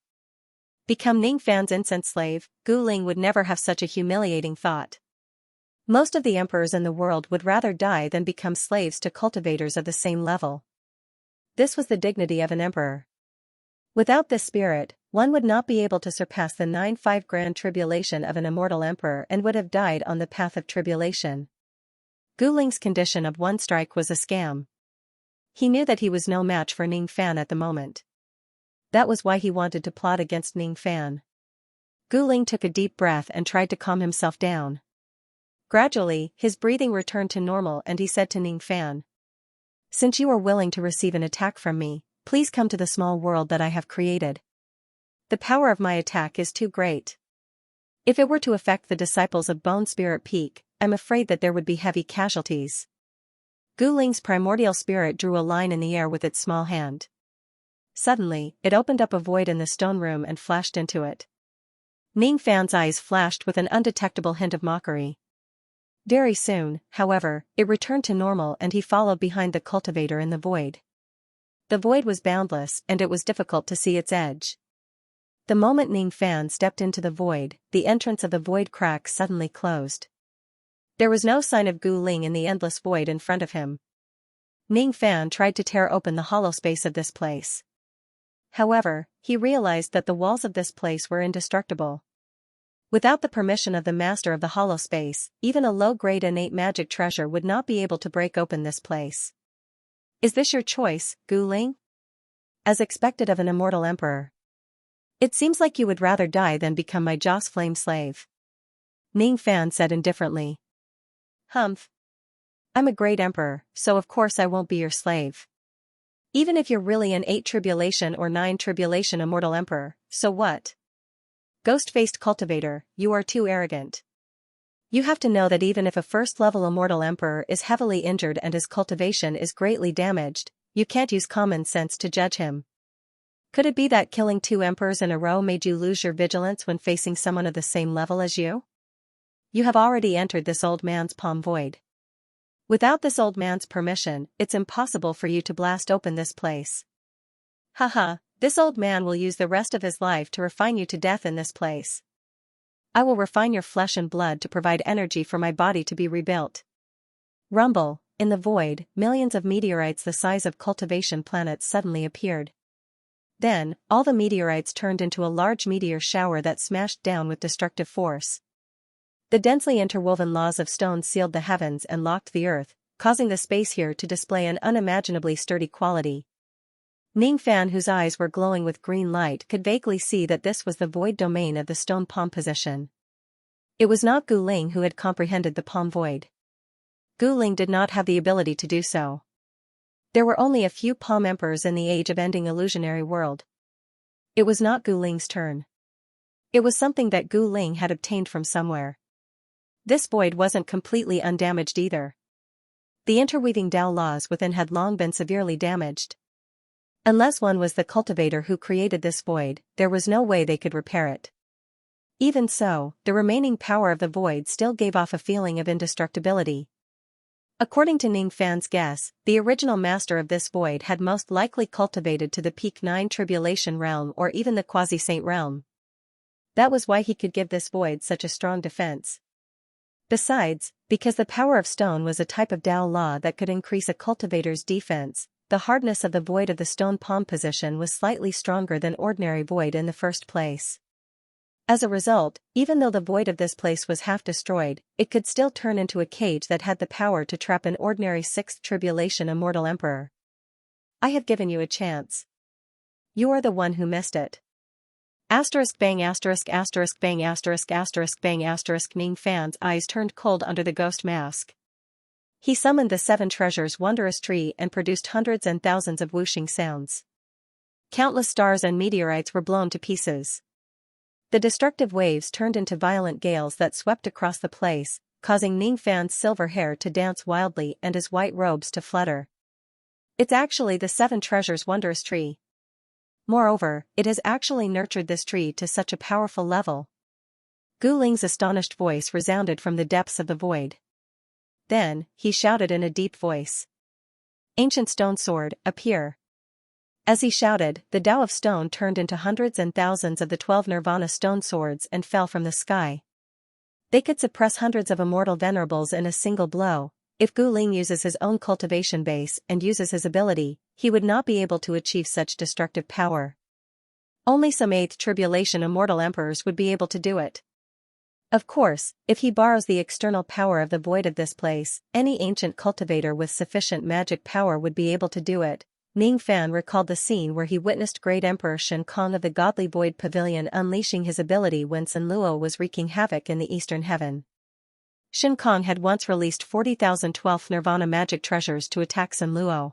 Become Ning Fan's incense slave, Gu Ling would never have such a humiliating thought. Most of the emperors in the world would rather die than become slaves to cultivators of the same level. This was the dignity of an emperor. Without this spirit, one would not be able to surpass the 9-5 grand tribulation of an immortal emperor and would have died on the path of tribulation. Gu Ling's condition of one strike was a scam. He knew that he was no match for Ning Fan at the moment. That was why he wanted to plot against Ning Fan. Gu Ling took a deep breath and tried to calm himself down. Gradually, his breathing returned to normal and he said to Ning Fan, "Since you are willing to receive an attack from me, please come to the small world that I have created. The power of my attack is too great. If it were to affect the disciples of Bone Spirit Peak, I'm afraid that there would be heavy casualties." Gu Ling's primordial spirit drew a line in the air with its small hand. Suddenly, it opened up a void in the stone room and flashed into it. Ning Fan's eyes flashed with an undetectable hint of mockery. Very soon, however, it returned to normal and he followed behind the cultivator in the void. The void was boundless and it was difficult to see its edge. The moment Ning Fan stepped into the void, the entrance of the void crack suddenly closed. There was no sign of Gu Ling in the endless void in front of him. Ning Fan tried to tear open the hollow space of this place. However, he realized that the walls of this place were indestructible. Without the permission of the master of the hollow space, even a low-grade innate magic treasure would not be able to break open this place. "Is this your choice, Gu Ling?" As expected of an immortal emperor. "It seems like you would rather die than become my Joss Flame slave," Ning Fan said indifferently. "Humph. I'm a great emperor, so of course I won't be your slave. Even if you're really an 8 tribulation or 9 tribulation immortal emperor, so what? Ghost-faced cultivator, you are too arrogant. You have to know that even if a first-level immortal emperor is heavily injured and his cultivation is greatly damaged, you can't use common sense to judge him. Could it be that killing 2 emperors in a row made you lose your vigilance when facing someone of the same level as you? You have already entered this old man's palm void. Without this old man's permission, it's impossible for you to blast open this place. Haha, this old man will use the rest of his life to refine you to death in this place. I will refine your flesh and blood to provide energy for my body to be rebuilt." Rumble, in the void, millions of meteorites the size of cultivation planets suddenly appeared. Then, all the meteorites turned into a large meteor shower that smashed down with destructive force. The densely interwoven laws of stone sealed the heavens and locked the earth, causing the space here to display an unimaginably sturdy quality. Ning Fan, whose eyes were glowing with green light, could vaguely see that this was the void domain of the stone palm position. It was not Gu Ling who had comprehended the palm void. Gu Ling did not have the ability to do so. There were only a few palm emperors in the age-of-ending illusionary world. It was not Gu Ling's turn. It was something that Gu Ling had obtained from somewhere. This void wasn't completely undamaged either. The interweaving Tao laws within had long been severely damaged. Unless one was the cultivator who created this void, there was no way they could repair it. Even so, the remaining power of the void still gave off a feeling of indestructibility. According to Ning Fan's guess, the original master of this void had most likely cultivated to the peak 9 tribulation realm or even the quasi-saint realm. That was why he could give this void such a strong defense. Besides, because the power of stone was a type of Tao law that could increase a cultivator's defense, the hardness of the void of the stone palm position was slightly stronger than ordinary void in the first place. As a result, even though the void of this place was half destroyed, it could still turn into a cage that had the power to trap an ordinary 6th tribulation immortal emperor. I have given you a chance. You are the one who missed it. Asterisk bang asterisk asterisk bang asterisk asterisk bang asterisk. Ning Fan's eyes turned cold under the ghost mask. He summoned the 7 treasures wondrous tree and produced hundreds and thousands of whooshing sounds. Countless stars and meteorites were blown to pieces. The destructive waves turned into violent gales that swept across the place, causing Ningfan's silver hair to dance wildly and his white robes to flutter. It's actually the Seven Treasures' wondrous tree. Moreover, it has actually nurtured this tree to such a powerful level. Gu Ling's astonished voice resounded from the depths of the void. Then, he shouted in a deep voice. Ancient stone sword, appear. As he shouted, the Tao of stone turned into hundreds and thousands of the 12 Nirvana stone swords and fell from the sky. They could suppress hundreds of immortal venerables in a single blow. If Gu Ling uses his own cultivation base and uses his ability, he would not be able to achieve such destructive power. Only some 8th tribulation immortal emperors would be able to do it. Of course, if he borrows the external power of the void of this place, any ancient cultivator with sufficient magic power would be able to do it. Ningfan recalled the scene where he witnessed Great Emperor Shen Kong of the Godly Void Pavilion unleashing his ability when Sun Luo was wreaking havoc in the Eastern Heaven. Shen Kong had once released 40,000 12th Nirvana magic treasures to attack Sun Luo.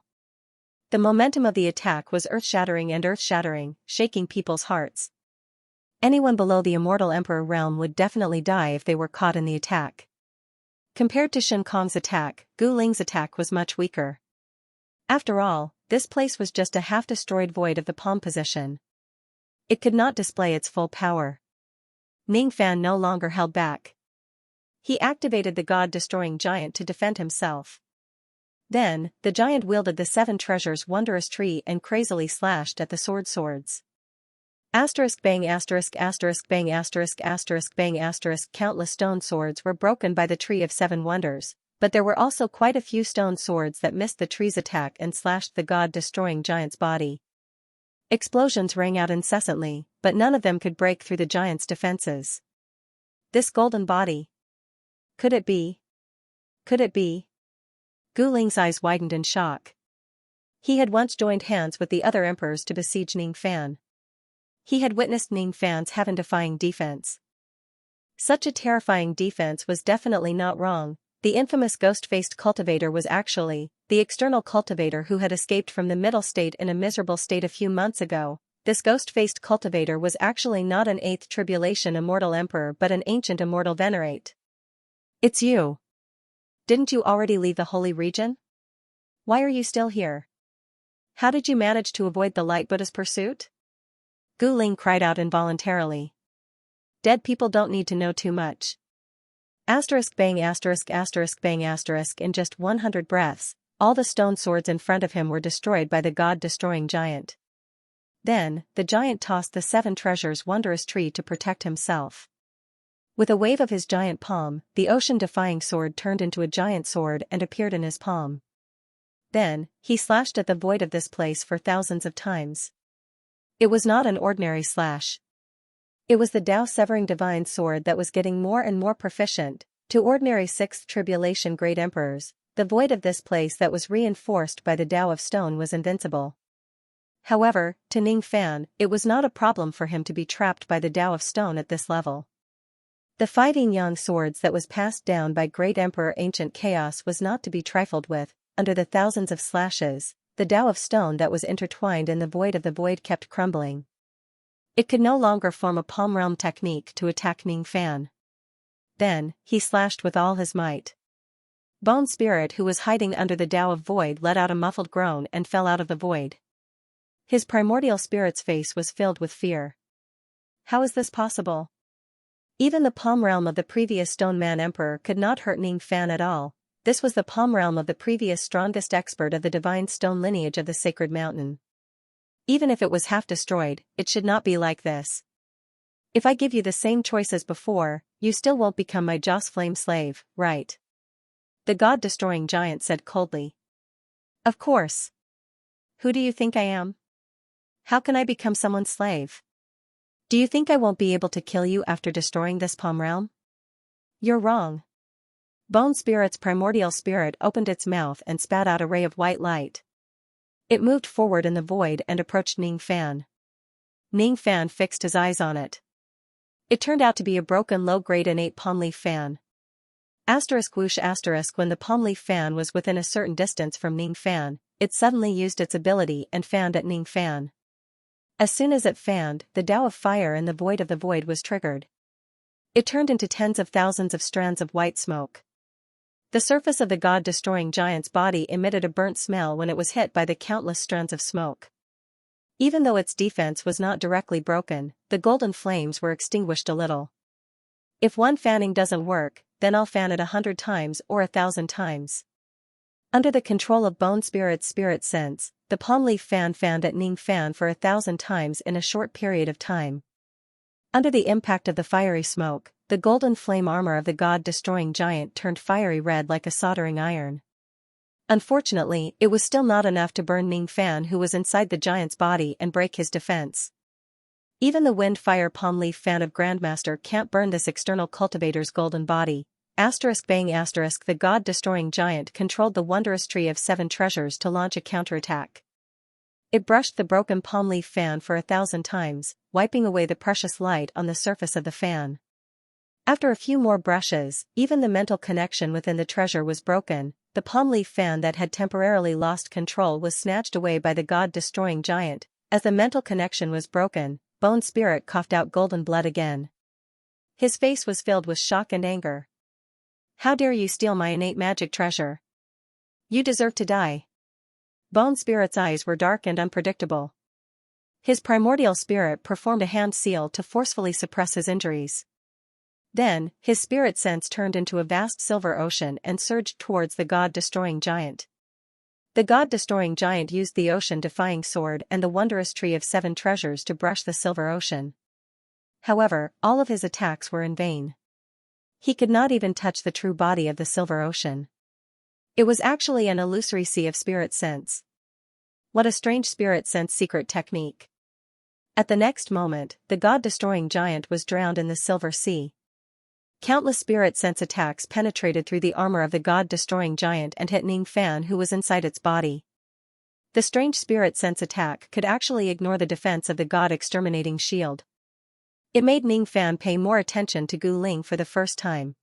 The momentum of the attack was earth-shattering, shaking people's hearts. Anyone below the Immortal Emperor realm would definitely die if they were caught in the attack. Compared to Shen Kong's attack, Gu Ling's attack was much weaker. After all, this place was just a half-destroyed void of the palm position. It could not display its full power. Ningfan no longer held back. He activated the God-destroying giant to defend himself. Then, the giant wielded the Seven Treasures' wondrous tree and crazily slashed at the swords. Asterisk bang asterisk asterisk bang asterisk asterisk bang asterisk. Countless stone swords were broken by the Tree of Seven Wonders, but there were also quite a few stone swords that missed the tree's attack and slashed the god-destroying giant's body. Explosions rang out incessantly, but none of them could break through the giant's defenses. This golden body. Could it be? Could it be? Gu Ling's eyes widened in shock. He had once joined hands with the other emperors to besiege Ningfan. He had witnessed Ningfan's heaven-defying defense. Such a terrifying defense was definitely not wrong. The infamous ghost-faced cultivator was actually the external cultivator who had escaped from the middle state in a miserable state a few months ago. This ghost-faced cultivator was actually not an 8th tribulation immortal emperor but an ancient immortal venerate. It's you. Didn't you already leave the holy region? Why are you still here? How did you manage to avoid the Light Buddha's pursuit? Gu Ling cried out involuntarily. Dead people don't need to know too much. Asterisk bang asterisk asterisk bang asterisk. In just 100 breaths, all the stone swords in front of him were destroyed by the god-destroying giant. Then, the giant tossed the Seven Treasures' wondrous tree to protect himself. With a wave of his giant palm, the ocean-defying sword turned into a giant sword and appeared in his palm. Then, he slashed at the void of this place for thousands of times. It was not an ordinary slash. It was the Tao-severing divine sword that was getting more and more proficient. To ordinary 6th tribulation great emperors, the void of this place that was reinforced by the Tao of stone was invincible. However, to Ningfan, it was not a problem for him to be trapped by the Tao of stone at this level. The 5 yin-yang swords that was passed down by Great Emperor Ancient Chaos was not to be trifled with. Under the thousands of slashes, the Tao of stone that was intertwined in the void of the void kept crumbling. It could no longer form a palm realm technique to attack Ningfan. Then, he slashed with all his might. Bone Spirit, who was hiding under the Tao of void, let out a muffled groan and fell out of the void. His primordial spirit's face was filled with fear. How is this possible? Even the palm realm of the previous Stone Man Emperor could not hurt Ningfan at all. This was the palm realm of the previous strongest expert of the divine stone lineage of the sacred mountain. Even if it was half destroyed, it should not be like this. If I give you the same choice as before, you still won't become my Joss Flame slave, right? The god-destroying giant said coldly. Of course. Who do you think I am? How can I become someone's slave? Do you think I won't be able to kill you after destroying this palm realm? You're wrong. Bone Spirit's primordial spirit opened its mouth and spat out a ray of white light. It moved forward in the void and approached Ningfan. Ningfan fixed his eyes on it. It turned out to be a broken low-grade innate palm leaf fan. Asterisk whoosh asterisk. When the palm leaf fan was within a certain distance from Ningfan, it suddenly used its ability and fanned at Ningfan. As soon as it fanned, the Tao of fire in the void of the void was triggered. It turned into tens of thousands of strands of white smoke. The surface of the god-destroying giant's body emitted a burnt smell when it was hit by the countless strands of smoke. Even though its defense was not directly broken, the golden flames were extinguished a little. If one fanning doesn't work, then I'll fan it 100 times or 1,000 times. Under the control of Bone Spirit's spirit sense, the palm leaf fan fanned at Ning Fan for 1,000 times in a short period of time. Under the impact of the fiery smoke, the golden flame armor of the god-destroying giant turned fiery red like a soldering iron. Unfortunately, it was still not enough to burn Ning Fan, who was inside the giant's body, and break his defense. Even the wind-fire palm leaf fan of Grandmaster can't burn this external cultivator's golden body. Bang! The god-destroying giant controlled the wondrous tree of 7 treasures to launch a counterattack. It brushed the broken palm leaf fan for 1,000 times, wiping away the precious light on the surface of the fan. After a few more brushes, even the mental connection within the treasure was broken. The palm leaf fan that had temporarily lost control was snatched away by the god-destroying giant. As the mental connection was broken, Bone Spirit coughed out golden blood again. His face was filled with shock and anger. How dare you steal my innate magic treasure? You deserve to die. Bone Spirit's eyes were dark and unpredictable. His primordial spirit performed a hand seal to forcefully suppress his injuries. Then, his spirit sense turned into a vast silver ocean and surged towards the god-destroying giant. The god-destroying giant used the ocean-defying sword and the wondrous tree of 7 treasures to brush the silver ocean. However, all of his attacks were in vain. He could not even touch the true body of the silver ocean. It was actually an illusory sea of spirit sense. What a strange spirit sense secret technique. At the next moment, the god-destroying giant was drowned in the silver sea. Countless spirit sense attacks penetrated through the armor of the god-destroying giant and hit Ning Fan, who was inside its body. The strange spirit sense attack could actually ignore the defense of the god-exterminating shield. It made Ning Fan pay more attention to Gu Ling for the first time.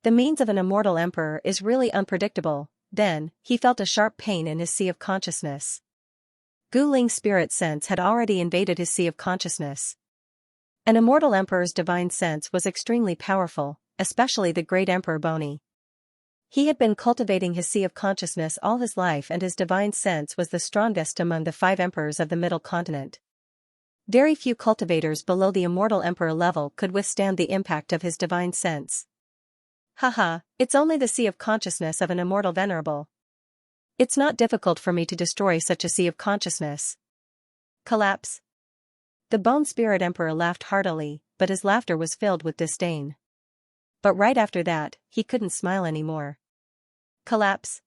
The means of an immortal emperor is really unpredictable. Then, he felt a sharp pain in his sea of consciousness. Gu Ling's spirit sense had already invaded his sea of consciousness. An immortal emperor's divine sense was extremely powerful, especially the great Emperor Boni. He had been cultivating his sea of consciousness all his life, and his divine sense was the strongest among the 5 emperors of the Middle Continent. Very few cultivators below the immortal emperor level could withstand the impact of his divine sense. Haha, it's only the sea of consciousness of an immortal venerable. It's not difficult for me to destroy such a sea of consciousness. Collapse. The Bone Spirit Emperor laughed heartily, but his laughter was filled with disdain. But right after that, he couldn't smile anymore. Collapse.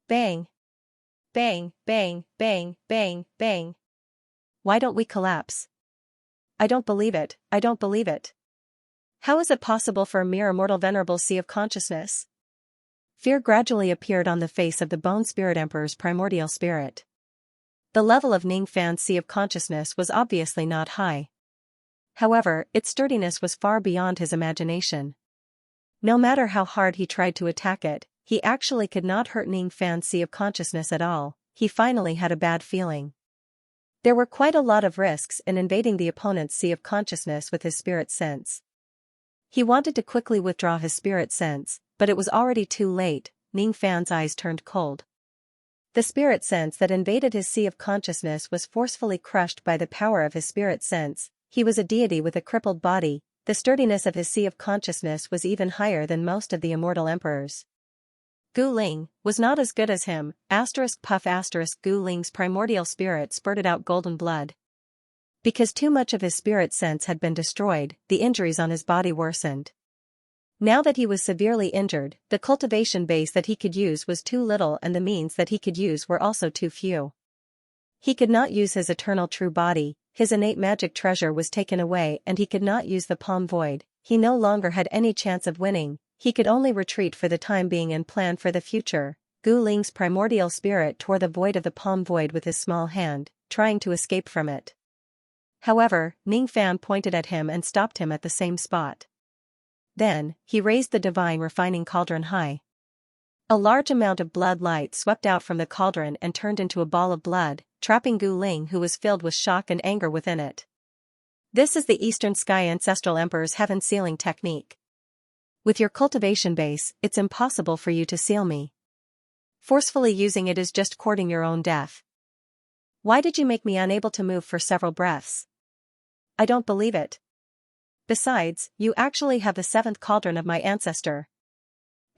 Bang. Bang, bang, bang, bang, bang. Why don't we collapse? I don't believe it, I don't believe it. How is it possible for a mere immortal venerable sea of consciousness? Fear gradually appeared on the face of the Bone Spirit Emperor's primordial spirit. The level of Ning Fan's sea of consciousness was obviously not high. However, its sturdiness was far beyond his imagination. No matter how hard he tried to attack it, he actually could not hurt Ning Fan's sea of consciousness at all. He finally had a bad feeling. There were quite a lot of risks in invading the opponent's sea of consciousness with his spirit sense. He wanted to quickly withdraw his spirit sense, but it was already too late. Ning Fan's eyes turned cold. The spirit sense that invaded his sea of consciousness was forcefully crushed by the power of his spirit sense. He was a deity with a crippled body. The sturdiness of his sea of consciousness was even higher than most of the immortal emperors. Gu Ling was not as good as him. Puff. Gu Ling's primordial spirit spurted out golden blood. Because too much of his spirit sense had been destroyed, the injuries on his body worsened. Now that he was severely injured, the cultivation base that he could use was too little, and the means that he could use were also too few. He could not use his eternal true body, his innate magic treasure was taken away, and he could not use the palm void. He no longer had any chance of winning. He could only retreat for the time being and plan for the future. Gu Ling's primordial spirit tore the void of the palm void with his small hand, trying to escape from it. However, Ning Fan pointed at him and stopped him at the same spot. Then, he raised the divine refining cauldron high. A large amount of blood light swept out from the cauldron and turned into a ball of blood, trapping Gu Ling, who was filled with shock and anger within it. This is the Eastern Sky Ancestral Emperor's heaven sealing technique. With your cultivation base, it's impossible for you to seal me. Forcefully using it is just courting your own death. Why did you make me unable to move for several breaths? I don't believe it. Besides, you actually have the 7th cauldron of my ancestor.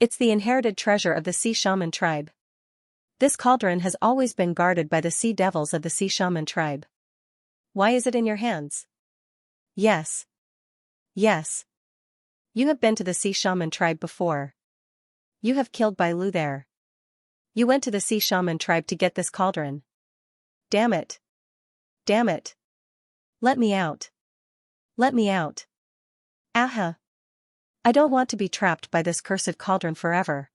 It's the inherited treasure of the Sea Shaman tribe. This cauldron has always been guarded by the sea devils of the Sea Shaman tribe. Why is it in your hands? Yes. Yes. You have been to the Sea Shaman tribe before. You have killed Bai Lu there. You went to the Sea Shaman tribe to get this cauldron. Damn it. Damn it. Let me out. Let me out. Aha. I don't want to be trapped by this cursed cauldron forever.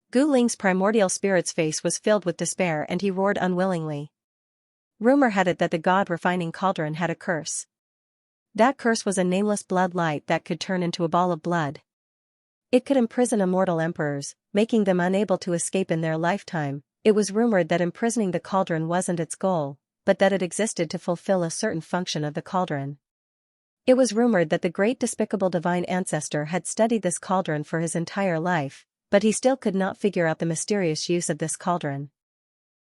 Gu Ling's primordial spirit's face was filled with despair and he roared unwillingly. Rumor had it that the god refining cauldron had a curse. That curse was a nameless blood light that could turn into a ball of blood. It could imprison immortal emperors, making them unable to escape in their lifetime. It was rumored that imprisoning the cauldron wasn't its goal, but that it existed to fulfill a certain function of the cauldron. It was rumored that the great despicable divine ancestor had studied this cauldron for his entire life, but he still could not figure out the mysterious use of this cauldron.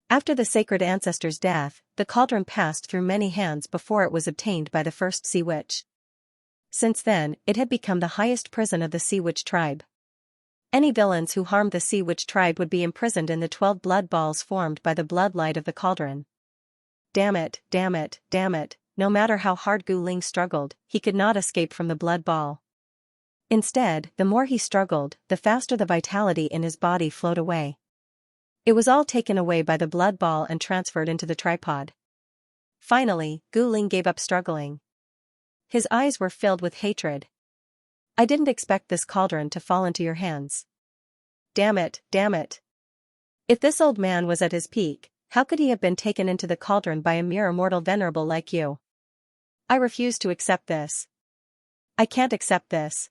After the sacred ancestor's death, the cauldron passed through many hands before it was obtained by the first sea witch. Since then, it had become the highest prison of the sea witch tribe. Any villains who harmed the sea witch tribe would be imprisoned in the 12 blood balls formed by the bloodlight of the cauldron. Damn it, damn it, damn it, no matter how hard Gu Ling struggled, he could not escape from the blood ball. Instead, the more he struggled, the faster the vitality in his body flowed away. It was all taken away by the blood ball and transferred into the tripod. Finally, Gu Ling gave up struggling. His eyes were filled with hatred. I didn't expect this cauldron to fall into your hands. Damn it, damn it. If this old man was at his peak, how could he have been taken into the cauldron by a mere immortal venerable like you? I refuse to accept this. I can't accept this.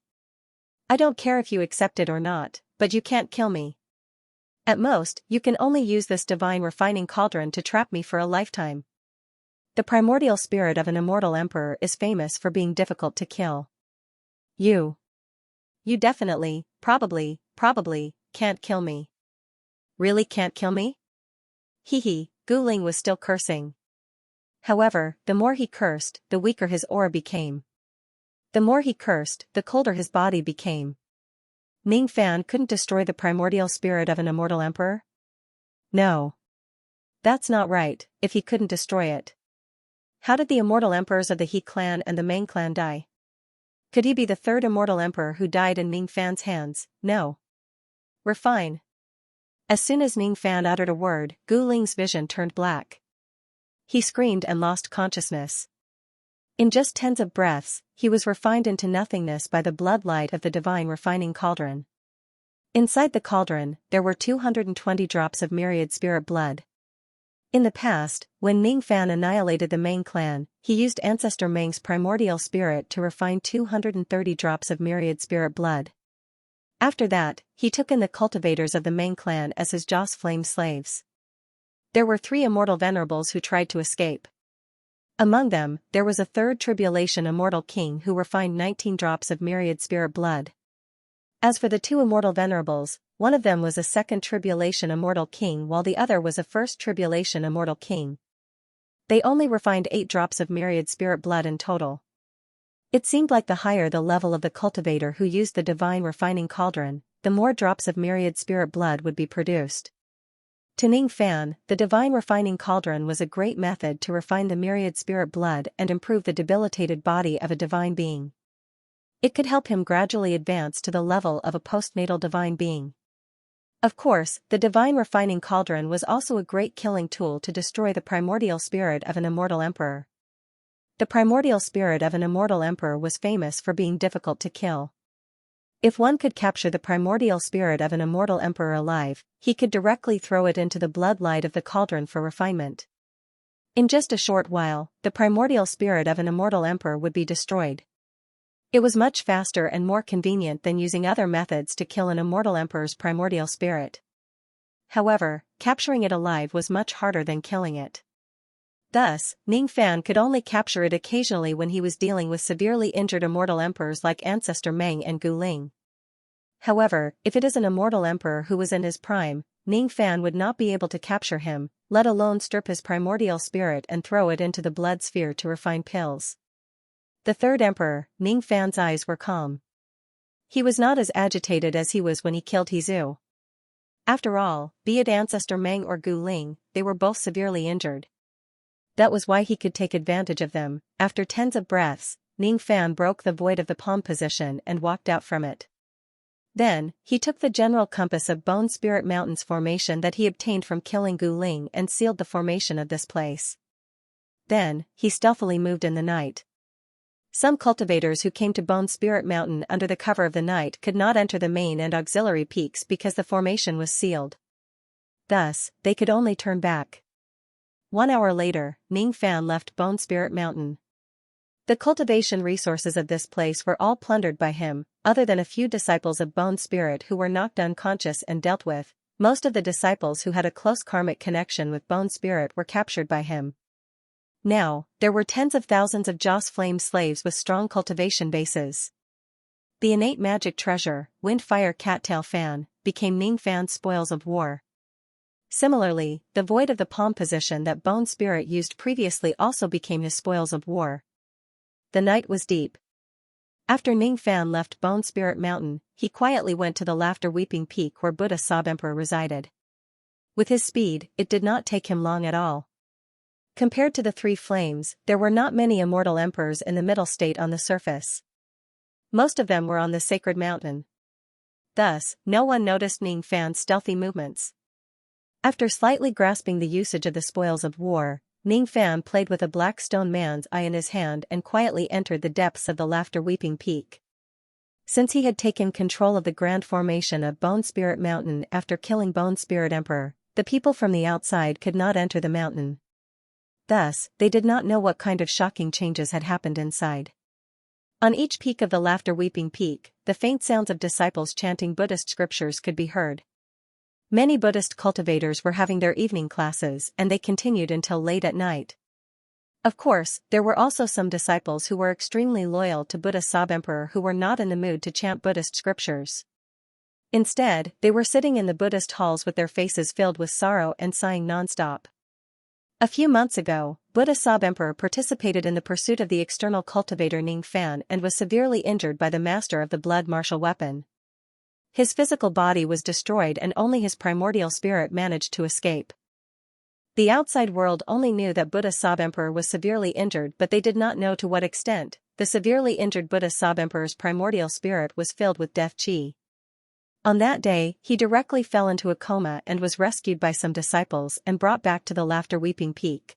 I don't care if you accept it or not, but you can't kill me. At most, you can only use this divine refining cauldron to trap me for a lifetime. The primordial spirit of an immortal emperor is famous for being difficult to kill. You definitely, probably, can't kill me. Really can't kill me? Hee, Gu Ling was still cursing. However, the more he cursed, the weaker his aura became. The more he cursed, the colder his body became. Ning Fan couldn't destroy the primordial spirit of an immortal emperor? No. That's not right, if he couldn't destroy it. How did the immortal emperors of the He clan and the Meng clan die? Could he be the 3rd immortal emperor who died in Ning Fan's hands? No. Refine. As soon as Ning Fan uttered a word, Gu Ling's vision turned black. He screamed and lost consciousness. In just tens of breaths, he was refined into nothingness by the bloodlight of the divine refining cauldron. Inside the cauldron, there were 220 drops of myriad spirit blood. In the past, when Ning Fan annihilated the Meng clan, he used Ancestor Meng's primordial spirit to refine 230 drops of myriad spirit blood. After that, he took in the cultivators of the Meng clan as his Joss Flame slaves. There were 3 immortal venerables who tried to escape. Among them, there was a 3rd tribulation immortal king who refined 19 drops of myriad spirit blood. As for the 2 immortal venerables, one of them was a 2nd tribulation immortal king while the other was a 1st tribulation immortal king. They only refined 8 drops of myriad spirit blood in total. It seemed like the higher the level of the cultivator who used the divine refining cauldron, the more drops of myriad spirit blood would be produced. To Ning Fan, the divine refining cauldron was a great method to refine the myriad spirit blood and improve the debilitated body of a divine being. It could help him gradually advance to the level of a postnatal divine being. Of course, the divine refining cauldron was also a great killing tool to destroy the primordial spirit of an immortal emperor. The primordial spirit of an immortal emperor was famous for being difficult to kill. If one could capture the primordial spirit of an immortal emperor alive, he could directly throw it into the bloodlight of the cauldron for refinement. In just a short while, the primordial spirit of an immortal emperor would be destroyed. It was much faster and more convenient than using other methods to kill an immortal emperor's primordial spirit. However, capturing it alive was much harder than killing it. Thus, Ning Fan could only capture it occasionally when he was dealing with severely injured immortal emperors like Ancestor Meng and Gu Ling. However, if it is an immortal emperor who was in his prime, Ning Fan would not be able to capture him, let alone strip his primordial spirit and throw it into the blood sphere to refine pills. The third emperor, Ning Fan's eyes were calm. He was not as agitated as he was when he killed Hezu. After all, be it Ancestor Meng or Gu Ling, they were both severely injured. That was why he could take advantage of them. After tens of breaths, Ning Fan broke the void of the palm position and walked out from it. Then, he took the general compass of Bone Spirit Mountain's formation that he obtained from killing Gu Ling and sealed the formation of this place. Then, he stealthily moved in the night. Some cultivators who came to Bone Spirit Mountain under the cover of the night could not enter the main and auxiliary peaks because the formation was sealed. Thus, they could only turn back. 1 hour later, Ning Fan left Bone Spirit Mountain. The cultivation resources of this place were all plundered by him, other than a few disciples of Bone Spirit who were knocked unconscious and dealt with. Most of the disciples who had a close karmic connection with Bone Spirit were captured by him. Now, there were tens of thousands of Joss Flame slaves with strong cultivation bases. The innate magic treasure, Wind Fire Cattail Fan, became Ning Fan's spoils of war. Similarly, the void of the palm position that Bone Spirit used previously also became his spoils of war. The night was deep. After Ning Fan left Bone Spirit Mountain, he quietly went to the Laughter Weeping Peak where Buddha Sob Emperor resided. With his speed, it did not take him long at all. Compared to the three flames, there were not many immortal emperors in the middle state on the surface. Most of them were on the sacred mountain. Thus, no one noticed Ning Fan's stealthy movements. After slightly grasping the usage of the spoils of war, Ning Fan played with a black stone man's eye in his hand and quietly entered the depths of the Laughter Weeping Peak. Since he had taken control of the grand formation of Bone Spirit Mountain after killing Bone Spirit Emperor, the people from the outside could not enter the mountain. Thus, they did not know what kind of shocking changes had happened inside. On each peak of the Laughter Weeping Peak, the faint sounds of disciples chanting Buddhist scriptures could be heard. Many Buddhist cultivators were having their evening classes and they continued until late at night. Of course, there were also some disciples who were extremely loyal to Buddha Sob Emperor who were not in the mood to chant Buddhist scriptures. Instead, they were sitting in the Buddhist halls with their faces filled with sorrow and sighing non-stop. A few months ago, Buddha Sob Emperor participated in the pursuit of the external cultivator Ning Fan and was severely injured by the master of the blood martial weapon. His physical body was destroyed and only his primordial spirit managed to escape. The outside world only knew that Buddha Sob Emperor was severely injured, but they did not know to what extent. The severely injured Buddha Sob Emperor's primordial spirit was filled with death chi. On that day, he directly fell into a coma and was rescued by some disciples and brought back to the Laughter Weeping Peak.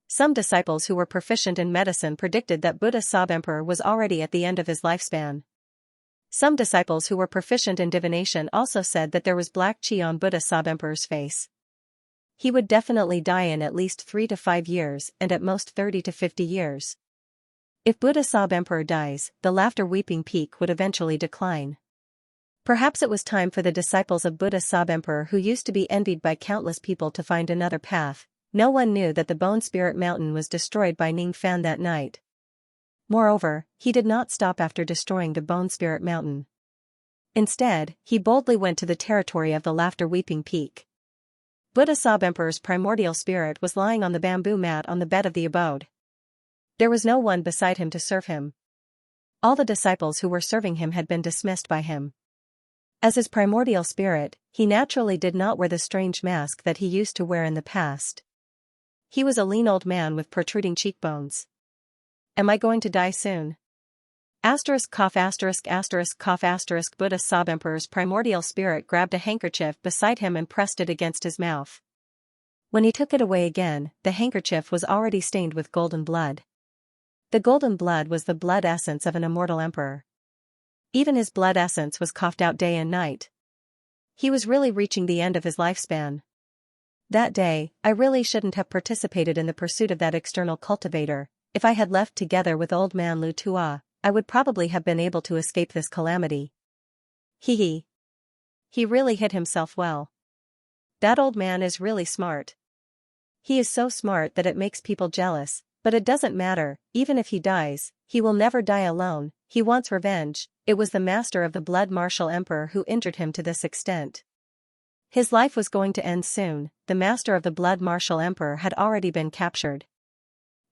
Some disciples who were proficient in medicine predicted that Buddha Sob Emperor was already at the end of his lifespan. Some disciples who were proficient in divination also said that there was black chi on Buddha Sob Emperor's face. He would definitely die in at least 3 to 5 years and at most 30 to 50 years. If Buddha Sob Emperor dies, the Laughter Weeping Peak would eventually decline. Perhaps it was time for the disciples of Buddha Sob Emperor who used to be envied by countless people to find another path. No one knew that the Bone Spirit Mountain was destroyed by Ning Fan that night. Moreover, he did not stop after destroying the Bone Spirit Mountain. Instead, he boldly went to the territory of the Laughter Weeping Peak. Buddha Sob Emperor's primordial spirit was lying on the bamboo mat on the bed of the abode. There was no one beside him to serve him. All the disciples who were serving him had been dismissed by him. As his primordial spirit, he naturally did not wear the strange mask that he used to wear in the past. He was a lean old man with protruding cheekbones. Am I going to die soon? Cough cough Buddha Sob Emperor's primordial spirit grabbed a handkerchief beside him and pressed it against his mouth. When he took it away again, the handkerchief was already stained with golden blood. The golden blood was the blood essence of an immortal emperor. Even his blood essence was coughed out day and night. He was really reaching the end of his lifespan. That day, I really shouldn't have participated in the pursuit of that external cultivator. If I had left together with old man Lu Tua, I would probably have been able to escape this calamity. Hee hee. He really hit himself well. That old man is really smart. He is so smart that it makes people jealous, but it doesn't matter, even if he dies, he will never die alone, he wants revenge. It was the master of the Blood Martial Emperor who injured him to this extent. His life was going to end soon, the master of the Blood Martial Emperor had already been captured.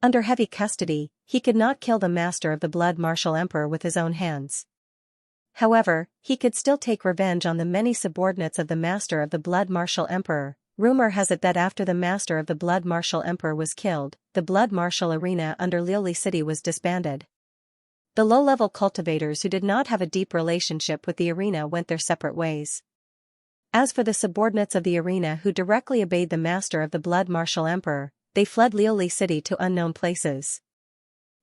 Under heavy custody, he could not kill the master of the Blood Martial Emperor with his own hands. However, he could still take revenge on the many subordinates of the master of the Blood Martial Emperor. Rumor has it that after the master of the Blood Martial Emperor was killed, the Blood Martial Arena under Liuli City was disbanded. The low-level cultivators who did not have a deep relationship with the arena went their separate ways. As for the subordinates of the arena who directly obeyed the master of the Blood Martial Emperor, they fled Liuli City to unknown places.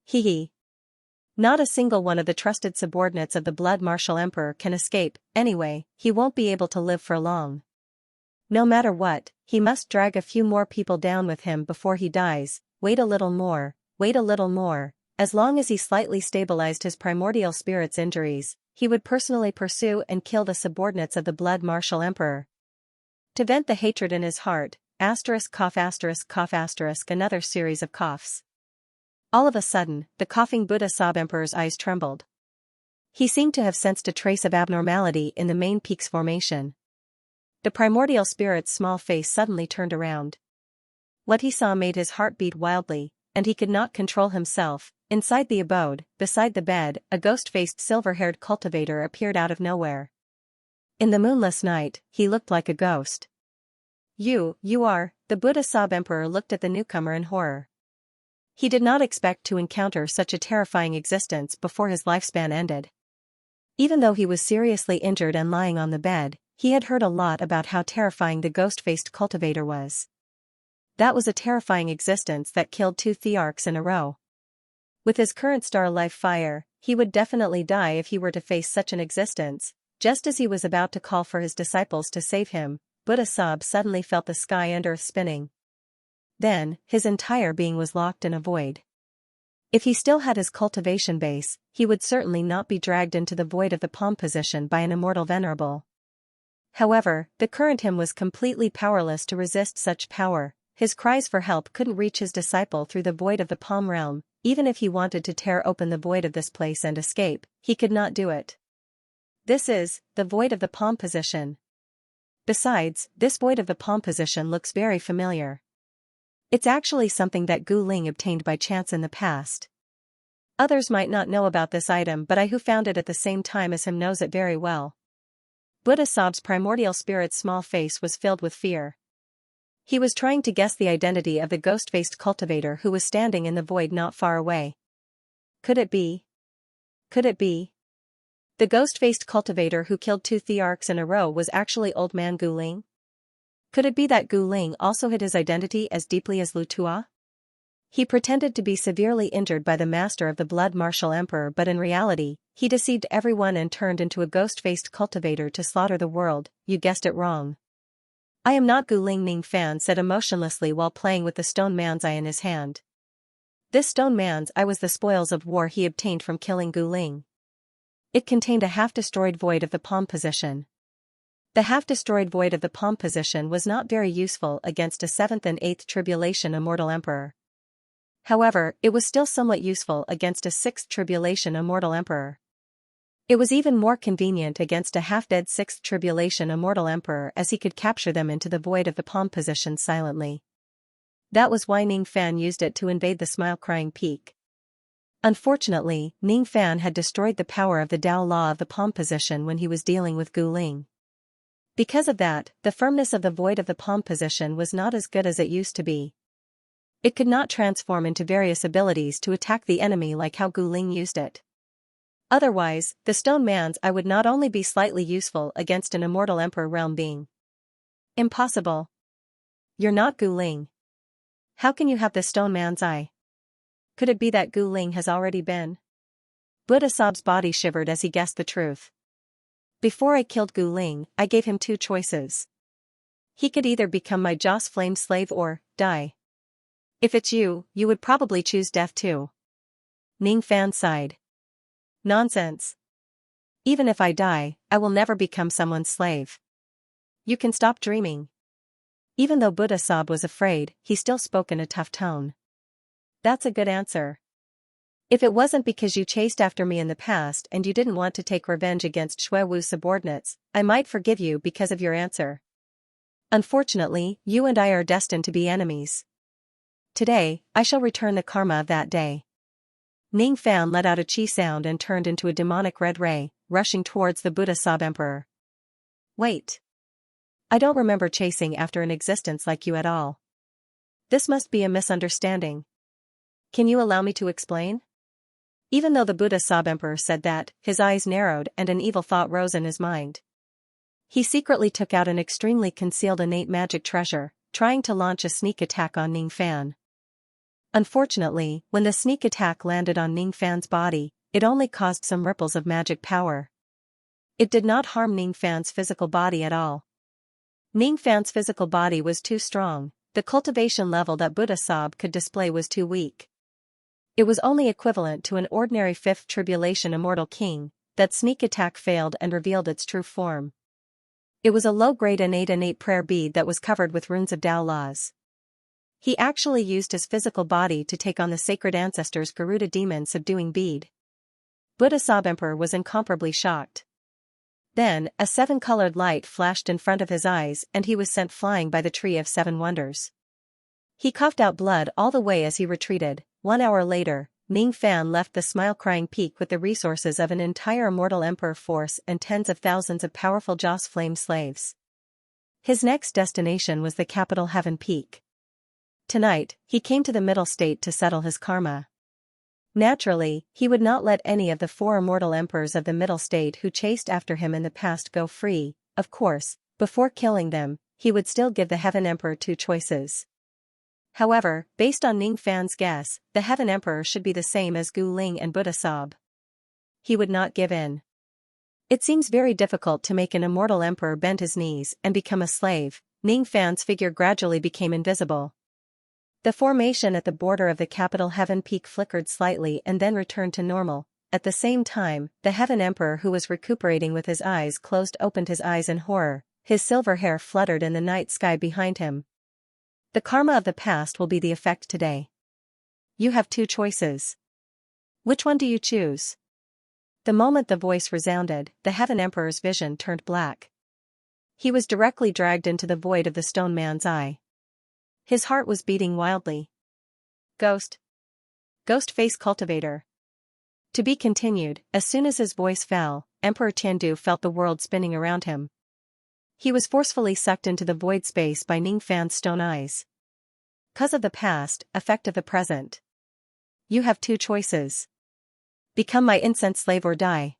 Hee hee. Not a single one of the trusted subordinates of the Blood Martial Emperor can escape, anyway, he won't be able to live for long. No matter what, he must drag a few more people down with him before he dies. Wait a little more, wait a little more. As long as he slightly stabilized his primordial spirit's injuries, he would personally pursue and kill the subordinates of the Blood Martial Emperor. To vent the hatred in his heart, cough another series of coughs. All of a sudden, the coughing Buddha Sob Emperor's eyes trembled. He seemed to have sensed a trace of abnormality in the main peak's formation. The primordial spirit's small face suddenly turned around. What he saw made his heart beat wildly, and he could not control himself. Inside the abode, beside the bed, a ghost-faced silver-haired cultivator appeared out of nowhere. In the moonless night, he looked like a ghost. You are, the Buddha Sob Emperor looked at the newcomer in horror. He did not expect to encounter such a terrifying existence before his lifespan ended. Even though he was seriously injured and lying on the bed, he had heard a lot about how terrifying the ghost-faced cultivator was. That was a terrifying existence that killed 2 Thearchs in a row. With his current star life fire, he would definitely die if he were to face such an existence. Just as he was about to call for his disciples to save him, Buddha Sob suddenly felt the sky and earth spinning. Then, his entire being was locked in a void. If he still had his cultivation base, he would certainly not be dragged into the void of the palm position by an immortal venerable. However, the current him was completely powerless to resist such power. His cries for help couldn't reach his disciple through the void of the palm realm. Even if he wanted to tear open the void of this place and escape, he could not do it. This is the void of the palm position. Besides, this void of the palm position looks very familiar. It's actually something that Gu Ling obtained by chance in the past. Others might not know about this item, but I who found it at the same time as him knows it very well. Buddha Sob's primordial spirit's small face was filled with fear. He was trying to guess the identity of the ghost-faced cultivator who was standing in the void not far away. Could it be? Could it be? The ghost-faced cultivator who killed 2 Thearchs in a row was actually Old Man Gu Ling? Could it be that Gu Ling also hid his identity as deeply as Lu Tua? He pretended to be severely injured by the master of the Blood Martial Emperor, but in reality, he deceived everyone and turned into a ghost-faced cultivator to slaughter the world. You guessed it wrong. I am not Gu Ling, Ning Fan said emotionlessly while playing with the stone man's eye in his hand. This stone man's eye was the spoils of war he obtained from killing Gu Ling. It contained a half-destroyed void of the palm position. The half-destroyed void of the palm position was not very useful against a 7th and 8th Tribulation Immortal Emperor. However, it was still somewhat useful against a 6th Tribulation Immortal Emperor. It was even more convenient against a half-dead 6th Tribulation Immortal Emperor, as he could capture them into the void of the palm position silently. That was why Ning Fan used it to invade the Smile-Crying Peak. Unfortunately, Ning Fan had destroyed the power of the Dao Law of the palm position when he was dealing with Gu Ling. Because of that, the firmness of the void of the palm position was not as good as it used to be. It could not transform into various abilities to attack the enemy like how Gu Ling used it. Otherwise, the stone man's eye would not only be slightly useful against an immortal emperor realm being. Impossible. You're not Gu Ling. How can you have the stone man's eye? Could it be that Gu Ling has already been? Buddha Sob's body shivered as he guessed the truth. Before I killed Gu Ling, I gave him 2 choices. He could either become my Joss Flame slave or die. If it's you, you would probably choose death too. Ning Fan sighed. Nonsense. Even if I die, I will never become someone's slave. You can stop dreaming. Even though Buddha Sab was afraid, he still spoke in a tough tone. That's a good answer. If it wasn't because you chased after me in the past and you didn't want to take revenge against Shui Wu's subordinates, I might forgive you because of your answer. Unfortunately, you and I are destined to be enemies. Today, I shall return the karma of that day. Ning Fan let out a chi sound and turned into a demonic red ray, rushing towards the Buddha Sab Emperor. Wait. I don't remember chasing after an existence like you at all. This must be a misunderstanding. Can you allow me to explain? Even though the Buddha Sab Emperor said that, his eyes narrowed and an evil thought rose in his mind. He secretly took out an extremely concealed innate magic treasure, trying to launch a sneak attack on Ning Fan. Unfortunately, when the sneak attack landed on Ning Fan's body, it only caused some ripples of magic power. It did not harm Ning Fan's physical body at all. Ning Fan's physical body was too strong, the cultivation level that Buddha Sab could display was too weak. It was only equivalent to an ordinary fifth tribulation immortal king. That sneak attack failed and revealed its true form. It was a low-grade innate prayer bead that was covered with runes of Tao laws. He actually used his physical body to take on the sacred ancestors' Garuda demon subduing bead. Buddha Sab Emperor was incomparably shocked. Then, a seven-colored light flashed in front of his eyes and he was sent flying by the tree of seven wonders. He coughed out blood all the way as he retreated. 1 hour later, Ning Fan left the smile-crying peak with the resources of an entire immortal emperor force and tens of thousands of powerful Joss Flame slaves. His next destination was the capital Heaven Peak. Tonight, he came to the middle state to settle his karma. Naturally, he would not let any of the 4 immortal emperors of the middle state who chased after him in the past go free. Of course, before killing them, he would still give the Heaven Emperor 2 choices. However, based on Ning Fan's guess, the Heaven Emperor should be the same as Gu Ling and Buddha Sab. He would not give in. It seems very difficult to make an immortal emperor bend his knees and become a slave. Ning Fan's figure gradually became invisible. The formation at the border of the capital Heaven Peak flickered slightly and then returned to normal. At the same time, the Heaven Emperor who was recuperating with his eyes closed opened his eyes in horror. His silver hair fluttered in the night sky behind him. The karma of the past will be the effect today. You have 2 choices. Which one do you choose? The moment the voice resounded, the Heaven Emperor's vision turned black. He was directly dragged into the void of the stone man's eye. His heart was beating wildly. Ghost. Ghost face cultivator. To be continued. As soon as his voice fell, Emperor Tiandu felt the world spinning around him. He was forcefully sucked into the void space by Ning Fan's stone eyes. Cause of the past, effect of the present. You have 2 choices. Become my incense slave or die.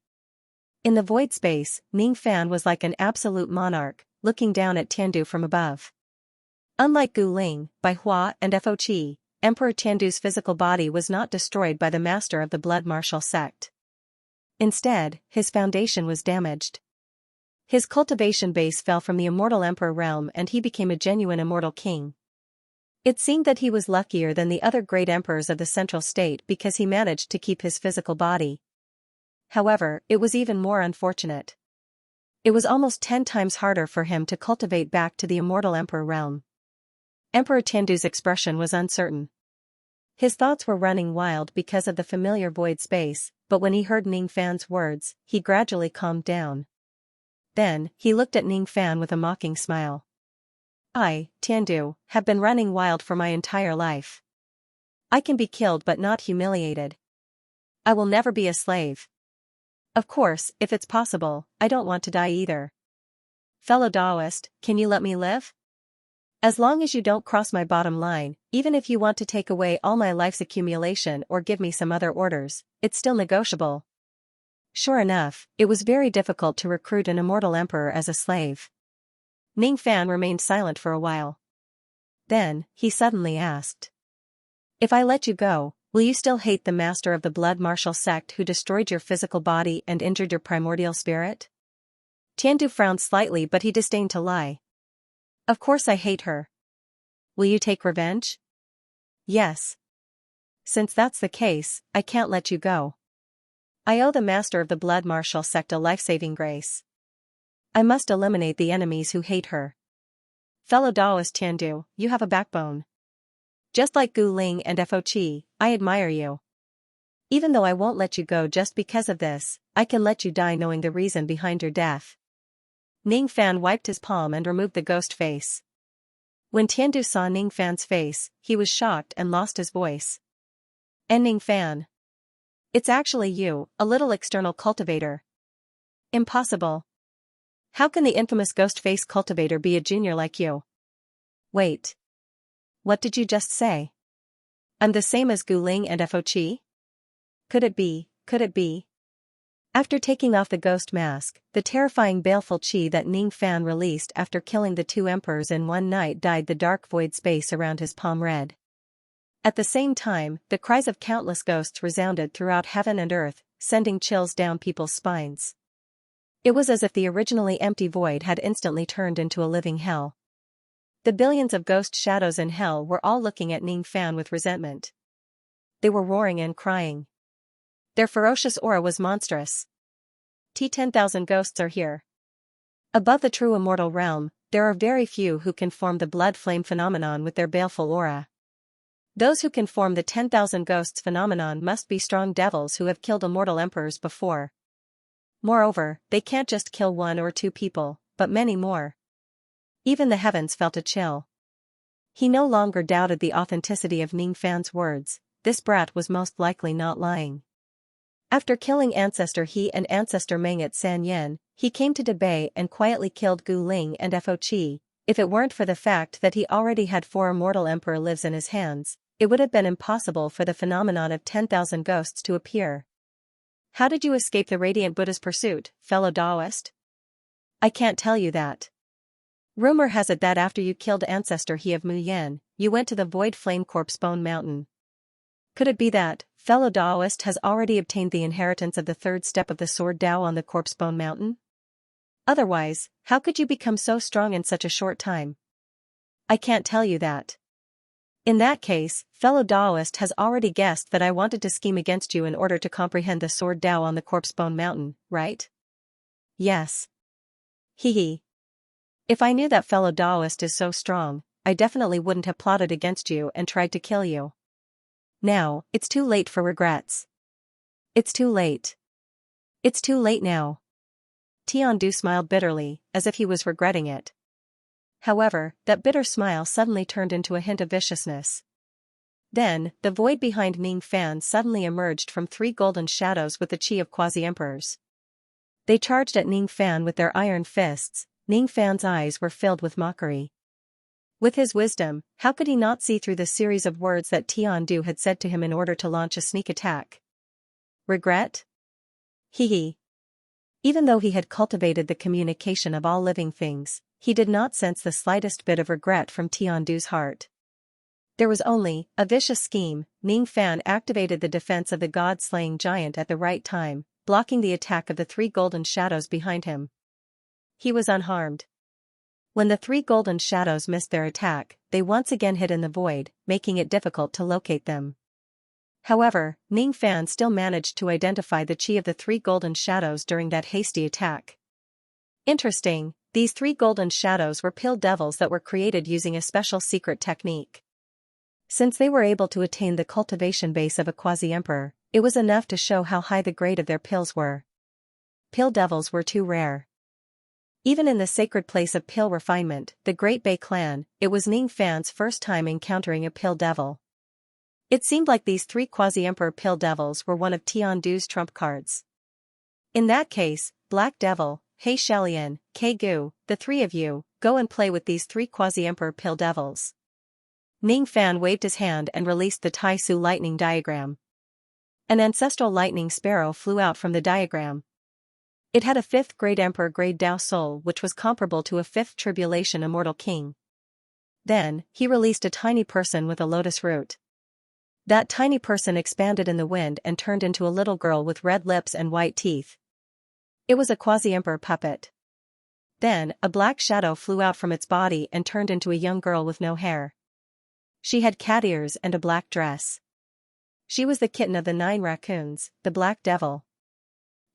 In the void space, Ning Fan was like an absolute monarch, looking down at Tiandu from above. Unlike Gu Ling, Bai Hua and Fo Qi, Emperor Tiandu's physical body was not destroyed by the master of the blood martial sect. Instead, his foundation was damaged. His cultivation base fell from the immortal emperor realm and he became a genuine immortal king. It seemed that he was luckier than the other great emperors of the central state because he managed to keep his physical body. However, it was even more unfortunate. It was almost 10 times harder for him to cultivate back to the immortal emperor realm. Emperor Tiandu's expression was uncertain. His thoughts were running wild because of the familiar void space, but when he heard Ning Fan's words, he gradually calmed down. Then, he looked at Ning Fan with a mocking smile. I, Tiandu, have been running wild for my entire life. I can be killed but not humiliated. I will never be a slave. Of course, if it's possible, I don't want to die either. Fellow Taoist, can you let me live? As long as you don't cross my bottom line, even if you want to take away all my life's accumulation or give me some other orders, it's still negotiable. Sure enough, it was very difficult to recruit an immortal emperor as a slave. Ning Fan remained silent for a while. Then, he suddenly asked. If I let you go, will you still hate the master of the blood martial sect who destroyed your physical body and injured your primordial spirit? Tiandu frowned slightly but he disdained to lie. Of course I hate her. Will you take revenge? Yes. Since that's the case, I can't let you go. I owe the master of the blood martial sect a life-saving grace. I must eliminate the enemies who hate her. Fellow Taoist Tiandu, you have a backbone. Just like Gu Ling and Fo Qi, I admire you. Even though I won't let you go just because of this, I can let you die knowing the reason behind your death. Ning Fan wiped his palm and removed the ghost face. When Tiandu saw Ning Fan's face, he was shocked and lost his voice. And Ning Fan. It's actually you, a little external cultivator. Impossible. How can the infamous ghost face cultivator be a junior like you? Wait. What did you just say? I'm the same as Gu Ling and Fo Qi? Could it be, could it be? After taking off the ghost mask, the terrifying baleful chi that Ning Fan released after killing the two emperors in one night dyed the dark void space around his palm red. At the same time, the cries of countless ghosts resounded throughout heaven and earth, sending chills down people's spines. It was as if the originally empty void had instantly turned into a living hell. The billions of ghost shadows in hell were all looking at Ning Fan with resentment. They were roaring and crying. Their ferocious aura was monstrous. 10,000 ghosts are here. Above the true immortal realm, there are very few who can form the blood flame phenomenon with their baleful aura. Those who can form the 10,000 ghosts phenomenon must be strong devils who have killed immortal emperors before. Moreover, they can't just kill one or two people, but many more. Even the heavens felt a chill. He no longer doubted the authenticity of Ning Fan's words. This brat was most likely not lying. After killing Ancestor He and Ancestor Meng at San Yen, he came to Debei and quietly killed Gu Ling and Fo Qi. If it weren't for the fact that he already had 4 immortal emperor lives in his hands, it would have been impossible for the phenomenon of 10,000 ghosts to appear. How did you escape the radiant Buddha's pursuit, fellow Taoist? I can't tell you that. Rumor has it that after you killed Ancestor He of Mu Yan, you went to the Void Flame Corpse Bone Mountain. Could it be that, fellow Taoist has already obtained the inheritance of the third step of the Sword Tao on the Corpse Bone Mountain? Otherwise, how could you become so strong in such a short time? I can't tell you that. In that case, fellow Taoist has already guessed that I wanted to scheme against you in order to comprehend the Sword Tao on the Corpse Bone Mountain, right? Yes. Hee hee. If I knew that fellow Taoist is so strong, I definitely wouldn't have plotted against you and tried to kill you. Now, it's too late for regrets. It's too late. It's too late now. Tiandu smiled bitterly, as if he was regretting it. However, that bitter smile suddenly turned into a hint of viciousness. Then, the void behind Ning Fan suddenly emerged from 3 golden shadows with the chi of quasi-emperors. They charged at Ning Fan with their iron fists. Ning Fan's eyes were filled with mockery. With his wisdom, how could he not see through the series of words that Tiandu had said to him in order to launch a sneak attack? Regret? Hee hee. Even though he had cultivated the communication of all living things, he did not sense the slightest bit of regret from Tiandu's heart. There was only a vicious scheme. Ning Fan activated the defense of the god-slaying giant at the right time, blocking the attack of the 3 golden shadows behind him. He was unharmed. When the 3 golden shadows missed their attack, they once again hid in the void, making it difficult to locate them. However, Ning Fan still managed to identify the chi of the 3 golden shadows during that hasty attack. Interesting, these 3 golden shadows were pill devils that were created using a special secret technique. Since they were able to attain the cultivation base of a quasi-emperor, it was enough to show how high the grade of their pills were. Pill devils were too rare. Even in the sacred place of pill refinement, the Great Bay clan, it was Ning Fan's first time encountering a pill devil. It seemed like these 3 quasi-emperor pill devils were one of Tiandu's trump cards. In that case, Black Devil, He Shelian, Ke Gu, the 3 of you, go and play with these 3 quasi-emperor pill devils. Ning Fan waved his hand and released the Tai Su lightning diagram. An ancestral lightning sparrow flew out from the diagram. It had a 5th grade emperor grade Tao soul which was comparable to a 5th tribulation immortal king. Then, he released a tiny person with a lotus root. That tiny person expanded in the wind and turned into a little girl with red lips and white teeth. It was a quasi-emperor puppet. Then, a black shadow flew out from its body and turned into a young girl with no hair. She had cat ears and a black dress. She was the kitten of the 9 raccoons, the Black Devil.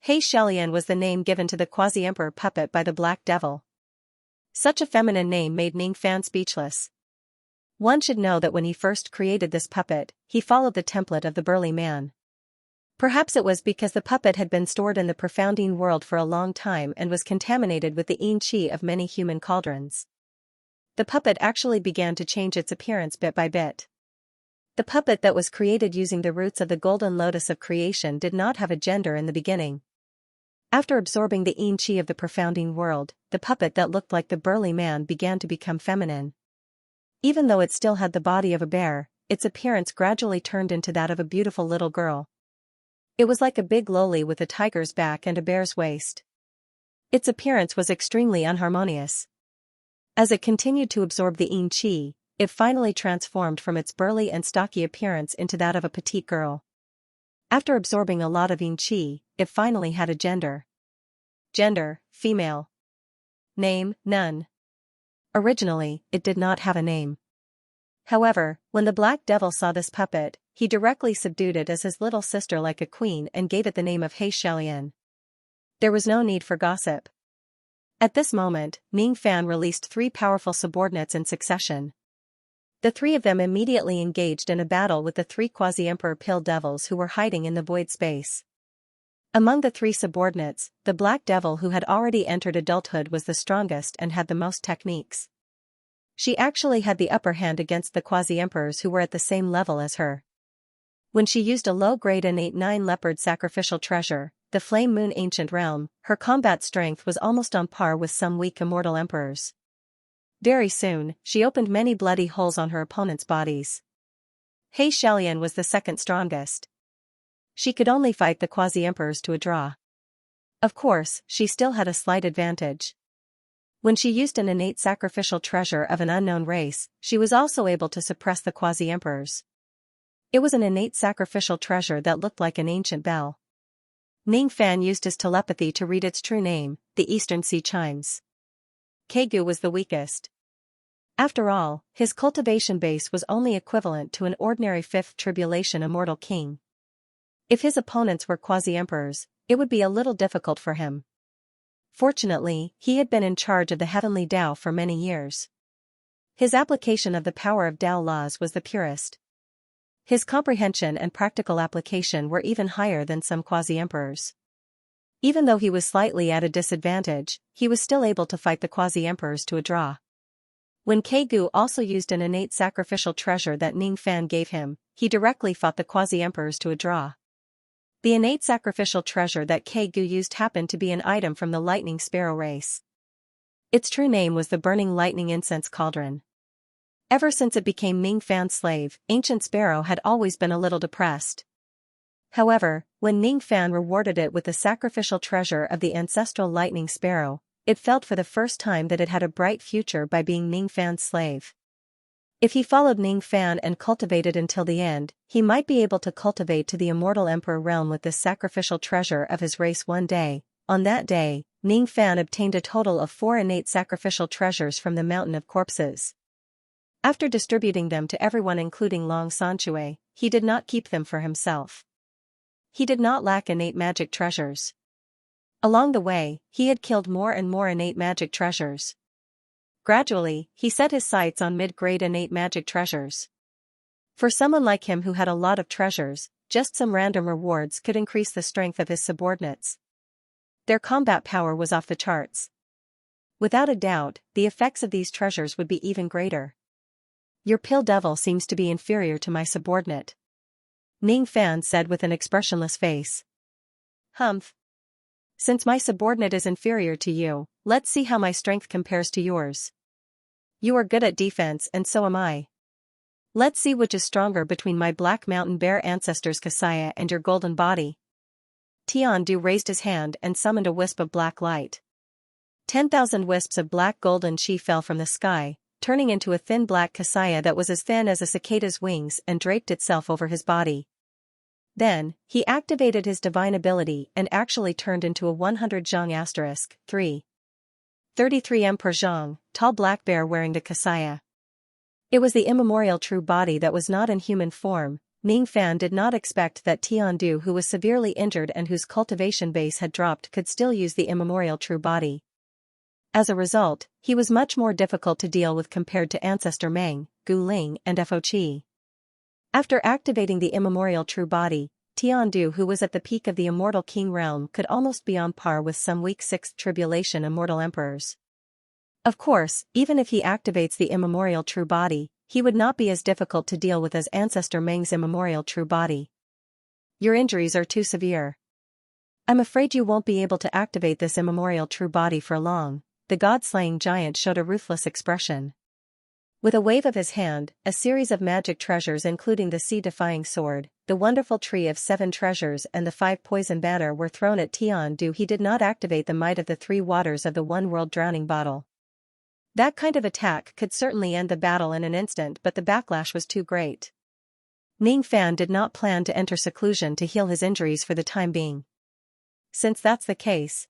Xianxia was the name given to the quasi-emperor puppet by the Black Devil. Such a feminine name made Ning Fan speechless. One should know that when he first created this puppet, he followed the template of the burly man. Perhaps it was because the puppet had been stored in the profounding world for a long time and was contaminated with the yin qi of many human cauldrons. The puppet actually began to change its appearance bit by bit. The puppet that was created using the roots of the golden lotus of creation did not have a gender in the beginning. After absorbing the yin qi of the profounding world, the puppet that looked like the burly man began to become feminine. Even though it still had the body of a bear, its appearance gradually turned into that of a beautiful little girl. It was like a big loli with a tiger's back and a bear's waist. Its appearance was extremely unharmonious. As it continued to absorb the yin qi, it finally transformed from its burly and stocky appearance into that of a petite girl. After absorbing a lot of yin qi, it finally had a gender. Gender, female. Name, none. Originally, it did not have a name. However, when the Black Devil saw this puppet, he directly subdued it as his little sister like a queen and gave it the name of Xianxia. There was no need for gossip. At this moment, Ning Fan released 3 powerful subordinates in succession. The 3 of them immediately engaged in a battle with the 3 quasi-emperor pill devils who were hiding in the void space. Among the 3 subordinates, the Black Devil who had already entered adulthood was the strongest and had the most techniques. She actually had the upper hand against the quasi-emperors who were at the same level as her. When she used a low-grade innate 9 leopard sacrificial treasure, the Flame Moon Ancient Realm, her combat strength was almost on par with some weak immortal emperors. Very soon, she opened many bloody holes on her opponents' bodies. Xianxia was the second strongest. She could only fight the quasi-emperors to a draw. Of course, she still had a slight advantage. When she used an innate sacrificial treasure of an unknown race, she was also able to suppress the quasi-emperors. It was an innate sacrificial treasure that looked like an ancient bell. Ning Fan used his telepathy to read its true name, the Eastern Sea Chimes. Kegu was the weakest. After all, his cultivation base was only equivalent to an ordinary 5th tribulation immortal king. If his opponents were quasi-emperors, it would be a little difficult for him. Fortunately, he had been in charge of the heavenly Tao for many years. His application of the power of Tao laws was the purest. His comprehension and practical application were even higher than some quasi-emperors. Even though he was slightly at a disadvantage, he was still able to fight the quasi-emperors to a draw. When Kegu also used an innate sacrificial treasure that Ning Fan gave him, he directly fought the quasi-emperors to a draw. The innate sacrificial treasure that Kegu used happened to be an item from the lightning sparrow race. Its true name was the Burning Lightning Incense Cauldron. Ever since it became Ning Fan's slave, Ancient Sparrow had always been a little depressed. However, when Ning Fan rewarded it with the sacrificial treasure of the ancestral lightning sparrow, it felt for the first time that it had a bright future by being Ning Fan's slave. If he followed Ning Fan and cultivated until the end, he might be able to cultivate to the immortal emperor realm with this sacrificial treasure of his race one day. On that day, Ning Fan obtained a total of 4 innate sacrificial treasures from the Mountain of Corpses. After distributing them to everyone including Long Sanshui, he did not keep them for himself. He did not lack innate magic treasures. Along the way, he had killed more and more innate magic treasures. Gradually, he set his sights on mid-grade innate magic treasures. For someone like him who had a lot of treasures, just some random rewards could increase the strength of his subordinates. Their combat power was off the charts. Without a doubt, the effects of these treasures would be even greater. Your pill devil seems to be inferior to my subordinate, Ning Fan said with an expressionless face. Humph. Since my subordinate is inferior to you, let's see how my strength compares to yours. You are good at defense and so am I. Let's see which is stronger between my Black Mountain Bear ancestors Xianxia and your golden body. Tiandu raised his hand and summoned a wisp of black light. 10,000 wisps of black golden chi fell from the sky, turning into a thin black Xianxia that was as thin as a cicada's wings and draped itself over his body. Then, he activated his divine ability and actually turned into a 100 Zhang * 3. 33 Emperor Zhang, tall black bear wearing the Xianxia. It was the immemorial true body that was not in human form, Ning Fan did not expect that Tiandu, who was severely injured and whose cultivation base had dropped, could still use the immemorial true body. As a result, he was much more difficult to deal with compared to Ancestor Meng, Gu Ling and Fo Qi. After activating the immemorial true body, Tiandu, who was at the peak of the immortal king realm, could almost be on par with some weak 6th tribulation immortal emperors. Of course, even if he activates the immemorial true body, he would not be as difficult to deal with as Ancestor Meng's immemorial true body. Your injuries are too severe. I'm afraid you won't be able to activate this immemorial true body for long. The god-slaying giant showed a ruthless expression. With a wave of his hand, a series of magic treasures including the sea-defying sword, the wonderful tree of 7 treasures and the 5 poison banner were thrown at Tiandu. He did not activate the might of the 3 waters of the one world drowning bottle. That kind of attack could certainly end the battle in an instant, but the backlash was too great. Ning Fan did not plan to enter seclusion to heal his injuries for the time being. Since that's the case,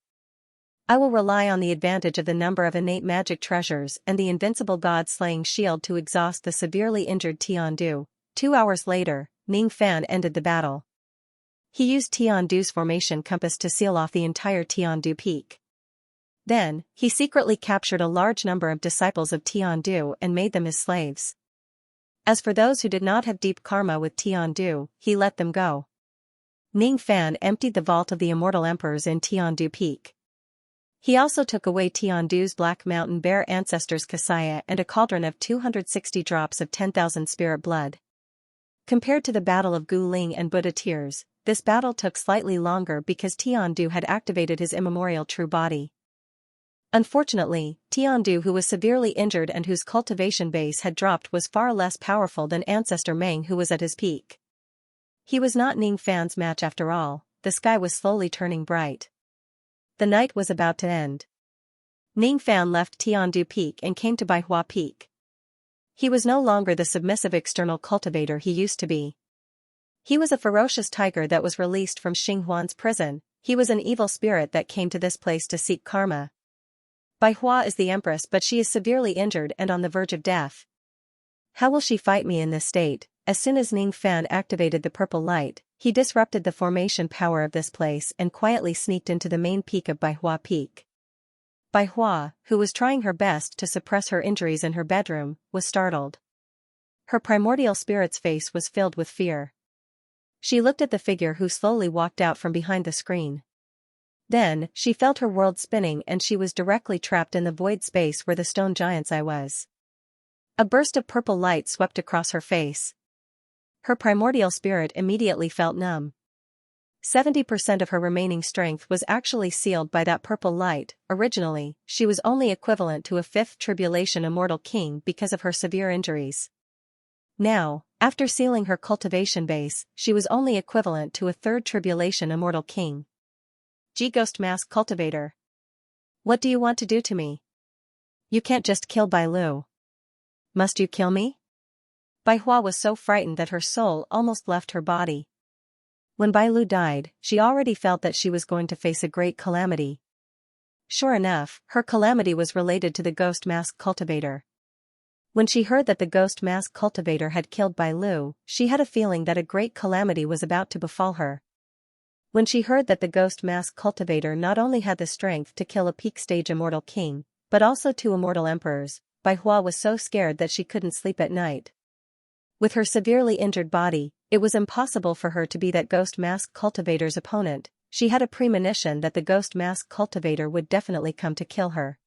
I will rely on the advantage of the number of innate magic treasures and the invincible god-slaying shield to exhaust the severely injured Tiandu. 2 hours later, Ning Fan ended the battle. He used Tiandu's formation compass to seal off the entire Tiandu peak. Then, he secretly captured a large number of disciples of Tiandu and made them his slaves. As for those who did not have deep karma with Tiandu, he let them go. Ning Fan emptied the vault of the immortal emperors in Tiandu Peak. He also took away Tiandu's Black Mountain Bear ancestors' Xianxia and a cauldron of 260 drops of 10,000 spirit blood. Compared to the Battle of Gu Ling and Buddha Tears, this battle took slightly longer because Tiandu had activated his immemorial true body. Unfortunately, Tiandu, who was severely injured and whose cultivation base had dropped, was far less powerful than Ancestor Meng, who was at his peak. He was not Ning Fan's match after all. The sky was slowly turning bright. The night was about to end. Ning Fan left Tiandu Peak and came to Baihua Peak. He was no longer the submissive external cultivator he used to be. He was a ferocious tiger that was released from Xinghuan's prison. He was an evil spirit that came to this place to seek karma. Baihua is the empress, but she is severely injured and on the verge of death. How will she fight me in this state? As soon as Ning Fan activated the purple light, he disrupted the formation power of this place and quietly sneaked into the main peak of Baihua Peak. Baihua, who was trying her best to suppress her injuries in her bedroom, was startled. Her primordial spirit's face was filled with fear. She looked at the figure who slowly walked out from behind the screen. Then, she felt her world spinning and she was directly trapped in the void space where the stone giant's eye was. A burst of purple light swept across her face. Her primordial spirit immediately felt numb. 70% of her remaining strength was actually sealed by that purple light. Originally, she was only equivalent to a 5th tribulation immortal king because of her severe injuries. Now, after sealing her cultivation base, she was only equivalent to a 3rd tribulation immortal king. Ghost Mask Cultivator. What do you want to do to me? You can't just kill Bai Lu. Must you kill me? Baihua was so frightened that her soul almost left her body. When Bai Lu died, she already felt that she was going to face a great calamity. Sure enough, her calamity was related to the Ghost Mask Cultivator. When she heard that the Ghost Mask Cultivator had killed Bai Lu, she had a feeling that a great calamity was about to befall her. When she heard that the Ghost Mask Cultivator not only had the strength to kill a peak stage immortal king, but also 2 immortal emperors, Baihua was so scared that she couldn't sleep at night. With her severely injured body, it was impossible for her to be that Ghost Mask Cultivator's opponent. She had a premonition that the Ghost Mask Cultivator would definitely come to kill her.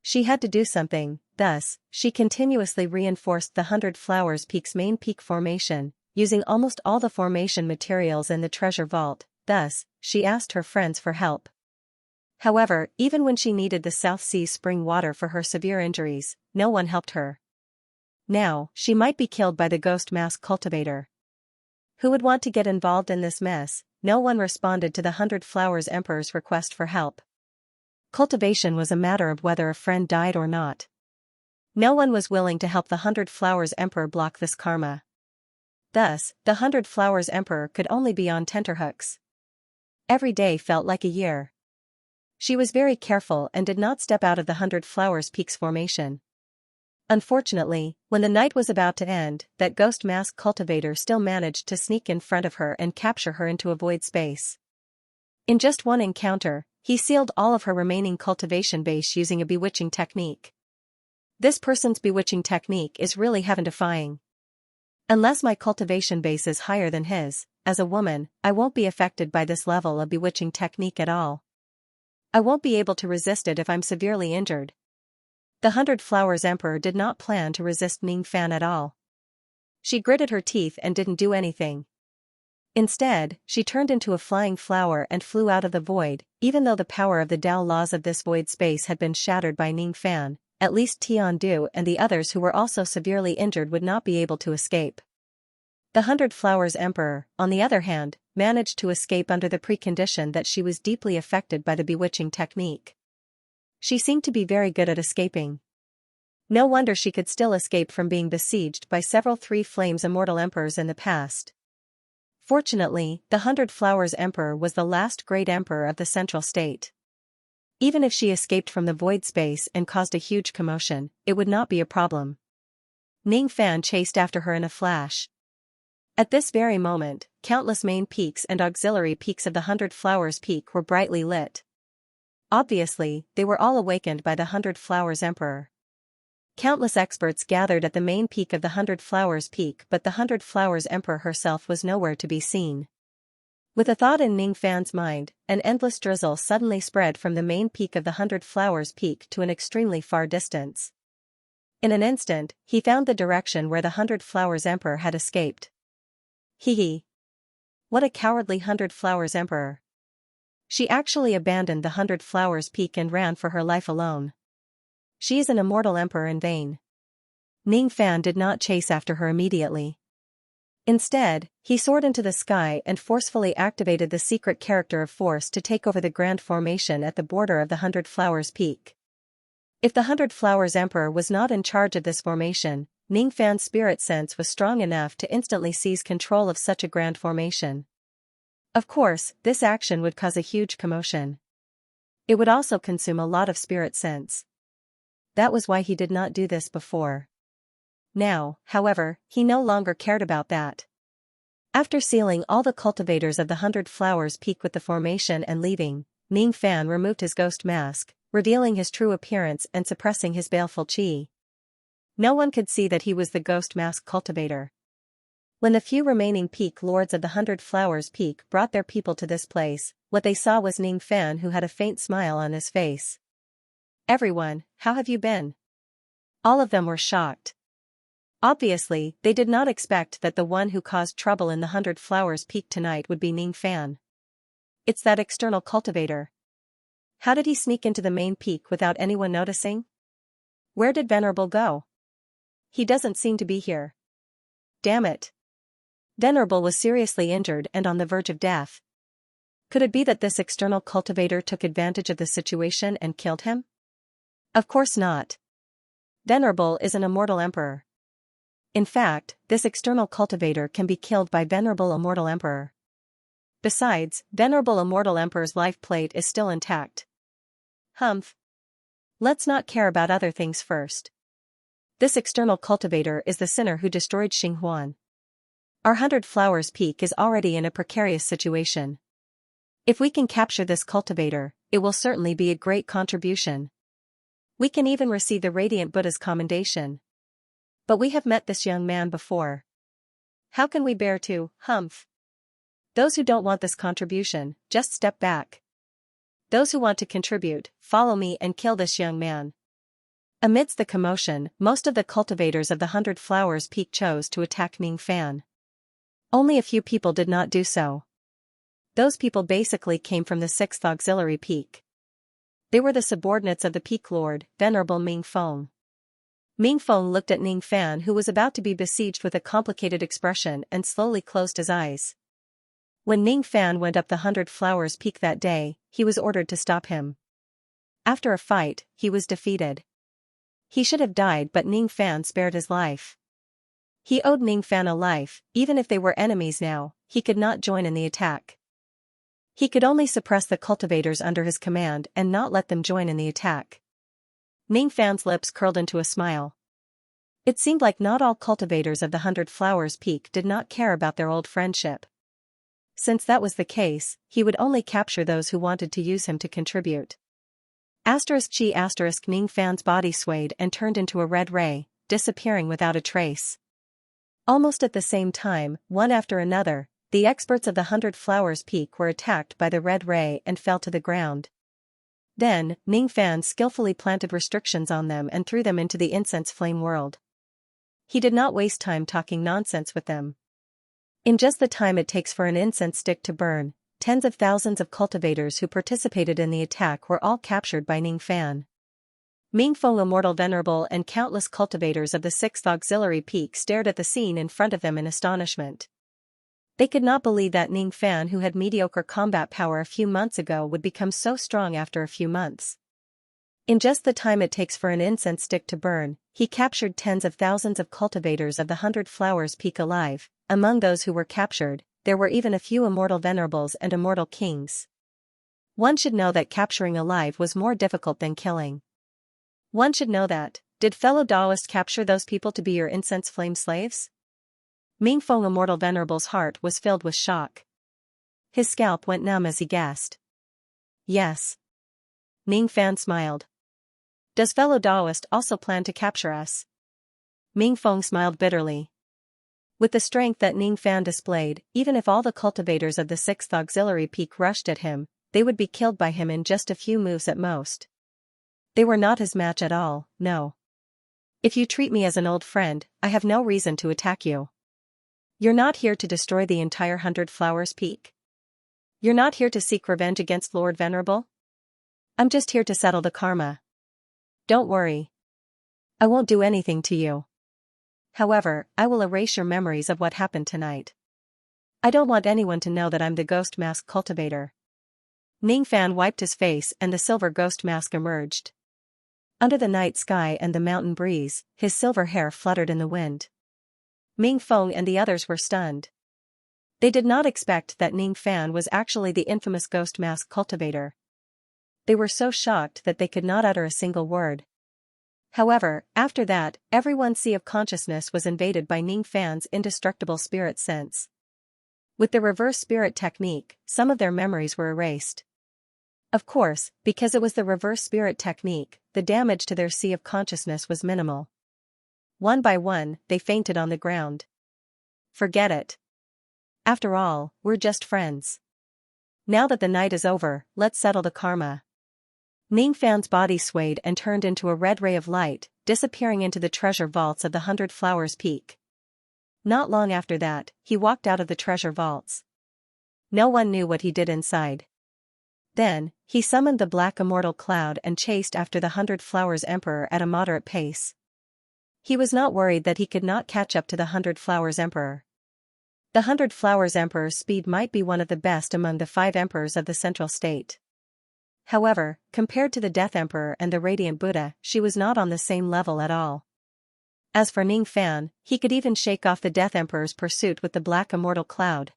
She had to do something, thus, she continuously reinforced the 100 Flowers Peak's main peak formation, using almost all the formation materials in the treasure vault. Thus, she asked her friends for help. However, even when she needed the South Sea spring water for her severe injuries, no one helped her. Now, she might be killed by the Ghost Mask Cultivator. Who would want to get involved in this mess? No one responded to the 100 Flowers Emperor's request for help. Cultivation was a matter of whether a friend died or not. No one was willing to help the 100 Flowers Emperor block this karma. Thus, the 100 Flowers Emperor could only be on tenterhooks. Every day felt like a year. She was very careful and did not step out of the 100 Flowers Peak's formation. Unfortunately, when the night was about to end, that ghost mask cultivator still managed to sneak in front of her and capture her into a void space. In just one encounter, he sealed all of her remaining cultivation base using a bewitching technique. This person's bewitching technique is really heaven-defying. Unless my cultivation base is higher than his, as a woman, I won't be affected by this level of bewitching technique at all. I won't be able to resist it if I'm severely injured. The 100 Flowers Emperor did not plan to resist Ning Fan at all. She gritted her teeth and didn't do anything. Instead, she turned into a flying flower and flew out of the void. Even though the power of the Tao laws of this void space had been shattered by Ning Fan, at least Tian Du and the others who were also severely injured would not be able to escape. The 100 Flowers Emperor, on the other hand, managed to escape under the precondition that she was deeply affected by the bewitching technique. She seemed to be very good at escaping. No wonder she could still escape from being besieged by several Three Flames Immortal Emperors in the past. Fortunately, the 100 Flowers Emperor was the last great emperor of the Central State. Even if she escaped from the void space and caused a huge commotion, it would not be a problem. Ning Fan chased after her in a flash. At this very moment, countless main peaks and auxiliary peaks of the 100 Flowers Peak were brightly lit. Obviously, they were all awakened by the 100 Flowers Emperor. Countless experts gathered at the main peak of the 100 Flowers Peak, but the 100 Flowers Emperor herself was nowhere to be seen. With a thought in Ning Fan's mind, an endless drizzle suddenly spread from the main peak of the 100 Flowers Peak to an extremely far distance. In an instant, he found the direction where the 100 Flowers Emperor had escaped. Hee. What a cowardly 100 Flowers Emperor. She actually abandoned the 100 Flowers Peak and ran for her life alone. She is an immortal emperor in vain. Ning Fan did not chase after her immediately. Instead, he soared into the sky and forcefully activated the secret character of force to take over the grand formation at the border of the 100 Flowers Peak. If the 100 Flowers Emperor was not in charge of this formation, Ning Fan's spirit sense was strong enough to instantly seize control of such a grand formation. Of course, this action would cause a huge commotion. It would also consume a lot of spirit sense. That was why he did not do this before. Now, however, he no longer cared about that. After sealing all the cultivators of the 100 Flowers Peak with the formation and leaving, Ning Fan removed his ghost mask, revealing his true appearance and suppressing his baleful qi. No one could see that he was the ghost mask cultivator. When the few remaining peak lords of the 100 Flowers Peak brought their people to this place, what they saw was Ning Fan, who had a faint smile on his face. "Everyone, how have you been?" All of them were shocked. Obviously, they did not expect that the one who caused trouble in the 100 Flowers Peak tonight would be Ning Fan. It's that external cultivator. How did he sneak into the main peak without anyone noticing? Where did Venerable go? He doesn't seem to be here. Damn it. Venerable was seriously injured and on the verge of death. Could it be that this external cultivator took advantage of the situation and killed him? Of course not. Venerable is an immortal emperor. In fact, this external cultivator can be killed by Venerable Immortal Emperor. Besides, Venerable Immortal Emperor's life plate is still intact. Humph. Let's not care about other things first. This external cultivator is the sinner who destroyed Xinghuan. Our 100 Flowers Peak is already in a precarious situation. If we can capture this cultivator, it will certainly be a great contribution. We can even receive the Radiant Buddha's commendation. But we have met this young man before. How can we bear to, humph? Those who don't want this contribution, just step back. Those who want to contribute, follow me and kill this young man. Amidst the commotion, most of the cultivators of the 100 Flowers Peak chose to attack Ning Fan. Only a few people did not do so. Those people basically came from the 6th Auxiliary Peak. They were the subordinates of the Peak Lord, Venerable Ming Feng. Ming Feng looked at Ning Fan, who was about to be besieged, with a complicated expression and slowly closed his eyes. When Ning Fan went up the 100 Flowers Peak that day, he was ordered to stop him. After a fight, he was defeated. He should have died, but Ning Fan spared his life. He owed Ning Fan a life. Even if they were enemies now, he could not join in the attack. He could only suppress the cultivators under his command and not let them join in the attack. Ning Fan's lips curled into a smile. It seemed like not all cultivators of the 100 Flowers Peak did not care about their old friendship. Since that was the case, he would only capture those who wanted to use him to contribute. Ning Fan's body swayed and turned into a red ray, disappearing without a trace. Almost at the same time, one after another, the experts of the 100 Flowers Peak were attacked by the red ray and fell to the ground. Then, Ning Fan skillfully planted restrictions on them and threw them into the incense flame world. He did not waste time talking nonsense with them. In just the time it takes for an incense stick to burn, tens of thousands of cultivators who participated in the attack were all captured by Ning Fan. Ming Feng Immortal Venerable and countless cultivators of the 6th Auxiliary Peak stared at the scene in front of them in astonishment. They could not believe that Ning Fan, who had mediocre combat power a few months ago, would become so strong after a few months. In just the time it takes for an incense stick to burn, he captured tens of thousands of cultivators of the 100 Flowers Peak alive. Among those who were captured, there were even a few immortal venerables and immortal kings. One should know that capturing alive was more difficult than killing. One should know that. Did fellow Taoists capture those people to be your incense flame slaves? Ming Feng Immortal Venerable's heart was filled with shock. His scalp went numb as he gasped. Yes. Ning Fan smiled. Does fellow Taoist also plan to capture us? Ming Feng smiled bitterly. With the strength that Ning Fan displayed, even if all the cultivators of the 6th Auxiliary Peak rushed at him, they would be killed by him in just a few moves at most. They were not his match at all, no. If you treat me as an old friend, I have no reason to attack you. You're not here to destroy the entire 100 Flowers Peak. You're not here to seek revenge against Lord Venerable. I'm just here to settle the karma. Don't worry. I won't do anything to you. However, I will erase your memories of what happened tonight. I don't want anyone to know that I'm the ghost mask cultivator. Ning Fan wiped his face and the silver ghost mask emerged. Under the night sky and the mountain breeze, his silver hair fluttered in the wind. Ming Feng and the others were stunned. They did not expect that Ning Fan was actually the infamous ghost mask cultivator. They were so shocked that they could not utter a single word. However, after that, everyone's sea of consciousness was invaded by Ning Fan's indestructible spirit sense. With the reverse spirit technique, some of their memories were erased. Of course, because it was the reverse spirit technique, the damage to their sea of consciousness was minimal. One by one, they fainted on the ground. Forget it. After all, we're just friends. Now that the night is over, let's settle the karma. Ning Fan's body swayed and turned into a red ray of light, disappearing into the treasure vaults of the 100 Flowers Peak. Not long after that, he walked out of the treasure vaults. No one knew what he did inside. Then, he summoned the Black Immortal Cloud and chased after the 100 Flowers Emperor at a moderate pace. He was not worried that he could not catch up to the 100 Flowers Emperor. The 100 Flowers Emperor's speed might be one of the best among the 5 emperors of the Central State. However, compared to the Death Emperor and the Radiant Buddha, she was not on the same level at all. As for Ning Fan, he could even shake off the Death Emperor's pursuit with the Black Immortal Cloud.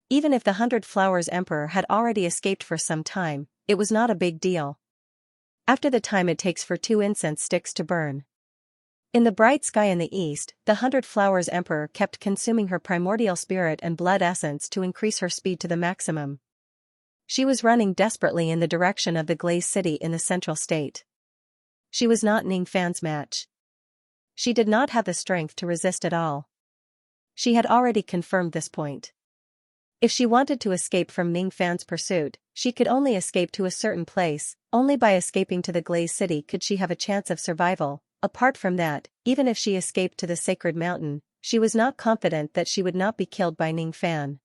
Even if the 100 Flowers Emperor had already escaped for some time, it was not a big deal. After the time it takes for 2 incense sticks to burn. In the bright sky in the east, the 100 Flowers Emperor kept consuming her primordial spirit and blood essence to increase her speed to the maximum. She was running desperately in the direction of the Glaze City in the Central State. She was not Ning Fan's match. She did not have the strength to resist at all. She had already confirmed this point. If she wanted to escape from Ning Fan's pursuit, she could only escape to a certain place. Only by escaping to the Glaze City could she have a chance of survival. Apart from that, even if she escaped to the Sacred Mountain, she was not confident that she would not be killed by Ning Fan.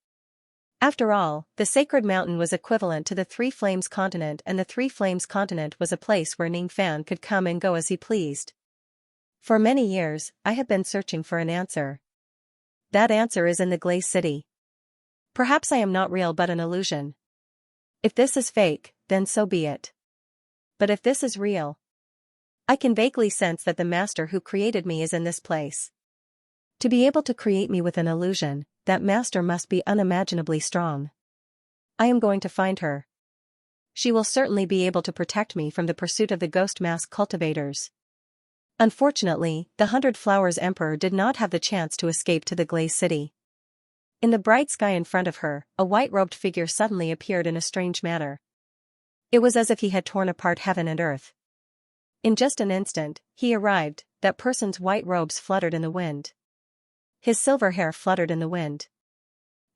After all, the Sacred Mountain was equivalent to the Three Flames Continent, and the Three Flames Continent was a place where Ning Fan could come and go as he pleased. For many years, I have been searching for an answer. That answer is in the Glaze City. Perhaps I am not real but an illusion. If this is fake, then so be it. But if this is real, I can vaguely sense that the master who created me is in this place. To be able to create me with an illusion, that master must be unimaginably strong. I am going to find her. She will certainly be able to protect me from the pursuit of the ghost mask cultivators. Unfortunately, the Hundred Flowers Emperor did not have the chance to escape to the Glaze City. In the bright sky in front of her, a white-robed figure suddenly appeared in a strange manner. It was as if he had torn apart heaven and earth. In just an instant, he arrived. That person's white robes fluttered in the wind. His silver hair fluttered in the wind.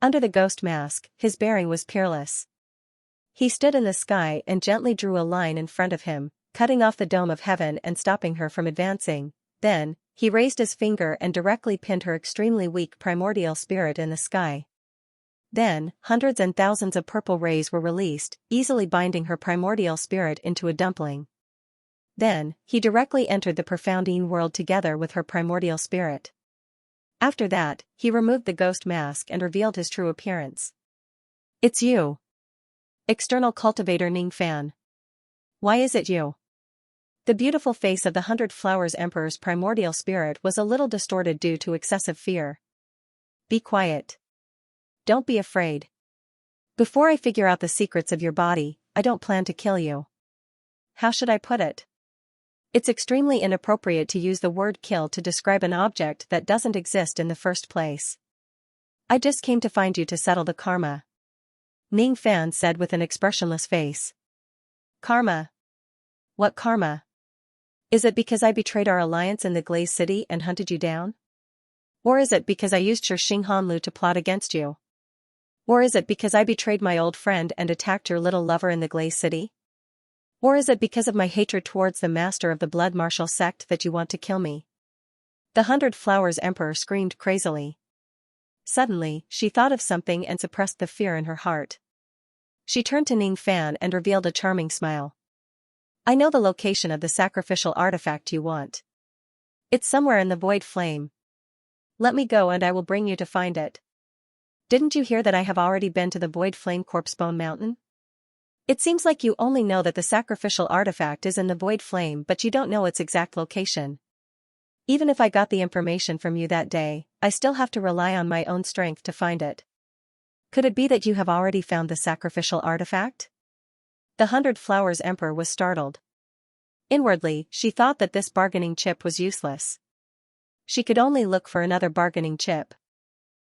Under the ghost mask, his bearing was peerless. He stood in the sky and gently drew a line in front of him, cutting off the dome of heaven and stopping her from advancing. Then, he raised his finger and directly pinned her extremely weak primordial spirit in the sky. Then, hundreds and thousands of purple rays were released, easily binding her primordial spirit into a dumpling. Then, he directly entered the profoundine world together with her primordial spirit. After that, he removed the ghost mask and revealed his true appearance. It's you. External cultivator Ning Fan. Why is it you? The beautiful face of the Hundred Flowers Emperor's primordial spirit was a little distorted due to excessive fear. Be quiet. Don't be afraid. Before I figure out the secrets of your body, I don't plan to kill you. How should I put it? It's extremely inappropriate to use the word kill to describe an object that doesn't exist in the first place. I just came to find you to settle the karma. Ning Fan said with an expressionless face. Karma? What karma? Is it because I betrayed our alliance in the Glaze City and hunted you down? Or is it because I used your Xinghanlu to plot against you? Or is it because I betrayed my old friend and attacked your little lover in the Glaze City? Or is it because of my hatred towards the master of the blood martial sect that you want to kill me? The Hundred Flowers Emperor screamed crazily. Suddenly, she thought of something and suppressed the fear in her heart. She turned to Ning Fan and revealed a charming smile. I know the location of the sacrificial artifact you want. It's somewhere in the Void Flame. Let me go and I will bring you to find it. Didn't you hear that I have already been to the Void Flame Corpsebone Mountain? It seems like you only know that the sacrificial artifact is in the Void Flame but you don't know its exact location. Even if I got the information from you that day, I still have to rely on my own strength to find it. Could it be that you have already found the sacrificial artifact? The Hundred Flowers Emperor was startled. Inwardly, she thought that this bargaining chip was useless. She could only look for another bargaining chip.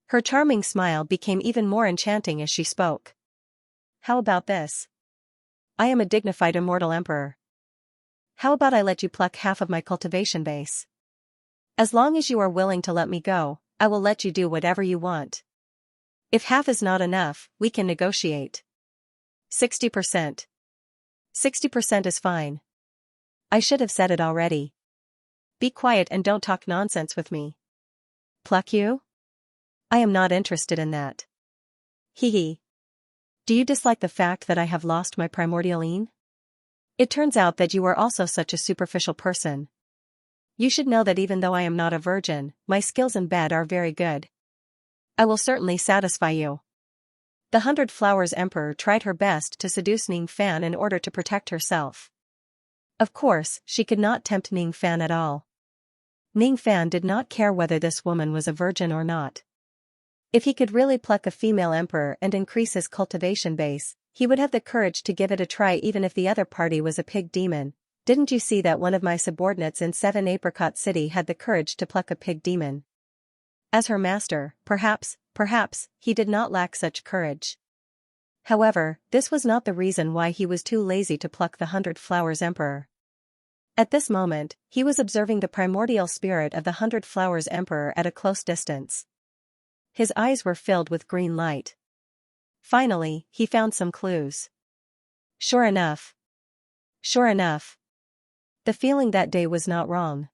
Her charming smile became even more enchanting as she spoke. How about this? I am a dignified immortal emperor. How about I let you pluck half of my cultivation base? As long as you are willing to let me go, I will let you do whatever you want. If half is not enough, we can negotiate. 60%. 60% is fine. I should have said it already. Be quiet and don't talk nonsense with me. Pluck you? I am not interested in that. Hee hee. Do you dislike the fact that I have lost my primordial een? It turns out that you are also such a superficial person. You should know that even though I am not a virgin, my skills in bed are very good. I will certainly satisfy you. The Hundred Flowers Emperor tried her best to seduce Ning Fan in order to protect herself. Of course, she could not tempt Ning Fan at all. Ning Fan did not care whether this woman was a virgin or not. If he could really pluck a female emperor and increase his cultivation base, he would have the courage to give it a try even if the other party was a pig demon. Didn't you see that one of my subordinates in 7 Apricot City had the courage to pluck a pig demon? As her master, perhaps, he did not lack such courage. However, this was not the reason why he was too lazy to pluck the Hundred Flowers Emperor. At this moment, he was observing the primordial spirit of the Hundred Flowers Emperor at a close distance. His eyes were filled with green light. Finally, he found some clues. Sure enough. The feeling that day was not wrong.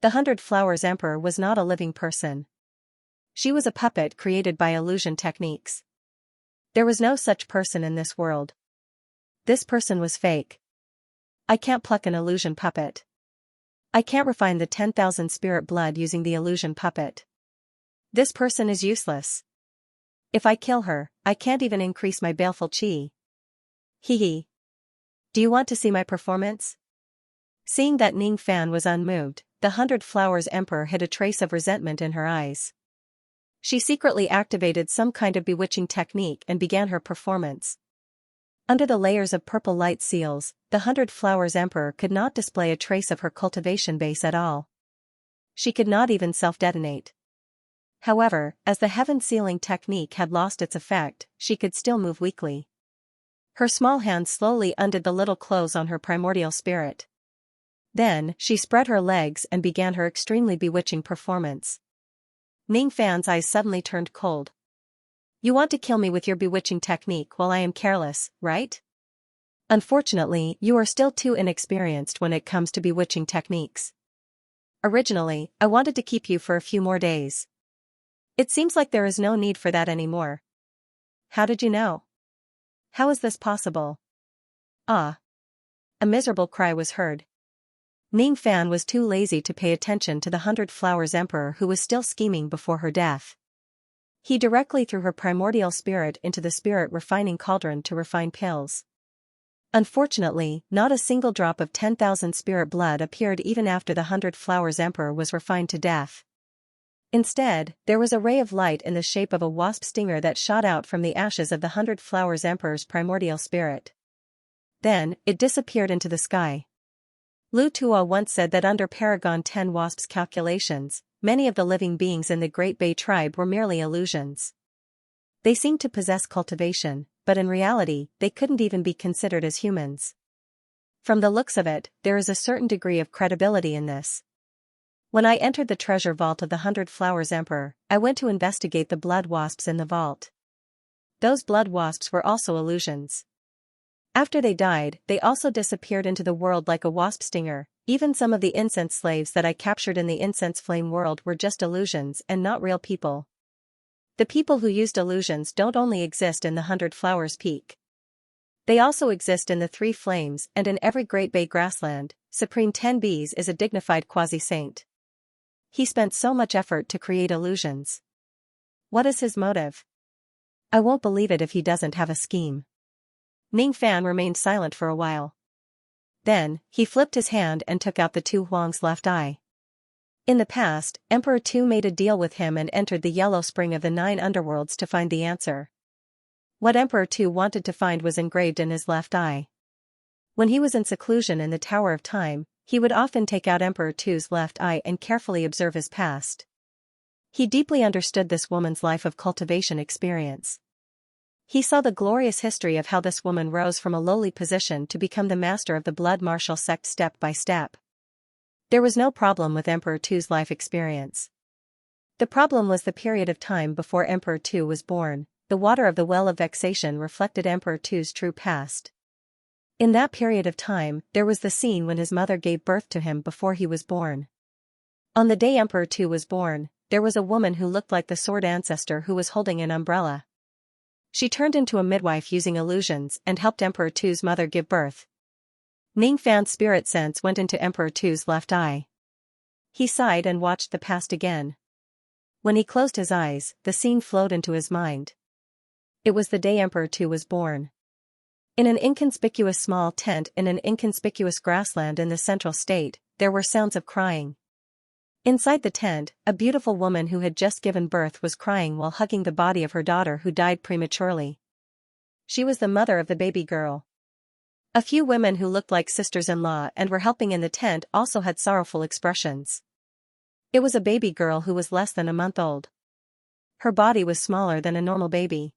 The Hundred Flowers Emperor was not a living person. She was a puppet created by illusion techniques. There was no such person in this world. This person was fake. I can't pluck an illusion puppet. I can't refine the 10,000 spirit blood using the illusion puppet. This person is useless. If I kill her, I can't even increase my baleful chi. Hee hee. Do you want to see my performance? Seeing that Ning Fan was unmoved, the Hundred Flowers Emperor hid a trace of resentment in her eyes. She secretly activated some kind of bewitching technique and began her performance. Under the layers of purple light seals, the 100 Flowers Emperor could not display a trace of her cultivation base at all. She could not even self-detonate. However, as the heaven sealing technique had lost its effect, she could still move weakly. Her small hand slowly undid the little clothes on her primordial spirit. Then, she spread her legs and began her extremely bewitching performance. Ning Fan's eyes suddenly turned cold. You want to kill me with your bewitching technique while I am careless, right? Unfortunately, you are still too inexperienced when it comes to bewitching techniques. Originally, I wanted to keep you for a few more days. It seems like there is no need for that anymore. How did you know? How is this possible? Ah. A miserable cry was heard. Ning Fan was too lazy to pay attention to the 100 Flowers Emperor who was still scheming before her death. He directly threw her primordial spirit into the spirit refining cauldron to refine pills. Unfortunately, not a single drop of 10,000 spirit blood appeared even after the 100 Flowers Emperor was refined to death. Instead, there was a ray of light in the shape of a wasp stinger that shot out from the ashes of the 100 Flowers Emperor's primordial spirit. Then, it disappeared into the sky. Lu Tua once said that under Paragon 10 Wasp's calculations, many of the living beings in the Great Bay tribe were merely illusions. They seemed to possess cultivation, but in reality, they couldn't even be considered as humans. From the looks of it, there is a certain degree of credibility in this. When I entered the treasure vault of the 100 Flowers Emperor, I went to investigate the blood wasps in the vault. Those blood wasps were also illusions. After they died, they also disappeared into the world like a wasp stinger. Even some of the incense slaves that I captured in the incense flame world were just illusions and not real people. The people who used illusions don't only exist in the 100 Flowers Peak. They also exist in the 3 Flames and in every Great Bay grassland. Supreme 10 Bees is a dignified quasi-saint. He spent so much effort to create illusions. What is his motive? I won't believe it if he doesn't have a scheme. Ning Fan remained silent for a while. Then, he flipped his hand and took out the Tu Huang's left eye. In the past, Emperor Tu made a deal with him and entered the yellow spring of the 9 underworlds to find the answer. What Emperor Tu wanted to find was engraved in his left eye. When he was in seclusion in the Tower of Time, he would often take out Emperor Tu's left eye and carefully observe his past. He deeply understood this woman's life of cultivation experience. He saw the glorious history of how this woman rose from a lowly position to become the master of the blood martial sect step by step. There was no problem with Emperor Tu's life experience. The problem was the period of time before Emperor Tu was born. The water of the well of vexation reflected Emperor Tu's true past. In that period of time, there was the scene when his mother gave birth to him before he was born. On the day Emperor Tu was born, there was a woman who looked like the sword ancestor who was holding an umbrella. She turned into a midwife using illusions and helped Emperor Tu's mother give birth. Ning Fan's spirit sense went into Emperor Tu's left eye. He sighed and watched the past again. When he closed his eyes, the scene flowed into his mind. It was the day Emperor Tu was born. In an inconspicuous small tent in an inconspicuous grassland in the central state, there were sounds of crying. Inside the tent, a beautiful woman who had just given birth was crying while hugging the body of her daughter who died prematurely. She was the mother of the baby girl. A few women who looked like sisters-in-law and were helping in the tent also had sorrowful expressions. It was a baby girl who was less than a month old. Her body was smaller than a normal baby.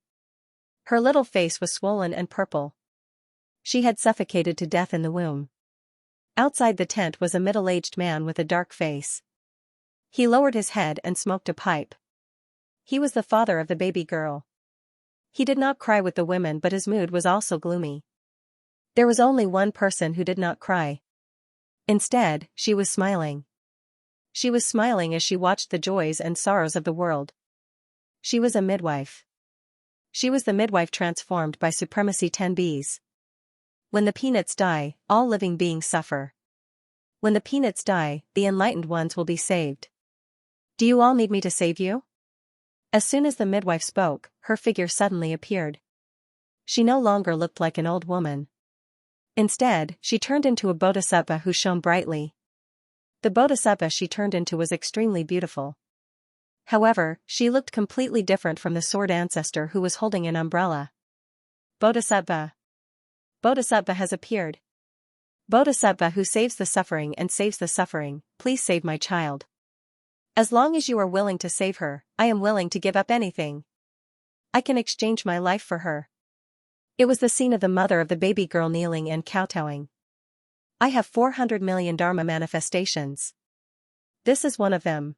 Her little face was swollen and purple. She had suffocated to death in the womb. Outside the tent was a middle-aged man with a dark face. He lowered his head and smoked a pipe. He was the father of the baby girl. He did not cry with the women, but his mood was also gloomy. There was only one person who did not cry. Instead, she was smiling. She was smiling as she watched the joys and sorrows of the world. She was a midwife. She was the midwife transformed by Supremacy 10 Bees. When the peanuts die, all living beings suffer. When the peanuts die, the enlightened ones will be saved. Do you all need me to save you? As soon as the midwife spoke, her figure suddenly appeared. She no longer looked like an old woman. Instead, she turned into a bodhisattva who shone brightly. The bodhisattva she turned into was extremely beautiful. However, she looked completely different from the sword ancestor who was holding an umbrella. Bodhisattva. Bodhisattva has appeared. Bodhisattva who saves the suffering and saves the suffering, please save my child. As long as you are willing to save her, I am willing to give up anything. I can exchange my life for her. It was the scene of the mother of the baby girl kneeling and kowtowing. I have 400 million Dharma manifestations. This is one of them.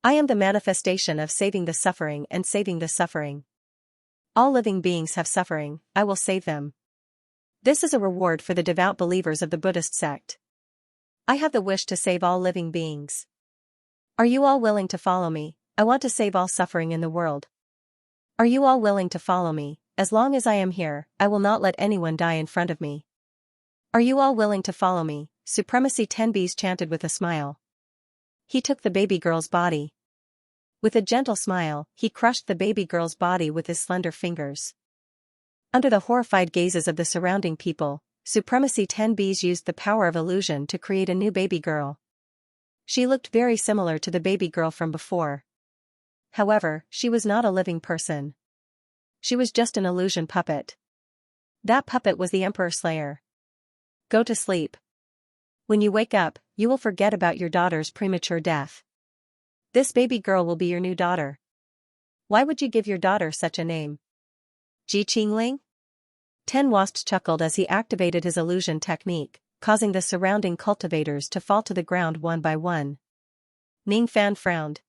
I am the manifestation of saving the suffering and saving the suffering. All living beings have suffering, I will save them. This is a reward for the devout believers of the Buddhist sect. I have the wish to save all living beings. Are you all willing to follow me? I want to save all suffering in the world. Are you all willing to follow me? As long as I am here, I will not let anyone die in front of me. Are you all willing to follow me? Supremacy 10Bs chanted with a smile. He took the baby girl's body. With a gentle smile, he crushed the baby girl's body with his slender fingers. Under the horrified gazes of the surrounding people, Supremacy 10Bs used the power of illusion to create a new baby girl. She looked very similar to the baby girl from before. However, she was not a living person. She was just an illusion puppet. That puppet was the Emperor Slayer. Go to sleep. When you wake up, you will forget about your daughter's premature death. This baby girl will be your new daughter. Why would you give your daughter such a name? Ji Qingling? Ten Wasps chuckled as he activated his illusion technique, causing the surrounding cultivators to fall to the ground one by one. Ning Fan frowned.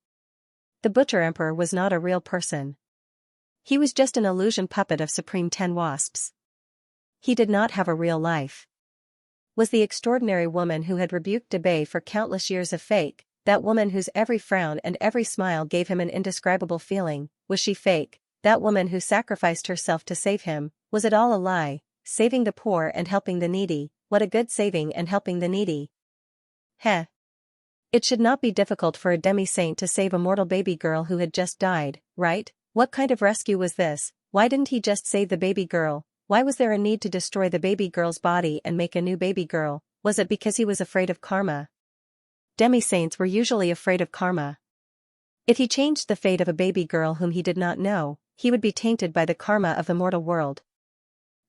The Butcher Emperor was not a real person. He was just an illusion puppet of Supreme 10 Wasps. He did not have a real life. Was the extraordinary woman who had rebuked Debay for countless years a fake, that woman whose every frown and every smile gave him an indescribable feeling, was she fake? That woman who sacrificed herself to save him, was it all a lie? Saving the poor and helping the needy, what a good saving and helping the needy. Heh. It should not be difficult for a demi-saint to save a mortal baby girl who had just died, right? What kind of rescue was this? Why didn't he just save the baby girl? Why was there a need to destroy the baby girl's body and make a new baby girl? Was it because he was afraid of karma? Demi-saints were usually afraid of karma. If he changed the fate of a baby girl whom he did not know, he would be tainted by the karma of the mortal world.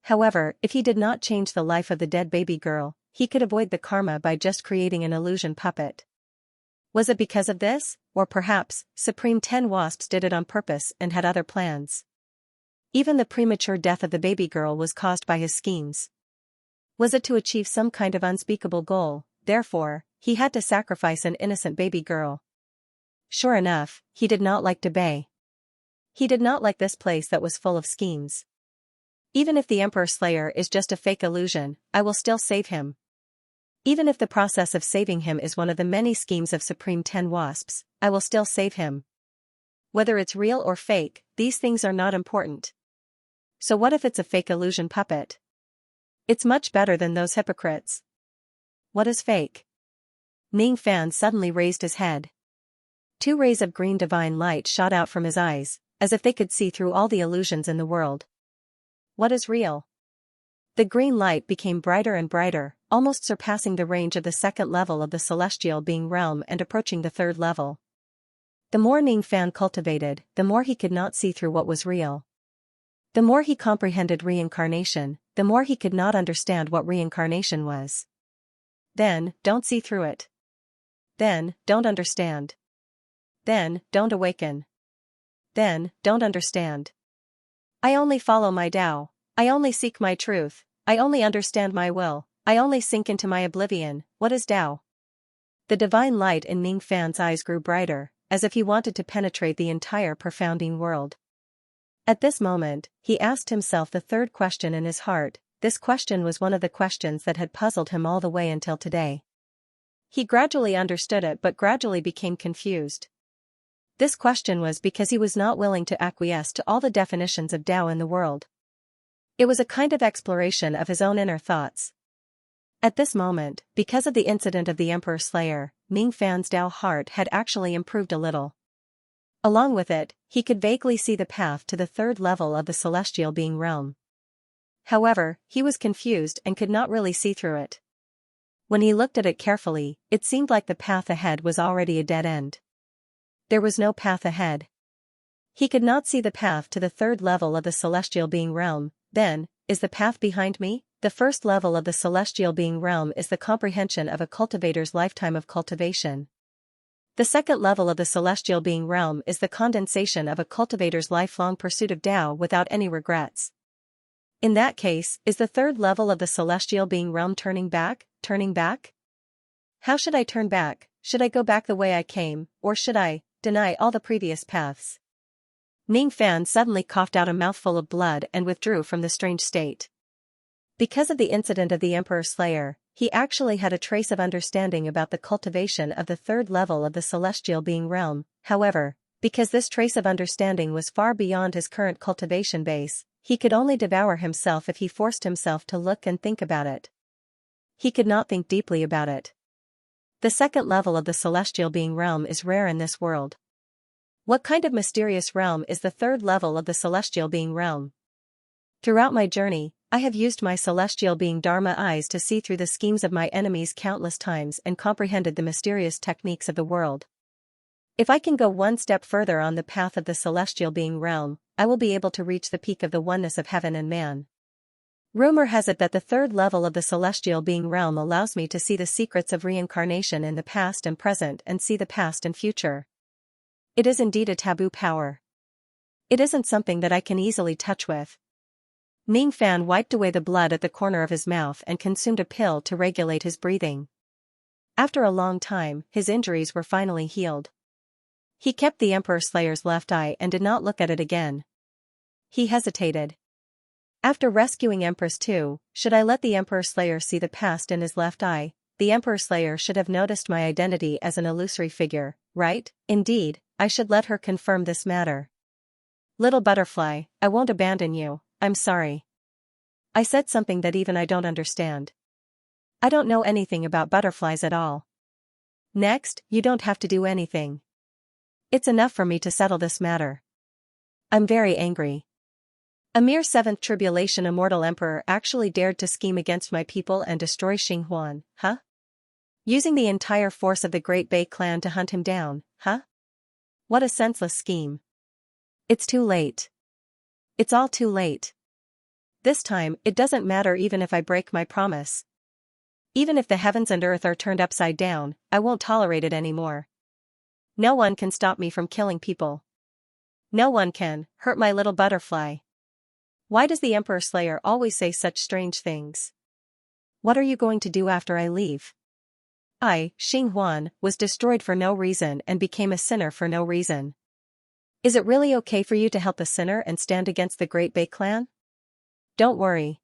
However, if he did not change the life of the dead baby girl, he could avoid the karma by just creating an illusion puppet. Was it because of this? Or perhaps, Supreme 10 Wasps did it on purpose and had other plans. Even the premature death of the baby girl was caused by his schemes. Was it to achieve some kind of unspeakable goal? Therefore, he had to sacrifice an innocent baby girl. Sure enough, he did not like Debay. He did not like this place that was full of schemes. Even if the Emperor Slayer is just a fake illusion, I will still save him. Even if the process of saving him is one of the many schemes of Supreme 10 Wasps, I will still save him. Whether it's real or fake, these things are not important. So what if it's a fake illusion puppet? It's much better than those hypocrites. What is fake? Ning Fan suddenly raised his head. Two rays of green divine light shot out from his eyes, as if they could see through all the illusions in the world. What is real? The green light became brighter and brighter, almost surpassing the range of the second level of the celestial being realm and approaching the third level. The more Ning Fan cultivated, the more he could not see through what was real. The more he comprehended reincarnation, the more he could not understand what reincarnation was. Then, don't see through it. Then, don't understand. Then, don't awaken. Then, don't understand. I only follow my Tao. I only seek my truth. I only understand my will. I only sink into my oblivion. What is Tao? The divine light in Ning Fan's eyes grew brighter, as if he wanted to penetrate the entire profounding world. At this moment, he asked himself the third question in his heart. This question was one of the questions that had puzzled him all the way until today. He gradually understood it but gradually became confused. This question was because he was not willing to acquiesce to all the definitions of Tao in the world. It was a kind of exploration of his own inner thoughts. At this moment, because of the incident of the Emperor Slayer, Ning Fan's Tao heart had actually improved a little. Along with it, he could vaguely see the path to the third level of the celestial being realm. However, he was confused and could not really see through it. When he looked at it carefully, it seemed like the path ahead was already a dead end. There was no path ahead. He could not see the path to the third level of the celestial being realm. Then, is the path behind me? the first level of the celestial being realm is the comprehension of a cultivator's lifetime of cultivation. The second level of the celestial being realm is the condensation of a cultivator's lifelong pursuit of Tao without any regrets. In that case, is the third level of the celestial being realm turning back? How should I turn back? Should I go back the way I came, or should I deny all the previous paths? Ning Fan suddenly coughed out a mouthful of blood and withdrew from the strange state. Because of the incident of the Emperor Slayer, he actually had a trace of understanding about the cultivation of the third level of the celestial being realm. However, because this trace of understanding was far beyond his current cultivation base, he could only devour himself if he forced himself to look and think about it. He could not think deeply about it. The second level of the celestial being realm is rare in this world. What kind of mysterious realm is the third level of the celestial being realm? Throughout my journey, I have used my celestial being Dharma eyes to see through the schemes of my enemies countless times and comprehended the mysterious techniques of the world. If I can go one step further on the path of the celestial being realm, I will be able to reach the peak of the oneness of heaven and man. Rumor has it that the third level of the celestial being realm allows me to see the secrets of reincarnation in the past and present and see the past and future. It is indeed a taboo power. It isn't something that I can easily touch with. Ning Fan wiped away the blood at the corner of his mouth and consumed a pill to regulate his breathing. After a long time, his injuries were finally healed. He kept the Emperor Slayer's left eye and did not look at it again. He hesitated. After rescuing Empress 2, should I let the Emperor Slayer see the past in his left eye? The Emperor Slayer should have noticed my identity as an illusory figure, right? Indeed, I should let her confirm this matter. Little butterfly, I won't abandon you. I'm sorry. I said something that even I don't understand. I don't know anything about butterflies at all. Next, you don't have to do anything. It's enough for me to settle this matter. I'm very angry. A mere seventh tribulation immortal emperor actually dared to scheme against my people and destroy Xinghuan, huh? Using the entire force of the Great Bay clan to hunt him down, huh? What a senseless scheme. It's too late. It's all too late. This time, it doesn't matter even if I break my promise. Even if the heavens and earth are turned upside down, I won't tolerate it anymore. No one can stop me from killing people. No one can hurt my little butterfly. Why does the Emperor Slayer always say such strange things? What are you going to do after I leave? I, Xinghuan, was destroyed for no reason and became a sinner for no reason. Is it really okay for you to help the sinner and stand against the Great Bay clan? Don't worry.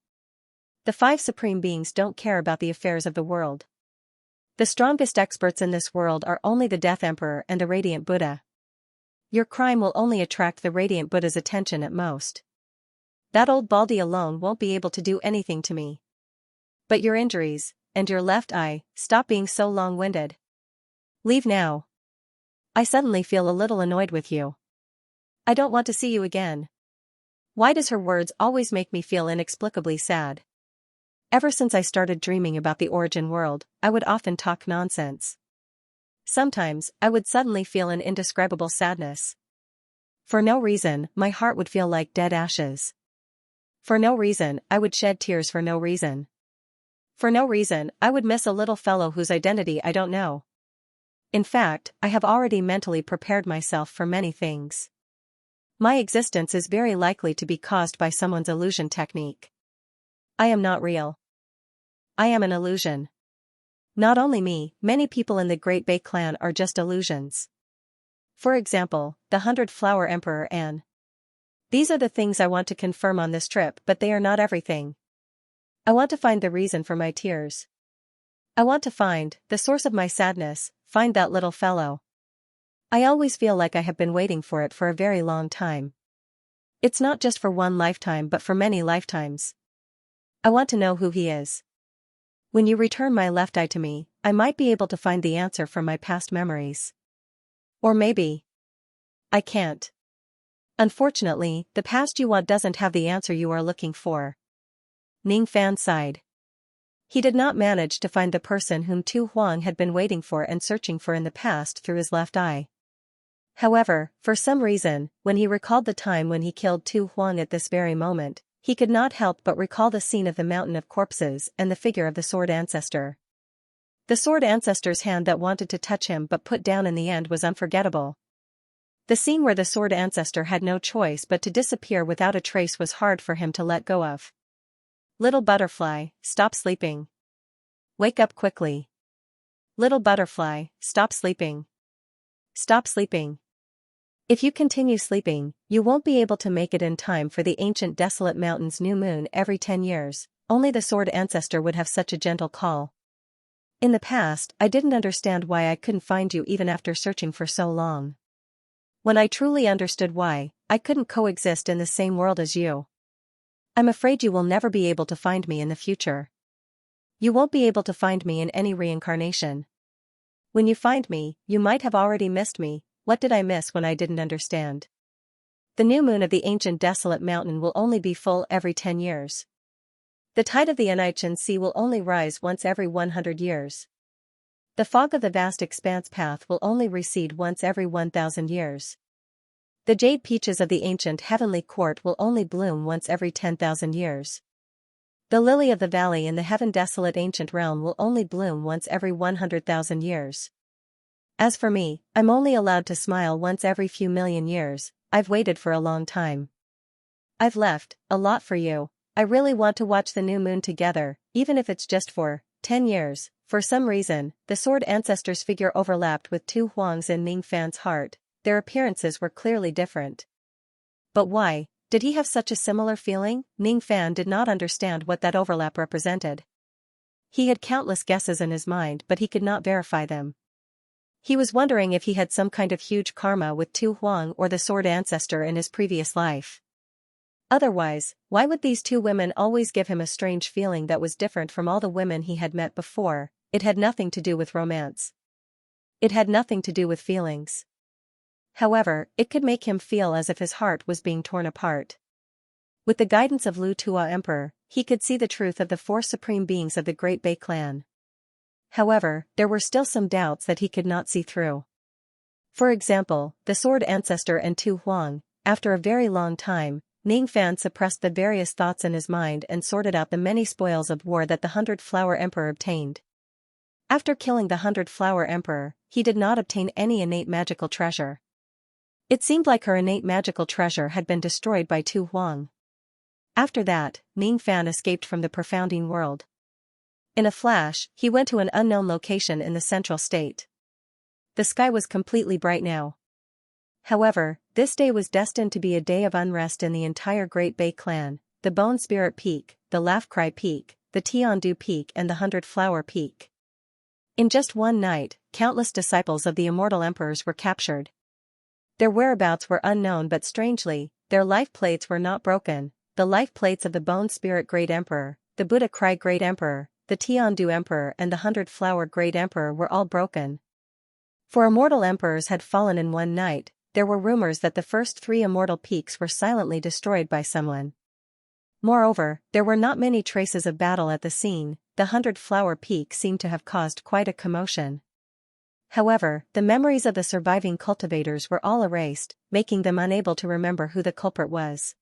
The 5 supreme beings don't care about the affairs of the world. The strongest experts in this world are only the Death Emperor and the Radiant Buddha. Your crime will only attract the Radiant Buddha's attention at most. That old baldy alone won't be able to do anything to me. But your injuries, and your left eye, stop being so long-winded. Leave now. I suddenly feel a little annoyed with you. I don't want to see you again. Why does her words always make me feel inexplicably sad? Ever since I started dreaming about the origin world, I would often talk nonsense. Sometimes, I would suddenly feel an indescribable sadness. For no reason, my heart would feel like dead ashes. For no reason, I would shed tears for no reason. For no reason, I would miss a little fellow whose identity I don't know. In fact, I have already mentally prepared myself for many things. My existence is very likely to be caused by someone's illusion technique. I am not real. I am an illusion. Not only me, many people in the Great Bay clan are just illusions. For example, the 100-Flower Emperor and these are the things I want to confirm on this trip, but they are not everything. I want to find the reason for my tears. I want to find the source of my sadness, find that little fellow. I always feel like I have been waiting for it for a very long time. It's not just for one lifetime but for many lifetimes. I want to know who he is. When you return my left eye to me, I might be able to find the answer from my past memories. Or maybe I can't. Unfortunately, the past you want doesn't have the answer you are looking for. Ning Fan sighed. He did not manage to find the person whom Tu Huang had been waiting for and searching for in the past through his left eye. However, for some reason, when he recalled the time when he killed Tu Huang at this very moment, he could not help but recall the scene of the mountain of corpses and the figure of the sword ancestor. The sword ancestor's hand that wanted to touch him but put down in the end was unforgettable. The scene where the sword ancestor had no choice but to disappear without a trace was hard for him to let go of. Little butterfly, stop sleeping. Wake up quickly. Little butterfly, stop sleeping. Stop sleeping. If you continue sleeping, you won't be able to make it in time for the ancient desolate mountain's new moon every 10 years, only the sword ancestor would have such a gentle call. In the past, I didn't understand why I couldn't find you even after searching for so long. When I truly understood why, I couldn't coexist in the same world as you. I'm afraid you will never be able to find me in the future. You won't be able to find me in any reincarnation. When you find me, you might have already missed me. What did I miss when I didn't understand? The new moon of the ancient desolate mountain will only be full every 10 years. The tide of the Xianxia sea will only rise once every 100 years. The fog of the vast expanse path will only recede once every 1,000 years. The jade peaches of the ancient heavenly court will only bloom once every 10,000 years. The lily of the valley in the heaven desolate ancient realm will only bloom once every 100,000 years. As for me, I'm only allowed to smile once every few million years. I've waited for a long time. I've left a lot for you. I really want to watch the new moon together, even if it's just for 10 years. For some reason, the sword ancestor's figure overlapped with Tu Huang's and Ning Fan's heart. Their appearances were clearly different. But why did he have such a similar feeling? Ning Fan did not understand what that overlap represented. He had countless guesses in his mind, but he could not verify them. He was wondering if he had some kind of huge karma with Tu Huang or the sword ancestor in his previous life. Otherwise, why would these two women always give him a strange feeling that was different from all the women he had met before? It had nothing to do with romance. It had nothing to do with feelings. However, it could make him feel as if his heart was being torn apart. With the guidance of Lu Tua Emperor, he could see the truth of the four supreme beings of the Great Bei clan. However, there were still some doubts that he could not see through. For example, the sword ancestor and Tu Huang. After a very long time, Ning Fan suppressed the various thoughts in his mind and sorted out the many spoils of war that the 100-Flower Emperor obtained. After killing the 100-Flower Emperor, he did not obtain any innate magical treasure. It seemed like her innate magical treasure had been destroyed by Tu Huang. After that, Ning Fan escaped from the profounding world. In a flash, he went to an unknown location in the central state. The sky was completely bright now. However, this day was destined to be a day of unrest in the entire Great Bei clan. The Bone Spirit Peak, the Laugh Cry Peak, the Tiandu Peak and the 100-Flower Peak. In just one night, countless disciples of the immortal emperors were captured. Their whereabouts were unknown, but strangely, their life plates were not broken. The life plates of the Bone Spirit Great Emperor, the Buddha Cry Great Emperor, the Tiandu Emperor and the 100-Flower Great Emperor were all broken. For immortal emperors had fallen in one night. There were rumors that the first 3 immortal peaks were silently destroyed by someone. Moreover, there were not many traces of battle at the scene. The 100-Flower Peak seemed to have caused quite a commotion. However, the memories of the surviving cultivators were all erased, making them unable to remember who the culprit was.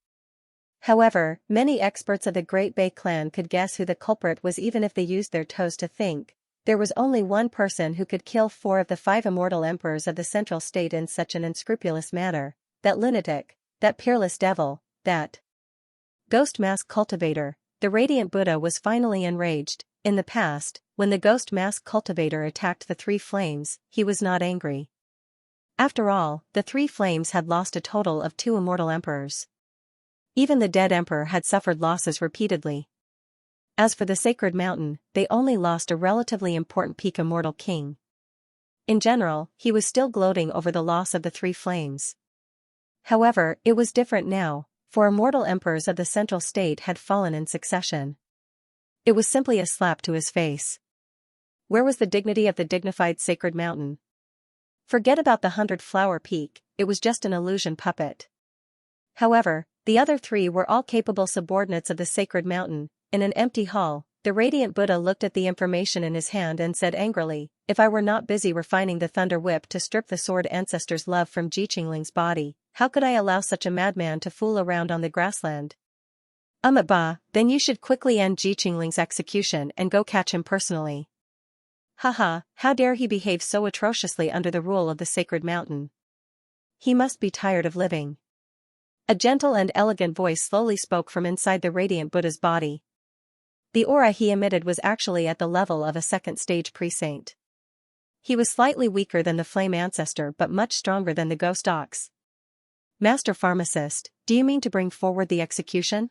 However, many experts of the Great Bei clan could guess who the culprit was even if they used their toes to think. There was only one person who could kill 4 of the 5 immortal emperors of the central state in such an unscrupulous manner. That lunatic, that peerless devil, that ghost mask cultivator. The radiant Buddha was finally enraged. In the past, when the ghost mask cultivator attacked the 3 flames, he was not angry. After all, the 3 flames had lost a total of 2 immortal emperors. Even the dead emperor had suffered losses repeatedly. As for the sacred mountain, they only lost a relatively important peak immortal king. In general, he was still gloating over the loss of the 3 flames. However, it was different now, for immortal emperors of the central state had fallen in succession. It was simply a slap to his face. Where was the dignity of the dignified sacred mountain? Forget about the 100-Flower Peak, it was just an illusion puppet. However, the other 3 were all capable subordinates of the sacred mountain. In an empty hall, the radiant Buddha looked at the information in his hand and said angrily, "If I were not busy refining the thunder whip to strip the sword ancestor's love from Ji Qingling's body, how could I allow such a madman to fool around on the grassland?" Bah, then you should quickly end Ji Qingling's execution and go catch him personally. Haha, how dare he behave so atrociously under the rule of the sacred mountain. He must be tired of living. A gentle and elegant voice slowly spoke from inside the radiant Buddha's body. The aura he emitted was actually at the level of a second-stage pre-saint. He was slightly weaker than the flame ancestor but much stronger than the ghost ox. Master Pharmacist, do you mean to bring forward the execution?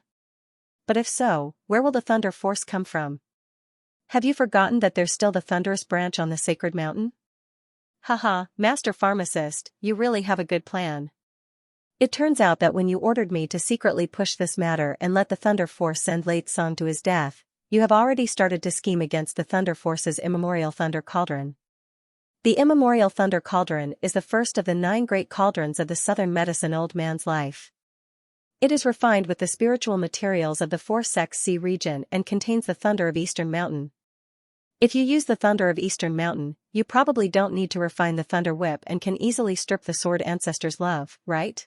But if so, where will the thunder force come from? Have you forgotten that there's still the thunderous branch on the sacred mountain? Haha, Master Pharmacist, you really have a good plan. It turns out that when you ordered me to secretly push this matter and let the Thunder Force send Late Song to his death, you have already started to scheme against the Thunder Force's immemorial Thunder Cauldron. The immemorial Thunder Cauldron is the first of the 9 great cauldrons of the Southern Medicine Old Man's life. It is refined with the spiritual materials of the 4-Sex Sea region and contains the thunder of Eastern Mountain. If you use the thunder of Eastern Mountain, you probably don't need to refine the Thunder Whip and can easily strip the Sword Ancestor's love, right?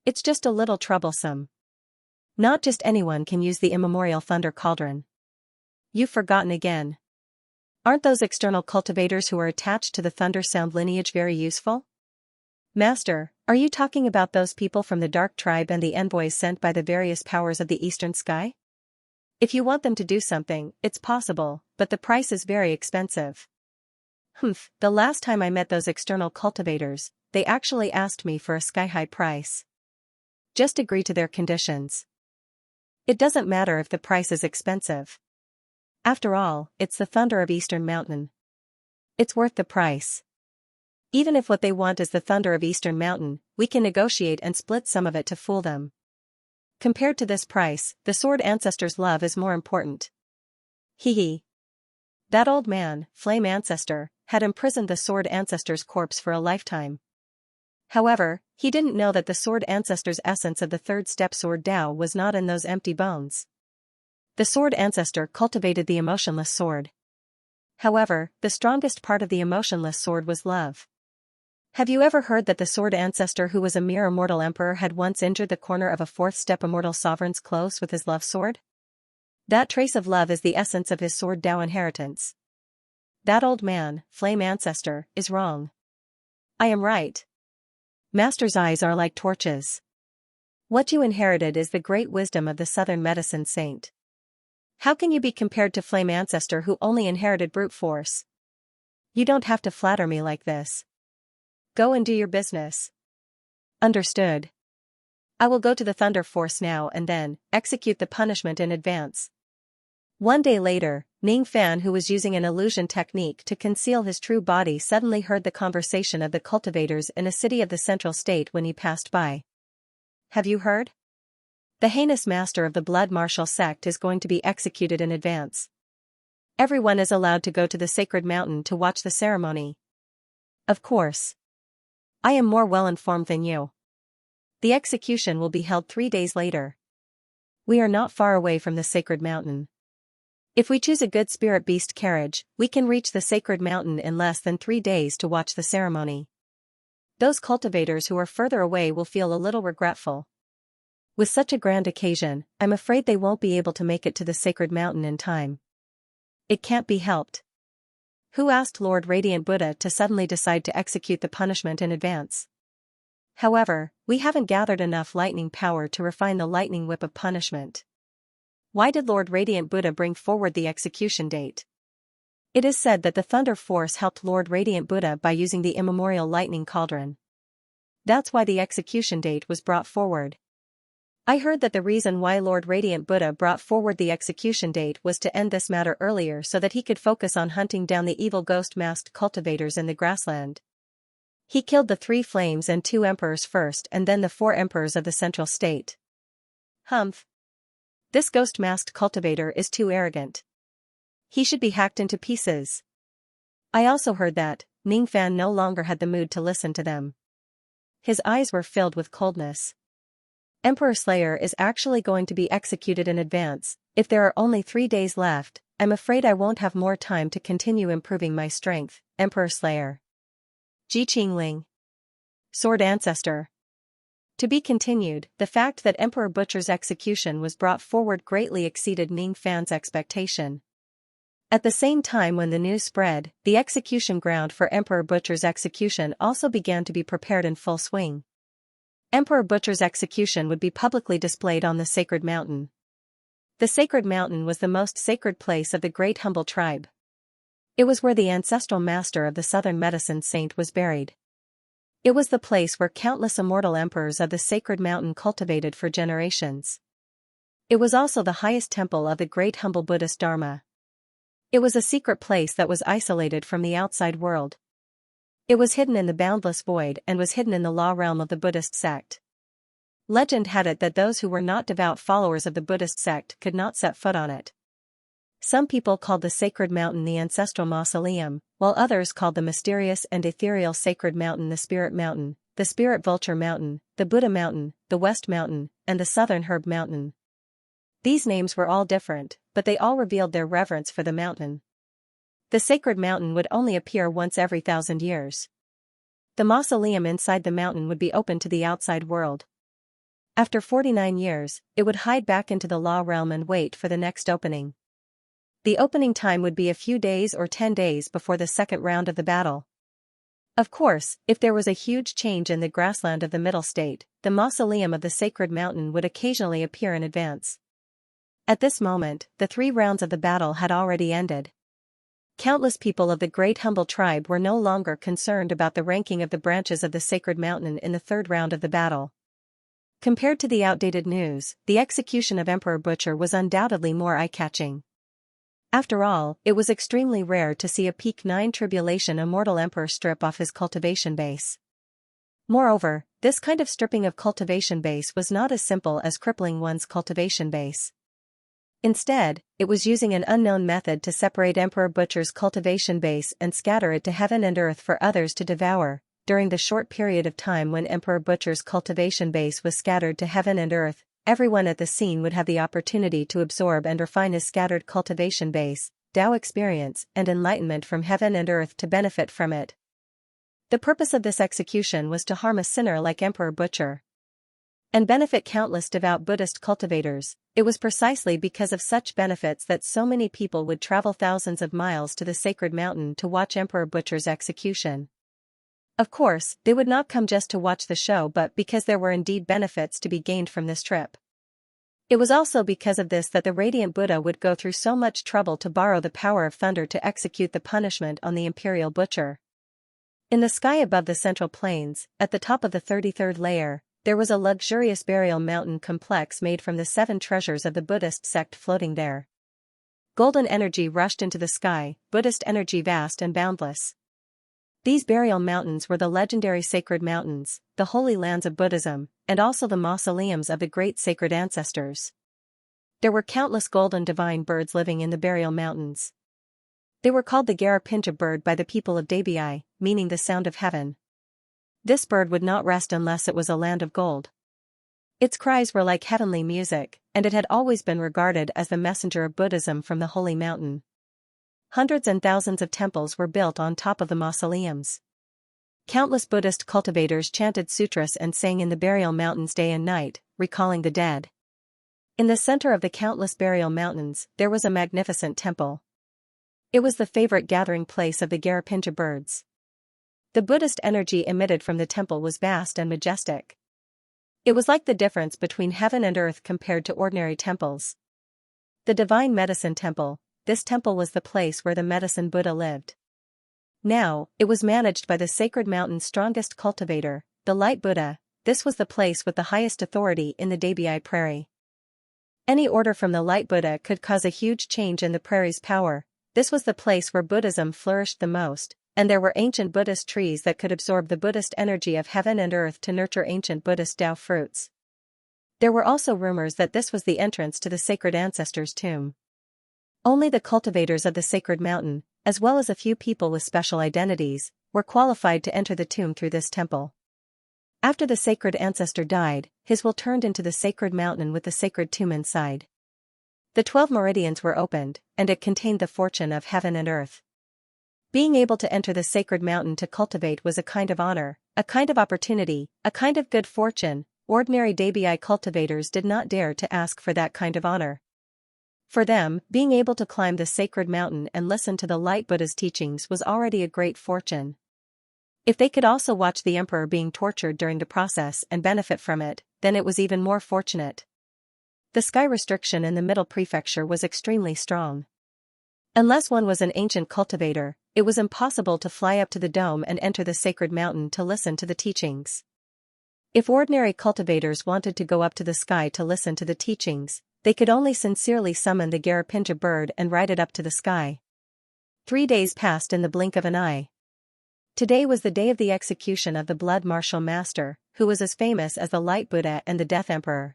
It's just a little troublesome. Not just anyone can use the immemorial Thunder Cauldron. You've forgotten again. Aren't those external cultivators who are attached to the Thunder Sound lineage very useful? Master, are you talking about those people from the Dark Tribe and the envoys sent by the various powers of the Eastern Sky? If you want them to do something, it's possible, but the price is very expensive. The last time I met those external cultivators, they actually asked me for a sky-high price. Just agree to their conditions. It doesn't matter if the price is expensive. After all, it's the thunder of Eastern Mountain. It's worth the price. Even if what they want is the thunder of Eastern Mountain, we can negotiate and split some of it to fool them. Compared to this price, the Sword Ancestor's love is more important. Hee. That old man, Flame Ancestor, had imprisoned the Sword Ancestor's corpse for a lifetime. However, he didn't know that the Sword Ancestor's essence of the third step Sword Tao was not in those empty bones. The Sword Ancestor cultivated the emotionless sword. However, the strongest part of the emotionless sword was love. Have you ever heard that the Sword Ancestor who was a mere immortal emperor had once injured the corner of a fourth-step immortal sovereign's clothes with his love sword? That trace of love is the essence of his Sword Tao inheritance. That old man, Flame Ancestor, is wrong. I am right. Master's eyes are like torches. What you inherited is the great wisdom of the Southern Medicine Saint. How can you be compared to Flame Ancestor who only inherited brute force? You don't have to flatter me like this. Go and do your business. Understood. I will go to the Thunder Force now and then execute the punishment in advance. One day later, Ning Fan, who was using an illusion technique to conceal his true body, suddenly heard the conversation of the cultivators in a city of the central state when he passed by. Have you heard? The heinous master of the Blood Martial sect is going to be executed in advance. Everyone is allowed to go to the sacred mountain to watch the ceremony. Of course. I am more well-informed than you. The execution will be held 3 days later. We are not far away from the sacred mountain. If we choose a good spirit beast carriage, we can reach the sacred mountain in less than 3 days to watch the ceremony. Those cultivators who are further away will feel a little regretful. With such a grand occasion, I'm afraid they won't be able to make it to the sacred mountain in time. It can't be helped. Who asked Lord Radiant Buddha to suddenly decide to execute the punishment in advance? However, we haven't gathered enough lightning power to refine the lightning whip of punishment. Why did Lord Radiant Buddha bring forward the execution date? It is said that the Thunder Force helped Lord Radiant Buddha by using the immemorial lightning cauldron. That's why the execution date was brought forward. I heard that the reason why Lord Radiant Buddha brought forward the execution date was to end this matter earlier so that he could focus on hunting down the evil ghost-masked cultivators in the grassland. He killed the 3 flames and 2 emperors first and then the 4 emperors of the central state. Humph. This ghost-masked cultivator is too arrogant. He should be hacked into pieces. I also heard that Ning Fan no longer had the mood to listen to them. His eyes were filled with coldness. Emperor Slayer is actually going to be executed in advance. If there are only 3 days left, I'm afraid I won't have more time to continue improving my strength. Emperor Slayer. Ji Qingling. Sword Ancestor. To be continued, the fact that Emperor Butcher's execution was brought forward greatly exceeded Ning fans' expectation. At the same time when the news spread, the execution ground for Emperor Butcher's execution also began to be prepared in full swing. Emperor Butcher's execution would be publicly displayed on the sacred mountain. The sacred mountain was the most sacred place of the great humble tribe. It was where the ancestral master of the southern medicine saint was buried. It was the place where countless immortal emperors of the sacred mountain cultivated for generations. It was also the highest temple of the great humble Buddhist Dharma. It was a secret place that was isolated from the outside world. It was hidden in the boundless void and was hidden in the law realm of the Buddhist sect. Legend had it that those who were not devout followers of the Buddhist sect could not set foot on it. Some people called the sacred mountain the ancestral mausoleum, while others called the mysterious and ethereal sacred mountain the spirit mountain, the spirit vulture mountain, the Buddha mountain, the West mountain, and the southern herb mountain. These names were all different, but they all revealed their reverence for the mountain. The sacred mountain would only appear once every 1,000 years. The mausoleum inside the mountain would be open to the outside world. After 49 years, it would hide back into the law realm and wait for the next opening. The opening time would be a few days or 10 days before the second round of the battle. Of course, if there was a huge change in the grassland of the middle state, the mausoleum of the sacred mountain would occasionally appear in advance. At this moment, the 3 rounds of the battle had already ended. Countless people of the great humble tribe were no longer concerned about the ranking of the branches of the sacred mountain in the 3rd round of the battle. Compared to the outdated news, the execution of Emperor Butcher was undoubtedly more eye-catching. After all, it was extremely rare to see a peak 9 tribulation immortal emperor strip off his cultivation base. Moreover, this kind of stripping of cultivation base was not as simple as crippling one's cultivation base. Instead, it was using an unknown method to separate Emperor Butcher's cultivation base and scatter it to heaven and earth for others to devour. During the short period of time when Emperor Butcher's cultivation base was scattered to heaven and earth, everyone at the scene would have the opportunity to absorb and refine his scattered cultivation base, Tao experience, and enlightenment from heaven and earth to benefit from it. The purpose of this execution was to harm a sinner like Emperor Butcher and benefit countless devout Buddhist cultivators. It was precisely because of such benefits that so many people would travel thousands of miles to the sacred mountain to watch Emperor Butcher's execution. Of course, they would not come just to watch the show but because there were indeed benefits to be gained from this trip. It was also because of this that the radiant Buddha would go through so much trouble to borrow the power of thunder to execute the punishment on the imperial butcher. In the sky above the central plains, at the top of the 33rd layer, there was a luxurious burial mountain complex made from the 7 treasures of the Buddhist sect floating there. Golden energy rushed into the sky, Buddhist energy vast and boundless. These burial mountains were the legendary sacred mountains, the holy lands of Buddhism, and also the mausoleums of the great sacred ancestors. There were countless golden divine birds living in the burial mountains. They were called the Garapinja bird by the people of Dabai, meaning the sound of heaven. This bird would not rest unless it was a land of gold. Its cries were like heavenly music, and it had always been regarded as the messenger of Buddhism from the holy mountain. Hundreds and thousands of temples were built on top of the mausoleums. Countless Buddhist cultivators chanted sutras and sang in the burial mountains day and night, recalling the dead. In the center of the countless burial mountains, there was a magnificent temple. It was the favorite gathering place of the Garapinja birds. The Buddhist energy emitted from the temple was vast and majestic. It was like the difference between heaven and earth compared to ordinary temples. The Divine Medicine Temple, this temple was the place where the Medicine Buddha lived. Now, it was managed by the sacred mountain's strongest cultivator, the Light Buddha. This was the place with the highest authority in the Dabai prairie. Any order from the Light Buddha could cause a huge change in the prairie's power. This was the place where Buddhism flourished the most, and there were ancient Buddhist trees that could absorb the Buddhist energy of heaven and earth to nurture ancient Buddhist Tao fruits. There were also rumors that this was the entrance to the sacred ancestors' tomb. Only the cultivators of the sacred mountain, as well as a few people with special identities, were qualified to enter the tomb through this temple. After the sacred ancestor died, his will turned into the sacred mountain with the sacred tomb inside. The 12 meridians were opened, and it contained the fortune of heaven and earth. Being able to enter the sacred mountain to cultivate was a kind of honor, a kind of opportunity, a kind of good fortune, ordinary Dabii cultivators did not dare to ask for that kind of honor. For them, being able to climb the sacred mountain and listen to the Light Buddha's teachings was already a great fortune. If they could also watch the emperor being tortured during the process and benefit from it, then it was even more fortunate. The sky restriction in the Middle Prefecture was extremely strong. Unless one was an ancient cultivator, it was impossible to fly up to the dome and enter the sacred mountain to listen to the teachings. If ordinary cultivators wanted to go up to the sky to listen to the teachings, they could only sincerely summon the Garapinja bird and ride it up to the sky. 3 days passed in the blink of an eye. Today was the day of the execution of the Blood Martial Master, who was as famous as the Light Buddha and the Death Emperor.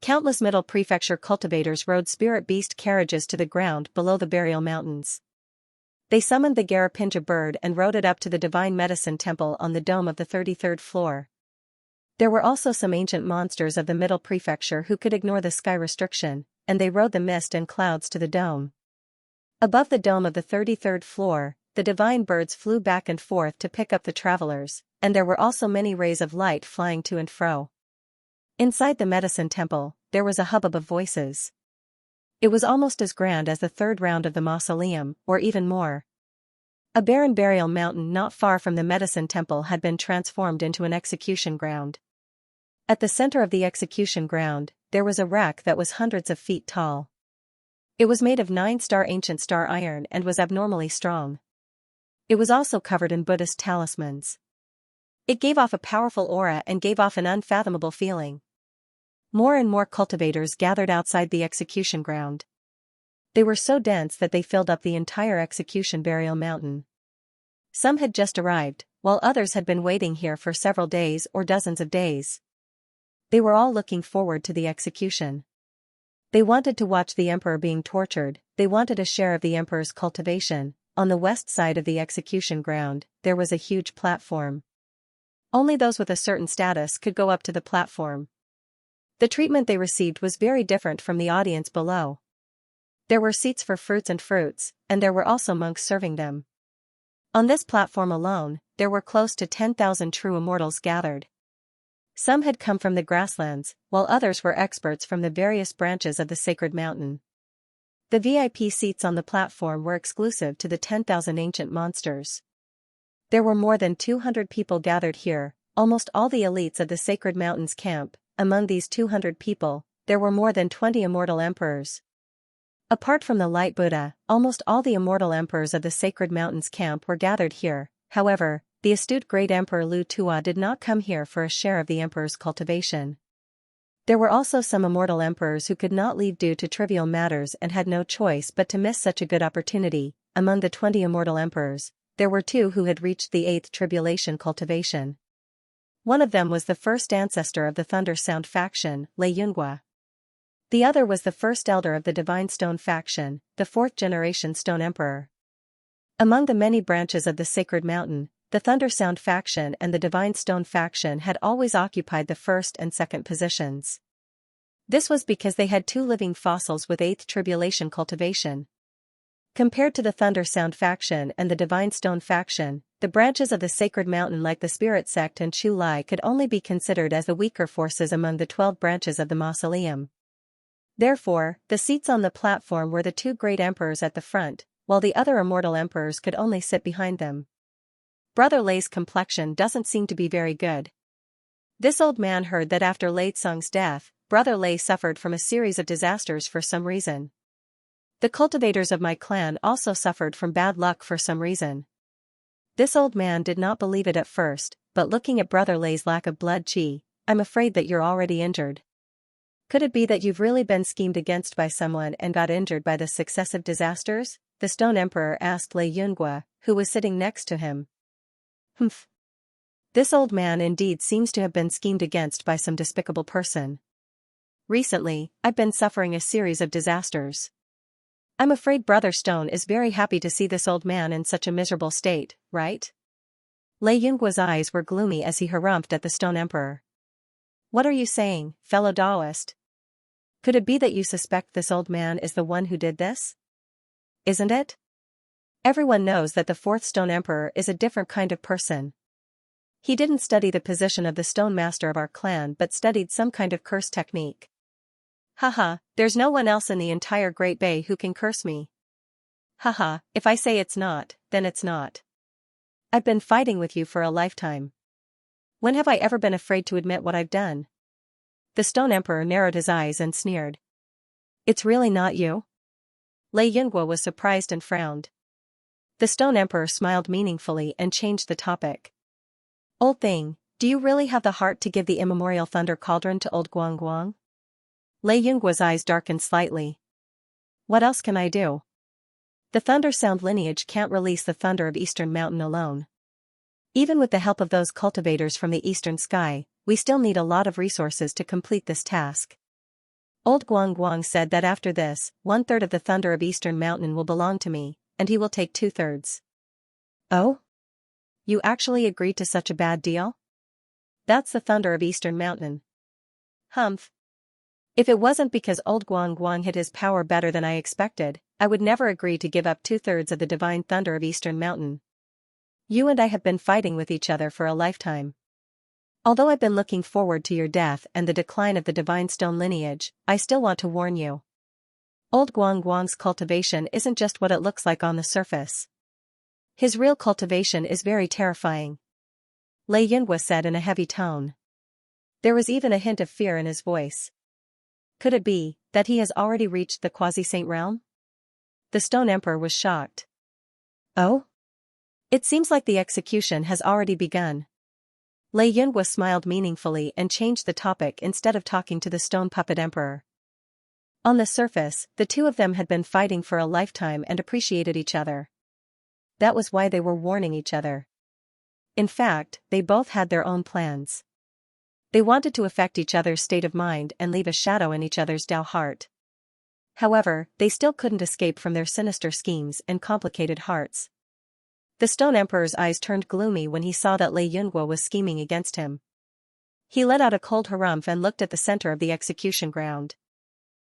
Countless Middle Prefecture cultivators rode spirit beast carriages to the ground below the burial mountains. They summoned the Garapinja bird and rode it up to the Divine Medicine Temple on the dome of the 33rd floor. There were also some ancient monsters of the Middle Prefecture who could ignore the sky restriction, and they rode the mist and clouds to the dome. Above the dome of the 33rd floor, the divine birds flew back and forth to pick up the travelers, and there were also many rays of light flying to and fro. Inside the medicine temple, there was a hubbub of voices. It was almost as grand as the third round of the mausoleum, or even more. A barren burial mountain not far from the medicine temple had been transformed into an execution ground. At the center of the execution ground, there was a rack that was hundreds of feet tall. It was made of 9-star ancient star iron and was abnormally strong. It was also covered in Buddhist talismans. It gave off a powerful aura and gave off an unfathomable feeling. More and more cultivators gathered outside the execution ground. They were so dense that they filled up the entire execution burial mountain. Some had just arrived, while others had been waiting here for several days or dozens of days. They were all looking forward to the execution. They wanted to watch the emperor being tortured, they wanted a share of the emperor's cultivation. On the west side of the execution ground, there was a huge platform. Only those with a certain status could go up to the platform. The treatment they received was very different from the audience below. There were seats for fruits, and there were also monks serving them. On this platform alone, there were close to 10,000 true immortals gathered. Some had come from the grasslands, while others were experts from the various branches of the sacred mountain. The VIP seats on the platform were exclusive to the 10,000 ancient monsters. There were more than 200 people gathered here, almost all the elites of the sacred mountain's camp. Among these 200 people, there were more than 20 immortal emperors. Apart from the Light Buddha, almost all the immortal emperors of the sacred mountain's camp were gathered here. However, the astute great emperor Lu Tua did not come here for a share of the emperor's cultivation. There were also some immortal emperors who could not leave due to trivial matters and had no choice but to miss such a good opportunity. Among the 20 immortal emperors, there were 2 who had reached the 8th tribulation cultivation. One of them was the first ancestor of the Thunder Sound faction, Lei Yunhua. The other was the first elder of the Divine Stone faction, the 4th generation Stone Emperor. Among the many branches of the Sacred Mountain, the Thunder Sound faction and the Divine Stone faction had always occupied the first and second positions. This was because they had 2 living fossils with 8th tribulation cultivation. Compared to the Thunder Sound faction and the Divine Stone faction, the branches of the Sacred Mountain like the Spirit Sect and Chu Lai could only be considered as the weaker forces among the 12 branches of the mausoleum. Therefore, the seats on the platform were the 2 great emperors at the front, while the other immortal emperors could only sit behind them. Brother Lei's complexion doesn't seem to be very good. This old man heard that after Lei Tsung's death, Brother Lei suffered from a series of disasters for some reason. The cultivators of my clan also suffered from bad luck for some reason. This old man did not believe it at first, but looking at Brother Lei's lack of blood qi, I'm afraid that you're already injured. Could it be that you've really been schemed against by someone and got injured by the successive disasters? The Stone Emperor asked Lei Yunhua, who was sitting next to him. Humph. This old man indeed seems to have been schemed against by some despicable person. Recently, I've been suffering a series of disasters. I'm afraid Brother Stone is very happy to see this old man in such a miserable state, right? Lei Yunhua's eyes were gloomy as he harumphed at the Stone Emperor. What are you saying, fellow Taoist? Could it be that you suspect this old man is the one who did this? Isn't it? Everyone knows that the 4th Stone Emperor is a different kind of person. He didn't study the position of the stone master of our clan but studied some kind of curse technique. Haha, there's no one else in the entire Great Bay who can curse me. Haha, if I say it's not, then it's not. I've been fighting with you for a lifetime. When have I ever been afraid to admit what I've done? The Stone Emperor narrowed his eyes and sneered. It's really not you? Lei Yunguo was surprised and frowned. The Stone Emperor smiled meaningfully and changed the topic. Old thing, do you really have the heart to give the immemorial Thunder Cauldron to old Guangguang? Lei Yunguo's eyes darkened slightly. What else can I do? The Thunder Sound lineage can't release the thunder of Eastern Mountain alone. Even with the help of those cultivators from the Eastern Sky, we still need a lot of resources to complete this task. Old Guangguang said that after this, 1/3 of the thunder of Eastern Mountain will belong to me, and he will take 2/3. Oh? You actually agreed to such a bad deal? That's the thunder of Eastern Mountain. Humph. If it wasn't because old Guangguang hid his power better than I expected, I would never agree to give up 2/3 of the divine thunder of Eastern Mountain. You and I have been fighting with each other for a lifetime. Although I've been looking forward to your death and the decline of the divine stone lineage, I still want to warn you. Old Guangguang's cultivation isn't just what it looks like on the surface. His real cultivation is very terrifying. Lei Yunguo said in a heavy tone. There was even a hint of fear in his voice. Could it be that he has already reached the quasi-saint realm? The Stone Emperor was shocked. Oh? It seems like the execution has already begun. Lei Yunguo smiled meaningfully and changed the topic instead of talking to the Stone Puppet Emperor. On the surface, the two of them had been fighting for a lifetime and appreciated each other. That was why they were warning each other. In fact, they both had their own plans. They wanted to affect each other's state of mind and leave a shadow in each other's Dao heart. However, they still couldn't escape from their sinister schemes and complicated hearts. The Stone Emperor's eyes turned gloomy when he saw that Lei Yunguo was scheming against him. He let out a cold harumph and looked at the center of the execution ground.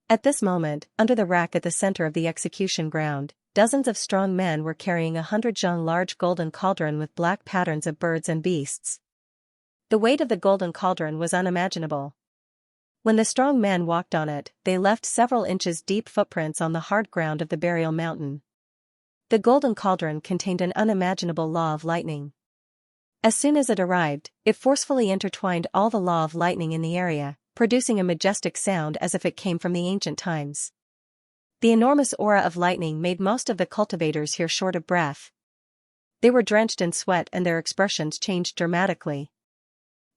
At this moment, under the rack at the center of the execution ground, dozens of strong men were carrying 100 zhang large golden cauldron with black patterns of birds and beasts. The weight of the golden cauldron was unimaginable. When the strong men walked on it, they left several inches deep footprints on the hard ground of the burial mountain. The golden cauldron contained an unimaginable law of lightning. As soon as it arrived, it forcefully intertwined all the law of lightning in the area, producing a majestic sound as if it came from the ancient times. The enormous aura of lightning made most of the cultivators here short of breath. They were drenched in sweat and their expressions changed dramatically.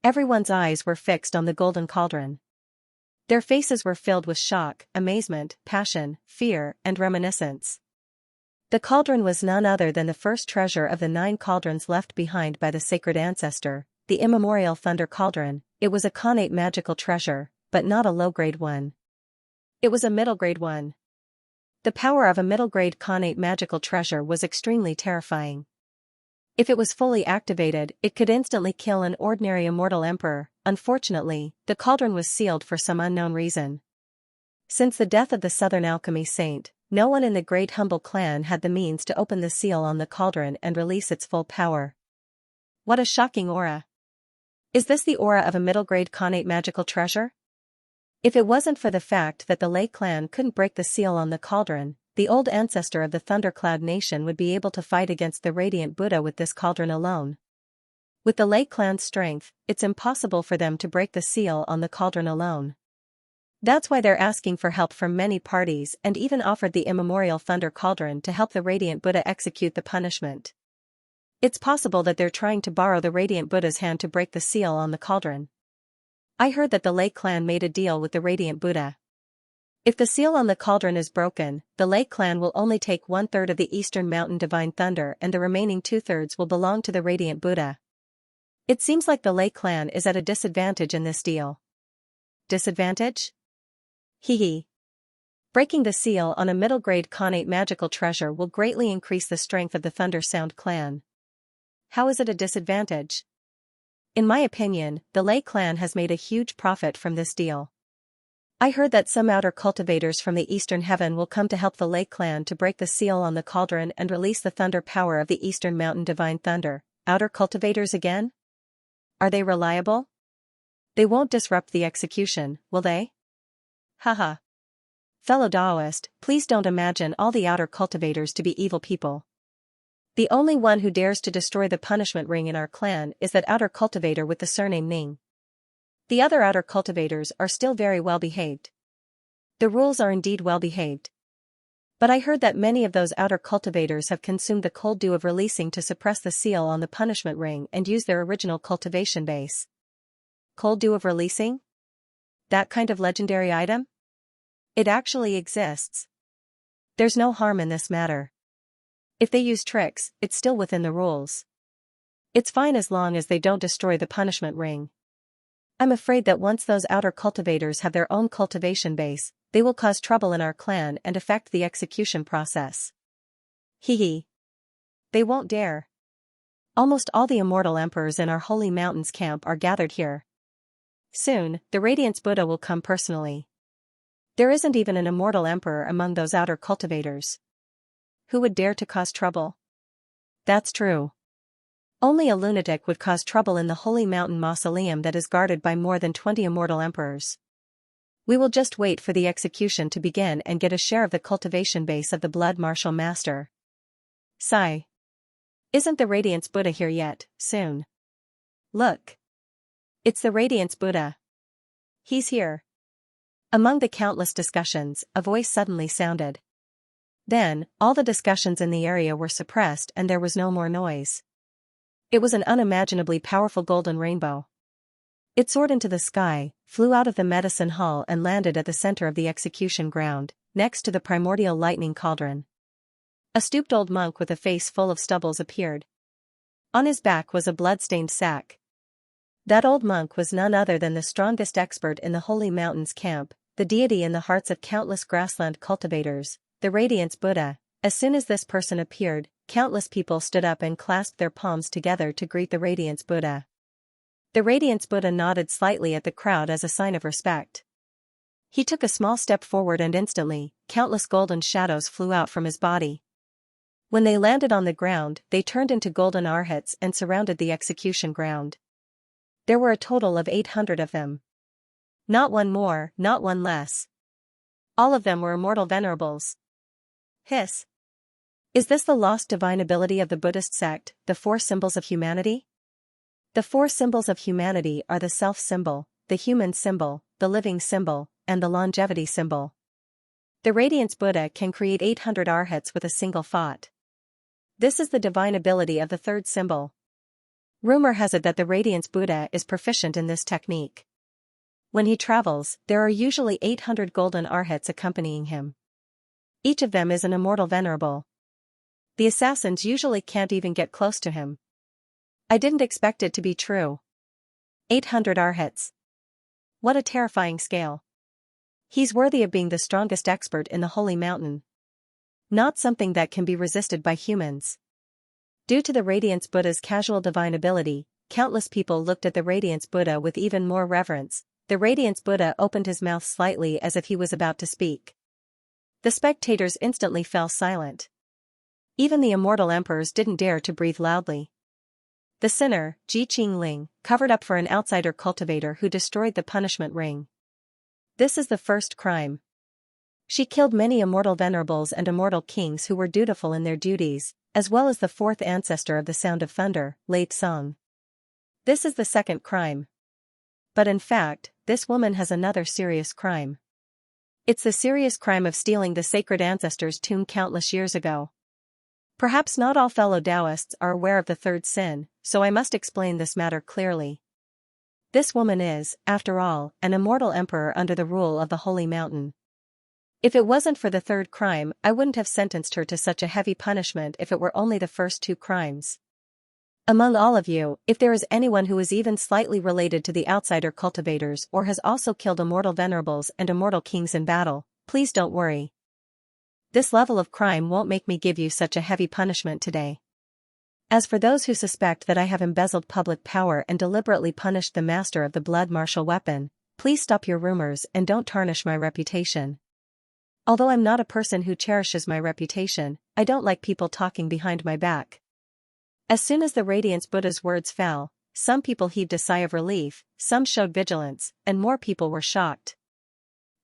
Everyone's eyes were fixed on the golden cauldron. Their faces were filled with shock, amazement, passion, fear, and reminiscence. The cauldron was none other than the first treasure of the 9 cauldrons left behind by the sacred ancestor, the immemorial Thunder Cauldron. It was a connate magical treasure, but not a low-grade one. It was a middle-grade one. The power of a middle-grade connate magical treasure was extremely terrifying. If it was fully activated, it could instantly kill an ordinary immortal emperor. Unfortunately, the cauldron was sealed for some unknown reason. Since the death of the Southern Alchemy Saint, no one in the Great Humble clan had the means to open the seal on the cauldron and release its full power. What a shocking aura! Is this the aura of a middle-grade connate magical treasure? If it wasn't for the fact that the Lei clan couldn't break the seal on the cauldron, the old ancestor of the Thundercloud Nation would be able to fight against the Radiant Buddha with this cauldron alone. With the Lei clan's strength, it's impossible for them to break the seal on the cauldron alone. That's why they're asking for help from many parties and even offered the immemorial Thunder Cauldron to help the Radiant Buddha execute the punishment. It's possible that they're trying to borrow the Radiant Buddha's hand to break the seal on the cauldron. I heard that the Lei clan made a deal with the Radiant Buddha. If the seal on the cauldron is broken, the Lei clan will only take 1/3 of the Eastern Mountain Divine Thunder and the remaining 2/3 will belong to the Radiant Buddha. It seems like the Lei clan is at a disadvantage in this deal. Disadvantage? Hee. Breaking the seal on a middle-grade connate magical treasure will greatly increase the strength of the Thunder Sound clan. How is it a disadvantage? In my opinion, the Lei clan has made a huge profit from this deal. I heard that some outer cultivators from the Eastern Heaven will come to help the Lei clan to break the seal on the cauldron and release the thunder power of the Eastern Mountain Divine Thunder. Outer cultivators again? Are they reliable? They won't disrupt the execution, will they? Haha. Fellow Taoist, please don't imagine all the outer cultivators to be evil people. The only one who dares to destroy the punishment ring in our clan is that outer cultivator with the surname Ning. The other outer cultivators are still very well behaved. The rules are indeed well behaved. But I heard that many of those outer cultivators have consumed the cold dew of releasing to suppress the seal on the punishment ring and use their original cultivation base. Cold dew of releasing? That kind of legendary item? It actually exists. There's no harm in this matter. If they use tricks, it's still within the rules. It's fine as long as they don't destroy the punishment ring. I'm afraid that once those outer cultivators have their own cultivation base, they will cause trouble in our clan and affect the execution process. Hee. They won't dare. Almost all the immortal emperors in our Holy Mountains camp are gathered here. Soon, the Radiance Buddha will come personally. There isn't even an immortal emperor among those outer cultivators. Who would dare to cause trouble? That's true. Only a lunatic would cause trouble in the Holy Mountain Mausoleum that is guarded by more than 20 immortal emperors. We will just wait for the execution to begin and get a share of the cultivation base of the Blood Martial Master. Sigh. Isn't the Radiance Buddha here yet? Soon. Look. It's the Radiance Buddha. He's here. Among the countless discussions, a voice suddenly sounded. Then, all the discussions in the area were suppressed and there was no more noise. It was an unimaginably powerful golden rainbow. It soared into the sky, flew out of the medicine hall and landed at the center of the execution ground, next to the primordial lightning cauldron. A stooped old monk with a face full of stubbles appeared. On his back was a blood-stained sack. That old monk was none other than the strongest expert in the Holy Mountains camp, the deity in the hearts of countless grassland cultivators, the Radiance Buddha. As soon as this person appeared, countless people stood up and clasped their palms together to greet the Radiance Buddha. The Radiance Buddha nodded slightly at the crowd as a sign of respect. He took a small step forward and instantly, countless golden shadows flew out from his body. When they landed on the ground, they turned into golden arhats and surrounded the execution ground. There were a total of 800 of them. Not one more, not one less. All of them were immortal venerables. Hiss. Is this the lost divine ability of the Buddhist sect, the 4 symbols of humanity? The 4 symbols of humanity are the self symbol, the human symbol, the living symbol, and the longevity symbol. The Radiance Buddha can create 800 arhats with a single thought. This is the divine ability of the 3rd symbol. Rumor has it that the Radiance Buddha is proficient in this technique. When he travels, there are usually 800 golden arhats accompanying him. Each of them is an immortal venerable. The assassins usually can't even get close to him. I didn't expect it to be true. 800 arhats. What a terrifying scale. He's worthy of being the strongest expert in the Holy Mountain. Not something that can be resisted by humans. Due to the Radiance Buddha's casual divine ability, countless people looked at the Radiance Buddha with even more reverence. The Radiance Buddha opened his mouth slightly as if he was about to speak. The spectators instantly fell silent. Even the immortal emperors didn't dare to breathe loudly. The sinner, Ji Qingling, covered up for an outsider cultivator who destroyed the punishment ring. This is the first crime. She killed many immortal venerables and immortal kings who were dutiful in their duties, as well as the 4th ancestor of the Sound of Thunder, Lei Tsong. This is the second crime. But in fact, this woman has another serious crime. It's the serious crime of stealing the sacred ancestor's tomb countless years ago. Perhaps not all fellow Taoists are aware of the 3rd sin, so I must explain this matter clearly. This woman is, after all, an immortal emperor under the rule of the Holy Mountain. If it wasn't for the 3rd crime, I wouldn't have sentenced her to such a heavy punishment if it were only the first 2 crimes. Among all of you, if there is anyone who is even slightly related to the outsider cultivators or has also killed immortal venerables and immortal kings in battle, please don't worry. This level of crime won't make me give you such a heavy punishment today. As for those who suspect that I have embezzled public power and deliberately punished the master of the blood martial weapon, please stop your rumors and don't tarnish my reputation. Although I'm not a person who cherishes my reputation, I don't like people talking behind my back. As soon as the Radiance Buddha's words fell, some people heaved a sigh of relief, some showed vigilance, and more people were shocked.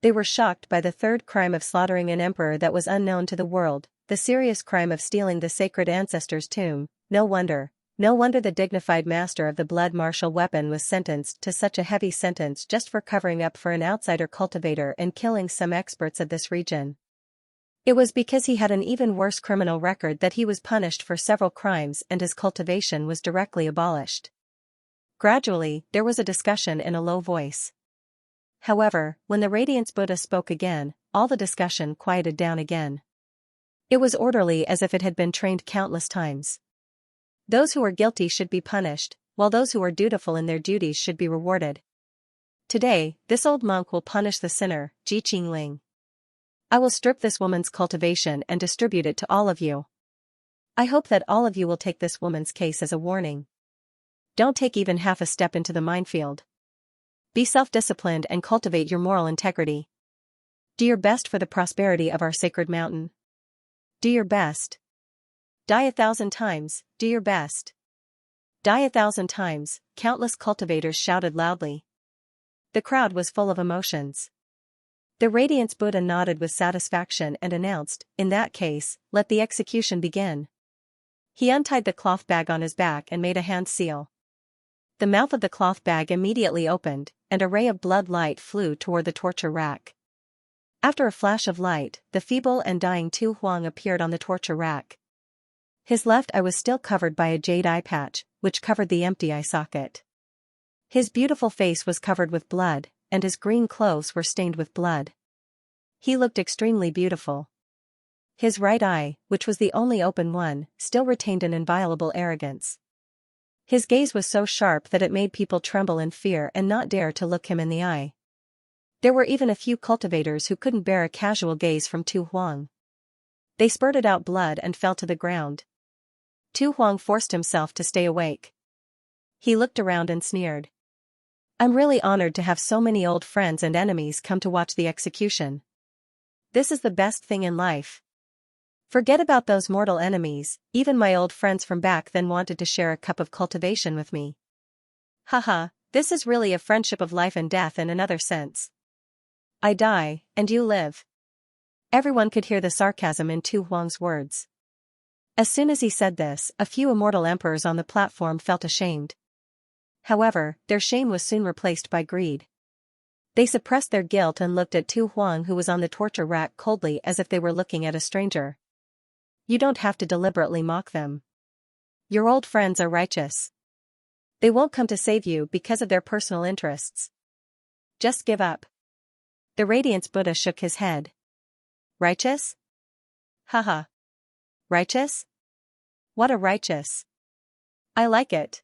They were shocked by the third crime of slaughtering an emperor that was unknown to the world, the serious crime of stealing the sacred ancestor's tomb. No wonder the dignified master of the blood martial weapon was sentenced to such a heavy sentence just for covering up for an outsider cultivator and killing some experts of this region. It was because he had an even worse criminal record that he was punished for several crimes and his cultivation was directly abolished. Gradually, there was a discussion in a low voice. However, when the Radiance Buddha spoke again, all the discussion quieted down again. It was orderly as if it had been trained countless times. Those who were guilty should be punished, while those who were dutiful in their duties should be rewarded. Today, this old monk will punish the sinner, Ji Qingling. I will strip this woman's cultivation and distribute it to all of you. I hope that all of you will take this woman's case as a warning. Don't take even half a step into the minefield. Be self-disciplined and cultivate your moral integrity. Do your best for the prosperity of our sacred mountain. Do your best. Die 1,000 times, do your best. Die 1,000 times, countless cultivators shouted loudly. The crowd was full of emotions. The Radiance Buddha nodded with satisfaction and announced, in that case, let the execution begin. He untied the cloth bag on his back and made a hand seal. The mouth of the cloth bag immediately opened, and a ray of blood light flew toward the torture rack. After a flash of light, the feeble and dying Tu Huang appeared on the torture rack. His left eye was still covered by a jade eye patch, which covered the empty eye socket. His beautiful face was covered with blood, and his green clothes were stained with blood. He looked extremely beautiful. His right eye, which was the only open one, still retained an inviolable arrogance. His gaze was so sharp that it made people tremble in fear and not dare to look him in the eye. There were even a few cultivators who couldn't bear a casual gaze from Tu Huang. They spurted out blood and fell to the ground. Tu Huang forced himself to stay awake. He looked around and sneered. I'm really honored to have so many old friends and enemies come to watch the execution. This is the best thing in life. Forget about those mortal enemies, even my old friends from back then wanted to share a cup of cultivation with me. Haha, this is really a friendship of life and death in another sense. I die, and you live. Everyone could hear the sarcasm in Tu Huang's words. As soon as he said this, a few immortal emperors on the platform felt ashamed. However, their shame was soon replaced by greed. They suppressed their guilt and looked at Tu Huang, who was on the torture rack, coldly, as if they were looking at a stranger. You don't have to deliberately mock them. Your old friends are righteous. They won't come to save you because of their personal interests. Just give up. The Radiance Buddha shook his head. Righteous? Haha. Righteous? What a righteous. I like it.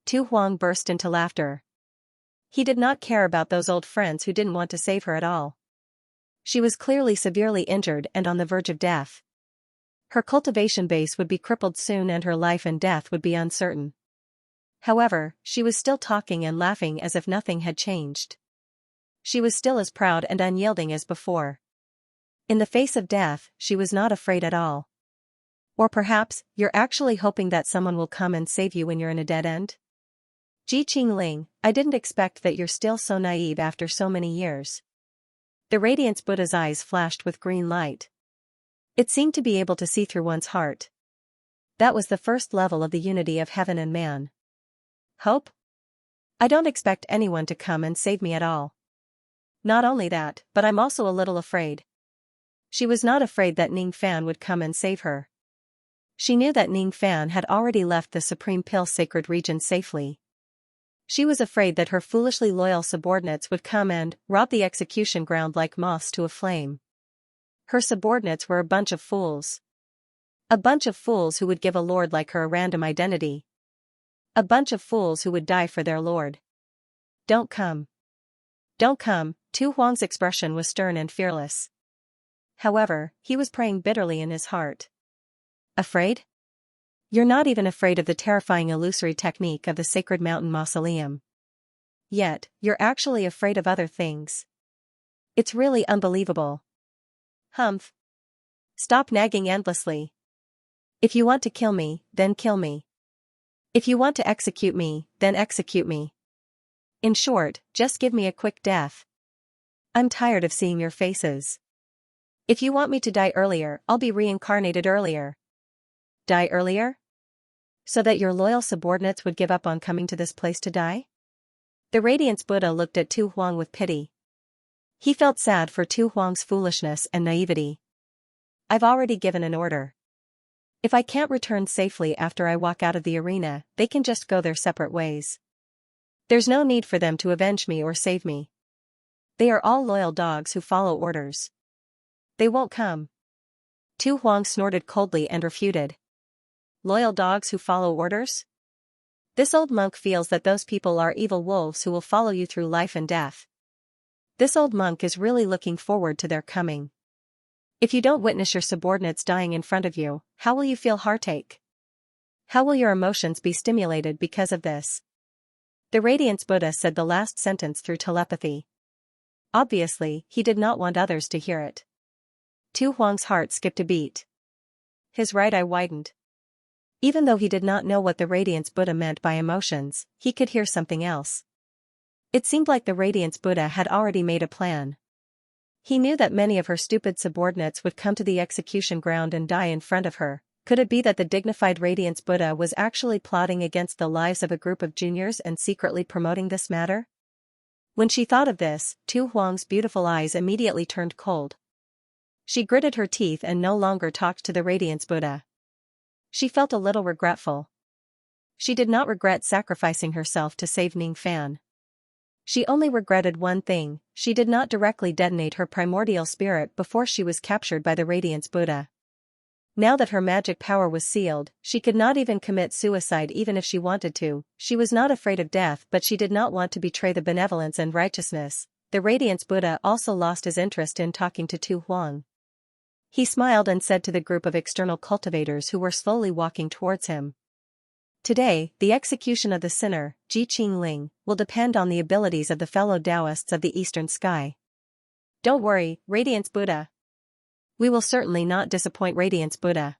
Tu Huang burst into laughter. He did not care about those old friends who didn't want to save her at all. She was clearly severely injured and on the verge of death. Her cultivation base would be crippled soon and her life and death would be uncertain. However, she was still talking and laughing as if nothing had changed. She was still as proud and unyielding as before. In the face of death, she was not afraid at all. Or perhaps, you're actually hoping that someone will come and save you when you're in a dead end? Ji Qingling, I didn't expect that you're still so naive after so many years. The Radiance Buddha's eyes flashed with green light. It seemed to be able to see through one's heart. That was the first level of the unity of heaven and man. Hope? I don't expect anyone to come and save me at all. Not only that, but I'm also a little afraid. She was not afraid that Ning Fan would come and save her. She knew that Ning Fan had already left the Supreme Pill sacred region safely. She was afraid that her foolishly loyal subordinates would come and rob the execution ground like moths to a flame. Her subordinates were a bunch of fools. A bunch of fools who would give a lord like her a random identity. A bunch of fools who would die for their lord. Don't come. Don't come. Tu Huang's expression was stern and fearless. However, he was praying bitterly in his heart. Afraid? You're not even afraid of the terrifying illusory technique of the sacred mountain mausoleum. Yet, you're actually afraid of other things. It's really unbelievable. Humph. Stop nagging endlessly. If you want to kill me, then kill me. If you want to execute me, then execute me. In short, just give me a quick death. I'm tired of seeing your faces. If you want me to die earlier, I'll be reincarnated earlier. Die earlier? So that your loyal subordinates would give up on coming to this place to die? The Radiance Buddha looked at Tu Huang with pity. He felt sad for Tu Huang's foolishness and naivety. I've already given an order. If I can't return safely after I walk out of the arena, they can just go their separate ways. There's no need for them to avenge me or save me. They are all loyal dogs who follow orders. They won't come. Tu Huang snorted coldly and refuted. Loyal dogs who follow orders? This old monk feels that those people are evil wolves who will follow you through life and death. This old monk is really looking forward to their coming. If you don't witness your subordinates dying in front of you, how will you feel heartache? How will your emotions be stimulated because of this? The Radiance Buddha said the last sentence through telepathy. Obviously, he did not want others to hear it. Tu Huang's heart skipped a beat. His right eye widened. Even though he did not know what the Radiance Buddha meant by emotions, he could hear something else. It seemed like the Radiance Buddha had already made a plan. He knew that many of her stupid subordinates would come to the execution ground and die in front of her. Could it be that the dignified Radiance Buddha was actually plotting against the lives of a group of juniors and secretly promoting this matter? When she thought of this, Tu Huang's beautiful eyes immediately turned cold. She gritted her teeth and no longer talked to the Radiance Buddha. She felt a little regretful. She did not regret sacrificing herself to save Ning Fan. She only regretted one thing: she did not directly detonate her primordial spirit before she was captured by the Radiance Buddha. Now that her magic power was sealed, she could not even commit suicide even if she wanted to. She was not afraid of death, but she did not want to betray the benevolence and righteousness. The Radiance Buddha also lost his interest in talking to Tu Huang. He smiled and said to the group of external cultivators who were slowly walking towards him. Today, the execution of the sinner, Ji Qingling, will depend on the abilities of the fellow Taoists of the Eastern Sky. Don't worry, Radiance Buddha. We will certainly not disappoint Radiance Buddha.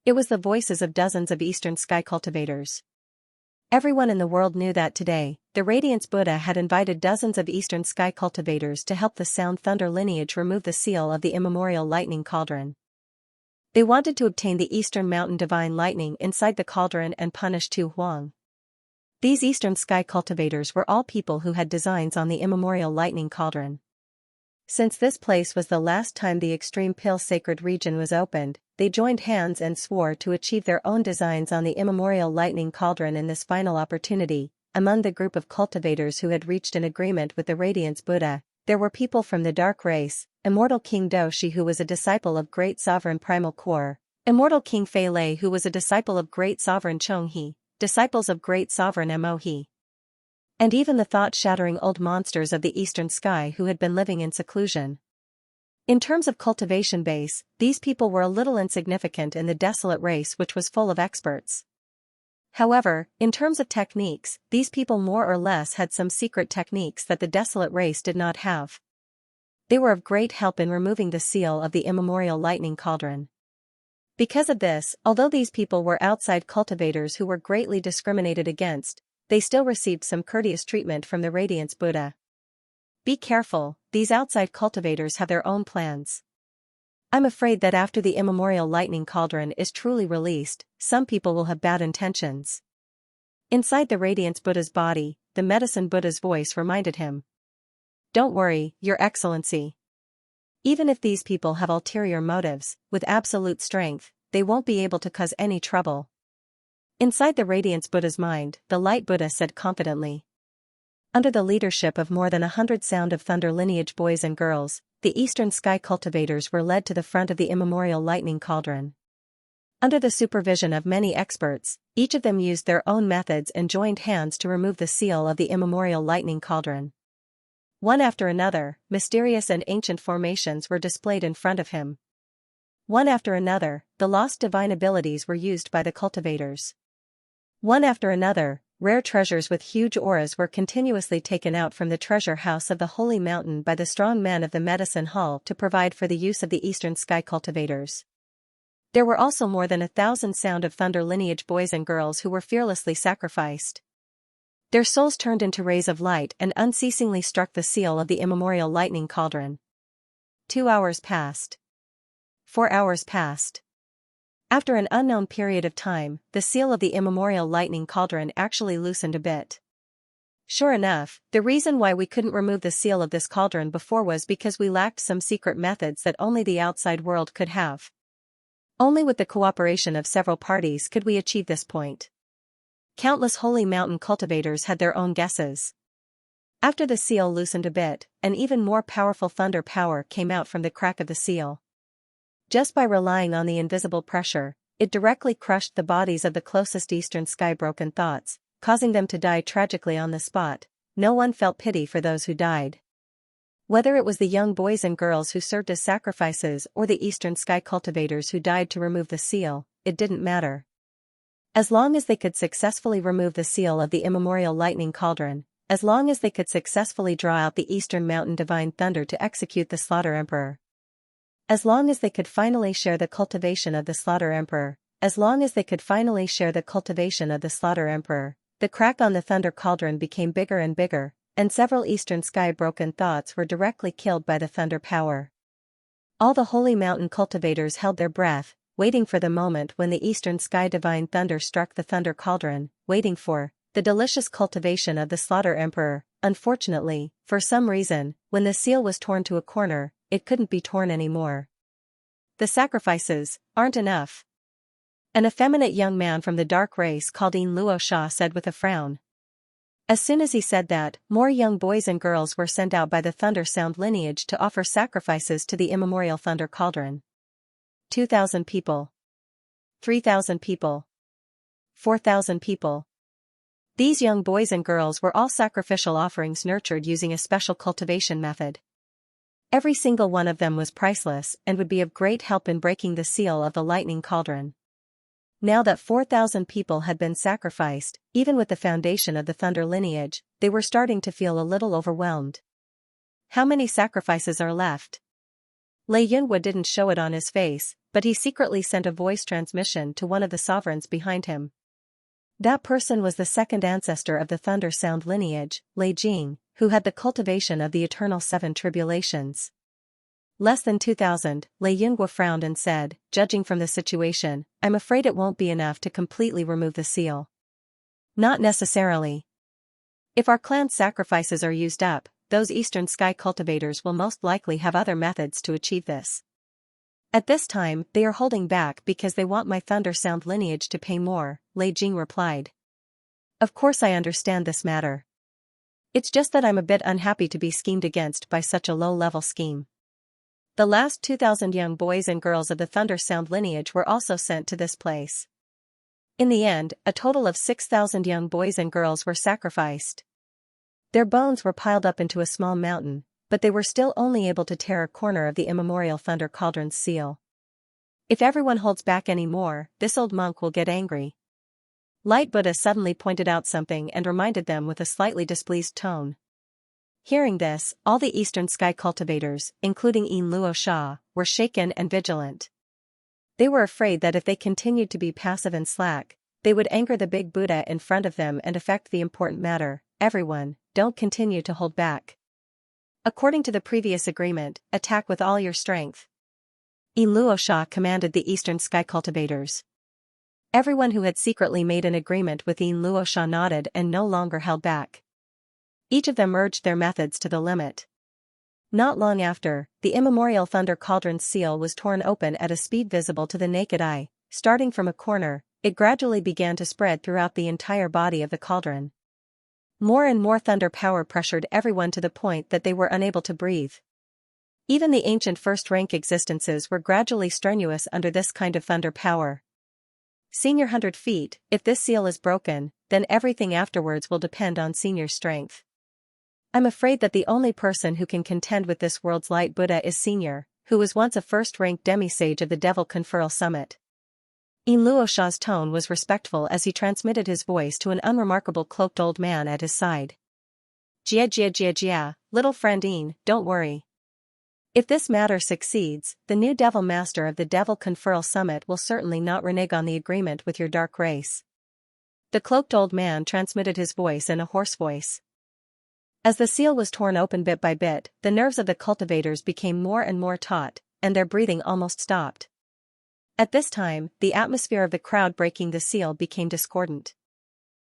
It was the voices of dozens of Eastern Sky cultivators. Everyone in the world knew that today, the Radiance Buddha had invited dozens of Eastern Sky cultivators to help the Sound Thunder lineage remove the seal of the immemorial lightning cauldron. They wanted to obtain the Eastern Mountain Divine Lightning inside the cauldron and punish Tu Huang. These Eastern Sky cultivators were all people who had designs on the immemorial lightning cauldron. Since this place was the last time the Extreme Pill Sacred Region was opened, they joined hands and swore to achieve their own designs on the immemorial lightning cauldron in this final opportunity. Among the group of cultivators who had reached an agreement with the Radiance Buddha, there were people from the Dark Race: Immortal King Doshi, who was a disciple of Great Sovereign Primal Core; Immortal King Fei Lei, who was a disciple of Great Sovereign Chong He; disciples of Great Sovereign Mo He; and even the thought-shattering old monsters of the Eastern Sky who had been living in seclusion. In terms of cultivation base, these people were a little insignificant in the desolate race which was full of experts. However, in terms of techniques, these people more or less had some secret techniques that the desolate race did not have. They were of great help in removing the seal of the immemorial lightning cauldron. Because of this, although these people were outside cultivators who were greatly discriminated against, they still received some courteous treatment from the Radiance Buddha. Be careful, these outside cultivators have their own plans. I'm afraid that after the immemorial lightning cauldron is truly released, some people will have bad intentions. Inside the Radiance Buddha's body, the Medicine Buddha's voice reminded him. Don't worry, Your Excellency. Even if these people have ulterior motives, with absolute strength, they won't be able to cause any trouble. Inside the Radiance Buddha's mind, the Light Buddha said confidently. Under the leadership of more than 100 Sound of Thunder lineage boys and girls, the Eastern Sky cultivators were led to the front of the immemorial lightning cauldron. Under the supervision of many experts, each of them used their own methods and joined hands to remove the seal of the immemorial lightning cauldron. One after another, mysterious and ancient formations were displayed in front of him. One after another, the lost divine abilities were used by the cultivators. One after another, rare treasures with huge auras were continuously taken out from the treasure house of the Holy Mountain by the strong men of the Medicine Hall to provide for the use of the Eastern Sky cultivators. There were also more than 1,000 Sound of Thunder lineage boys and girls who were fearlessly sacrificed. Their souls turned into rays of light and unceasingly struck the seal of the immemorial lightning cauldron. 2 hours passed. 4 hours passed. After an unknown period of time, the seal of the immemorial lightning cauldron actually loosened a bit. Sure enough, the reason why we couldn't remove the seal of this cauldron before was because we lacked some secret methods that only the outside world could have. Only with the cooperation of several parties could we achieve this point. Countless holy mountain cultivators had their own guesses. After the seal loosened a bit, an even more powerful thunder power came out from the crack of the seal. Just by relying on the invisible pressure, it directly crushed the bodies of the closest eastern sky broken thoughts, causing them to die tragically on the spot. No one felt pity for those who died. Whether it was the young boys and girls who served as sacrifices or the eastern sky cultivators who died to remove the seal, it didn't matter. As long as they could successfully remove the seal of the immemorial lightning cauldron, as long as they could successfully draw out the eastern mountain divine thunder to execute the Slaughter Emperor, as long as they could finally share the cultivation of the Slaughter Emperor, as long as they could finally share the cultivation of the Slaughter Emperor, the crack on the thunder cauldron became bigger and bigger, and several eastern sky broken thoughts were directly killed by the thunder power. All the holy mountain cultivators held their breath, waiting for the moment when the eastern sky divine thunder struck the thunder cauldron, waiting for the delicious cultivation of the Slaughter Emperor. Unfortunately, for some reason, when the seal was torn to a corner, it couldn't be torn anymore. The sacrifices aren't enough. An effeminate young man from the dark race called In Luo Sha said with a frown. As soon as he said that, more young boys and girls were sent out by the Thunder Sound lineage to offer sacrifices to the immemorial Thunder Cauldron. 2,000 people. 3,000 people. 4,000 people. These young boys and girls were all sacrificial offerings nurtured using a special cultivation method. Every single one of them was priceless and would be of great help in breaking the seal of the lightning cauldron. Now that 4,000 people had been sacrificed, even with the foundation of the Thunder lineage, they were starting to feel a little overwhelmed. How many sacrifices are left? Lei Yunhua didn't show it on his face, but he secretly sent a voice transmission to one of the sovereigns behind him. That person was the second ancestor of the Thunder Sound lineage, Lei Jing, who had the cultivation of the eternal 7 tribulations. Less than 2,000, Lei Yunhua frowned and said, judging from the situation, I'm afraid it won't be enough to completely remove the seal. Not necessarily. If our clan's sacrifices are used up, those eastern sky cultivators will most likely have other methods to achieve this. At this time, they are holding back because they want my Thunder Sound lineage to pay more, Lei Jing replied. Of course I understand this matter. It's just that I'm a bit unhappy to be schemed against by such a low-level scheme. The last 2,000 young boys and girls of the Thunder Sound lineage were also sent to this place. In the end, a total of 6,000 young boys and girls were sacrificed. Their bones were piled up into a small mountain, but they were still only able to tear a corner of the immemorial Thunder Cauldron's seal. If everyone holds back any more, this old monk will get angry. Light Buddha suddenly pointed out something and reminded them with a slightly displeased tone. Hearing this, all the eastern sky cultivators, including In Luo Sha, were shaken and vigilant. They were afraid that if they continued to be passive and slack, they would anger the big Buddha in front of them and affect the important matter. Everyone, don't continue to hold back. According to the previous agreement, attack with all your strength. In Luo Sha commanded the eastern sky cultivators. Everyone who had secretly made an agreement with In Luo Sha nodded and no longer held back. Each of them urged their methods to the limit. Not long after, the immemorial Thunder Cauldron's seal was torn open at a speed visible to the naked eye. Starting from a corner, it gradually began to spread throughout the entire body of the cauldron. More and more thunder power pressured everyone to the point that they were unable to breathe. Even the ancient first-rank existences were gradually strenuous under this kind of thunder power. Senior 100 feet, if this seal is broken, then everything afterwards will depend on senior strength. I'm afraid that the only person who can contend with this world's light Buddha is Senior, who was once a first-rank demisage of the Devil Conferral Summit. In Luo Sha's tone was respectful as he transmitted his voice to an unremarkable cloaked old man at his side. Jia, little friend In, don't worry. If this matter succeeds, the new Devil Master of the Devil Conferral Summit will certainly not renege on the agreement with your dark race. The cloaked old man transmitted his voice in a hoarse voice. As the seal was torn open bit by bit, the nerves of the cultivators became more and more taut, and their breathing almost stopped. At this time, the atmosphere of the crowd breaking the seal became discordant.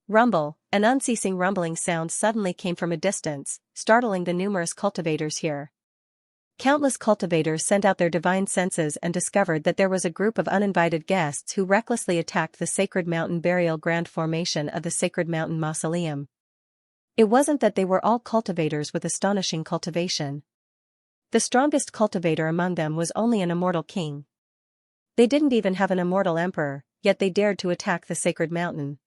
Rumble, an unceasing rumbling sound suddenly came from a distance, startling the numerous cultivators here. Countless cultivators sent out their divine senses and discovered that there was a group of uninvited guests who recklessly attacked the Sacred Mountain Burial Ground formation of the Sacred Mountain Mausoleum. It wasn't that they were all cultivators with astonishing cultivation. The strongest cultivator among them was only an immortal king. They didn't even have an immortal emperor, yet they dared to attack the Sacred Mountain.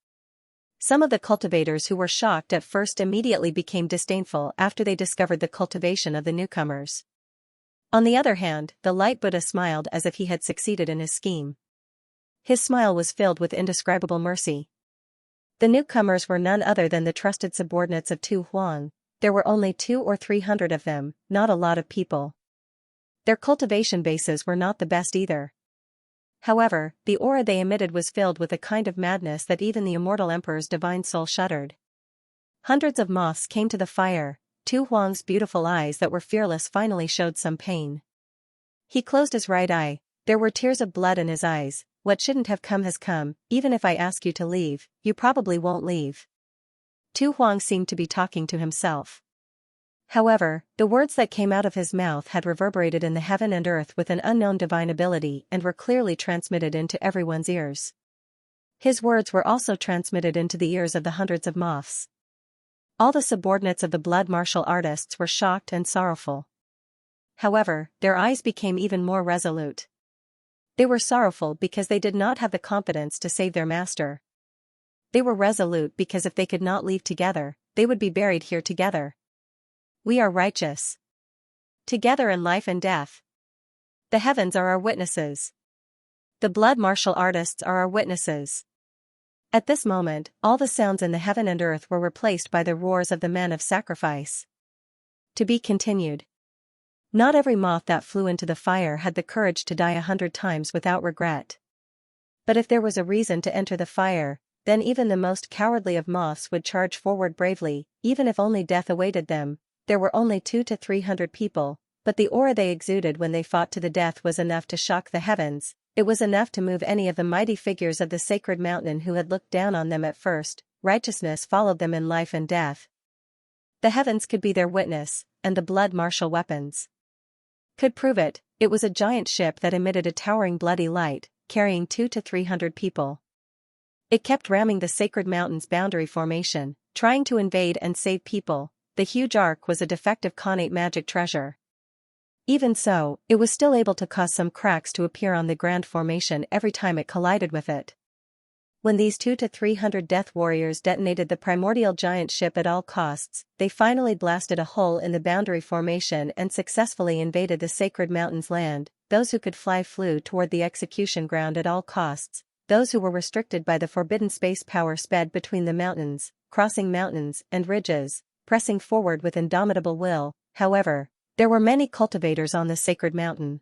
Some of the cultivators who were shocked at first immediately became disdainful after they discovered the cultivation of the newcomers. On the other hand, the light Buddha smiled as if he had succeeded in his scheme. His smile was filled with indescribable mercy. The newcomers were none other than the trusted subordinates of Tu Huang. There were only 200 or 300 of them, not a lot of people. Their cultivation bases were not the best either. However, the aura they emitted was filled with a kind of madness that even the immortal emperor's divine soul shuddered. Hundreds of moths came to the fire. Tu Huang's beautiful eyes that were fearless finally showed some pain. He closed his right eye. There were tears of blood in his eyes. What shouldn't have come has come. Even if I ask you to leave, you probably won't leave. Tu Huang seemed to be talking to himself. However, the words that came out of his mouth had reverberated in the heaven and earth with an unknown divine ability and were clearly transmitted into everyone's ears. His words were also transmitted into the ears of the hundreds of moths. All the subordinates of the blood martial artists were shocked and sorrowful. However, their eyes became even more resolute. They were sorrowful because they did not have the confidence to save their master. They were resolute because if they could not leave together, they would be buried here together. We are righteous. Together in life and death. The heavens are our witnesses. The blood martial artists are our witnesses. At this moment, all the sounds in the heaven and earth were replaced by the roars of the men of sacrifice. To be continued. Not every moth that flew into the fire had the courage to die 100 times without regret. But if there was a reason to enter the fire, then even the most cowardly of moths would charge forward bravely, even if only death awaited them. There were only 200 to 300 people, but the aura they exuded when they fought to the death was enough to shock the heavens. It was enough to move any of the mighty figures of the sacred mountain who had looked down on them at first. Righteousness followed them in life and death. The heavens could be their witness, and the blood martial weapons could prove it. It was a giant ship that emitted a towering bloody light, carrying 200 to 300 people. It kept ramming the sacred mountain's boundary formation, trying to invade and save people. The huge ark was a defective Khanate magic treasure. Even so, it was still able to cause some cracks to appear on the grand formation every time it collided with it. When these 200 to 300 death warriors detonated the primordial giant ship at all costs, they finally blasted a hole in the boundary formation and successfully invaded the sacred mountain's land. Those who could fly flew toward the execution ground at all costs. Those who were restricted by the forbidden space power sped between the mountains, crossing mountains and ridges, pressing forward with indomitable will. However, there were many cultivators on the sacred mountain.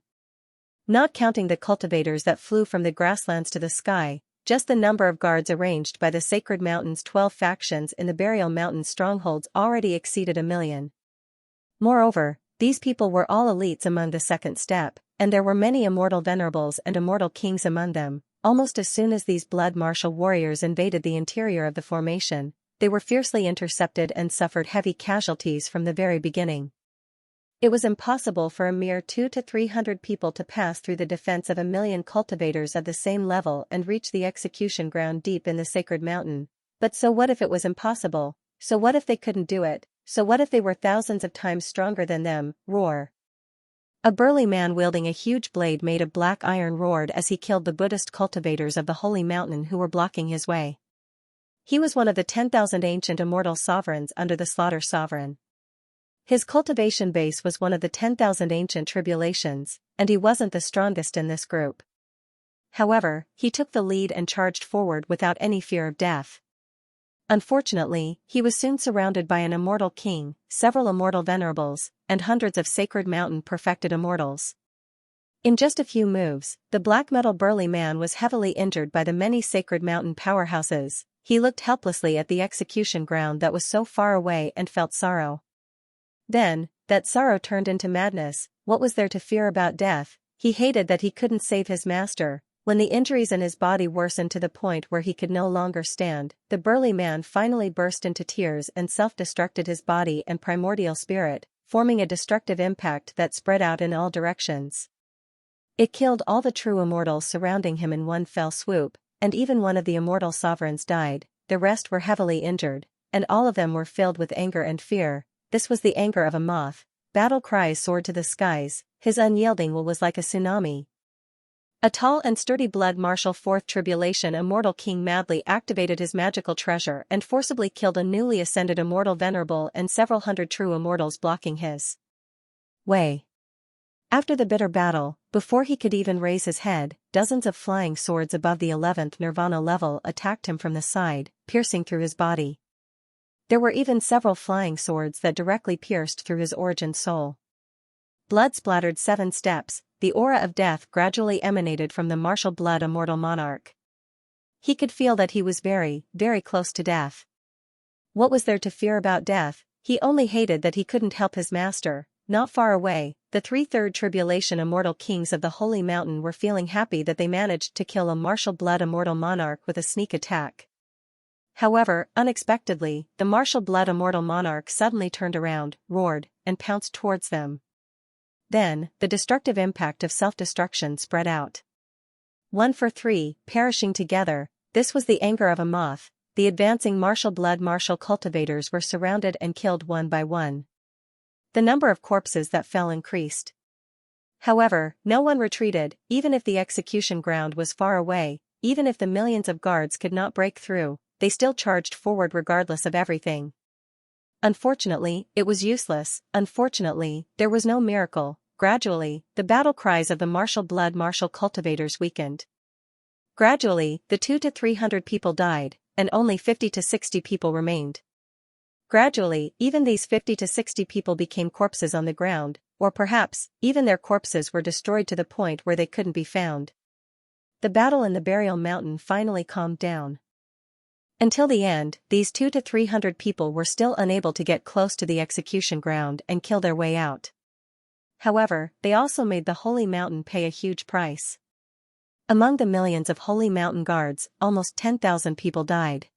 Not counting the cultivators that flew from the grasslands to the sky, just the number of guards arranged by the sacred mountain's 12 factions in the burial mountain's strongholds already exceeded 1,000,000. Moreover, these people were all elites among the second step, and there were many immortal venerables and immortal kings among them. Almost as soon as these blood martial warriors invaded the interior of the formation, they were fiercely intercepted and suffered heavy casualties from the very beginning. It was impossible for a mere 200 to 300 people to pass through the defense of 1,000,000 cultivators of the same level and reach the execution ground deep in the sacred mountain. But so what if it was impossible? So what if they couldn't do it? So what if they were thousands of times stronger than them? Roar. A burly man wielding a huge blade made of black iron roared as he killed the Buddhist cultivators of the holy mountain who were blocking his way. He was one of the 10,000 ancient immortal sovereigns under the Slaughter Sovereign. His cultivation base was one of the 10,000 ancient tribulations, and he wasn't the strongest in this group. However, he took the lead and charged forward without any fear of death. Unfortunately, he was soon surrounded by an immortal king, several immortal venerables, and hundreds of sacred mountain perfected immortals. In just a few moves, the black metal burly man was heavily injured by the many sacred mountain powerhouses. He looked helplessly at the execution ground that was so far away and felt sorrow. Then, that sorrow turned into madness. What was there to fear about death? He hated that he couldn't save his master. When the injuries in his body worsened to the point where he could no longer stand, the burly man finally burst into tears and self-destructed his body and primordial spirit, forming a destructive impact that spread out in all directions. It killed all the true immortals surrounding him in one fell swoop, and even one of the immortal sovereigns died. The rest were heavily injured, and all of them were filled with anger and fear. This was the anger of a moth. Battle cries soared to the skies, his unyielding will was like a tsunami. A tall and sturdy blood marshal fourth tribulation immortal king madly activated his magical treasure and forcibly killed a newly ascended immortal venerable and several hundred true immortals blocking his way. After the bitter battle, before he could even raise his head, dozens of flying swords above the 11th nirvana level attacked him from the side, piercing through his body. There were even several flying swords that directly pierced through his origin soul. Blood splattered 7 steps, the aura of death gradually emanated from the martial blood immortal monarch. He could feel that he was very, very close to death. What was there to fear about death? He only hated that he couldn't help his master. Not far away, the 3rd tribulation immortal kings of the Holy Mountain were feeling happy that they managed to kill a martial blood immortal monarch with a sneak attack. However, unexpectedly, the martial blood immortal monarch suddenly turned around, roared, and pounced towards them. Then, the destructive impact of self-destruction spread out. 1 for 3, perishing together. This was the anger of a moth. The advancing martial blood martial cultivators were surrounded and killed one by one. The number of corpses that fell increased. However, no one retreated, even if the execution ground was far away, even if the millions of guards could not break through, they still charged forward regardless of everything. Unfortunately, it was useless. Unfortunately, there was no miracle. Gradually, the battle cries of the martial blood martial cultivators weakened. Gradually, the 200 to 300 people died, and only 50 to 60 people remained. Gradually, even these 50 to 60 people became corpses on the ground, or perhaps, even their corpses were destroyed to the point where they couldn't be found. The battle in the burial mountain finally calmed down. Until the end, these 200 to 300 people were still unable to get close to the execution ground and kill their way out. However, they also made the Holy Mountain pay a huge price. Among the millions of Holy Mountain guards, almost 10,000 people died.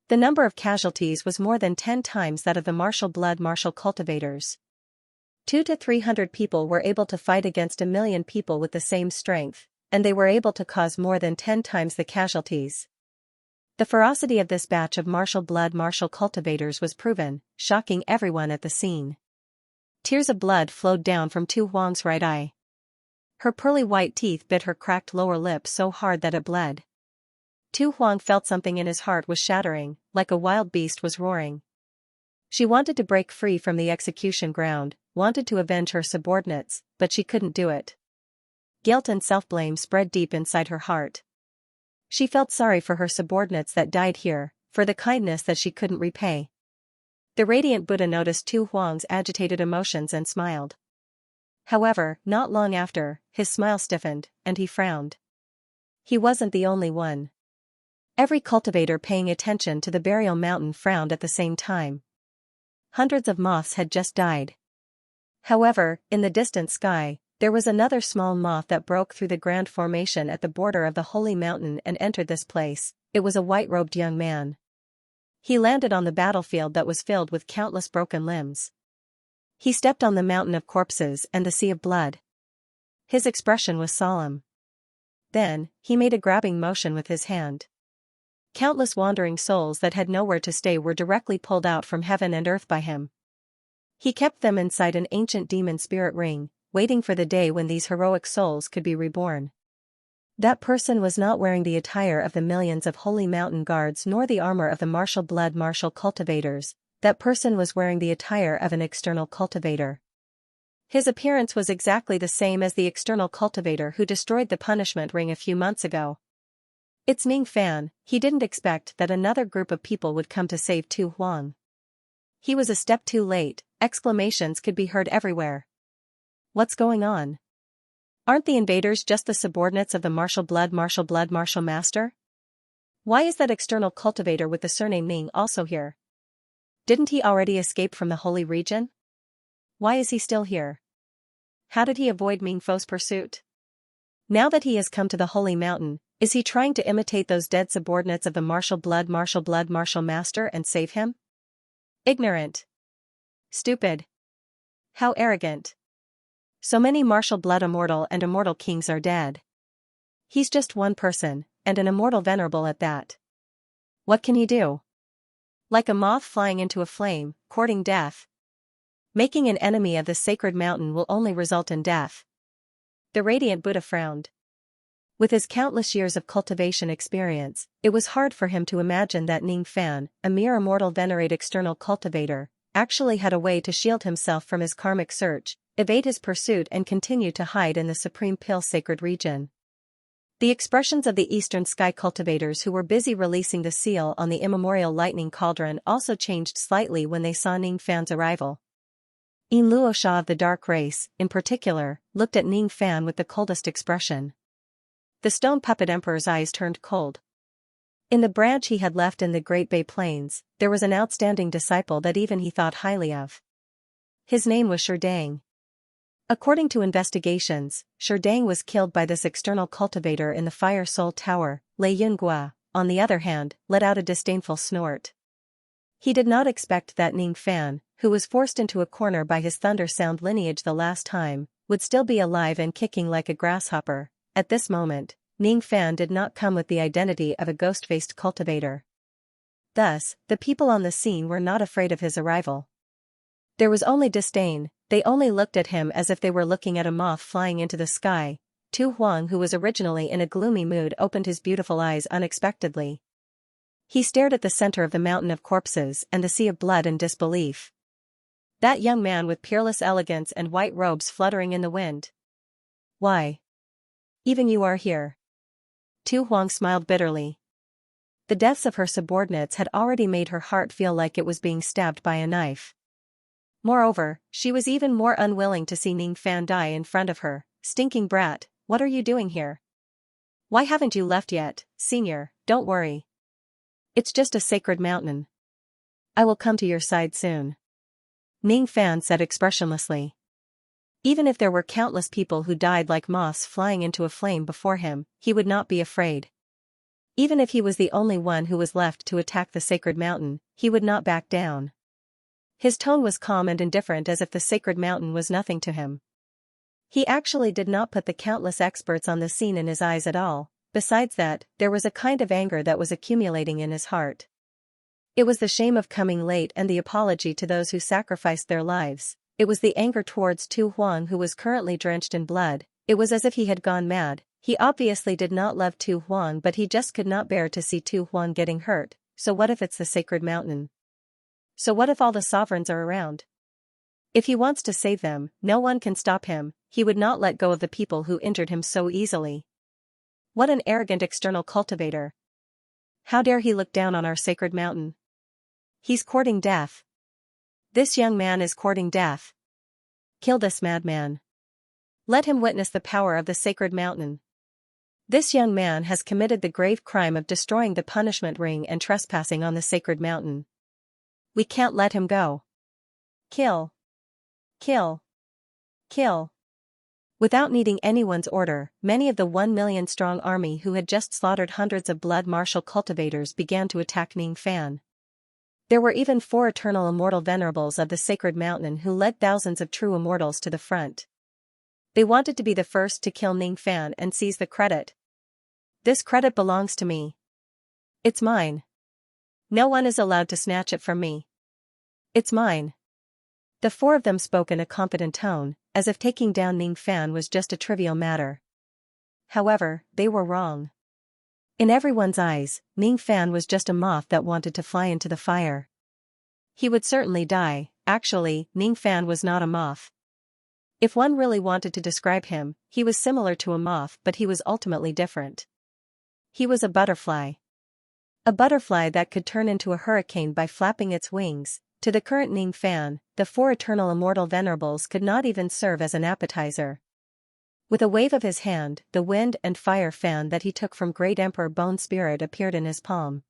The number of casualties was more than 10 times that of the martial blood martial cultivators. 200 to 300 people were able to fight against 1 million people with the same strength, and they were able to cause more than 10 times the casualties. The ferocity of this batch of martial blood martial cultivators was proven, shocking everyone at the scene. Tears of blood flowed down from Tu Huang's right eye. Her pearly white teeth bit her cracked lower lip so hard that it bled. Tu Huang felt something in his heart was shattering, like a wild beast was roaring. She wanted to break free from the execution ground, wanted to avenge her subordinates, but she couldn't do it. Guilt and self-blame spread deep inside her heart. She felt sorry for her subordinates that died here, for the kindness that she couldn't repay. The radiant Buddha noticed Tu Huang's agitated emotions and smiled. However, not long after, his smile stiffened, and he frowned. He wasn't the only one. Every cultivator paying attention to the burial mountain frowned at the same time. Hundreds of moths had just died. However, in the distant sky, there was another small moth that broke through the grand formation at the border of the Holy Mountain and entered this place. It was a white-robed young man. He landed on the battlefield that was filled with countless broken limbs. He stepped on the mountain of corpses and the sea of blood. His expression was solemn. Then, he made a grabbing motion with his hand. Countless wandering souls that had nowhere to stay were directly pulled out from heaven and earth by him. He kept them inside an ancient demon spirit ring, waiting for the day when these heroic souls could be reborn. That person was not wearing the attire of the millions of Holy Mountain guards nor the armor of the martial blood martial cultivators. That person was wearing the attire of an external cultivator. His appearance was exactly the same as the external cultivator who destroyed the punishment ring a few months ago. It's Ning Fan. He didn't expect that another group of people would come to save Tu Huang. He was a step too late, exclamations could be heard everywhere. What's going on? Aren't the invaders just the subordinates of the martial master? Why is that external cultivator with the surname Ning also here? Didn't he already escape from the holy region? Why is he still here? How did he avoid Ming Fo's pursuit? Now that he has come to the holy mountain, is he trying to imitate those dead subordinates of the martial master and save him? Ignorant. Stupid. How arrogant. So many martial blood immortal and immortal kings are dead. He's just one person, and an immortal venerable at that. What can he do? Like a moth flying into a flame, courting death. Making an enemy of the sacred mountain will only result in death. The radiant Buddha frowned. With his countless years of cultivation experience, it was hard for him to imagine that Ning Fan, a mere immortal venerate external cultivator, actually had a way to shield himself from his karmic search, evade his pursuit and continue to hide in the Supreme Pill sacred region. The expressions of the eastern sky cultivators who were busy releasing the seal on the immemorial lightning cauldron also changed slightly when they saw Ning Fan's arrival. Yin Luosha of the dark race, in particular, looked at Ning Fan with the coldest expression. The stone puppet emperor's eyes turned cold. In the branch he had left in the Great Bay Plains, there was an outstanding disciple that even he thought highly of. His name was Sherdang. According to investigations, Sherdang was killed by this external cultivator in the Fire Soul Tower. Lei Yunhua, on the other hand, let out a disdainful snort. He did not expect that Ning Fan, who was forced into a corner by his Thunder Sound lineage the last time, would still be alive and kicking like a grasshopper. At this moment, Ning Fan did not come with the identity of a ghost-faced cultivator. Thus, the people on the scene were not afraid of his arrival. There was only disdain, they only looked at him as if they were looking at a moth flying into the sky. Tu Huang, who was originally in a gloomy mood, opened his beautiful eyes unexpectedly. He stared at the center of the mountain of corpses and the sea of blood in disbelief. That young man with peerless elegance and white robes fluttering in the wind. Why? Even you are here. Tu Huang smiled bitterly. The deaths of her subordinates had already made her heart feel like it was being stabbed by a knife. Moreover, she was even more unwilling to see Ning Fan die in front of her. Stinking brat, what are you doing here? Why haven't you left yet, senior? Don't worry. It's just a sacred mountain. I will come to your side soon. Ning Fan said expressionlessly. Even if there were countless people who died like moths flying into a flame before him, he would not be afraid. Even if he was the only one who was left to attack the sacred mountain, he would not back down. His tone was calm and indifferent, as if the sacred mountain was nothing to him. He actually did not put the countless experts on the scene in his eyes at all. Besides that, there was a kind of anger that was accumulating in his heart. It was the shame of coming late and the apology to those who sacrificed their lives. It was the anger towards Tu Huang, who was currently drenched in blood. It was as if he had gone mad. He obviously did not love Tu Huang, but he just could not bear to see Tu Huang getting hurt. So what if it's the sacred mountain? So what if all the sovereigns are around? If he wants to save them, no one can stop him. He would not let go of the people who injured him so easily. What an arrogant external cultivator. How dare he look down on our sacred mountain? He's courting death. This young man is courting death. Kill this madman. Let him witness the power of the sacred mountain. This young man has committed the grave crime of destroying the punishment ring and trespassing on the sacred mountain. We can't let him go. Kill. Kill. Kill. Without needing anyone's order, many of the 1 million strong army who had just slaughtered hundreds of blood martial cultivators began to attack Ning Fan. There were even 4 eternal immortal venerables of the sacred mountain who led thousands of true immortals to the front. They wanted to be the first to kill Ning Fan and seize the credit. This credit belongs to me. It's mine. No one is allowed to snatch it from me. It's mine. The 4 of them spoke in a confident tone, as if taking down Ning Fan was just a trivial matter. However, they were wrong. In everyone's eyes, Ning Fan was just a moth that wanted to fly into the fire. He would certainly die. Actually, Ning Fan was not a moth. If one really wanted to describe him, he was similar to a moth, but he was ultimately different. He was a butterfly. A butterfly that could turn into a hurricane by flapping its wings. To the current Ning Fan, the four eternal immortal venerables could not even serve as an appetizer. With a wave of his hand, the wind and fire fan that he took from Great Emperor Bone Spirit appeared in his palm.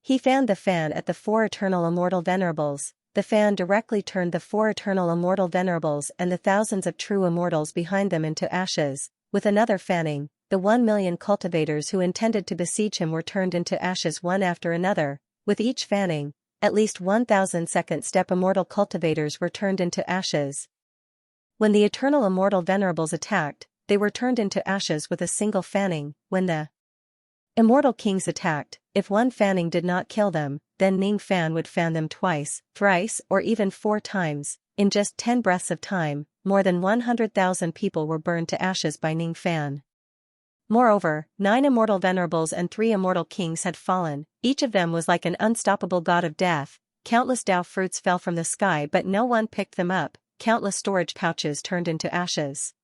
He fanned the fan at the four eternal immortal venerables. The fan directly turned the four eternal immortal venerables and the thousands of true immortals behind them into ashes. With another fanning, the 1,000,000 cultivators who intended to besiege him were turned into ashes one after another. With each fanning, at least 1,000 second-step immortal cultivators were turned into ashes. When the eternal immortal venerables attacked, they were turned into ashes with a single fanning. When the immortal kings attacked, if one fanning did not kill them, then Ning Fan would fan them twice, thrice, or even 4 times. In just 10 breaths of time, more than 100,000 people were burned to ashes by Ning Fan. Moreover, 9 immortal venerables and 3 immortal kings had fallen. Each of them was like an unstoppable god of death. Countless Dao fruits fell from the sky, but no one picked them up. Countless storage pouches turned into ashes.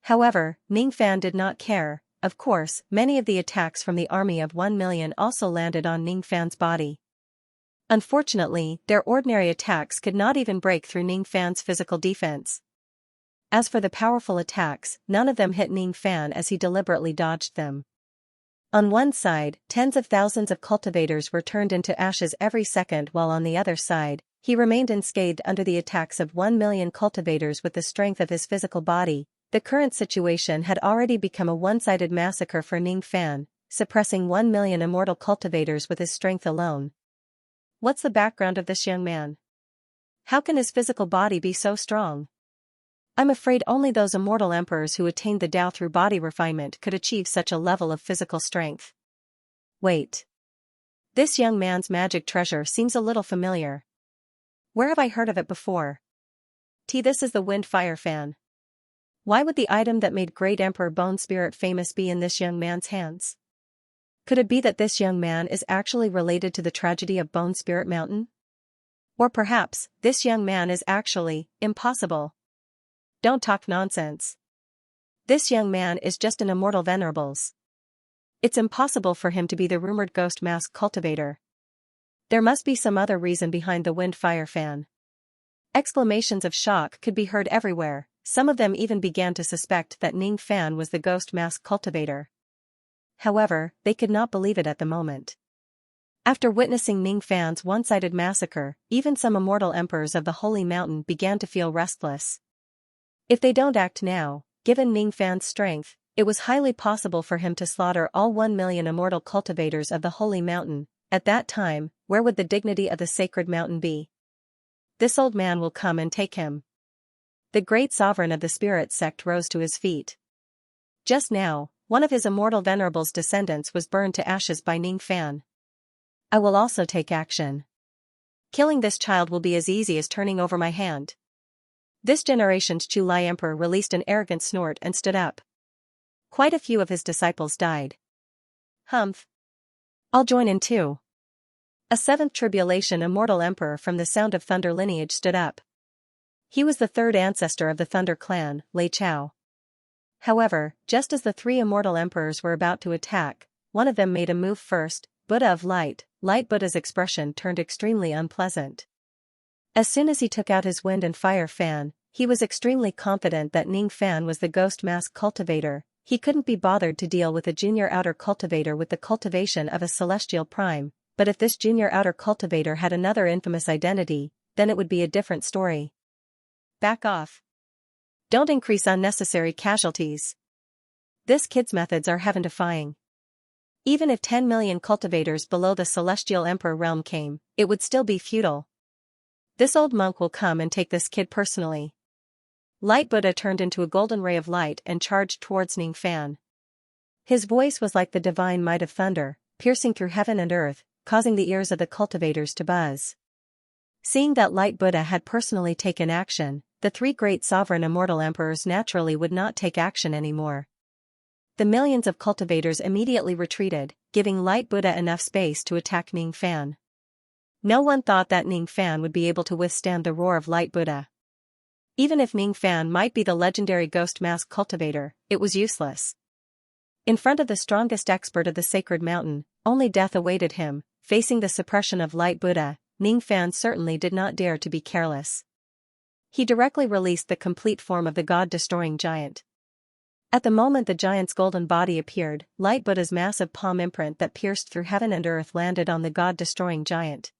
However, Ning Fan did not care. Of course, many of the attacks from the army of 1,000,000 also landed on Ning Fan's body. Unfortunately, their ordinary attacks could not even break through Ning Fan's physical defense. As for the powerful attacks, none of them hit Ning Fan as he deliberately dodged them. On one side, tens of thousands of cultivators were turned into ashes every second, while on the other side, he remained unscathed under the attacks of 1,000,000 cultivators with the strength of his physical body. The current situation had already become a one-sided massacre for Ning Fan, suppressing 1,000,000 immortal cultivators with his strength alone. What's the background of this young man? How can his physical body be so strong? I'm afraid only those immortal emperors who attained the Tao through body refinement could achieve such a level of physical strength. Wait. This young man's magic treasure seems a little familiar. Where have I heard of it before? This is the wind fire fan. Why would the item that made Great Emperor Bone Spirit famous be in this young man's hands? Could it be that this young man is actually related to the tragedy of Bone Spirit Mountain? Or perhaps, this young man is actually impossible. Don't talk nonsense. This young man is just an immortal venerables. It's impossible for him to be the rumored ghost mask cultivator. There must be some other reason behind the wind fire fan. Exclamations of shock could be heard everywhere. Some of them even began to suspect that Ning Fan was the ghost mask cultivator. However, they could not believe it at the moment. After witnessing Ning Fan's one-sided massacre, even some immortal emperors of the Holy Mountain began to feel restless. If they don't act now, given Ning Fan's strength, it was highly possible for him to slaughter all 1,000,000 immortal cultivators of the Holy Mountain. At that time, where would the dignity of the sacred mountain be? This old man will come and take him. The great sovereign of the spirit sect rose to his feet. Just now, one of his immortal venerables' descendants was burned to ashes by Ning Fan. I will also take action. Killing this child will be as easy as turning over my hand. This generation's Chu Lai emperor released an arrogant snort and stood up. Quite a few of his disciples died. Humph. I'll join in too. A 7th tribulation immortal emperor from the Sound of Thunder lineage stood up. He was the 3rd ancestor of the Thunder clan, Lei Chao. However, just as the 3 immortal emperors were about to attack, one of them made a move first. Buddha of Light. Light Buddha's expression turned extremely unpleasant. As soon as he took out his wind and fire fan, he was extremely confident that Ning Fan was the ghost mask cultivator. He couldn't be bothered to deal with a junior outer cultivator with the cultivation of a celestial prime, but if this junior outer cultivator had another infamous identity, then it would be a different story. Back off. Don't increase unnecessary casualties. This kid's methods are heaven-defying. Even if 10,000,000 cultivators below the Celestial Emperor realm came, it would still be futile. This old monk will come and take this kid personally. Light Buddha turned into a golden ray of light and charged towards Ning Fan. His voice was like the divine might of thunder, piercing through heaven and earth, causing the ears of the cultivators to buzz. Seeing that Light Buddha had personally taken action, the 3 great sovereign immortal emperors naturally would not take action anymore. The millions of cultivators immediately retreated, giving Light Buddha enough space to attack Ning Fan. No one thought that Ning Fan would be able to withstand the roar of Light Buddha. Even if Ning Fan might be the legendary ghost mask cultivator, it was useless. In front of the strongest expert of the sacred mountain, only death awaited him. Facing the suppression of Light Buddha, Ningfan certainly did not dare to be careless. He directly released the complete form of the god-destroying giant. At the moment the giant's golden body appeared, Light Buddha's massive palm imprint that pierced through heaven and earth landed on the god-destroying giant.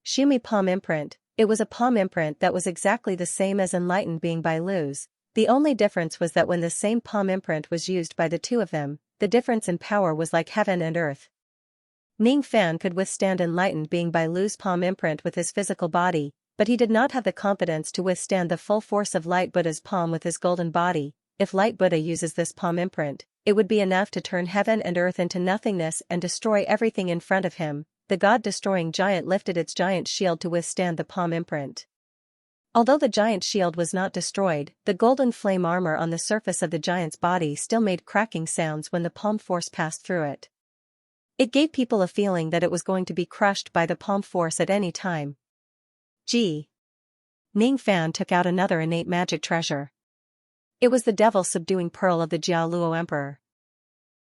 Shumi palm imprint. It was a palm imprint that was exactly the same as enlightened being Bailu's. The only difference was that when the same palm imprint was used by the two of them, the difference in power was like heaven and earth. Ningfan could withstand enlightened being Bailu's palm imprint with his physical body, but he did not have the confidence to withstand the full force of Light Buddha's palm with his golden body. If Light Buddha uses this palm imprint, it would be enough to turn heaven and earth into nothingness and destroy everything in front of him. The god-destroying giant lifted its giant shield to withstand the palm imprint. Although the giant shield was not destroyed, the golden flame armor on the surface of the giant's body still made cracking sounds when the palm force passed through it. It gave people a feeling that it was going to be crushed by the palm force at any time. Ningfan took out another innate magic treasure. It was the devil-subduing pearl of the Jiaoluo Emperor.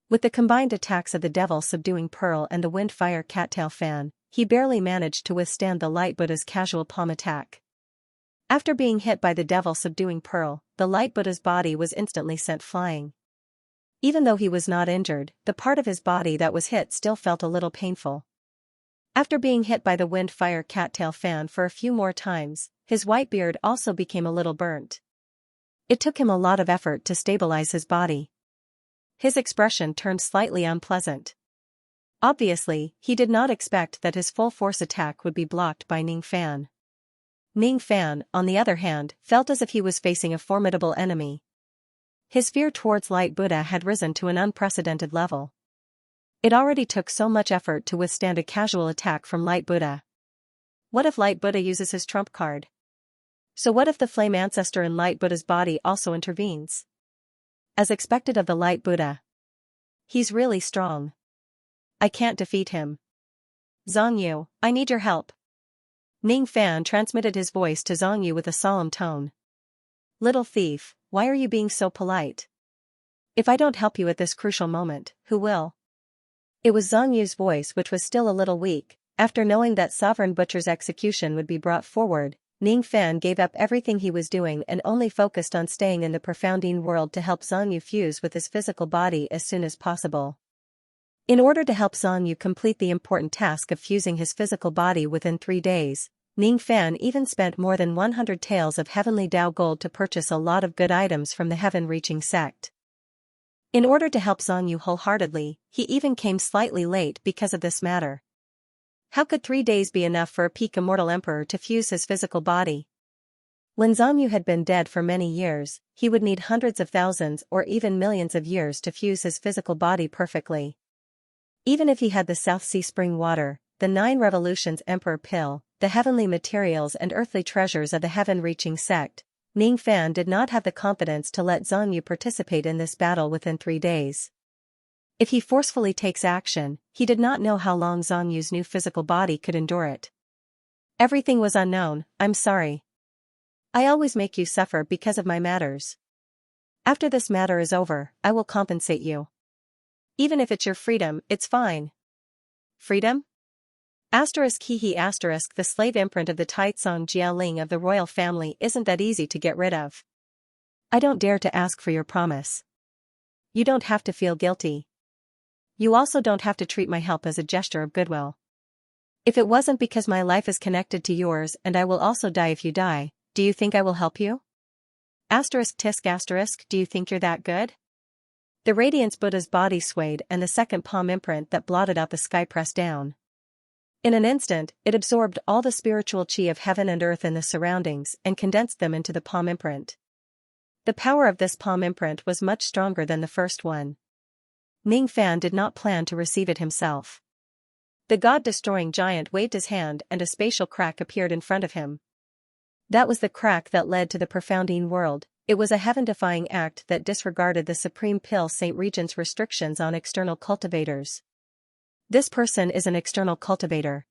With the combined attacks of the devil-subduing pearl and the wind-fire cattail fan, he barely managed to withstand the Light Buddha's casual palm attack. After being hit by the devil-subduing pearl, the Light Buddha's body was instantly sent flying. Even though he was not injured, the part of his body that was hit still felt a little painful. After being hit by the wind-fire cattail fan for a few more times, his white beard also became a little burnt. It took him a lot of effort to stabilize his body. His expression turned slightly unpleasant. Obviously, he did not expect that his full-force attack would be blocked by Ningfan. Ningfan, on the other hand, felt as if he was facing a formidable enemy. His fear towards Light Buddha had risen to an unprecedented level. It already took so much effort to withstand a casual attack from Light Buddha. What if Light Buddha uses his trump card? So what if the flame ancestor in Light Buddha's body also intervenes? As expected of the Light Buddha. He's really strong. I can't defeat him. Zhongyu, I need your help. Ningfan transmitted his voice to Zhongyu with a solemn tone. Little thief, why are you being so polite? If I don't help you at this crucial moment, who will? It was Zhongyu's voice which was still a little weak. After knowing that Sovereign Butcher's execution would be brought forward, Ningfan gave up everything he was doing and only focused on staying in the profounding world to help Zhongyu fuse with his physical body as soon as possible. In order to help Zhongyu complete the important task of fusing his physical body within 3 days, Ningfan even spent more than 100 taels of heavenly Dao gold to purchase a lot of good items from the heaven-reaching sect. In order to help Zhongyu wholeheartedly, he even came slightly late because of this matter. How could 3 days be enough for a peak immortal emperor to fuse his physical body? When Zhongyu had been dead for many years, he would need hundreds of thousands or even millions of years to fuse his physical body perfectly. Even if he had the South Sea spring water, the 9 revolutions emperor pill, the heavenly materials and earthly treasures of the heaven-reaching sect, Ningfan did not have the confidence to let Zhongyu participate in this battle within 3 days. If he forcefully takes action, he did not know how long Zhongyu's new physical body could endure it. Everything was unknown, I'm sorry. I always make you suffer because of my matters. After this matter is over, I will compensate you. Even if it's your freedom, it's fine. Freedom? ****The slave imprint of the Taitsong Jialing of the royal family isn't that easy to get rid of. I don't dare to ask for your promise. You don't have to feel guilty. You also don't have to treat my help as a gesture of goodwill. If it wasn't because my life is connected to yours and I will also die if you die, do you think I will help you? ****, do you think you're that good? The radiance Buddha's body swayed and the second palm imprint that blotted out the sky pressed down. In an instant, it absorbed all the spiritual chi of heaven and earth in the surroundings and condensed them into the palm imprint. The power of this palm imprint was much stronger than the first one. Ningfan did not plan to receive it himself. The god-destroying giant waved his hand and a spatial crack appeared in front of him. That was the crack that led to the profounding world. It was a heaven-defying act that disregarded the Supreme Pill Saint Regent's restrictions on external cultivators. This person is an external cultivator.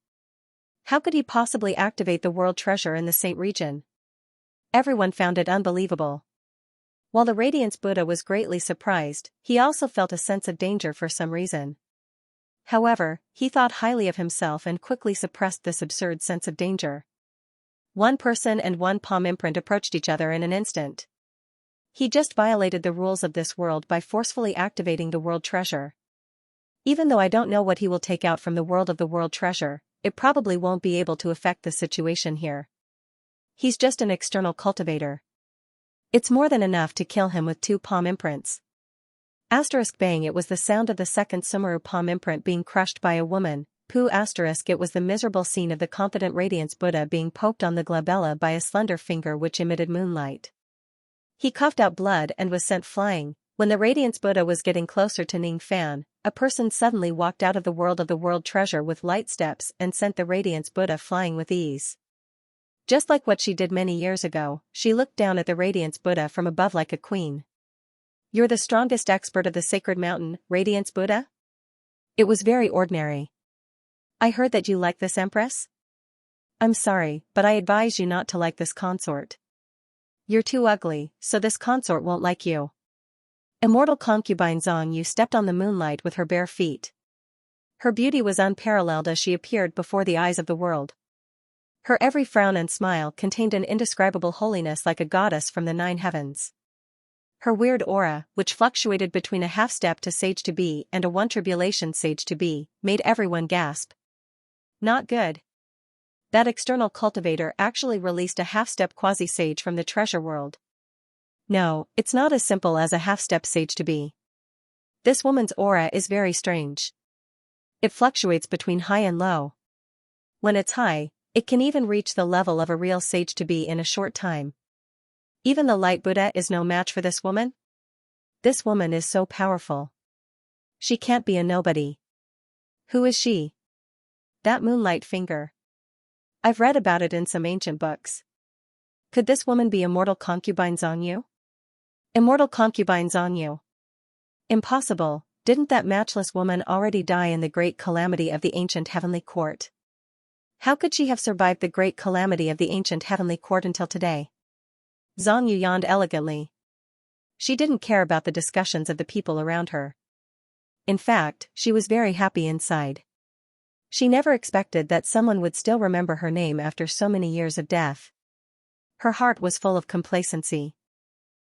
How could he possibly activate the world treasure in the Saint region? Everyone found it unbelievable. While the Radiance Buddha was greatly surprised, he also felt a sense of danger for some reason. However, he thought highly of himself and quickly suppressed this absurd sense of danger. One person and one palm imprint approached each other in an instant. He just violated the rules of this world by forcefully activating the world treasure. Even though I don't know what he will take out from the world treasure, it probably won't be able to affect the situation here. He's just an external cultivator. It's more than enough to kill him with 2 palm imprints. Bang, it was the sound of the second Sumeru palm imprint being crushed by a woman. It was the miserable scene of the confident Radiance Buddha being poked on the glabella by a slender finger which emitted moonlight. He coughed out blood and was sent flying. When the Radiance Buddha was getting closer to Ning Fan, a person suddenly walked out of the world treasure with light steps and sent the Radiance Buddha flying with ease. Just like what she did many years ago, she looked down at the Radiance Buddha from above like a queen. "You're the strongest expert of the sacred mountain, Radiance Buddha?" It was very ordinary. "I heard that you like this Empress?" "I'm sorry, but I advise you not to like this consort. You're too ugly, so this consort won't like you." Immortal concubine Xianxia stepped on the moonlight with her bare feet. Her beauty was unparalleled as she appeared before the eyes of the world. Her every frown and smile contained an indescribable holiness like a goddess from the 9 heavens. Her weird aura, which fluctuated between a half-step to sage-to-be and a one-tribulation sage-to-be, made everyone gasp. Not good. That external cultivator actually released a half-step quasi-sage from the treasure world. No, it's not as simple as a half-step sage-to-be. This woman's aura is very strange. It fluctuates between high and low. When it's high, it can even reach the level of a real sage-to-be in a short time. Even the Light Buddha is no match for this woman? This woman is so powerful. She can't be a nobody. Who is she? That moonlight finger. I've read about it in some ancient books. Could this woman be immortal concubine Xianxia? Immortal concubine Xianxia. Impossible, didn't that matchless woman already die in the great calamity of the ancient heavenly court? How could she have survived the great calamity of the ancient heavenly court until today? Xianxia yawned elegantly. She didn't care about the discussions of the people around her. In fact, she was very happy inside. She never expected that someone would still remember her name after so many years of death. Her heart was full of complacency.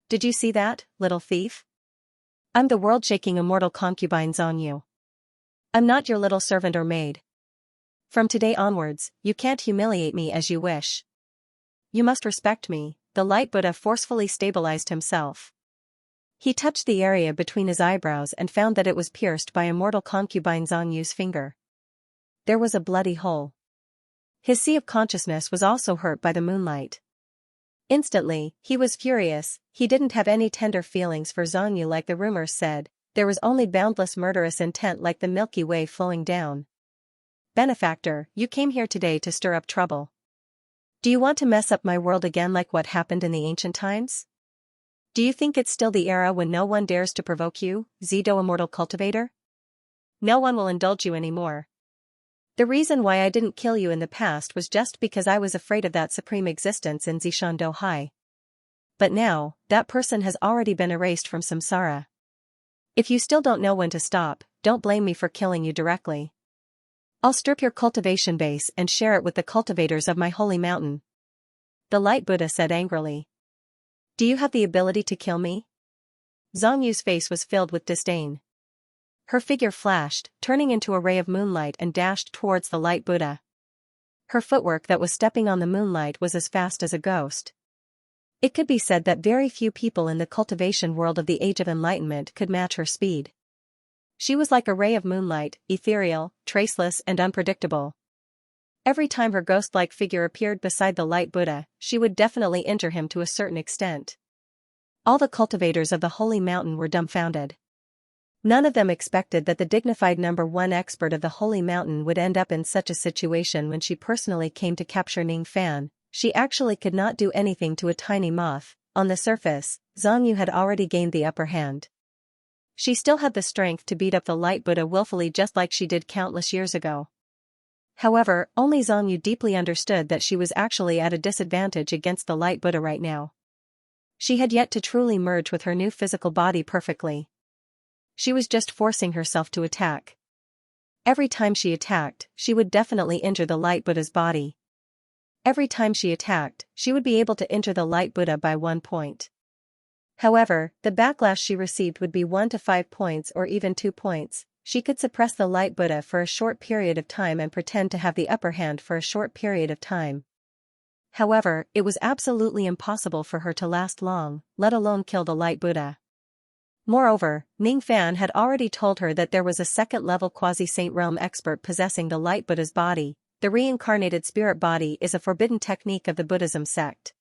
Did you see that, little thief? I'm the world-shaking immortal concubine Xianxia. I'm not your little servant or maid. From today onwards, you can't humiliate me as you wish. You must respect me. The Light Buddha forcefully stabilized himself. He touched the area between his eyebrows and found that it was pierced by immortal concubine Xianxia's finger. There was a bloody hole. His sea of consciousness was also hurt by the moonlight. Instantly, he was furious. He didn't have any tender feelings for Xianxia like the rumors said. There was only boundless murderous intent like the Milky Way flowing down. Benefactor, you came here today to stir up trouble. Do you want to mess up my world again like what happened in the ancient times? Do you think it's still the era when no one dares to provoke you, Zido Immortal Cultivator? No one will indulge you anymore. The reason why I didn't kill you in the past was just because I was afraid of that supreme existence in Zishan Hai. But now, that person has already been erased from samsara. If you still don't know when to stop, don't blame me for killing you directly. I'll strip your cultivation base and share it with the cultivators of my holy mountain. The Light Buddha said angrily. Do you have the ability to kill me? Xianxia's face was filled with disdain. Her figure flashed, turning into a ray of moonlight and dashed towards the Light Buddha. Her footwork that was stepping on the moonlight was as fast as a ghost. It could be said that very few people in the cultivation world of the Age of Enlightenment could match her speed. She was like a ray of moonlight, ethereal, traceless and unpredictable. Every time her ghost-like figure appeared beside the Light Buddha, she would definitely injure him to a certain extent. All the cultivators of the holy mountain were dumbfounded. None of them expected that the dignified number 1 expert of the holy mountain would end up in such a situation when she personally came to capture Ning Fan. She actually could not do anything to a tiny moth. On the surface, Xianxia had already gained the upper hand. She still had the strength to beat up the Light Buddha willfully just like she did countless years ago. However, only Xianxia deeply understood that she was actually at a disadvantage against the Light Buddha right now. She had yet to truly merge with her new physical body perfectly. She was just forcing herself to attack. Every time she attacked, she would definitely injure the Light Buddha's body. Every time she attacked, she would be able to injure the Light Buddha by 1 point. However, the backlash she received would be 1 to 5 points or even 2 points. She could suppress the Light Buddha for a short period of time and pretend to have the upper hand for a short period of time. However, it was absolutely impossible for her to last long, let alone kill the Light Buddha. Moreover, Ning Fan had already told her that there was a second-level quasi-saint realm expert possessing the Light Buddha's body. The reincarnated spirit body is a forbidden technique of the Buddhism sect.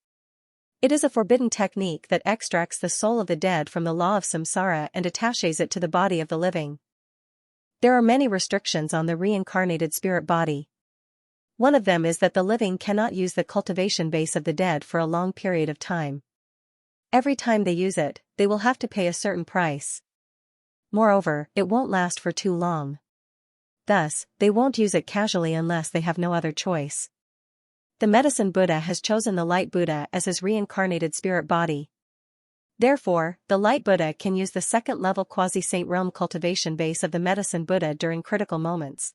It is a forbidden technique that extracts the soul of the dead from the law of samsara and attaches it to the body of the living. There are many restrictions on the reincarnated spirit body. One of them is that the living cannot use the cultivation base of the dead for a long period of time. Every time they use it, they will have to pay a certain price. Moreover, it won't last for too long. Thus, they won't use it casually unless they have no other choice. The Medicine Buddha has chosen the Light Buddha as his reincarnated spirit body. Therefore, the Light Buddha can use the second-level quasi-saint realm cultivation base of the Medicine Buddha during critical moments.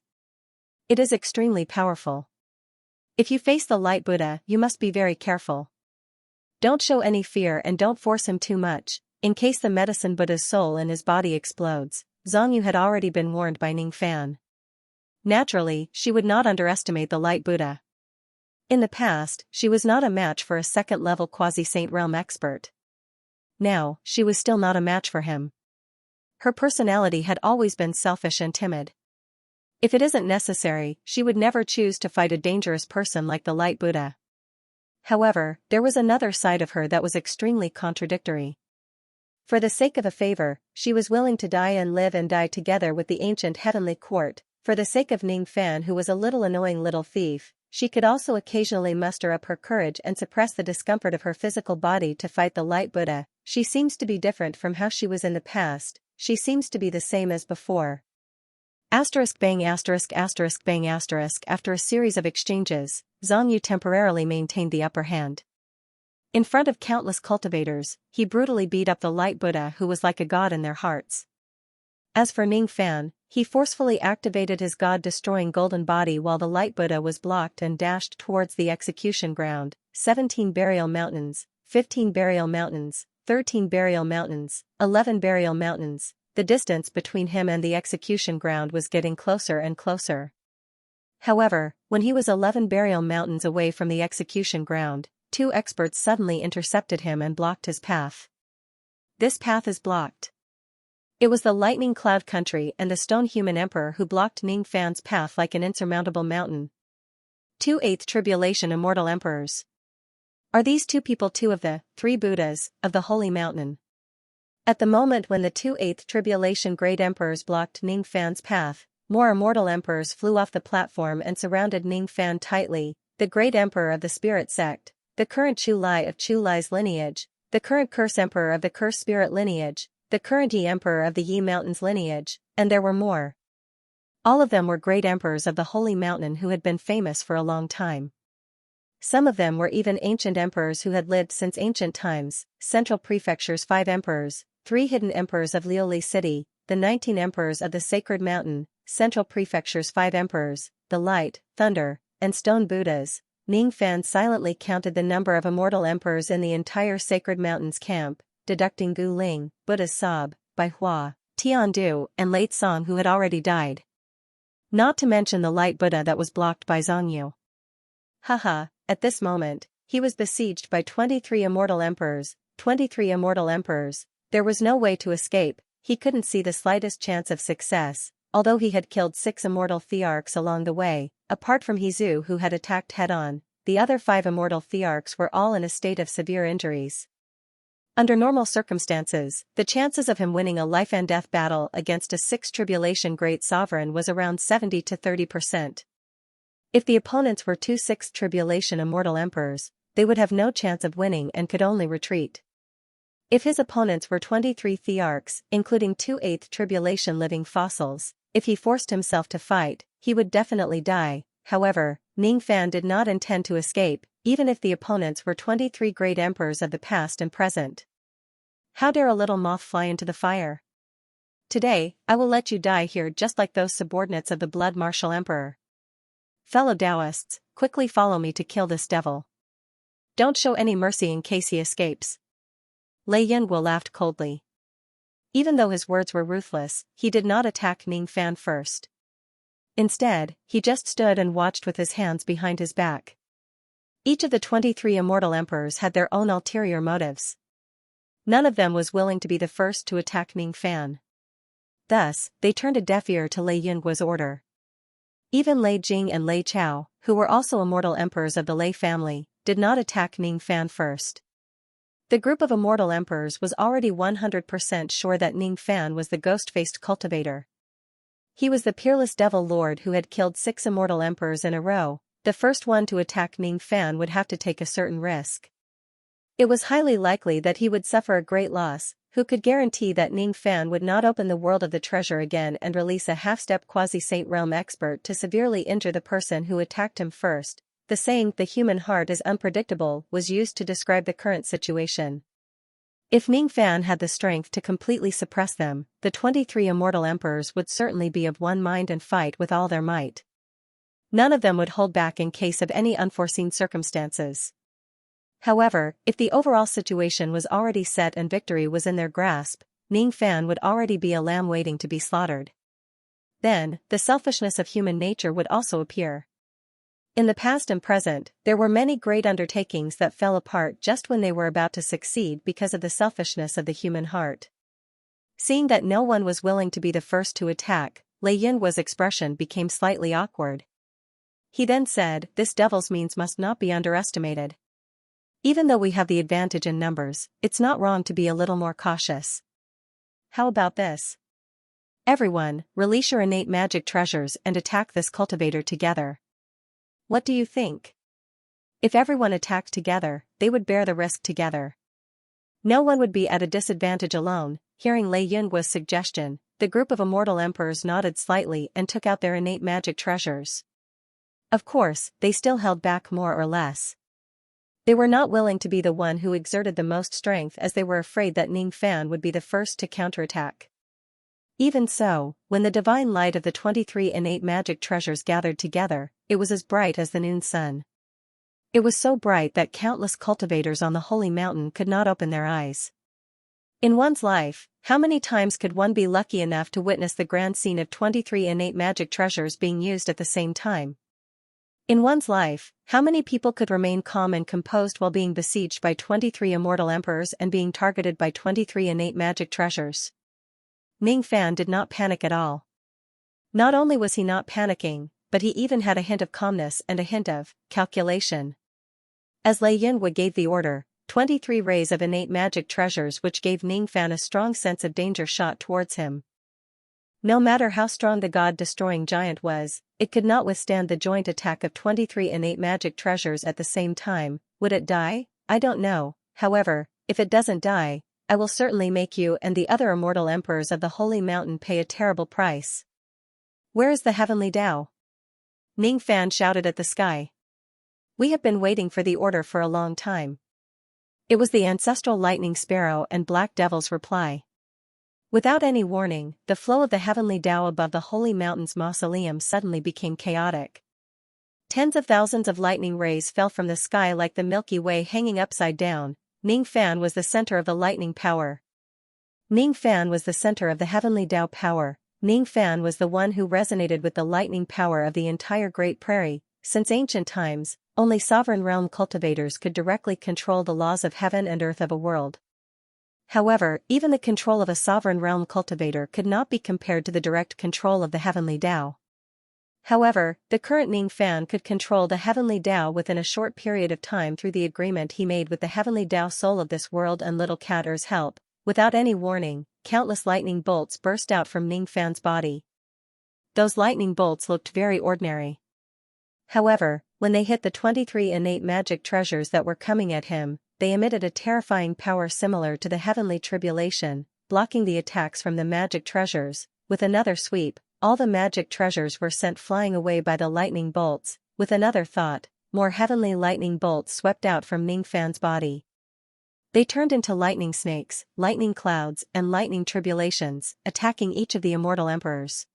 It is extremely powerful. If you face the Light Buddha, you must be very careful. Don't show any fear and don't force him too much, in case the Medicine Buddha's soul in his body explodes. Xianxia had already been warned by Ning Fan. Naturally, she would not underestimate the Light Buddha. In the past, she was not a match for a second-level quasi-saint realm expert. Now, she was still not a match for him. Her personality had always been selfish and timid. If it isn't necessary, she would never choose to fight a dangerous person like the Light Buddha. However, there was another side of her that was extremely contradictory. For the sake of a favor, she was willing to die and live and die together with the ancient heavenly court. For the sake of Ning Fan, who was a little annoying little thief, she could also occasionally muster up her courage and suppress the discomfort of her physical body to fight the Light Buddha. She seems to be different from how she was in the past. She seems to be the same as before. Bang bang. After a series of exchanges, Xianxia temporarily maintained the upper hand. In front of countless cultivators, he brutally beat up the Light Buddha, who was like a god in their hearts. As for Ning Fan, he forcefully activated his god-destroying golden body while the Light Buddha was blocked and dashed towards the execution ground. 17 burial mountains, 15 burial mountains, 13 burial mountains, 11 burial mountains. The distance between him and the execution ground was getting closer and closer. However, when he was 11 burial mountains away from the execution ground, 2 experts suddenly intercepted him and blocked his path. This path is blocked. It was the Lightning Cloud Country and the Stone Human Emperor who blocked Ning Fan's path like an insurmountable mountain. 2 Eighth Tribulation Immortal Emperors. Are these 2 people 2 of the 3 Buddhas of the Holy Mountain? At the moment when the 2 Eighth Tribulation Great Emperors blocked Ning Fan's path, more immortal emperors flew off the platform and surrounded Ning Fan tightly. The Great Emperor of the Spirit Sect, the current Chu Lai of Chu Lai's lineage, the current Curse Emperor of the Curse Spirit lineage, the current Yi Emperor of the Yi Mountains lineage, and there were more. All of them were great emperors of the Holy Mountain who had been famous for a long time. Some of them were even ancient emperors who had lived since ancient times. Central Prefecture's 5 emperors, 3 hidden emperors of Liuli City, the 19 emperors of the Sacred Mountain. Central Prefecture's 5 emperors, the Light, Thunder, and Stone Buddhas. Ning Fan silently counted the number of immortal emperors in the entire Sacred Mountains camp, deducting Gu Ling, Buddha's Sob, Bai Hua, Tian Du, and Late Song who had already died. Not to mention the Light Buddha that was blocked by Xianxia. Haha, at this moment, he was besieged by 23 immortal emperors. 23 immortal emperors. There was no way to escape. He couldn't see the slightest chance of success, although he had killed 6 immortal thearchs along the way. Apart from Hezu, who had attacked head-on, the other 5 immortal thearchs were all in a state of severe injuries. Under normal circumstances, the chances of him winning a life-and-death battle against a 6th Tribulation Great Sovereign was around 70 to 30%. If the opponents were 2 6th Tribulation Immortal Emperors, they would have no chance of winning and could only retreat. If his opponents were 23 thearchs, including 2 8th Tribulation living fossils, if he forced himself to fight, he would definitely die. However, Ning Fan did not intend to escape, even if the opponents were 23 great emperors of the past and present. How dare a little moth fly into the fire? Today, I will let you die here just like those subordinates of the blood martial emperor. Fellow Taoists, quickly follow me to kill this devil. Don't show any mercy in case he escapes. Lei Yinwu laughed coldly. Even though his words were ruthless, he did not attack Ning Fan first. Instead, he just stood and watched with his hands behind his back. Each of the 23 immortal emperors had their own ulterior motives. None of them was willing to be the first to attack Ning Fan. Thus, they turned a deaf ear to Lei Yinwu's order. Even Lei Jing and Lei Chao, who were also immortal emperors of the Lei family, did not attack Ning Fan first. The group of immortal emperors was already 100% sure that Ning Fan was the ghost-faced cultivator. He was the peerless devil lord who had killed 6 immortal emperors in a row. The first one to attack Ning Fan would have to take a certain risk. It was highly likely that he would suffer a great loss. Who could guarantee that Ning Fan would not open the world of the treasure again and release a half-step quasi-saint realm expert to severely injure the person who attacked him first? The saying, "the human heart is unpredictable," was used to describe the current situation. If Ning Fan had the strength to completely suppress them, the 23 immortal emperors would certainly be of one mind and fight with all their might. None of them would hold back in case of any unforeseen circumstances. However, if the overall situation was already set and victory was in their grasp, Ning Fan would already be a lamb waiting to be slaughtered. Then, the selfishness of human nature would also appear. In the past and present, there were many great undertakings that fell apart just when they were about to succeed because of the selfishness of the human heart. Seeing that no one was willing to be the first to attack, Lei Yinwu's expression became slightly awkward. He then said, "This devil's means must not be underestimated. Even though we have the advantage in numbers, it's not wrong to be a little more cautious. How about this? Everyone, release your innate magic treasures and attack this cultivator together. What do you think? If everyone attacked together, they would bear the risk together. No one would be at a disadvantage alone." Hearing Lei Yinwu's suggestion, the group of immortal emperors nodded slightly and took out their innate magic treasures. Of course, they still held back more or less. They were not willing to be the one who exerted the most strength as they were afraid that Ning Fan would be the first to counterattack. Even so, when the divine light of the 23 innate magic treasures gathered together, it was as bright as the noon sun. It was so bright that countless cultivators on the holy mountain could not open their eyes. In one's life, how many times could one be lucky enough to witness the grand scene of 23 innate magic treasures being used at the same time? In one's life, how many people could remain calm and composed while being besieged by 23 immortal emperors and being targeted by 23 innate magic treasures? Ning Fan did not panic at all. Not only was he not panicking, but he even had a hint of calmness and a hint of calculation. As Lei Yinwu gave the order, 23 rays of innate magic treasures which gave Ning Fan a strong sense of danger shot towards him. No matter how strong the god-destroying giant was, it could not withstand the joint attack of 23 innate magic treasures at the same time. Would it die? I don't know. However, if it doesn't die, I will certainly make you and the other immortal emperors of the Holy Mountain pay a terrible price. Where is the heavenly Tao? Ning Fan shouted at the sky. We have been waiting for the order for a long time. It was the ancestral lightning sparrow and black devil's reply. Without any warning, the flow of the heavenly Tao above the holy mountain's mausoleum suddenly became chaotic. Tens of thousands of lightning rays fell from the sky like the Milky Way hanging upside down. Ning Fan was the center of the lightning power. Ning Fan was the center of the heavenly Tao power. Ning Fan was the one who resonated with the lightning power of the entire Great Prairie. Since ancient times, only sovereign realm cultivators could directly control the laws of heaven and earth of a world. However, even the control of a sovereign realm cultivator could not be compared to the direct control of the heavenly Tao. However, the current Ning Fan could control the heavenly Tao within a short period of time through the agreement he made with the heavenly Tao soul of this world and little Cat Er's help. Without any warning, countless lightning bolts burst out from Ning Fan's body. Those lightning bolts looked very ordinary. However, when they hit the 23 innate magic treasures that were coming at him, they emitted a terrifying power similar to the heavenly tribulation, blocking the attacks from the magic treasures. With another sweep, all the magic treasures were sent flying away by the lightning bolts. With another thought, more heavenly lightning bolts swept out from Ningfan's body. They turned into lightning snakes, lightning clouds, and lightning tribulations, attacking each of the immortal emperors.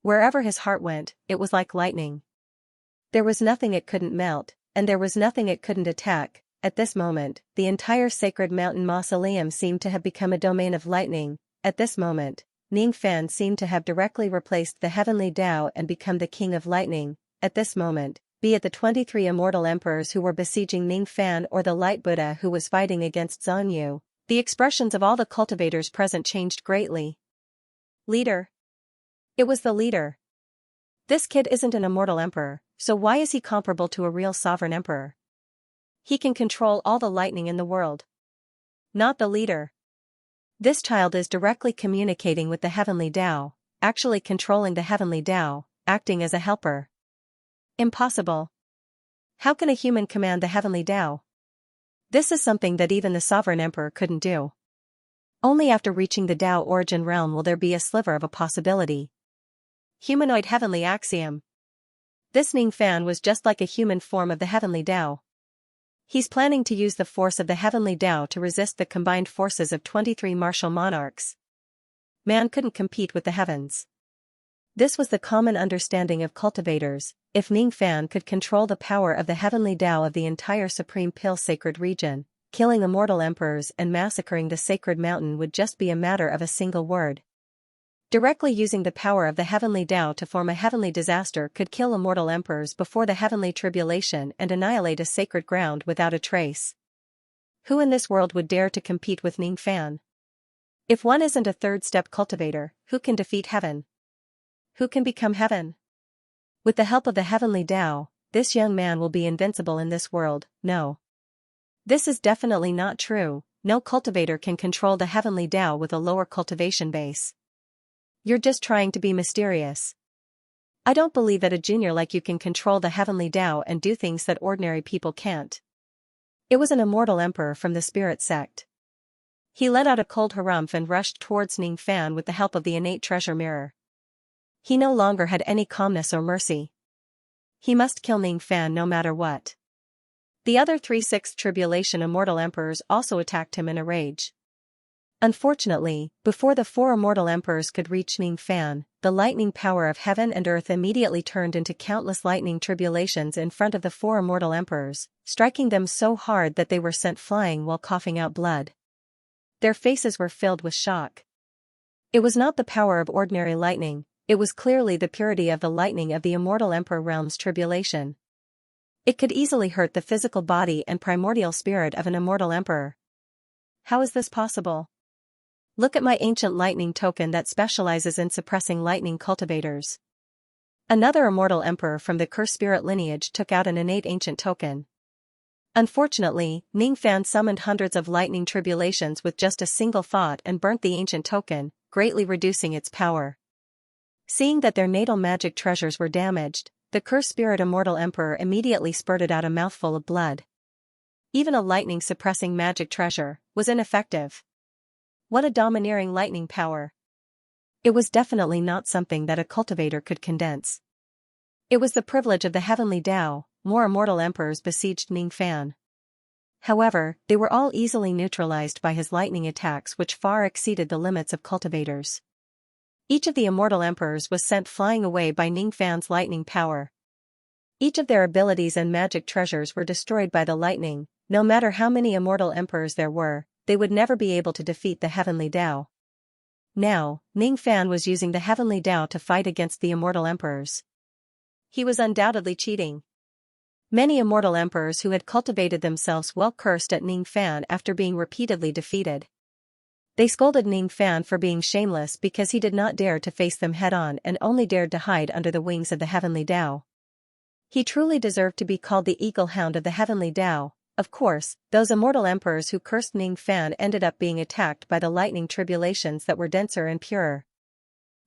Wherever his heart went, it was like lightning. There was nothing it couldn't melt, and there was nothing it couldn't attack. At this moment, the entire sacred mountain mausoleum seemed to have become a domain of lightning. At this moment, Ningfan seemed to have directly replaced the heavenly Tao and become the king of lightning. At this moment, be it the 23 immortal emperors who were besieging Ningfan or the light Buddha who was fighting against Xianxia, the expressions of all the cultivators present changed greatly. Leader. It was the leader. This kid isn't an immortal emperor, so why is he comparable to a real sovereign emperor? He can control all the lightning in the world. Not the leader. This child is directly communicating with the heavenly Tao, actually controlling the heavenly Tao, acting as a helper. Impossible. How can a human command the heavenly Tao? This is something that even the sovereign emperor couldn't do. Only after reaching the Tao origin realm will there be a sliver of a possibility. Humanoid heavenly axiom. This Ningfan was just like a human form of the heavenly Tao. He's planning to use the force of the heavenly Tao to resist the combined forces of 23 martial monarchs. Man couldn't compete with the heavens. This was the common understanding of cultivators. If Ningfan could control the power of the heavenly Tao of the entire Supreme Pill sacred region, killing immortal emperors and massacring the sacred mountain would just be a matter of a single word. Directly using the power of the heavenly Tao to form a heavenly disaster could kill immortal emperors before the heavenly tribulation and annihilate a sacred ground without a trace. Who in this world would dare to compete with Ningfan? If one isn't a third-step cultivator, who can defeat heaven? Who can become heaven? With the help of the heavenly Tao, this young man will be invincible in this world. No. This is definitely not true. No cultivator can control the heavenly Tao with a lower cultivation base. You're just trying to be mysterious. I don't believe that a junior like you can control the heavenly Tao and do things that ordinary people can't. It was an immortal emperor from the spirit sect. He let out a cold harumph and rushed towards Ningfan with the help of the innate treasure mirror. He no longer had any calmness or mercy. He must kill Ningfan no matter what. The other 3 sixth tribulation immortal emperors also attacked him in a rage. Unfortunately, before the 4 immortal emperors could reach Ningfan, the lightning power of heaven and earth immediately turned into countless lightning tribulations in front of the 4 immortal emperors, striking them so hard that they were sent flying while coughing out blood. Their faces were filled with shock. It was not the power of ordinary lightning. It was clearly the purity of the lightning of the immortal emperor realm's tribulation. It could easily hurt the physical body and primordial spirit of an immortal emperor. How is this possible? Look at my ancient lightning token that specializes in suppressing lightning cultivators. Another immortal emperor from the cursed spirit lineage took out an innate ancient token. Unfortunately, Ningfan summoned hundreds of lightning tribulations with just a single thought and burnt the ancient token, greatly reducing its power. Seeing that their natal magic treasures were damaged, the cursed spirit immortal emperor immediately spurted out a mouthful of blood. Even a lightning-suppressing magic treasure was ineffective. What a domineering lightning power! It was definitely not something that a cultivator could condense. It was the privilege of the heavenly Tao. More immortal emperors besieged Ningfan. However, they were all easily neutralized by his lightning attacks which far exceeded the limits of cultivators. Each of the immortal emperors was sent flying away by Ningfan's lightning power. Each of their abilities and magic treasures were destroyed by the lightning. No matter how many immortal emperors there were, they would never be able to defeat the heavenly Tao. Now, Ningfan was using the heavenly Tao to fight against the immortal emperors. He was undoubtedly cheating. Many immortal emperors who had cultivated themselves well cursed at Ningfan after being repeatedly defeated. They scolded Ningfan for being shameless because he did not dare to face them head-on and only dared to hide under the wings of the heavenly Tao. He truly deserved to be called the eagle hound of the heavenly Tao. Of course, those immortal emperors who cursed Ningfan ended up being attacked by the lightning tribulations that were denser and purer.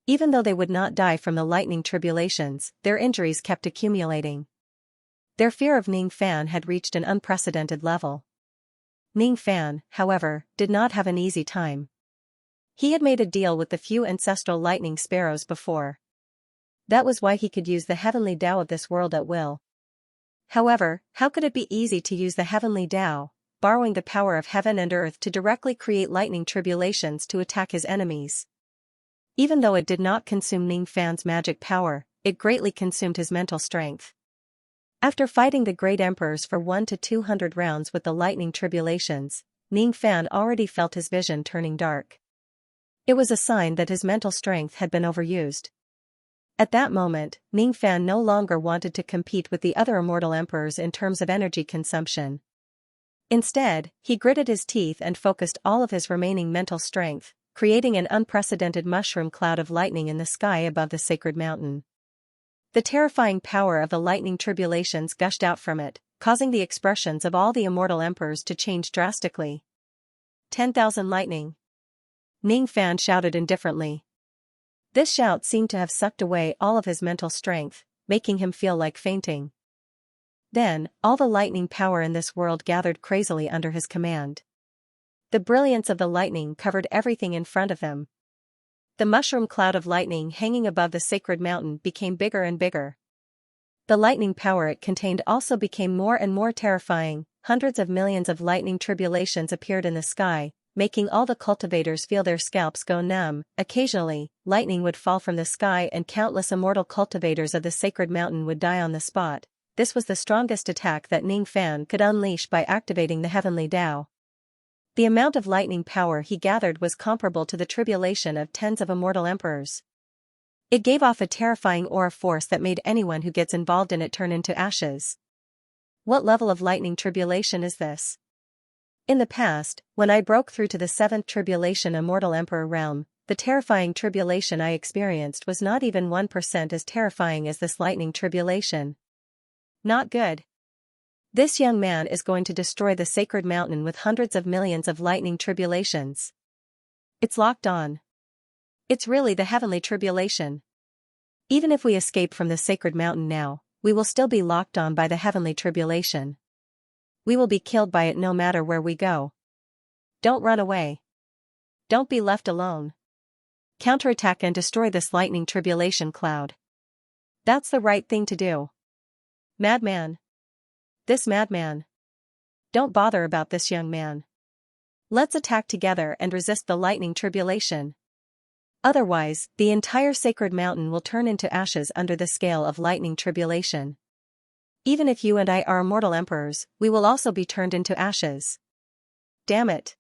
Even though they would not die from the lightning tribulations, their injuries kept accumulating. Their fear of Ningfan had reached an unprecedented level. Ningfan, however, did not have an easy time. He had made a deal with the few ancestral lightning sparrows before. That was why he could use the heavenly Tao of this world at will. However, how could it be easy to use the heavenly Tao, borrowing the power of heaven and earth to directly create lightning tribulations to attack his enemies? Even though it did not consume Ning Fan's magic power, it greatly consumed his mental strength. After fighting the great emperors for 1 to 200 rounds with the lightning tribulations, Ning Fan already felt his vision turning dark. It was a sign that his mental strength had been overused. At that moment, Ning Fan no longer wanted to compete with the other immortal emperors in terms of energy consumption. Instead, he gritted his teeth and focused all of his remaining mental strength, creating an unprecedented mushroom cloud of lightning in the sky above the sacred mountain. The terrifying power of the lightning tribulations gushed out from it, causing the expressions of all the immortal emperors to change drastically. 10,000 lightning! Ning Fan shouted indifferently. This shout seemed to have sucked away all of his mental strength, making him feel like fainting. Then, all the lightning power in this world gathered crazily under his command. The brilliance of the lightning covered everything in front of him. The mushroom cloud of lightning hanging above the sacred mountain became bigger and bigger. The lightning power it contained also became more and more terrifying. Hundreds of millions of lightning tribulations appeared in the sky, making all the cultivators feel their scalps go numb. Occasionally, lightning would fall from the sky and countless immortal cultivators of the sacred mountain would die on the spot. This was the strongest attack that Ning Fan could unleash by activating the heavenly Tao. The amount of lightning power he gathered was comparable to the tribulation of tens of immortal emperors. It gave off a terrifying aura force that made anyone who gets involved in it turn into ashes. What level of lightning tribulation is this? In the past, when I broke through to the 7th tribulation immortal emperor realm, the terrifying tribulation I experienced was not even 1% as terrifying as this lightning tribulation. Not good. This young man is going to destroy the sacred mountain with hundreds of millions of lightning tribulations. It's locked on. It's really the heavenly tribulation. Even if we escape from the sacred mountain now, we will still be locked on by the heavenly tribulation. We will be killed by it no matter where we go. Don't run away. Don't be left alone. Counterattack and destroy this lightning tribulation cloud. That's the right thing to do. Madman. This madman. Don't bother about this young man. Let's attack together and resist the lightning tribulation. Otherwise, the entire sacred mountain will turn into ashes under the scale of lightning tribulation. Even if you and I are immortal emperors, we will also be turned into ashes. Damn it.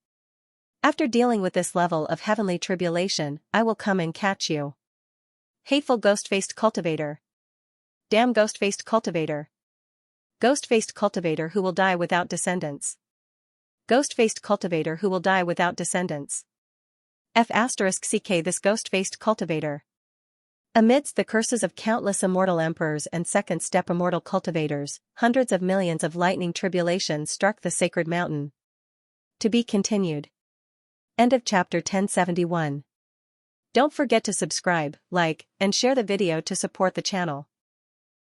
After dealing with this level of heavenly tribulation, I will come and catch you. Hateful ghost-faced cultivator. Damn ghost-faced cultivator. Ghost-faced cultivator who will die without descendants. Ghost-faced cultivator who will die without descendants. F***ck this ghost-faced cultivator. Amidst the curses of countless immortal emperors and second-step immortal cultivators, hundreds of millions of lightning tribulations struck the sacred mountain. To be continued. End of chapter 1071. Don't forget to subscribe, like, and share the video to support the channel.